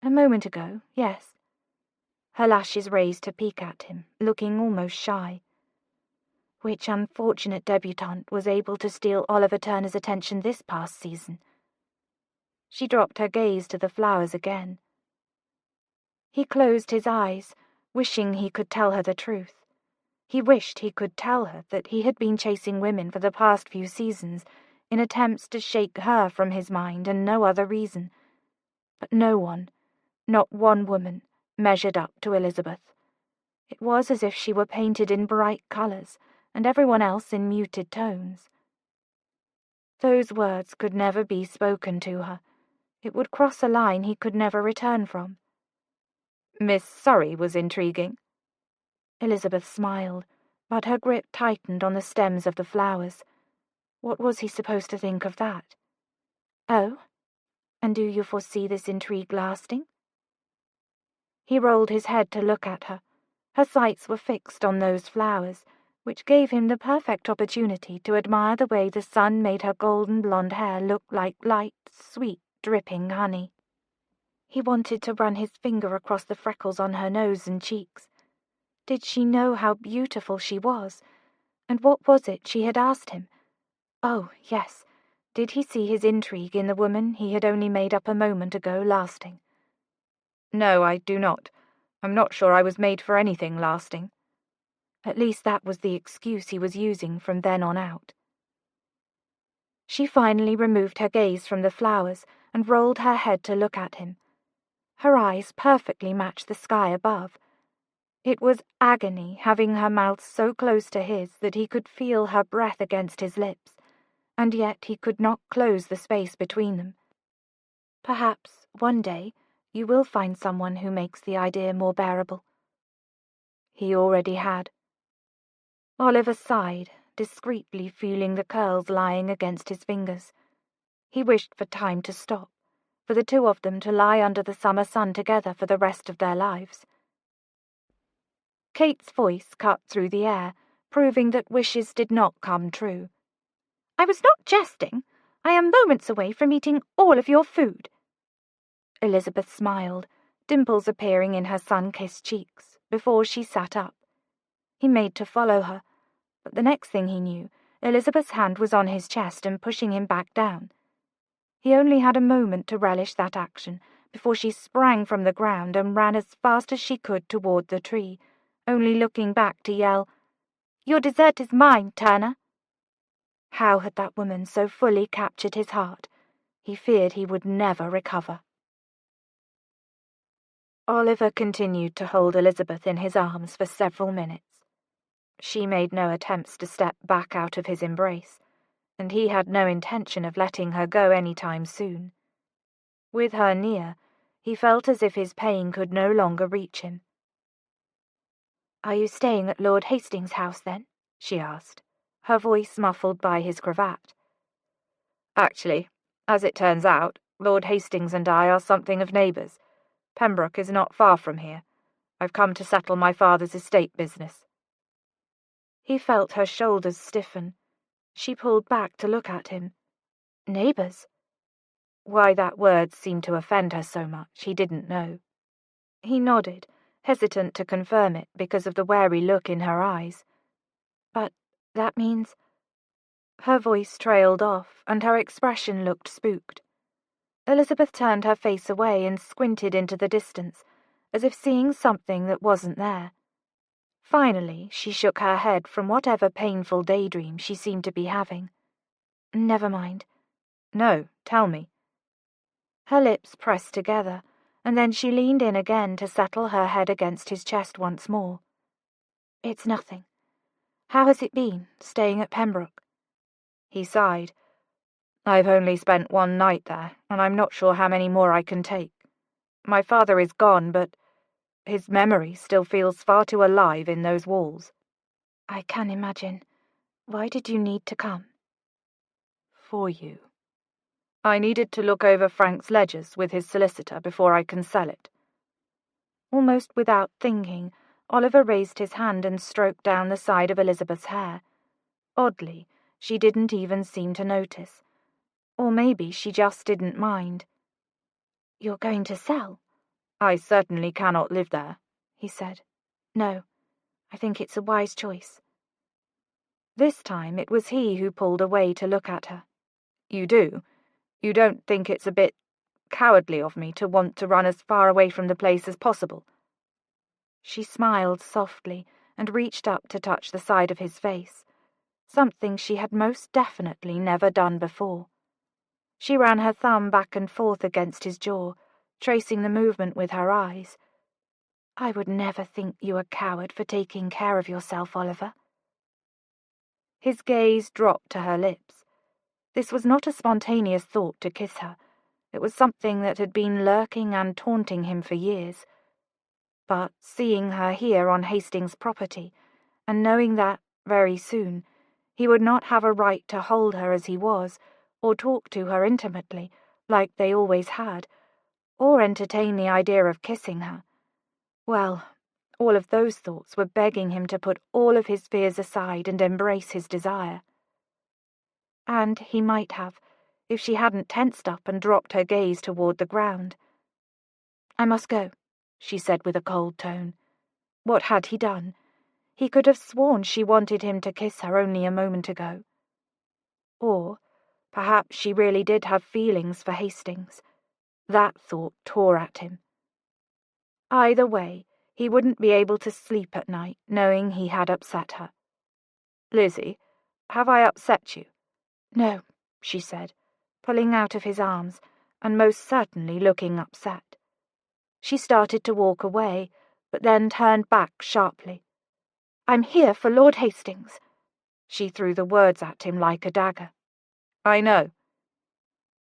"A moment ago, yes." Her lashes raised to peek at him, looking almost shy. Which unfortunate debutante was able to steal Oliver Turner's attention this past season? She dropped her gaze to the flowers again. He closed his eyes, wishing he could tell her the truth. He wished he could tell her that he had been chasing women for the past few seasons in attempts to shake her from his mind and no other reason. But no one, not one woman, measured up to Elizabeth. It was as if she were painted in bright colors and everyone else in muted tones. Those words could never be spoken to her. It would cross a line he could never return from. "Miss Surrey was intriguing." Elizabeth smiled, but her grip tightened on the stems of the flowers. What was he supposed to think of that? "Oh? And do you foresee this intrigue lasting?" He rolled his head to look at her. Her sights were fixed on those flowers, which gave him the perfect opportunity to admire the way the sun made her golden blonde hair look like light, sweet, dripping honey. He wanted to run his finger across the freckles on her nose and cheeks. Did she know how beautiful she was? And what was it she had asked him? Oh, yes. Did he see his intrigue in the woman he had only made up a moment ago lasting? "No, I do not. I'm not sure I was made for anything lasting." At least that was the excuse he was using from then on out. She finally removed her gaze from the flowers and rolled her head to look at him. Her eyes perfectly matched the sky above. It was agony having her mouth so close to his that he could feel her breath against his lips, and yet he could not close the space between them. Perhaps, one day, you will find someone who makes the idea more bearable. He already had. Oliver sighed, discreetly feeling the curls lying against his fingers. He wished for time to stop, for the two of them to lie under the summer sun together for the rest of their lives. Kate's voice cut through the air, proving that wishes did not come true. "I was not jesting. I am moments away from eating all of your food." Elizabeth smiled, dimples appearing in her sun-kissed cheeks, before she sat up. He made to follow her, but the next thing he knew, Elizabeth's hand was on his chest and pushing him back down. He only had a moment to relish that action before she sprang from the ground and ran as fast as she could toward the tree, only looking back to yell, "Your dessert is mine, Turner." How had that woman so fully captured his heart? He feared he would never recover. Oliver continued to hold Elizabeth in his arms for several minutes. She made no attempts to step back out of his embrace, and he had no intention of letting her go any time soon. With her near, he felt as if his pain could no longer reach him. "Are you staying at Lord Hastings' house, then?" she asked, her voice muffled by his cravat. "Actually, as it turns out, Lord Hastings and I are something of neighbours. Pembroke is not far from here. I've come to settle my father's estate business." He felt her shoulders stiffen. She pulled back to look at him. Neighbours? Why that word seemed to offend her so much, he didn't know. He nodded, hesitant to confirm it because of the wary look in her eyes. "But that means—" Her voice trailed off, and her expression looked spooked. Elizabeth turned her face away and squinted into the distance, as if seeing something that wasn't there. Finally, she shook her head from whatever painful daydream she seemed to be having. "Never mind." "No, tell me." Her lips pressed together, and then she leaned in again to settle her head against his chest once more. "It's nothing. How has it been, staying at Pembroke?" He sighed. "I've only spent one night there, and I'm not sure how many more I can take. My father is gone, but his memory still feels far too alive in those walls." "I can imagine. Why did you need to come?" "For you. I needed to look over Frank's ledgers with his solicitor before I can sell it." Almost without thinking, Oliver raised his hand and stroked down the side of Elizabeth's hair. Oddly, she didn't even seem to notice. Or maybe she just didn't mind. "You're going to sell?" "I certainly cannot live there," he said. "No, I think it's a wise choice." This time it was he who pulled away to look at her. "You do? You don't think it's a bit cowardly of me to want to run as far away from the place as possible?" She smiled softly and reached up to touch the side of his face, something she had most definitely never done before. She ran her thumb back and forth against his jaw, tracing the movement with her eyes. "I would never think you a coward for taking care of yourself, Oliver." His gaze dropped to her lips. This was not a spontaneous thought to kiss her. It was something that had been lurking and taunting him for years. But seeing her here on Hastings' property, and knowing that, very soon, he would not have a right to hold her as he was, or talk to her intimately, like they always had, or entertain the idea of kissing her, well, all of those thoughts were begging him to put all of his fears aside and embrace his desire. And he might have, if she hadn't tensed up and dropped her gaze toward the ground. "I must go," she said with a cold tone. What had he done? He could have sworn she wanted him to kiss her only a moment ago. Or perhaps she really did have feelings for Hastings. That thought tore at him. Either way, He wouldn't be able to sleep at night, knowing he had upset her. "Lizzie, have I upset you?" "No," she said, pulling out of his arms, and most certainly looking upset. She started to walk away, but then turned back sharply. "I'm here for Lord Hastings." She threw the words at him like a dagger. "I know."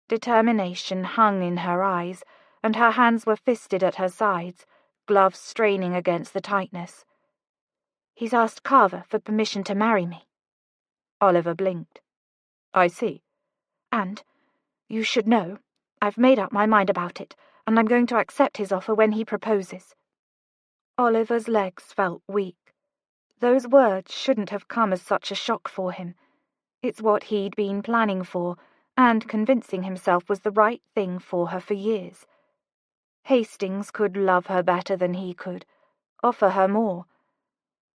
Determination hung in her eyes, and her hands were fisted at her sides, gloves straining against the tightness. "He's asked Carver for permission to marry me." Oliver blinked. "I see." "And, you should know, I've made up my mind about it, and I'm going to accept his offer when he proposes." Oliver's legs felt weak. Those words shouldn't have come as such a shock for him. It's what he'd been planning for, and convincing himself was the right thing for her for years. Hastings could love her better than he could, offer her more.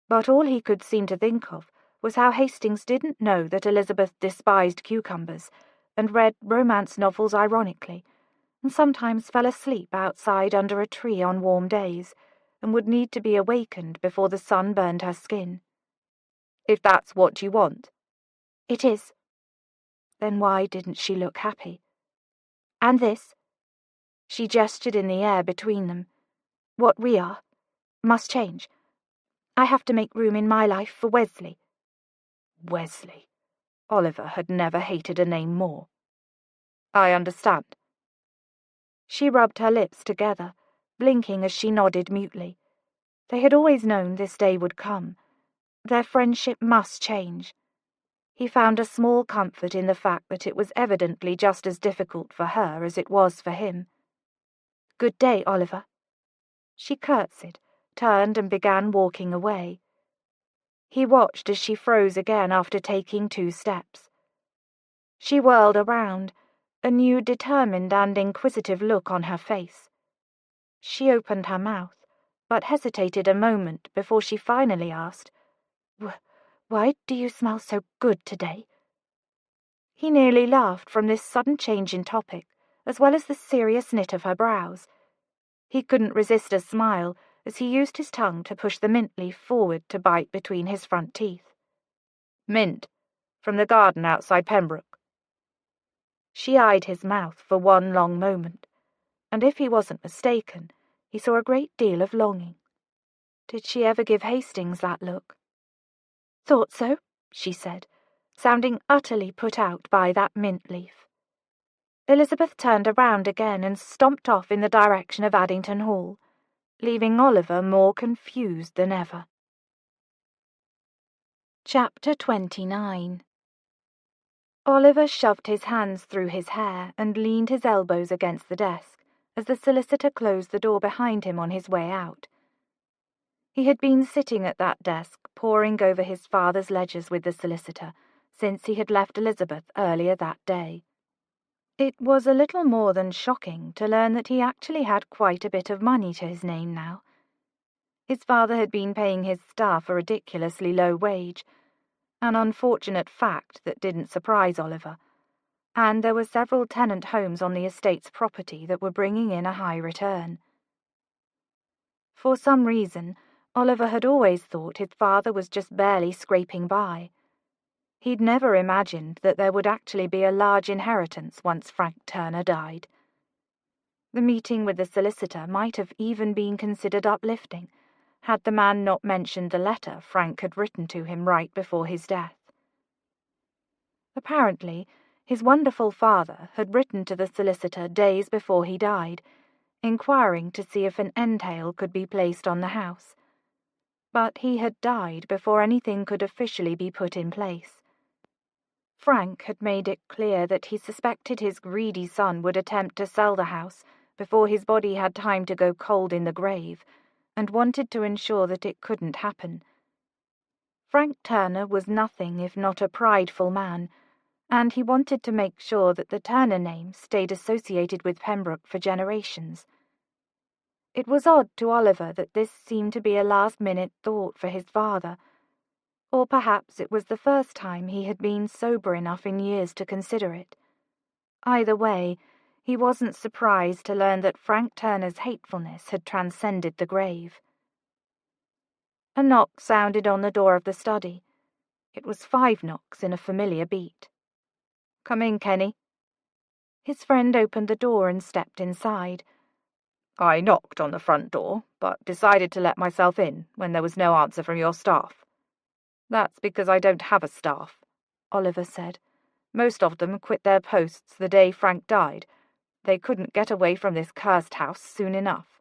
But all he could seem to think of was how Hastings didn't know that Elizabeth despised cucumbers, and read romance novels ironically, and sometimes fell asleep outside under a tree on warm days, and would need to be awakened before the sun burned her skin. "If that's what you want." "It is." Then why didn't she look happy? "And this?" She gestured in the air between them. "What we are must change. I have to make room in my life for Wesley." Wesley. Oliver had never hated a name more. "I understand." She rubbed her lips together, blinking as she nodded mutely. They had always known this day would come. Their friendship must change. He found a small comfort in the fact that it was evidently just as difficult for her as it was for him. "Good day, Oliver." She curtsied, turned and began walking away. He watched as she froze again after taking 2 steps. She whirled around, a new determined and inquisitive look on her face. She opened her mouth, but hesitated a moment before she finally asked, "Why do you smell so good today?" He nearly laughed from this sudden change in topic, as well as the serious knit of her brows. He couldn't resist a smile as he used his tongue to push the mint leaf forward to bite between his front teeth. "Mint, from the garden outside Pembroke." She eyed his mouth for one long moment, and if he wasn't mistaken, he saw a great deal of longing. Did she ever give Hastings that look? "Thought so," she said, sounding utterly put out by that mint leaf. Elizabeth turned around again and stomped off in the direction of Addington Hall, leaving Oliver more confused than ever. Chapter 29. Oliver shoved his hands through his hair and leaned his elbows against the desk as the solicitor closed the door behind him on his way out. He had been sitting at that desk, poring over his father's ledgers with the solicitor, since he had left Elizabeth earlier that day. It was a little more than shocking to learn that he actually had quite a bit of money to his name now. His father had been paying his staff a ridiculously low wage, an unfortunate fact that didn't surprise Oliver, and there were several tenant homes on the estate's property that were bringing in a high return. For some reason, Oliver had always thought his father was just barely scraping by. He'd never imagined that there would actually be a large inheritance once Frank Turner died. The meeting with the solicitor might have even been considered uplifting, had the man not mentioned the letter Frank had written to him right before his death. Apparently, his wonderful father had written to the solicitor days before he died, inquiring to see if an entail could be placed on the house. But he had died before anything could officially be put in place. Frank had made it clear that he suspected his greedy son would attempt to sell the house before his body had time to go cold in the grave, and wanted to ensure that it couldn't happen. Frank Turner was nothing if not a prideful man, and he wanted to make sure that the Turner name stayed associated with Pembroke for generations. It was odd to Oliver that this seemed to be a last-minute thought for his father, or perhaps it was the first time he had been sober enough in years to consider it. Either way, he wasn't surprised to learn that Frank Turner's hatefulness had transcended the grave. A knock sounded on the door of the study. It was 5 knocks in a familiar beat. "Come in, Kenny." His friend opened the door and stepped inside. "I knocked on the front door, but decided to let myself in when there was no answer from your staff." "That's because I don't have a staff," Oliver said. "Most of them quit their posts the day Frank died. They couldn't get away from this cursed house soon enough."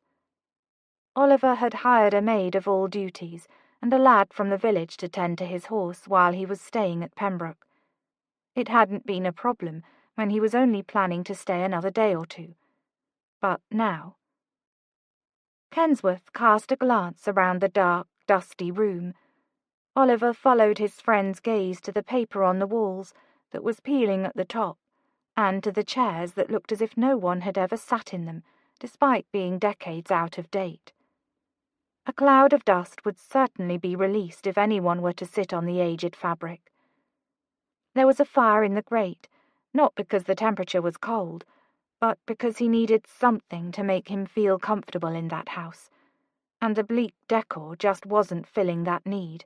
Oliver had hired a maid of all duties and a lad from the village to tend to his horse while he was staying at Pembroke. It hadn't been a problem when he was only planning to stay another day or two. But now... Kensworth cast a glance around the dark, dusty room. Oliver followed his friend's gaze to the paper on the walls that was peeling at the top, and to the chairs that looked as if no one had ever sat in them, despite being decades out of date. A cloud of dust would certainly be released if anyone were to sit on the aged fabric. There was a fire in the grate, not because the temperature was cold, but because he needed something to make him feel comfortable in that house, and the bleak decor just wasn't filling that need.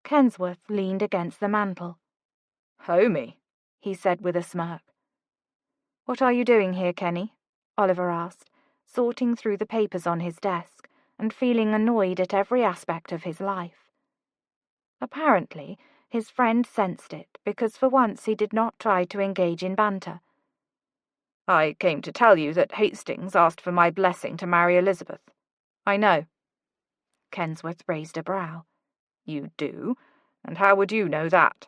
Kensworth leaned against the mantel. "Homey," he said with a smirk. "What are you doing here, Kenny?" Oliver asked, sorting through the papers on his desk and feeling annoyed at every aspect of his life. Apparently, his friend sensed it, because for once he did not try to engage in banter. "I came to tell you that Hastings asked for my blessing to marry Elizabeth." "I know." Kensworth raised a brow. "You do? And how would you know that?"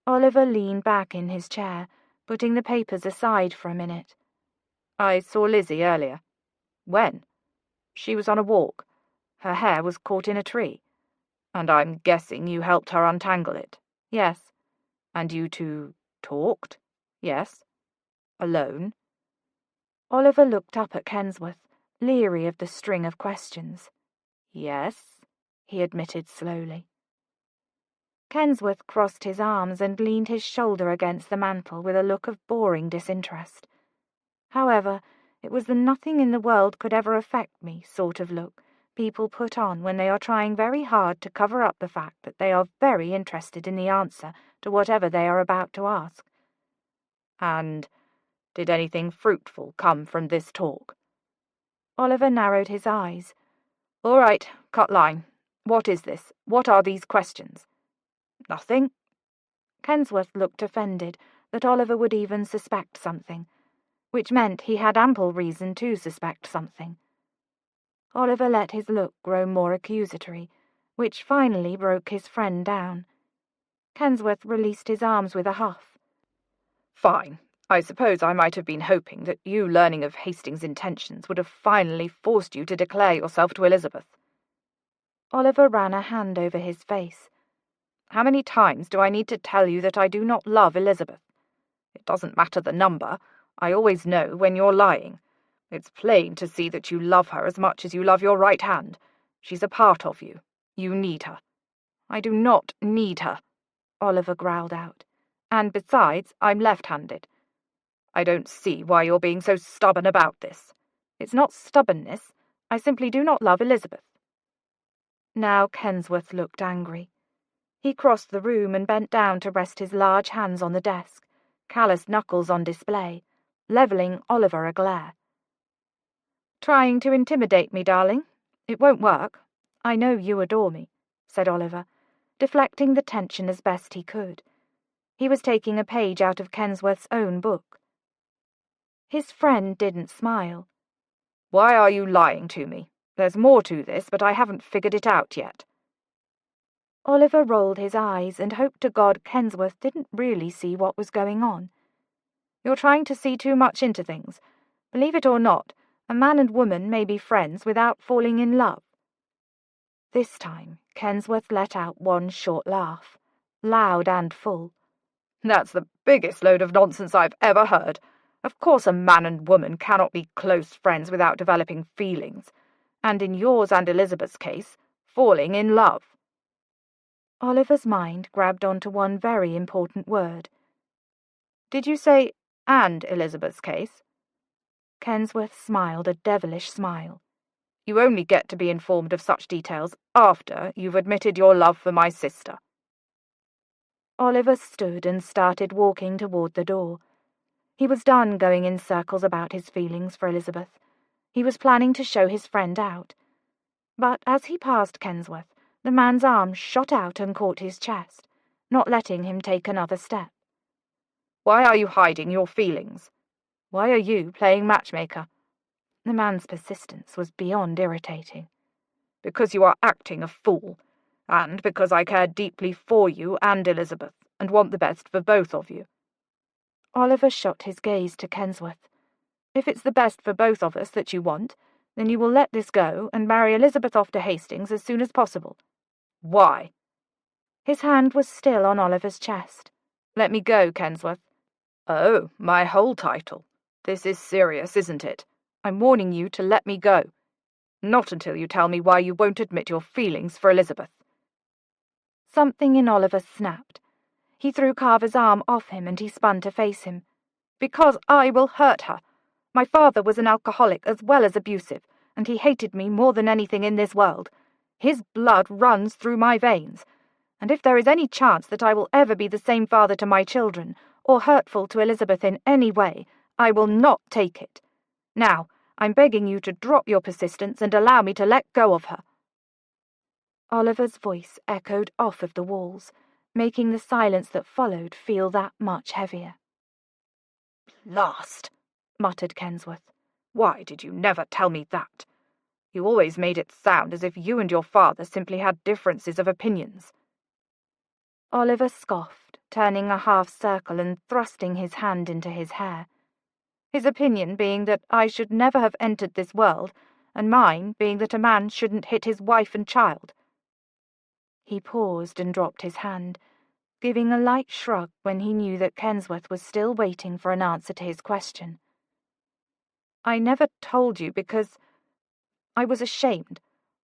Oliver leaned back in his chair, putting the papers aside for a minute. "I saw Lizzie earlier." "When?" "She was on a walk. Her hair was caught in a tree. And I'm guessing you helped her untangle it." "Yes." "And you two talked?" "Yes." "Alone?" Oliver looked up at Kensworth, leery of the string of questions. "Yes," he admitted slowly. Kensworth crossed his arms and leaned his shoulder against the mantel with a look of boring disinterest. However, it was the nothing in the world could ever affect me sort of look people put on when they are trying very hard to cover up the fact that they are very interested in the answer to whatever they are about to ask. "And did anything fruitful come from this talk?" Oliver narrowed his eyes. "All right, cut line. What is this? What are these questions?" "Nothing." Kensworth looked offended that Oliver would even suspect something, which meant he had ample reason to suspect something. Oliver let his look grow more accusatory, which finally broke his friend down. Kensworth released his arms with a huff. "Fine. I suppose I might have been hoping that you learning of Hastings' intentions would have finally forced you to declare yourself to Elizabeth." Oliver ran a hand over his face. "How many times do I need to tell you that I do not love Elizabeth? It doesn't matter the number. I always know when you're lying. It's plain to see that you love her as much as you love your right hand. She's a part of you. You need her." "I do not need her," Oliver growled out. "And besides, I'm left-handed." "I don't see why you're being so stubborn about this." "It's not stubbornness. I simply do not love Elizabeth." Now Kensworth looked angry. He crossed the room and bent down to rest his large hands on the desk, calloused knuckles on display, levelling Oliver a glare. "Trying to intimidate me, darling? It won't work. I know you adore me," said Oliver, deflecting the tension as best he could. He was taking a page out of Kensworth's own book. His friend didn't smile. "Why are you lying to me? There's more to this, but I haven't figured it out yet." Oliver rolled his eyes and hoped to God Kensworth didn't really see what was going on. "You're trying to see too much into things. Believe it or not, a man and woman may be friends without falling in love." This time, Kensworth let out one short laugh, loud and full. "That's the biggest load of nonsense I've ever heard. Of course a man and woman cannot be close friends without developing feelings. And in yours and Elizabeth's case, falling in love." Oliver's mind grabbed onto one very important word. "Did you say, and Elizabeth's case?" Kensworth smiled a devilish smile. You only get to be informed of such details after you've admitted your love for my sister." Oliver stood and started walking toward the door. He was done going in circles about his feelings for Elizabeth. He was planning to show his friend out. But as he passed Kensworth, the man's arm shot out and caught his chest, not letting him take another step. "Why are you hiding your feelings? Why are you playing matchmaker?" The man's persistence was beyond irritating. "Because you are acting a fool, and because I care deeply for you and Elizabeth, and want the best for both of you." Oliver shot his gaze to Kensworth. "If it's the best for both of us that you want, then you will let this go and marry Elizabeth off to Hastings as soon as possible." "Why?" His hand was still on Oliver's chest. "Let me go, Kensworth." "Oh, my whole title. This is serious, isn't it? I'm warning you to let me go. Not until you tell me why you won't admit your feelings for Elizabeth." Something in Oliver snapped. He threw Carver's arm off him and he spun to face him. "Because I will hurt her. My father was an alcoholic as well as abusive, and he hated me more than anything in this world. His blood runs through my veins, and if there is any chance that I will ever be the same father to my children, or hurtful to Elizabeth in any way, I will not take it. Now, I'm begging you to drop your persistence and allow me to let go of her." Oliver's voice echoed off of the walls, making the silence that followed feel that much heavier. "Blast!" muttered Kensworth. "Why did you never tell me that? You always made it sound as if you and your father simply had differences of opinions." Oliver scoffed, turning a half circle and thrusting his hand into his hair. "His opinion being that I should never have entered this world, and mine being that a man shouldn't hit his wife and child." He paused and dropped his hand, giving a light shrug when he knew that Kensworth was still waiting for an answer to his question. "I never told you because I was ashamed,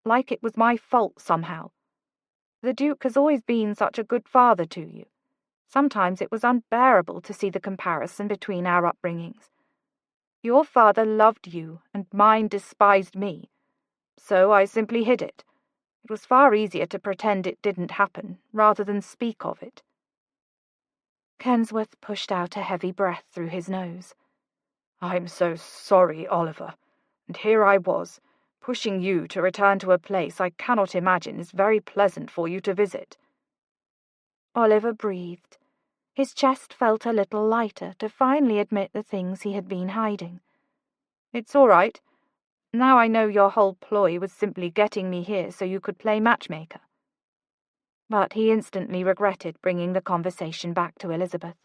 like it was my fault somehow. The Duke has always been such a good father to you. Sometimes it was unbearable to see the comparison between our upbringings. Your father loved you, and mine despised me. So I simply hid it. It was far easier to pretend it didn't happen, rather than speak of it." Kensworth pushed out a heavy breath through his nose. "I'm so sorry, Oliver. And here I was, pushing you to return to a place I cannot imagine is very pleasant for you to visit." Oliver breathed. His chest felt a little lighter to finally admit the things he had been hiding. "It's all right. Now I know your whole ploy was simply getting me here so you could play matchmaker." But he instantly regretted bringing the conversation back to Elizabeth.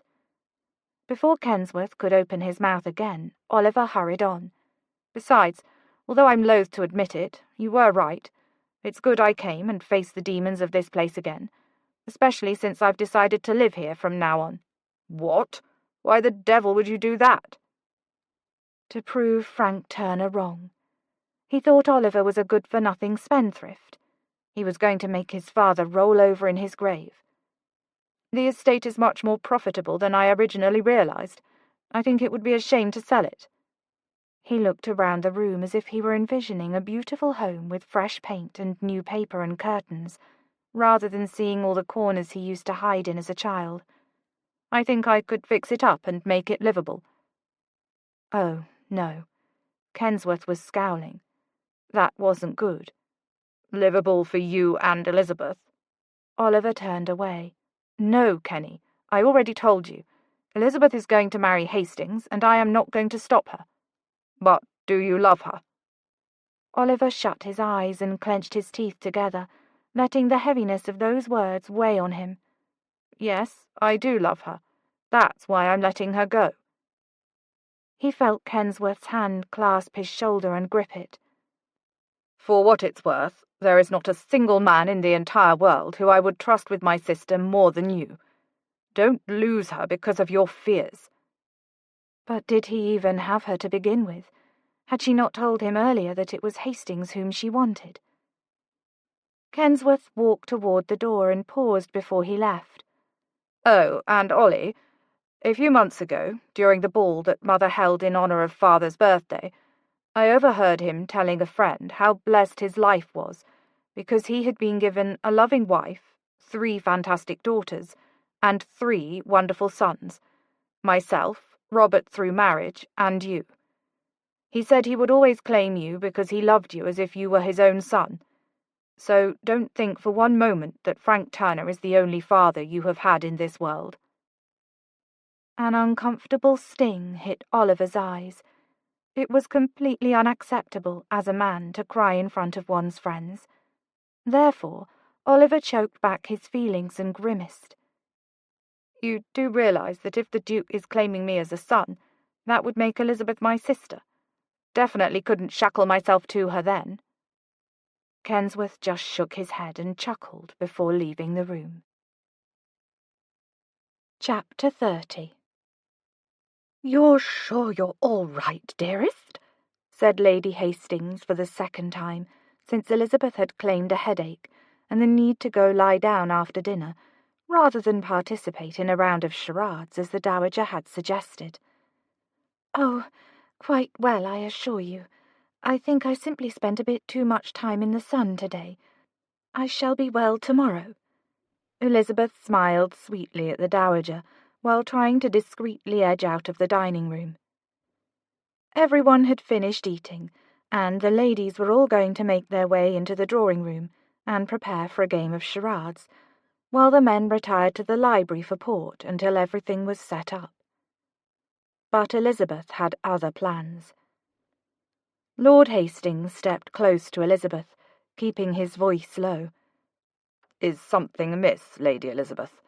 Before Kensworth could open his mouth again, Oliver hurried on. "Besides, although I'm loath to admit it, you were right. It's good I came and faced the demons of this place again, especially since I've decided to live here from now on." "What? Why the devil would you do that?" "To prove Frank Turner wrong. He thought Oliver was a good-for-nothing spendthrift. He was going to make his father roll over in his grave." "The estate is much more profitable than I originally realized. I think it would be a shame to sell it." He looked around the room as if he were envisioning a beautiful home with fresh paint and new paper and curtains, rather than seeing all the corners he used to hide in as a child. "I think I could fix it up and make it livable." "Oh, no." Kensworth was scowling. "That wasn't good." "Livable for you and Elizabeth?" Oliver turned away. "No, Kenny. I already told you. Elizabeth is going to marry Hastings, and I am not going to stop her." "But do you love her?" Oliver shut his eyes and clenched his teeth together, letting the heaviness of those words weigh on him. "Yes, I do love her. That's why I'm letting her go." He felt Kensworth's hand clasp his shoulder and grip it. "For what it's worth, there is not a single man in the entire world who I would trust with my sister more than you. Don't lose her because of your fears." But did he even have her to begin with? Had she not told him earlier that it was Hastings whom she wanted? Kensworth walked toward the door and paused before he left. "Oh, and Ollie, a few months ago, during the ball that Mother held in honor of Father's birthday, I overheard him telling a friend how blessed his life was, because he had been given a loving wife, 3 fantastic daughters, and 3 wonderful sons, myself, Robert through marriage, and you. He said he would always claim you because he loved you as if you were his own son. So don't think for one moment that Frank Turner is the only father you have had in this world." An uncomfortable sting hit Oliver's eyes. It was completely unacceptable as a man to cry in front of one's friends. Therefore, Oliver choked back his feelings and grimaced. "You do realize that if the Duke is claiming me as a son, that would make Elizabeth my sister. Definitely couldn't shackle myself to her then." Kensworth just shook his head and chuckled before leaving the room. Chapter 30. "You're sure you're all right, dearest?" said Lady Hastings for the second time, since Elizabeth had claimed a headache and the need to go lie down after dinner, rather than participate in a round of charades as the Dowager had suggested. "Oh, quite well, I assure you. I think I simply spent a bit too much time in the sun today. I shall be well tomorrow." Elizabeth smiled sweetly at the Dowager, while trying to discreetly edge out of the dining room. Everyone had finished eating, and the ladies were all going to make their way into the drawing-room and prepare for a game of charades, while the men retired to the library for port until everything was set up. But Elizabeth had other plans. Lord Hastings stepped close to Elizabeth, keeping his voice low. "Is something amiss, Lady Elizabeth?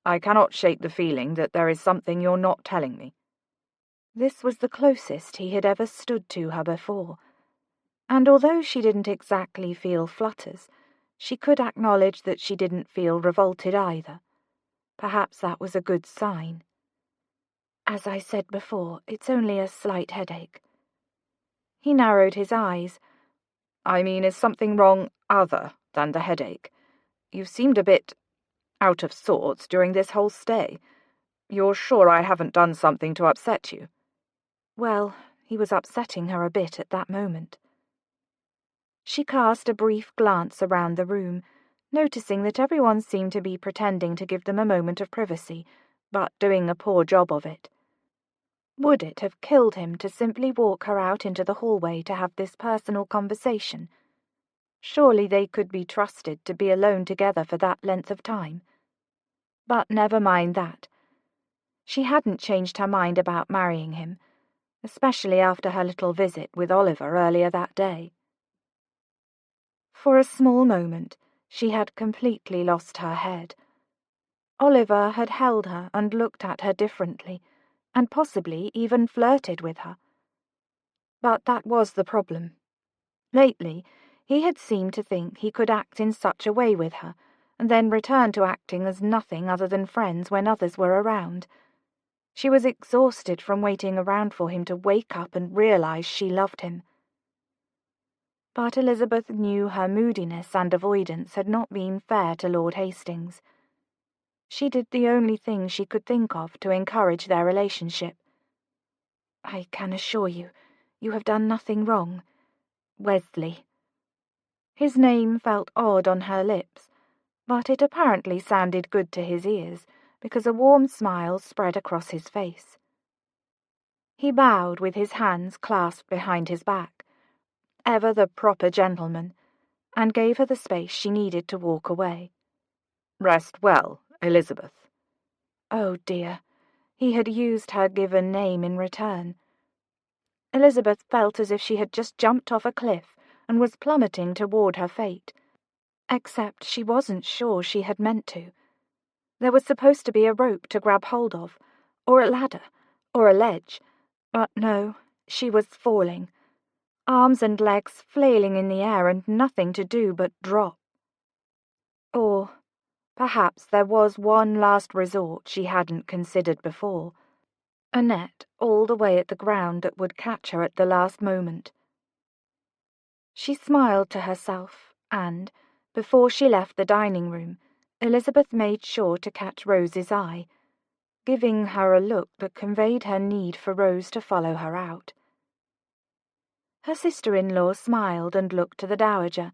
I cannot shake the feeling that there is something you're not telling me." This was the closest he had ever stood to her before, and although she didn't exactly feel flutters, she could acknowledge that she didn't feel revolted either. Perhaps that was a good sign. "As I said before, it's only a slight headache." He narrowed his eyes. "I mean, is something wrong other than the headache? You've seemed a bit out of sorts during this whole stay. You're sure I haven't done something to upset you?" Well, he was upsetting her a bit at that moment. She cast a brief glance around the room, noticing that everyone seemed to be pretending to give them a moment of privacy, but doing a poor job of it. Would it have killed him to simply walk her out into the hallway to have this personal conversation? Surely they could be trusted to be alone together for that length of time. But never mind that. She hadn't changed her mind about marrying him, especially after her little visit with Oliver earlier that day. For a small moment, she had completely lost her head. Oliver had held her and looked at her differently, and possibly even flirted with her. But that was the problem. Lately, he had seemed to think he could act in such a way with her, and then return to acting as nothing other than friends when others were around. She was exhausted from waiting around for him to wake up and realize she loved him. But Elizabeth knew her moodiness and avoidance had not been fair to Lord Hastings. She did the only thing she could think of to encourage their relationship. "I can assure you, you have done nothing wrong. Wesley." His name felt odd on her lips, but it apparently sounded good to his ears, because a warm smile spread across his face. He bowed with his hands clasped behind his back, ever the proper gentleman, and gave her the space she needed to walk away. "Rest well, Elizabeth." Oh dear, he had used her given name in return. Elizabeth felt as if she had just jumped off a cliff and was plummeting toward her fate. Except she wasn't sure she had meant to. There was supposed to be a rope to grab hold of, or a ladder, or a ledge, but no, she was falling, arms and legs flailing in the air and nothing to do but drop. Or perhaps there was one last resort she hadn't considered before, a net all the way at the ground that would catch her at the last moment. She smiled to herself, and, before she left the dining room, Elizabeth made sure to catch Rose's eye, giving her a look that conveyed her need for Rose to follow her out. Her sister-in-law smiled and looked to the dowager.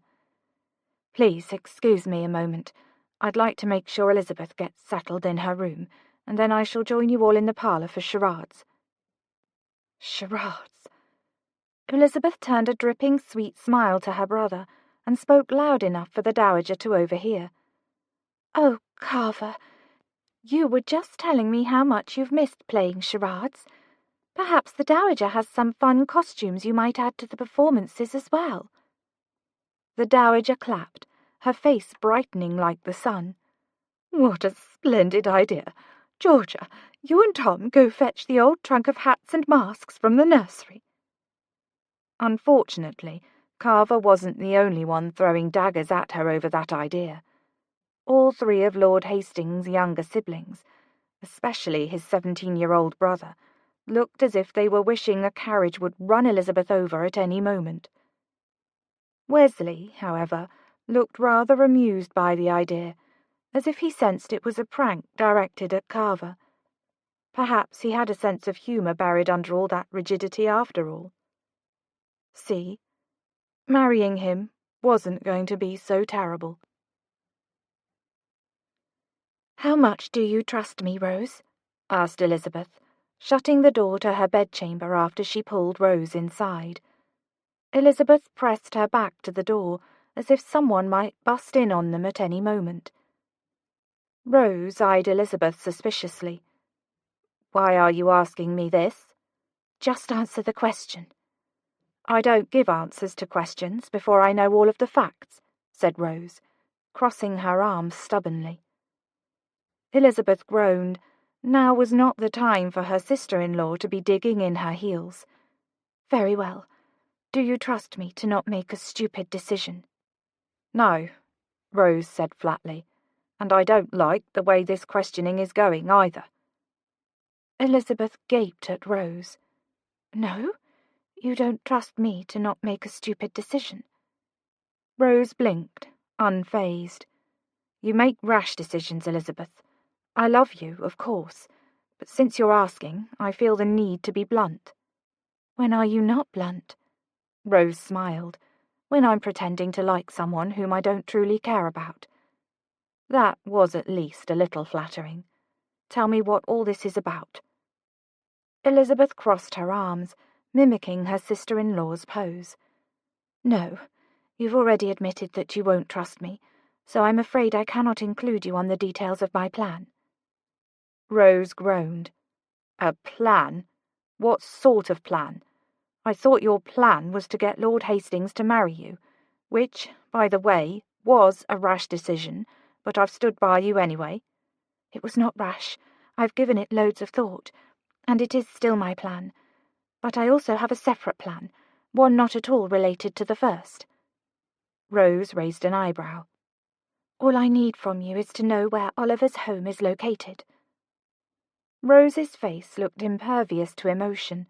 "Please excuse me a moment. I'd like to make sure Elizabeth gets settled in her room, and then I shall join you all in the parlour for charades." Charades! Elizabeth turned a dripping sweet smile to her brother and spoke loud enough for the dowager to overhear. "Oh, Carver, you were just telling me how much you've missed playing charades. Perhaps the dowager has some fun costumes you might add to the performances as well." The dowager clapped, her face brightening like the sun. "What a splendid idea! Georgia, you and Tom go fetch the old trunk of hats and masks from the nursery." Unfortunately, Carver wasn't the only one throwing daggers at her over that idea. All three of Lord Hastings' younger siblings, especially his 17-year-old brother, looked as if they were wishing a carriage would run Elizabeth over at any moment. Wesley, however, looked rather amused by the idea, as if he sensed it was a prank directed at Carver. Perhaps he had a sense of humour buried under all that rigidity after all. See, marrying him wasn't going to be so terrible. "How much do you trust me, Rose?" asked Elizabeth, shutting the door to her bedchamber after she pulled Rose inside. Elizabeth pressed her back to the door, as if someone might bust in on them at any moment. Rose eyed Elizabeth suspiciously. "Why are you asking me this?" "Just answer the question." "I don't give answers to questions before I know all of the facts," said Rose, crossing her arms stubbornly. Elizabeth groaned. Now was not the time for her sister-in-law to be digging in her heels. "Very well. Do you trust me to not make a stupid decision?" "No," Rose said flatly, "and I don't like the way this questioning is going either." Elizabeth gaped at Rose. "No? You don't trust me to not make a stupid decision?" Rose blinked, unfazed. "You make rash decisions, Elizabeth. I love you, of course, but since you're asking, I feel the need to be blunt." "When are you not blunt?" Rose smiled. "When I'm pretending to like someone whom I don't truly care about." That was at least a little flattering. "Tell me what all this is about." Elizabeth crossed her arms, mimicking her sister-in-law's pose. "No, you've already admitted that you won't trust me, so I'm afraid I cannot include you on the details of my plan." Rose groaned. "A plan? What sort of plan? I thought your plan was to get Lord Hastings to marry you, which, by the way, was a rash decision, but I've stood by you anyway." "It was not rash. I've given it loads of thought, and it is still my plan. But I also have a separate plan, one not at all related to the first." Rose raised an eyebrow. "All I need from you is to know where Oliver's home is located." Rose's face looked impervious to emotion.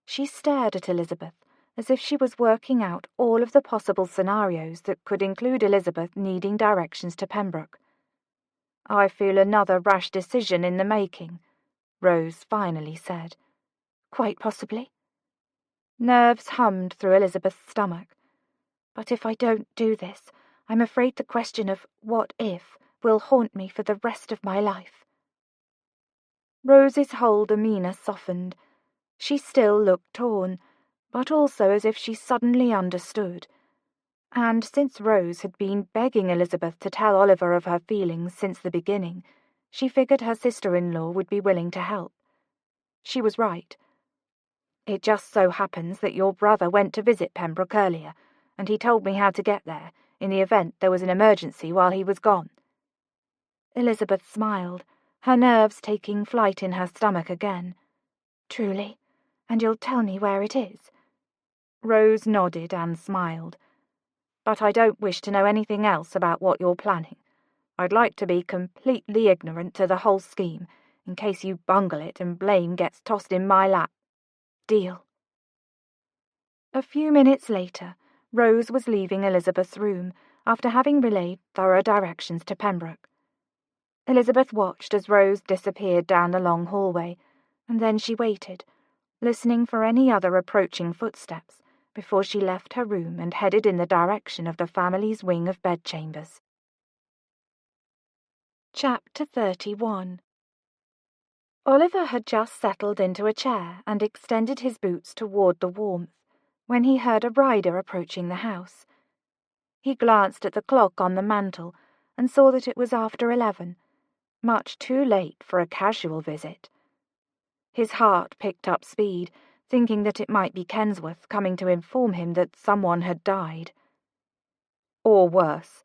She stared at Elizabeth as if she was working out all of the possible scenarios that could include Elizabeth needing directions to Pembroke. "I feel another rash decision in the making," Rose finally said. "Quite possibly." Nerves hummed through Elizabeth's stomach. "But if I don't do this, I'm afraid the question of what if will haunt me for the rest of my life." Rose's whole demeanour softened. She still looked torn, but also as if she suddenly understood. And since Rose had been begging Elizabeth to tell Oliver of her feelings since the beginning, she figured her sister-in-law would be willing to help. She was right. "It just so happens that your brother went to visit Pembroke earlier, and he told me how to get there, in the event there was an emergency while he was gone." Elizabeth smiled, her nerves taking flight in her stomach again. "Truly? And you'll tell me where it is?" Rose nodded and smiled. "But I don't wish to know anything else about what you're planning. I'd like to be completely ignorant to the whole scheme, in case you bungle it and blame gets tossed in my lap. Deal." A few minutes later, Rose was leaving Elizabeth's room, after having relayed thorough directions to Pembroke. Elizabeth watched as Rose disappeared down the long hallway, and then she waited, listening for any other approaching footsteps, before she left her room and headed in the direction of the family's wing of bedchambers. Chapter 31. Oliver had just settled into a chair and extended his boots toward the warmth when he heard a rider approaching the house. He glanced at the clock on the mantel and saw that it was after 11, much too late for a casual visit. His heart picked up speed, thinking that it might be Kensworth coming to inform him that someone had died. Or worse,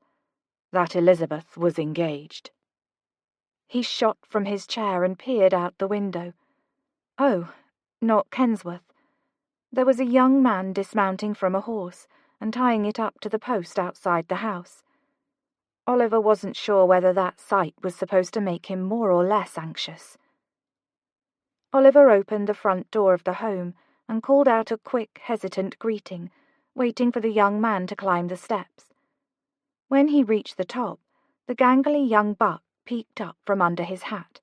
that Elizabeth was engaged. He shot from his chair and peered out the window. Oh, not Kensworth. There was a young man dismounting from a horse and tying it up to the post outside the house. Oliver wasn't sure whether that sight was supposed to make him more or less anxious. Oliver opened the front door of the home and called out a quick, hesitant greeting, waiting for the young man to climb the steps. When he reached the top, the gangly young buck peeked up from under his hat.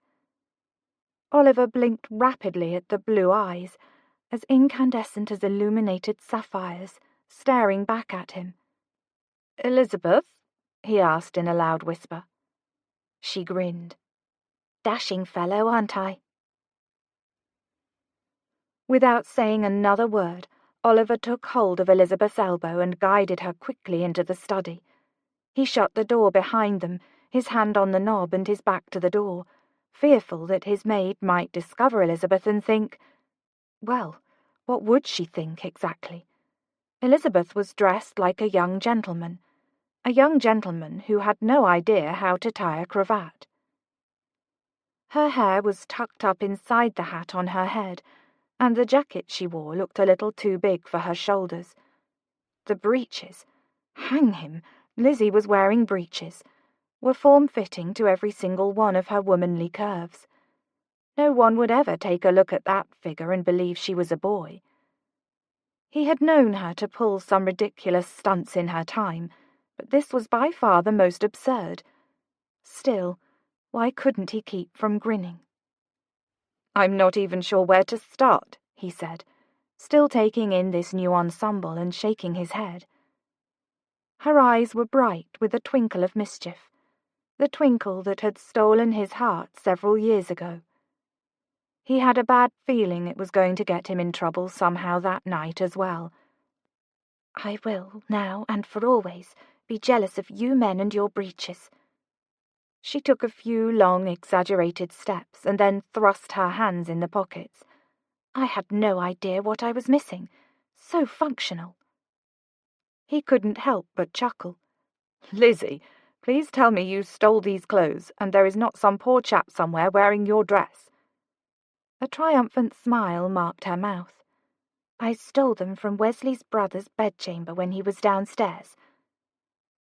Oliver blinked rapidly at the blue eyes, as incandescent as illuminated sapphires, staring back at him. "Elizabeth?" he asked in a loud whisper. She grinned. "Dashing fellow, aren't I?" Without saying another word, Oliver took hold of Elizabeth's elbow and guided her quickly into the study. He shut the door behind them, his hand on the knob and his back to the door, fearful that his maid might discover Elizabeth and think... Well, what would she think exactly? Elizabeth was dressed like a young gentleman who had no idea how to tie a cravat. Her hair was tucked up inside the hat on her head, and the jacket she wore looked a little too big for her shoulders. The breeches, hang him, Lizzie was wearing breeches, were form-fitting to every single one of her womanly curves. No one would ever take a look at that figure and believe she was a boy. He had known her to pull some ridiculous stunts in her time, but this was by far the most absurd. Still, why couldn't he keep from grinning? "I'm not even sure where to start," he said, still taking in this new ensemble and shaking his head. Her eyes were bright with a twinkle of mischief, the twinkle that had stolen his heart several years ago. He had a bad feeling it was going to get him in trouble somehow that night as well. "I will, now and for always, be jealous of you men and your breeches." She took a few long, exaggerated steps and then thrust her hands in the pockets. "I had no idea what I was missing. So functional." He couldn't help but chuckle. "Lizzie, please tell me you stole these clothes and there is not some poor chap somewhere wearing your dress." A triumphant smile marked her mouth. "I stole them from Wesley's brother's bedchamber when he was downstairs."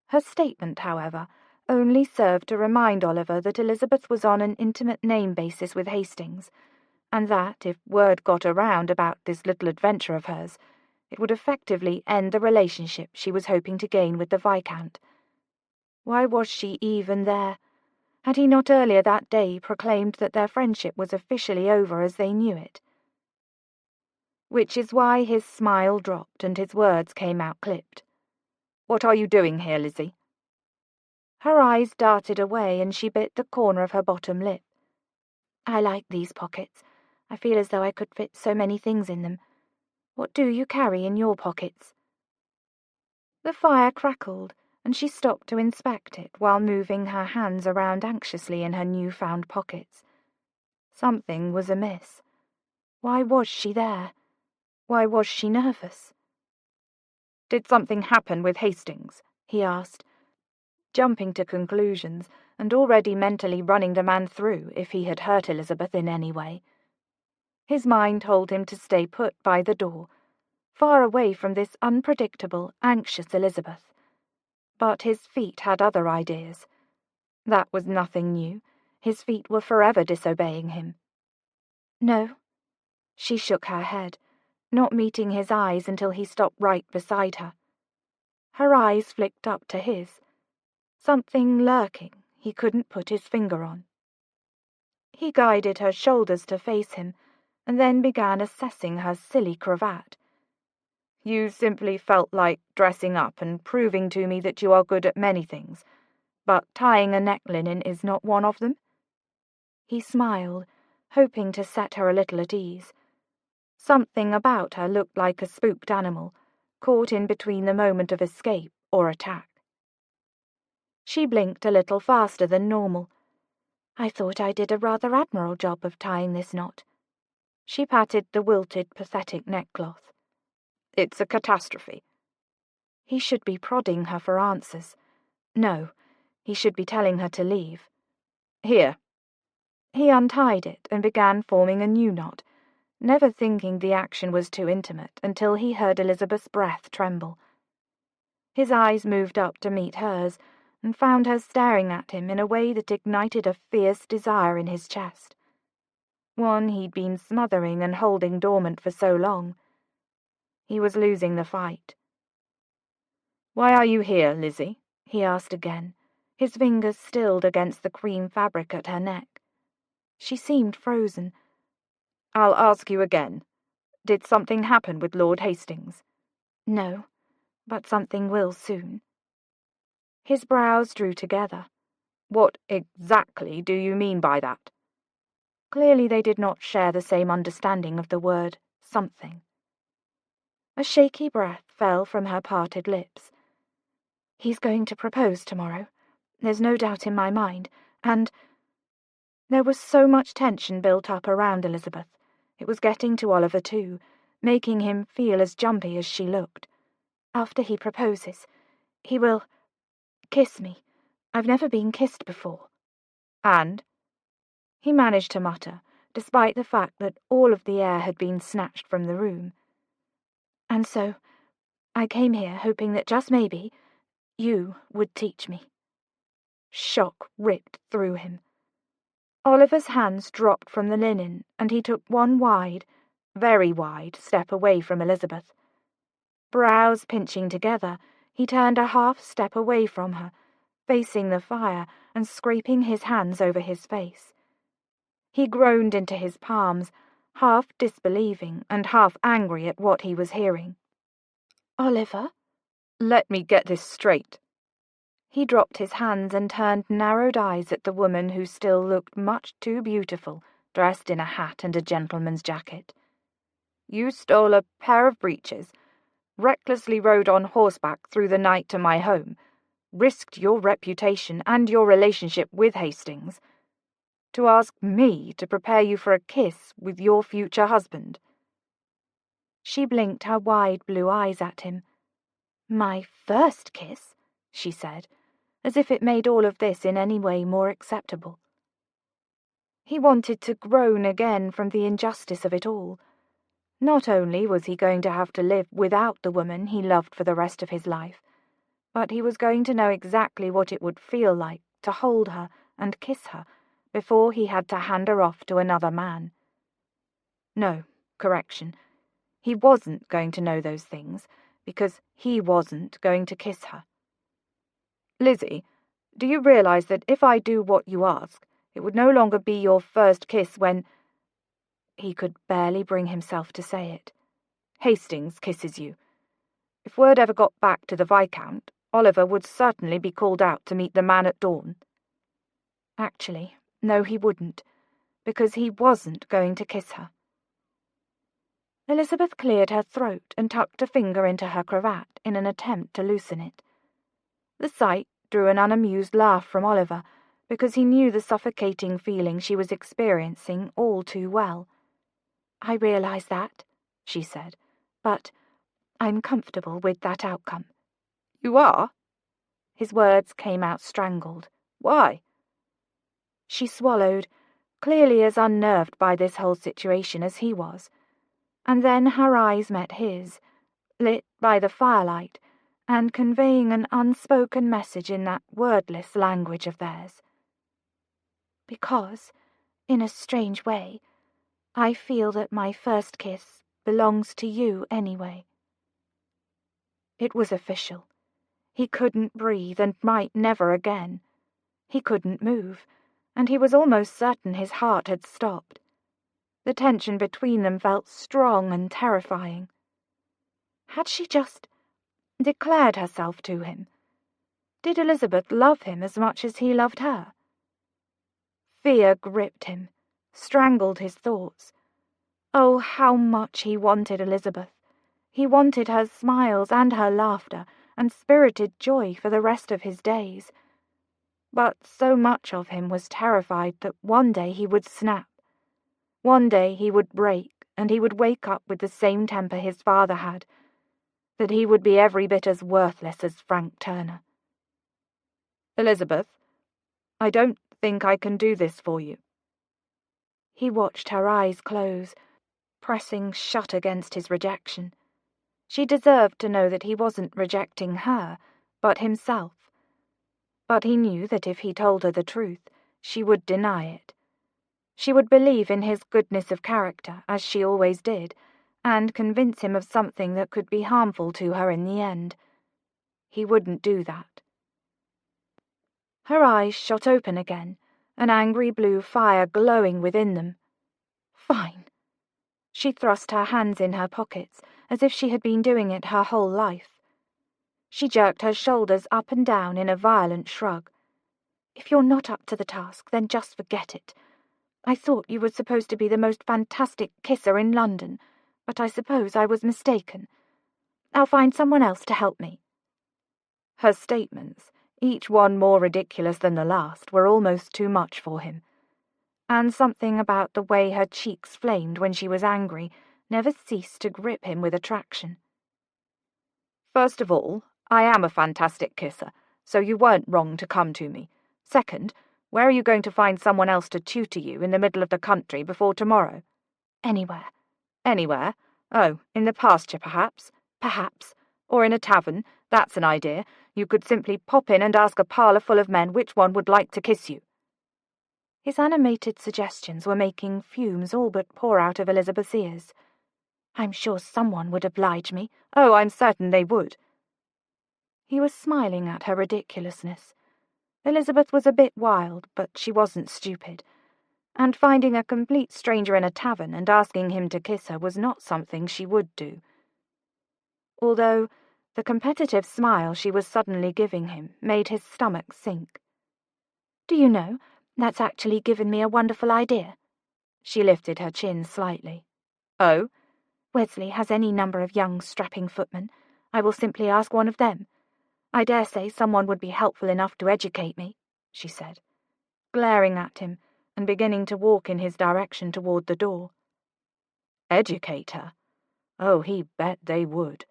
Her statement, however, only served to remind Oliver that Elizabeth was on an intimate name basis with Hastings, and that, if word got around about this little adventure of hers, it would effectively end the relationship she was hoping to gain with the Viscount. Why was she even there? Had he not earlier that day proclaimed that their friendship was officially over as they knew it? Which is why his smile dropped and his words came out clipped. "What are you doing here, Lizzie?" Her eyes darted away and she bit the corner of her bottom lip. "I like these pockets. I feel as though I could fit so many things in them. What do you carry in your pockets?" The fire crackled, and she stopped to inspect it while moving her hands around anxiously in her new-found pockets. Something was amiss. Why was she there? Why was she nervous? "Did something happen with Hastings?" he asked, jumping to conclusions and already mentally running the man through if he had hurt Elizabeth in any way. His mind told him to stay put by the door, far away from this unpredictable, anxious Elizabeth. But his feet had other ideas. That was nothing new. His feet were forever disobeying him. "No." She shook her head, not meeting his eyes until he stopped right beside her. Her eyes flicked up to his. Something lurking he couldn't put his finger on. He guided her shoulders to face him, and then began assessing her silly cravat. You simply felt like dressing up and proving to me that you are good at many things, but tying a neck linen is not one of them?" He smiled, hoping to set her a little at ease. Something about her looked like a spooked animal, caught in between the moment of escape or attack. She blinked a little faster than normal. "I thought I did a rather admirable job of tying this knot." She patted the wilted, pathetic neckcloth. "It's a catastrophe." He should be prodding her for answers. No, he should be telling her to leave. "Here." He untied it and began forming a new knot, never thinking the action was too intimate until he heard Elizabeth's breath tremble. His eyes moved up to meet hers and found her staring at him in a way that ignited a fierce desire in his chest, one he'd been smothering and holding dormant for so long. He was losing the fight. "Why are you here, Lizzie?" he asked again, his fingers stilled against the cream fabric at her neck. She seemed frozen. "I'll ask you again. Did something happen with Lord Hastings?" "No, but something will soon." His brows drew together. "What exactly do you mean by that?" Clearly they did not share the same understanding of the word something. A shaky breath fell from her parted lips. "He's going to propose tomorrow. There's no doubt in my mind, and—" There was so much tension built up around Elizabeth. It was getting to Oliver too, making him feel as jumpy as she looked. "After he proposes, he will kiss me. I've never been kissed before." "And?" he managed to mutter, despite the fact that all of the air had been snatched from the room. "And so, I came here hoping that just maybe, you would teach me." Shock ripped through him. Oliver's hands dropped from the linen, and he took one wide, very wide, step away from Elizabeth. Brows pinching together, he turned a half step away from her, facing the fire and scraping his hands over his face. He groaned into his palms, half disbelieving and half angry at what he was hearing. "Oliver?" "Let me get this straight." He dropped his hands and turned narrowed eyes at the woman who still looked much too beautiful, dressed in a hat and a gentleman's jacket. "You stole a pair of breeches, recklessly rode on horseback through the night to my home, risked your reputation and your relationship with Hastings, to ask me to prepare you for a kiss with your future husband." She blinked her wide blue eyes at him. "My first kiss," she said, as if it made all of this in any way more acceptable. He wanted to groan again from the injustice of it all. Not only was he going to have to live without the woman he loved for the rest of his life, but he was going to know exactly what it would feel like to hold her and kiss her before he had to hand her off to another man. No, correction. He wasn't going to know those things, because he wasn't going to kiss her. "Lizzie, do you realize that if I do what you ask, it would no longer be your first kiss when—" He could barely bring himself to say it. "Hastings kisses you. If word ever got back to the Viscount, Oliver would certainly be called out to meet the man at dawn." Actually, no, he wouldn't, because he wasn't going to kiss her. Elizabeth cleared her throat and tucked a finger into her cravat in an attempt to loosen it. The sight drew an unamused laugh from Oliver, because he knew the suffocating feeling she was experiencing all too well. "I realize that," she said, "but I'm comfortable with that outcome." "You are?" His words came out strangled. "Why?" She swallowed, clearly as unnerved by this whole situation as he was, and then her eyes met his, lit by the firelight, and conveying an unspoken message in that wordless language of theirs. "Because, in a strange way, I feel that my first kiss belongs to you anyway." It was official. He couldn't breathe and might never again. He couldn't move, and he was almost certain his heart had stopped. The tension between them felt strong and terrifying. Had she just declared herself to him? Did Elizabeth love him as much as he loved her? Fear gripped him, strangled his thoughts. Oh, how much he wanted Elizabeth. He wanted her smiles and her laughter and spirited joy for the rest of his days. But so much of him was terrified that one day he would snap. One day he would break, and he would wake up with the same temper his father had, that he would be every bit as worthless as Frank Turner. Elizabeth, I don't think I can do this for you. He watched her eyes close, pressing shut against his rejection. She deserved to know that he wasn't rejecting her, but himself. But he knew that if he told her the truth, she would deny it. She would believe in his goodness of character, as she always did, and convince him of something that could be harmful to her in the end. He wouldn't do that. Her eyes shot open again, an angry blue fire glowing within them. Fine. She thrust her hands in her pockets, as if she had been doing it her whole life. She jerked her shoulders up and down in a violent shrug. If you're not up to the task, then just forget it. I thought you were supposed to be the most fantastic kisser in London, but I suppose I was mistaken. I'll find someone else to help me. Her statements, each one more ridiculous than the last, were almost too much for him. And something about the way her cheeks flamed when she was angry never ceased to grip him with attraction. First of all, I am a fantastic kisser, so you weren't wrong to come to me. Second, where are you going to find someone else to tutor you in the middle of the country before tomorrow? Anywhere. Anywhere? Oh, in the pasture, perhaps? Perhaps. Or in a tavern? That's an idea. You could simply pop in and ask a parlour full of men which one would like to kiss you. His animated suggestions were making fumes all but pour out of Elizabeth's ears. I'm sure someone would oblige me. Oh, I'm certain they would. He was smiling at her ridiculousness. Elizabeth was a bit wild, but she wasn't stupid, and finding a complete stranger in a tavern and asking him to kiss her was not something she would do. Although the competitive smile she was suddenly giving him made his stomach sink. Do you know, that's actually given me a wonderful idea. She lifted her chin slightly. Oh? Wesley has any number of young strapping footmen. I will simply ask one of them. I dare say someone would be helpful enough to educate me, she said, glaring at him and beginning to walk in his direction toward the door. Educate her? Oh, he bet they would.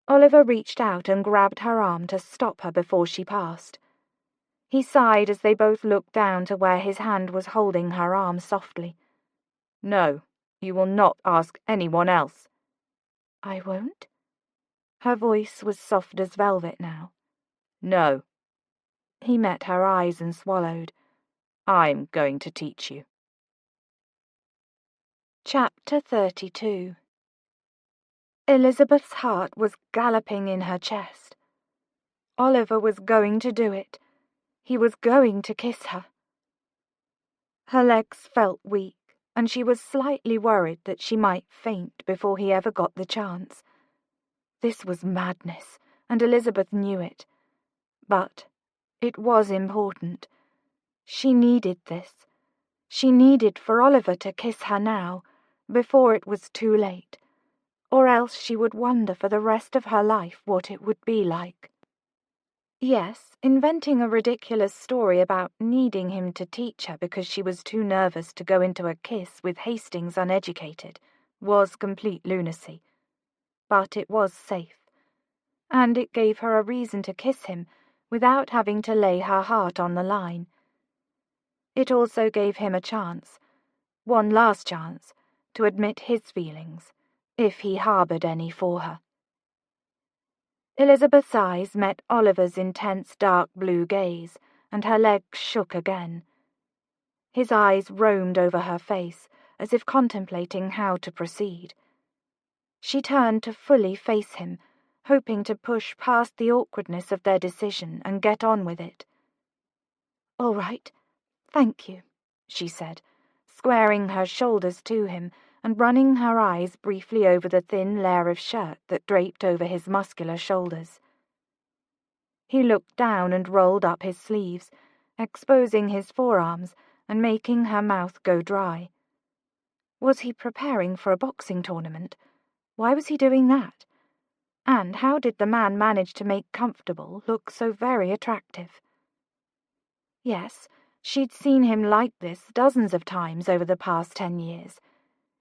Oliver reached out and grabbed her arm to stop her before she passed. He sighed as they both looked down to where his hand was holding her arm softly. No, you will not ask anyone else. I won't? Her voice was soft as velvet now. No. He met her eyes and swallowed. I'm going to teach you. Chapter 32. Elizabeth's heart was galloping in her chest. Oliver was going to do it. He was going to kiss her. Her legs felt weak, and she was slightly worried that she might faint before he ever got the chance. This was madness, and Elizabeth knew it. But it was important. She needed this. She needed for Oliver to kiss her now, before it was too late, or else she would wonder for the rest of her life what it would be like. Yes, inventing a ridiculous story about needing him to teach her because she was too nervous to go into a kiss with Hastings uneducated was complete lunacy. But it was safe, and it gave her a reason to kiss him without having to lay her heart on the line. It also gave him a chance, one last chance, to admit his feelings, if he harboured any for her. Elizabeth's eyes met Oliver's intense dark blue gaze, and her legs shook again. His eyes roamed over her face, as if contemplating how to proceed. She turned to fully face him, hoping to push past the awkwardness of their decision and get on with it. "All right, thank you," she said, squaring her shoulders to him and running her eyes briefly over the thin layer of shirt that draped over his muscular shoulders. He looked down and rolled up his sleeves, exposing his forearms and making her mouth go dry. Was he preparing for a boxing tournament? Why was he doing that? And how did the man manage to make comfortable look so very attractive? Yes, she'd seen him like this dozens of times over the past 10 years.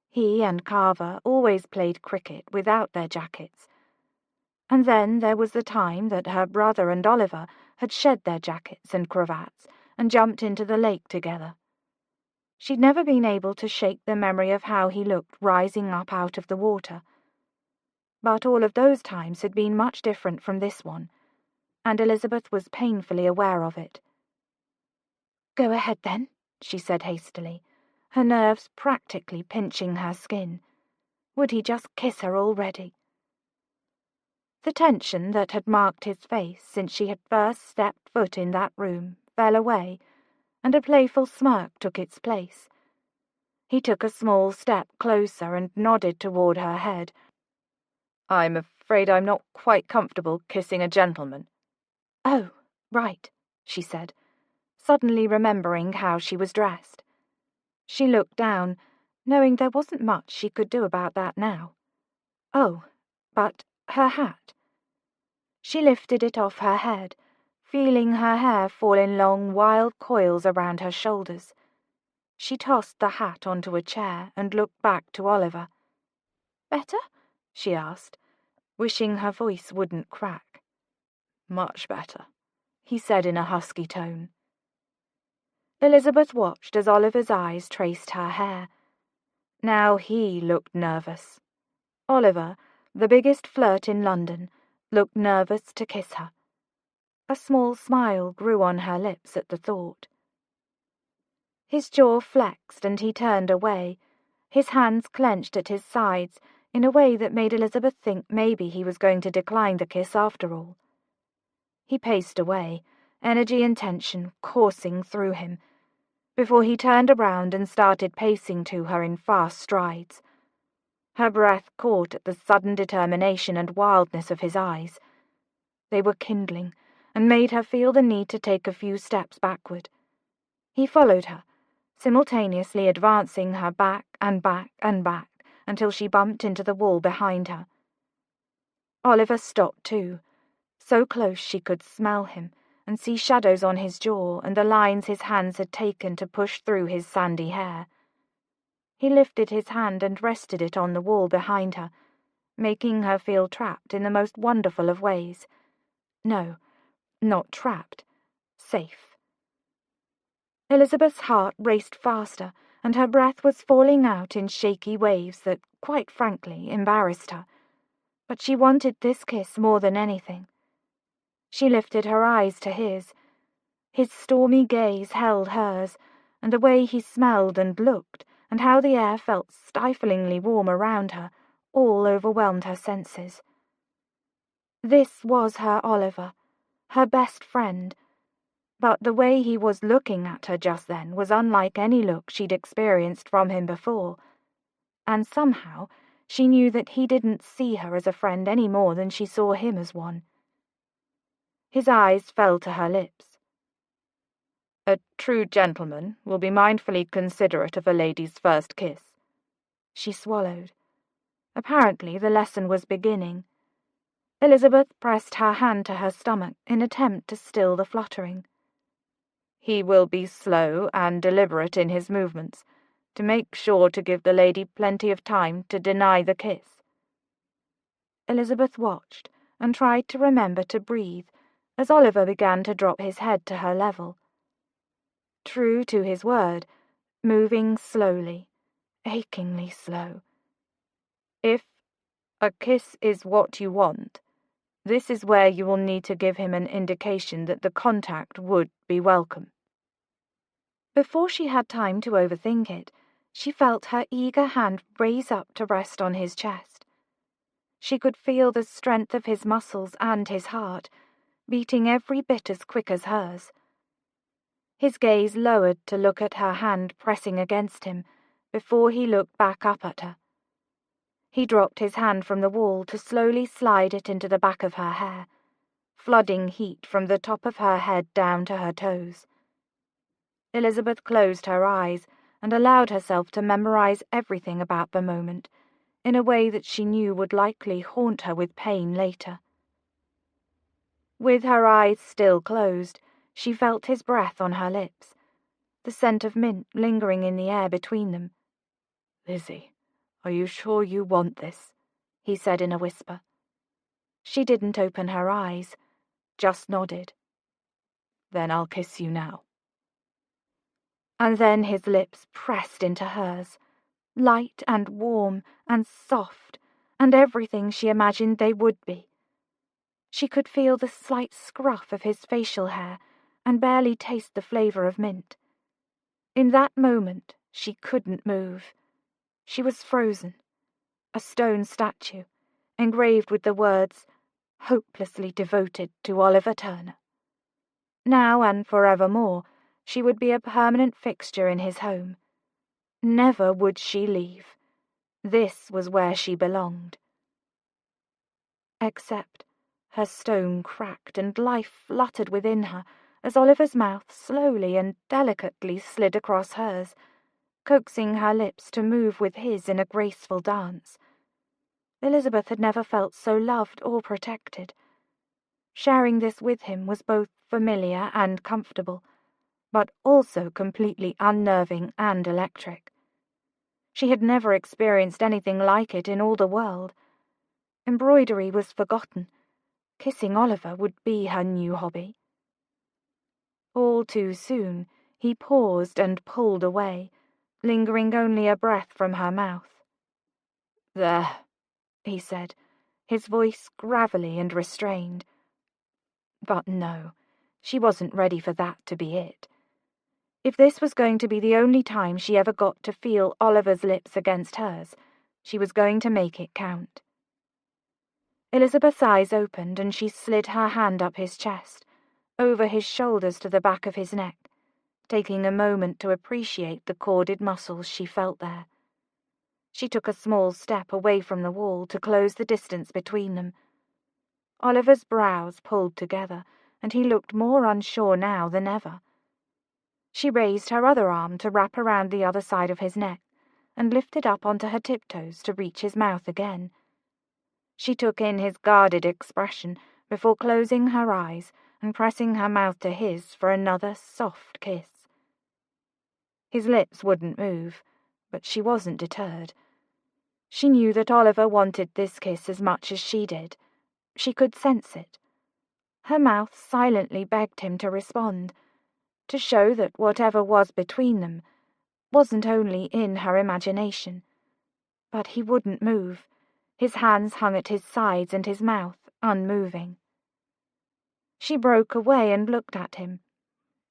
He and Carver always played cricket without their jackets. And then there was the time that her brother and Oliver had shed their jackets and cravats and jumped into the lake together. She'd never been able to shake the memory of how he looked rising up out of the water. But all of those times had been much different from this one, and Elizabeth was painfully aware of it. "Go ahead, then," she said hastily, her nerves practically pinching her skin. Would he just kiss her already? The tension that had marked his face since she had first stepped foot in that room fell away, and a playful smirk took its place. He took a small step closer and nodded toward her head. "I'm afraid I'm not quite comfortable kissing a gentleman." "Oh, right," she said, suddenly remembering how she was dressed. She looked down, knowing there wasn't much she could do about that now. Oh, but her hat. She lifted it off her head, feeling her hair fall in long, wild coils around her shoulders. She tossed the hat onto a chair and looked back to Oliver. "Better?" she asked, wishing her voice wouldn't crack. "Much better," he said in a husky tone. Elizabeth watched as Oliver's eyes traced her hair. Now he looked nervous. Oliver, the biggest flirt in London, looked nervous to kiss her. A small smile grew on her lips at the thought. His jaw flexed and he turned away, his hands clenched at his sides in a way that made Elizabeth think maybe he was going to decline the kiss after all. He paced away, energy and tension coursing through him, before he turned around and started pacing to her in fast strides. Her breath caught at the sudden determination and wildness of his eyes. They were kindling, and made her feel the need to take a few steps backward. He followed her, simultaneously advancing her back and back and back until she bumped into the wall behind her. Oliver stopped too, so close she could smell him and see shadows on his jaw and the lines his hands had taken to push through his sandy hair. He lifted his hand and rested it on the wall behind her, making her feel trapped in the most wonderful of ways. No, not trapped, safe. Elizabeth's heart raced faster, and her breath was falling out in shaky waves that, quite frankly, embarrassed her. But she wanted this kiss more than anything. She lifted her eyes to his. His stormy gaze held hers, and the way he smelled and looked, and how the air felt stiflingly warm around her, all overwhelmed her senses. This was her Oliver, her best friend, but the way he was looking at her just then was unlike any look she'd experienced from him before, and somehow she knew that he didn't see her as a friend any more than she saw him as one. His eyes fell to her lips. "A true gentleman will be mindfully considerate of a lady's first kiss." She swallowed. Apparently the lesson was beginning. Elizabeth pressed her hand to her stomach in attempt to still the fluttering. "He will be slow and deliberate in his movements, to make sure to give the lady plenty of time to deny the kiss." Elizabeth watched and tried to remember to breathe as Oliver began to drop his head to her level. True to his word, moving slowly, achingly slow. "If a kiss is what you want, this is where you will need to give him an indication that the contact would be welcome." Before she had time to overthink it, she felt her eager hand raise up to rest on his chest. She could feel the strength of his muscles and his heart, beating every bit as quick as hers. His gaze lowered to look at her hand pressing against him, before he looked back up at her. He dropped his hand from the wall to slowly slide it into the back of her hair, flooding heat from the top of her head down to her toes. Elizabeth closed her eyes and allowed herself to memorize everything about the moment, in a way that she knew would likely haunt her with pain later. With her eyes still closed, she felt his breath on her lips, the scent of mint lingering in the air between them. "Lizzie, are you sure you want this?" he said in a whisper. She didn't open her eyes, just nodded. "Then I'll kiss you now." And then his lips pressed into hers, light and warm and soft, and everything she imagined they would be. She could feel the slight scruff of his facial hair and barely taste the flavor of mint. In that moment, she couldn't move. She was frozen, a stone statue, engraved with the words, "Hopelessly devoted to Oliver Turner." Now and forevermore, she would be a permanent fixture in his home. Never would she leave. This was where she belonged. Except her stone cracked and life fluttered within her as Oliver's mouth slowly and delicately slid across hers, coaxing her lips to move with his in a graceful dance. Elizabeth had never felt so loved or protected. Sharing this with him was both familiar and comfortable, but also completely unnerving and electric. She had never experienced anything like it in all the world. Embroidery was forgotten. Kissing Oliver would be her new hobby. All too soon, he paused and pulled away, lingering only a breath from her mouth. "There," he said, his voice gravelly and restrained. But no, she wasn't ready for that to be it. If this was going to be the only time she ever got to feel Oliver's lips against hers, she was going to make it count. Elizabeth's eyes opened and she slid her hand up his chest, over his shoulders to the back of his neck, taking a moment to appreciate the corded muscles she felt there. She took a small step away from the wall to close the distance between them. Oliver's brows pulled together, and he looked more unsure now than ever. She raised her other arm to wrap around the other side of his neck, and lifted up onto her tiptoes to reach his mouth again. She took in his guarded expression before closing her eyes and pressing her mouth to his for another soft kiss. His lips wouldn't move, but she wasn't deterred. She knew that Oliver wanted this kiss as much as she did. She could sense it. Her mouth silently begged him to respond, to show that whatever was between them wasn't only in her imagination. But he wouldn't move. His hands hung at his sides and his mouth unmoving. She broke away and looked at him.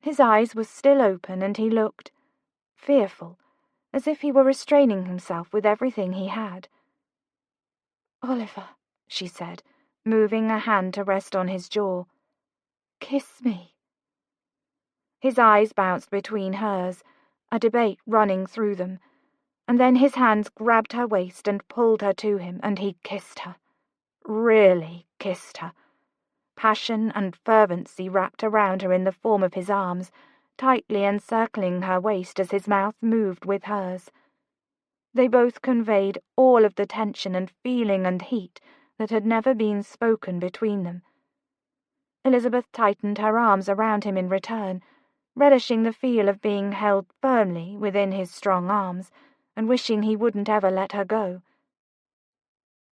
His eyes were still open and he looked fearful, as if he were restraining himself with everything he had. "Oliver," she said, moving a hand to rest on his jaw. "Kiss me." His eyes bounced between hers, a debate running through them, and then his hands grabbed her waist and pulled her to him, and he kissed her. Really kissed her. Passion and fervency wrapped around her in the form of his arms, tightly encircling her waist as his mouth moved with hers. They both conveyed all of the tension and feeling and heat that had never been spoken between them. Elizabeth tightened her arms around him in return, relishing the feel of being held firmly within his strong arms, and wishing he wouldn't ever let her go.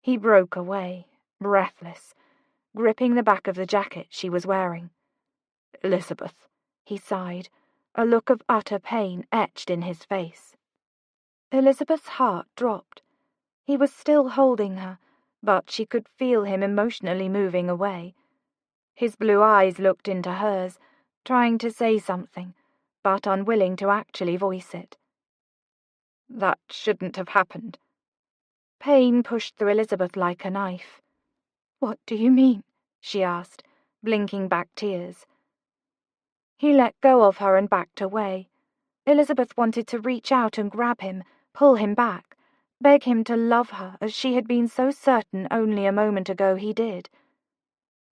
He broke away, breathless, gripping the back of the jacket she was wearing. "Elizabeth," he sighed, a look of utter pain etched in his face. Elizabeth's heart dropped. He was still holding her, but she could feel him emotionally moving away. His blue eyes looked into hers, trying to say something, but unwilling to actually voice it. "That shouldn't have happened." Pain pushed through Elizabeth like a knife. "What do you mean?" she asked, blinking back tears. He let go of her and backed away. Elizabeth wanted to reach out and grab him, pull him back, beg him to love her as she had been so certain only a moment ago he did.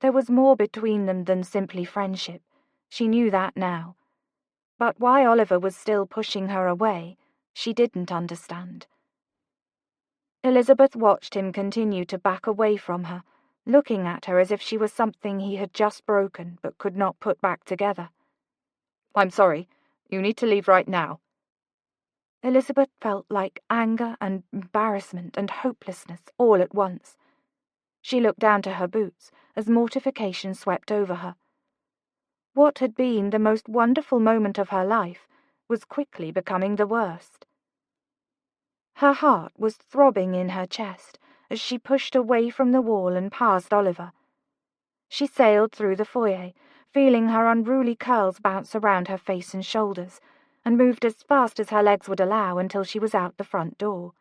There was more between them than simply friendship. She knew that now. But why Oliver was still pushing her away, she didn't understand. Elizabeth watched him continue to back away from her, looking at her as if she was something he had just broken but could not put back together. I'm sorry. You need to leave right now. Elizabeth felt like anger and embarrassment and hopelessness all at once. She looked down to her boots as mortification swept over her. What had been the most wonderful moment of her life was quickly becoming the worst. Her heart was throbbing in her chest as she pushed away from the wall and past Oliver. She sailed through the foyer, feeling her unruly curls bounce around her face and shoulders, and moved as fast as her legs would allow until she was out the front door.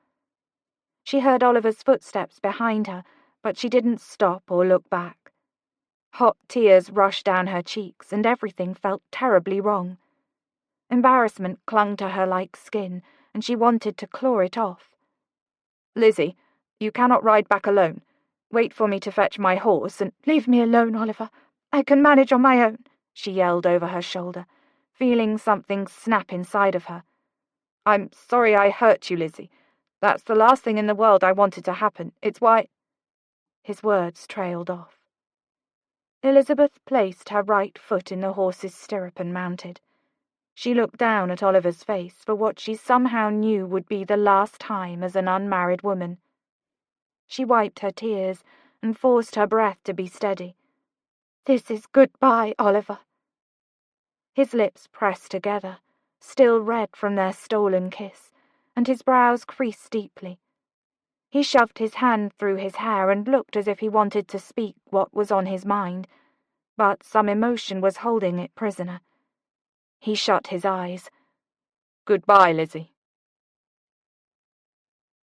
She heard Oliver's footsteps behind her, but she didn't stop or look back. Hot tears rushed down her cheeks, and everything felt terribly wrong. Embarrassment clung to her like skin, and she wanted to claw it off. Lizzie, you cannot ride back alone. Wait for me to fetch my horse and— Leave me alone, Oliver. I can manage on my own, she yelled over her shoulder, feeling something snap inside of her. I'm sorry I hurt you, Lizzie. That's the last thing in the world I wanted to happen. It's why— His words trailed off. Elizabeth placed her right foot in the horse's stirrup and mounted. She looked down at Oliver's face for what she somehow knew would be the last time as an unmarried woman. She wiped her tears and forced her breath to be steady. This is goodbye, Oliver. His lips pressed together, still red from their stolen kiss, and his brows creased deeply. He shoved his hand through his hair and looked as if he wanted to speak what was on his mind, but some emotion was holding it prisoner. He shut his eyes. Goodbye, Lizzie.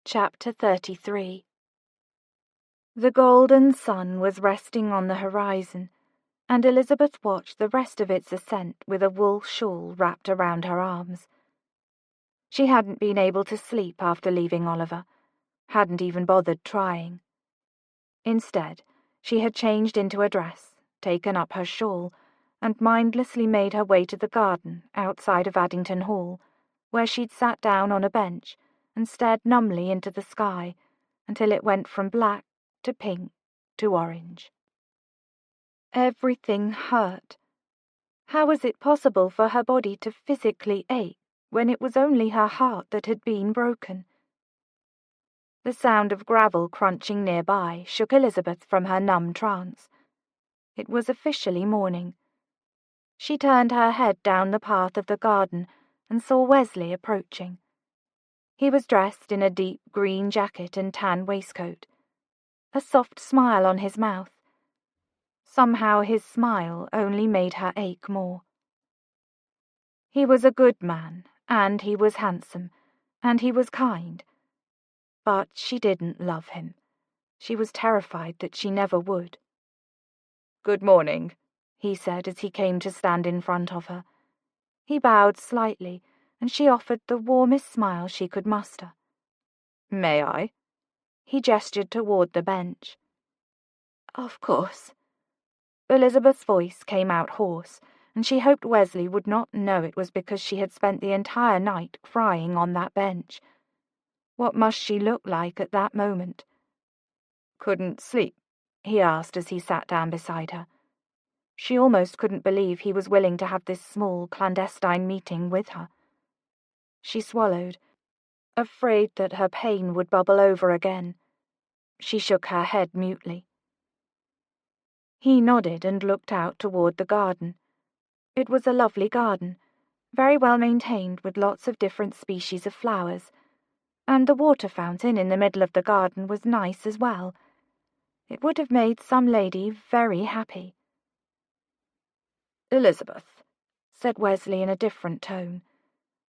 Chapter 33. The golden sun was resting on the horizon, and Elizabeth watched the rest of its ascent with a wool shawl wrapped around her arms. She hadn't been able to sleep after leaving Oliver, hadn't even bothered trying. Instead, she had changed into a dress, taken up her shawl, and mindlessly made her way to the garden outside of Addington Hall, where she'd sat down on a bench and stared numbly into the sky until it went from black to pink to orange. Everything hurt. How was it possible for her body to physically ache when it was only her heart that had been broken? The sound of gravel crunching nearby shook Elizabeth from her numb trance. It was officially morning. She turned her head down the path of the garden and saw Wesley approaching. He was dressed in a deep green jacket and tan waistcoat, a soft smile on his mouth. Somehow his smile only made her ache more. He was a good man, and he was handsome, and he was kind. But she didn't love him. She was terrified that she never would. Good morning, he said as he came to stand in front of her. He bowed slightly, and she offered the warmest smile she could muster. May I? He gestured toward the bench. Of course. Elizabeth's voice came out hoarse, and she hoped Wesley would not know it was because she had spent the entire night crying on that bench. What must she look like at that moment? Couldn't sleep? He asked as he sat down beside her. She almost couldn't believe he was willing to have this small, clandestine meeting with her. She swallowed, afraid that her pain would bubble over again. She shook her head mutely. He nodded and looked out toward the garden. It was a lovely garden, very well maintained with lots of different species of flowers, and the water fountain in the middle of the garden was nice as well. It would have made some lady very happy. Elizabeth, said Wesley in a different tone,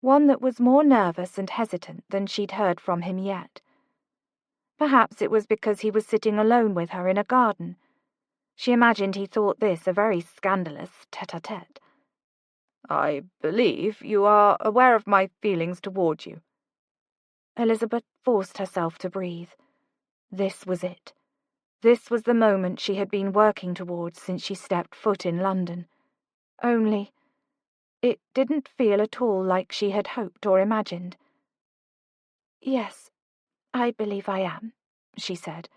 one that was more nervous and hesitant than she'd heard from him yet. Perhaps it was because he was sitting alone with her in a garden. She imagined he thought this a very scandalous tête-à-tête. I believe you are aware of my feelings toward you. Elizabeth forced herself to breathe. This was it. This was the moment she had been working towards since she stepped foot in London. Only, it didn't feel at all like she had hoped or imagined. "Yes, I believe I am," she said,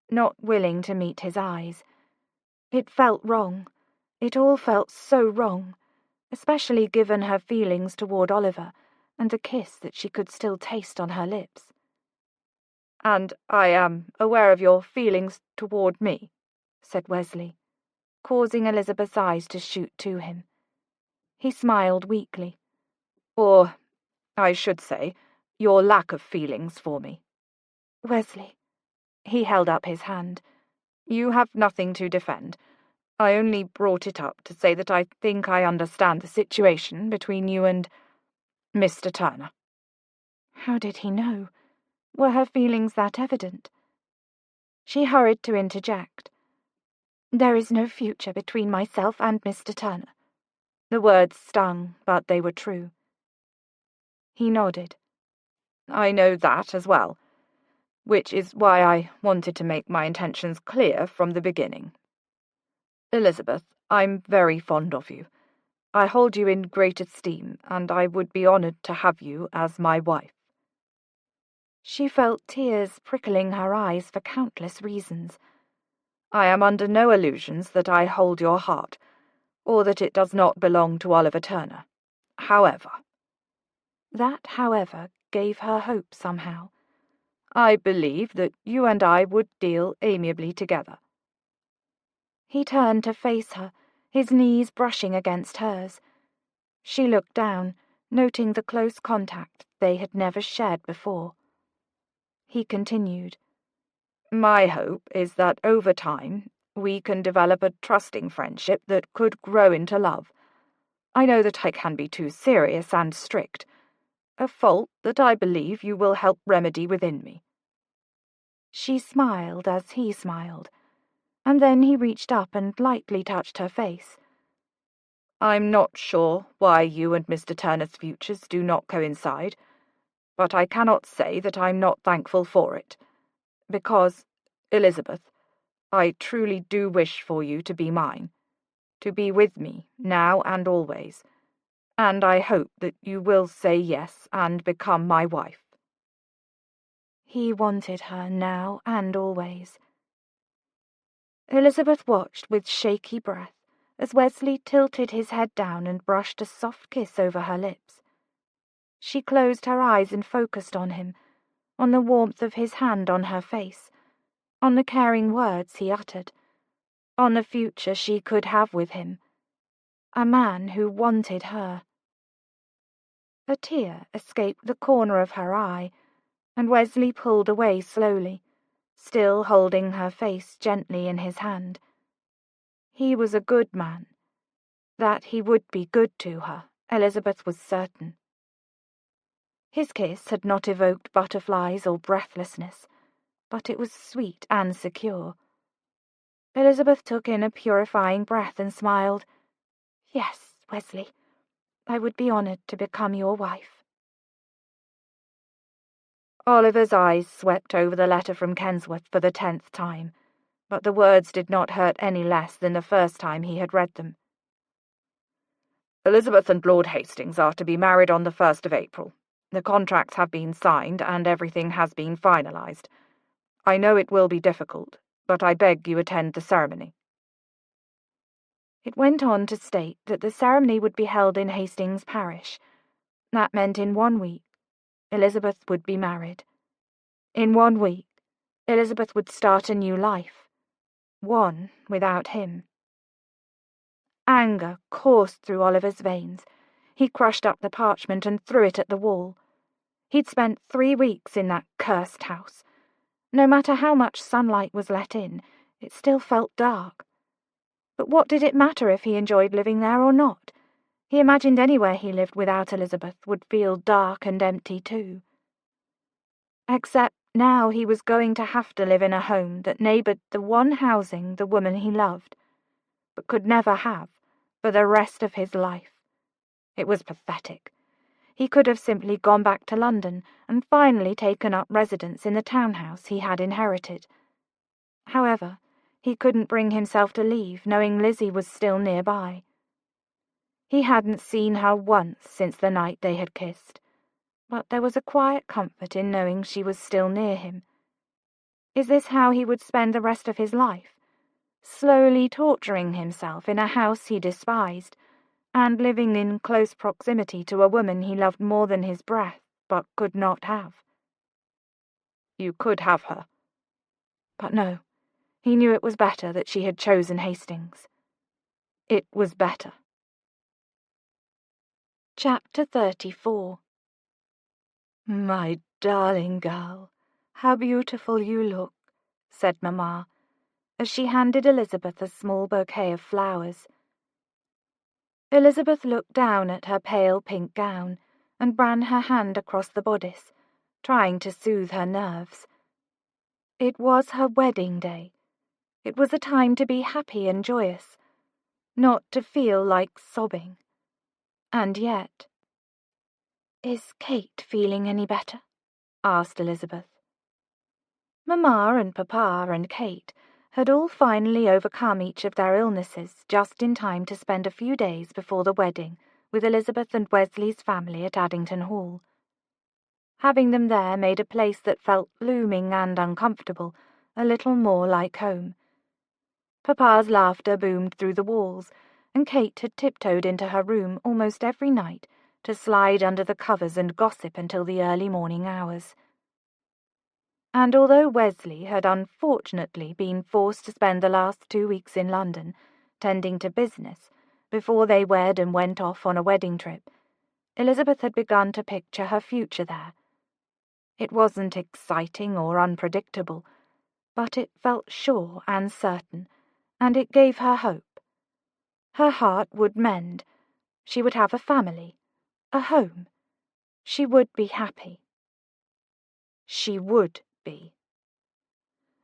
not willing to meet his eyes. It felt wrong. It all felt so wrong, especially given her feelings toward Oliver and the kiss that she could still taste on her lips. "And I am aware of your feelings toward me," said Wesley, causing Elizabeth's eyes to shoot to him. He smiled weakly. "Or, I should say, your lack of feelings for me." "Wesley." He held up his hand. "You have nothing to defend. I only brought it up to say that I think I understand the situation between you and Mr. Turner." How did he know? Were her feelings that evident? She hurried to interject. "There is no future between myself and Mr. Turner." The words stung, but they were true. He nodded. "I know that as well, which is why I wanted to make my intentions clear from the beginning. Elizabeth, I'm very fond of you. I hold you in great esteem, and I would be honored to have you as my wife." She felt tears prickling her eyes for countless reasons. "I am under no illusions that I hold your heart, or that it does not belong to Oliver Turner. However—" That however gave her hope somehow. "I believe that you and I would deal amiably together." He turned to face her, his knees brushing against hers. She looked down, noting the close contact they had never shared before. He continued, "My hope is that over time we can develop a trusting friendship that could grow into love. I know that I can be too serious and strict, a fault that I believe you will help remedy within me." She smiled as he smiled, and then he reached up and lightly touched her face. "I'm not sure why you and Mr. Turner's futures do not coincide, but I cannot say that I'm not thankful for it, because, Elizabeth, I truly do wish for you to be mine, to be with me now and always, and I hope that you will say yes and become my wife." He wanted her now and always. Elizabeth watched with shaky breath as Wesley tilted his head down and brushed a soft kiss over her lips. She closed her eyes and focused on him, on the warmth of his hand on her face, on the caring words he uttered, on the future she could have with him, a man who wanted her. A tear escaped the corner of her eye, and Wesley pulled away slowly, still holding her face gently in his hand. He was a good man. That he would be good to her, Elizabeth was certain. His kiss had not evoked butterflies or breathlessness, but it was sweet and secure. Elizabeth took in a purifying breath and smiled. "Yes, Wesley, I would be honored to become your wife." Oliver's eyes swept over the letter from Kensworth for the 10th time, but the words did not hurt any less than the first time he had read them. "Elizabeth and Lord Hastings are to be married on the 1st of April. The contracts have been signed and everything has been finalized. I know it will be difficult, but I beg you attend the ceremony." It went on to state that the ceremony would be held in Hastings Parish. That meant in 1 week, Elizabeth would be married. In 1 week, Elizabeth would start a new life. One without him. Anger coursed through Oliver's veins. He crushed up the parchment and threw it at the wall. He'd spent 3 weeks in that cursed house. No matter how much sunlight was let in, it still felt dark. But what did it matter if he enjoyed living there or not? He imagined anywhere he lived without Elizabeth would feel dark and empty too. Except now he was going to have to live in a home that neighboured the one housing the woman he loved, but could never have for the rest of his life. It was pathetic. He could have simply gone back to London and finally taken up residence in the townhouse he had inherited. However, he couldn't bring himself to leave, knowing Lizzie was still nearby. He hadn't seen her once since the night they had kissed, but there was a quiet comfort in knowing she was still near him. Is this how he would spend the rest of his life? Slowly torturing himself in a house he despised, and living in close proximity to a woman he loved more than his breath, but could not have. You could have her. But no, he knew it was better that she had chosen Hastings. It was better. Chapter 34. "My darling girl, how beautiful you look," said Mamma, as she handed Elizabeth a small bouquet of flowers. Elizabeth looked down at her pale pink gown and ran her hand across the bodice, trying to soothe her nerves. It was her wedding day. It was a time to be happy and joyous, not to feel like sobbing. And yet... "Is Kate feeling any better?" asked Elizabeth. Mamma and Papa and Kate had all finally overcome each of their illnesses just in time to spend a few days before the wedding with Elizabeth and Wesley's family at Addington Hall. Having them there made a place that felt looming and uncomfortable a little more like home. Papa's laughter boomed through the walls, and Kate had tiptoed into her room almost every night to slide under the covers and gossip until the early morning hours. And although Wesley had unfortunately been forced to spend the last 2 weeks in London, tending to business, before they wed and went off on a wedding trip, Elizabeth had begun to picture her future there. It wasn't exciting or unpredictable, but it felt sure and certain, and it gave her hope. Her heart would mend. She would have a family, a home. She would be happy. She would be.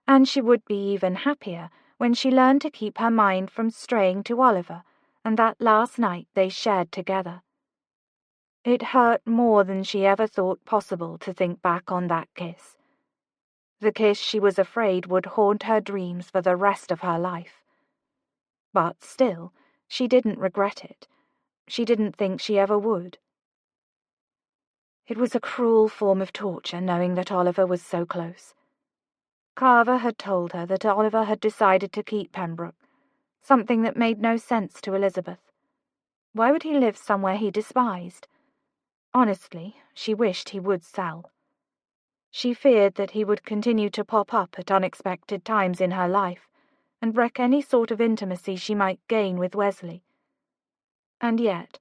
And she would be even happier when she learned to keep her mind from straying to Oliver and that last night they shared together. It hurt more than she ever thought possible to think back on that kiss. The kiss she was afraid would haunt her dreams for the rest of her life. But still, she didn't regret it. She didn't think she ever would. It was a cruel form of torture knowing that Oliver was so close. Carver had told her that Oliver had decided to keep Pembroke, something that made no sense to Elizabeth. Why would he live somewhere he despised? Honestly, she wished he would sell. She feared that he would continue to pop up at unexpected times in her life and wreck any sort of intimacy she might gain with Wesley. And yet,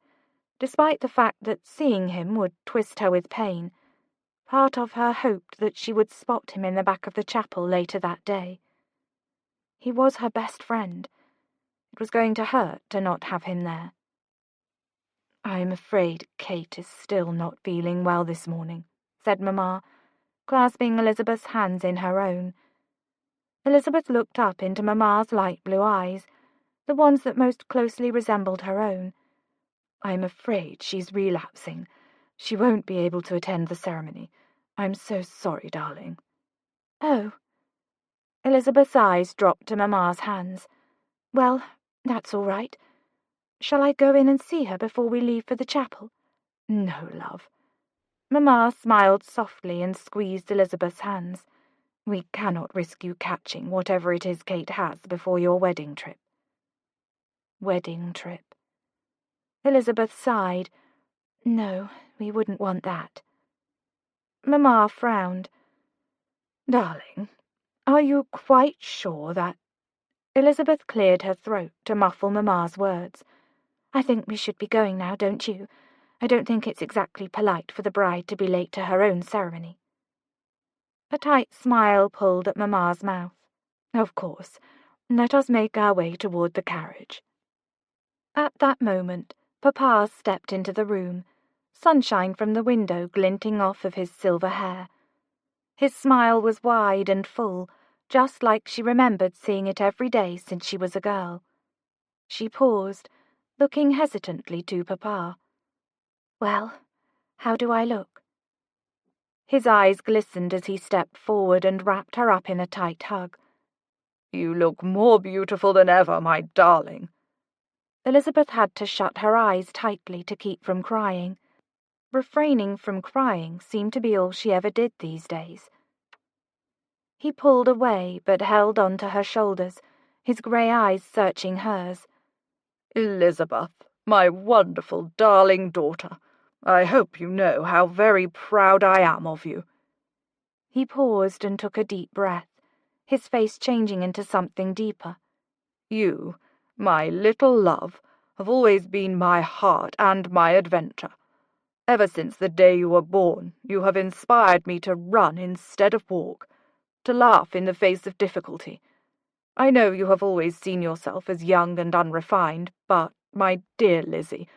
despite the fact that seeing him would twist her with pain, part of her hoped that she would spot him in the back of the chapel later that day. He was her best friend. It was going to hurt to not have him there. "I'm afraid Kate is still not feeling well this morning," said Mamma, clasping Elizabeth's hands in her own. Elizabeth looked up into Mamma's light blue eyes, the ones that most closely resembled her own. "I'm afraid she's relapsing. She won't be able to attend the ceremony. I'm so sorry, darling." "Oh." Elizabeth's eyes dropped to Mamma's hands. "Well, that's all right. Shall I go in and see her before we leave for the chapel?" "No, love." Mamma smiled softly and squeezed Elizabeth's hands. "We cannot risk you catching whatever it is Kate has before your wedding trip." Wedding trip. Elizabeth sighed. "No, we wouldn't want that." Mamma frowned. "Darling, are you quite sure that—" Elizabeth cleared her throat to muffle Mamma's words. "I think we should be going now, don't you? I don't think it's exactly polite for the bride to be late to her own ceremony." A tight smile pulled at Mamma's mouth. "Of course. Let us make our way toward the carriage." At that moment, Papa stepped into the room, sunshine from the window glinting off of his silver hair. His smile was wide and full, just like she remembered seeing it every day since she was a girl. She paused, looking hesitantly to Papa. "Well, How do I look?" His eyes glistened as he stepped forward and wrapped her up in a tight hug. "You look more beautiful than ever, my darling." Elizabeth had to shut her eyes tightly to keep from crying. Refraining from crying seemed to be all she ever did these days. He pulled away, but held on to her shoulders, his grey eyes searching hers. "Elizabeth, my wonderful, darling daughter, I hope you know how very proud I am of you." He paused and took a deep breath, his face changing into something deeper. "You, my little love, have always been my heart and my adventure. Ever since the day you were born, you have inspired me to run instead of walk, to laugh in the face of difficulty. I know you have always seen yourself as young and unrefined, but, my dear Lizzie,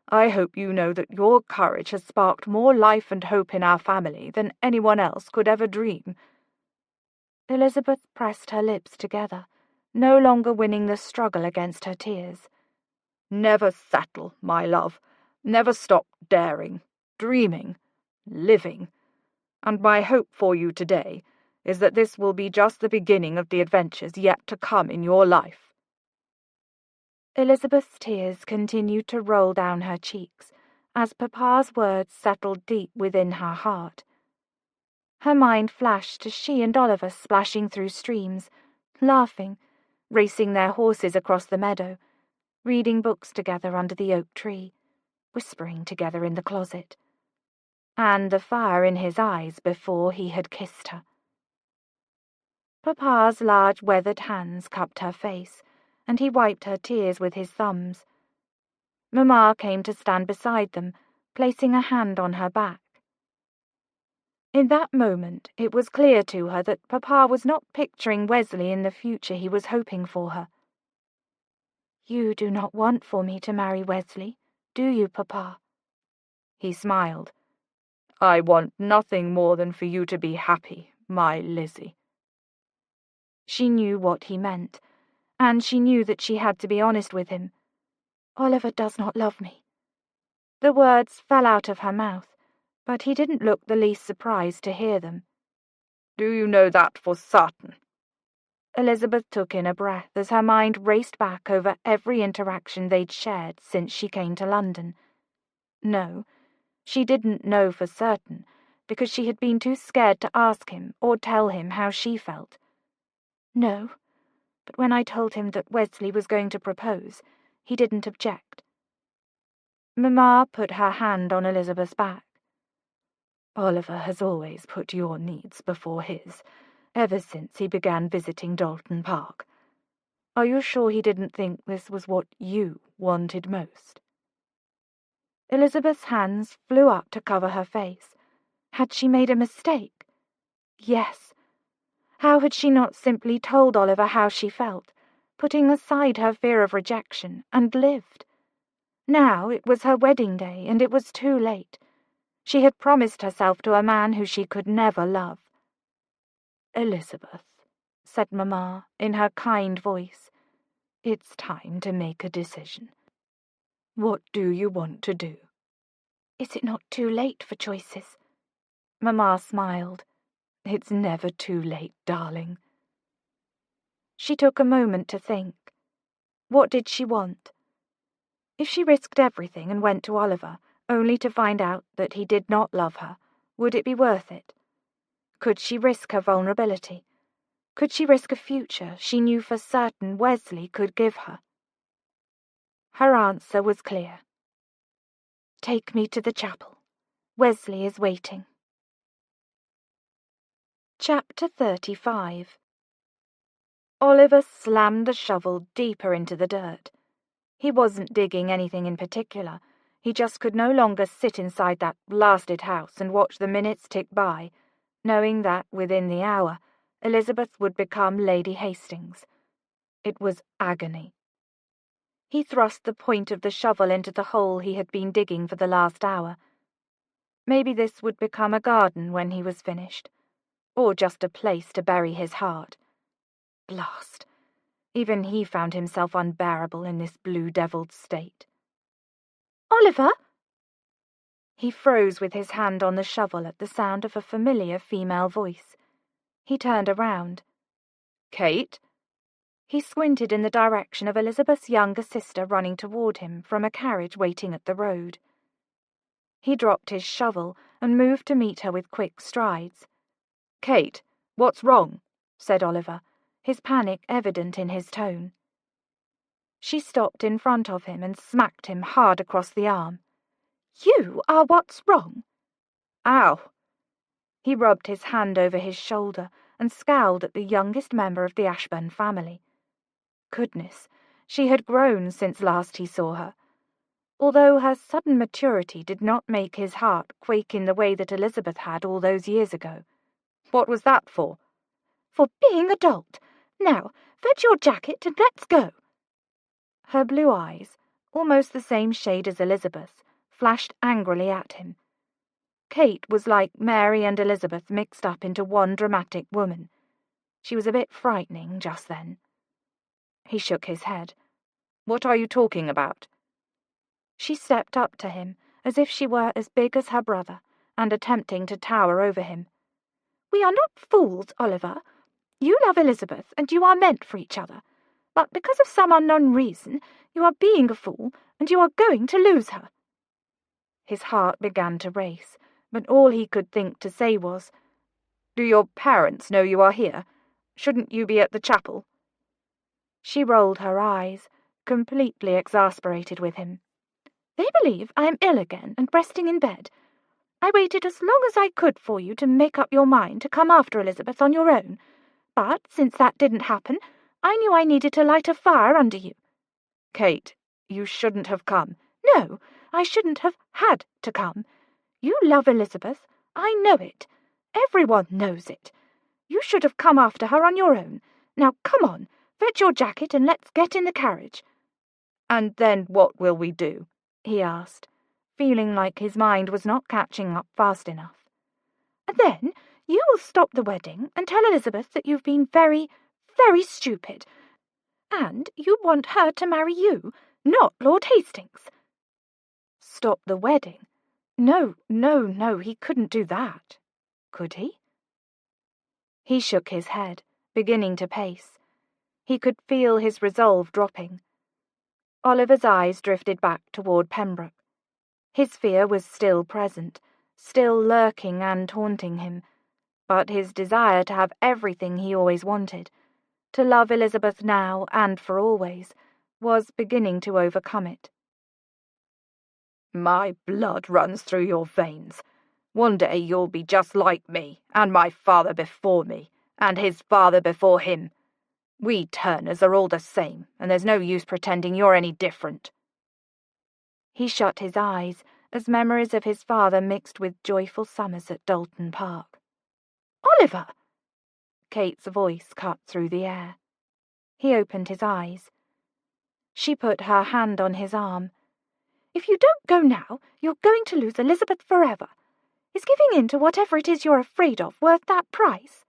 I hope you know that your courage has sparked more life and hope in our family than anyone else could ever dream." Elizabeth pressed her lips together, no longer winning the struggle against her tears. "Never settle, my love. Never stop daring, dreaming, living. And my hope for you today is that this will be just the beginning of the adventures yet to come in your life." Elizabeth's tears continued to roll down her cheeks as Papa's words settled deep within her heart. Her mind flashed to she and Oliver splashing through streams, laughing, racing their horses across the meadow, reading books together under the oak tree, whispering together in the closet, and the fire in his eyes before he had kissed her. Papa's large weathered hands cupped her face, and he wiped her tears with his thumbs. Mamma came to stand beside them, placing a hand on her back. In that moment it was clear to her that Papa was not picturing Wesley in the future he was hoping for her. "You do not want for me to marry Wesley, do you, Papa?" He smiled. "I want nothing more than for you to be happy, my Lizzie." She knew what he meant, and she knew that she had to be honest with him. "Oliver does not love me." The words fell out of her mouth, but he didn't look the least surprised to hear them. "Do you know that for certain?" Elizabeth took in a breath as her mind raced back over every interaction they'd shared since she came to London. No, she didn't know for certain, because she had been too scared to ask him or tell him how she felt. "No, but when I told him that Wesley was going to propose, he didn't object." Mamma put her hand on Elizabeth's back. "Oliver has always put your needs before his, ever since he began visiting Dalton Park. Are you sure he didn't think this was what you wanted most?" Elizabeth's hands flew up to cover her face. Had she made a mistake? Yes. How had she not simply told Oliver how she felt, putting aside her fear of rejection, and lived? Now it was her wedding day, and it was too late. She had promised herself to a man who she could never love. "Elizabeth," said Mamma in her kind voice, "it's time to make a decision. What do you want to do?" "Is it not too late for choices?" Mamma smiled. "It's never too late, darling." She took a moment to think. What did she want? If she risked everything and went to Oliver, only to find out that he did not love her, would it be worth it? Could she risk her vulnerability? Could she risk a future she knew for certain Wesley could give her? Her answer was clear. "Take me to the chapel. Wesley is waiting." Chapter 35. Oliver slammed the shovel deeper into the dirt. He wasn't digging anything in particular. He just could no longer sit inside that blasted house and watch the minutes tick by, knowing that within the hour, Elizabeth would become Lady Hastings. It was agony. He thrust the point of the shovel into the hole he had been digging for the last hour. Maybe this would become a garden when he was finished, or just a place to bury his heart. Blast! Even he found himself unbearable in this blue-devilled state. "Oliver!" He froze with his hand on the shovel at the sound of a familiar female voice. He turned around. "Kate?" He squinted in the direction of Elizabeth's younger sister running toward him from a carriage waiting at the road. He dropped his shovel and moved to meet her with quick strides. "Kate, what's wrong?" said Oliver, his panic evident in his tone. She stopped in front of him and smacked him hard across the arm. "You are what's wrong." "Ow!" He rubbed his hand over his shoulder and scowled at the youngest member of the Ashburn family. Goodness, she had grown since last he saw her. Although her sudden maturity did not make his heart quake in the way that Elizabeth had all those years ago. "What was that for?" "For being adult. Now, fetch your jacket and let's go." Her blue eyes, almost the same shade as Elizabeth's, flashed angrily at him. Kate was like Mary and Elizabeth mixed up into one dramatic woman. She was a bit frightening just then. He shook his head. "What are you talking about?" She stepped up to him, as if she were as big as her brother, and attempting to tower over him. "We are not fools, Oliver. You love Elizabeth, and you are meant for each other. But because of some unknown reason, you are being a fool, and you are going to lose her." His heart began to race, but all he could think to say was, "Do your parents know you are here? Shouldn't you be at the chapel?" She rolled her eyes, completely exasperated with him. "They believe I am ill again and resting in bed. I waited as long as I could for you to make up your mind to come after Elizabeth on your own, but since that didn't happen, I knew I needed to light a fire under you." "Kate, you shouldn't have come." "No, I shouldn't have had to come. You love Elizabeth. I know it. Everyone knows it. You should have come after her on your own. Now come on, fetch your jacket and let's get in the carriage." "And then what will we do?" he asked, feeling like his mind was not catching up fast enough. "And then you will stop the wedding and tell Elizabeth that you've been very, very stupid, and you want her to marry you, not Lord Hastings." Stop the wedding? No, he couldn't do that. Could he? He shook his head, beginning to pace. He could feel his resolve dropping. Oliver's eyes drifted back toward Pembroke. His fear was still present, still lurking and haunting him, but his desire to have everything he always wanted, to love Elizabeth now and for always, was beginning to overcome it. "My blood runs through your veins. One day you'll be just like me, and my father before me, and his father before him. We Turners are all the same, and there's no use pretending you're any different." He shut his eyes as memories of his father mixed with joyful summers at Dalton Park. "Oliver!" Kate's voice cut through the air. He opened his eyes. She put her hand on his arm. "If you don't go now, you're going to lose Elizabeth forever. Is giving in to whatever it is you're afraid of worth that price?"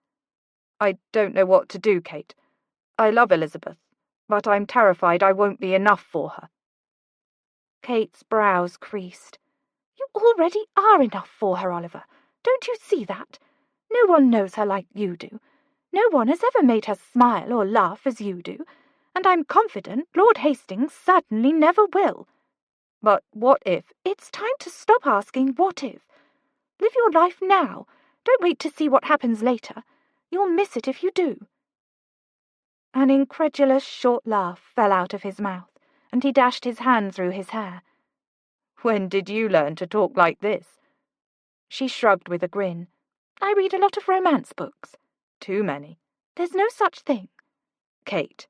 "I don't know what to do, Kate. I love Elizabeth, but I'm terrified I won't be enough for her." Kate's brows creased. "You already are enough for her, Oliver. Don't you see that? No one knows her like you do. No one has ever made her smile or laugh as you do, and I'm confident Lord Hastings certainly never will." "But what if—" "It's time to stop asking what if. Live your life now. Don't wait to see what happens later. You'll miss it if you do." An incredulous short laugh fell out of his mouth, and he dashed his hand through his hair. "When did you learn to talk like this?" She shrugged with a grin. "I read a lot of romance books." "Too many." "There's no such thing." "Kate,"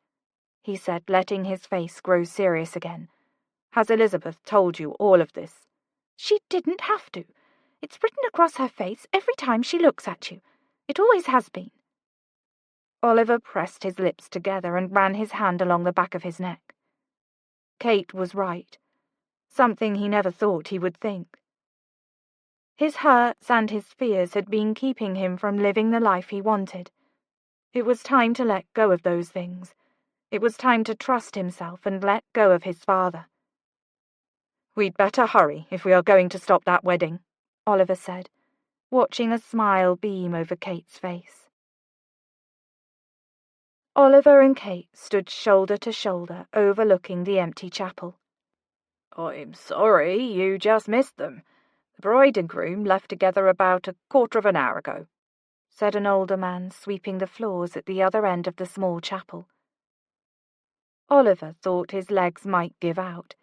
he said, letting his face grow serious again. "Has Elizabeth told you all of this?" "She didn't have to. It's written across her face every time she looks at you. It always has been." Oliver pressed his lips together and ran his hand along the back of his neck. Kate was right. Something he never thought he would think. His hurts and his fears had been keeping him from living the life he wanted. It was time to let go of those things. It was time to trust himself and let go of his father. "We'd better hurry if we are going to stop that wedding," Oliver said, watching a smile beam over Kate's face. Oliver and Kate stood shoulder to shoulder, overlooking the empty chapel. "I'm sorry, you just missed them. The bride and groom left together about a quarter of an hour ago," said an older man, sweeping the floors at the other end of the small chapel. Oliver thought his legs might give out.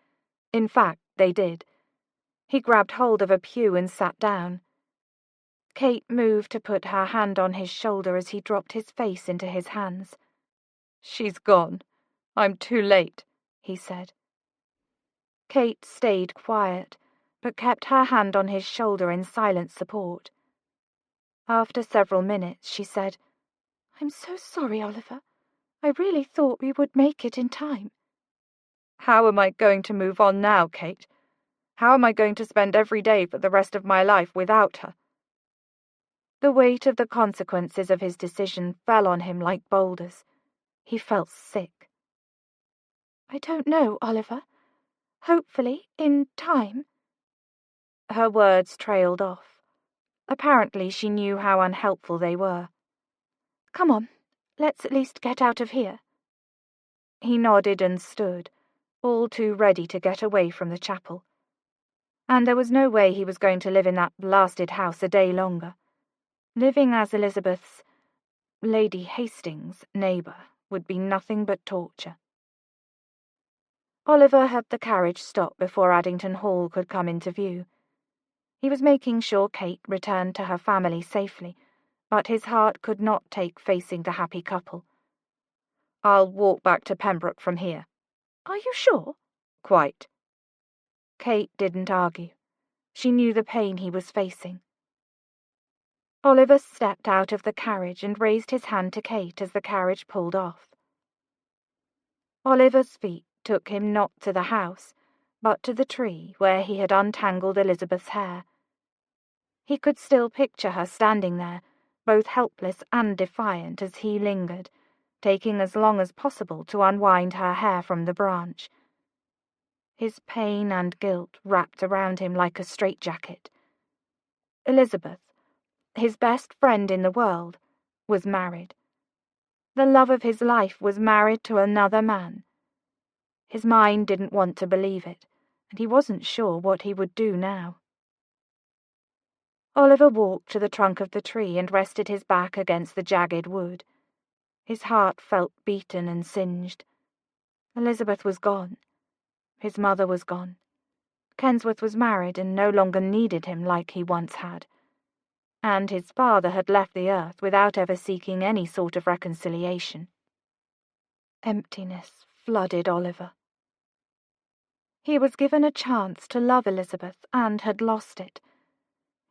In fact, they did. He grabbed hold of a pew and sat down. Kate moved to put her hand on his shoulder as he dropped his face into his hands. "She's gone. I'm too late," he said. Kate stayed quiet, but kept her hand on his shoulder in silent support. After several minutes, she said, "I'm so sorry, Oliver. I really thought we would make it in time." "How am I going to move on now, Kate? How am I going to spend every day for the rest of my life without her?" The weight of the consequences of his decision fell on him like boulders. He felt sick. "I don't know, Oliver. Hopefully, in time." Her words trailed off. Apparently she knew how unhelpful they were. "Come on, let's at least get out of here." He nodded and stood, all too ready to get away from the chapel. And there was no way he was going to live in that blasted house a day longer. Living as Elizabeth's, Lady Hastings' neighbour would be nothing but torture. Oliver had the carriage stop before Addington Hall could come into view. He was making sure Kate returned to her family safely, but his heart could not take facing the happy couple. "I'll walk back to Pembroke from here." "Are you sure?" "Quite." Kate didn't argue. She knew the pain he was facing. Oliver stepped out of the carriage and raised his hand to Kate as the carriage pulled off. Oliver's feet took him not to the house, but to the tree where he had untangled Elizabeth's hair. He could still picture her standing there, both helpless and defiant, as he lingered, taking as long as possible to unwind her hair from the branch. His pain and guilt wrapped around him like a straitjacket. Elizabeth, his best friend in the world, was married. The love of his life was married to another man. His mind didn't want to believe it, and he wasn't sure what he would do now. Oliver walked to the trunk of the tree and rested his back against the jagged wood. His heart felt beaten and singed. Elizabeth was gone. His mother was gone. Kensworth was married and no longer needed him like he once had. And his father had left the earth without ever seeking any sort of reconciliation. Emptiness flooded Oliver. He was given a chance to love Elizabeth and had lost it.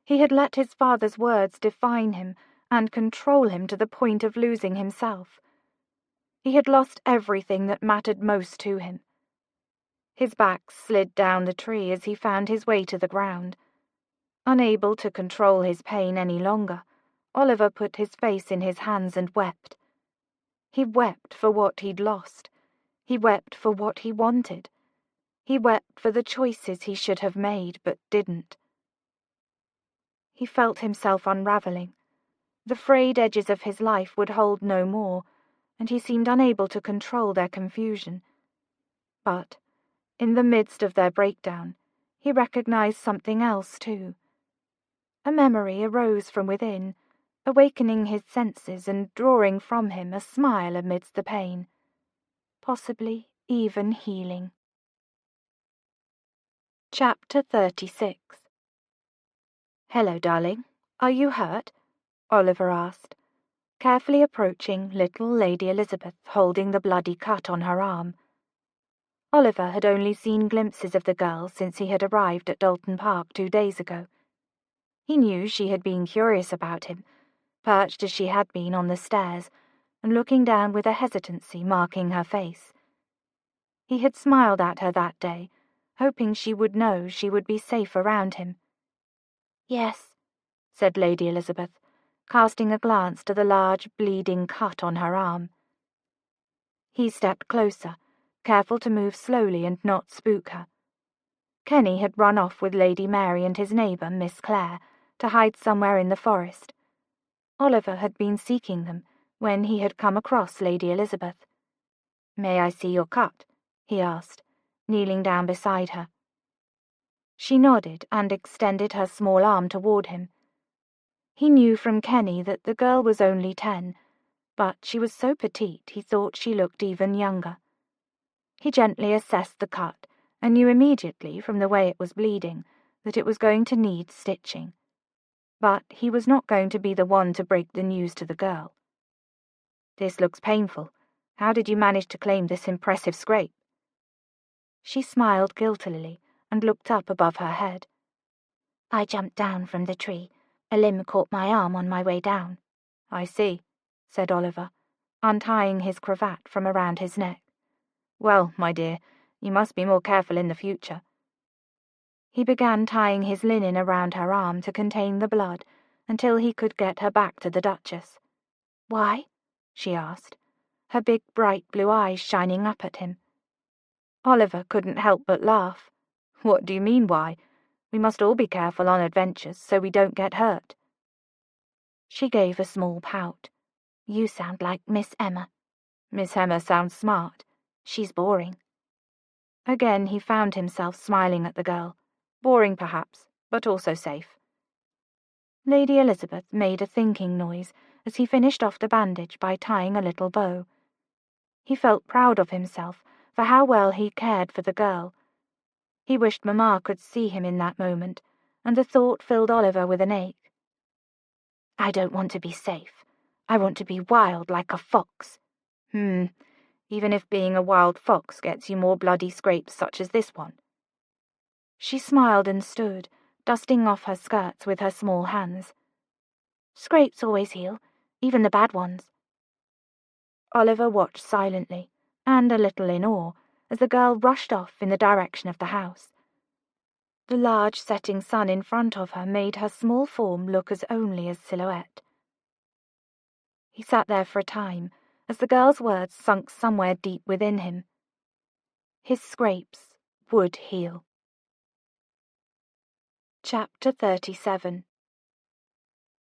He had let his father's words define him and control him to the point of losing himself. He had lost everything that mattered most to him. His back slid down the tree as he found his way to the ground. Unable to control his pain any longer, Oliver put his face in his hands and wept. He wept for what he'd lost. He wept for what he wanted. He wept for the choices he should have made but didn't. He felt himself unraveling. The frayed edges of his life would hold no more, and he seemed unable to control their confusion. But, in the midst of their breakdown, he recognized something else too. A memory arose from within, awakening his senses and drawing from him a smile amidst the pain, possibly even healing. Chapter 36. "Hello, darling. Are you hurt?" Oliver asked, carefully approaching little Lady Elizabeth holding the bloody cut on her arm. Oliver had only seen glimpses of the girl since he had arrived at Dalton Park 2 days ago. He knew she had been curious about him, perched as she had been on the stairs, and looking down with a hesitancy marking her face. He had smiled at her that day, hoping she would know she would be safe around him. "Yes," said Lady Elizabeth, casting a glance to the large, bleeding cut on her arm. He stepped closer, careful to move slowly and not spook her. Kenny had run off with Lady Mary and his neighbour, Miss Clare, to hide somewhere in the forest. Oliver had been seeking them when he had come across Lady Elizabeth. "May I see your cut?" he asked, kneeling down beside her. She nodded and extended her small arm toward him. He knew from Kenny that the girl was only 10, but she was so petite he thought she looked even younger. He gently assessed the cut and knew immediately from the way it was bleeding that it was going to need stitching. But he was not going to be the one to break the news to the girl. "This looks painful. How did you manage to claim this impressive scrape?" She smiled guiltily and looked up above her head. "I jumped down from the tree. A limb caught my arm on my way down." "I see," said Oliver, untying his cravat from around his neck. "Well, my dear, you must be more careful in the future." He began tying his linen around her arm to contain the blood until he could get her back to the Duchess. "Why?" she asked, her big bright blue eyes shining up at him. Oliver couldn't help but laugh. "What do you mean, why? We must all be careful on adventures so we don't get hurt." She gave a small pout. "You sound like Miss Emma." "Miss Emma sounds smart." "She's boring." Again he found himself smiling at the girl. Boring, perhaps, but also safe. Lady Elizabeth made a thinking noise as he finished off the bandage by tying a little bow. He felt proud of himself for how well he cared for the girl. He wished Mamma could see him in that moment, and the thought filled Oliver with an ache. "I don't want to be safe. I want to be wild like a fox." Even if being a wild fox gets you more bloody scrapes such as this one." She smiled and stood, dusting off her skirts with her small hands. "Scrapes always heal, even the bad ones." Oliver watched silently, and a little in awe, as the girl rushed off in the direction of the house. The large setting sun in front of her made her small form look as only a silhouette. He sat there for a time, as the girl's words sunk somewhere deep within him. His scrapes would heal. Chapter 37.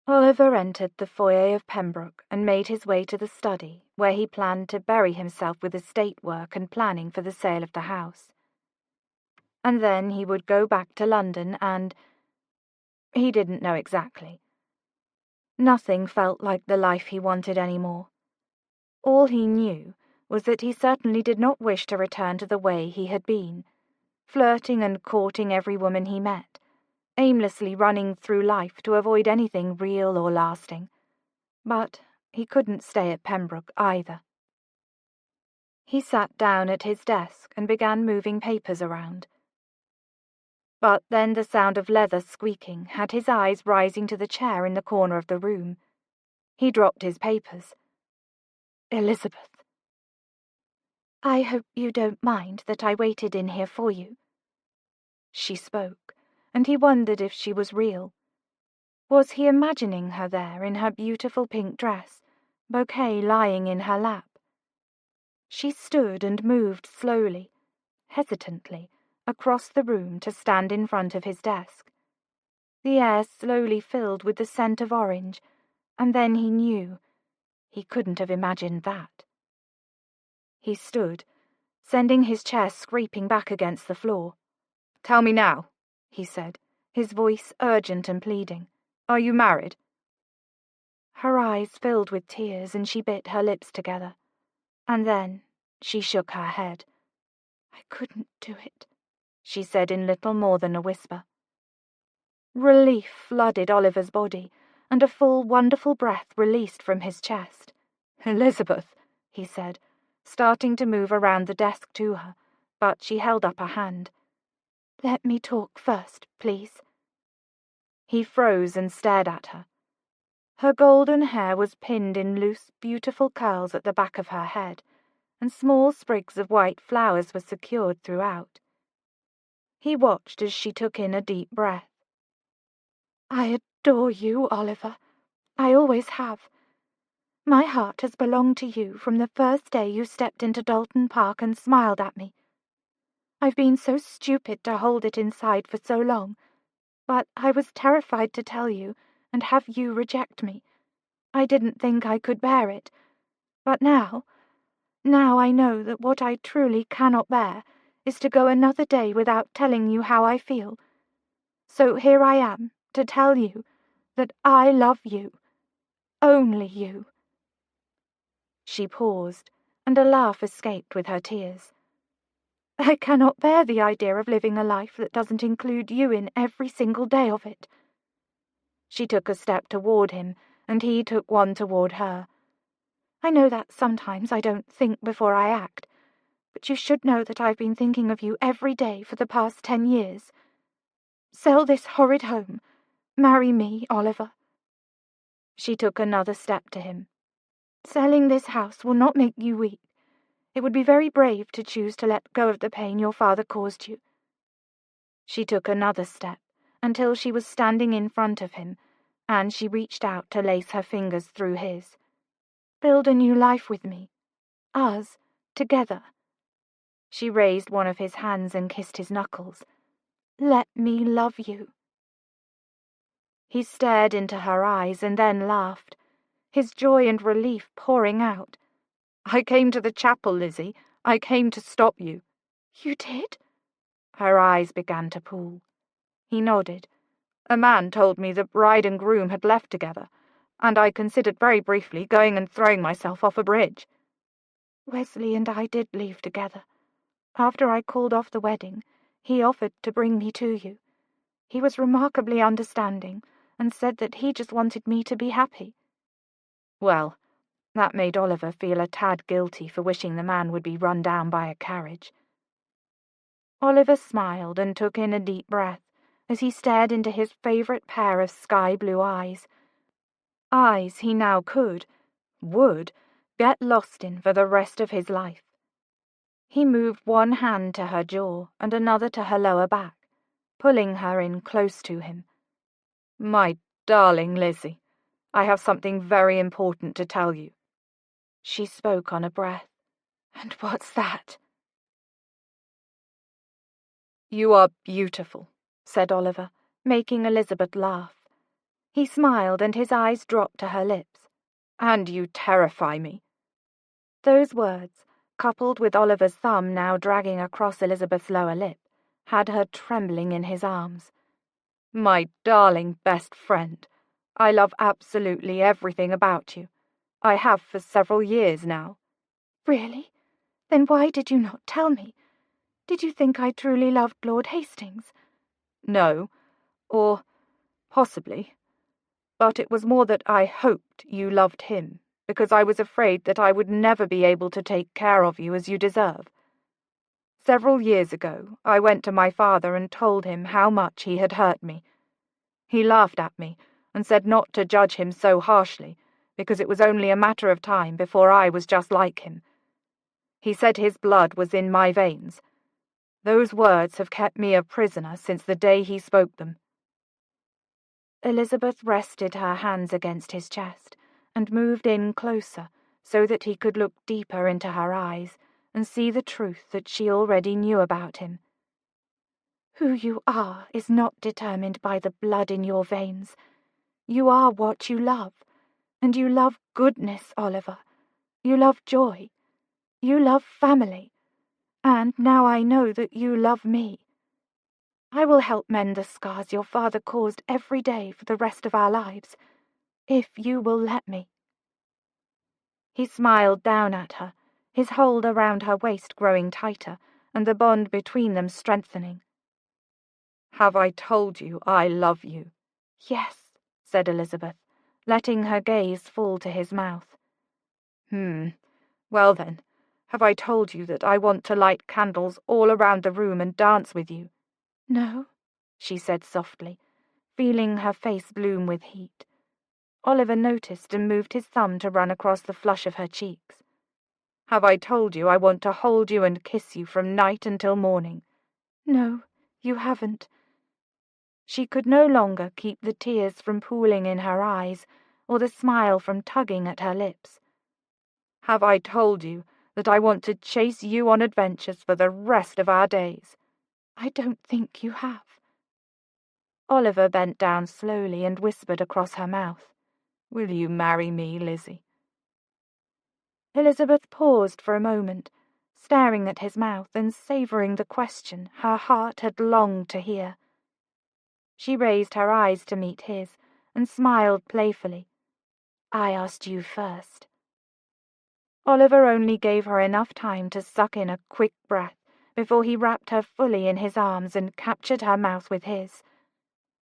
Oliver entered the foyer of Pembroke and made his way to the study, where he planned to bury himself with estate work and planning for the sale of the house. And then he would go back to London and... he didn't know exactly. Nothing felt like the life he wanted anymore. All he knew was that he certainly did not wish to return to the way he had been, flirting and courting every woman he met, aimlessly running through life to avoid anything real or lasting. But he couldn't stay at Pembroke either. He sat down at his desk and began moving papers around. But then the sound of leather squeaking had his eyes rising to the chair in the corner of the room. He dropped his papers. "Elizabeth." "I hope you don't mind that I waited in here for you." She spoke, and he wondered if she was real. Was he imagining her there in her beautiful pink dress, bouquet lying in her lap? She stood and moved slowly, hesitantly, across the room to stand in front of his desk. The air slowly filled with the scent of orange, and then he knew. He couldn't have imagined that. He stood, sending his chair scraping back against the floor. "Tell me now," he said, his voice urgent and pleading. "Are you married?" Her eyes filled with tears and she bit her lips together. And then she shook her head. "I couldn't do it," she said in little more than a whisper. Relief flooded Oliver's body, and a full, wonderful breath released from his chest. "Elizabeth," he said, starting to move around the desk to her, but she held up a hand. "Let me talk first, please." He froze and stared at her. Her golden hair was pinned in loose, beautiful curls at the back of her head, and small sprigs of white flowers were secured throughout. He watched as she took in a deep breath. "I adore you, Oliver. I always have. My heart has belonged to you from the first day you stepped into Dalton Park and smiled at me. I've been so stupid to hold it inside for so long, but I was terrified to tell you and have you reject me. I didn't think I could bear it, but now I know that what I truly cannot bear is to go another day without telling you how I feel. So here I am to tell you that I love you, only you." She paused, and a laugh escaped with her tears. "I cannot bear the idea of living a life that doesn't include you in every single day of it." She took a step toward him, and he took one toward her. "I know that sometimes I don't think before I act, but you should know that I've been thinking of you every day for the past 10 years. Sell this horrid home. Marry me, Oliver." She took another step to him. "Selling this house will not make you weak. It would be very brave to choose to let go of the pain your father caused you." She took another step, until she was standing in front of him, and she reached out to lace her fingers through his. "Build a new life with me. Us, together." She raised one of his hands and kissed his knuckles. "Let me love you." He stared into her eyes and then laughed, his joy and relief pouring out. "I came to the chapel, Lizzie. I came to stop you." "You did?" Her eyes began to pool. He nodded. "A man told me the bride and groom had left together, and I considered very briefly going and throwing myself off a bridge." "Wesley and I did leave together. After I called off the wedding, he offered to bring me to you. He was remarkably understanding and said that he just wanted me to be happy." Well, that made Oliver feel a tad guilty for wishing the man would be run down by a carriage. Oliver smiled and took in a deep breath as he stared into his favorite pair of sky-blue eyes. Eyes he now would, get lost in for the rest of his life. He moved one hand to her jaw and another to her lower back, pulling her in close to him. "My darling Lizzie, I have something very important to tell you." She spoke on a breath. "And what's that?" "You are beautiful," said Oliver, making Elizabeth laugh. He smiled and his eyes dropped to her lips. "And you terrify me." Those words, coupled with Oliver's thumb now dragging across Elizabeth's lower lip, had her trembling in his arms. "My darling best friend, I love absolutely everything about you. I have for several years now." "Really? Then why did you not tell me? Did you think I truly loved Lord Hastings?" "No, or possibly. But it was more that I hoped you loved him, because I was afraid that I would never be able to take care of you as you deserve. Several years ago, I went to my father and told him how much he had hurt me. He laughed at me and said not to judge him so harshly, because it was only a matter of time before I was just like him. He said his blood was in my veins. Those words have kept me a prisoner since the day he spoke them." Elizabeth rested her hands against his chest and moved in closer so that he could look deeper into her eyes and see the truth that she already knew about him. "Who you are is not determined by the blood in your veins. You are what you love, and you love goodness, Oliver. You love joy. You love family. And now I know that you love me. I will help mend the scars your father caused every day for the rest of our lives, if you will let me." He smiled down at her, his hold around her waist growing tighter, and the bond between them strengthening. "Have I told you I love you?" "Yes," said Elizabeth, letting her gaze fall to his mouth. Well then, have I told you that I want to light candles all around the room and dance with you?" "No," she said softly, feeling her face bloom with heat. Oliver noticed and moved his thumb to run across the flush of her cheeks. "Have I told you I want to hold you and kiss you from night until morning?" "No, you haven't." She could no longer keep the tears from pooling in her eyes or the smile from tugging at her lips. "Have I told you that I want to chase you on adventures for the rest of our days. I don't think you have. Oliver bent down slowly and whispered across her mouth. Will you marry me, Lizzie? Elizabeth paused for a moment, staring at his mouth and savouring the question her heart had longed to hear. She raised her eyes to meet his and smiled playfully. I asked you first. Oliver only gave her enough time to suck in a quick breath before he wrapped her fully in his arms and captured her mouth with his.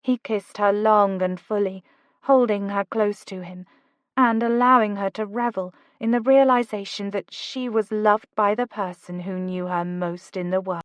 He kissed her long and fully, holding her close to him, and allowing her to revel in the realization that she was loved by the person who knew her most in the world.